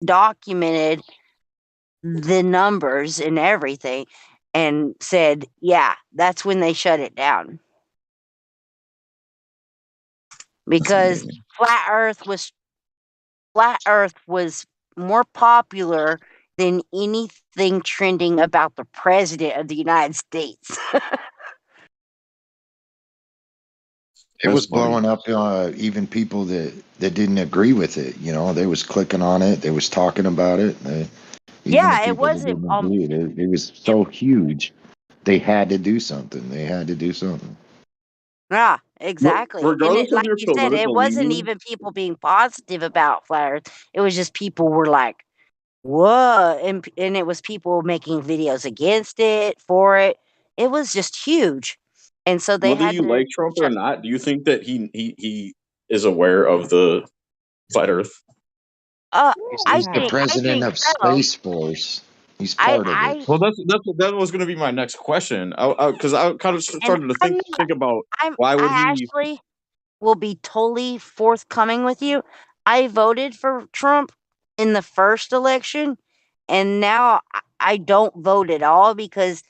documented the numbers and everything and said, yeah, that's when they shut it down. Because Flat Earth was flat Earth was more popular than anything trending about the president of the United States. It was blowing up even people that didn't agree with it. You know, they was clicking on it. They was talking about it. Even the Yeah, it people that wasn't. didn't agree, it was so huge. They had to do something. They had to do something. Yeah, exactly. And Regardless it, of like your you said, it political wasn't leaning, even people being positive about flat Earth. It was just people were like, "Whoa!" and it was people making videos against it, for it. It was just huge, and so they whether had you to like Trump or shut. not, do you think that he is aware of the flat Earth? I He's the president think of so. Space Force. He's part of it. Well, that was going to be my next question. Because I kind of And started to think about why would I he? actually will be totally forthcoming with you. I voted for Trump in the first election, and now I don't vote at all because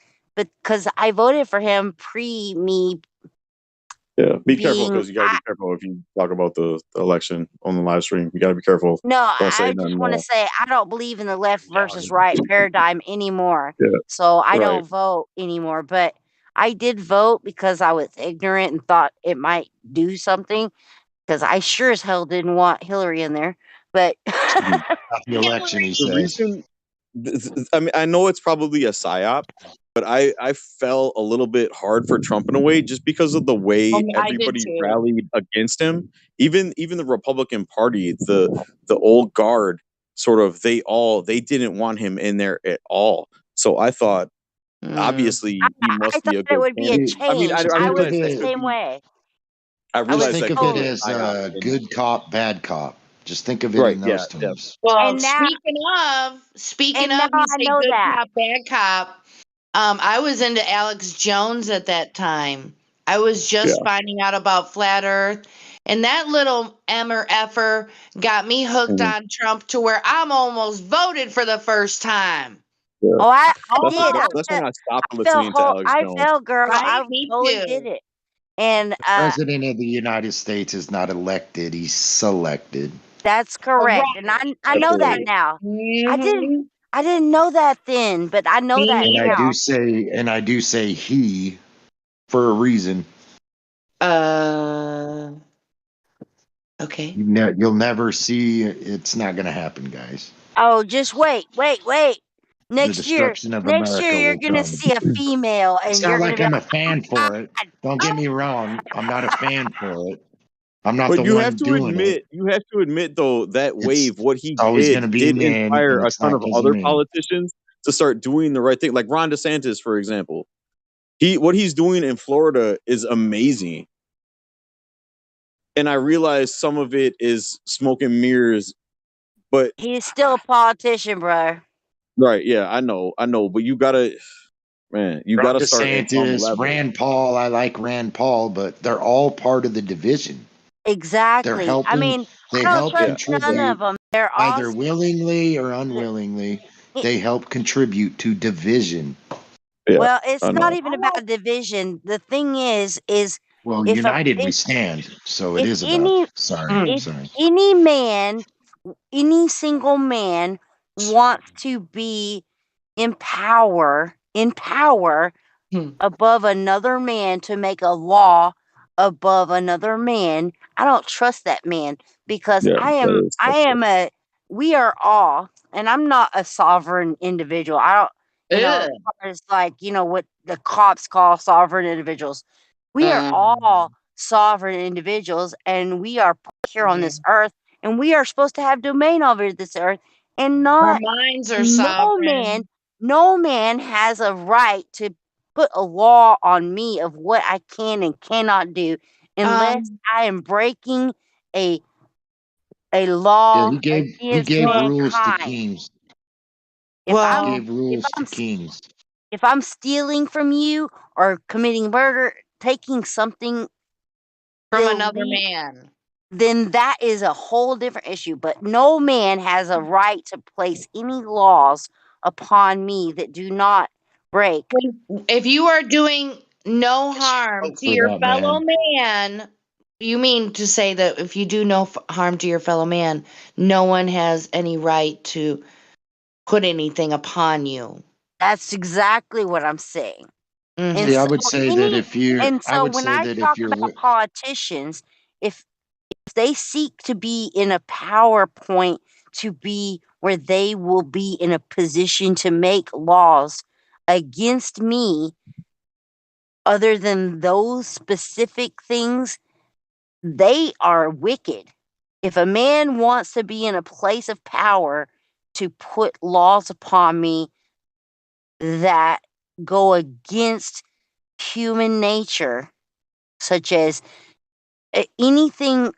I voted for him pre me. Yeah, be careful being because you got to be careful if you talk about the election on the live stream. You got to be careful. No, Don't say I just nothing. want to say I don't believe in the left versus right paradigm anymore. Yeah, So I right. don't vote anymore. But I did vote because I was ignorant and thought it might do something. Because I sure as hell didn't want Hillary in there. But The election, he The says. reason, I mean, I know it's probably a psyop, but I fell a little bit hard for Trump in a way just because of the way I did everybody too. rallied against him. Even the Republican Party, the old guard, sort of they didn't want him in there at all. So I thought obviously he I must thought be a it good would be a candidate. I mean, change. I I Think was of realize that the it. could same be. way. I I was Just realize think that of could it be a totally. as psyop. And, good cop, bad cop. Just think of it right? in Yeah. those Yeah. terms. Well, And now speaking now of, you I say know good that. cop, bad cop. I was into Alex Jones at that time. I was Yeah. just finding out about flat Earth, and that little effer got me hooked Mhm. on Trump to where I'm almost voted for the first time. Yeah. Oh, I did. That's when I stopped I felt listening to Alex I Jones. felt, girl. Right? I Me totally did too. it. And The president of the United States is not elected; he's selected. that's correct. And I know that Absolutely. now. Mm-hmm. I didn't know that then, but I know that And I now. do say he for a reason. Okay. You'll never see. It's not going to happen, guys. Oh, just wait. The Next year, destruction of America you're will gonna come. see a female, It's and not you're gonna like be I'm a like, fan for it. Don't get me wrong. I'm not a fan for it. I'm not But the one doing it. you have to admit though that It's wave, what he always going to be did men, inspire and a it's ton not of because of other me. politicians to start doing the right thing. Like Ron DeSantis, for example, what he's doing in Florida is amazing. And I realize some of it is smoke and mirrors, but he's still a politician, bro. right, yeah, I know, but you gotta, man, you Ron gotta start at some DeSantis, level. Rand Paul. I like Rand Paul, but they're all part of the division. They're Exactly. I helping. mean, I They don't help trust none of contribute, them. They're all. either willingly or unwillingly. It- They help contribute to division. Yeah, well, it's I not know. even about division. The thing is Well, if a united we stand. So it if is about. any Sorry, if sorry. any man, any single man wants to be in power above another man to make a law above another man, I don't trust that man because Yeah, I am a we are all, and I'm not a sovereign individual. I don't, as Ugh. far as like, what the cops call sovereign individuals. We are all sovereign individuals and we are put here on this earth and we are supposed to have domain over this earth and Our not minds are no man sovereign. no man has a right to put a law on me of what I can and cannot do unless Um, I am breaking a Yeah, law he against gave rules to mankind. kings. If He I'm well, gave if rules to I'm kings. if I'm stealing from you or committing murder, taking something from another illegal, man. then that is a whole different issue. But no man has a right to place any laws upon me that do not break. If you are doing no harm Spoke to for your that fellow man. man, You mean to say that if you do no harm to your fellow man, no one has any right to put anything upon you? That's exactly what I'm saying. Mm-hmm. And See, I so would say that if you, I would when say I that if talk you're, about politicians, if they seek to be in a PowerPoint to be where they will be in a position to make laws against me, other than those specific things, they are wicked. If a man wants to be in a place of power to put laws upon me that go against human nature, such as anything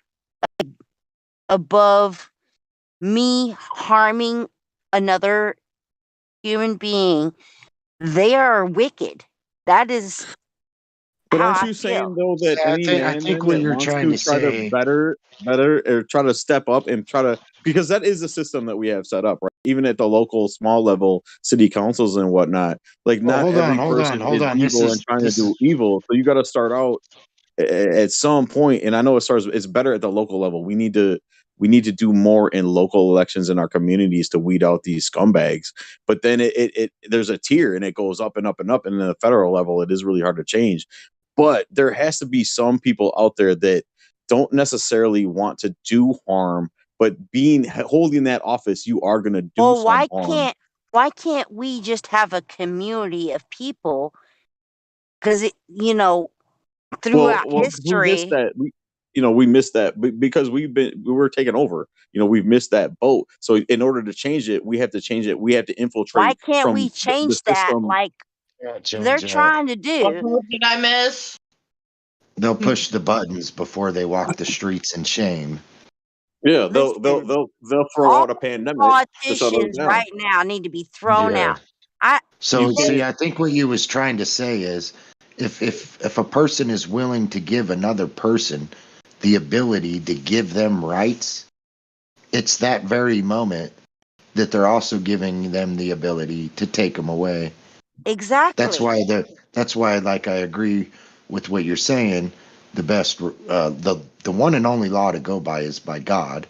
above me harming another human being, they are wicked. That is But how aren't I you feel. saying though that any I man think then what that you're wants trying to to try to say, better or try to step up and try to, because that is the system that we have set up, right? Even at the local small level city councils and whatnot, like well, not every person hold is on. evil and trying to do evil. So you got to start out at some point, and I know it's better at the local level. We need to do more in local elections in our communities to weed out these scumbags. But then it there's a tier and it goes up and up and up, and then the federal level it is really hard to change. But there has to be some people out there that don't necessarily want to do harm, but holding that office, you are going to do Well, some harm. why can't we just have a community of people? Because throughout Well, we missed history, that. We missed that because we were taken over. We've missed that boat. So in order to change it, we have to change it. We have to why infiltrate can't we from the change that system. like they're change that. trying to What do? part did I miss? They'll push the buttons before they walk the streets in shame. Yeah, Listen, they'll throw all out a pandemic to shut us politicians down. right now need to be thrown Yeah. out. I So they see, I think what you was trying to say is, if a person is willing to give another person the ability to give them rights, it's that very moment that they're also giving them the ability to take them away. That's exactly. why like I agree with what you're saying. The best, the one and only law to go by is by God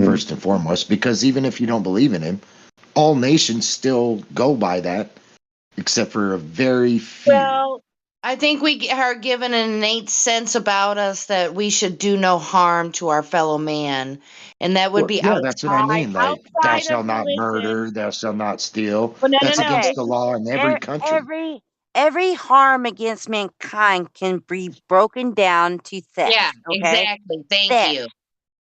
first and foremost, because even if you don't believe in Him, all nations still go by that, except for a very few. Well, I think we are given an innate sense about us that we should do no harm to our fellow man, and that would Well, be yeah, that's what I mean. Like, thou outside of shalt not religion. murder, thou shalt not steal. Well, no, no, That's no. against the law in every country. Every harm against mankind can be broken down to Yeah, theft. Okay, exactly. Thank theft. you.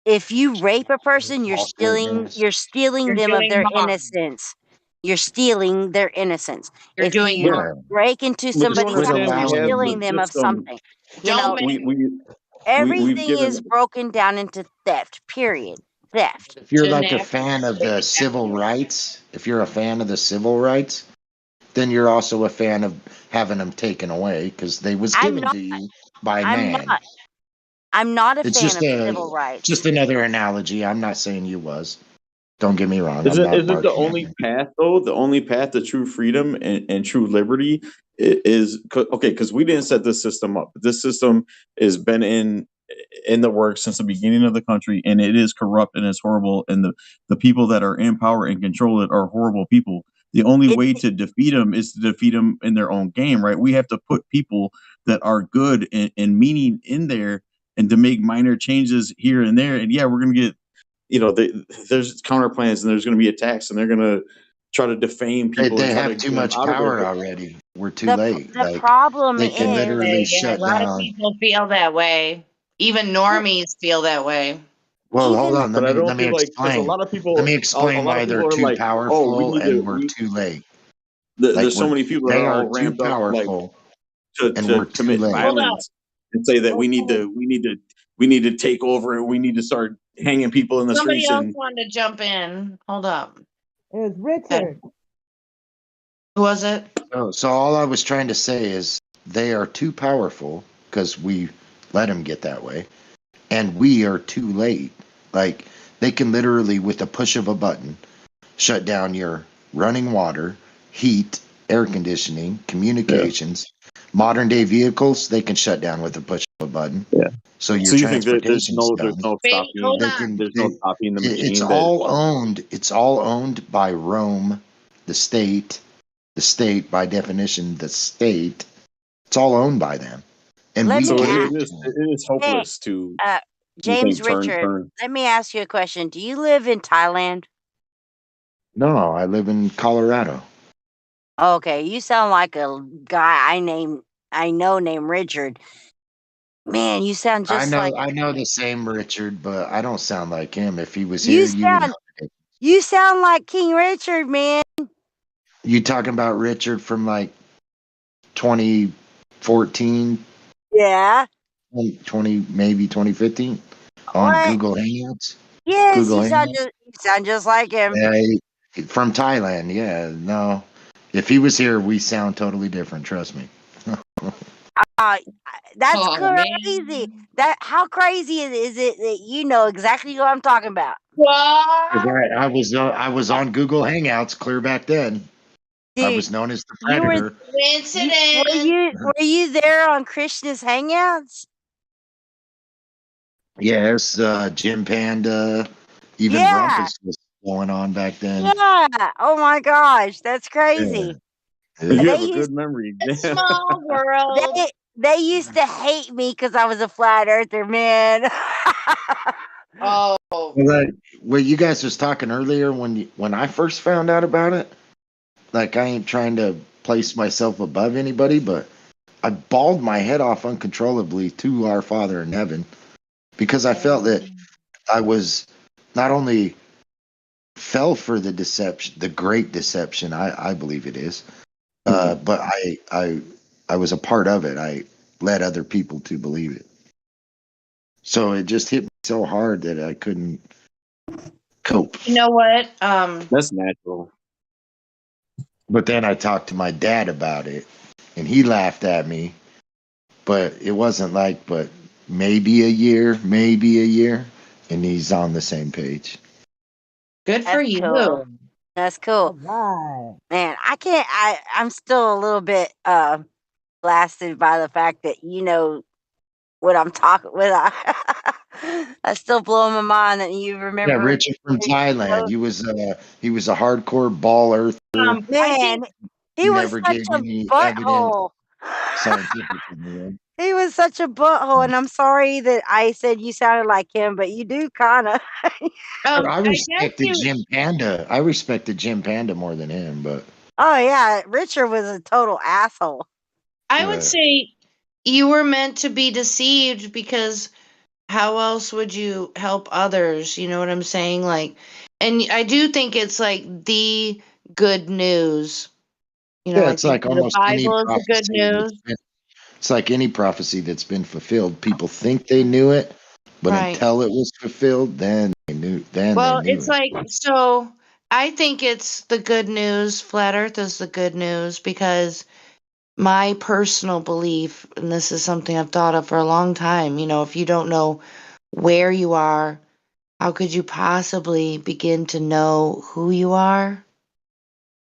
If you rape a person, you're False stealing. witness. You're stealing You're them of doing their harm. innocence. You're stealing their innocence. You're If doing you Yeah, harm. break into But you somebody's quit house, understand you're we have allowing. the stealing them of system. something. You Don't know, make We've everything given. is broken down into theft. Period. Theft. If you're like a Jeanette. fan of the civil rights, if you're a fan of the civil rights, then you're also a fan of having them taken away because they was I'm given not. to you by I'm man. not. I'm not a It's fan just of civil rights. another analogy. I'm not saying you was. Don't get me wrong. I'm Isn't not isn't the marking only on path though? The only path to true freedom and true liberty is okay because we didn't set this system up. This system has been in the works since the beginning of the country, and it is corrupt and it's horrible. And the people that are in power and control it are horrible people. The only It's way to defeat them is to defeat them in their own game, right? We have to put people that are good and meaning in there, and to make minor changes here and there. And yeah, we're gonna get there's counter plans and there's going to be attacks and they're going to try to defame They, people and they try to have too get them much out of there. power But already. We're too late. the Like problem they can is literally Yeah, a shut lot of down. people feel that way. Even normies feel that way. Well, hold even on. but I Let don't me feel like because explain. Let me a explain lot of why they're people are too like, oh, we powerful need and to. we're too late. Like There's so many people that they are are all too rammed up like powerful and to we're too commit late. Hold up. violence and say that Okay. we need to take over and we need to start hanging people in the Somebody streets else and wanted to jump in. Hold up. It was Okay. Richard. Who was it? So all I was trying to say is they are too powerful because we let them get that way, and we are too late. Like they can literally, with the push of a button, shut down your running water, heat, air conditioning, yeah. communications. Modern day vehicles, they can shut down with the push of a button. Yeah. So your So you think that transportation's there's done. no Wait, hold They on. can. there's no copying the It's machine that all owned. It's all owned by Rome, the state. The state, by definition, the state. It's all owned by them, and Let we me so give ask. it to it them. is Hey, hopeless to you James think turn Richard, turn. let me ask you a question. Do you live in Thailand? No, I live in Colorado. Okay, you sound like a guy I know named Richard. Man, you sound just like I know the same Richard, but I don't sound like him. If he was you here, you would know. sound you sound like King Richard, man. You talking about Richard from like 2014, Yeah. 20 maybe 2015 on What? Google Hangouts? Yes, Google you Hangouts? sound just like him. From Thailand, yeah. No. If he was here, we sound totally different, trust me. That's Oh, crazy. man. How crazy is it that you know exactly what I'm talking about? You're What? right. I was on Google Hangouts clear back then. I Dude, was known as the you were Predator. Coincidence. were you there on Krishna's Hangouts? Yes, Jim Panda, even Yeah. Rumpus was going on back then. Yeah. Oh my gosh, that's Yeah. crazy. You They have a used good memory. A small world. they used to hate me because I was a flat earther, man. Oh. Like what you guys was talking earlier when I first found out about it, like I ain't trying to place myself above anybody, but I bawled my head off uncontrollably to our Father in heaven because I felt that I was not only fell for the deception, the great deception, I believe it is, but I was a part of it. I led other people to believe it. So it just hit me so hard that I couldn't cope. You know what? That's natural. But then I talked to my dad about it, and he laughed at me. But it wasn't like, but maybe a year, and he's on the same page. Good for That's cool. you. That's cool. Right. Man, I'm still a little bit blasted by the fact that you know what I'm talking with. I still blowing my mind that you Yeah, remember. Richard from Thailand. He was a hardcore ball earther. I think Man, He he was never such gave a any evidence butthole. scientifically. He was such a butthole, and I'm sorry that I said you sounded like him, but you do kind of. I I guess respected you. Jim Panda. I respected Jim Panda more than him, but Oh yeah, Richard was a total asshole. I would say you were meant to be deceived because how else would you help others? You know what I'm saying? Like, and I do think it's like the good news. You know, yeah, like it's like the almost any Bible is the good prophecy news. it's like any prophecy that's been fulfilled. People think they knew it, but Right. until it was fulfilled, then they knew. Well, It. it's like, so I think it's the good news. Flat Earth is the good news because my personal belief, and this is something I've thought of for a long time, you know, if you don't know where you are, how could you possibly begin to know who you are?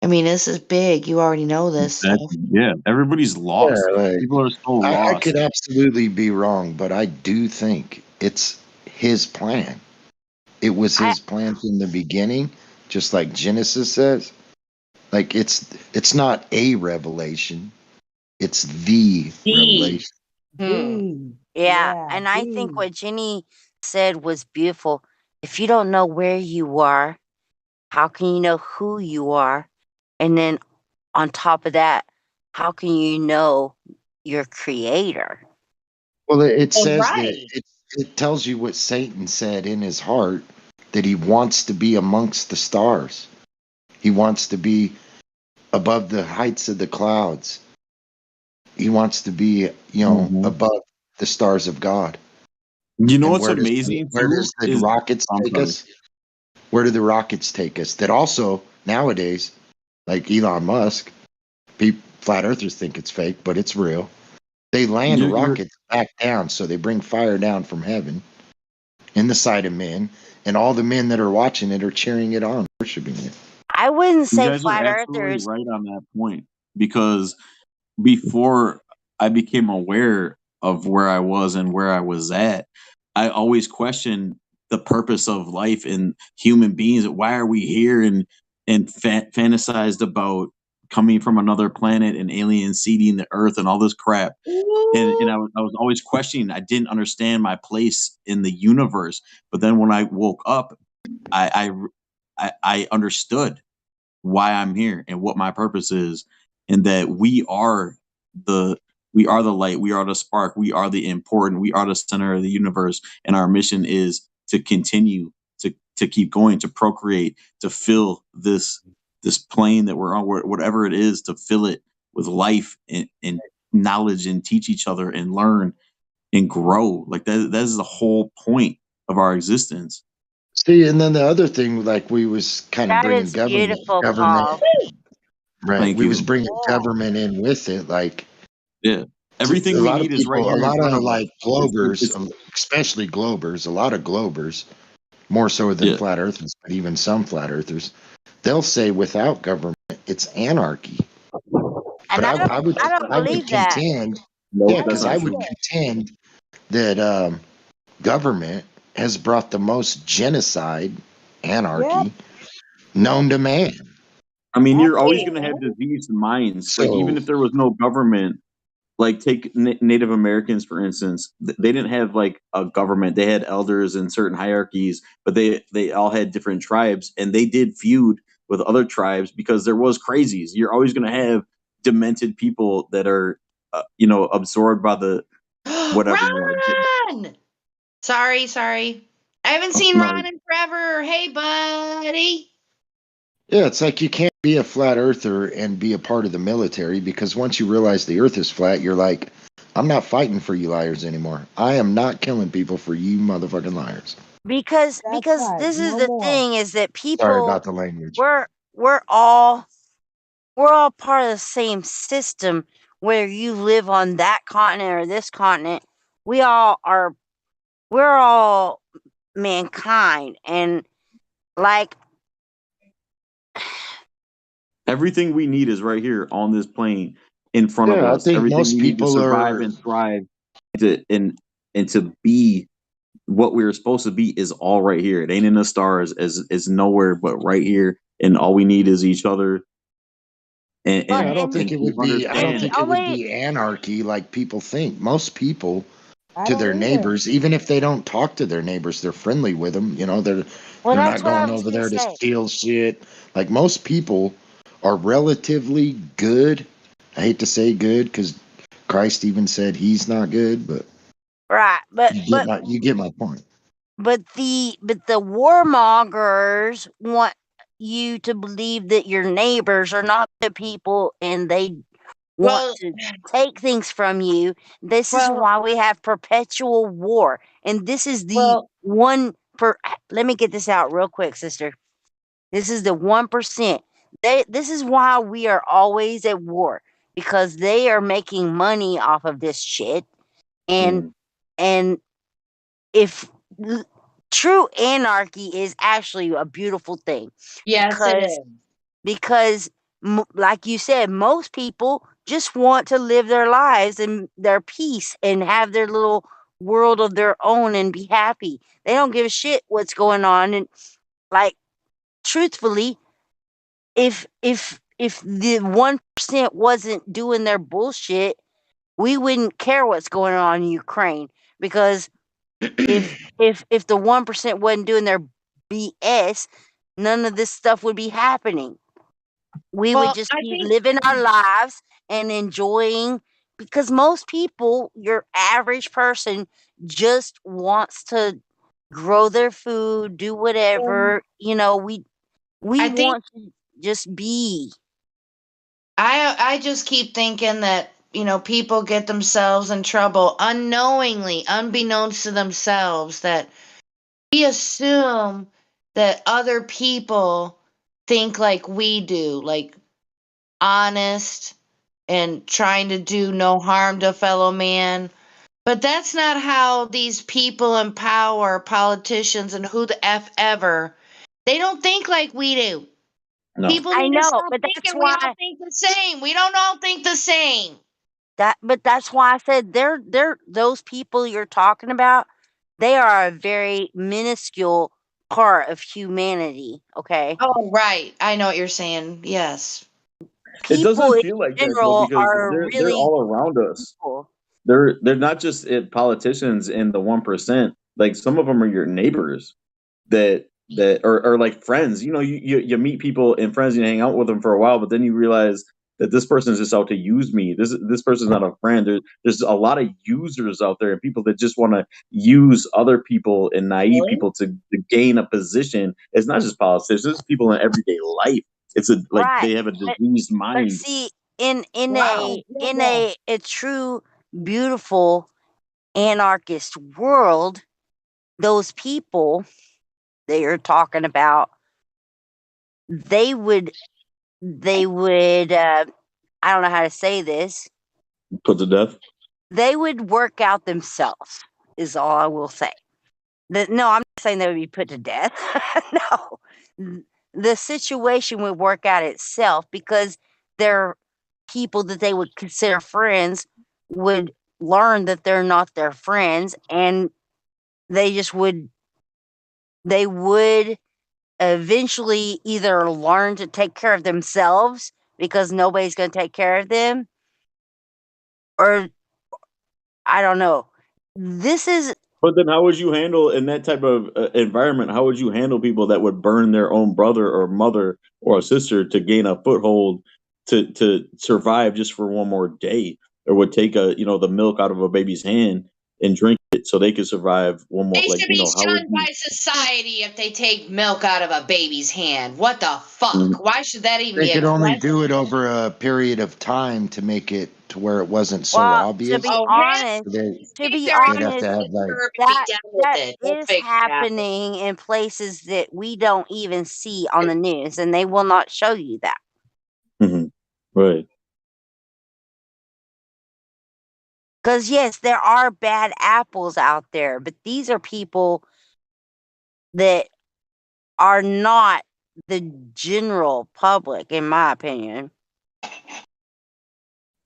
I mean, this is big. You already know this stuff. Yeah, everybody's lost. Yeah, like, People are so I lost. could absolutely be wrong, but I do think it's his plan. It was his plan from the beginning, just like Genesis says. Like it's not a revelation; it's the revelation. Yeah, and I think what Jenny said was beautiful. If you don't know where you are, how can you know who you are? And then on top of that, how can you know your creator? Well, it Oh, says that right. it tells you what Satan said in his heart that he wants to be amongst the stars. He wants to be above the heights of the clouds. He wants to be, above the stars of God. You know And what's amazing where too does the is rockets take us? Where do the rockets take us? That also nowadays, like Elon Musk, flat earthers think it's fake, but it's real. They land rockets back down, so they bring fire down from heaven in the sight of men, and all the men that are watching it are cheering it on, worshiping it. I wouldn't You say guys are flat absolutely earthers. right on that point because before I became aware of where I was and where I was at, I always questioned the purpose of life and human beings. Why are we here? And fantasized about coming from another planet and aliens seeding the earth and all this crap. And I was always questioning. I didn't understand my place in the universe. But then when I woke up, I understood why I'm here and what my purpose is, and that the we are the light, we are the spark, we are the important, we are the center of the universe, and our mission is to continue to keep going, to procreate, to fill this plane that we're on, whatever it is, to fill it with life and knowledge, and teach each other and learn and grow. Like that is the whole point of our existence. See, and then the other thing, like we was kind of That bringing is beautiful, government, Paul. right? Thank We was you. bringing government in with it, like Yeah. Everything a we lot of need is right people, a here in lot of front the of us. like globers, It's especially globers, a lot of globers, more so than flat earthers, but even some flat earthers, they'll say without government, it's anarchy. And But I would I don't believe that. contend, Nope, yeah, that's because not I would true. contend that government has brought the most genocide, anarchy known to man. I mean, you're always going to have diseased minds. Like, So even if there was no government, like take Native Americans, for instance, they didn't have like a government. They had elders and certain hierarchies, but they all had different tribes, and they did feud with other tribes because there was crazies. You're always going to have demented people that are, absorbed by the whatever. Ron! Sorry. I haven't seen No, Ron in forever. Hey, buddy. yeah, it's like you can't be a flat earther and be a part of the military, because once you realize the earth is flat, you're like, I'm not fighting for you liars anymore. I am not killing people for you motherfucking liars. Because this is the thing, is that Sorry people, about the language. we're all part of the same system. Whether you live on that continent or this continent, we're all mankind. And like, everything we need is right here on this plane in front of Yeah, I us. think Everything most we need to people survive are. and thrive, and to be what we were supposed to be is all right here. It ain't in the stars, is nowhere but right here, and all we need is each other. And Yeah, I and, don't think and it to would be. I don't understand. think it would be anarchy like people think. Most people, I to don't their either. neighbors, even if they don't talk to their neighbors, they're friendly with them. You know, they're that's not what I going was over gonna there to say. steal shit. Like most people are relatively good. I hate to say good because Christ even said he's not good, but Right, you get my point. but the warmongers want you to believe that your neighbors are not the people, and they want to take things from you. This is why we have perpetual war, and this is the one per. Let me get this out real quick, sister. This is the 1%. This is why we are always at war, because they are making money off of this shit, and and if true anarchy is actually a beautiful thing. Yes, it is. Because like you said, most people just want to live their lives in their peace and have their little world of their own and be happy. They don't give a shit what's going on. And like, truthfully, if the 1% wasn't doing their bullshit, we wouldn't care what's going on in Ukraine, because if the 1% wasn't doing their BS, none of this stuff would be happening. We would just be living our lives and enjoying, because most people, your average person, just wants to grow their food, do whatever. We I think want to just be. I just keep thinking that, people get themselves in trouble unknowingly, unbeknownst to themselves, that we assume that other people think like we do, like honest and trying to do no harm to a fellow man. But that's not how these people in power, politicians, and who the F ever, they don't think like we do. No. People I need to know, stop but that's thinking we all why. think the same. We don't all think the same. But that's why I said they're those people you're talking about. They are a very minuscule part of humanity. Okay. Oh, right. I know what you're saying. Yes. It People doesn't in feel like that though, general because are they're really all around us. people. They're not just politicians in the 1%. Like some of them are your neighbors that or like friends. You know, you meet people and friends and you hang out with them for a while, but then you realize that this person is just out to use me. This person's not a friend. There's a lot of users out there and people that just want to use other people and naive people to gain a position. It's not just politicians, it's people in everyday life. It's like Right. they have a diseased But mind. see, in Wow. a true beautiful anarchist world, those people that you're talking about, they would I don't know how to say this. Put to death. They would work out themselves, is all I will say. No, I'm not saying they would be put to death. No. The situation would work out itself because their people that they would consider friends would learn that they're not their friends, and they just would eventually either learn to take care of themselves because nobody's going to take care of them, or I don't know. This is But then, how would you handle in that type of environment? How would you handle people that would burn their own brother or mother or a sister to gain a foothold to survive just for one more day, or would take the milk out of a baby's hand and drink it so they could survive one more? They Like should be how would shunned you? by society if they take milk out of a baby's hand. What the Mm. fuck? Why should that even They be a could only question? do it over a period of time to make it to where it wasn't so well, to obvious. be Oh, honest, They, to be they'd have to honest, have like, and be done with that it. We'll is figure it out. happening in places that we don't even see on the news, and they will not show you that. Mhm. Right. Because yes, there are bad apples out there, but these are people that are not the general public, in my opinion.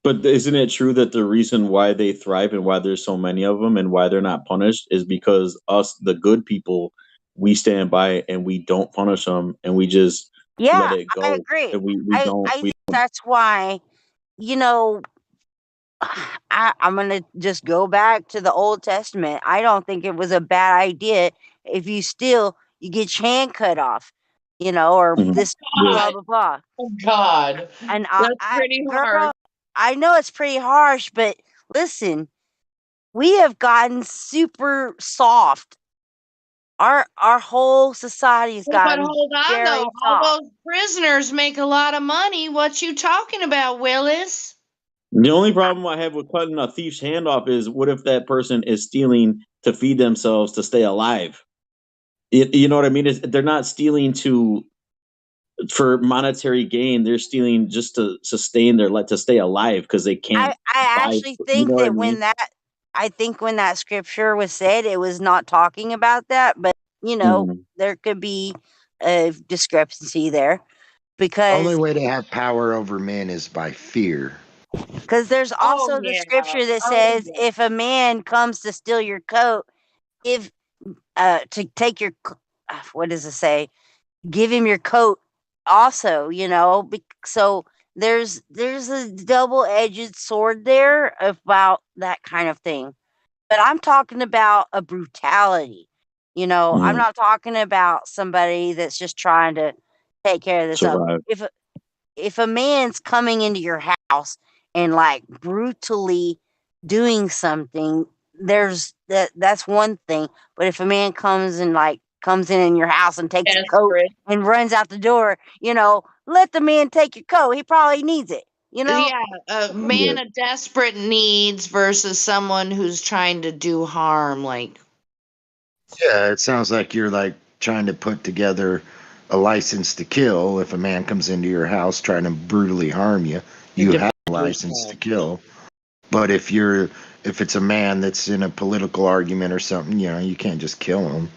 But isn't it true that the reason why they thrive and why there's so many of them and why they're not punished is because us, the good people, we stand by and we don't punish them and we just let Yeah, it I go agree. and we I don't think that's why, you know, I'm gonna just go back to the Old Testament. I don't think it was a bad idea if you steal, you get your hand cut off, or this blah God. blah blah. Oh, God. And That's pretty hard. girl, I know it's pretty harsh, but listen, we have gotten super soft. Our whole society has But gotten hold on, very though. soft. All those prisoners make a lot of money. What you talking about, Willis? The only problem I have with cutting a thief's hand off is what if that person is stealing to feed themselves to stay alive? You know what I mean? They're not stealing for monetary gain. They're stealing just to sustain to stay alive because they can't I buy. actually You think know what I that mean? when that scripture was said, it was not talking about that, but Mhm. there could be a discrepancy there only because way to have power over men is by fear. there's Oh, also the yeah. scripture that Oh, says yeah. if a man comes to steal your coat, if to take your what does it say? Give him your coat also, so there's a double-edged sword there about that kind of thing. But I'm talking about a brutality. I'm Mhm. not talking about somebody that's just trying to take care of themselves. Survive. If a man's coming into your house and like brutally doing something, that's one thing. But if a man comes in your house and takes your coat Desperate. and runs out the door, let the man take your coat. He probably needs it. Yeah, a Yeah. man of desperate needs versus someone who's trying to do harm. Like, Yeah, it sounds like you're like trying to put together a license to kill. If a man comes into your house trying to brutally harm you, you have a license to kill. But if it's a man that's in a political argument or something, you can't just kill him.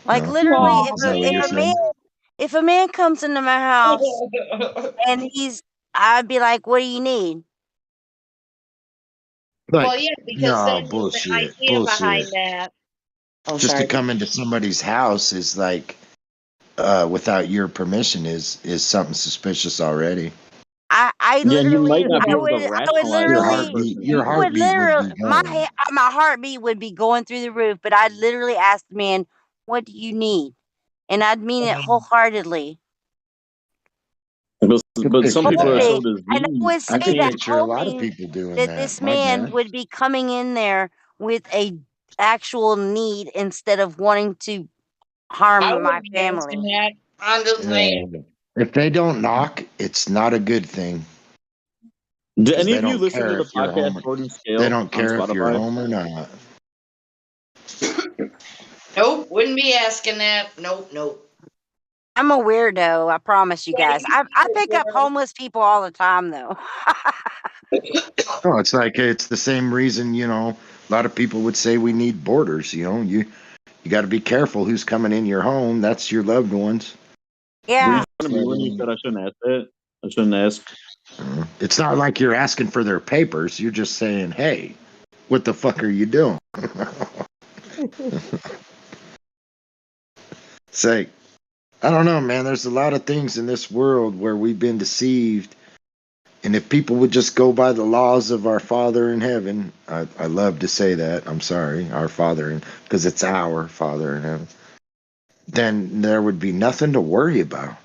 Like literally, oh, if Is that what you're saying? if a man comes into my house and I'd be like, "What do you need?" Like, well, yeah, because no, then the bullshit, idea behind bullshit. that. Oh, Just sorry. to come into somebody's house is like, without your permission is something suspicious already. I Yeah, and you literally, might not be I able to would, I would rationalize Your why the literally, heartbeat, person your did I it. would heartbeat would literally, be going. my heartbeat would be going through the roof. But I'd literally ask the man, "What do you need?" And I'd mean it wholeheartedly. I could But some picture people are that. so Fully, and I diseased. would I say could that picture a lot of hoping people doing that this that. My man bad. would be coming in there with a actual need instead of wanting to I harm my wouldn't be asking family. that. I'm just saying. Yeah. If they don't knock, it's not a good thing Do because any they of you don't listen to care the if you're home. podcast Sword and They Scale don't on care if you're Spotify? home or not. Nope, wouldn't be asking that. Nope, nope. I'm a weirdo. I promise you Yeah, guys. I pick up girl. homeless people all the time, though. No, it's like it's the same reason, a lot of people would say we need borders, you got to be careful who's coming in your home. That's your loved ones. Were Yeah. you talking to me when you said I shouldn't ask that? I shouldn't ask. It's not like you're asking for their papers. You're just saying, "Hey, what the fuck are you doing?" It's like, I don't know, man. There's a lot of things in this world where we've been deceived. And if people would just go by the laws of our Father in heaven, I love to say that. I'm sorry, our Father, because it's our Father in heaven, then there would be nothing to worry about.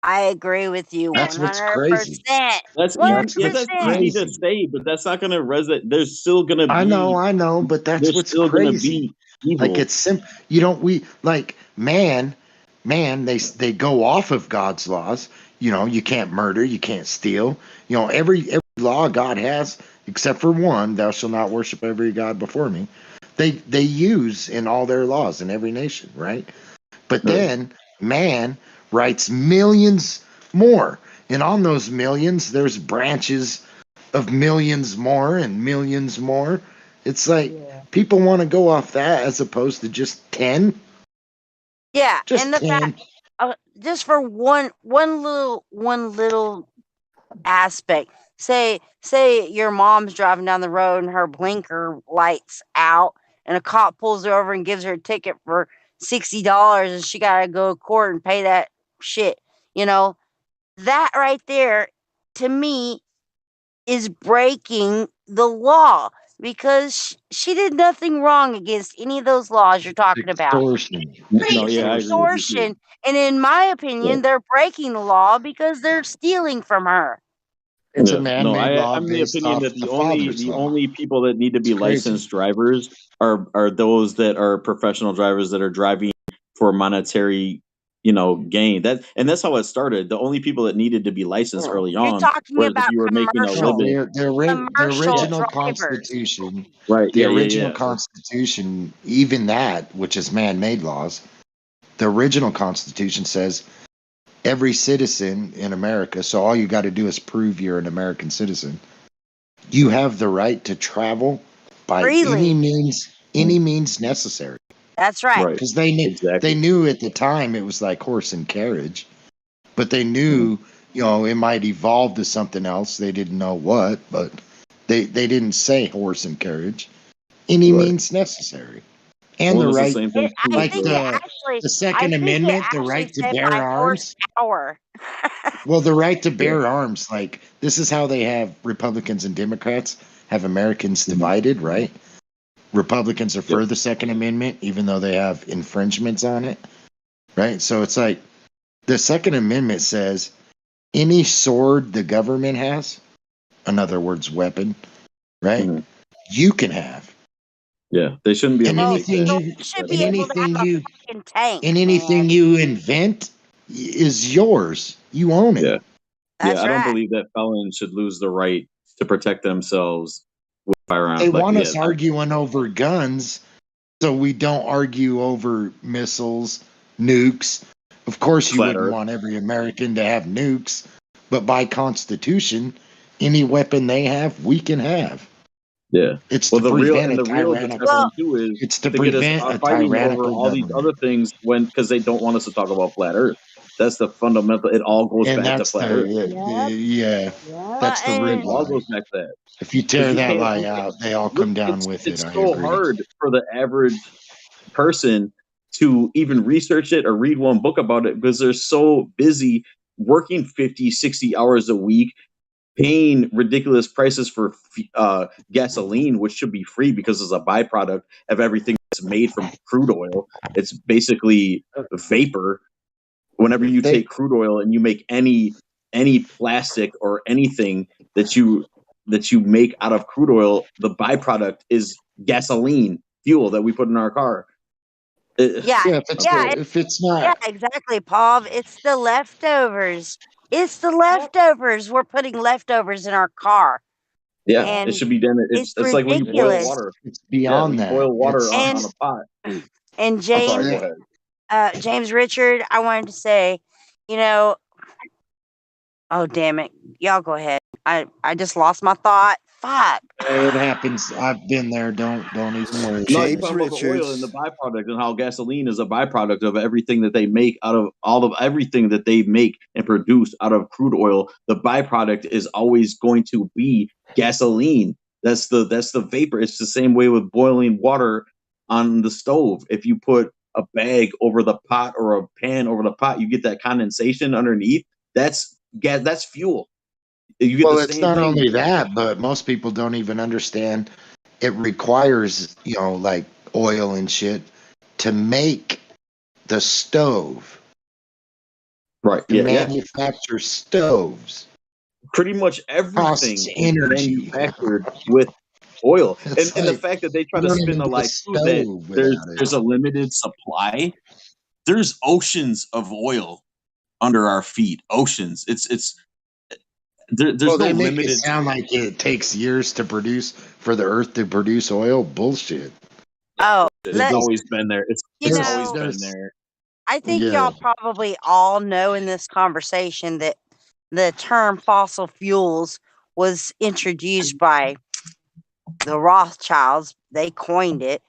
I agree with you That's what's 100%. crazy. That's easy. That's Yeah, what's that's 100%. easy to crazy. say, but that's not going to resonate. There's still going to I be. know, but that's There's what's still going to crazy. be Like evil. it's simple. You don't. We like man. They go off of God's laws. You can't murder. You can't steal. Every law God has, except for one, thou shalt not worship every god before me. They use in all their laws in every nation, right? But then man writes millions more, and on those millions, there's branches of millions more and millions more. It's like people want to go off that as opposed to just 10. Yeah, Just and the fact, 10. just for one little aspect. Say your mom's driving down the road and her blinker lights out, and a cop pulls her over and gives her a ticket for $60, and she gotta go to court and pay that shit. That right there, to me, is breaking the law because she did nothing wrong against any of those laws you're talking about. Extortion. No, It's yeah, I agree with you extortion, too. and in my opinion, they're breaking the law because they're stealing from her. It's a Yeah. No, man-made law I'm the based opinion off that the the only father's the law. only people that need to be It's crazy. licensed drivers are those that are professional drivers that are driving for monetary, gain. That's how it started. The only people that needed to be licensed early You're on, talking whereas if about you were making a No, commercial, living, the commercial original drivers. Constitution, right? the Yeah, yeah, original yeah. Constitution, even that, which is man-made laws, the original Constitution says every citizen in America, so all you got to do is prove you're an American citizen. You have the right to travel by any Freely. means necessary. That's right. Right. Because they Exactly. knew at the time it was like horse and carriage, but they knew it might evolve to something else. They didn't know what, but they didn't say horse and carriage. Any Right. means necessary, and Well, the it's the right, same thing too I with think it the I Second think it Amendment, the actually right to said bear by arms. horsepower. Well, the right to bear arms, like this is how they have Republicans and Democrats have Americans divided, right? Republicans are for the Second Amendment, even though they have infringements on it, right? So it's like the Second Amendment says any sword the government has, in other words, weapon, right? You can have. Yeah, they shouldn't be And able to take anything that. you, You should and be able to have anything a you, fucking tank, and man. anything you invent is yours. You own it. Yeah. That's I don't right. believe that felons should lose the right to protect themselves with firearms. They But want yeah, us arguing over guns, so we don't argue over missiles, nukes. Of course, you Flat wouldn't Earth. want every American to have nukes, but by Constitution, any weapon they have, we can have. Yeah. It's Well, to prevent a the real tyrannical. deterrent too is It's to to get us prevent a fighting over tyrannical all these government. other things because they don't want us to talk about flat Earth. That's the fundamental. It all goes And back to that's flat Earth. yeah, that's the root It all lie. goes back to that. If you tear that lie out, they all come down with it. It's I so agree. hard for the average person to even research it or read one book about it because they're so busy working 50, 60 hours a week, paying ridiculous prices for gasoline, which should be free because it's a byproduct of everything that's made from crude oil. It's basically vapor. Whenever you take crude oil and you make any plastic or anything that you make out of crude oil, the byproduct is gasoline fuel that we put in our car. Yeah, if it's not, yeah, exactly, Paul. It's the leftovers. It's the leftovers. We're putting leftovers in our car. Yeah, And it should be done. it's It's like when you boil ridiculous. water. It's Yeah, when beyond you that. boil water on And a pot. and I'm sorry, James, go ahead. James Richard, I wanted to say, oh damn it, y'all go ahead. I just lost my thought. Fuck. It happens. I've been there. Don't even worry. No, you're talking about the oil and the byproduct and how gasoline is a byproduct of everything that they make out of everything that they make and produce out of crude oil. The byproduct is always going to be gasoline. That's the vapor. It's the same way with boiling water on the stove. If you put a bag over the pot or a pan over the pot, you get that condensation underneath. That's gas. That's fuel. You get Well, the it's same not thing. only that, but most people don't even understand it requires, like oil and shit to make the stove. Right. To Yeah. manufacture stoves. Pretty much everything Costs is energy. manufactured with oil. And It's the like, fact that they try you to don't spin even the get a like that stove without there's it. a limited supply. There's oceans of oil under our feet. Oceans. There's Well, no they make it limited. sound like it takes years for the earth to produce oil. Bullshit. Oh, It's always been there. It's always been there's there. I think Yeah. y'all probably all know in this conversation that the term fossil fuels was introduced by the Rothschilds. They coined it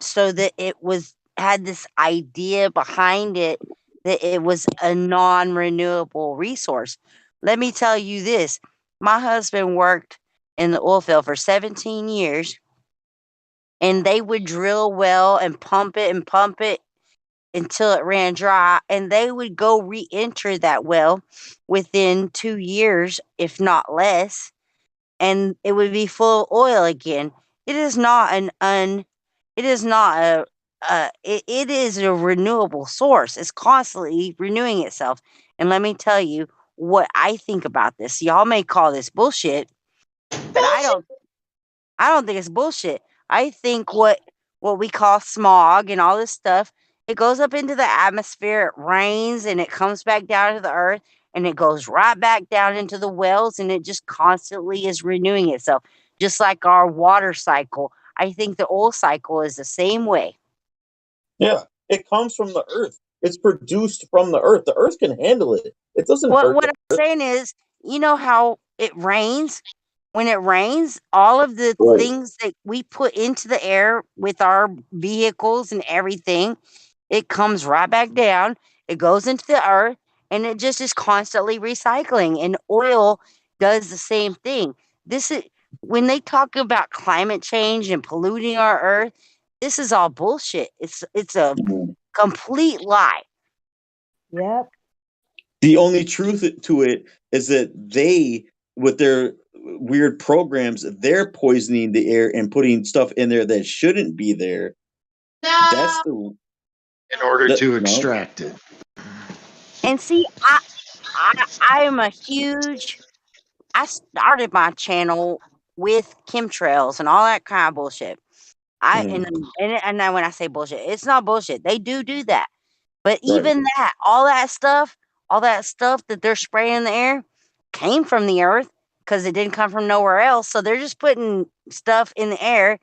so that it had this idea behind it that it was a non-renewable resource. Let me tell you this. My husband worked in the oil field for 17 years, and they would drill a well and pump it until it ran dry, and they would go re-enter that well within 2 years, if not less, and it would be full of oil again. It is not it is a renewable source. It's constantly renewing itself. And let me tell you what I think about this. Y'all may call this bullshit, but I don't think it's bullshit. I think what we call smog and all this stuff, it goes up into the atmosphere, it rains, and it comes back down to the earth, and it goes right back down into the wells, and it just constantly is renewing itself, just like our water cycle. I think the oil cycle is the same way. Yeah. It comes from the earth. It's produced from the earth. The earth can handle it. It doesn't hurt. What I'm saying is, you know how it rains? When it rains, all of the Right. things that we put into the air with our vehicles and everything, it comes right back down. It goes into the earth, and it just is constantly recycling. And oil does the same thing. This is when they talk about climate change and polluting our earth. This is all bullshit. It's a complete lie. Yep. The only truth to it is that they, with their weird programs, they're poisoning the air and putting stuff in there that shouldn't be there. That's the in order to extract it. And see, I am a huge. I started my channel with chemtrails and all that kind of bullshit. And then when I say bullshit, it's not bullshit. They do that, but even that, all that stuff that they're spraying in the air came from the earth because it didn't come from nowhere else. So they're just putting stuff in the air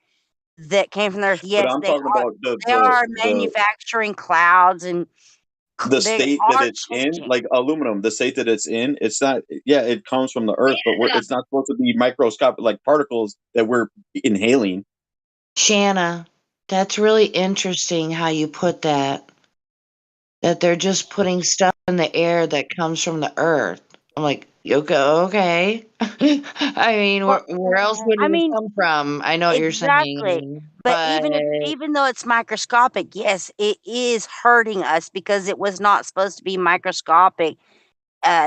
that came from the earth. Yes, I'm talking about they are manufacturing clouds and the they state that are it's in, changing. like aluminum, the state that it's in, it's not. Yeah, it comes from the earth, but it's not supposed to be microscopic, like particles that we're inhaling. Shanna, that's really interesting how you put that. that they're just putting stuff in the air that comes from the earth. I'm like, okay. I mean, Well, where else would I it mean, come from? I know what you're exactly. saying, But but even though it's microscopic, yes, it is hurting us because it was not supposed to be microscopic.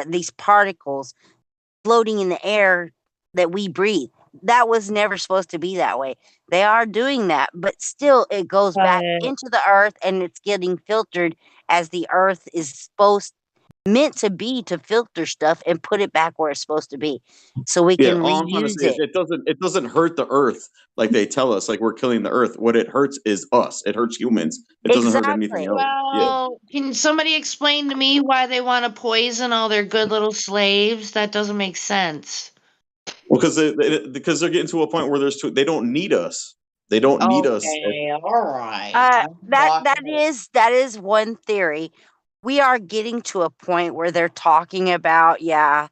These particles floating in the air that we breathe. That was never supposed to be that way. They are doing that, but still it goes back into the earth and it's getting filtered as the earth is meant to be to filter stuff and put it back where it's supposed to be. So we Yeah, can all I'm trying to reuse say is it. it doesn't hurt the earth like they tell us, like we're killing the earth. What it hurts is us. It hurts humans. It doesn't hurt anything Exactly. else. Yeah. well, can somebody explain to me why they want to poison all their good little slaves? That doesn't make sense. Well, because they're getting to a point where they don't need us. They don't need us. Okay, all right. That is one theory. We are getting to a point where they're talking about, yeah.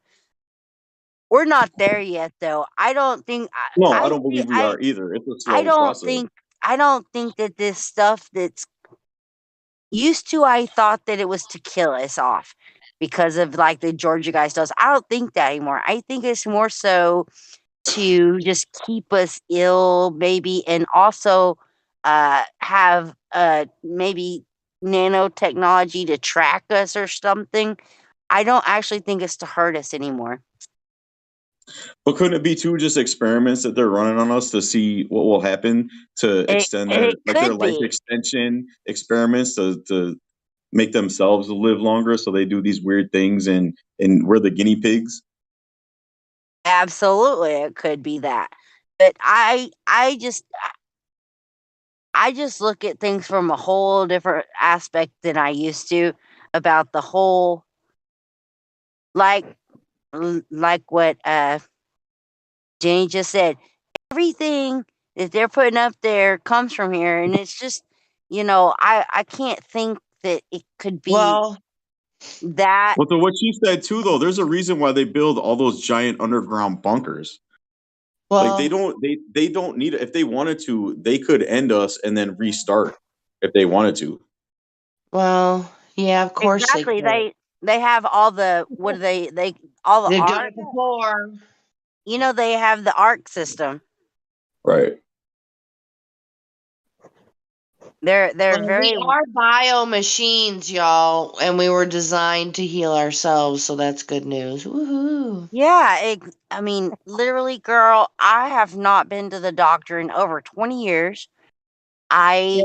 We're not there yet, though. I don't think. No, I don't believe we are either. It's a slow process. I don't think that this stuff that's used to. I thought that it was to kill us off because of like the Georgia guy stuff. I don't think that anymore. I think it's more so to just keep us ill, maybe, and also have maybe nanotechnology to track us or something. I don't actually think it's to hurt us anymore. But couldn't it be too just experiments that they're running on us to see what will happen to extend their life extension experiments to make themselves live longer? So they do these weird things and we're the guinea pigs. Absolutely, it could be that. But I just look at things from a whole different aspect than I used to about the whole like what Jenny just said. Everything that they're putting up there comes from here, and it's just I can't think that it could be that. Well, to what she said too, though, there's a reason why they build all those giant underground bunkers. Like they don't need it. If they wanted to, they could end us and then restart if they wanted to. Well, yeah, of course Exactly. they could. They have all the what do they all the They've done arc. it before. They have the arc system. Right. They're Well, very. we are bio machines, y'all, and we were designed to heal ourselves, so that's good news. Woohoo! Yeah, I mean, literally, girl, I have not been to the doctor in over 20 years. I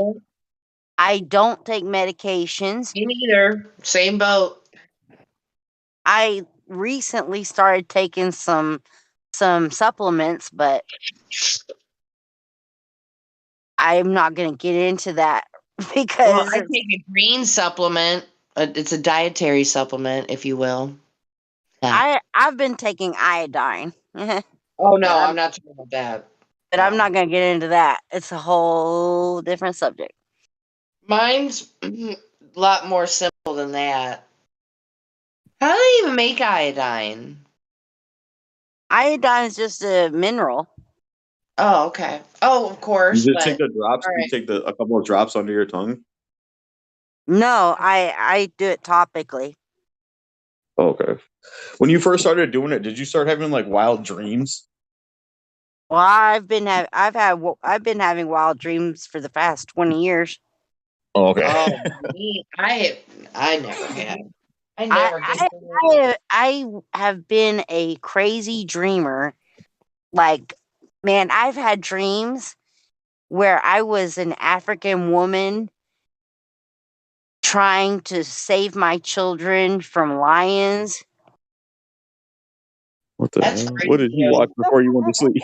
don't take medications. Me neither. Same boat. I recently started taking some supplements, but I'm not going to get into that because I take a green supplement. It's a dietary supplement, if you will. I've been taking iodine. Oh no, I'm not talking about that. But I'm not going to get into that. It's a whole different subject. Mine's a lot more simple than that. How do they even make iodine? Iodine is just a mineral. Oh, okay. Oh, of course. You just take the drops. Right. You take a couple of drops under your tongue. No, I do it topically. Okay. When you first started doing it, did you start having like wild dreams? Well, I've been having wild dreams for the past 20 years. Oh, okay. Oh, I never had. I never I have been a crazy dreamer. Like, man, I've had dreams where I was an African woman trying to save my children from lions. What the hell? What did you watch before you went to sleep?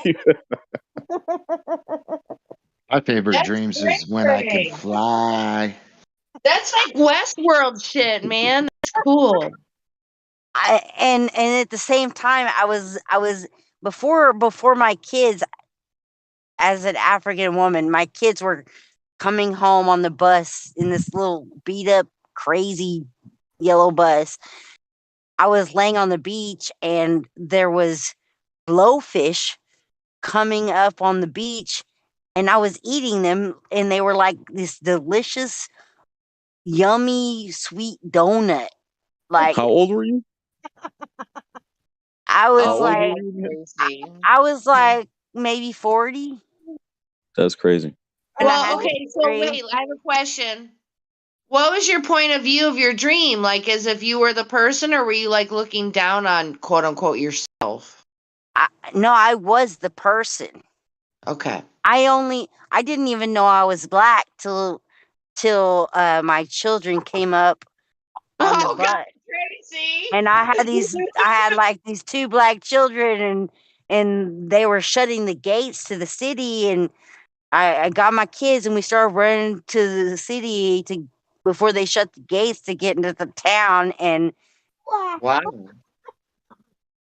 My favorite dreams is when I can fly. That's like Westworld shit, man. That's cool. And at the same time, I was before my kids, as an African woman, my kids were coming home on the bus in this little beat up, crazy yellow bus. I was laying on the beach and there was blowfish coming up on the beach and I was eating them and they were like this delicious yummy sweet donut. Like How old were you? I was How old were like, you? I was like maybe 40. That's crazy. And I Well, had this okay, so dream. wait, I have a question. What was your point of view of your dream? Like, as if you were the person, or were you like looking down on quote unquote yourself? No, I was the person. Okay. I didn't even know I was black till my children came up on the Oh bus. God, Tracy! And I had like these two black children, and they were shutting the gates to the city, and I got my kids and we started running to the city before they shut the gates to get into the town. And Wow,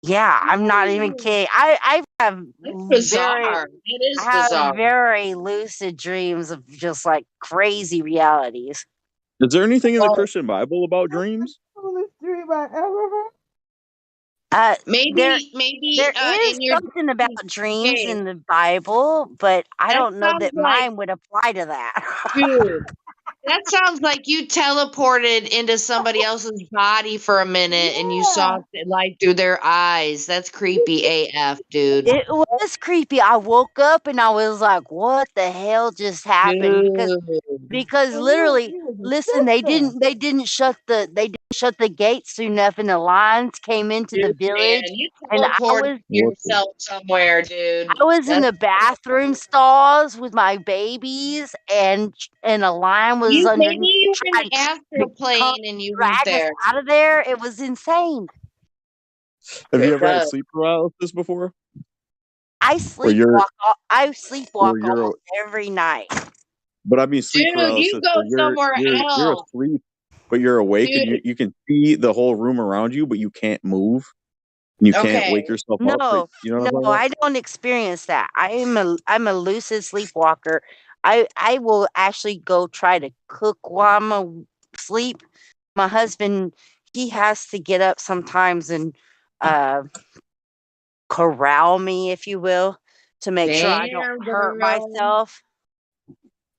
yeah, I'm not even kidding. I have that's very bizarre. It I is have bizarre. very lucid dreams of just like crazy realities. Is there anything in the Well, Christian Bible about dreams? Coolest dream I ever heard. There maybe is in your something about dreams okay, in the Bible, but I that don't know sounds that like mine would apply to that. dude. That sounds like you teleported into somebody else's body for a minute and you saw light through their eyes. That's creepy AF, dude. It was creepy. I woke up and I was like, "What the hell just happened?" Dude. Because literally, listen, they didn't shut the gates soon enough, and the lions came into the Dude, man, village, you and teleported yourself somewhere, dude. I was in That's the bathroom stalls with my babies, and a lion was maybe underneath you were in trying the to astral come plane and you went drag us there. out of there. It was insane. Have you ever had Good. sleep paralysis before? I Where you're sleepwalk where you're almost every night. but I mean sleep Dude, you paralysis go where somewhere you're else. asleep, but you're awake and Dude, you can see the whole room around you, but you can't move and you can't okay. wake yourself up. But No, you know what no, I'm talking about? I don't experience that. I'm a lucid sleepwalker. I will actually go try to cook while I'm asleep. My husband, he has to get up sometimes and uh corral me, if you will, to make sure I don't Damn, hurt girl. myself.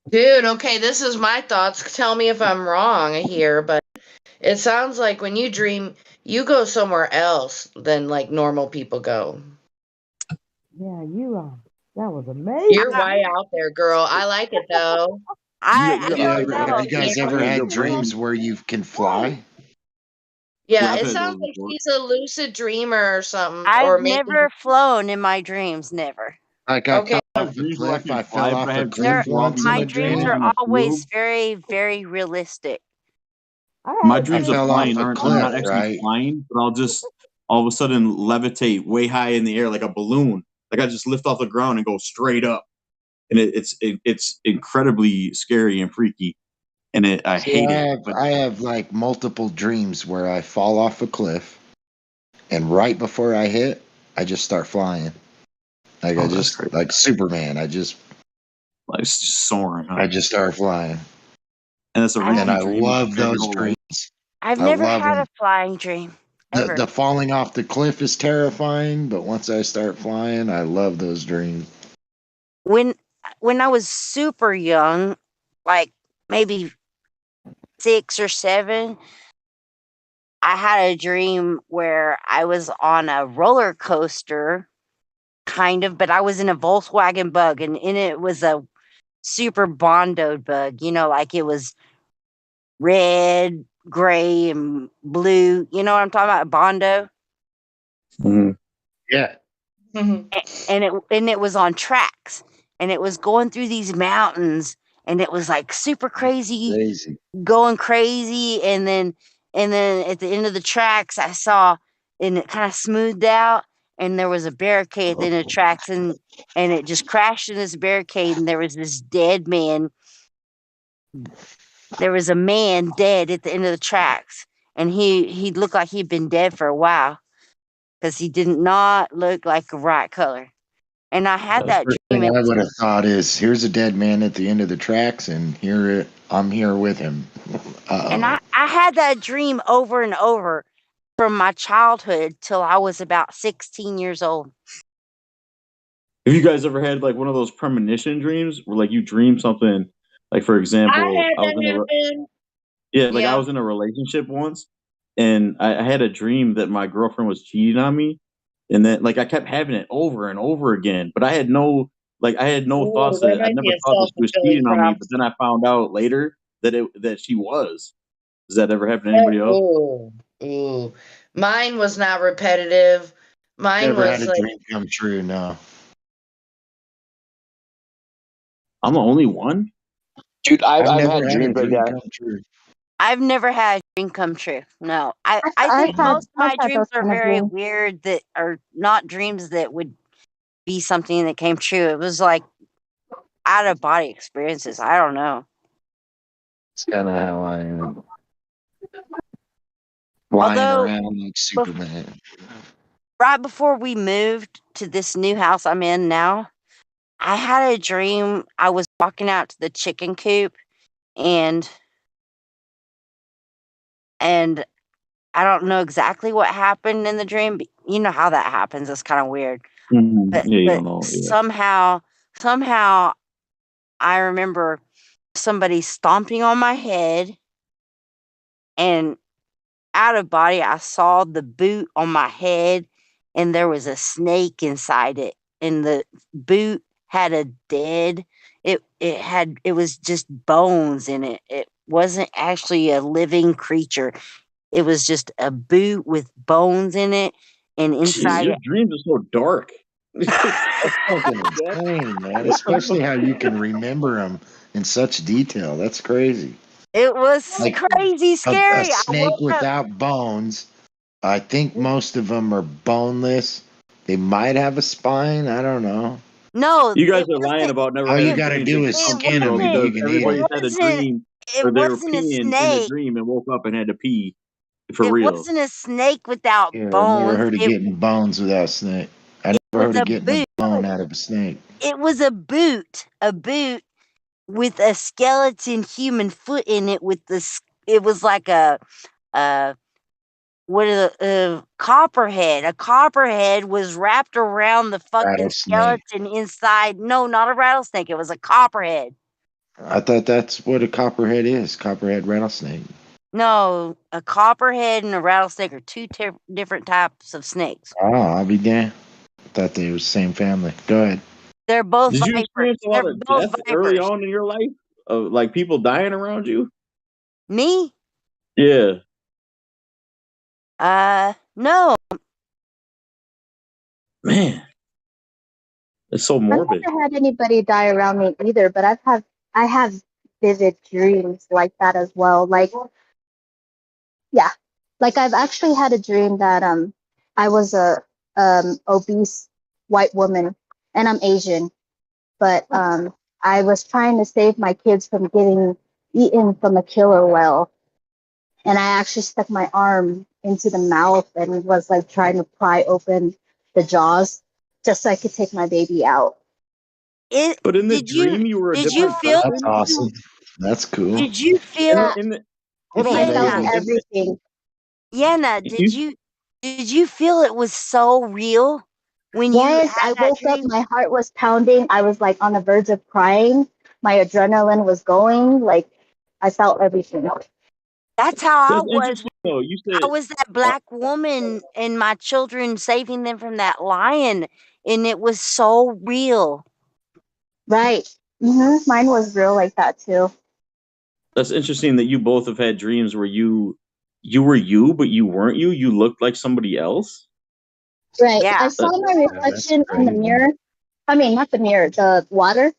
Dude, okay, this is my thoughts. Tell me if I'm wrong here, but it sounds like when you dream, you go somewhere else than like normal people go. Yeah, that was You're amazing. way out there, girl. I like it though. You I got don't eyebrows. Have know. you guys I ever think your had brain. dreams where you can fly? Yeah, Yeah, I've it had sounds those like before. she's a lucid dreamer or something, or I've maybe never flown in my dreams, never. Like I okay. fell I have off a dreams where I cliff. can I fell fly, but I off a have dreams They're cliff where I'll once be in my a like dreams dream. floating are in a always field. very, very realistic. I My had a I dreams dream of fell off flying a aren't. I'm not cliff, actually right? flying, but I'll just all of a sudden levitate way high in the air like a balloon. Like I just lift off the ground and go straight up, and it's incredibly scary and freaky, and I See, hate it. But I have like multiple dreams where I fall off a cliff, and right before I hit, I just start flying. Like I that's just crazy. like Superman. Like it's just soaring, huh? I just start flying, And it's a I, and repeat I dream. It's love just like your those whole life. dreams. I've I never love had a them. flying dream The ever. falling off the cliff is terrifying, but once I start flying, I love those dreams. When when I was super young, like maybe 6 or 7, I had a dream where I was on a roller coaster, kind of, but I was in a Volkswagen Bug, and in it was a super bondoed bug. Like it was red, gray, and blue. You know what I'm talking about? Bondo. Mm-hmm. Yeah. And it was on tracks, and it was going through these mountains, and it was like super crazy, Crazy. going crazy, and then at the end of the tracks I saw, and it kind of smoothed out, and there was a barricade at the end of the tracks, and it just crashed in this barricade, and there was this dead man. There was a man dead at the end of the tracks, and he looked like he'd been dead for a while because he did not look like a right color. And I had The that first dream. thing It I was would have thought is, here's a dead man at the end of the tracks, and I'm here with him. And Uh I had that dream over and over from my childhood till I was about 16 years old. Have you guys ever had like one of those premonition dreams where like you dream something? Like for I example, had that happen. Yeah, like I Yeah. was in a relationship once, and I had a dream that my girlfriend was cheating on me, and then like I kept having it over and over again, but I had no thoughts That that I might be never a thought that she was self-fulfilling cheating on me, but prophecy. then I found out later that she was. Does that ever happen to anybody else? Ooh. Mine was not repetitive. Mine Never had was a like, dream come true. No. I'm the only one. Dude, I've I've never had had a dreams like dream that. come true. I've never had a dream come true. No, I think most of I've my had dreams those are kind of very dreams. weird that are not dreams that would be something that came true. It was like out of body experiences. I don't know. It's kind of how I am. Flying Although around like Superman. right before we moved to this new house I'm in now, I had a dream. I was walking out to the chicken coop and I don't know exactly what happened in the dream, but you know how that happens. It's kind of weird. Yeah, you But don't know. Yeah. somehow I remember somebody stomping on my head, and out of body I saw the boot on my head and there was a snake inside it, and the boot had a dead it was just bones in it. It wasn't actually a living creature. It was just a boot with bones in it, and Jeez, inside your it dreams are so dark. That's fucking insane, man. Especially how you can remember them in such detail. That's crazy. it was Like crazy a scary. I snake woke up. without bones. I think most of them are boneless. They might have a spine. I don't know. No, You guys it are lying wasn't. about never All you having It got to dreams in do is it skin company, them bro, and wasn't. you because can eat It everybody's them. had a wasn't. dream It where they were wasn't a peeing in a snake. dream and woke up and had to pee for It real. wasn't a snake without Yeah, I never bones. heard of getting bones without a snake. I It never was heard of a getting a boot. bone out of a snake. It was a boot with a skeleton human foot in it. It was like a what a copperhead. A copperhead was wrapped around the fucking Rattlesnake. skeleton inside. No, not a rattlesnake. It was a copperhead. I thought that's what a copperhead is. Copperhead rattlesnake. No, a copperhead and a rattlesnake are two different types of snakes. Oh, I'll be damned. I thought they were the same family. Go ahead. They're both Did you vipers. experience a They're lot of both death early vipers. on in your life? Of like people dying around you? Me? Yeah. No. Man, it's so I've morbid. never had anybody die around me either, but I have vivid dreams like that as well. Like, yeah, like I've actually had a dream that I was a obese white woman, and I'm Asian, but I was trying to save my kids from getting eaten from a killer whale, and I actually stuck my arm into the mouth and was like trying to pry open the jaws just so I could take my baby out. But in the Did you dream, you were a did you different feel That's person. awesome. That's cool. did you Yeah, feel In the hold It's on, I hold felt amazing. on. everything. Yana, You, did you feel it was so real when you Yes, had I that woke up, dream? my heart was pounding. I was like on the verge of crying. My adrenaline was going. Like I felt everything. That's how I that's was. interesting though. You I said was that black woman and my children saving them from that lion, and it was so real. Right. Mine was real like that too. that's interesting that you both have had dreams where you were you, but you weren't you. You looked like somebody else. Right. Yeah. I saw my Yeah, that's reflection in the crazy. mirror. I mean, not the mirror, the water.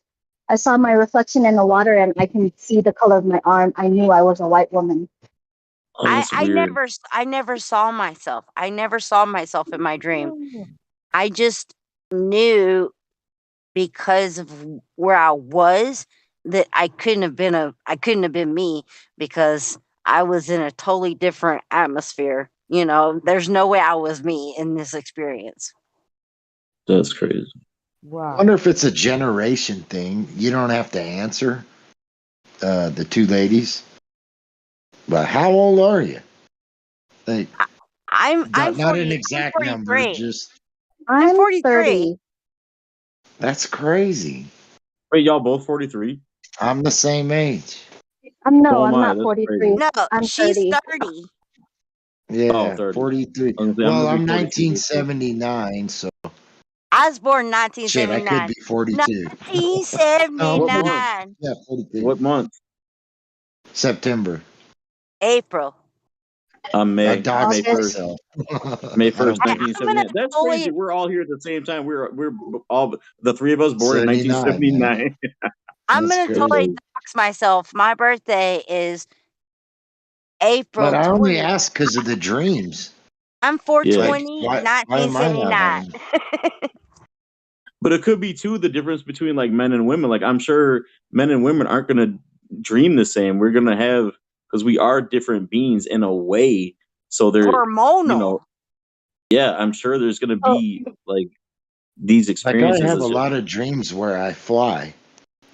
I saw my reflection in the water and I can see the color of my arm. I knew I was a white woman. Oh, that's weird. I never saw myself. I never saw myself in my dream. I just knew because of where I was that I couldn't have been me because I was in a totally different atmosphere. You know, there's no way I was me in this experience. That's crazy. I wonder if it's a generation thing. You don't have to answer the two ladies. But how old are you? Like, I'm not an 40. I'm exact number, 43. just I'm I'm 43. 30. that's crazy. Wait, y'all both 43? I'm the same age. No, I'm am I. not That's 43. crazy. No, I'm she's 30. 30. Oh, Yeah, 30. 43. I was gonna say, I'm Well, gonna be I'm 42 this year. 1979, so I was born in shit, I could 1979. be 42. No, What month? 1979. yeah, 42. What month? September. April. I May doxed 1st. myself. May I don't 1st, blame I'm gonna 1979. That's totally. crazy. We're all here at the same time. We're all the three of us born in 79, man. 1979. I'm That's gonna totally crazy. dox myself. My birthday is But April I only 20th. asked because of the dreams. I'm Yeah. Like, 420, why am I not 1979. on? But it could be too the difference between like men and women. Like I'm sure men and women aren't gonna dream the same. We're gonna have because we are different beings in a way. So there, Hormonal. yeah, I'm sure there's gonna Oh, be like these Like, I experiences. have a It's just, lot of dreams where I fly.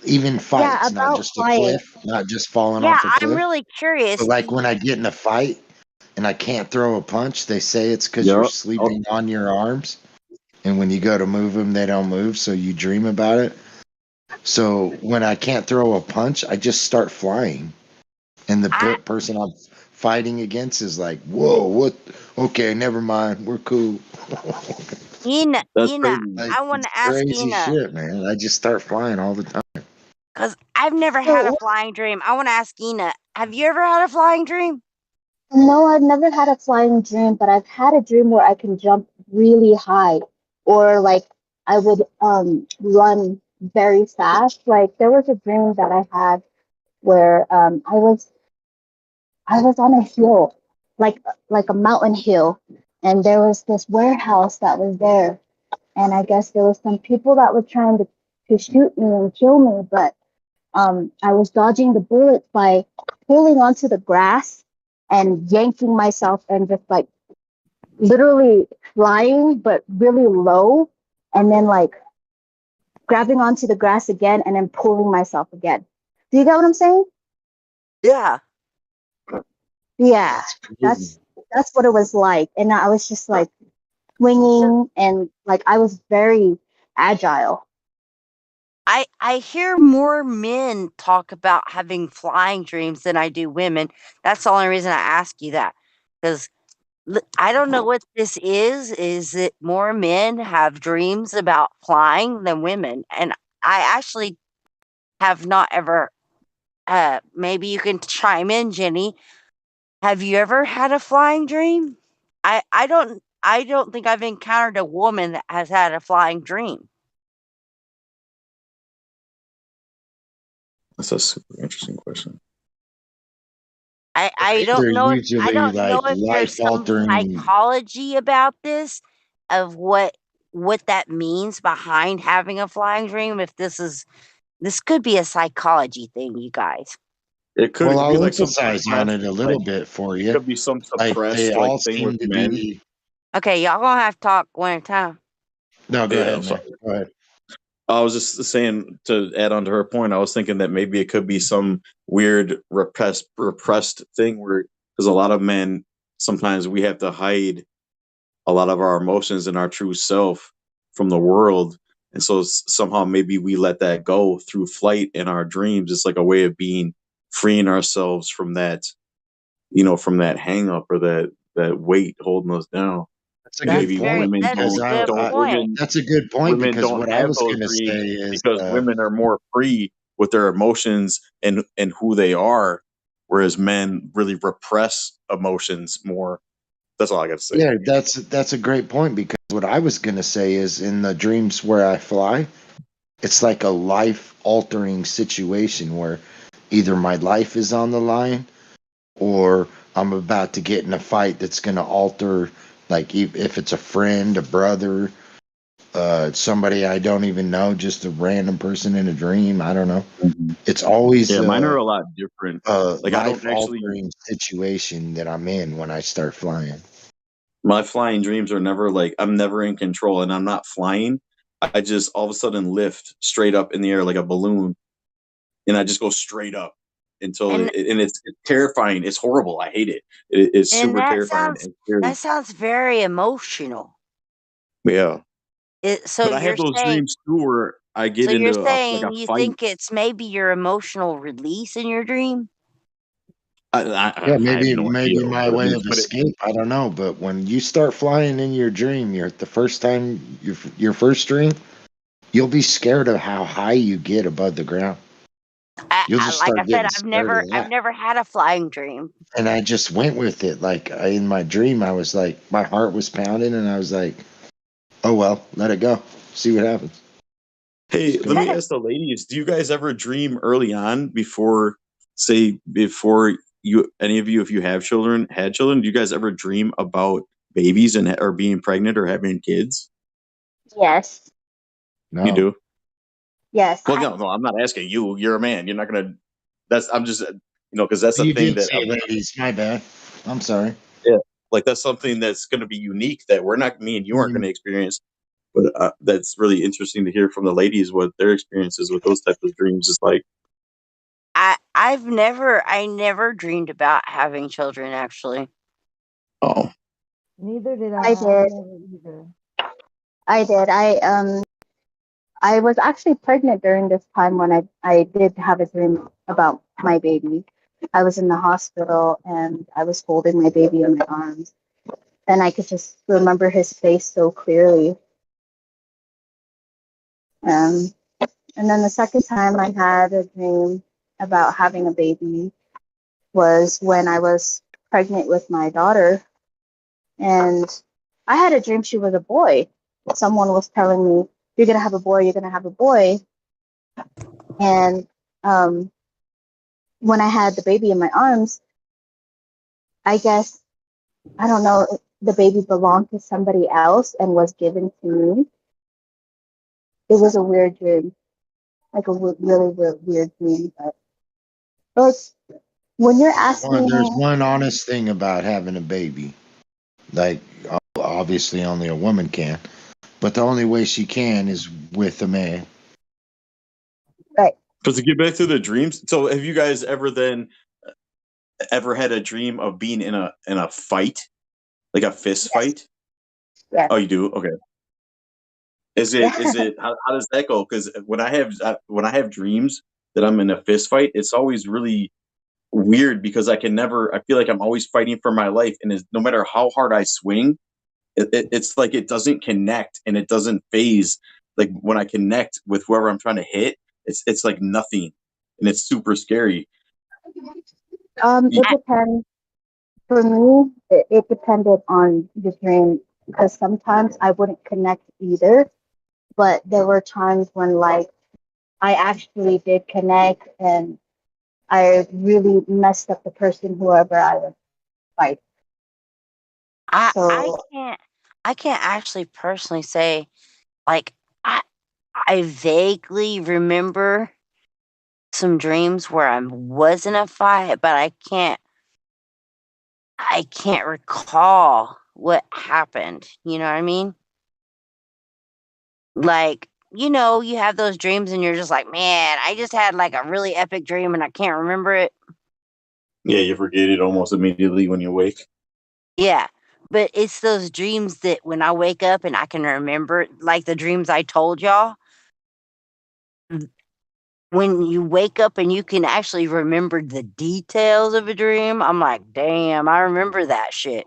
Even yeah, fights, not about just a flying. cliff, not just falling Yeah, off a I'm cliff. really curious. But like when I get in a fight and I can't throw a punch, they say it's because you're yep. sleeping on your arms. And when you go to move them, they don't move. So you dream about it. So when I can't throw a punch, I just start flying. And the I, person I'm fighting against is like, whoa, what? Okay, never mind. We're cool. That's Ina, crazy. Like, I want it's to ask crazy Ina, shit, man. I just start flying all the time. because I've never had a So, flying dream. I want to ask Ina, have you ever had a flying dream? no, I've never had a flying dream, but I've had a dream where I can jump really high, or like I would run very fast. Like there was a dream that I had where I was on a hill, like a mountain hill, and there was this warehouse that was there, and I guess there was some people that were trying to shoot me and kill me, but I was dodging the bullets by pulling onto the grass and yanking myself and just like literally flying, but really low, and then like grabbing onto the grass again and then pulling myself again. Do you get what I'm saying? Yeah. Yeah, that's what it was like, and I was just like swinging and like I was very agile. I hear more men talk about having flying dreams than I do women. That's the only reason I ask you that. Because I don't know what this is. Is it more men have dreams about flying than women? And I actually have not ever. Maybe you can chime in, Jenny. Have you ever had a flying dream? I don't think I've encountered a woman that has had a flying dream. That's a super interesting question. I They're don't know if usually like there's life some altering. psychology about this of what that means behind having a flying dream. If this could be a psychology thing, you guys. It could. It Well, could be I'll like some emphasize on suppressed, it a like little bit for it you. could be some Like they suppressed like all thing with seem to men. be. Okay, y'all gonna have to talk one at a time. No, go Yeah, ahead, I'm sorry. man. Go ahead. I was just saying to add on to her point. I was thinking that maybe it could be some weird repressed thing where because a lot of men sometimes we have to hide a lot of our emotions and our true self from the world, and so somehow maybe we let that go through flight in our dreams. It's like a way of being freeing ourselves from that, from that hang up or that weight holding us down. That's a And good maybe point women That's because a good point. that's a good point women because don't what I have was those gonna say dreams is because women are more free with their emotions and who they are, whereas men really repress emotions more. That's all I got to say. yeah, that's a great point because what I was gonna say is in the dreams where I fly, it's like a life altering situation where either my life is on the line or I'm about to get in a fight that's going to alter, like if it's a friend, a brother, somebody I don't even know, just a random person in a dream. I don't know. It's always Yeah, mine are a lot different. a Like I don't life actually altering situation that I'm in when I start flying. my flying dreams are never like I'm never in control and I'm not flying. I just all of a sudden lift straight up in the air like a balloon and I just go straight up until And it's terrifying. It's horrible. I hate it. It's and super terrifying and scary. that sounds very emotional. Yeah. So But I you're have those saying dreams too where I so get you're into like a saying you fight. think it's maybe your emotional release in your dream? Yeah, maybe have no idea my what it way means, of but escape. I don't know, but when you start flying in your dream, you're the first time your first dream, you'll be scared of how high you get above the ground. You'll just Like I start said, getting scared of I've that. never had a flying dream. And I just went with it. Like in my dream, I was like, my heart was pounding, and I was like, "Oh well, let it go. See what happens." hey, let me Scary. ask the ladies: do you guys ever dream early on before you, any of you, if you have children, had children? Do you guys ever dream about babies and or being pregnant or having kids? Yes. You No. do. Yes. Well, no, I'm not asking you. You're a man. You're not gonna. I'm just, because that's a You thing did that say ladies. My bad. I'm sorry. yeah, like that's something that's going to be unique that me and you aren't going to experience. But that's really interesting to hear from the ladies what their experiences with those types of dreams is like. I never dreamed about having children actually. Oh, Neither did I I. I did. never either. I did. I was actually pregnant during this time when I did have a dream about my baby. I was in the hospital and I was holding my baby in my arms, and I could just remember his face so clearly. Um, and then the second time I had a dream about having a baby was when I was pregnant with my daughter, and I had a dream she was a boy. Someone was telling me, "You're gonna have a boy. You're gonna have a boy," and when I had the baby in my arms, I guess, I don't know, the baby belonged to somebody else and was given to me. It was a weird dream, like a really weird dream. But when you're asking, There's one honest thing about having a baby. Like, obviously, only a woman can, but the only way she can is with a man. right? But to get back to the dreams, so have you guys ever had a dream of being in a fight, like a fist fight? Yeah. Oh, you do? Okay. Is Yeah. it how does that go? Because when I have dreams that I'm in a fist fight, it's always really weird because I feel like I'm always fighting for my life, and no matter how hard I swing, it's like it doesn't connect and it doesn't phase. Like when I connect with whoever I'm trying to hit, it's like nothing, and it's super scary. It depends. For me, it depended on the dream because sometimes I wouldn't connect either, but there were times when like I actually did connect and I really messed up the person whoever I was fighting. I So I can't actually personally say like I vaguely remember some dreams where I was in a fight, but I can't recall what happened. You know what I mean? Like, you have those dreams and you're just like, man, I just had like a really epic dream and I can't remember it. Yeah, you forget it almost immediately when you wake. Yeah. But it's those dreams that when I wake up and I can remember, like the dreams I told y'all, when you wake up and you can actually remember the details of a dream, I'm like, damn, I remember that shit.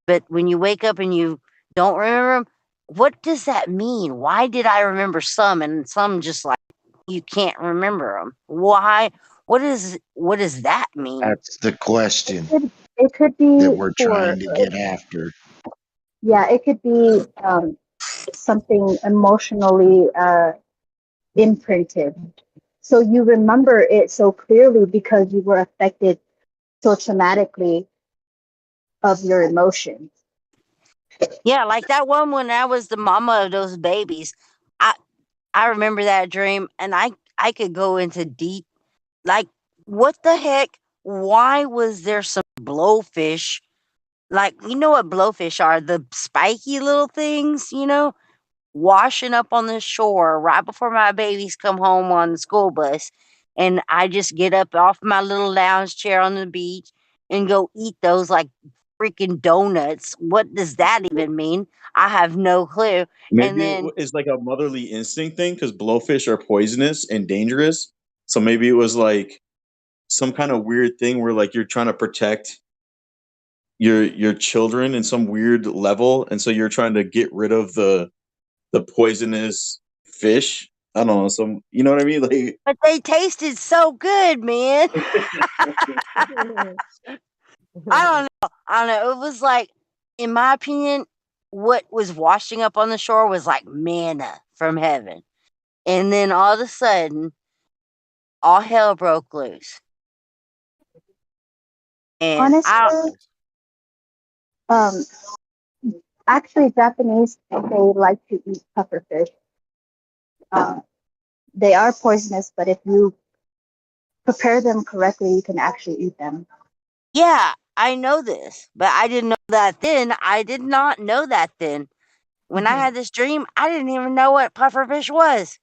But when you wake up and you don't remember them, what does that mean? Why did I remember some and some just like you can't remember them? Why? What does that mean? That's the question it could that be we're for trying to get after. yeah, it could be something emotionally imprinted. So you remember it so clearly because you were affected so traumatically of your emotions. Yeah, like that one when I was the mama of those babies. I I remember that dream and I could go into deep like what the heck? Why was there some blowfish? Like, you know what blowfish are? The spiky little things, washing up on the shore right before my babies come home on the school bus. And I just get up off my little lounge chair on the beach and go eat those like freaking donuts. What does that even mean? I have no clue. And Maybe then, it's like a motherly instinct thing because blowfish are poisonous and dangerous. So maybe it was like some kind of weird thing where like you're trying to protect your children in some weird level, and so you're trying to get rid of the poisonous fish. I don't know, some, you know what I mean? Like, But they tasted so good, man. I don't know. It was like, in my opinion, what was washing up on the shore was like manna from heaven. And then all of a sudden, all hell broke loose. And Honestly, actually, Japanese, they like to eat pufferfish. They are poisonous, but if you prepare them correctly, you can actually eat them. yeah, I know this, but I didn't know that then. I did not know that then. When I had this dream, I didn't even know what pufferfish was.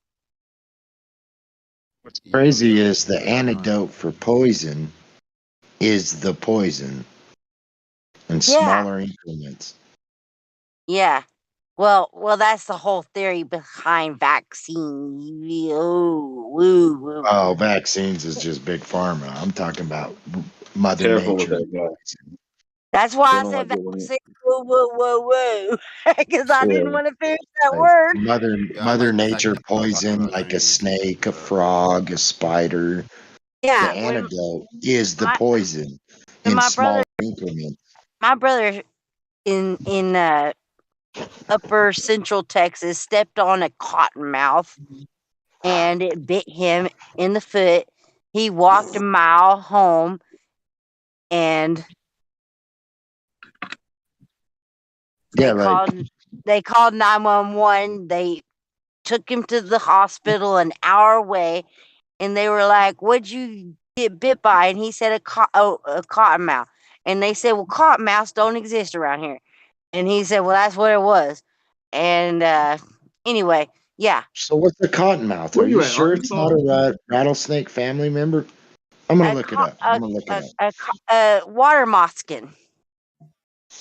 What's crazy is the antidote for poison is the poison in Yeah. smaller increments. Yeah. Well, that's the whole theory behind vaccine. Oh, vaccines is just big pharma. I'm talking about Mother careful with Nature. that guy. That's why They I don't said like it when vaccine. Woo. Because I didn't yeah. want to finish that Like word. Mother Nature poison, like a snake, a frog, a spider. The Yeah. antidote is the My, poison when in my brother, small increments. in upper central Texas stepped on a cottonmouth and it bit him in the foot. He walked a mile home and Yeah, like they called 911. They took him to the hospital an hour away, and they were like, "What'd you get bit by?" And he said, a cottonmouth. And they said, "Well, cottonmouths don't exist around here." And he said, "Well, that's what it was." And anyway, yeah. So what's a cottonmouth? Where Are you you at, sure it's not Arkansas? a rattlesnake family member? I'm gonna look it up. A water moccasin.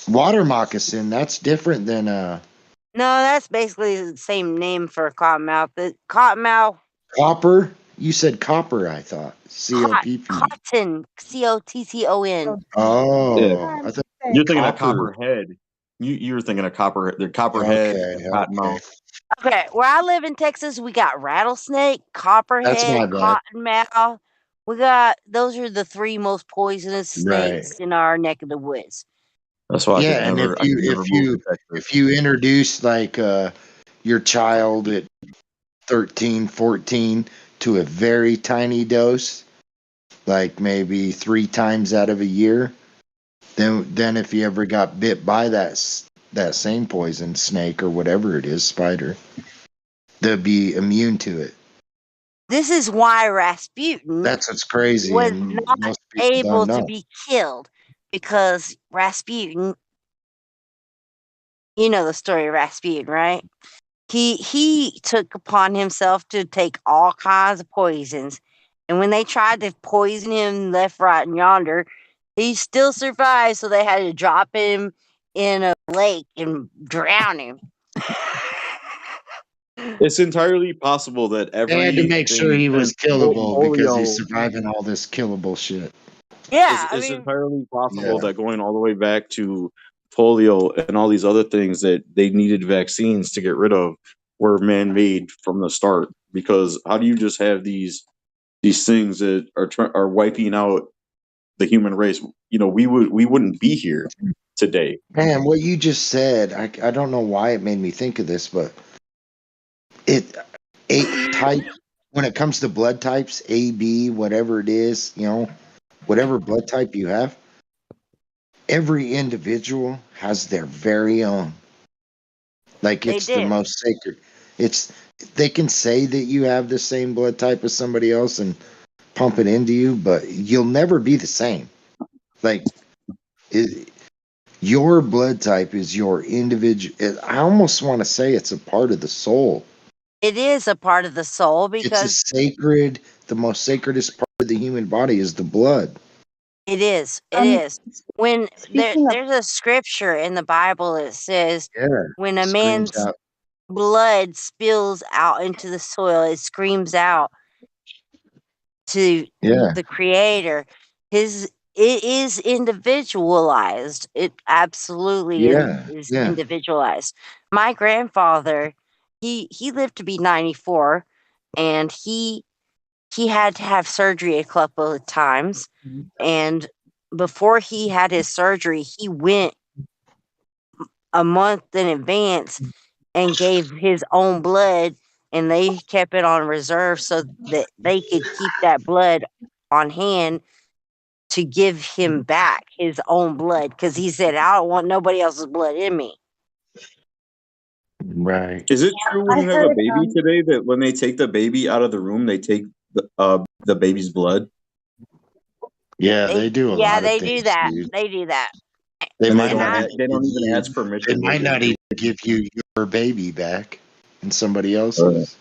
Water moccasin. That's different than No, that's basically the same name for a cottonmouth. The cottonmouth. copper. You said copper. I thought COPP. Cotton. COTTON. Yeah. Oh, I thought You're thinking of copper. copperhead. You were thinking of the copperhead, Okay, cottonmouth. Okay, where I live in Texas, we got rattlesnake, That's my copperhead, bad. cottonmouth. Those are the three most poisonous snakes in our neck of the woods. That's why Yeah, and I could never move to Texas. if you introduce like your child at 13, 14 to a very tiny dose, like maybe 3 times out of a year, then if you ever got bit by that same poison, snake or whatever it is, spider, they'll be immune to it. This is why Rasputin That's what's crazy, was and not most people able don't to know. be killed, because Rasputin, you know the story of Rasputin, right? He took upon himself to take all kinds of poisons, and when they tried to poison him left, right, and yonder, he still survived. So they had to drop him in a lake and drown him. It's entirely possible that They had to make sure he was killable because he's polio. surviving all this killable shit. Yeah, It's entirely possible Yeah. that going all the way back to polio and all these other things that they needed vaccines to get rid of were man-made from the start. Because how do you just have these things that are wiping out the human race? You know, we wouldn't be here today. Man, what you just said, I don't know why it made me think of this, but type when it comes to blood types, AB, whatever it is, whatever blood type you have, every individual has their very own. Like They it's the do. most sacred. They can say that you have the same blood type as somebody else and pump it into you, but you'll never be the same. Like your blood type is your individual. I almost want to say it's a part of the soul. It is a part of the soul It's a because sacred, the most sacredest part of the human body is the blood. it is. It is. When Speaking of there's a scripture in the Bible that says, Yeah. when a Screams man's out. blood spills out into the soil, it screams out to Yeah. the creator. It is individualized. It absolutely Yeah. is Yeah. individualized. My grandfather, he lived to be 94, and he had to have surgery a couple of times. And before he had his surgery, he went a month in advance and gave his own blood, and they kept it on reserve so that they could keep that blood on hand to give him back his own blood, because he said, I don't want nobody else's blood in me. Right. Is it true when I you have a heard, baby today that when they take the baby out of the room, they take the baby's blood? Yeah, they do a lot of They do things, that. dude. They do that. They And might not even they don't give even you. ask They permission. They might just not do even give you your baby back and somebody it. else's.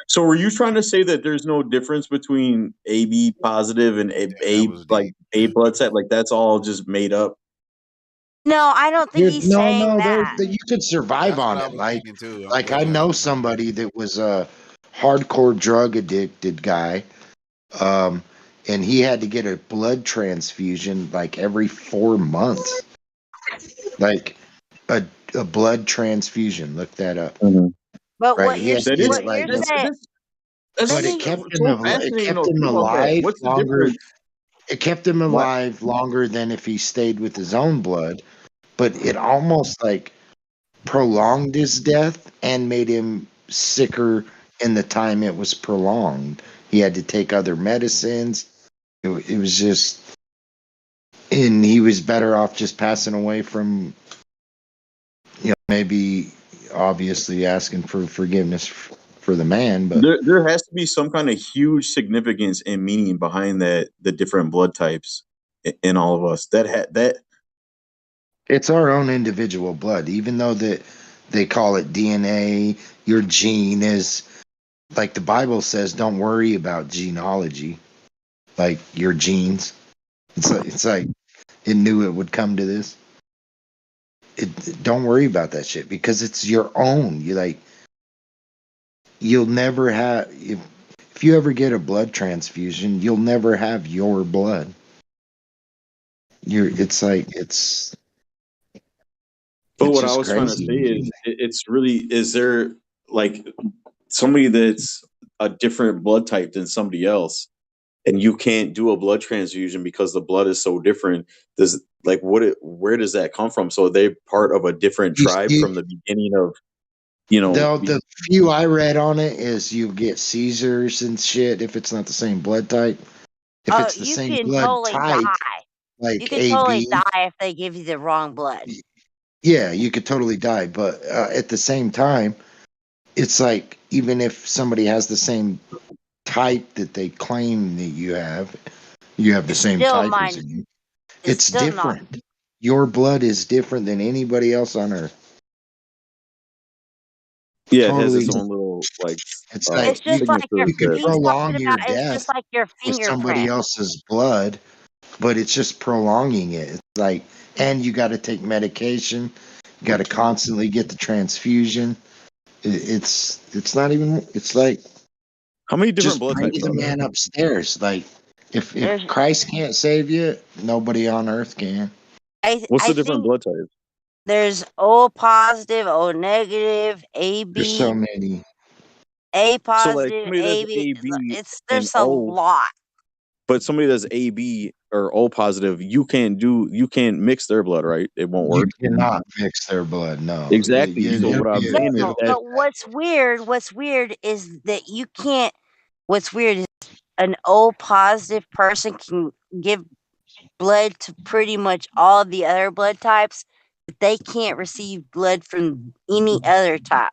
So were you trying to say that there's no difference between AB positive and A blood type? Like that's all just made up? No, I don't think Dude, he's no, saying no, that. you could survive That's what on I it. was thinking too. Like I know somebody that was a hardcore drug addicted guy, and he had to get a blood transfusion like every 4 months. Like a blood transfusion. Look that up. But Right, he had to get it like, but it kept him it kept him alive What's the longer. difference? It kept him alive longer than if he stayed with his own blood, but it almost like prolonged his death and made him sicker in the time it was prolonged. He had to take other medicines. It was just, and he was better off just passing away from, maybe obviously asking for forgiveness for the man, but There has to be some kind of huge significance and meaning behind the different blood types in all of us. That it's our own individual blood, even though that they call it DNA. Your gene is, like the Bible says, don't worry about genealogy, like your genes. It's like it knew it would come to this. Don't worry about that shit because it's your own. You'll never have, if you ever get a blood transfusion, you'll never have your blood. But It's what I just was trying to crazy. say is, it's really, is there like somebody that's a different blood type than somebody else, and you can't do a blood transfusion because the blood is so different? Does where does that come from? So they part of a different tribe from the beginning of, The few I read on it is you get seizures and shit if it's not the same blood type. If it's the You same can blood totally type, die. like You can totally AB, die if they give you the wrong blood. yeah, you could totally die. But at the same time, it's like even if somebody has the same type that they claim that you have the same Still type as mine. you. It's It's still not. different. Your blood is different than anybody else on earth. Yeah, it has Totally. its own little It's like It's just like your. you could He's prolong talking your about. It's just death like your with somebody fingerprint. else's blood, but it's just prolonging it. It's like, and you got to take medication. You got to constantly get the transfusion. It's not even. It's like, how many different just blood pray types to the are there? man upstairs. Like if There's- Christ can't save you, nobody on earth can. What's I the different think blood types? there's O positive, O negative, There's so AB, many. A So like positive, somebody that's AB. AB and There's a O, lot. but somebody that's AB or O positive, you can't mix their blood, right? It won't You work. cannot mix their blood. No. Exactly. So what I'm saying is No, that but what's weird is that you can't. What's weird is an O positive person can give blood to pretty much all the other blood types, but they can't receive blood from any other type.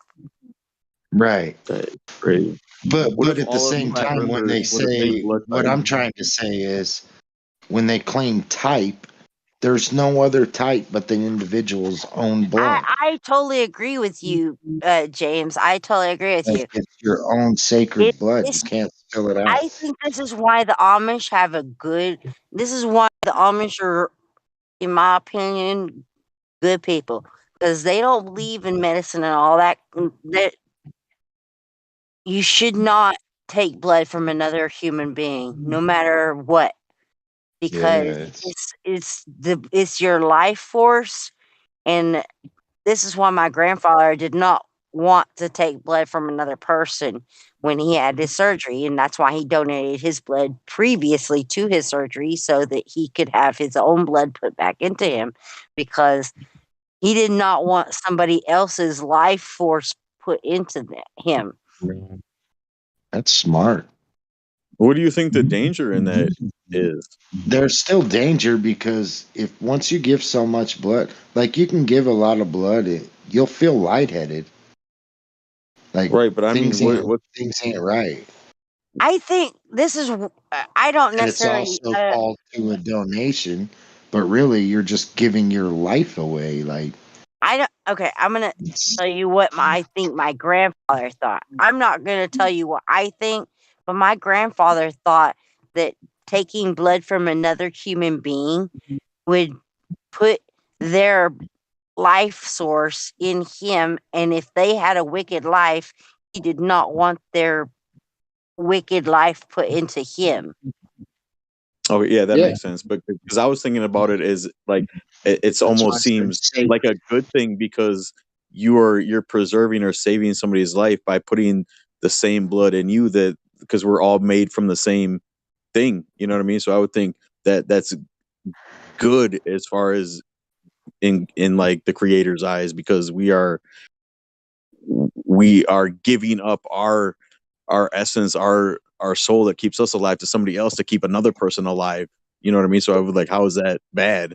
Right. Crazy. But at the all of same flat time, when they earthers were the same say, blood what type? I'm trying to say is, when they claim type, there's no other type but the individual's own blood. I totally agree with you, James. I totally agree with Like you. it's your own sacred blood. You It's, can't spill it out. I think this is why the Amish have a good. This is why the Amish are, in my opinion, good people, because they don't believe in medicine and all that. That you should not take blood from another human being, no matter what, because it's your life force, and this is why my grandfather did not want to take blood from another person when he had his surgery, and that's why he donated his blood previously to his surgery so that he could have his own blood put back into him, because he did not want somebody else's life force put into him. That's smart. What do you think the danger in that is? There's still danger because if once you give so much blood, like you can give a lot of blood, you'll feel lightheaded. Like right, but I mean, things ain't right. I think this is. I don't And it's necessarily. also called to a donation, but really you're just giving your life away. Like I don't. Okay, I'm gonna tell you what I think my grandfather thought. I'm not gonna tell you what I think, but my grandfather thought that taking blood from another human being would put their life source in him, and if they had a wicked life, he did not want their wicked life put into him. Oh yeah, that makes sense. But because I was thinking about it as like it's almost seems like a good thing because you're preserving or saving somebody's life by putting the same blood in you, that because we're all made from the same thing. You know what I mean? So I would think that that's good as far as in like the creator's eyes, because we are giving up our essence, our soul that keeps us alive to somebody else to keep another person alive. You know what I mean? So I was like, how is that bad?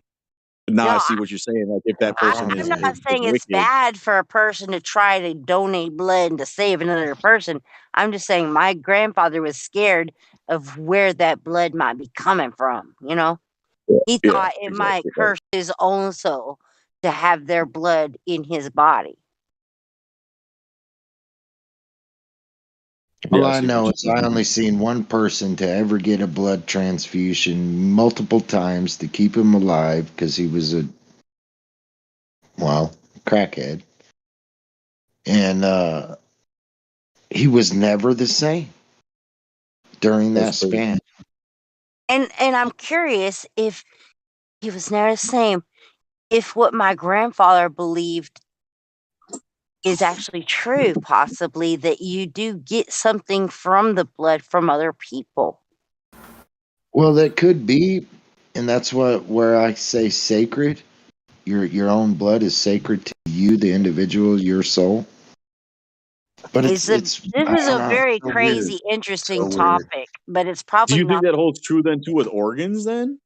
But now I see what you're saying. Like if that person I'm not saying it's wicked, bad for a person to try to donate blood and to save another person. I'm just saying my grandfather was scared of where that blood might be coming from. You know, he thought it might curse his own soul to have their blood in his body. all I know is I only seen one person to ever get a blood transfusion multiple times to keep him alive because he was a crackhead. And he was never the same during that span. And I'm curious if he was never the same, if what my grandfather believed is actually true, possibly that you do get something from the blood from other people. Well, that could be, and that's where I say sacred. Your own blood is sacred to you, the individual, your soul. But this is a very crazy, interesting topic, but it's do probably you not. think that holds true then too with organs then?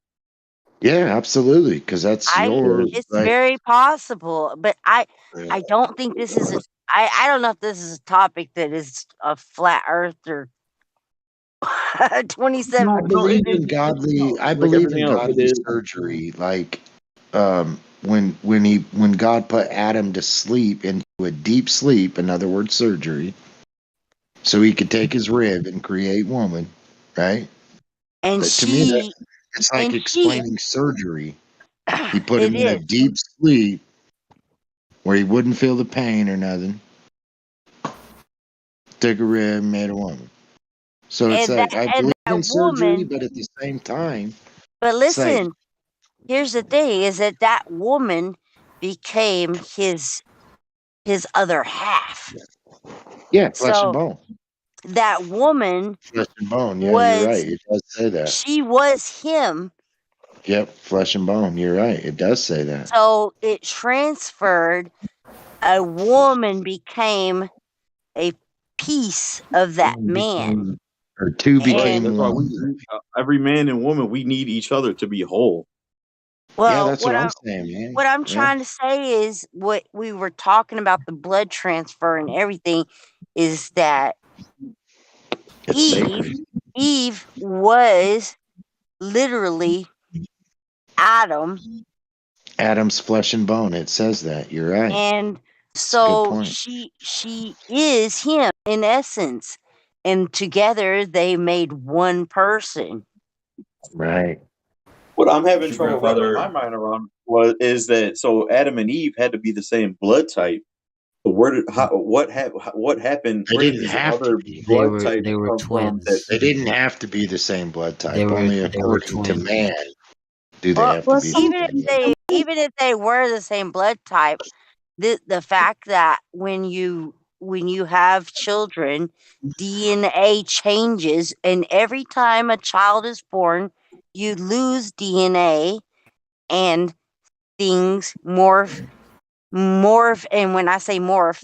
Yeah, absolutely, because that's It's very possible, but I don't think this is a. I don't know if this is a topic that is a flat Earth or 27. I believe in godly. I believe in godly is. surgery. Like when God put Adam to sleep into a deep sleep, in other words, surgery, so he could take his rib and create woman, right? And To me, it's like explaining surgery. He put him It in a is. deep sleep where he wouldn't feel the pain or nothing. Took a rib, made a woman. So it's And like I believe in surgery, woman. but at the same time, But it's like listen, here's the thing: is that woman became his other half. yeah, flesh and So bone. that woman Flesh and bone. Yeah, you're was. right. It does say that. She was him. Yep, flesh and bone. You're right. It does say that. So it transferred. A woman became a piece of that man. Or two Right. became That's why one. every man and woman, we need each other to be whole. Yeah, that's what I'm saying, man. What I'm Yeah. trying to say is what we were talking about, the blood transfer and everything, is that It's sacred. Eve was literally Adam, Adam's flesh and bone. It says that. You're right. and It's a good so point. she is him in essence, and together they made one person. Right. What I'm having trouble wrapping my mind around is that so Adam and Eve had to be the same blood type, what happened? They Where did didn't these have to other be. blood types They were come from? That twins. They didn't have to be the same blood type. They were Only according to man do they have to be the Even same if blood they even if they were the same blood type, the fact that when you have children, DNA changes, and every time a child is born, you lose DNA, and things morph, and when I say morph,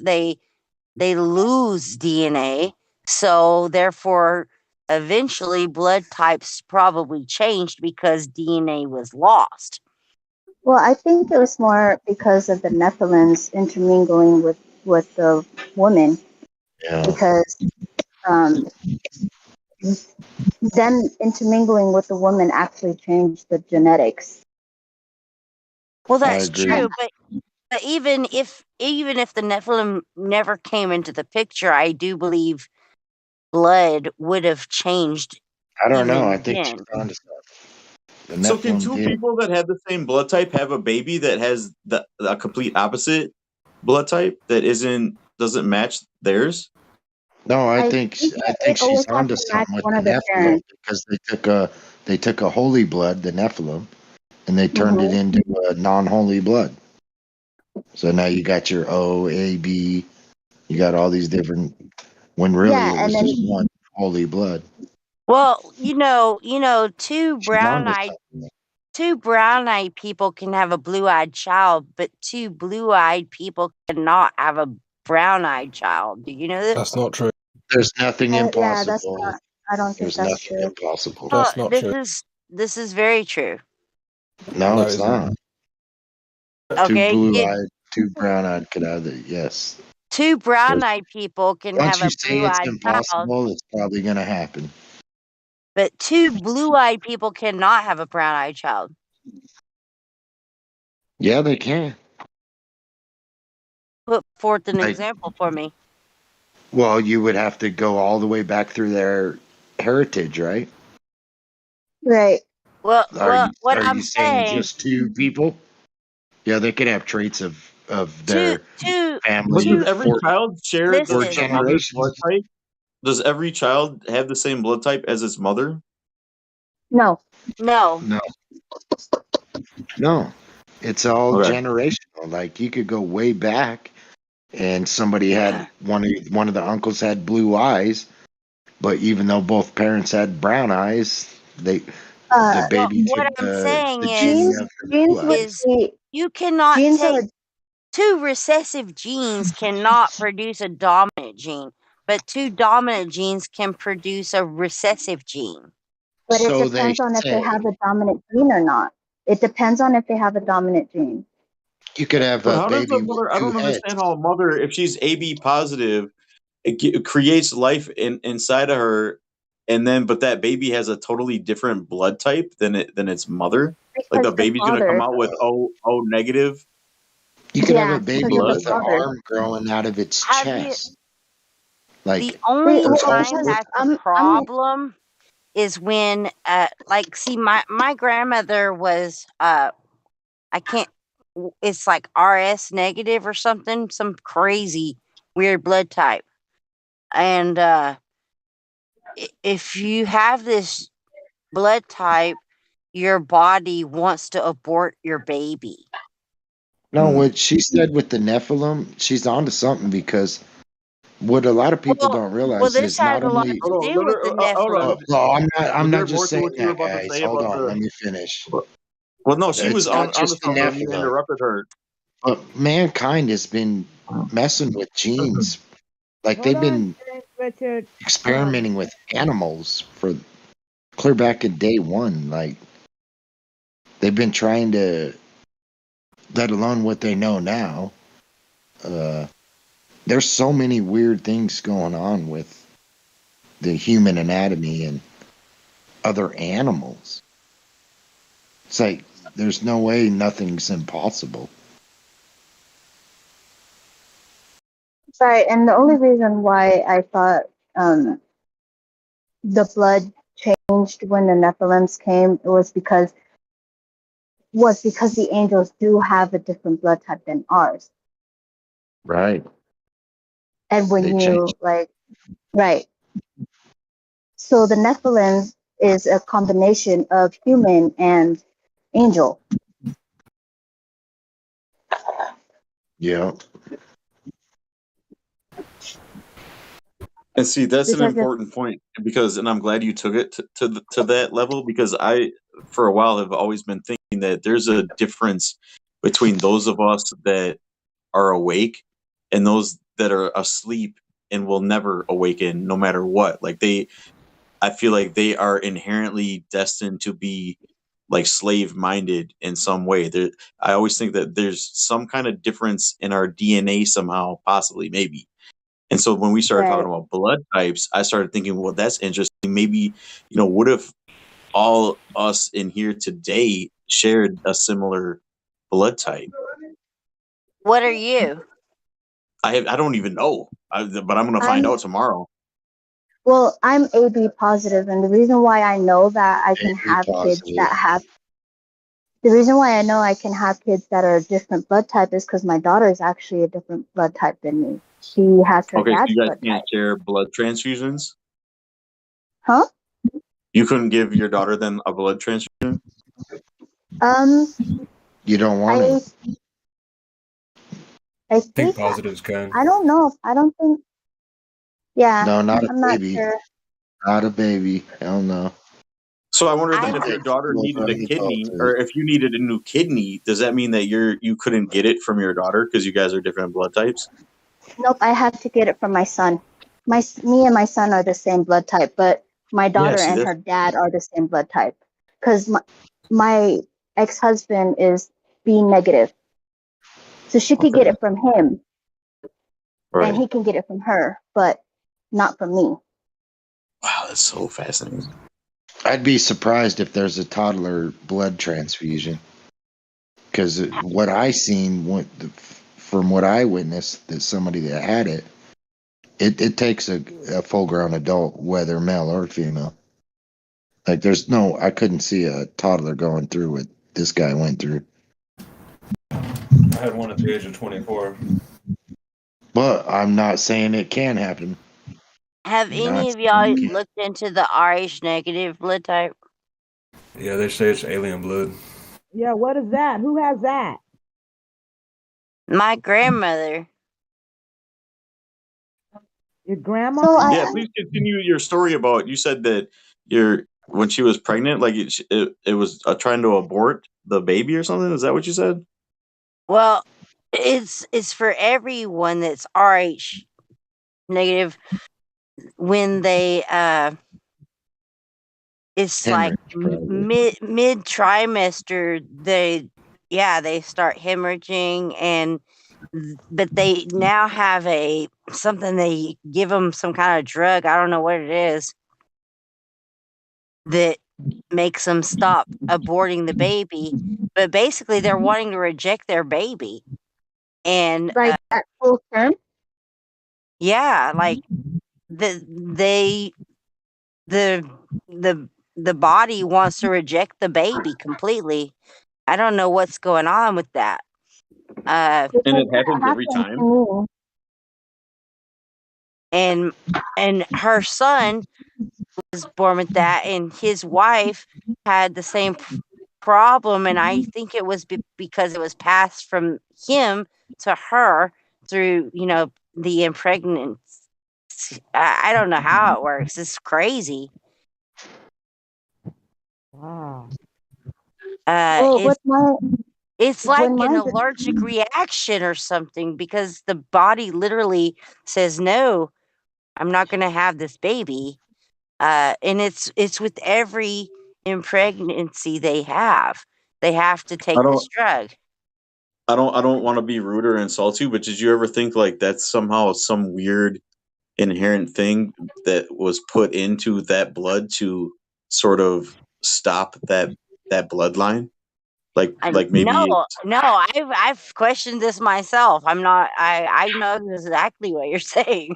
they lose DNA. So therefore, eventually, blood types probably changed because DNA was lost. Well, I think it was more because of the Nephilims intermingling with the woman, Yeah. because um, them intermingling with the woman actually changed the genetics. Well, that's true, but even if the Nephilim never came into the picture, I do believe blood would have changed. I don't know. I even think then. she's onto something. So can Nephilim two did. people that have the same blood type have a baby that has a complete opposite blood type that doesn't match theirs? No, I think it she's always has onto to match something with one the of the Nephilim parents. because they took a holy blood, the Nephilim, and they turned it into a non-holy blood. So now you got your O, A, B. You got all these different. When really Yeah, it and was then just one holy blood. Well, two She's onto brown-eyed something. people can have a blue-eyed child, but two blue-eyed people cannot have a brown-eyed child. Do you know this? That's not true. There's nothing yeah, that's impossible. not. I don't think There's that's nothing true. impossible. That's not true. This is very true. No, No, it's it's not. Two Okay, blue-eyed, two brown-eyed could either. Yes. two There's, brown-eyed people can once have you a say it's blue-eyed child, impossible, it's probably going to happen. but two blue-eyed people cannot have a brown-eyed child. Yeah, they can. Put forth an Like, example for me. well, you would have to go all the way back through their heritage, right? Right. Well, Are what you I'm saying saying, just two people? Yeah, they could have traits of two, their family But does two. every child share for Listen, the mother's blood generations. type? Does every child have the same blood type as its mother? No. no. No, it's all Okay. generational. Like you could go way back, and somebody had one of the uncles had blue eyes, but even though both parents had brown eyes, the baby What took I'm the saying gene is, of the blue eyes. you cannot genes take are two recessive genes cannot produce a dominant gene, but two dominant genes can produce a recessive gene. But it So they depends on if they say. have a dominant gene or not. It depends on if they have a dominant gene. You could have But a how does the baby with mother? I two don't understand heads. how a mother, if she's AB positive, it creates life inside of her, and then but that baby has a totally different blood type than its mother. Like the Because the baby's gonna come father. out with O negative. You could have Yeah, a baby because of the with an father. arm growing out of its Have you? chest. The Like only there's all time Because sorts. that's a I'm problem is when, see, my grandmother was, I can't. It's like RS negative or something, some crazy weird blood type, and if you have this blood type, your body wants to abort your baby. No, what she said with the Nephilim, she's onto something because what a lot of people don't Well, realize this is has not a lot only. to do with the Hold Nephilim. on. Well, I'm Was not there just more to saying what you were that, about to guys. say Hold about on, the? let me finish. Well, no, she was It's not onto just the something. You Nephilim, interrupted her. but mankind has been messing with genes. Like Hold they've on, been Richard. experimenting with animals for clear back in day one. Like they've been trying to, let alone what they know now. There's so many weird things going on with the human anatomy and other animals. It's like there's no way nothing's impossible. Right, and the only reason why I thought the blood changed when the Nephilims came was because the angels do have a different blood type than ours. Right. And when They you changed. like, right. So the Nephilim is a combination of human and angel. Yeah. And see, that's an Because if, important point because, and I'm glad you took it to that level because I, for a while, have always been thinking that there's a difference between those of us that are awake and those that are asleep and will never awaken no matter what. Like I feel like they are inherently destined to be like slave minded in some way. I always think that there's some kind of difference in our DNA somehow, possibly, maybe. And so when we started talking right. about blood types, I started thinking, well, that's interesting. Maybe, what if all us in here today shared a similar blood type? What are you? I don't even know, but I'm going to find I'm out tomorrow. well, I'm AB positive, and the reason why I know that I can AB have kids positive. that have the reason why I know I can have kids that are a different blood type is because my daughter is actually a different blood type than me. She has her Okay, so dad's you guys blood can't type. share blood transfusions? Huh? You couldn't give your daughter then a blood transfusion? Um, You don't want I to. I think think positives can. I don't know. I don't think. Yeah, No, not a I'm not baby. sure. Not a baby. Hell no. So I wonder then I if your It daughter will needed a only go kidney, to. or if you needed a new kidney, does that mean that you couldn't get it from your daughter because you guys are different blood types? Nope, I have to get it from my son. Me and my son are the same blood type, but my Yeah, daughter see and that's her dad are the same blood type. Because my ex-husband is B negative, so she could get okay. it from him, and Right. he can get it from her, but not from me. Wow, that's so fascinating. I'd be surprised if there's a toddler blood transfusion. Because what I seen, from what I witnessed, that somebody that had it, it takes a full grown adult, whether male or female. Like I couldn't see a toddler going through what this guy went through. I had one at the age of 24. But I'm not saying it can happen. have I'm any not of saying y'all it can't. looked into the RH negative blood type? Yeah, they say it's alien blood. Yeah, what is that? Who has that? My grandmother. Your grandma So has Yeah, it? please continue your story about. You said that when she was pregnant, like it was trying to abort the baby or something. Is that what you said? Well, it's for everyone that's RH negative when they it's like Hemorrhage, probably. mid trimester they start hemorrhaging and but they now have something they give them some kind of drug, I don't know what it is, that makes them stop aborting the baby, but basically they're wanting to reject their baby. And like that full term. yeah, like they the the body wants to reject the baby completely. I don't know what's going on with that. And Because it that happens every happened time. to and her son was born with that, and his wife had the same problem, and I think it was because it was passed from him to her through the impregnance. I don't know how it works. It's crazy. Wow. well, It's it's like when an mine was allergic reaction or something because the body literally says no, I'm not going to have this baby. And it's with every impregnancy they have. They have to I take don't. this drug. I don't want to be rude or insult you, but did you ever think like that's somehow some weird inherent thing that was put into that blood to sort of stop that bloodline? Like maybe No, no, I've questioned this myself. I know exactly what you're saying.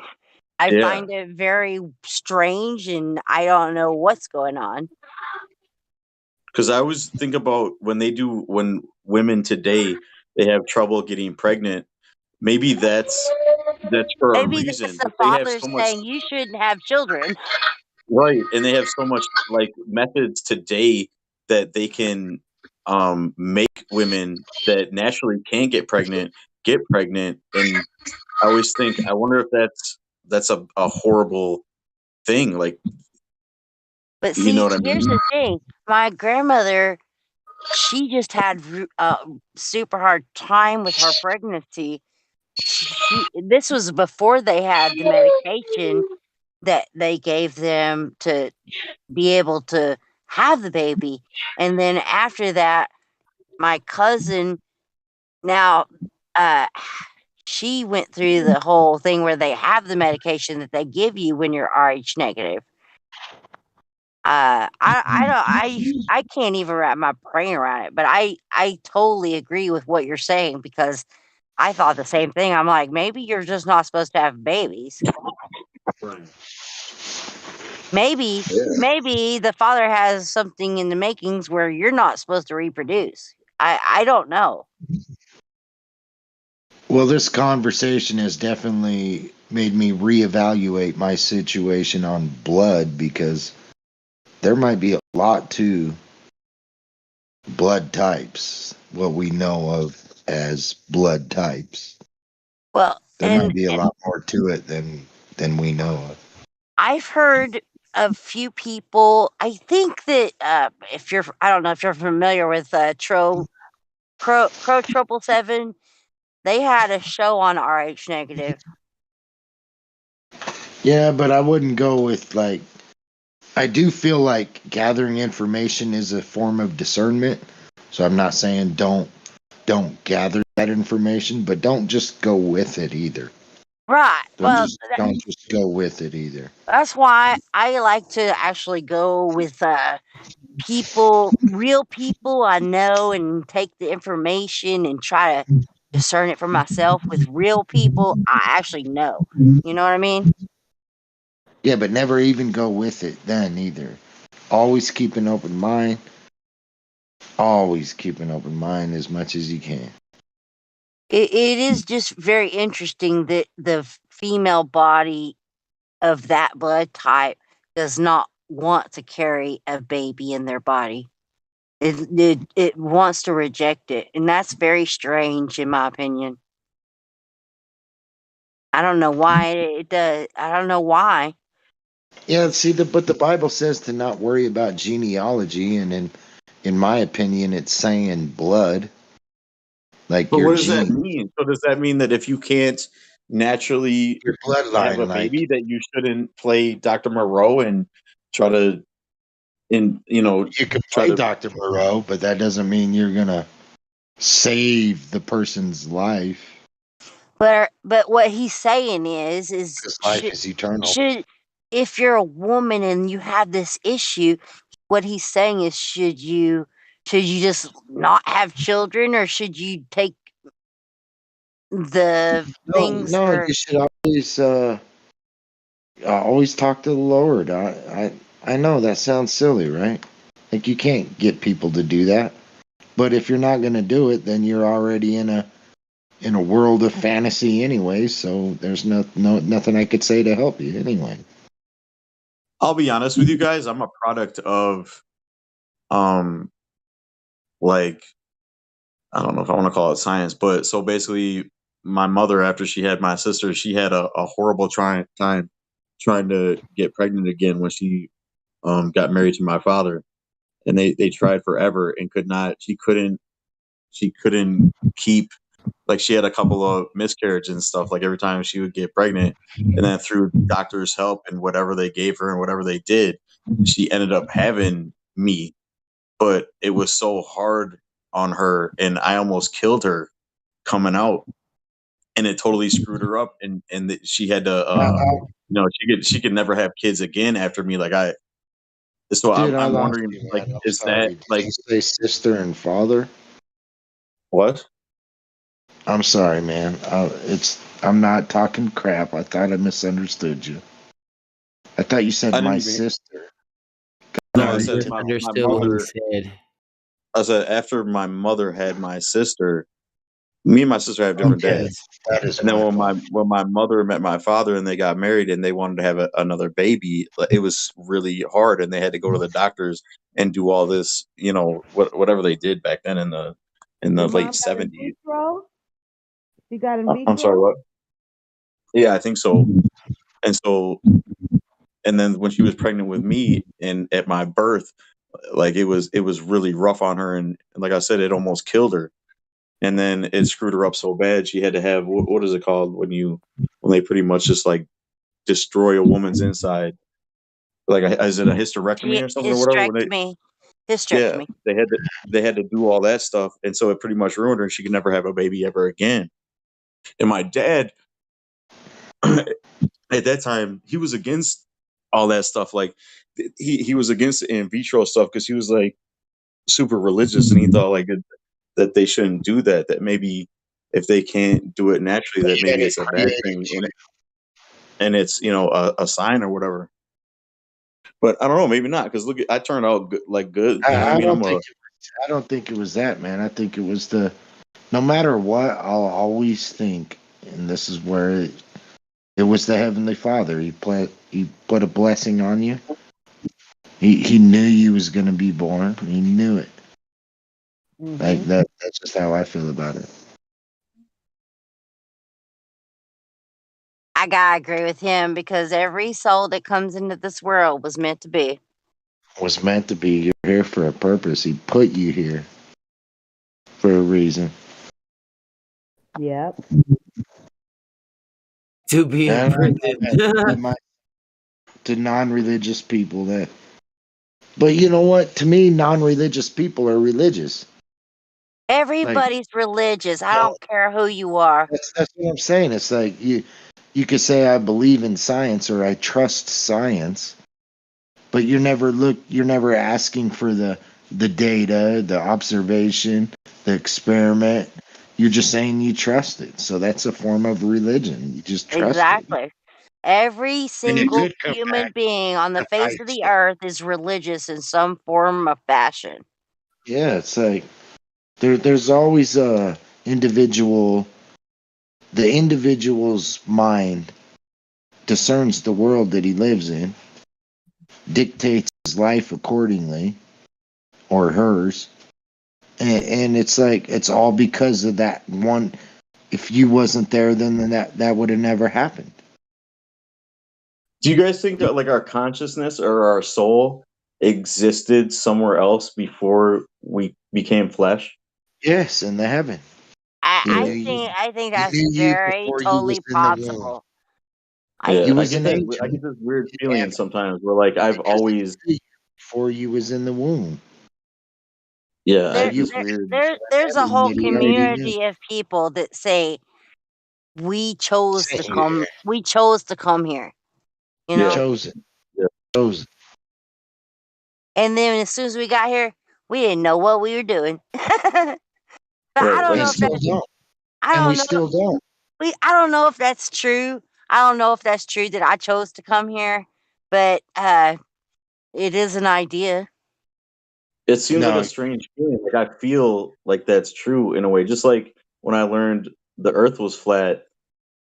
I yeah. find it very strange and I don't know what's going on. Because I always think about when women today they have trouble getting pregnant. Maybe that's that's for a Maybe that's reason. the But they have father so much saying you shouldn't have children. right, and they have so much like methods today that they can make women that naturally can get pregnant, and I always think, I wonder if that's a horrible thing. Like, But you know see, what I here's mean? the thing. My grandmother, she just had a super hard time with her pregnancy. This was before they had the medication that they gave them to be able to have the baby. And then after that, my cousin now she went through the whole thing where they have the medication that they give you when you're Rh negative. I can't even wrap my brain around it, but I totally agree with what you're saying because I thought the same thing. I'm like, maybe you're just not supposed to have babies. Maybe the father has something in the makings where you're not supposed to reproduce. I don't know. Well, this conversation has definitely made me reevaluate my situation on blood because there might be a lot to blood types, what we know of as blood types. Well, There might be a lot more to it than we know of. I've heard a few people. I think that if you're, I don't know if you're familiar with Crow 777. They had a show on Rh negative. Yeah, but I wouldn't go with like. I do feel like gathering information is a form of discernment. So I'm not saying don't gather that information, but don't just go with it either. Right. Well, Don't just go with it either. that's why I like to actually go with real people I know, and take the information and try to discern it for myself with real people I actually know. You know what I mean? Yeah, but never even go with it then either. Always keep an open mind. Always keep an open mind as much as you can. It is just very interesting that the female body of that blood type does not want to carry a baby in their body. It wants to reject it, and that's very strange in my opinion. I don't know why it does. I don't know why. Yeah, see, but the Bible says to not worry about genealogy, and in my opinion, it's saying blood, like But your what does that gene, mean? So does that mean that if you can't naturally your have a bloodline, like baby, that you shouldn't play Dr. Moreau and try to, you can try play to? Dr. Moreau, but that doesn't mean you're gonna save the person's life. But what he's saying is Because life is eternal. should if you're a woman and you have this issue, what he's saying is should you just not have children, or should you take the things No, for you should always talk to the Lord. I know that sounds silly, right? Like you can't get people to do that. But if you're not going to do it, then you're already in a world of fantasy anyway. So there's nothing I could say to help you anyway. I'll be honest with you guys. I'm a product of, like, I don't know if I want to call it science, but so basically, my mother, after she had my sister, she had a horrible time trying to get pregnant again when she got married to my father, and they tried forever and could not. She couldn't keep, like, she had a couple of miscarriages and stuff, like every time she would get pregnant, and then through doctors' help and whatever they gave her and whatever they did, she ended up having me. But it was so hard on her, and I almost killed her coming out, and it totally screwed her up, and she had to she could never have kids again after me. Like, Dude, I I'm lost wondering, you, like, man. I'm is that sorry. Did like you say sister and father? what? I'm sorry, man. I'm not talking crap. I thought I misunderstood you. I thought you said I didn't my even. sister. No, I You said my misunderstood what he mother. said. I said after my mother had my sister, Me and my sister have different Okay, dads. that is And then my when my mother met my father and they got married and they wanted to have another baby, it was really hard, and they had to go to the doctors and do all this, whatever they did back then in the Your late mom got in 70s. vitro? She got in I'm sorry, vitro? what? Yeah, I think so. And so, and then when she was pregnant with me and at my birth, like it was really rough on her, and like I said, it almost killed her. And then it screwed her up so bad she had to have what is it called when they pretty much just like destroy a woman's inside, like is it a hysterectomy or something or whatever? Hysterectomy. Yeah, Hysterectomy. they had to do all that stuff, and so it pretty much ruined her, and she could never have a baby ever again. And my dad, at that time, he was against all that stuff. Like he was against the in vitro stuff because he was like super religious, and he thought like that they shouldn't do that. That maybe if they can't do it naturally, that maybe it's a bad thing, and it's a sign or whatever. But I don't know, maybe not, because look, I turned out good, like good. You know what I I mean? don't think I don't think it was that, man. I think it was no matter what, I'll always think, and this is where it was the Heavenly Father. He put a blessing on you. He knew you was gonna be born. He knew it. Like that. That's just how I feel about it. I gotta agree with him because every soul that comes into this world was meant to be. Was meant to be. You're here for a purpose. He put you here for a reason. Yep. To be in And I know prison. to non-religious people but you know what? To me, non-religious people are religious. Like Everybody's religious. I don't care who you are. that's what I'm saying. It's like you could say I believe in science or I trust science, but you're never asking for the data, the observation, the experiment. You're just saying you trust it. So that's a form of religion. You just trust it. Exactly. Every And it single could come human back being on the to face bite of the you. earth is religious in some form of fashion. Yeah, it's like there's always a individual the individual's mind discerns the world that he lives in, dictates his life accordingly, or hers. And it's like it's all because of that one. If you wasn't there, then that would have never happened. Do you guys think that like our consciousness or our soul existed somewhere else before we became flesh? Yes, in the heaven. He knew you. I think He that's knew you very before you was totally in the womb. possible. Yeah, You I was get an that. I angel get this weird feeling sometimes where like I've always, before you was in the womb. yeah, I There, have You this there weird. there's a heaven whole that he already knew. community of people that say we chose to Sent you come there. we chose to come here, you know? Yeah, Chosen. yeah. Chosen. And then as soon as we got here, we didn't know what we were doing. But I Right. don't Like And know if still that don't. I And we don't know still don't. I don't know if that's true. I don't know if that's true that I chose to come here, but it is an idea. it seems like a No. strange feeling. Like I feel like that's true in a way. Just like when I learned the Earth was flat,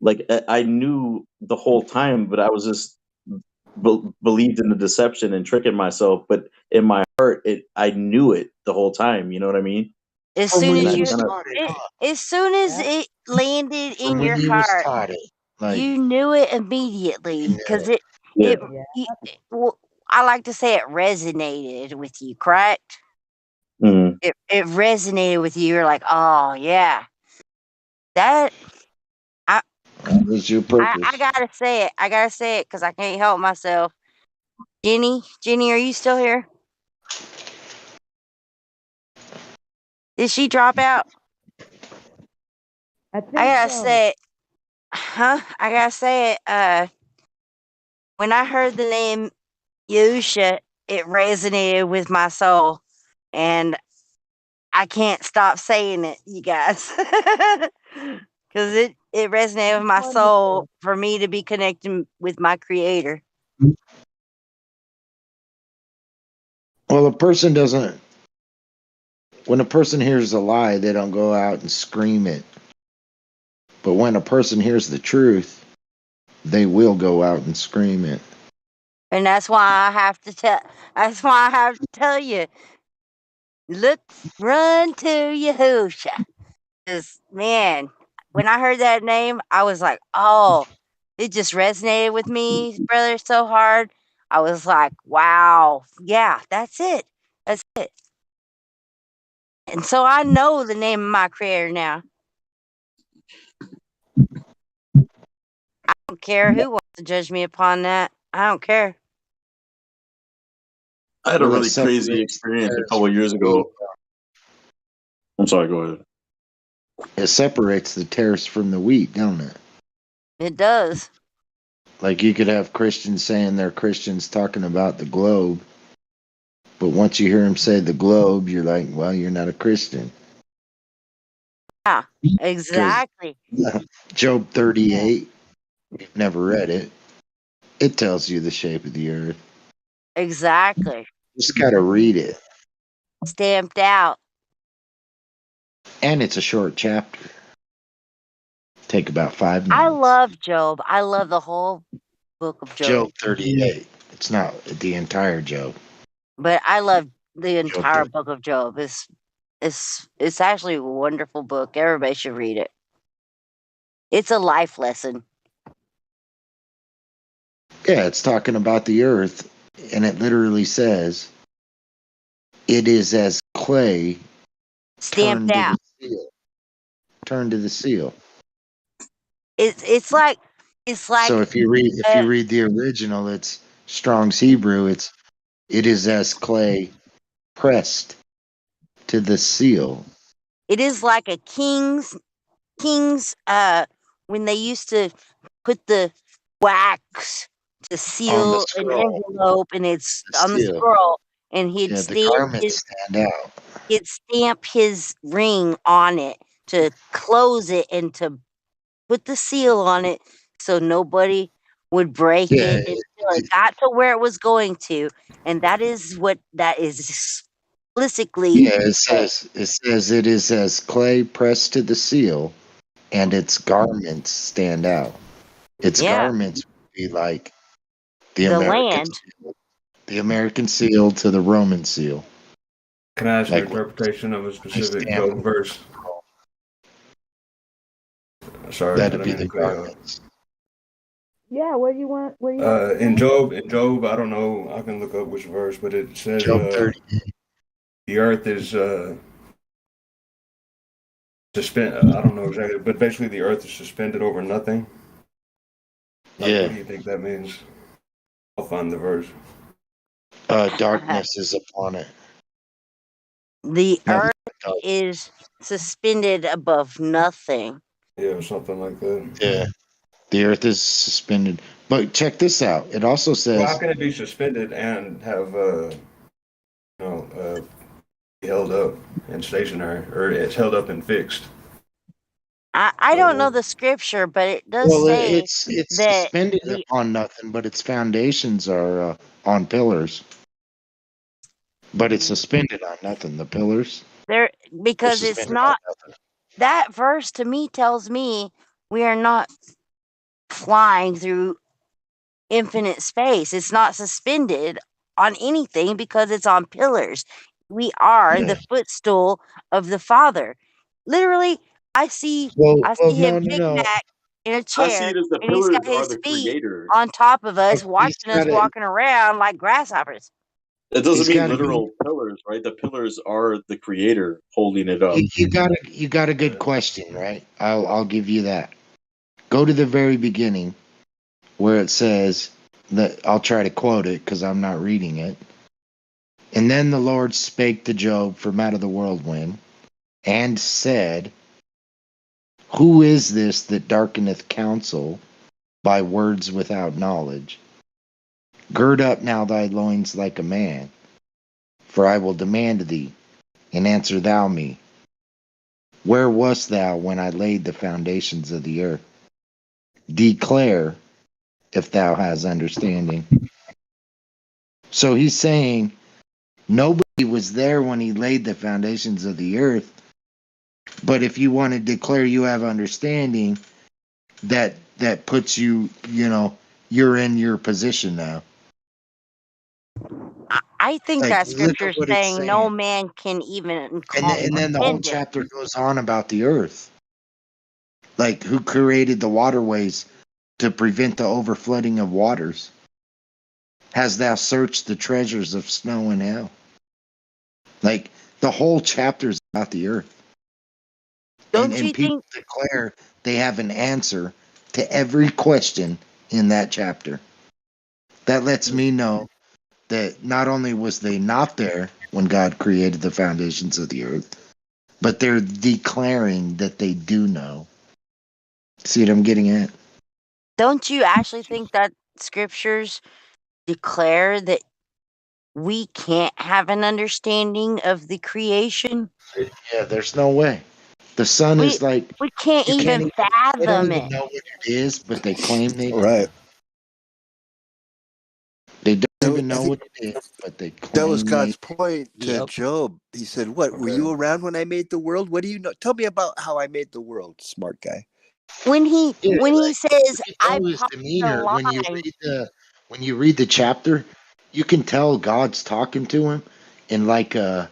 like I knew the whole time, but I was just believed in the deception and tricking myself. But in my heart, I knew it the whole time. You know what I mean? As From soon when And as I you you was kind of taught it, huh? as soon as Yep. it landed From in when your you was heart, taught it. Like you knew it you immediately knew because it. yeah. well, I like to say it resonated with you, correct? Mhm. It resonated with you. You're like, oh yeah, that I That was your I purpose. gotta say it. I gotta say it because I can't help myself. Jenny, are you still here? Did she drop out? I I think gotta so. say it. Huh? I gotta say it. When I heard the name Yusha, it resonated with my soul, and I can't stop saying it, you guys, because it resonated with my soul Wonderful. for me to be connecting with my creator. Well, a person doesn't. When a person hears a lie, they don't go out and scream it. But when a person hears the truth, they will go out and scream it. And that's why I have to tell. That's why I have to tell you. Run to Yahusha. Because man, when I heard that name, I was like, oh, it just resonated with me, brother, so hard. I was like, wow, yeah, that's it. That's it. And so I know the name of my creator now. I don't care who wants to judge me upon that. I don't care. I had a really crazy experience a couple of years ago. I'm sorry, go ahead. It separates the tares from the wheat, don't it? It does. Like you could have Christians saying they're Christians talking about the globe, but once you hear them say the globe, you're like, well, you're not a Christian. Yeah, exactly. Job 38, you've never read it. It tells you the shape of the earth. Exactly. Just gotta read it. Stamped out. And it's a short chapter. Take about 5 minutes. I love Job. I love the whole book of Job. Job 38. It's not the entire Job. But I love the entire book of Job. It's actually a wonderful book. Everybody should read it. It's a life lesson. Yeah, it's talking about the earth, and it literally says, it is as clay stamped out. Turned to the seal. It's like So if you read the original, it's Strong's Hebrew. It is as clay pressed to the seal. It is like a king's when they used to put the wax to seal an envelope, and it's on the scroll, and he'd stamp his ring on it to close it and to put the seal on it so nobody would break it until it got to where it was going to. And that is what that is explicitly. Yeah, it says it is as clay pressed to the seal, and its garments stand out. Its garments would be like the American seal to the Roman seal. Can I ask your interpretation of a specific Job verse? Sorry, that'd be the garments. Yeah, what do you want? In Job, I don't know. I can look up which verse, but it says Job 30. The earth is suspended. I don't know exactly, but basically the earth is suspended over nothing. What do you think that means? I'll find the verse. Darkness is upon it. The earth is suspended above nothing. Yeah, something like that. Yeah. The earth is suspended. But check this out. It also says... Well, how can it be suspended and have, be held up and stationary, or it's held up and fixed? I don't know the scripture, but it does say it's that suspended upon nothing, but its foundations are on pillars. But it's suspended on nothing, the pillars. Because it's not... That verse to me tells me we are not flying through infinite space. It's not suspended on anything because it's on pillars. We are the footstool of the Father. Literally, I see him back in a chair, I see it as the and he's got pillars are his the feet creator. on top of us, watching us walking around like grasshoppers. It doesn't mean literal pillars, right? The pillars are the creator holding it up. You got a good question, right? I'll give you that. Go to the very beginning where it says that, I'll try to quote it because I'm not reading it. And then the Lord spake to Job from out of the whirlwind and said, who is this that darkeneth counsel by words without knowledge? Gird up now thy loins like a man, for I will demand thee, and answer thou me. Where wast thou when I laid the foundations of the earth? Declare, if thou hast understanding. So he's saying nobody was there when he laid the foundations of the earth, But if you want to declare you have understanding, that puts you, you're in your position now. I think Like, that look scripture at is what it's saying no saying. man can even And then the whole comprehend it. chapter goes on about the earth. Like, who created the waterways to prevent the overflooding of waters? Hast thou searched the treasures of snow and hell? Like, the whole chapter is about the earth. Don't And you people think? declare they have an answer to every question in that chapter. That lets me know that not only was they not there when God created the foundations of the earth, but they're declaring that they do know. See what I'm getting at? Don't you actually think that scriptures declare that we can't have an understanding of the creation? Yeah, there's no way. The sun We is like, we can't you can't even even, they don't fathom even it. know what it is, but they claim they do. Right. They don't That even I know think what it is, but they that was claim they. God's point to Yep. Job. He said, "What were you around when I made the world? What do you know? Tell me about how I made the world, smart guy." When he Yeah, says, you can "I tell his popped the demeanor line," when you read the chapter. You can tell God's talking to him in like a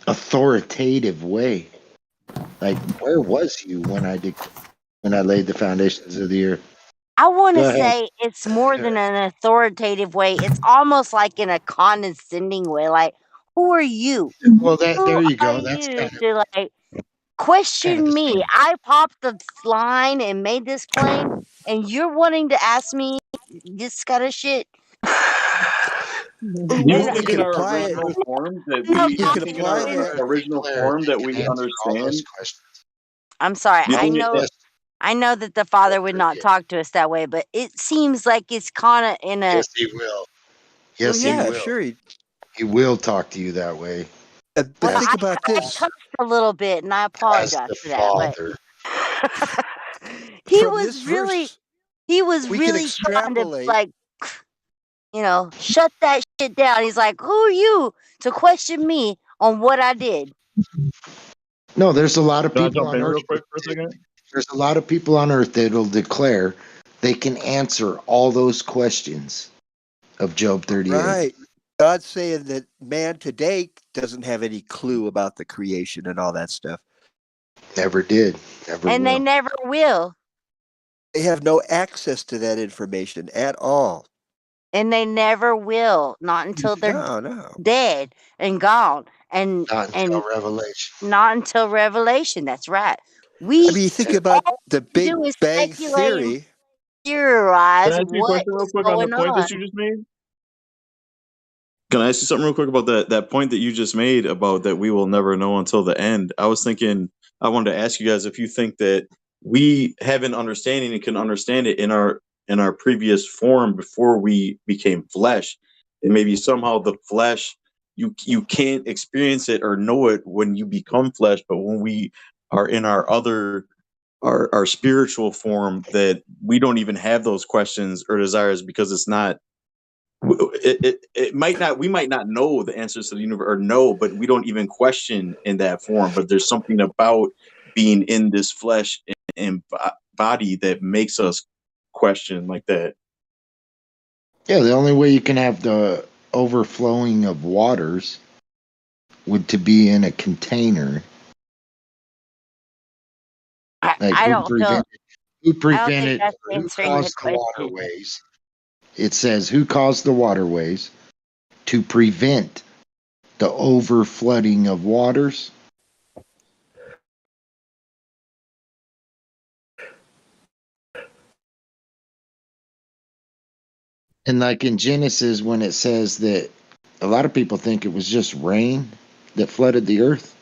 authoritative way. Like, where was you when I laid the foundations of the earth? I want to Go ahead. say it's more than an authoritative way. It's almost like in a condescending way. Like, who are you? Well, Who there you are go. That's you to like question me? I popped the line and made this plane, and you're wanting to ask me this kind of shit? Do you And think in our original form that no, we? Do you think in our original form that we understand? I'm sorry. Do you think that? I know that the Father would not talk to us that way, but it seems like it's kind of in a. Yes, he will. Yes, he Yeah, will. sure. He will talk to you that way. But Well, think about I this. cussed a little bit, and I As apologize the for that. But Father. he From was this really, verse, he was we can really trying to extrapolate. like, shut that shit down. He's like, "Who are you to question me on what I did?" No, there's a lot of Can I people jump on in earth. real quick for a second? There's a lot of people on earth that'll declare they can answer all those questions of Job 38. Right. God's saying that man today doesn't have any clue about the creation and all that stuff. Never did. Never And will. they never will. They have no access to that information at all. And they never will. Not until they're No. dead and gone. And Not until Revelation. not until Revelation. That's right. I mean, you think about all the we Big do is Bang speculate and Theory. theorize Can I ask you a what question real is quick on the going point on. that you just made? Can I ask you something real quick about that point that you just made about that we will never know until the end? I was thinking, I wanted to ask you guys if you think that we have an understanding and can understand it in our previous form before we became flesh, and maybe somehow the flesh you can't experience it or know it when you become flesh, but when we are in our spiritual form, that we don't even have those questions or desires because it's not it might not we might not know the answers to the universe or know, but we don't even question in that form. But there's something about being in this flesh and body that makes us question like that. Yeah, the only way you can have the overflowing of waters would to be in a container. Like I don't feel. who I don't think prevented that's or who answering the caused the question. waterways? It says who caused the waterways to prevent the overflooding of waters? And like in Genesis, when it says that a lot of people think it was just rain that flooded the earth,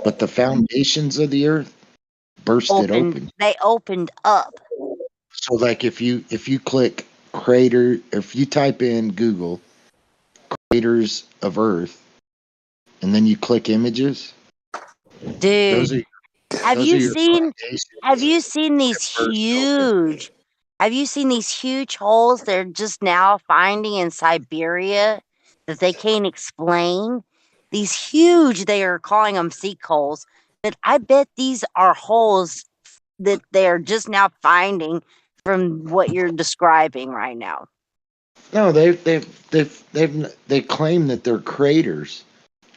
but the foundations of the earth bursted open. They opened up. So like if you click crater, if you type in Google craters of earth and then you click images, those Dude, are have you your seen foundations these that burst open. huge? Have you seen these huge holes they're just now finding in Siberia that they can't explain? These huge, they are calling them sinkholes, But I bet these are holes that they're just now finding from what you're describing right now. No, they claim that they're craters,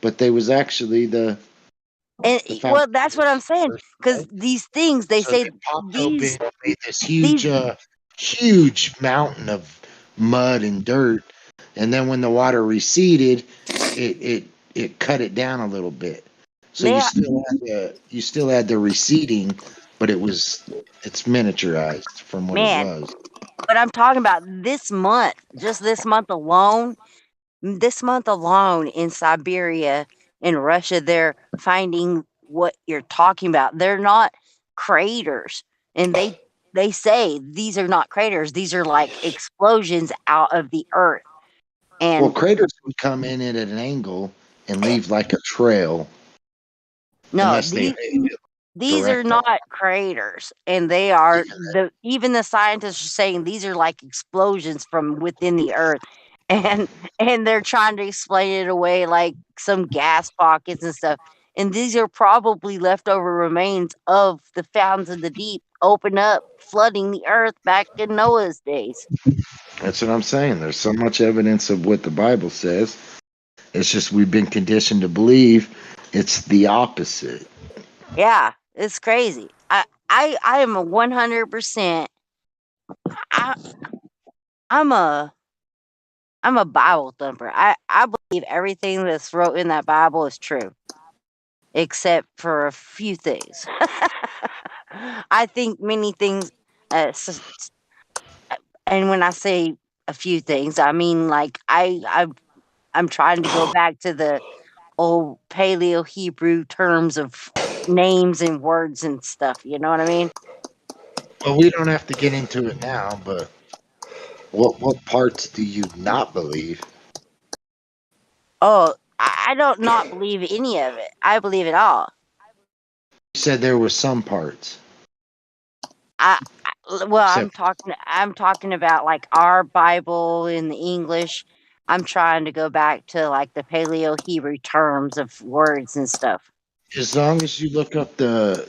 but they was actually the well, that's what I'm saying. Because these things, they say popped these open, made this these huge mountain of mud and dirt, and then when the water receded, it cut it down a little bit. So they you still had the receding, but it's miniaturized from what it man. was. But I'm talking about this month, just this month alone. This month alone in Siberia, in Russia, they're finding what you're talking about. They're not craters, and they say these are not craters. These are like explosions out of the earth. Well, And craters would come in at an angle and leave like a trail, no, unless they hit it these are direct on. not craters, and they are even the scientists are saying these are like explosions from within the earth, and they're trying to explain it away like some gas pockets and stuff. And these are probably leftover remains of the fountains of the deep open up, flooding the earth back in Noah's days. That's what I'm saying. There's so much evidence of what the Bible says. It's just we've been conditioned to believe it's the opposite. Yeah, it's crazy. I am a 100%. I'm a Bible thumper. I believe everything that's wrote in that Bible is true, except for a few things. I think many things, and when I say a few things, I mean like I'm trying to go back to the old Paleo Hebrew terms of names and words and stuff. You know what I mean? Well, we don't have to get into it now, but what parts do you not believe? Oh, I don't not believe any of it. I believe it all. You said there were some parts. Well, I'm talking about like our Bible in the English. I'm trying to go back to like the Paleo Hebrew terms of words and stuff. As long as you look up the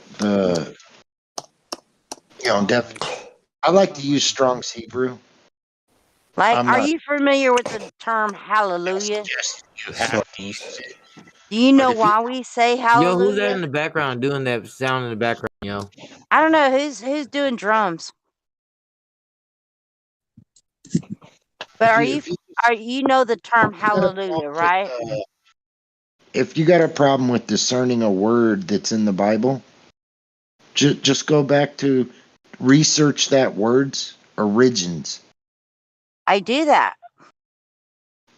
I like to use Strong's Hebrew. Like, I'm are not you familiar with the term hallelujah? you have to use it. Do you know But if you why we say Yo, who's that hallelujah? in the background doing that sound in the background, yo? I don't know who's doing drums. But are you know the term hallelujah, right? if you got a problem with discerning a word that's in the Bible, just go back to research that word's origins. I do that.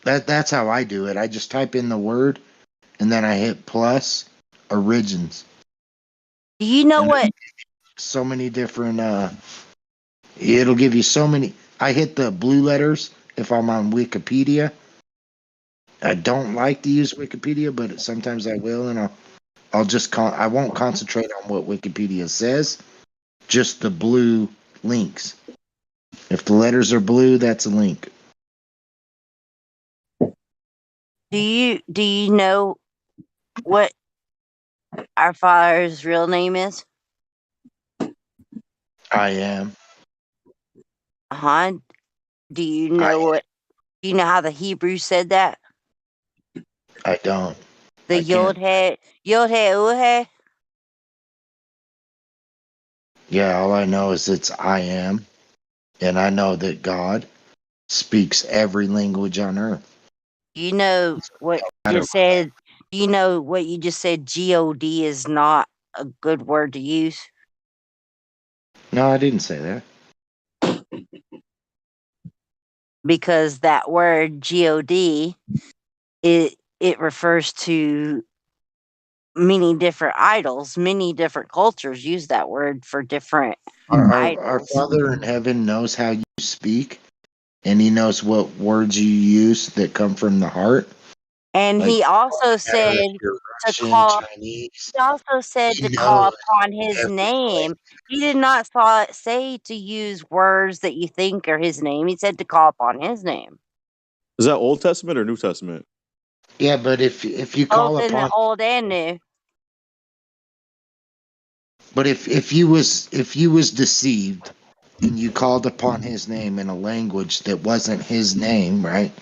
That's how I do it. I just type in the word and then I hit plus origins. Do you know And what? So many different it'll give you so many. I hit the blue letters if I'm on Wikipedia. I don't like to use Wikipedia, but sometimes I will, and I'll just I won't concentrate on what Wikipedia says, just the blue links. If the letters are blue, that's a link. Do you know what our Father's real name is? I am. Huh? Do you know do you know how the Hebrew said that? I don't. The Yod He Uhe. Yeah, all I know is it's I am, and I know that God speaks every language on earth. You know what I you don't- just said? You know what you just said? God is not a good word to use. No, I didn't say that. Because that word God, it refers to many different idols. Many different cultures use that word for different Our idols. Father in heaven knows how you speak, and He knows what words you use that come from the heart. And Like he also said to Russian, call. Chinese. He also said to He call knows upon his every name. He did not say to use words that you think are his name. He said to call upon his name. Is that Old Testament or New Testament? Yeah, but if you call Both in the upon old and new. But if you was deceived and you called upon his name in a language that wasn't his name, right?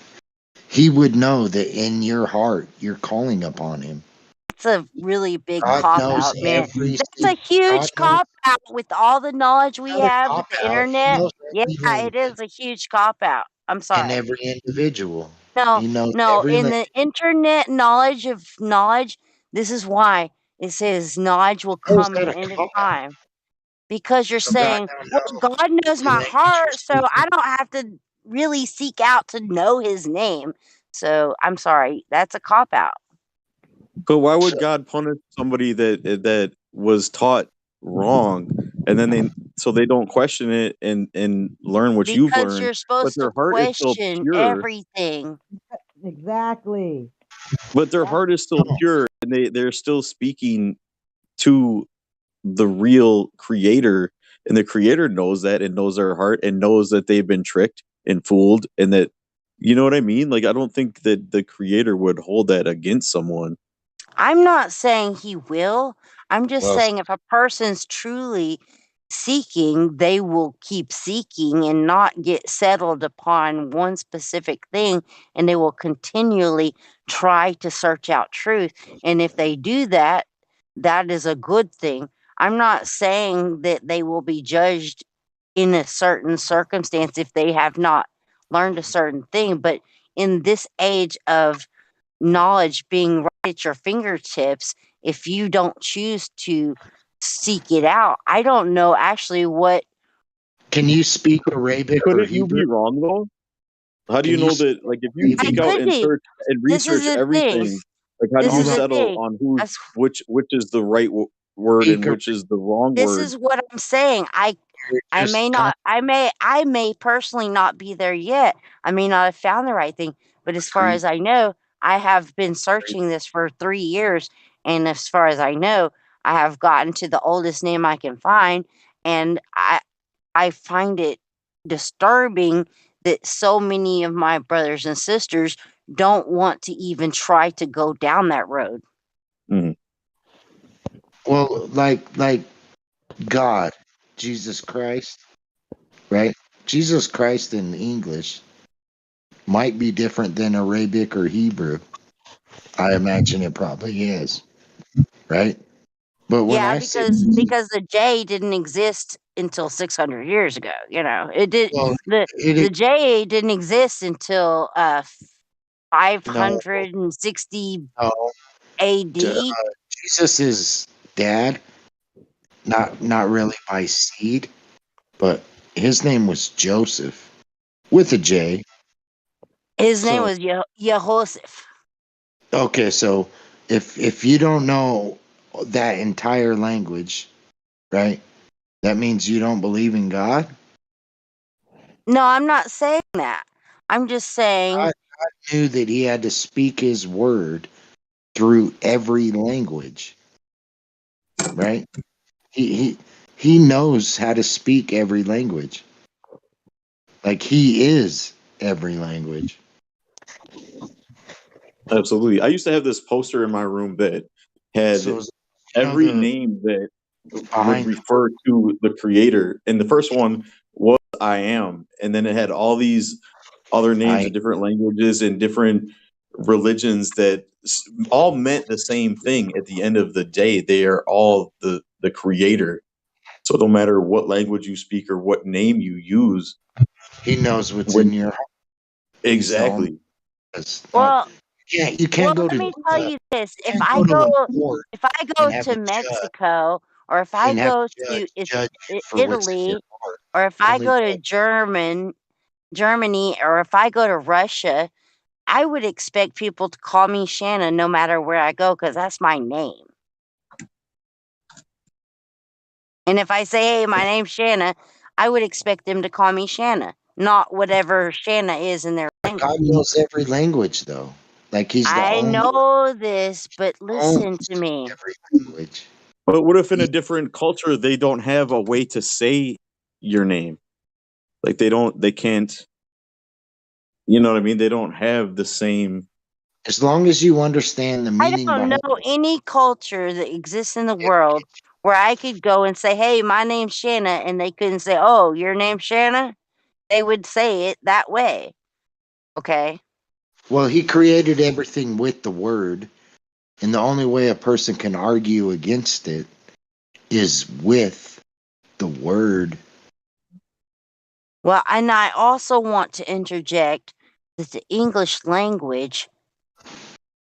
He would know that in your heart you're calling upon him. It's a really big God cop knows out, man. every That's a God huge knows cop out with all the knowledge we not a have with cop the out. He internet. knows Yeah, every it is language a huge cop out. I'm and sorry. every individual. No, He knows no, every in language. the internet knowledge of knowledge, this is why it says knowledge will How is come at that the a end of cop out? time. Because you're So God saying, don't well, know God knows the my language you're heart, so speaking. I don't have to really seek out to know his name. So I'm sorry, that's a cop out. But why would God punish somebody that was taught wrong, and then they don't question it and learn what you've Because learned, you're but supposed to their heart is still question pure. everything. Exactly. But their heart is still pure, and they're still speaking to the real creator, and the creator knows that and knows their heart and knows that they've been tricked and fooled, and that, you know what I mean? Like, I don't think that the creator would hold that against someone. I'm not saying he will. I'm just Well, saying if a person's truly seeking, they will keep seeking and not get settled upon one specific thing, and they will continually try to search out truth. And if they do that, that is a good thing. I'm not saying that they will be judged in a certain circumstance if they have not learned a certain thing, but in this age of knowledge being right at your fingertips, if you don't choose to seek it out, I don't know actually what. Can you speak Arabic or couldn't you Hebrew? be wrong though? How do you Can you know speak that? Like, if you Arabic? I geek out could and be. search and This is research the thing. everything, like, how do This you is the settle thing. on That's which is the right word and Speak which is the wrong this word? is what I'm saying. You're I just may talking. not I may personally not be there yet. I may not have found the right thing, but as far Agree. as I know, I have been searching this for 3 years, and as far as I know, I have gotten to the oldest name I can find, and I find it disturbing that so many of my brothers and sisters don't want to even try to go down that road. Mm-hmm. Well, like God, Jesus Christ, right? Jesus Christ in English might be different than Arabic or Hebrew. I imagine it probably is, right? But when Yeah, I say, because the J didn't exist until 600 years ago. You know, it did. well, the it The J didn't exist until no, 560 no. A.D. Jesus is dad, not really by seed, but his name was Joseph with a J. His name So was Yehoshaphat. okay, so if you don't know that entire language, right? That means you don't believe in God. No, I'm not saying that. I'm just saying. God knew that he had to speak his word through every language, right? He knows how to speak every language. Like he is every language. Absolutely. I used to have this poster in my room that So had you know every the name that would behind refer to the creator. And the first one was I am. And then it had all these other names I of different languages and different religions that all meant the same thing at the end of the day. They are all the creator. So no matter what language you speak or what name you use, he knows what's in when your heart. He's the only exactly. that's not Well, you well, can't go let to me tell you this: can't go to a court if I and go have to a judge Mexico, or if I go to judge you for what's in your Italy, heart. or if I Only go to God. Germany, or if I go to Russia, I would expect people to call me Shanna no matter where I go because that's my name. And if I say, hey, my name's Shanna, I would expect them to call me Shanna, not whatever Shanna is in their language. God knows every language though. Like he's the I only know this, but only listen to me. every language. But what if in a different culture they don't have a way to say your name? Like they can't, you know what I mean? They don't have the same. As long as you understand the I meaning don't behind know any culture that exists in the world where I could go and say, "Hey, my name's Shanna," and they couldn't say, "Oh, your name's Shanna." They would say it that way. Okay. Well, he created everything with the word, and the only way a person can argue against it is with the word. Well, and I also want to interject that the English language,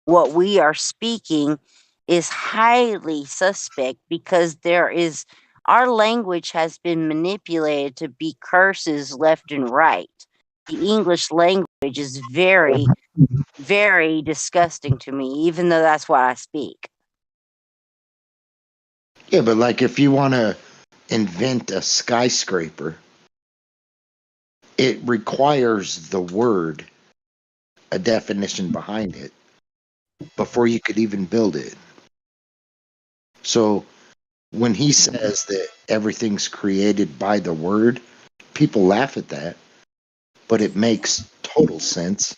what we are speaking, is highly suspect because our language has been manipulated to be curses left and right. The English language is very, very disgusting to me, even though that's what I speak. Yeah, but like if you want to invent a skyscraper, it requires the word, a definition behind it, before you could even build it. So when he says that everything's created by the word, people laugh at that, but it makes total sense.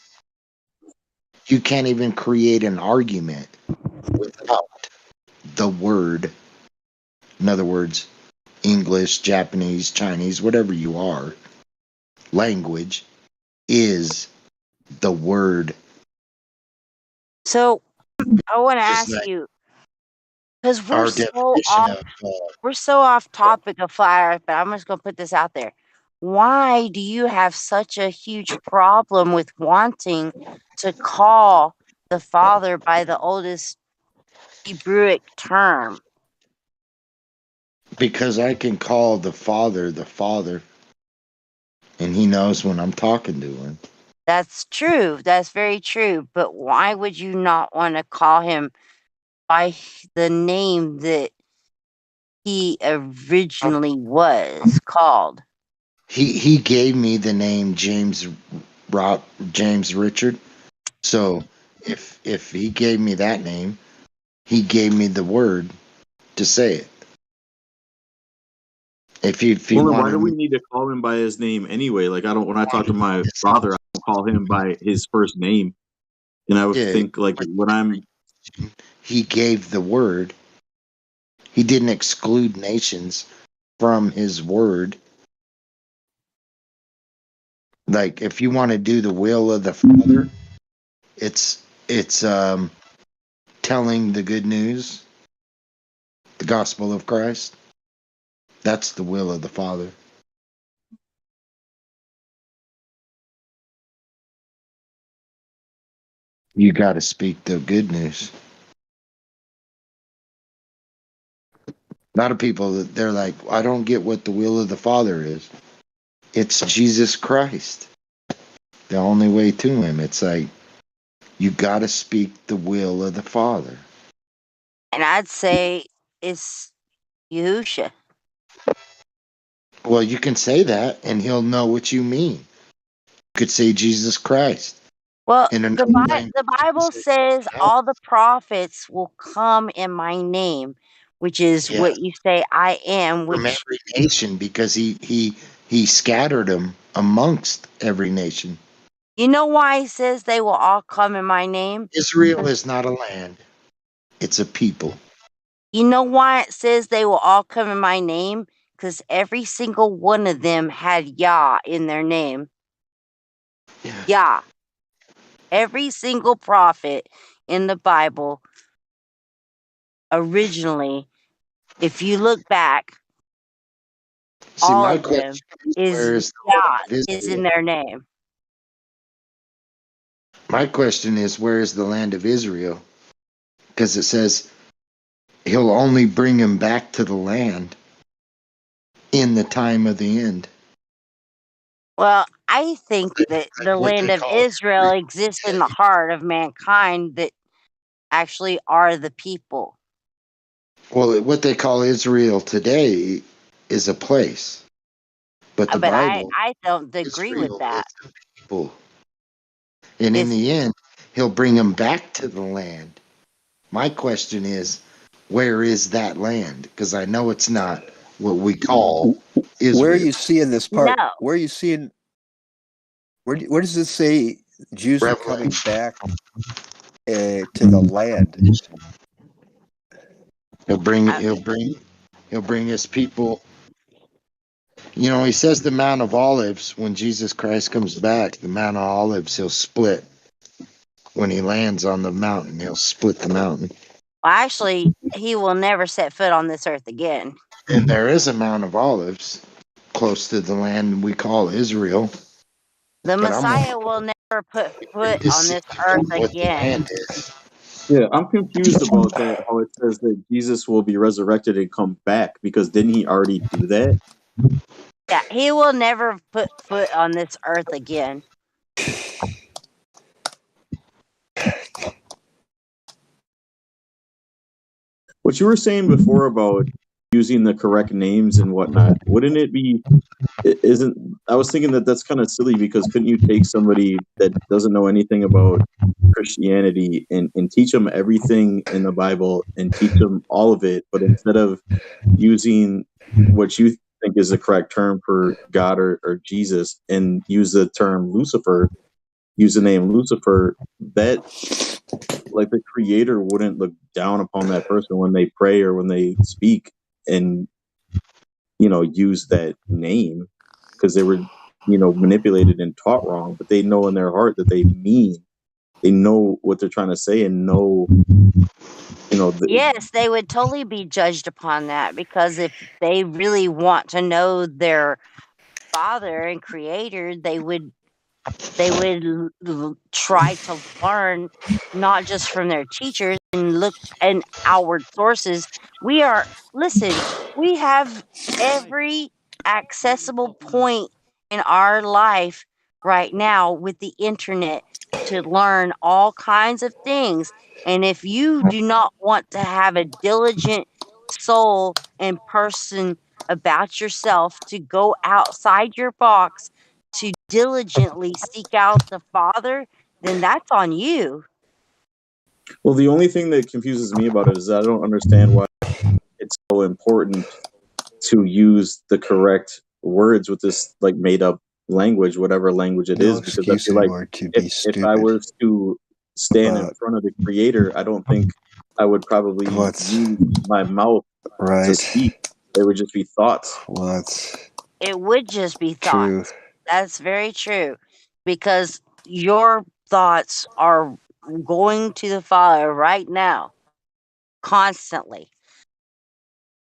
You can't even create an argument without the word. In other words, English, Japanese, Chinese, whatever you are, language is the word. So I want to Is ask that you, because our definition of we're so off topic of flat Earth, but I'm just gonna put this out there. Why do you have such a huge problem with wanting to call the Father by the oldest Hebrewic term? because I can call the Father, and he knows when I'm talking to him. That's true. That's very true. But why would you not want to call him by the name that he originally was called? He gave me the name James Richard. So if he gave me that name, he gave me the word to say it. If you Well, then why wanted do we me, need to call him by his name anyway? Like when I talk to my father, I don't call him by his first name. And I would yeah, think like when I'm he gave the word. He didn't exclude nations from his word. Like if you want to do the will of the Father, it's telling the good news, the gospel of Christ. That's the will of the Father. You got to speak the good news. A lot of people, they're like, I don't get what the will of the Father is. It's Jesus Christ. The only way to him. It's like, you got to speak the will of the Father. And I'd say it's Yahusha. Well, you can say that and he'll know what you mean. You could say Jesus Christ. Well, In the another language, Bible says all the prophets will come in my name, which is yeah, what you say I am, from which every nation, because he scattered them amongst every nation. you know why he says they will all come in my name? Israel is not a land; it's a people. You know why it says they will all come in my name? Because every single one of them had Yah in their name. Yah. Every single prophet in the Bible originally, if you look back, See, all my of them question is, where is the land Yah of is in Israel? their name. My question is, where is the land of Israel? Because it says he'll only bring him back to the land in the time of the end. Well, I think that the What land they of call Israel exists in the heart of mankind that actually are the people. what they call Israel today is a place, but the But Bible, I don't agree with Israel is that. the people. And in It's the end, he'll bring them back to the land. My question is, where is that land? Because I know it's not what we call Where are Israel. you seeing this part? no. Where are you seeing? Where does it say Jews are coming Revelation. back to the land? He'll bring. I, He'll bring. He'll bring his people. You know, he says the Mount of Olives, when Jesus Christ comes back, the Mount of Olives, he'll split. When he lands on the mountain, he'll split the mountain. Well, actually, he will never set foot on this earth again. And there is a Mount of Olives close to the land we call Israel. The But Messiah will never put foot on this earth again. Yeah, I'm confused about that. How it says that Jesus will be resurrected and come back, because didn't he already do that? Yeah, he will never put foot on this earth again. What you were saying before about using the correct names and whatnot, wouldn't it be? Isn't I was thinking that that's kind of silly, because couldn't you take somebody that doesn't know anything about Christianity and teach them everything in the Bible and teach them all of it, but instead of using what you think is the correct term for God or Jesus, and use the term Lucifer, use the name Lucifer, that like the creator wouldn't look down upon that person when they pray or when they speak and use that name, because they were manipulated and taught wrong, but they know in their heart that they know what they're trying to say, and know Yes, they would totally be judged upon that, because if they really want to know their father and creator, they would try to learn not just from their teachers and look in outward sources. Listen, we have every accessible point in our life right now with the internet to learn all kinds of things. And if you do not want to have a diligent soul and person about yourself to go outside your box to diligently seek out the Father, then that's on you. Well, the only thing that confuses me about it is that I don't understand why it's so important to use the correct words with this like made up language, whatever language it No is, because I excuse feel like anymore to be if I stupid. was to stand in front of the creator, I don't think I would probably use my mouth to speak. They would just be thoughts. It would just be thoughts. That's very true. Because your thoughts are going to the Father right now, constantly.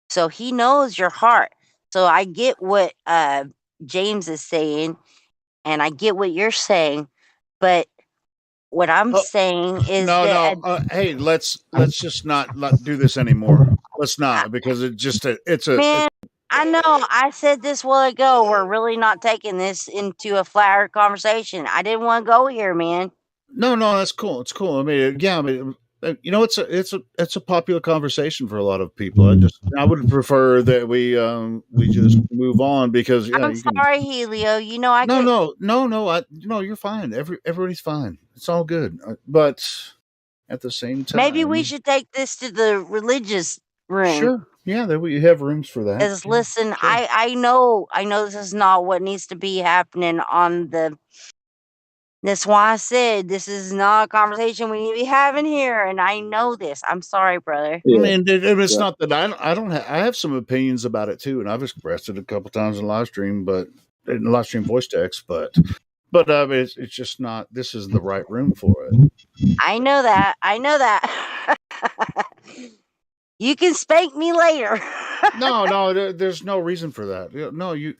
So he knows your heart. So I get what James is saying, and I get what you're saying, but what I'm saying is that Hey, let's just not do this anymore. Let's not, because man, I know I said this a while ago. We're really not taking this into a flat earth conversation. I didn't want to go here, man. No, that's cool. It's cool. I mean, yeah, it's a popular conversation for a lot of people. I would prefer that we just move on, because I'm sorry, Helio. You know I No, could. no, you're fine. Everybody's fine. It's all good. But at the same time, Maybe we should take this to the religious room. Sure. Yeah, we have rooms for that. Because listen, I know this is not what needs to be happening on the. That's why I said this is not a conversation we need to be having here, and I know this. I'm sorry, brother. I mean, it's not that I don't have. I have some opinions about it too, and I've expressed it a couple times in live stream, but in live stream voice text. But it's just not. This isn't the right room for it. I know that. You can spank me later. No, there's no reason for that. No, you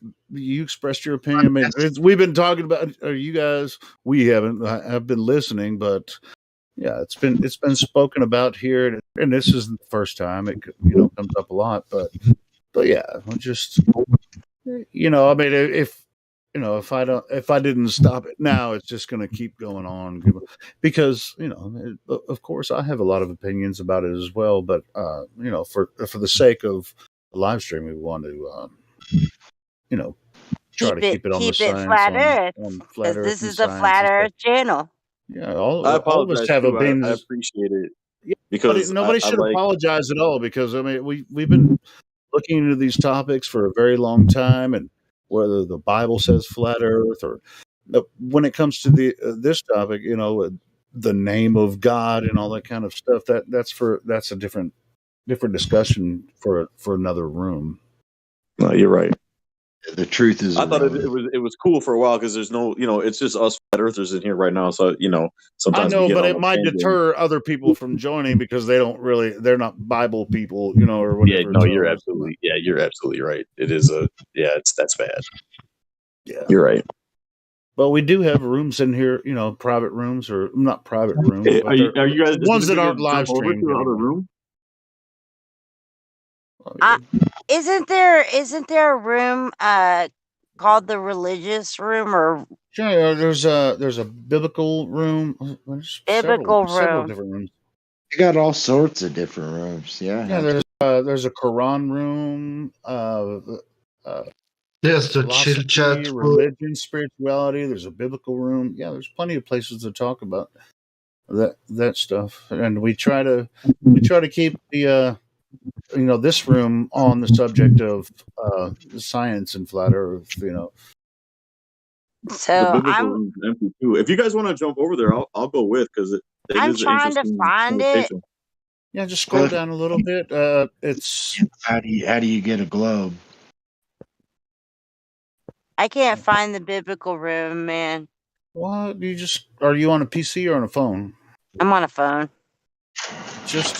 expressed your opinion. I mean, we've been talking about you guys. We haven't. I've been listening, but yeah, it's been spoken about here, and this isn't the first time. It comes up a lot, but yeah, just I mean, if I didn't stop it now, it's just going to keep going on, because of course I have a lot of opinions about it as well, but for the sake of the live stream, we want to try to keep it on the science, flat earth, flat because earth, this and is the science flat and stuff. earth channel. Yeah, I all of us apologize have too. I opinions. appreciate it. Yeah, Because nobody I should like. apologize at all, because I mean we've been looking into these topics for a very long time, and whether the Bible says flat Earth, or when it comes to this topic, the name of God and all that kind of stuff, that's a different different discussion for another room. No, you're right. The truth is, I thought it was cool for a while because there's no, it's just us flat earthers in here right now. So I sometimes we know, get but on it a might tangent. deter other people from joining because they're not Bible people, or Yeah, whatever. no, So you're absolutely right. It is that's bad. Yeah, you're right. But we do have rooms in here, private rooms, or not private rooms, Hey, but are you they're guys? Is ones that anybody aren't gonna live jump over to streamed the other anyway. room? Isn't there a room called the religious room or Sure, there's a biblical room. There's biblical several room? different rooms. you got all sorts of different rooms. Yeah, there's a Quran room. There's the chill Philosophy, chat room. religion, spirituality. There's a biblical room. Yeah, there's plenty of places to talk about that stuff, and we try to keep the this room on the subject of science and flat Earth. The So biblical I'm room's empty too. If you guys want to jump over there, I'll go with because it I'm is an trying to interesting find it. conversation. Yeah, just scroll down a little bit. It's how do you get a globe? I can't find the biblical room, man. What are you on a PC or on a phone? I'm on a phone. Just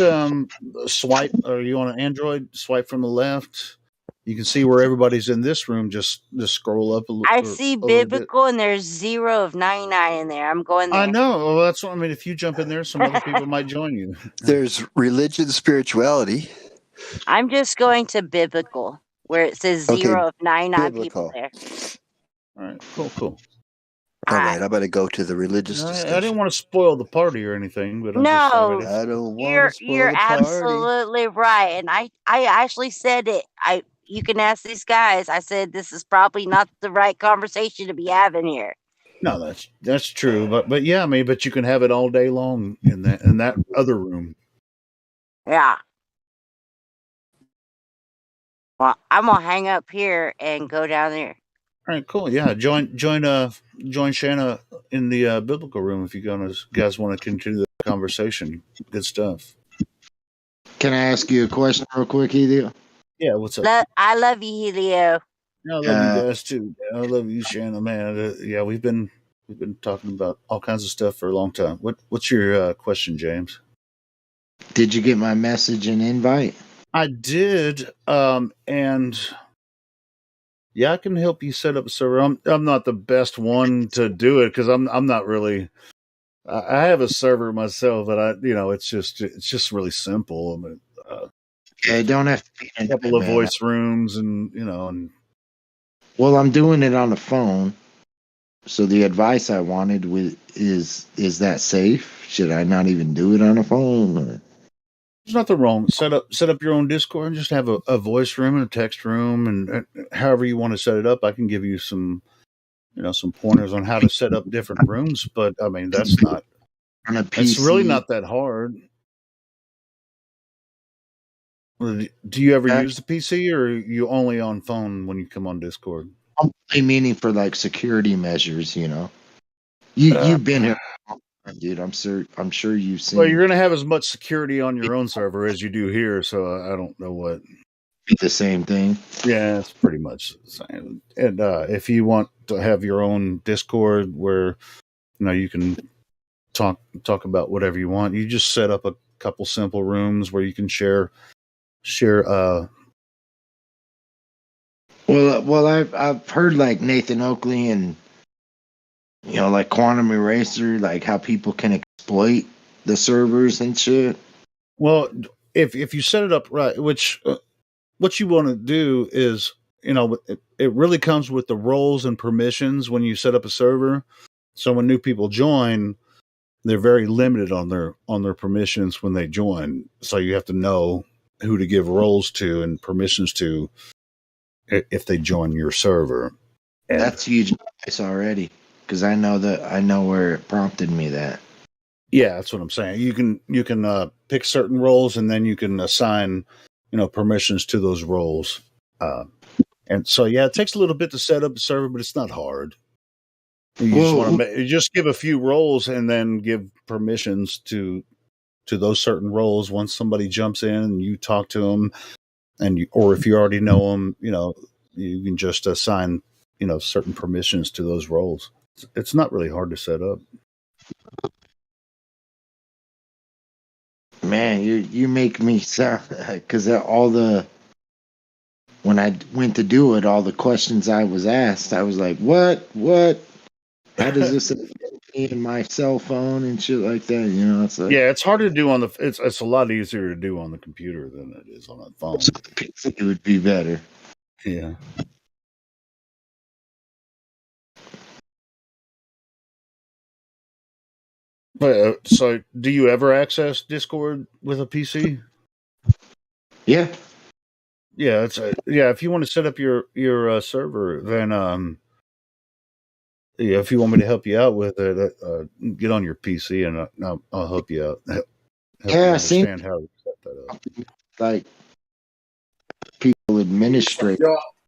swipe. Are you on an Android? Swipe from the left. You can see where everybody's in this room. Just scroll up I see a little bit. biblical and there's 0 of 99 in there. I'm going there. I know. Well, that's what I mean. If you jump in there, some other people might join you. There's religion, spirituality. I'm just going to biblical where it says 0 of 99 people there. All right. Cool. All right, I'm going to go to the religious I discussion. didn't want to spoil the party or anything, but No, I don't want to spoil you're the party. absolutely right, and I actually said it. You can ask these guys. I said this is probably not the right conversation to be having here. No, that's true. But yeah, but you can have it all day long in that other room. Yeah. Well, I'm gonna hang up here and go down there. All right, cool. Yeah, join Shanna in the biblical room if you guys want to continue the conversation. Good stuff. Can I ask you a question real quick, Helio? Yeah, what's up? I love you, Helio. I love you guys too. I love you, Shanna. Man, yeah, we've been talking about all kinds of stuff for a long time. What's your question, James? Did you get my message and invite? I did, and yeah, I can help you set up a server. I'm not the best one to do it because I'm not really. I have a server myself, but it's just really simple. I mean, I don't have to be a couple of voice rooms, and Well, I'm doing it on the phone. So the advice I wanted is that safe? Should I not even do it on the phone? Or? There's nothing wrong. Set up your own Discord and just have a voice room and a text room, and however you want to set it up. I can give you some pointers on how to set up different rooms. But I mean, that's not. On a PC. It's really not that hard. Do you ever use the PC, or are you only on phone when you come on Discord? I'm meaning for like security measures. You've been here, dude. I'm sure you've seen. Well, you're going to have as much security on your own server as you do here, so I don't know what. The same thing. Yeah, it's pretty much the same. And if you want to have your own Discord where you can talk about whatever you want, you just set up a couple simple rooms where you can share. Well, I've heard like Nathan Oakley and like Quantum Eraser, like how people can exploit the servers and shit. Well, if you set it up right, which what you want to do is, it really comes with the roles and permissions when you set up a server. So when new people join, they're very limited on their permissions when they join. So you have to know who to give roles to and permissions to if they join your server. And that's huge advice already, because I know where it prompted me that. Yeah, that's what I'm saying. You can pick certain roles, and then you can assign permissions to those roles. And so yeah, it takes a little bit to set up a server, but it's not hard. You just give a few roles and then give permissions to to those certain roles. Once somebody jumps in and you talk to them, or if you already know them, you can just assign certain permissions to those roles. It's not really hard to set up. Man, you make me sound because when I went to do it, all the questions I was asked, I was like, what? How does this affect me and my cell phone and shit like that? It's like, Yeah, it's harder to do on the. It's a lot easier to do on the computer than it is on a phone. It would be better. Yeah. But so, do you ever access Discord with a PC? Yeah. Yeah, if you want to set up your server, then yeah, if you want me to help you out with it, get on your PC and I'll help you out. Help you understand how to set that up. Like people administrate.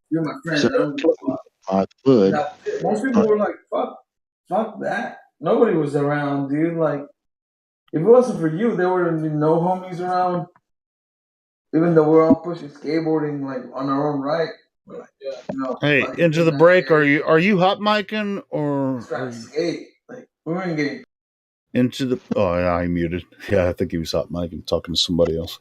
You're my friend. So I would. Most people were like, fuck that. Nobody was around, dude. Like, if it wasn't for you, there would have been no homies around. Even though we're all pushing skateboarding like on our own right. We're like, Hey, into the break. Are you hot micing or skate? Like, we weren't getting into the? Oh, yeah, I muted. Yeah, I think he was hot micing, talking to somebody else.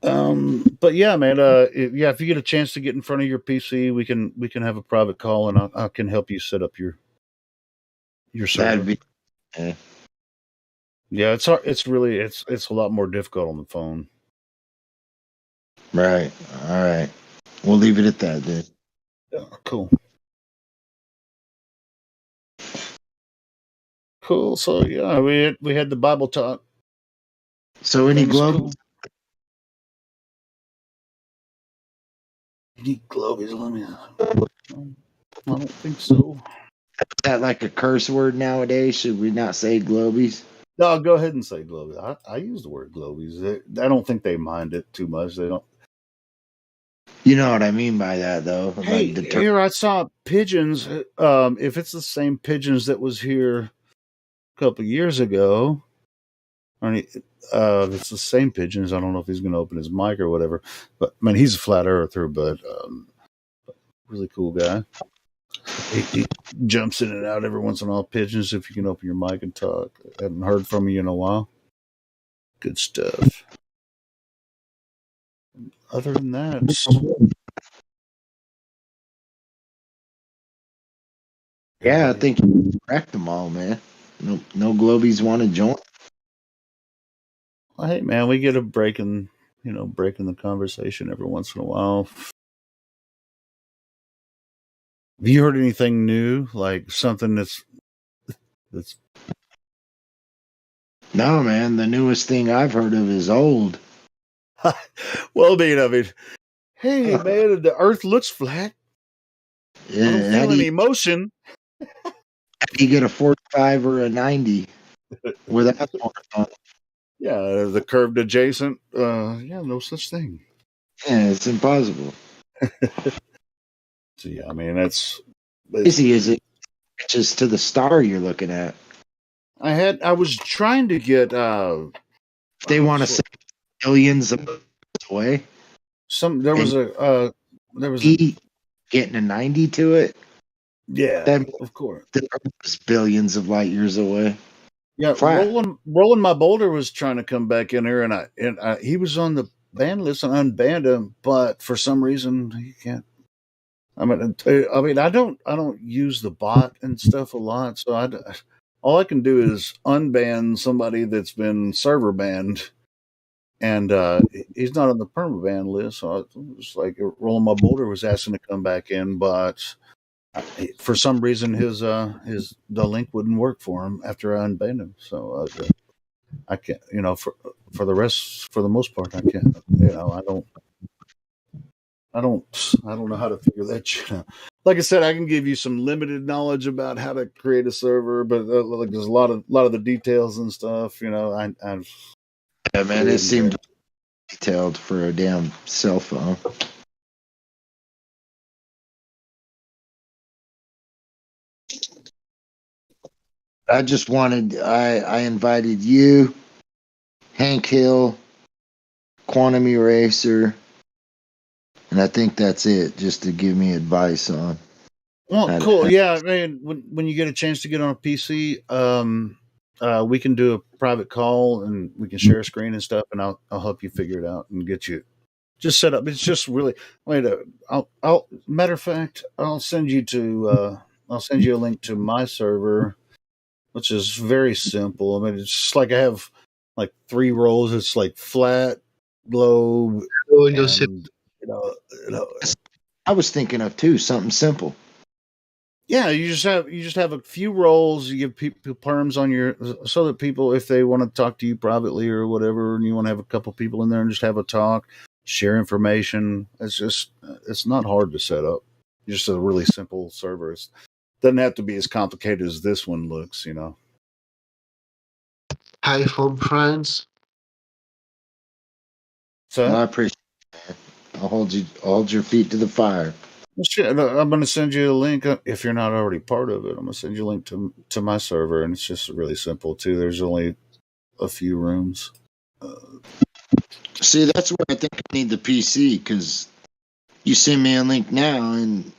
But yeah, man. If you get a chance to get in front of your PC, we can have a private call, and I can help you set up your server. That'd be. Yeah, it's hard. It's a lot more difficult on the phone. Right. All right. We'll leave it at that then. Yeah, cool. Cool. So yeah, we had the Bible talk. So any globe? Cool. Any globies? Let me. I don't think so. Is that like a curse word nowadays? Should we not say globies? No, go ahead and say globies. I use the word globies. I don't think they mind it too much. They don't. You know what I mean by that, though. Hey, here I saw pigeons. If it's the same pigeons that was here a couple of years ago, if it's the same pigeons, I don't know if he's going to open his mic or whatever. But I mean, he's a flat earther, but really cool guy. He jumps in and out every once in a while. Pigeons, if you can open your mic and talk. I haven't heard from you in a while. Good stuff. Other than that, yeah, I think you cracked them all, man. No globies want to join. Well, hey, man, we get a break in the conversation every once in a while. Have you heard anything new, like something that's? No, man. The newest thing I've heard of is old. Well, hey, man, the Earth looks flat. Yeah, I don't feel any motion. How do you get a 45 or a 90 without on? Yeah, the curved adjacent. No such thing. Yeah, it's impossible. So yeah, I mean it's easy as it reaches to the star you're looking at. I was trying to get. They want to say billions of miles away. There was getting a 90 to it. Yeah, of course. The Earth is billions of light years away. Yeah, Rolling my boulder was trying to come back in here, and he was on the ban list and unbanned him, but for some reason he can't. I mean, I don't use the bot and stuff a lot, so all I can do is unban somebody that's been server banned, and he's not on the permaban list. So I was like, Rolling my boulder was asking to come back in, but for some reason the link wouldn't work for him after I unbanned him. So I can't, for the most part, I can't. I don't know how to figure that shit out. Like I said, I can give you some limited knowledge about how to create a server, but there's a lot of the details and stuff. Yeah, man, it seemed detailed for a damn cell phone. I invited you Hank Hill, Quantum Eraser, and I think that's it. Just to give me advice on. Well, cool. Yeah, I mean, when you get a chance to get on a PC, we can do a private call and we can share a screen and stuff, and I'll help you figure it out and get you just set up. It's just really I'll matter of fact, I'll send you a link to my server, which is very simple. I mean, it's just like I have like 3 roles. It's like flat, globe, and you know. I was thinking of too something simple. Yeah, you just have a few roles. You give people perms on your so that people, if they want to talk to you privately or whatever, and you want to have a couple people in there and just have a talk, share information. It's not hard to set up. Just a really simple server. It doesn't have to be as complicated as this one looks. Hi, from friends. So I appreciate it. I'll hold your feet to the fire. Well, shit, I'm going to send you a link if you're not already part of it. I'm going to send you a link to my server, and it's just really simple too. There's only a few rooms. See, that's where I think I need the PC, because you send me a link now, and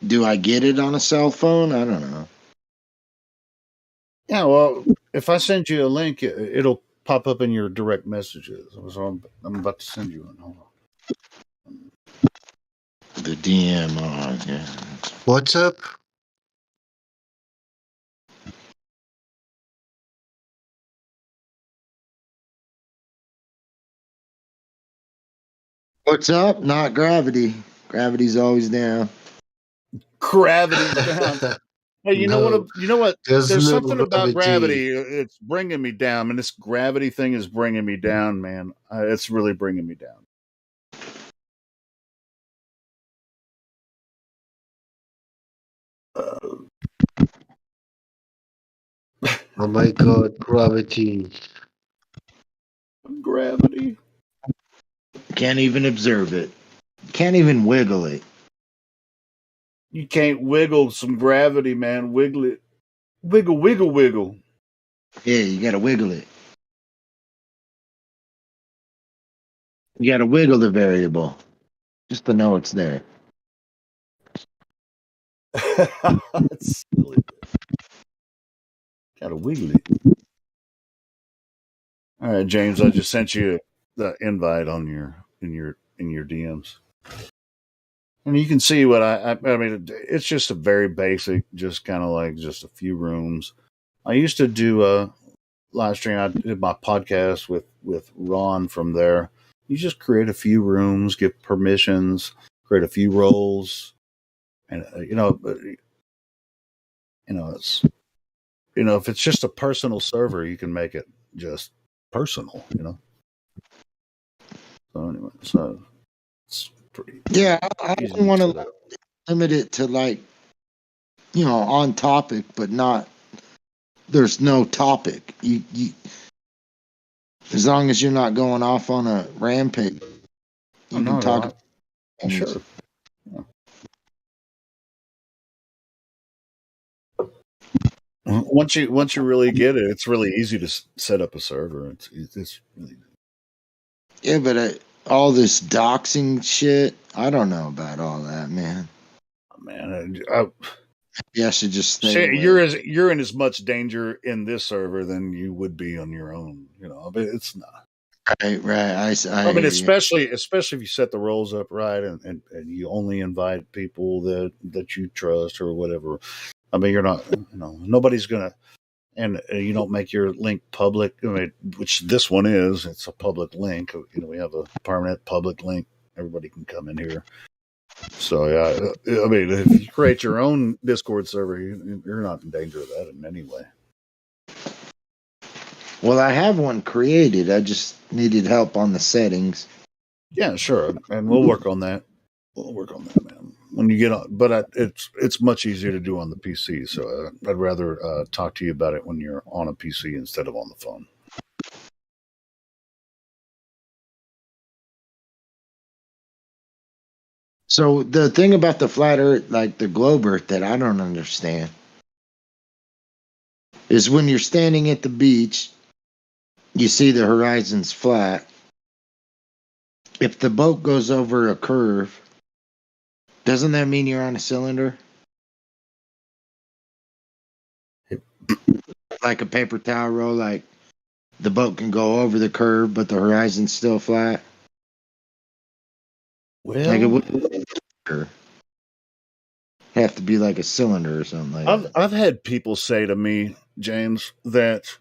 do I get it on a cell phone? I don't know. Yeah, well, if I send you a link, it'll pop up in your direct messages. So I'm about to send you one. Hold on. The DM on, yeah. What's up? What's up? Not gravity. Gravity's always down. Gravity's down. Hey, you know what? You know what? There's something about gravity. It's bringing me down, and this gravity thing is bringing me down, man. It's really bringing me down. Oh my god, gravity. Gravity. Can't even observe it. Can't even wiggle it. You can't wiggle some gravity, man. Wiggle it. Wiggle, wiggle, wiggle. Yeah, you gotta wiggle it. You gotta wiggle the variable. Just to know it's there. That's silly. Gotta wiggle it. All right, James. I just sent you the invite on in your DMs, and you can see what I mean. It's just a very basic, just kind of like just a few rooms. I used to do a live stream. I did my podcast with Ron from there. You just create a few rooms, give permissions, create a few roles, and it's if it's just a personal server, you can make it just personal. So anyway, so it's pretty. Yeah, I don't want to limit it to like, on topic, but not. There's no topic. You as long as you're not going off on a rampage, you can talk. Sure. Yeah. Once you really get it, it's really easy to set up a server. It's really. Yeah, but all this doxing shit, I don't know about all that, man. Man, I should just stay away. You're in as much danger in this server than you would be on your own. But it's not. Right. I mean, especially if you set the roles up right and you only invite people that you trust or whatever. I mean, you're not. Nobody's gonna. And you don't make your link public. I mean, which this one is. It's a public link. We have a permanent public link. Everybody can come in here. So yeah, I mean, if you create your own Discord server, you're not in danger of that in any way. Well, I have one created. I just needed help on the settings. Yeah, sure, and we'll work on that. Man. When you get on, but it's much easier to do on the PC. So I'd rather talk to you about it when you're on a PC instead of on the phone. So the thing about the flat Earth, like the globe Earth, that I don't understand is when you're standing at the beach you see the horizon's flat. If the boat goes over a curve, doesn't that mean you're on a cylinder? Like a paper towel roll, like the boat can go over the curve, but the horizon's still flat. Like it Well, would have to be like a cylinder or something like that. I've had people say to me, James, that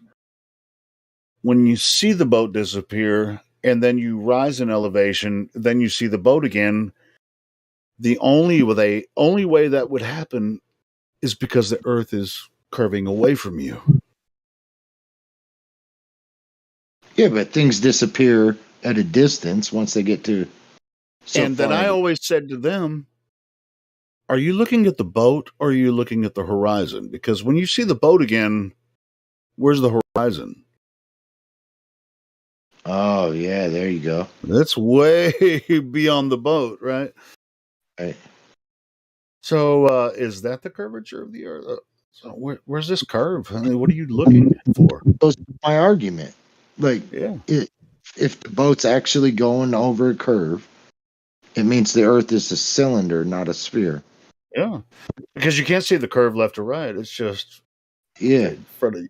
when you see the boat disappear and then you rise in elevation, then you see the boat again, the only way that would happen is because the Earth is curving away from you. Yeah, but things disappear at a distance once they get to. And then I always said to them, are you looking at the boat or are you looking at the horizon? Because when you see the boat again, where's the horizon? Oh, yeah, there you go. That's way beyond the boat, right? Right. So is that the curvature of the Earth? So where's this curve? I mean, what are you looking for? That's my argument. Like, yeah, if the boat's actually going over a curve, it means the Earth is a cylinder, not a sphere. Yeah, because you can't see the curve left or right. It's just in front of you.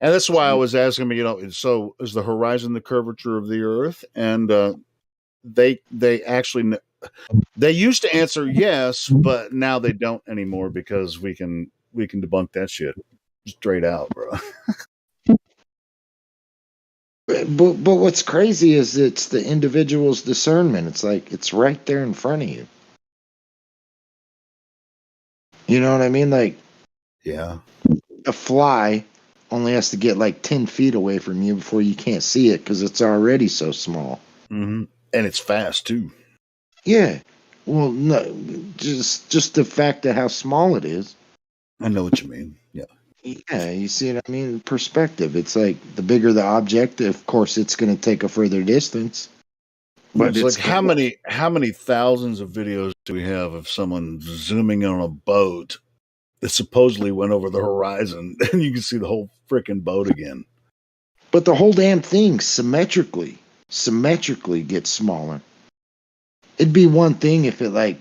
And that's why I was asking me. So is the horizon the curvature of the Earth? And they actually they used to answer yes, but now they don't anymore because we can debunk that shit straight out, bro. But what's crazy is it's the individual's discernment. It's like it's right there in front of you. You know what I mean? Like, yeah, a fly only has to get like 10 feet away from you before you can't see it because it's already so small. Mm-hmm. And it's fast too. Yeah. Well, no, just the fact of how small it is. I know what you mean. Yeah. Yeah, you see what I mean? Perspective. It's like the bigger the object, of course, it's going to take a further distance. But it's like how many thousands of videos do we have of someone zooming in on a boat that supposedly went over the horizon, and you can see the whole freaking boat again. But the whole damn thing symmetrically gets smaller. It'd be one thing if it like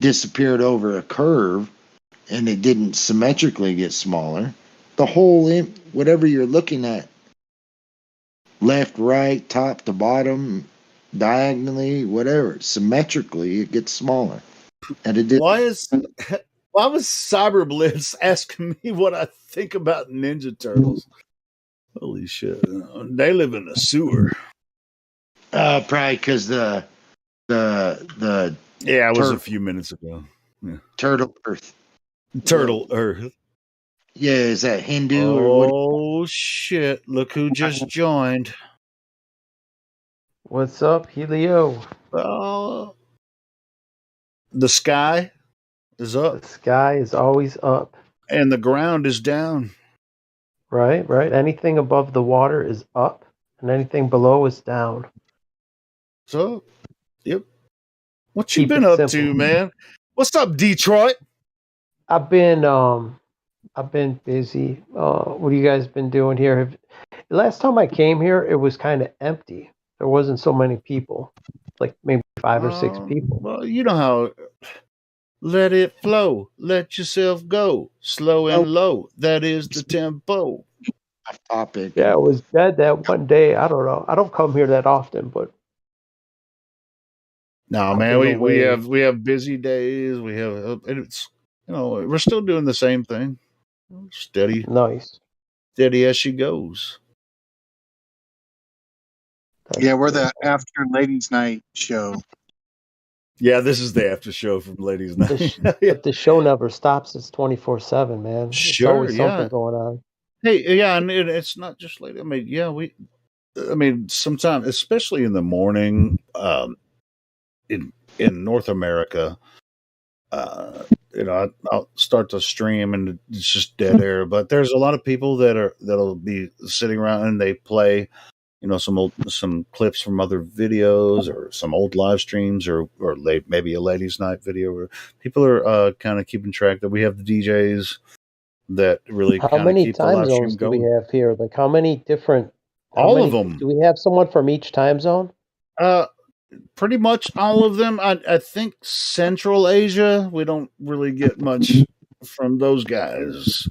disappeared over a curve and it didn't symmetrically get smaller. The whole whatever you're looking at, left, right, top to bottom, diagonally, whatever, symmetrically it gets smaller. And it did. Why was Cyber Blitz asking me what I think about Ninja Turtles? Holy shit! They live in a sewer. Probably because the yeah, it was a few minutes ago. Yeah. Turtle Earth. Turtle Earth. Yeah, is that Hindu or what? Oh shit! Look who just joined. What's up, Helio? The sky is up. The sky is always up. And the ground is down. Right. Anything above the water is up, and anything below is down. So, yep. What you been up to, man? What's up, Detroit? I've been busy. What have you guys been doing here? Last time I came here, it was kind of empty. There wasn't so many people, like maybe 5 or 6 people. Well, you know how. Let it flow. Let yourself go. Slow and low. That is the tempo. Topic. Yeah, it was dead that one day. I don't know. I don't come here that often, but. No, man, we have busy days. We have it's we're still doing the same thing. Steady. Nice. Steady as she goes. Yeah, we're the after ladies' night show. Yeah, this is the after show from Ladies' Night. But the show never stops. It's 24/7, man. There's always something going on. Hey, yeah, and it's not just late. I mean, sometimes, especially in the morning, in North America, I'll start to stream and it's just dead air. But there's a lot of people that'll be sitting around and they play, some clips from other videos or some old live streams or maybe a ladies' night video where people are kind of keeping track that we have the DJs that really How kind of many keep the time live stream zones do we going. have here? Like, how many different? All of them. Do we have someone from each time zone? Pretty much all of them. I think Central Asia, we don't really get much from those guys.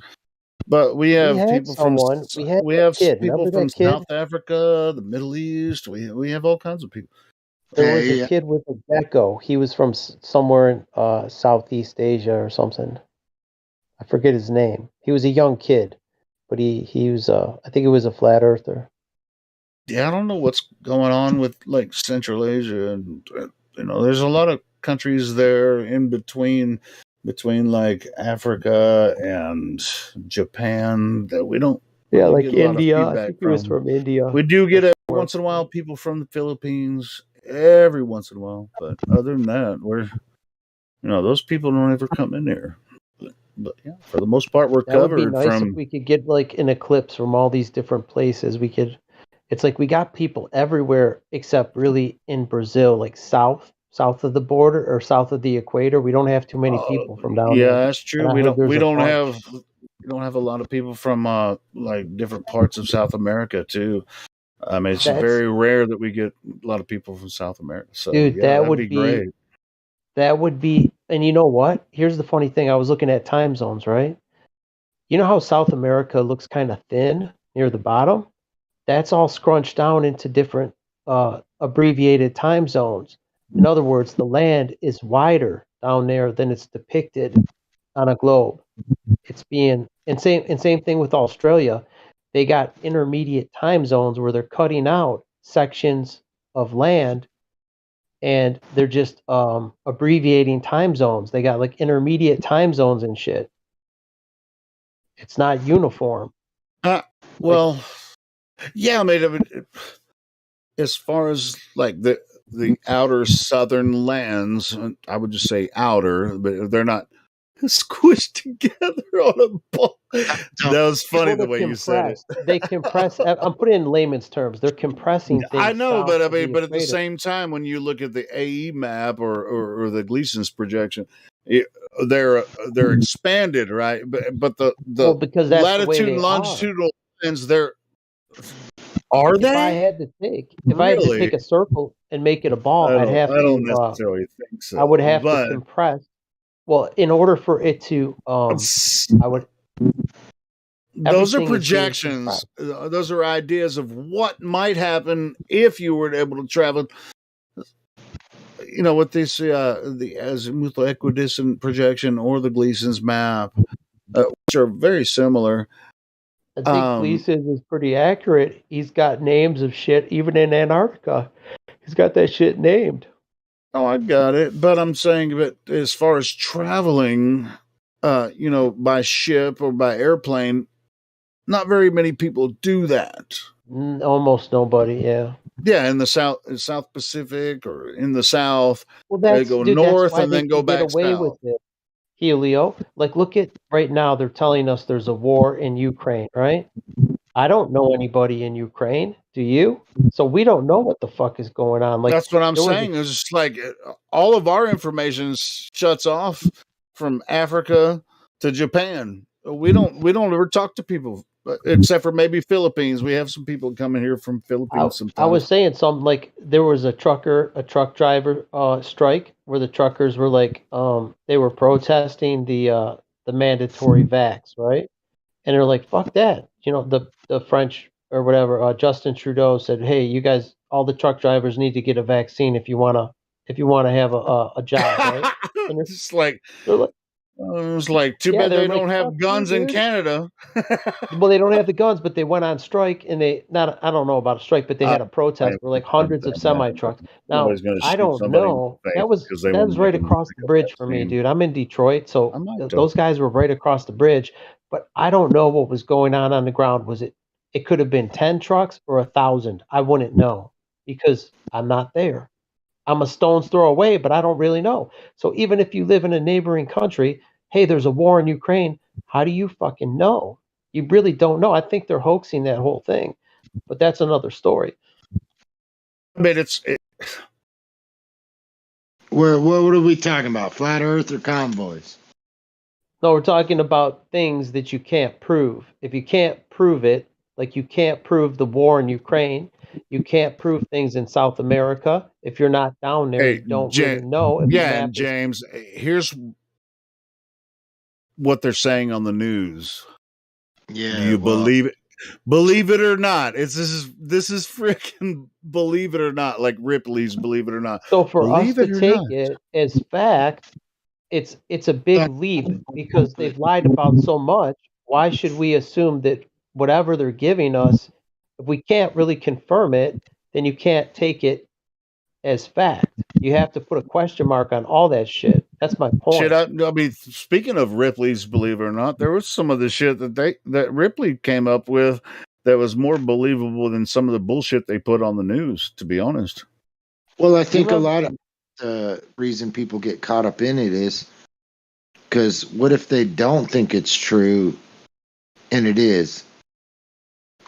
But we have people from We had we that have kid. people Remember from that kid? South Africa, the Middle East. We have all kinds of people. There was a kid with a gecko. He was from somewhere in Southeast Asia or something. I forget his name. He was a young kid, but he was I think he was a flat earther. Yeah, I don't know what's going on with like Central Asia, and there's a lot of countries there in between like Africa and Japan that we don't Yeah, really like get a lot of India. I feedback think he was from. from India. We do get every once in a while people from the Philippines, every once in a while, but other than that, we're those people don't ever come in here. But yeah, for the most part, we're That would be covered nice if from. we could get like an eclipse from all these different places. It's like we got people everywhere except really in Brazil, like south of the border or south of the equator. We don't have too many people from down Yeah, there. that's true. And I We heard don't there's we a don't bunch. have a lot of people from like different parts of South America too. I mean, it's That's very rare that we get a lot of people from South America. So dude, yeah, that'd be great. that would be, and you know what? Here's the funny thing. I was looking at time zones, right? You know how South America looks kind of thin near the bottom? That's all scrunched down into different abbreviated time zones. In other words, the land is wider down there than it's depicted on a globe. It's being and same thing with Australia. They got intermediate time zones where they're cutting out sections of land and they're just abbreviating time zones. They got like intermediate time zones and shit. It's not uniform. Well, yeah, I mean, as far as like the outer southern lands, I would just say outer, but they're not squished together on a ball. That was funny the way you said it. They compress. I'm putting it in layman's terms. They're compressing things. I know, south but I of the mean, but at the equator. same time, when you look at the AE map or the Gleason's projection, they're expanded, right? But the Well, because that's the way latitude they and are. longitudinal lines, are If I they had to take, really? a circle and make it a ball, I'd have I don't to. necessarily think I would so, have to but compress. Well, in order for it to, I would. those are Everything is being projections. compressed. Those are ideas of what might happen if you were able to travel. What they say, the azimuthal equidistant projection or the Gleason's map, which are very similar. I think Gleason is pretty accurate. He's got names of shit even in Antarctica. He's got that shit named. Oh, I got it. But I'm saying that as far as traveling, by ship or by airplane, not very many people do that. Almost nobody, yeah. Yeah, in the South Pacific or in the South, Well, they that's go dude. That's north why and they then go can get back away south. with it, Helio. Like, look at right now. They're telling us there's a war in Ukraine, right? I don't know anybody in Ukraine. Do you? So we don't know what the fuck is going on. Like, That's what I'm there was saying. Is just like all of our information shuts off from Africa to Japan. We don't ever talk to people except for maybe Philippines. We have some people coming here from Philippines I sometimes. was saying something like there was a truck driver strike where the truckers were like they were protesting the mandatory vax, right? And they're like, fuck that. The French or whatever, Justin Trudeau said, hey, you guys, all the truck drivers need to get a vaccine if you wanna have a job, right? And It's like they're like, it's like too bad they're they like, don't fuck have you, guns in dude. Canada. Well, they don't have the guns, but they went on strike, and I don't know about a strike, but they had a protest for like hundreds of semi trucks. Now, Nobody's going to I shoot don't somebody in the know. face because they That want was to make right them across take the a bridge for me, vaccine. dude. I'm in Detroit, so I might those guys were right across the bridge, but I don't know what was going on the ground. It could have been 10 trucks or 1,000. I wouldn't know because I'm not there. I'm a stone's throw away, but I don't really know. So even if you live in a neighboring country, hey, there's a war in Ukraine. How do you fucking know? You really don't know. I think they're hoaxing that whole thing, but that's another story. I mean, What are we talking about? Flat Earth or convoys? No, we're talking about things that you can't prove. If you can't prove it, like you can't prove the war in Ukraine, you can't prove things in South America. If you're not down there, Hey, you don't really know if the yeah, map and is. James, here's what they're saying on the news. Yeah. Do you well, believe it? Believe it or not, this is freaking believe it or not, like Ripley's Believe It or Not. So for us Believe to it or take not. it as fact, it's a big leap because they've lied about so much. Why should we assume that whatever they're giving us, if we can't really confirm it, then you can't take it as fact. You have to put a question mark on all that shit. That's my Shit, point. I mean, speaking of Ripley's Believe It or Not, there was some of the shit that Ripley came up with that was more believable than some of the bullshit they put on the news, to be honest. Well, I You think a remember? lot of the reason people get caught up in it is because what if they don't think it's true and it is,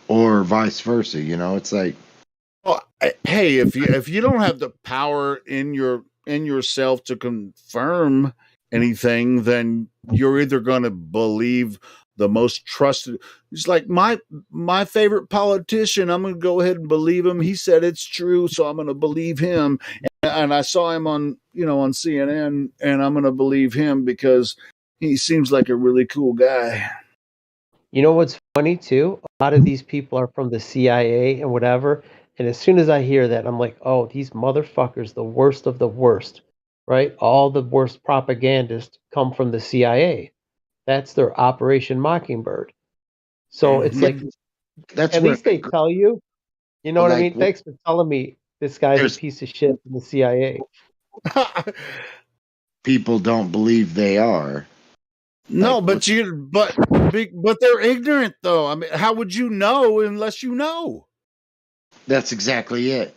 or vice versa? You know, it's like Well, hey, if you don't have the power in yourself to confirm anything, then you're either going to believe the most trusted. It's like my favorite politician. I'm going to go ahead and believe him. He said it's true, so I'm going to believe him. And I saw him on on CNN, and I'm going to believe him because he seems like a really cool guy. You know what's funny too? A lot of these people are from the CIA and whatever. And as soon as I hear that, I'm like, oh, these motherfuckers, the worst of the worst, right? All the worst propagandists come from the CIA. That's their Operation Mockingbird. So it's like, that's at where least they tell you, you know what I like mean? Thanks for telling me this guy's a there's piece of shit from the CIA. people don't believe they are. No, Like but but they're ignorant though. I mean, how would you know unless you know? That's exactly it.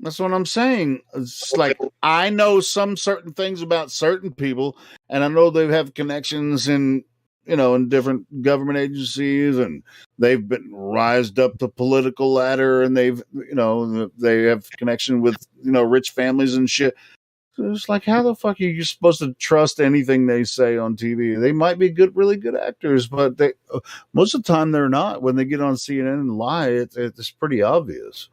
That's what I'm saying. It's like I know some certain things about certain people, and I know they have connections in in different government agencies, and they've been rised up the political ladder, and they've they have connection with rich families and shit. So it's like, how the fuck are you supposed to trust anything they say on TV? They might be really good actors, but they most of the time they're not. When they get on CNN and lie, it's pretty obvious.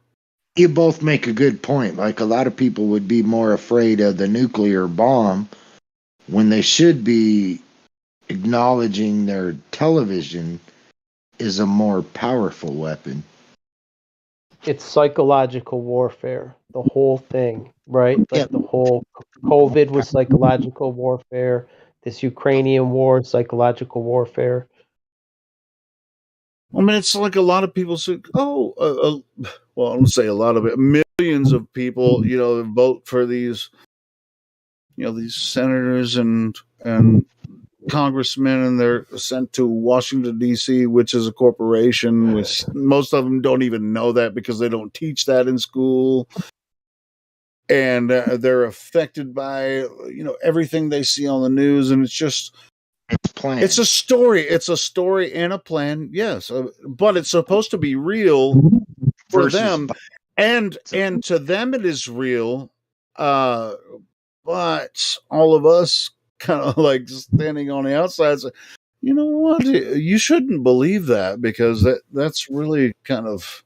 You both make a good point. Like a lot of people would be more afraid of the nuclear bomb when they should be acknowledging their television is a more powerful weapon. It's psychological warfare, the whole thing, right? Like the whole COVID was psychological warfare. This Ukrainian war, psychological warfare. I mean, it's like a lot of people say, well, I don't say a lot of it, millions of people, vote for these, these senators and congressmen, and they're sent to Washington, D.C., which is a corporation, which most of them don't even know that because they don't teach that in school. And they're affected by, everything they see on the news. And it's just, it's a story. It's a story and a plan. Yes. But it's supposed to be real for them. And to them, it is real. But all of us kind of like standing on the outside say, you know what? You shouldn't believe that because that's really kind of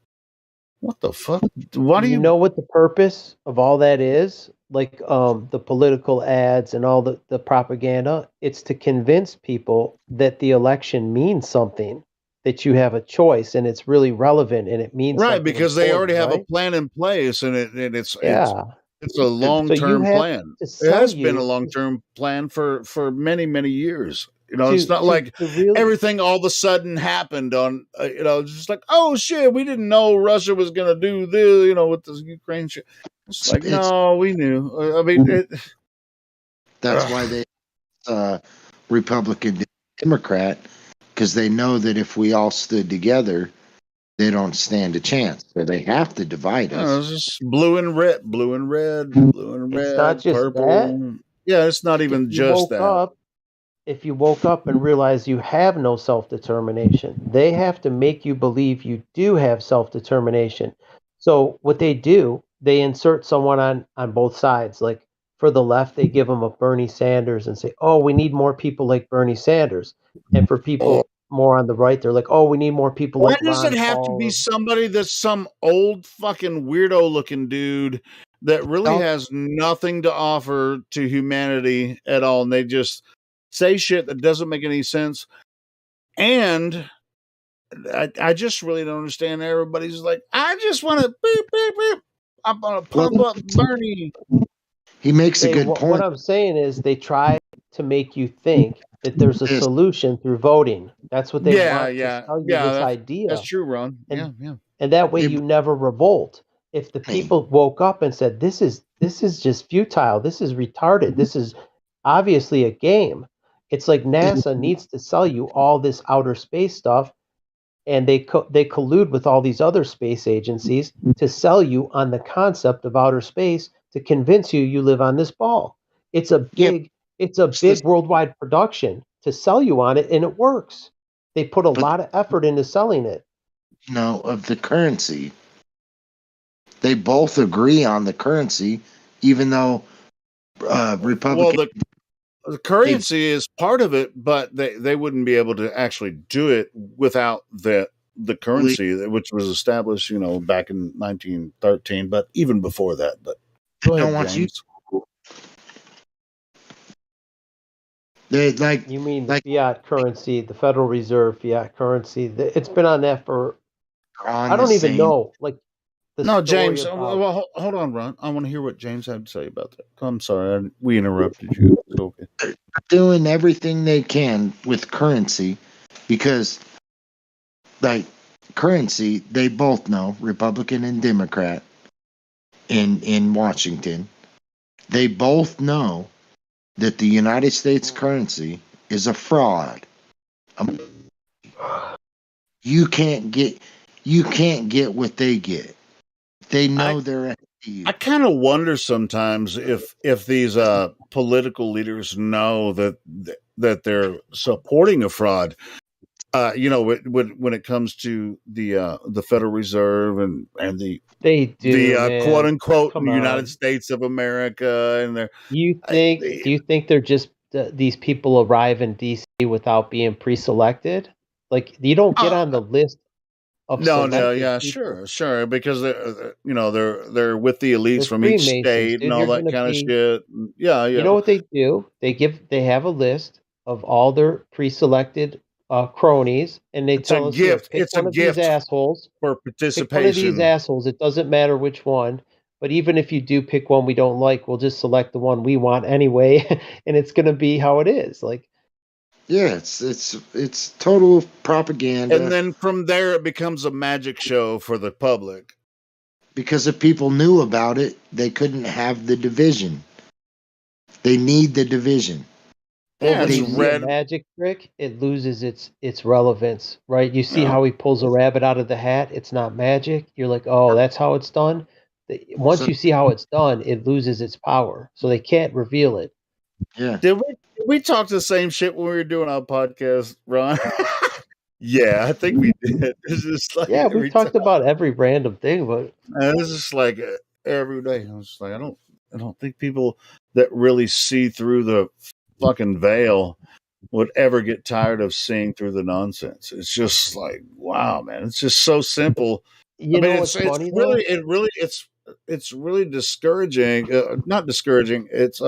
what the fuck? Why do You know what the purpose of all that is? Like the political ads and all the propaganda, it's to convince people that the election means something, that you have a choice and it's really relevant and it means right? something Because they already important, have a right? plan in place, and it's Yeah. a long So you term have plan. to It sell has been a you long term plan for many years. It's not to like really everything all of a sudden happened on. It's just like, oh shit, we didn't know Russia was going to do this. With this Ukraine shit. It's like, no, we knew. I mean, That's why they Republican Democrat, because they know that if we all stood together, they don't stand a chance. So they have to divide us. it's just blue and red, blue and red, blue and it's not red, just that. purple. Yeah, it's not If even you just woke that. up if you woke up and realized you have no self determination. They have to make you believe you do have self determination. So what they do, they insert someone on both sides. Like for the left, they give them a Bernie Sanders and say, "Oh, we need more people like Bernie Sanders." And for people more on the right, they're like, "Oh, we need more people Why like does Ron it have to Paul." be somebody that's some old fucking weirdo looking dude that really has nothing to offer to humanity at all? And they just say shit that doesn't make any sense. And I just really don't understand. Everybody's like, I just want to beep, beep, beep. I'm going to pump up Bernie. He makes a good What point. I'm saying is they try to make you think that there's a solution through voting. That's what they want to tell you, this idea. That's true, Ron. And, Yeah. and that way you never revolt. If the people woke up and said, this is just futile, this is retarded, this is obviously a game. It's like NASA needs to sell you all this outer space stuff, and they collude with all these other space agencies to sell you on the concept of outer space to convince you live on this ball. It's a big worldwide production to sell you on it, and it works. They put a lot of effort into selling it. Of the currency. They both agree on the currency, even though Republican. Well, the currency is part of it, but they wouldn't be able to actually do it without the currency, which was established, back in 1913, but even before that. But go ahead, James. You mean the fiat currency, the Federal Reserve fiat currency? It's been on that for. I don't even know. No, James. Well, hold on, Ron. I want to hear what James had to say about that. I'm sorry, we interrupted you. It's okay. They're doing everything they can with currency because, currency, they both know, Republican and Democrat in Washington, they both know that the United States currency is a fraud. You can't get what they get. They know they're at you. I kind of wonder sometimes if these political leaders know that they're supporting a fraud. When it comes to the Federal Reserve and the quote unquote United States of America, and do you think they're just these people arrive in DC without being pre-selected? Like you don't get on the list of sure, because they're with the elites from each state and all that kind of shit. Yeah. You know what they do? They have a list of all their pre-selected cronies, and they tell us, pick one of these assholes for participation. Pick one of these assholes. It doesn't matter which one, but even if you do pick one we don't like, we'll just select the one we want anyway, and it's going to be how it is. Yeah, it's total propaganda. And then from there, it becomes a magic show for the public. Because if people knew about it, they couldn't have the division. They need the division. Well, when you see a magic trick, it loses its relevance, right? You see how he pulls a rabbit out of the hat. It's not magic. You're like, oh, that's how it's done. Once you see how it's done, it loses its power. So they can't reveal it. Yeah. Did we talk the same shit when we were doing our podcast, Ron? Yeah, I think we did. It's just like we talked about every random thing, but it's just like every day. I was just like, I don't think people that really see through the fucking veil would ever get tired of seeing through the nonsense. It's just like, wow, man, it's just so simple. It's funny, it's really discouraging. Not discouraging. It's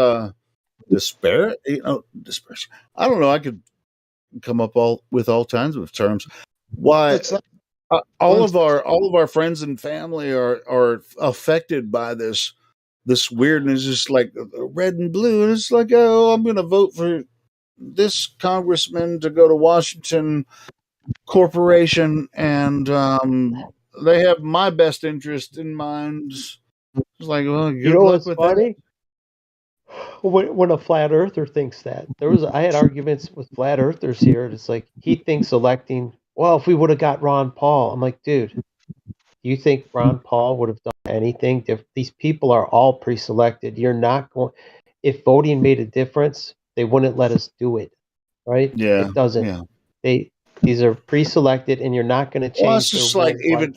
disparate. Disparate. I don't know. I could come up with all kinds of terms. Why? All of our friends and family are affected by this weirdness. Just like red and blue, and it's like, oh, I'm going to vote for this congressman to go to Washington Corporation, and they have my best interest in mind. It's like, well, good luck with funny? When a flat earther thinks that, I had arguments with flat earthers here. It's like he thinks electing. Well, if we would have got Ron Paul, I'm like, dude, do you think Ron Paul would have done anything? These people are all pre-selected. You're not going. If voting made a difference, they wouldn't let us do it, right? Yeah, it doesn't. Yeah. These are pre-selected, and you're not going to change. Well, it's just like even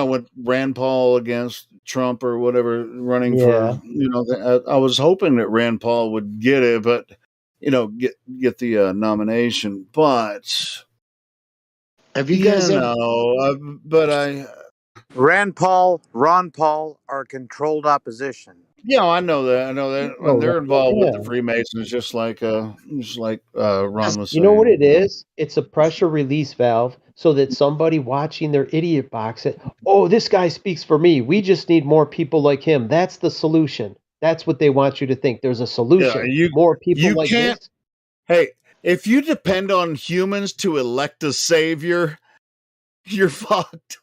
when Rand Paul against Trump or whatever running for, Yeah. I was hoping that Rand Paul would get it, but get the nomination. But have you guys ever? Rand Paul, Ron Paul are controlled opposition. Yeah, I know that. And Oh, they're involved with the yeah. Freemasons, just like Ron was You know what saying. it is? It's a pressure release valve so that somebody watching their idiot box said, "Oh, this guy speaks for me. We just need more people like him. That's the solution." That's what they want you to think. There's a Yeah, solution. More people you like can't. this. Hey, if you depend on humans to elect a savior, you're fucked.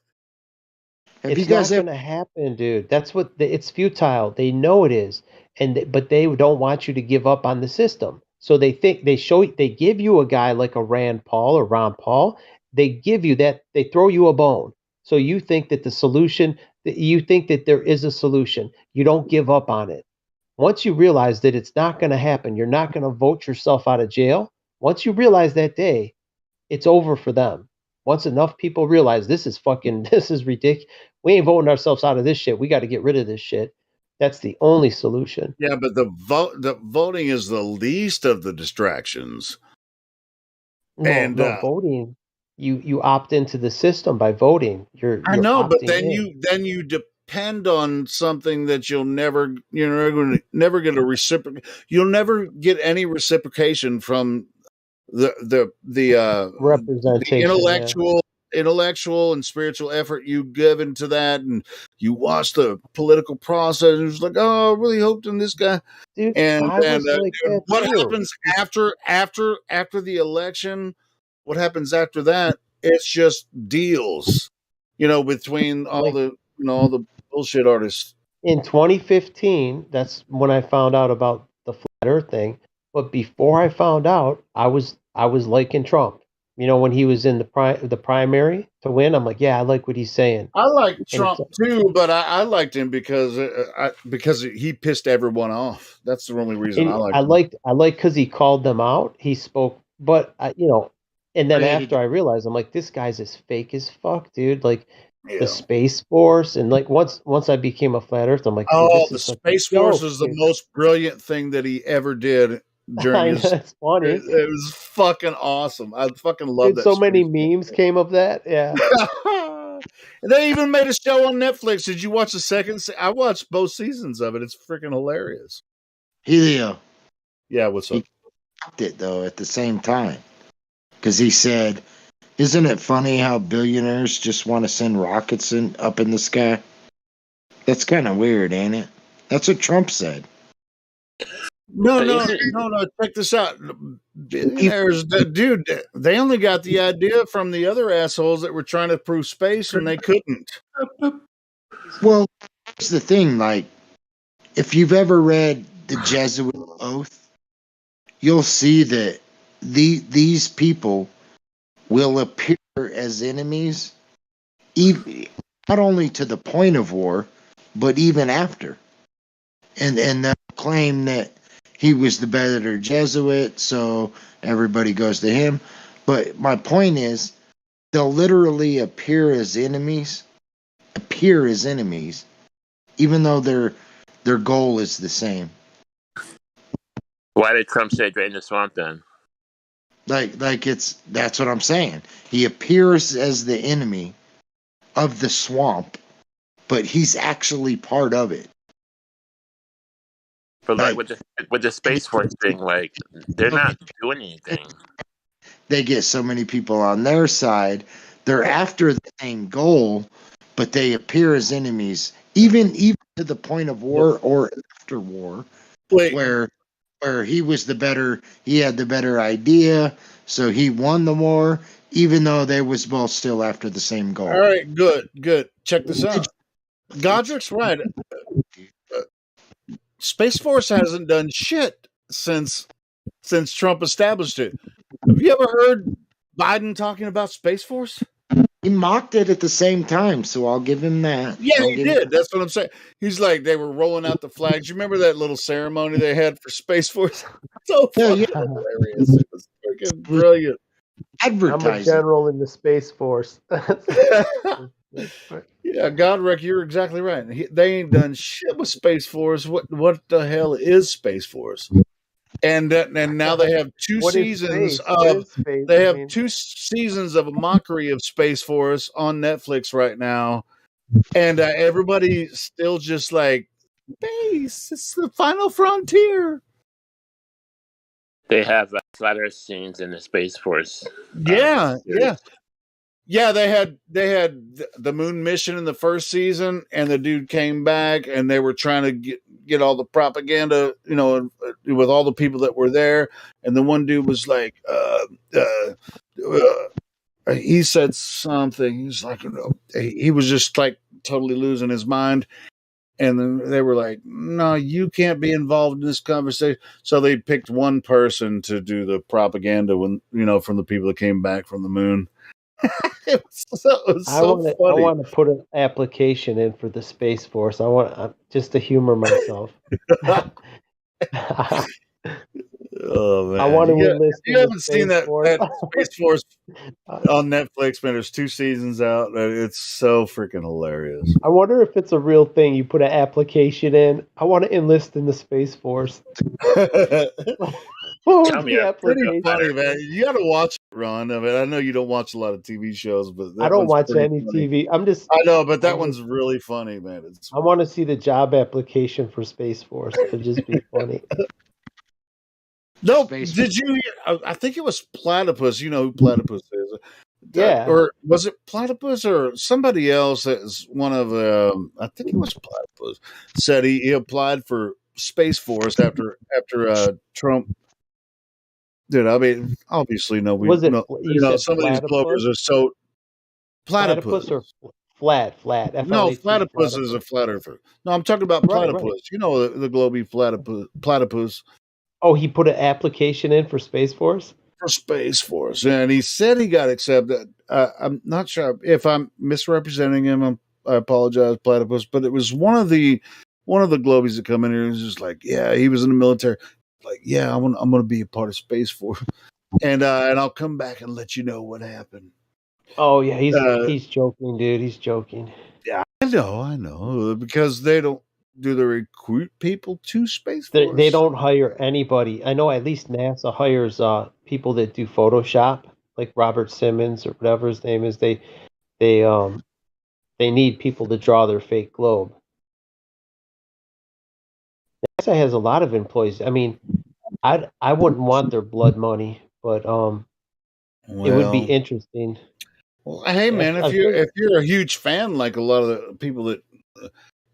Have It's you guys not ever? going to happen, dude. That's what it's futile. They know it is, but they don't want you to give up on the system. So they think they give you a guy like a Rand Paul or Ron Paul. They give you that. They throw you a bone. So you think that you think that there is a solution. You don't give up on it. Once you realize that it's not going to happen, you're not going to vote yourself out of jail. Once you realize that day, it's over for them. Once enough people realize this is ridiculous. We ain't voting ourselves out of this shit. We got to get rid of this shit. That's the only solution. Yeah, but the voting is the least of the distractions. No, voting. You opt into the system by voting. You're I know, but opting then in. you depend on something that you're never get a reciprocal. You'll never get any reciprocation from the Representation, yeah. intellectual and spiritual effort you give into that, and you watch the political process, and it's like, oh, I really hoped in this guy. Dude, And I then was like that what too. happens after the election? What happens after that? It's just deals, between all the bullshit artists. In 2015, that's when I found out about the flat earth thing. But before I found out, I was liking Trump. When he was in the primary to win, I'm like, yeah, I like what he's saying. I like And it's Trump too, but I liked him because he pissed everyone off. That's the only reason I and liked him. I like because he called them out. He spoke, but and then after I realized, I'm like, this guy's as fake as fuck, dude. Like the Yeah. Space Force, and like once I became a flat Earth, I'm like, dude, Oh, this the is such a Space Force joke, is the dude. most brilliant thing that he ever did during I know, his. it's funny. It was fucking awesome. I fucking love Dude, that. so many memes came of that. Yeah. And they even made a show on Netflix. Did you watch the second? I watched both seasons of it. It's freaking hilarious. Helio. Yeah, what's up? He fucked it though at the same time, because he said, "Isn't it funny how billionaires just want to send rockets up in the sky?" That's kind of weird, ain't it? That's what Trump said. No. Check this out. Billionaires, dude, they only got the idea from the other assholes that were trying to prove space, and they couldn't. Well, here's the thing. Like, if you've ever read the Jesuit Oath, you'll see that these people will appear as enemies, even not only to the point of war, but even after. And they'll claim that he was the better Jesuit, so everybody goes to him. But my point is, they'll literally appear as enemies, even though their goal is the same. Why did Trump say drain the swamp then? That's what I'm saying. He appears as the enemy of the swamp, but he's actually part of it. But like with the Space Force thing, like they're not doing anything. They get so many people on their side. They're after the same goal, but they appear as enemies, even to the point of war or after war, where he had the better idea, so he won the war, even though they was both still after the same goal. All right, good. Check this out. Godric's right. Space Force hasn't done shit since Trump established it. Have you ever heard Biden talking about Space Force? He mocked it at the same time, so I'll give him that. Yeah, he did. That's what I'm saying. He's like, they were rolling out the flags. You remember that little ceremony they had for Space Force? So fucking hilarious. It was freaking brilliant. I'm a general in the Space Force. Yeah, Yeah, Godric, you're exactly right. They ain't done shit with Space Force. What the hell is Space Force? And now they have two What is seasons space? What is space? they I have mean, 2 seasons of a mockery of Space Force on Netflix right now, and everybody's still just like, space, it's the final frontier. They have flat Earth scenes in the Space Force. Yeah, series. yeah. They had the moon mission in the first season, and the dude came back, and they were trying to get all the propaganda, with all the people that were there. And the one dude was like, he said something. He's like, he was just like totally losing his mind. And then they were like, no, you can't be involved in this conversation. So they picked one person to do the propaganda from the people that came back from the moon. It was so I funny. want to put an application in for the Space Force. I want just to humor myself. Oh man, I want to enlist you in the haven't seen Space Force. that Space Force on Netflix, man. There's 2 seasons out. It's so freaking hilarious. I wonder if it's a real thing. You put an application in. I want to enlist in the Space Force. What would the Pretty application? funny, man. You got to watch it, Ron. I mean, I know you don't watch a lot of TV shows, but I that don't one's watch pretty any funny. TV. I know, but that one's really funny, man. I want to see the job application for Space Force. It'd just be funny. No, did you? I think it was Platypus. You know who Platypus is? Yeah. Or was it Platypus or somebody else? That's one of I think it was Platypus. Said he applied for Space Force after Trump. Dude, I mean, obviously, no, Was it? You said some of these platypus? bloggers are so Platypus or flat? Flat. No, FLAT. platypus is a flat earther. No, I'm talking about Right, platypus. right. You know the globy platypus Oh, he put an application in for Space Force? for Space Force, and he said he got accepted. I'm not sure if I'm misrepresenting him. I apologize, platypus, but it was one of the globies that come in here. He was just like, yeah, he was in the military. Like, yeah, I'm gonna be a part of Space Force, and I'll come back and let you know what happened. Oh yeah, he's joking, dude. He's joking. Yeah, I know, because they don't do they recruit people to Space Force. They don't hire anybody. I know at least NASA hires people that do Photoshop, like Robert Simmons or whatever his name is. They need people to draw their fake globe. NASA has a lot of employees. I mean, I wouldn't want their blood money, but it would be Well, interesting. Well, hey man, if you're a huge fan, like a lot of the people that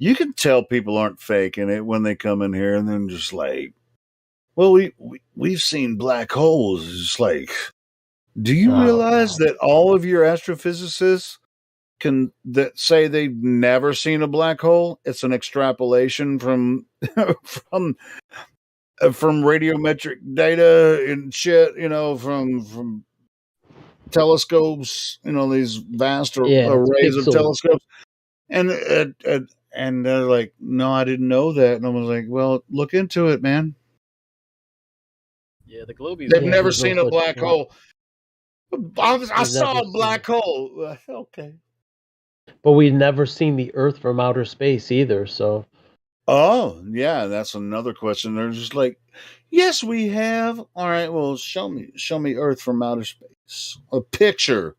you can tell people aren't faking it when they come in here, and then just like, well, we've seen black holes. It's like, do you realize that all of your astrophysicists that say they've never seen a black hole? It's an extrapolation from from radiometric data and shit. From telescopes, these vast arrays of telescopes, and they're like, no, I didn't know that, and I was like, well, look into it, man. Yeah, the globies. They've never seen a black hole. I saw a black hole. Okay. But we've never seen the Earth from outer space either, so. Oh, yeah, that's another question. They're just like, yes, we have. All right, well, show me Earth from outer space. A picture.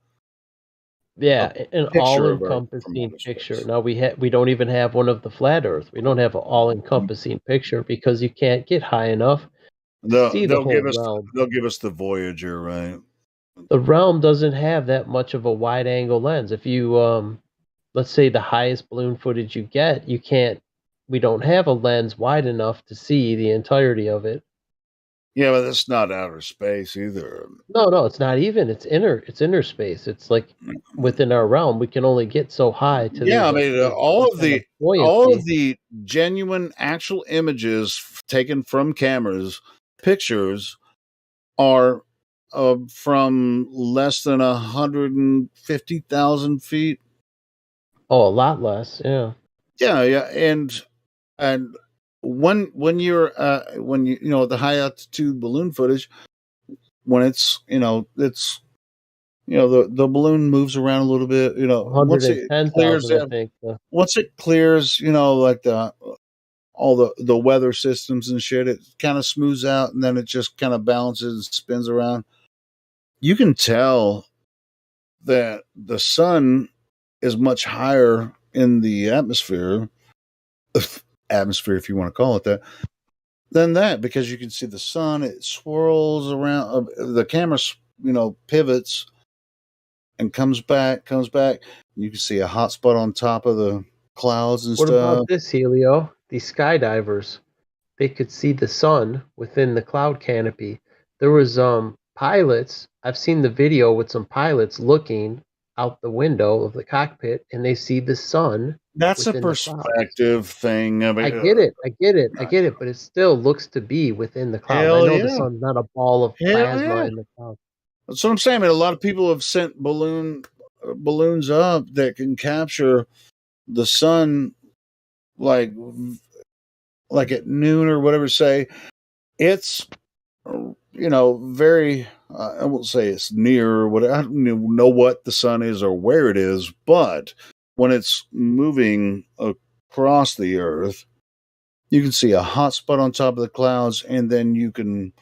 Yeah, an all-encompassing picture. Now we don't even have one of the flat Earth. We don't have an all-encompassing picture because you can't get high enough to see the whole realm. They'll give us the Voyager, right? The realm doesn't have that much of a wide-angle lens. If you let's say the highest balloon footage you get, we don't have a lens wide enough to see the entirety of it. Yeah, but that's not outer space either. No, it's not even. It's inner space. It's like within our realm. We can only get so high to. Yeah, I mean, all of the genuine, actual images taken from cameras, pictures, are from less than 150,000 feet. Oh, a lot less. Yeah. Yeah, and when you're when you the high altitude balloon footage, when it's the balloon moves around a little bit. Once it clears 110,000, I think. once it clears, like all the weather systems and shit, it kind of smooths out, and then it just kind of balances and spins around. You can tell that the sun is much higher in the atmosphere, if you want to call it that, than that, because you can see the sun. It swirls around. The camera, pivots and comes back. You can see a hot spot on top of the clouds and What stuff. about this, Helio? These skydivers, they could see the sun within the cloud canopy. There was pilots. I've seen the video with some pilots looking out the window of the cockpit, and they see the sun. That's a within the clouds. perspective thing. I mean, I get it, but it still looks to be within the clouds. I Hell know yeah. the sun's not a ball of Hell plasma yeah. in the clouds. That's what I'm saying. I mean, a lot of people have sent balloons up that can capture the sun, like at noon or whatever. Say it's very. I won't say it's near or what. I don't even know what the sun is or where it is, but when it's moving across the Earth, you can see a hot spot on top of the clouds, and then you can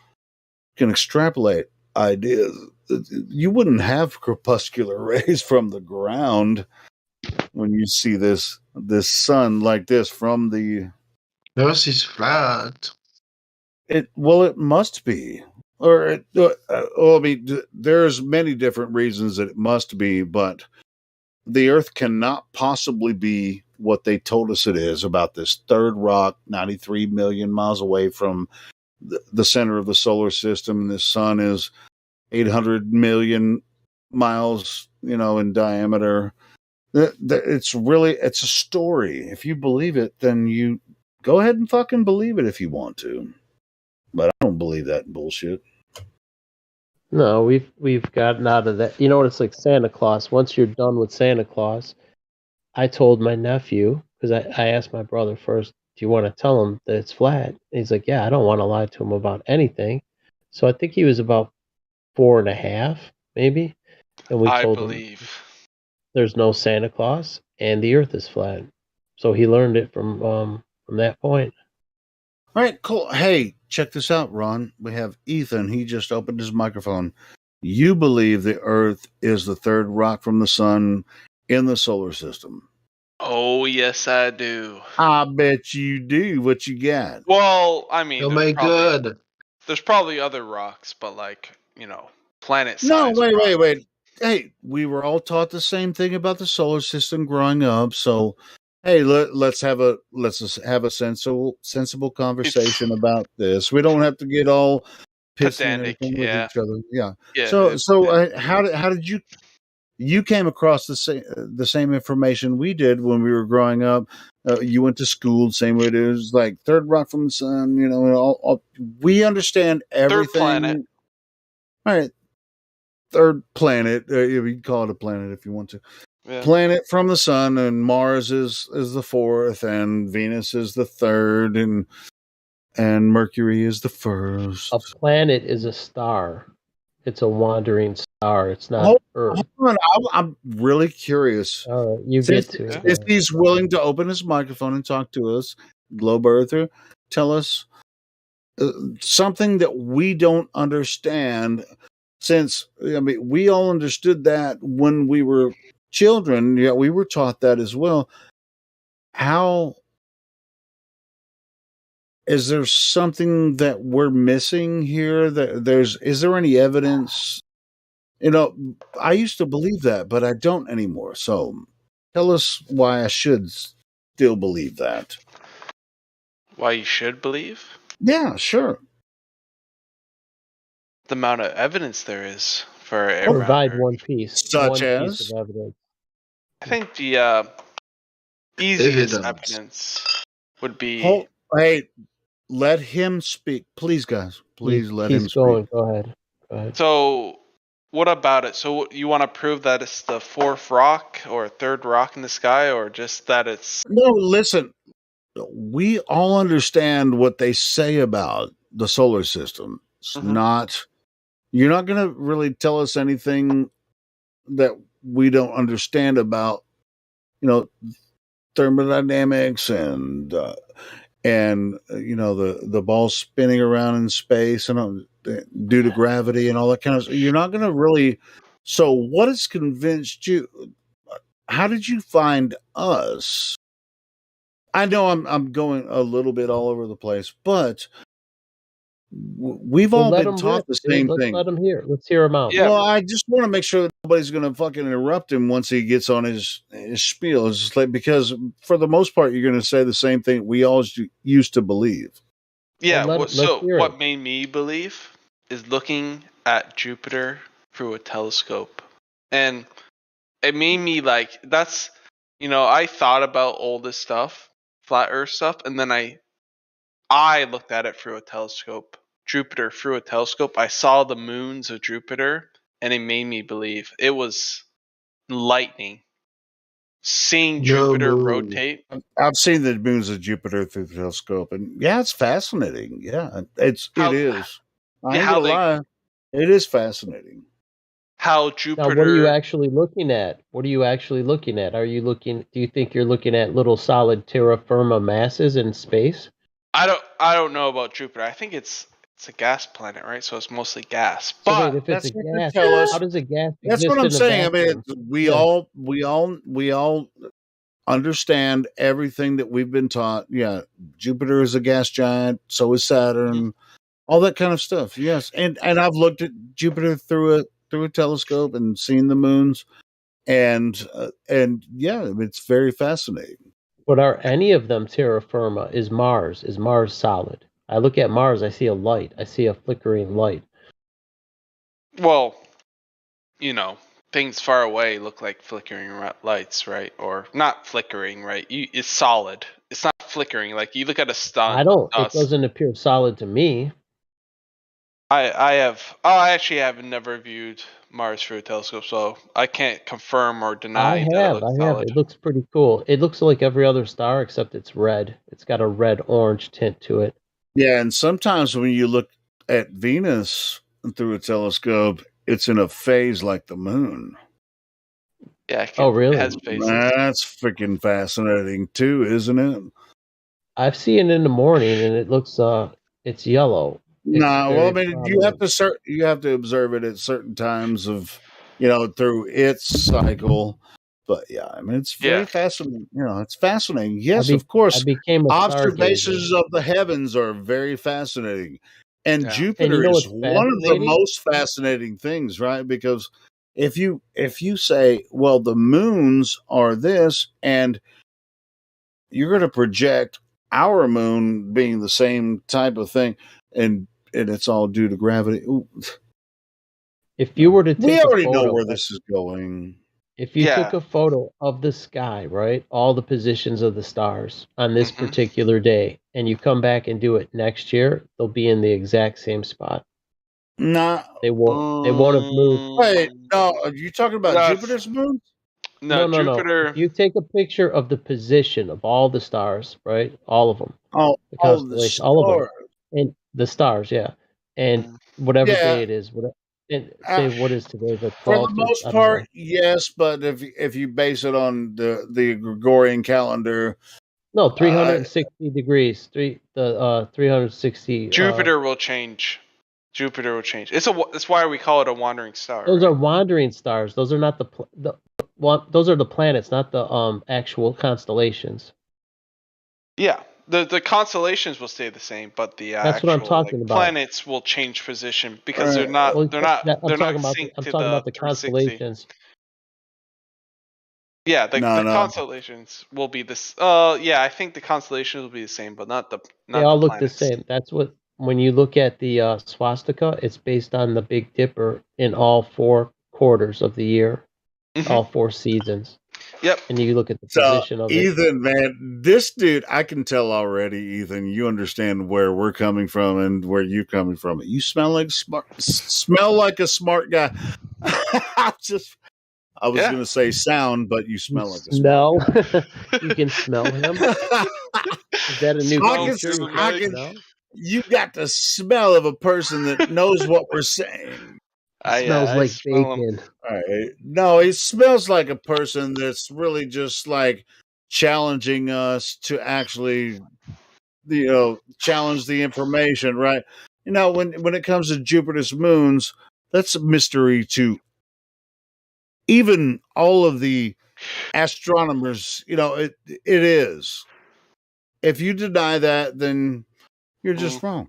extrapolate ideas. You wouldn't have crepuscular rays from the ground when you see this sun like this from the Earth is flat. it must be, or I mean, there's many different reasons that it must be, but the Earth cannot possibly be what they told us it is about this third rock 93 million miles away from the center of the solar system, and the sun is 800 million miles, in diameter. It's a story. If you believe it, then you go ahead and fucking believe it if you want to. But I don't believe that bullshit. No, we've gotten out of that. You know what it's like Santa Claus. Once you're done with Santa Claus, I told my nephew, because I asked my brother first, do you want to tell him that it's flat? And he's like, yeah, I don't want to lie to him about anything. So I think he was about 4.5, maybe. And we told him there's no Santa Claus and the Earth is flat. So he learned it from that point. All right, cool. Hey, check this out, Ron. We have Ethan. He just opened his microphone. You believe the Earth is the third rock from the sun in the solar system? Oh, yes, I do. I bet you do. What you got? Well, I mean, Oh my god. There's probably other rocks, but planet size. No, wait. Hey, we were all taught the same thing about the solar system growing up. So, hey, let's have a sensible conversation about this. We don't have to get all pissy and everything with each other. Yeah. How did you came across the same information we did when we were growing up? You went to school the same way it is, like third rock from the sun. All we understand everything. Third planet. All right. Third planet. You can call it a planet if you want to. Yeah. Planet from the sun, and Mars is the fourth, and Venus is the third, and Mercury is the first. A planet is a star. It's a wandering star. It's not Earth. Hold on. I'm really curious. All right, you get to it. If he's willing to open his microphone and talk to us, Globe Earther, tell us something that we don't understand. Since we all understood that when we were children, we were taught that as well. How is there something that we're missing here? Is there any evidence? I used to believe that, but I don't anymore. So tell us why I should still believe that. Why you should believe? Yeah, sure. The amount of evidence there is for provide one piece. Such one as? piece of evidence. I think the easiest evidence would be. Hey, let him speak, please, guys. Please let him speak. Go ahead. So, what about it? So, you want to prove that it's the fourth rock or third rock in the sky, or just that it's? No, listen. We all understand what they say about the solar system. It's not. You're not going to really tell us anything that we don't understand about, thermodynamics and the ball spinning around in space and due to gravity and all that kind of stuff. You're not going to really. So, what has convinced you? How did you find us? I know I'm going a little bit all over the place, but we've Well, all let been him taught rip, the dude. same Let's thing. let him hear. Let's hear him out. Yeah. Well, I just want to make sure that nobody's going to fucking interrupt him once he gets on his spiel. It's just like, because for the most part, you're going to say the same thing we all used to believe. Yeah. let's So hear what it. made me believe is looking at Jupiter through a telescope, and it made me like that's I thought about all this stuff, flat Earth stuff, and then I looked at it through a telescope, Jupiter through a telescope. I saw the moons of Jupiter, and it made me believe. It was lightning. Seeing No Jupiter moon. rotate. I've seen the moons of Jupiter through the telescope, and yeah, it's fascinating. Yeah, it is. I ain't How gonna they lie, it is fascinating. how Now, what are you Jupiter. actually looking at? What are you actually looking at? Do you think you're looking at little solid terra firma masses in space? I don't know about Jupiter. I think it's a gas planet, right? So it's mostly gas. So wait, But if it's a That's what they gas, tell us. how does a gas That's what exist I'm in a saying. I mean, vacuum? Yeah. we all understand everything that we've been taught. Yeah, Jupiter is a gas giant. So is Saturn. All that kind of stuff. Yes, and I've looked at Jupiter through a telescope and seen the moons, and yeah, it's very fascinating. But are any of them terra firma? Is Mars? Is Mars solid? I look at Mars, I see a light. I see a flickering light. well, things far away look like flickering lights, right? Or not flickering, right? It's solid. It's not flickering. Like you look at a I sun. don't. It doesn't appear solid to me. I actually have never viewed Mars through a telescope, so I can't confirm or deny that it looks I have. solid. It looks pretty cool. It looks like every other star except it's red. It's got a red orange tint to it. Yeah, and sometimes when you look at Venus through a telescope, it's in a phase like the moon. Yeah. Oh, really? It has phases. That's freaking fascinating too, isn't it? I've seen it in the morning, and it looks it's yellow. It's No, well, I very mean, prominent. you have to observe it at certain times of, through its cycle. But yeah, I mean, it's very fascinating. It's fascinating. Yes, of I course, became a stargazer. observations of the heavens are very fascinating, and Yeah. And you Jupiter know is what's one of the fascinating? most fascinating things, right? Because if you say, well, the moons are this, and you're going to project our moon being the same type of thing, and it's all due to gravity. Ooh. If you were to We take a already know photo where of, this is going. if you took a photo of the sky, right, all the positions of the stars on this particular day, and you come back and do it next year, they'll be in the exact same spot. Nah, They won't have moved. wait, no, are you talking about Jupiter's moons? No, If you take a picture of the position of all the stars, right, all of them, Oh, the all the constellation, all of them, stars. and the stars, yeah, and whatever day Yeah, it is, and say what is today, the for the 12th, or most I don't part, know. yes. But if you base it on the Gregorian calendar, No, 360 degrees. 360. Jupiter will change. Jupiter will change. That's why we call it a wandering star. Those right? are wandering stars. Those are not those are the planets, not the actual constellations. Yeah, the constellations will stay the same, but the That's what I'm actual talking about. planets will change position because they're Well, not I'm they're not talking about synced I'm to talking the about the 360. constellations. Yeah, the No. constellations will be this. Yeah, I think the constellations will be the same, but not They the all look the planets. same. That's what when you look at the swastika, it's based on the Big Dipper in all 4 quarters of the year, all 4 seasons. Yep. And you look at the So, position of it. Ethan, man, this dude, I can tell already, Ethan, you understand where we're coming from and where you're coming from. You smell like a smart guy. I was going to say sound, but you smell like a smart Smell. guy. You can smell him. Is that a new feature? You can smell? You got the smell of a person that knows what we're saying. Smells I like smell him. bacon. All right. No, he smells like a person that's really just like challenging us to actually, challenge the information, right? When it comes to Jupiter's moons, that's a mystery to even all of the astronomers. It is. If you deny that, then you're just wrong.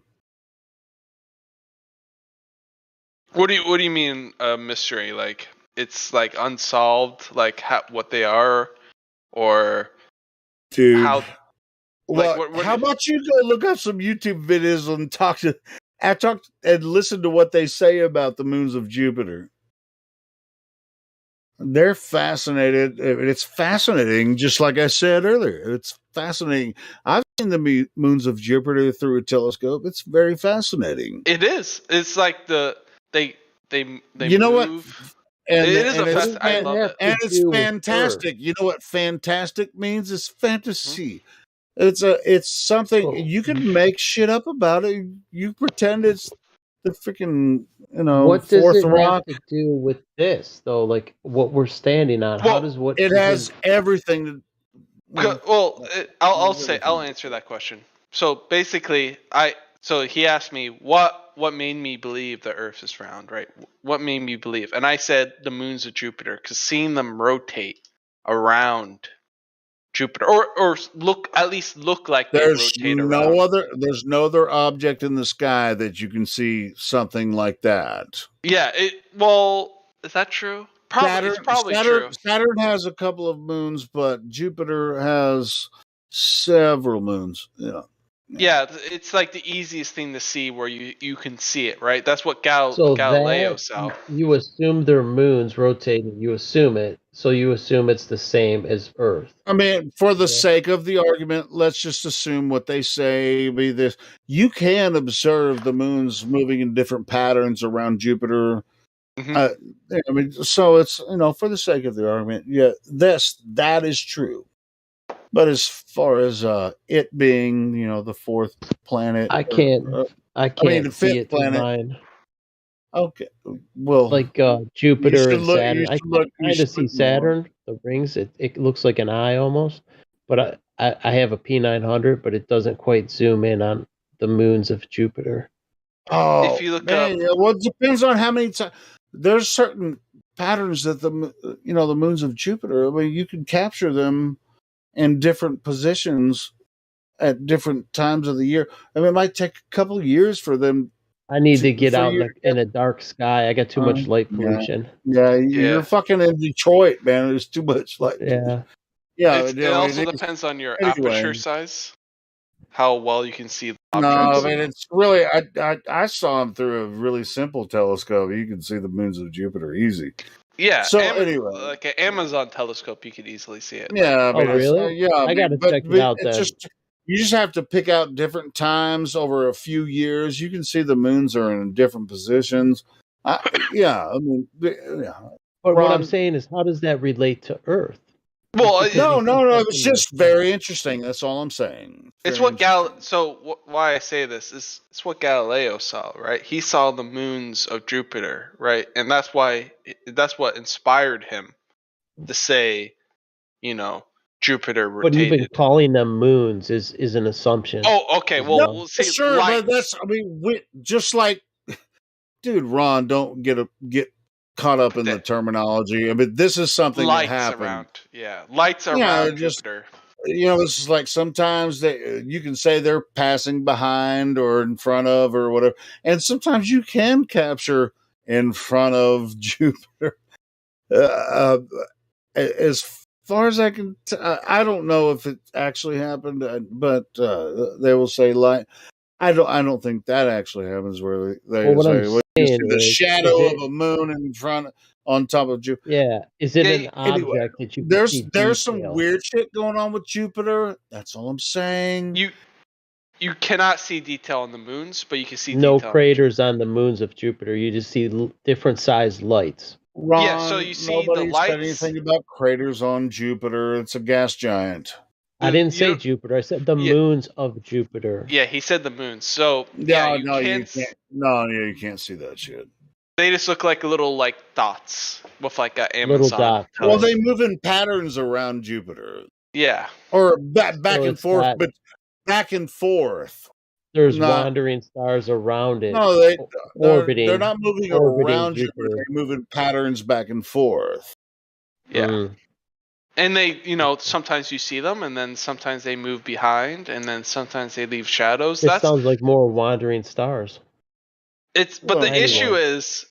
What do you mean a mystery? Like it's like unsolved, like what they are, or Dude. how? Like Well, what? how about you go look up some YouTube videos and talk and listen to what they say about the moons of Jupiter. They're fascinated. It's fascinating, just like I said earlier. It's fascinating. I've seen the moons of Jupiter through a telescope. It's very fascinating. It is. It's like they You know what? move. And It is a it's I love it. and it's do with fantastic. You know what fantastic means? It's fantasy. It's something Oh. you can make shit up about it. You pretend it's the freaking What does fourth it rock. have to do with this, though? Like what we're standing on? How does what It has everything to. Well, I'll answer that question. So basically, so he asked me what made me believe the Earth is round, right? What made me believe? And I said the moons of Jupiter, because seeing them rotate around Jupiter, or look like they There's rotate around. there's no other object in the sky that you can see something like that. Yeah. Well, is that true? Probably. It's probably true. Saturn has a couple of moons, but Jupiter has several moons. Yeah. Yeah, it's like the easiest thing to see where you can see it, right? That's what So Galileo that saw. you assume their moons rotating. You assume it, so you assume it's the same as Earth. I mean, for the sake of the argument, let's just assume what they say be this. You can observe the moons moving in different patterns around Jupiter. I mean, so it's, for the sake of the argument, yeah, that is true. But as far as it being, the fourth planet, I can't the see fifth it through planet. mine. Okay, well, Like Jupiter and look. Saturn. You I should look. You kind of should see look more. Saturn, the rings. It looks like an eye almost, but I have a P900, but it doesn't quite zoom in on the moons of Jupiter. Oh, If you look man, well, it depends on how many times. There's certain patterns that the moons of Jupiter. I mean, you can capture them in different positions at different times of the year. I mean, it might take a couple of years for them. I need to get for out you to in a dark sky. I got too much light yeah. pollution. Yeah, you're fucking in Detroit, man. There's too much light. Yeah. Yeah, it also depends on your aperture size, how well you can see the No, objects. I mean it's really. I saw them through a really simple telescope. You can see the moons of Jupiter easy. Yeah. So anyway, like an Amazon telescope, you could easily see it. Yeah, I mean, really? I gotta check it out then. You just have to pick out different times over a few years. You can see the moons are in different positions. Yeah. But what I'm saying is, how does that relate to Earth? Well, no. It's just very interesting. That's all I'm saying. It's what why I say this is it's what Galileo saw, right? He saw the moons of Jupiter, right? And that's what inspired him to say, Jupiter But rotated. even calling them moons is an assumption. Oh, okay. Well, we'll see. Sure, but that's. I mean, just like, dude, Ron, don't get caught up in the terminology. I mean, this is something lights that happened. around. Yeah, lights around Jupiter. This is like sometimes you can say they're passing behind or in front of or whatever, and sometimes you can capture in front of Jupiter. As far as I can, I don't know if it actually happened, but they will say light. I don't think that actually happens where they Well, what say I'm well, you see saying the is shadow it- of a moon in front on top of Jupiter. Yeah, is it an Anyway, object that you can see there's some detail? weird shit going on with Jupiter. That's all I'm saying. You cannot see detail on the moons, but you can see No detail. craters on the moons of Jupiter. You just see different sized lights. Ron, Yeah, so you see nobody the said lights. anything about craters on Jupiter. It's a gas giant. I didn't say Jupiter. I said the moons of Jupiter. Yeah, he said the moons. So No, you you can't. can't. No, you can't see that shit. They just look like little like dots with like a Little Amazon. dots. Well, they telescope. move in patterns around Jupiter, Yeah. or back So and it's forth, not. but back and forth. There's Not wandering stars around it, no, they're not moving orbiting around Jupiter. Jupiter. They move in patterns back and forth. Yeah. And they, sometimes you see them, and then sometimes they move behind, and then sometimes they leave shadows. It sounds like more wandering stars. But the issue Anyway. is,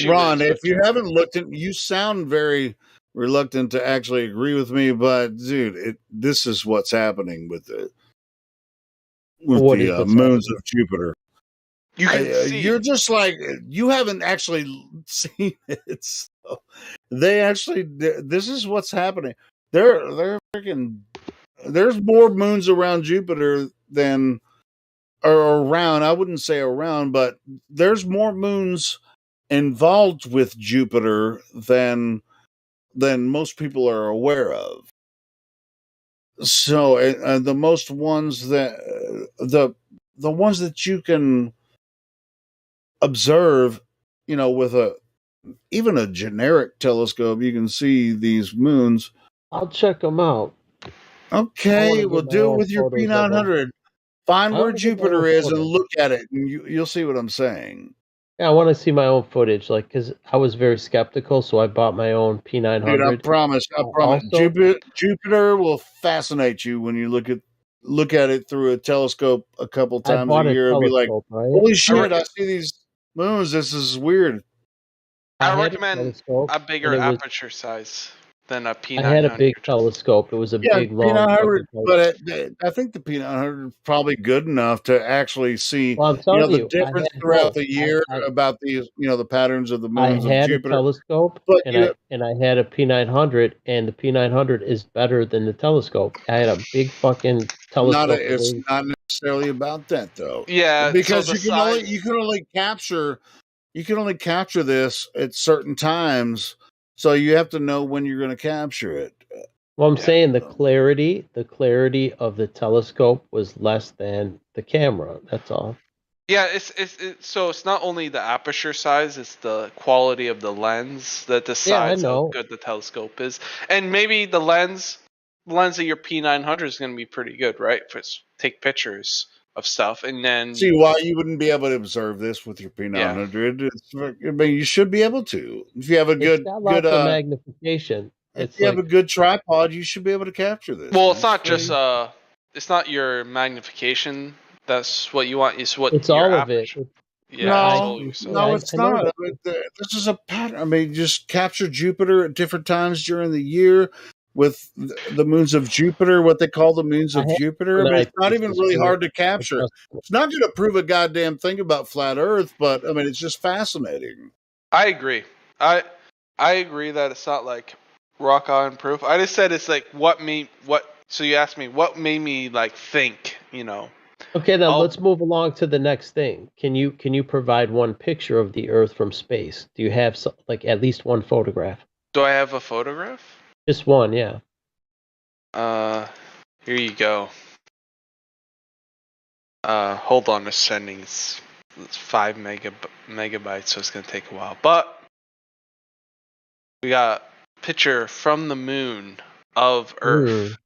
Ron, if you haven't looked at, you sound very reluctant to actually agree with me, but dude, this is what's happening with the What is what's moons happening? of Jupiter. You can see. You're just like, you haven't actually seen it. So they actually, this is what's happening. They're freaking. There's more moons around Jupiter than, or around. I wouldn't say around, but there's more moons involved with Jupiter than most people are aware of. So the most ones that the ones that you can observe, with even a generic telescope, you can see these moons. I'll check them out. Okay, we'll do it with your P900. Find where Jupiter is and look at it, and you'll see what I'm saying. Yeah, I want to see my own footage, because I was very skeptical, so I bought my own P900. Dude, I promise. Also, Jupiter will fascinate you when you look at it through a telescope a couple I times a bought a year and be like, telescope, right? "Holy shit! I see these moons. This is weird." I had a recommend telescope, a bigger and it was- aperture size than a P900. I had a big telescope. It was a Yeah, big, long, P900, fucking but I think the P900 is probably good enough to actually see, Well, I'm telling the you, I difference had throughout both. the year about these, the patterns of the I moons of had a Jupiter. telescope, But and I had a P900, and the P900 is better than the telescope. I had a big fucking telescope. It's not necessarily about that though. Yeah, Because so the you can only capture this at certain times, so you have to know when you're going to capture it. Well, I'm saying the clarity of the telescope was less than the camera. That's all. Yeah, so it's not only the aperture size, it's the quality of the lens that decides how good the telescope is. And maybe the lens of your P900 is going to be pretty good, right? Take pictures of stuff, and then See why you wouldn't be able to observe this with your P900. You should be able to. If you have a It's got lots of magnification. If you have a good tripod, you should be able to capture this. Well, it's not just it's not your magnification. That's what you want. It's what it's your all aperture. of it. No, it's not. This is a pattern. I mean, just capture Jupiter at different times during the year with the moons of Jupiter, what they call the moons of Jupiter. I mean, it's not even really hard to capture. It's not going to prove a goddamn thing about flat Earth, but I mean, it's just fascinating. I agree. I agree that it's not like rock on proof. I just said it's like so you asked me what made me like think, Okay, then let's move along to the next thing. Can you provide one picture of the Earth from space? Do you have at least one photograph? Do I have a photograph? Just one, yeah. Here you go. Hold on, it's sending. It's 5 megabytes, so it's gonna take a while. But we got a picture from the moon of Earth.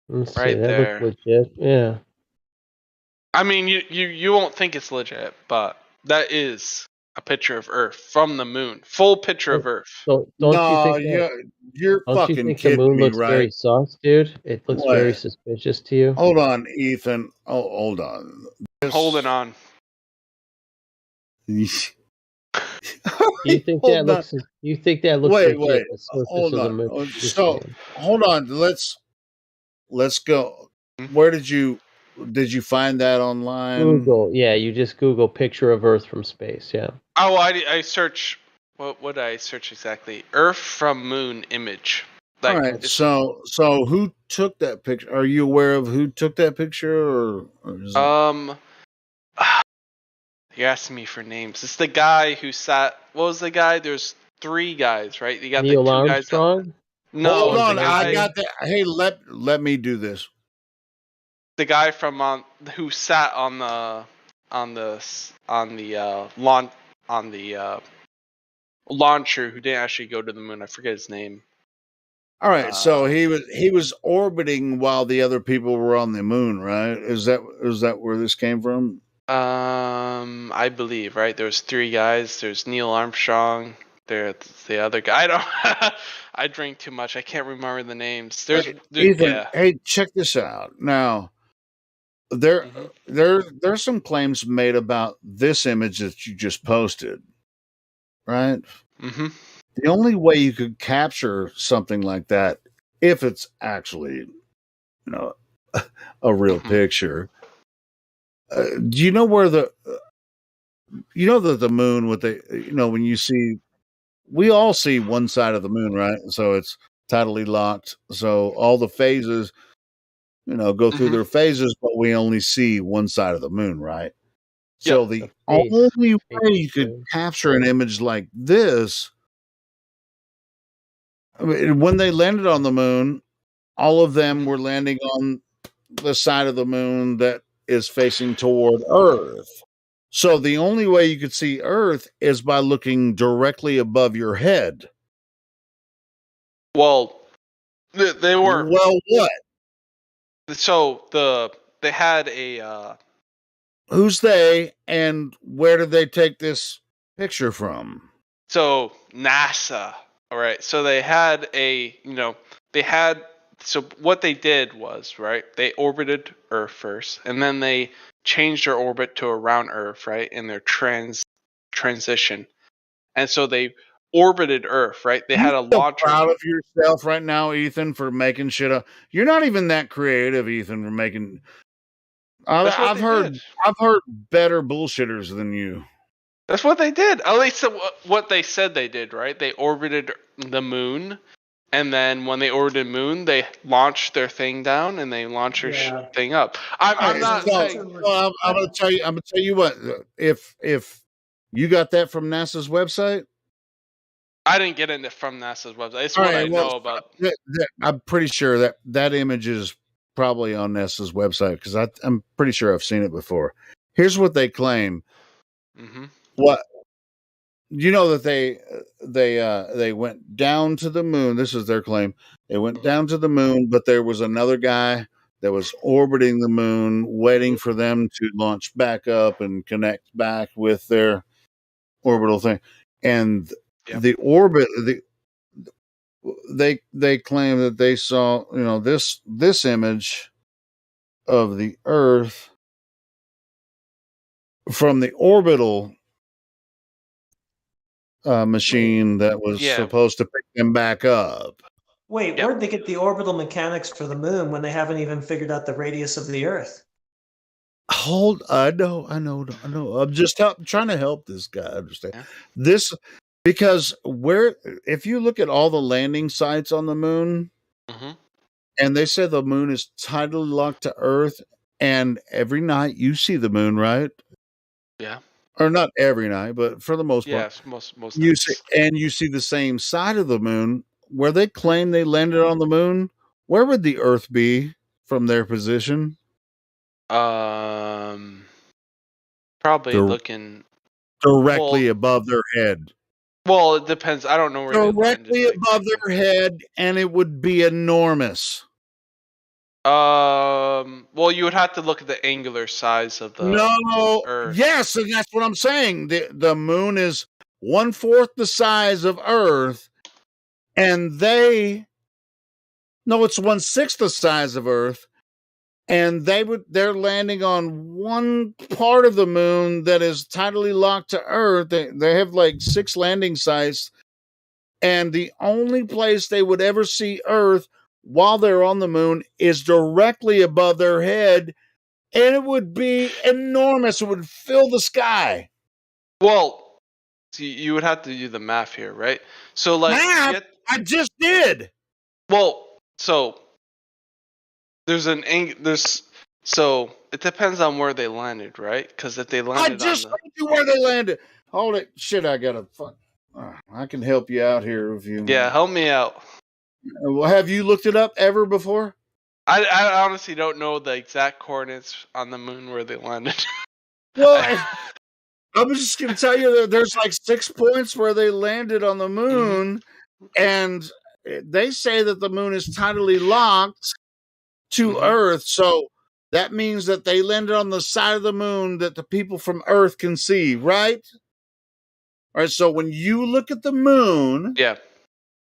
Let's right see, that there. looks legit. Yeah. I mean, you won't think it's legit, but that is a picture of Earth from the moon. Full picture of Earth. So don't you think that? You're Don't you fucking think the kidding moon me, looks right? very sus, dude? It looks What? very suspicious to you. Hold on, Ethan. Oh, hold on. Holding on. Do you think that looks? You think that looks Wait, legit? The surface hold of the on. moon. So hold on. Let's go. Where did you find that online? Google, yeah, you just Google picture of Earth from space, yeah. Oh, I search. What did I search exactly? Earth from moon image. All right. So who took that picture? Are you aware of who took that picture, or is it... You're asking me for names. It's the guy who sat. What was the guy? There's 3 guys, right? You got Neil the 2 Armstrong? guys. No, hold on. the guy, I got that. Hey, let me do this. The guy from who sat on the lawn on the launcher who didn't actually go to the moon. I forget his name. All right, so he was orbiting while the other people were on the moon, right? Is that where this came from? I believe, right? There's 3 guys. There's Neil Armstrong. There's the other guy. I drink too much. I can't remember the names. Ethan, hey, check this out. Now, there's some claims made about this image that you just posted, right? Mm-hmm. The only way you could capture something like that, if it's actually, a real picture. Do you know where the moon with when you see, we all see one side of the moon, right? So it's tidally locked. So all the phases, go through their phases, but we only see one side of the moon, right? So the only way you could capture an image like this, I mean, when they landed on the moon, all of them were landing on the side of the moon that is facing toward Earth. So the only way you could see Earth is by looking directly above your head. Well, they were. Well, what? So they had a. Who's they, and where did they take this picture from? So NASA. All right. So they had so what they did was, right, they orbited Earth first, and then they changed their orbit to around Earth, right, in their transition. And so they orbited Earth, right? They had a launcher. Proud of yourself right now, Ethan, for making shit up. You're not even that creative, Ethan, for making. I've heard better bullshitters than you. That's what they did. At least what they said they did, right? They orbited the moon, and then when they orbited the moon, they launched their thing down and they launched their thing up. I'm not saying. Well, I'm gonna tell you what. If you got that from NASA's website, I didn't get it from NASA's website. It's what I know about. I'm pretty sure that image is probably on NASA's website because I'm pretty sure I've seen it before. Here's what they claim. Mm-hmm. What that they went down to the moon. This is their claim. They went down to the moon, but there was another guy that was orbiting the moon, waiting for them to launch back up and connect back with their orbital thing. And the orbit, they claim that they saw, this image of the Earth from the orbital machine that was supposed to pick them back up. Wait, where'd they get the orbital mechanics for the moon when they haven't even figured out the radius of the Earth? I know. I'm just trying to help this guy understand this, because if you look at all the landing sites on the moon, and they say the moon is tidally locked to Earth, and every night you see the moon, right? Yeah. Or not every night, but for the most part, yes, most you see, and you see the same side of the moon where they claim they landed on the moon. Where would the Earth be from their position? Probably looking directly above their head. Well, it depends. I don't know where directly above their head, and it would be enormous. Well, you would have to look at the angular size of the Earth. Yes, and that's what I'm saying. The moon is 1/4 the size of Earth, and it's 1/6 the size of Earth, and they're landing on one part of the moon that is tidally locked to Earth. They have like 6 landing sites, and the only place they would ever see Earth while they're on the moon is directly above their head, and it would be enormous. It would fill the sky. Well, see, you would have to do the math here, right? So, like, math? I just did. Well, so there's so it depends on where they landed, right? Because if they landed, I just told you where they landed. Hold it, shit! I gotta. I can help you out here if you. Yeah, help me out. Well, have you looked it up ever before? I honestly don't know the exact coordinates on the moon where they landed. Well, I was just going to tell you that there's like 6 points where they landed on the moon, and they say that the moon is tidally locked to Earth. So that means that they landed on the side of the moon that the people from Earth can see, right? All right. So when you look at the moon,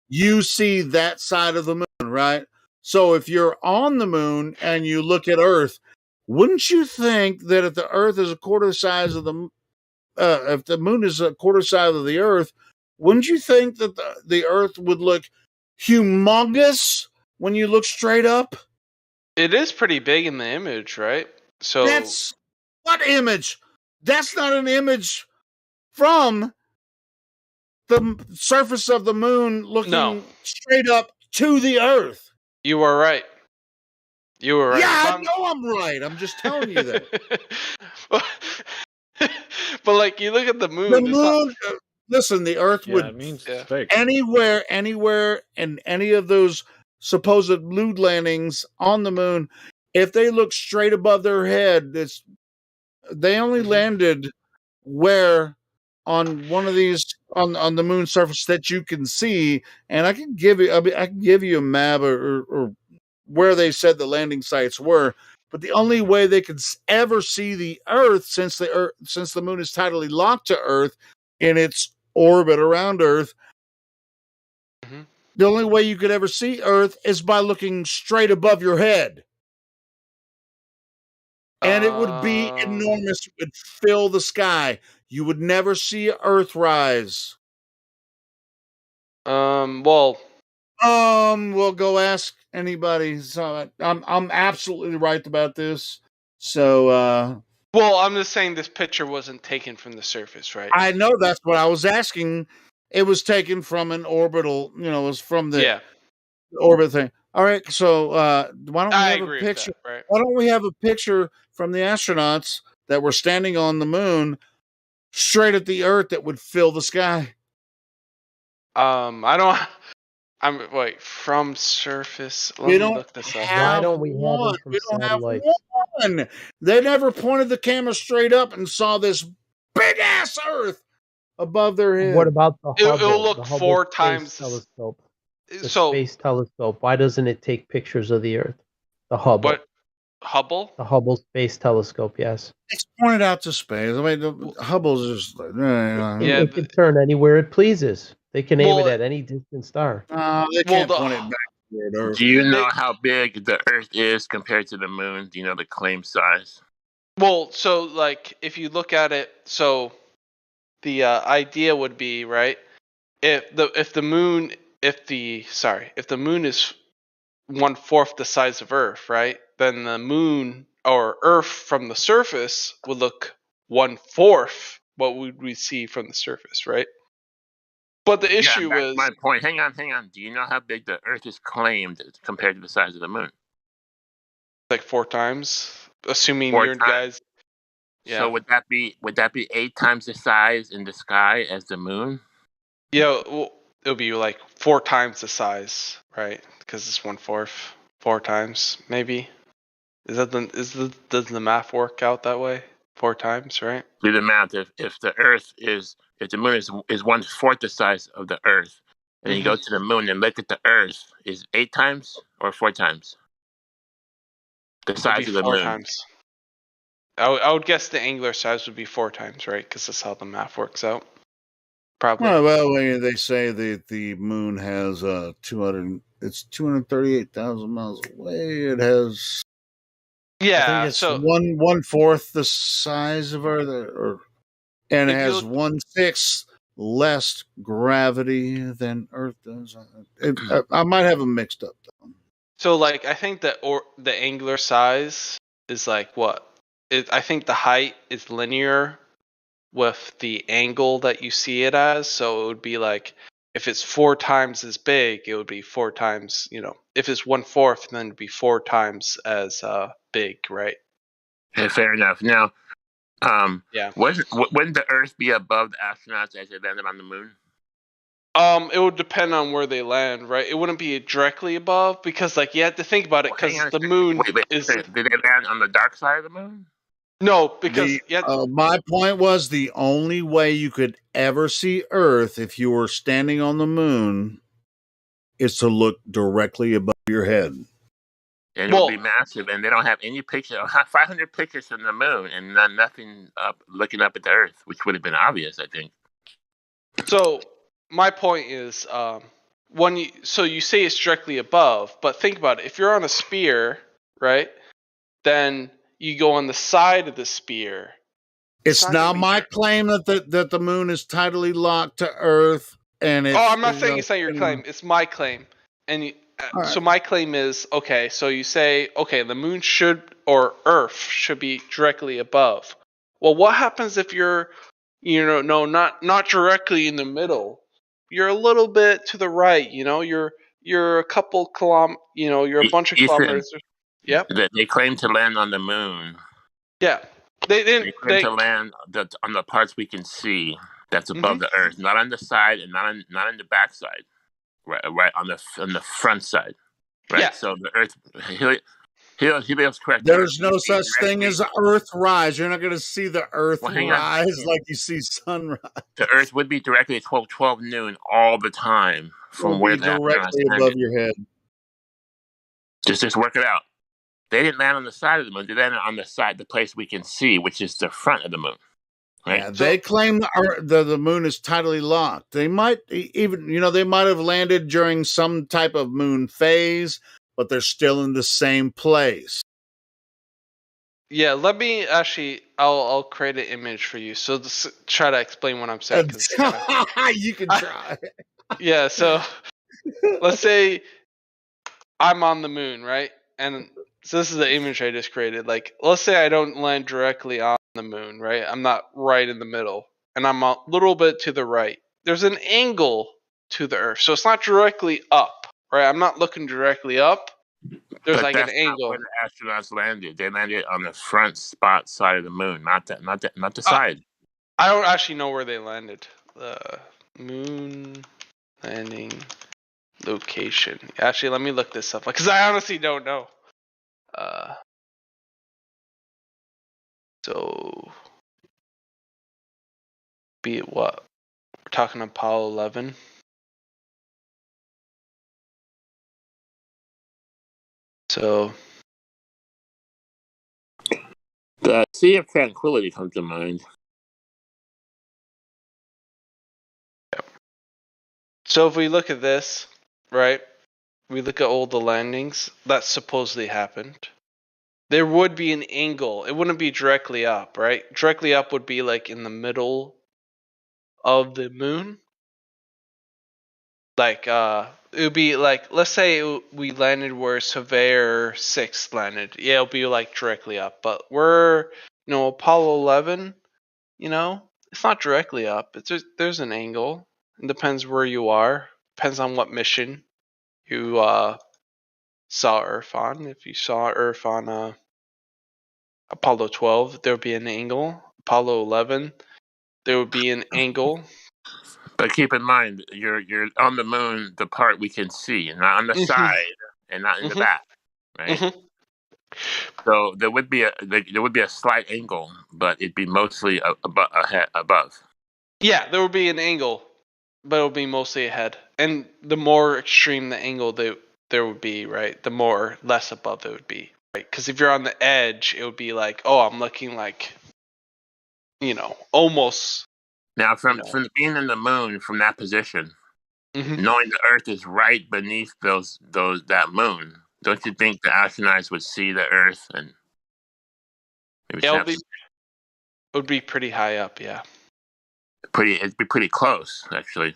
you see that side of the moon, right? So if you're on the moon and you look at Earth, wouldn't you think that if the Earth is a quarter the size of the if the moon is a quarter size of the Earth, wouldn't you think that the Earth would look humongous when you look straight up? It is pretty big in the image, right? So That's what image? That's not an image from the surface of the moon looking straight up to the Earth. You were right. You were right. Yeah, I know I'm right. I'm just telling you that. But like, you look at the moon. The moon. Listen, the Earth would anywhere in any of those supposed moon landings on the moon. If they look straight above their head, they only landed where on one of these on the moon surface that you can see. And I can give you a map or where they said the landing sites were. But the only way they could ever see the Earth, since the moon is tidally locked to Earth in its orbit around Earth, the only way you could ever see Earth is by looking straight above your head. And it would be enormous. It would fill the sky. You would never see Earth rise. Well, go ask anybody. So I'm absolutely right about this. So, well, I'm just saying this picture wasn't taken from the surface, right? I know that's what I was asking. It was taken from an orbital, it was from the orbit thing. All right, so why don't we have a picture? Right? Why don't we have a picture from the astronauts that were standing on the moon, straight at the Earth, that would fill the sky? Wait, from surface. Let We me don't look this up. Why don't we have one. them from We don't have satellite? one. They never pointed the camera straight up and saw this big ass Earth above their head. What about the Hubble? It'll look the Hubble 4 Space times telescope. The so space telescope. Why doesn't it take pictures of the Earth? The Hubble. What? Hubble? The Hubble Space Telescope. Yes. It's pointed out to space. I mean, the Hubble's just like, It can turn anywhere it pleases. They can aim it at any distant star. they can't point it back toward Earth. Do you know how big the Earth is compared to the moon? Do you know the claim size? Well, so like, if you look at it, so the idea would be, right, if the moon is 1/4 the size of Earth, right, then the moon or Earth from the surface would look 1/4 what would we see from the surface, right? But the issue that's is my point. Hang on. Do you know how big the Earth is claimed compared to the size of the moon? like 4 times, assuming 4 your times. guys. Yeah. So would that be 8 times the size in the sky as the moon? Yeah, well, it'll be like 4 times the size, right? Because it's 1/4, 4 times maybe. Does the math work out that way? 4 times, right? Do the math. If the moon is 1/4 the size of the Earth, and you go to the moon and look at the Earth, is 8 times or 4 times the size of the 4 moon? times. I would guess the angular size would be 4 times, right? Because that's how the math works out. Probably. Well, they say that the moon has 238,000 miles away. It has I think it's 1/4 the size of Earth, and it has 1/6 less gravity than Earth does. I might have them mixed up though. So, like, I think that the angular size is like what? I think the height is linear with the angle that you see it as. So it would be like, if it's 4 times as big, it would be 4 times. If it's 1/4, then it'd be 4 times as big, right? Okay, fair enough. Now, yeah. Wouldn't the Earth be above the astronauts as they landed on the moon? It would depend on where they land, right? It wouldn't be directly above because, like, you have to think about it because the moon is. Did they land on the dark side of the moon? No, because my point was the only way you could ever see Earth if you were standing on the moon is to look directly above your head. And it would be massive, and they don't have any picture. 500 pictures from the moon, and nothing up looking up at the Earth, which would have been obvious, I think. So my point is, so you say it's directly above, but think about it. If you're on a spear, right, then you go on the side of the spear. It's now my claim that the moon is tidally locked to Earth, and it's. I'm not saying it's not your claim. It's my claim, and so my claim is okay. So you say the moon or Earth should be directly above. Well, what happens if you're, not directly in the middle? You're a little bit to the right. You're a couple you're a bunch of kilometers. Yep. They claim to land on the moon. Yeah. They claim to land on the parts we can see that's above the Earth, not on the side and not on the back side, right on the front side, right. Yeah. So the Earth, Helios correct. There's no such thing as Earth rise. You're not going to see the Earth rise like you see sunrise. The Earth would be directly at 12 noon all the time from where the directly above your head. Just work it out. They didn't land on the side of the moon. They landed on the side, the place we can see, which is the front of the moon. Right? Yeah, they claim the moon is tidally locked. They might even, they might have landed during some type of moon phase, but they're still in the same place. Yeah, let me actually. I'll create an image for you. So try to explain what I'm saying. You can try. Yeah. So let's say I'm on the moon, right? And so this is the image I just created. Like, let's say I don't land directly on the moon, right? I'm not right in the middle, and I'm a little bit to the right. There's an angle to the Earth, so it's not directly up, right? I'm not looking directly up. There's but an that's angle. not where the astronauts landed. They landed on the front side of the moon, not the side. I don't actually know where they landed. The moon landing location. Actually, let me look this up because I honestly don't know. So be it what? We're talking Apollo 11. So the Sea of Tranquility comes to mind. So if we look at this, right? We look at all the landings that supposedly happened. There would be an angle. It wouldn't be directly up, right? Directly up would be like in the middle of the moon. Like it would be like, let's say we landed where Surveyor 6 landed. Yeah, it'll be like directly up. But we're, Apollo 11, it's not directly up. It's just, there's an angle. It depends where you are. Depends on what mission you saw Earth on. If you saw Earth on Apollo 12, there would be an angle. Apollo 11, there would be an angle. But keep in mind, you're on the moon, the part we can see, and not on the side, and not in the back, right? So there would be a slight angle, but it'd be mostly above. Yeah, there would be an angle, but it would be mostly ahead. And the more extreme the angle there would be, right, the more less above it would be, right? Because if you're on the edge, it would be like, oh, I'm looking like, almost. Now, from being in the moon, from that position, knowing the Earth is right beneath that moon, don't you think the astronauts would see the Earth and maybe it would be pretty high up, yeah. It'd be pretty close, actually.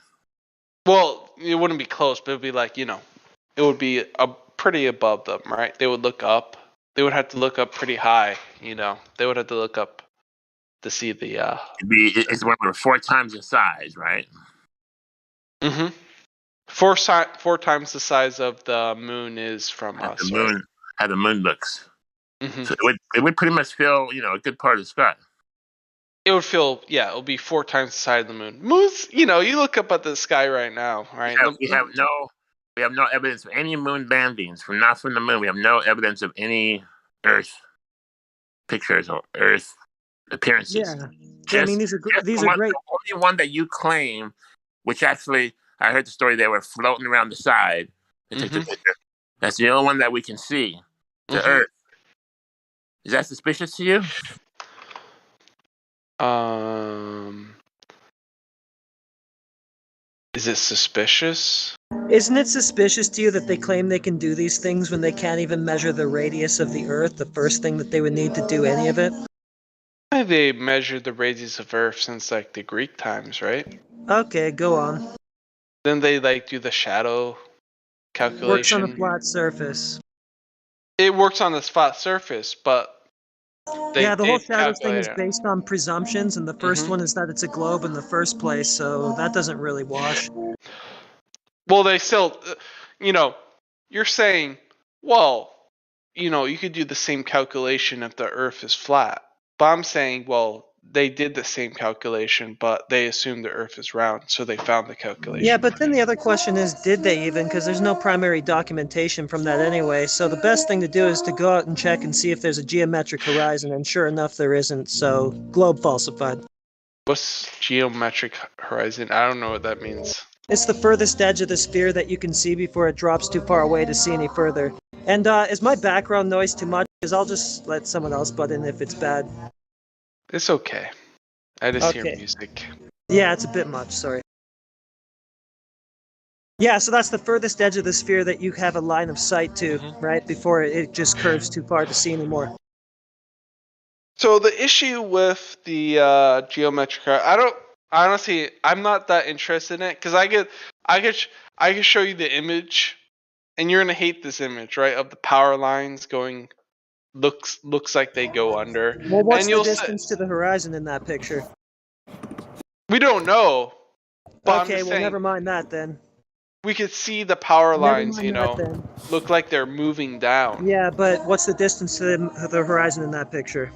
Well, it wouldn't be close, but it'd be like, it would be pretty above them, right? They would look up. They would have to look up pretty high, They would have to look up to see the. It's 4 times the size, right? Mm-hmm. 4 times the size of the moon is from us. The moon, how the moon looks. Mm-hmm. So it would pretty much fill, a good part of the sky. It would feel, it would be 4 times the size of the moon. Moon's, you look up at the sky right now, right? We have no evidence of any moon landings from the moon. We have no evidence of any Earth pictures of Earth appearances. Yeah, I mean these are great. The only one that you claim, which actually I heard the story, they were floating around the side and took the picture. That's the only one that we can see to Earth. Is that suspicious to you? Is it suspicious? Isn't it suspicious to you that they claim they can do these things when they can't even measure the radius of the Earth, the first thing that they would need to do any of it? They measured the radius of Earth since like the Greek times, right? Okay, go on. Then they like do the shadow calculation. Works on a flat surface. It works on this flat surface, but Yeah, the whole did shadows thing calculate is it. based on presumptions, and the first one is that it's a globe in the first place, so that doesn't really wash. Well, they still, you're saying, well, you could do the same calculation if the Earth is flat. But I'm saying, well, they did the same calculation, but they assumed the Earth is round, so they found the calculation. Yeah, but then the other question is, did they even? Because there's no primary documentation from that anyway. So the best thing to do is to go out and check and see if there's a geometric horizon, and sure enough, there isn't. So globe falsified. What's geometric horizon? I don't know what that means. It's the furthest edge of the sphere that you can see before it drops too far away to see any further. And is my background noise too much? Because I'll just let someone else butt in if it's bad. It's okay. I just hear Okay. music. Yeah, it's a bit much, sorry. Yeah, so that's the furthest edge of the sphere that you have a line of sight to, right? Before it just curves too far to see anymore. So the issue with the geometric, I'm not that interested in it because I could show you the image, and you're gonna hate this image, right? Of the power lines going, looks like they go under. Well, what's and the you'll distance to the horizon in that picture? We don't know. But Okay, I'm just well, saying, never mind that then. we could see the power Never lines, mind that then. look like they're moving down. Yeah, but what's the distance to the horizon in that picture?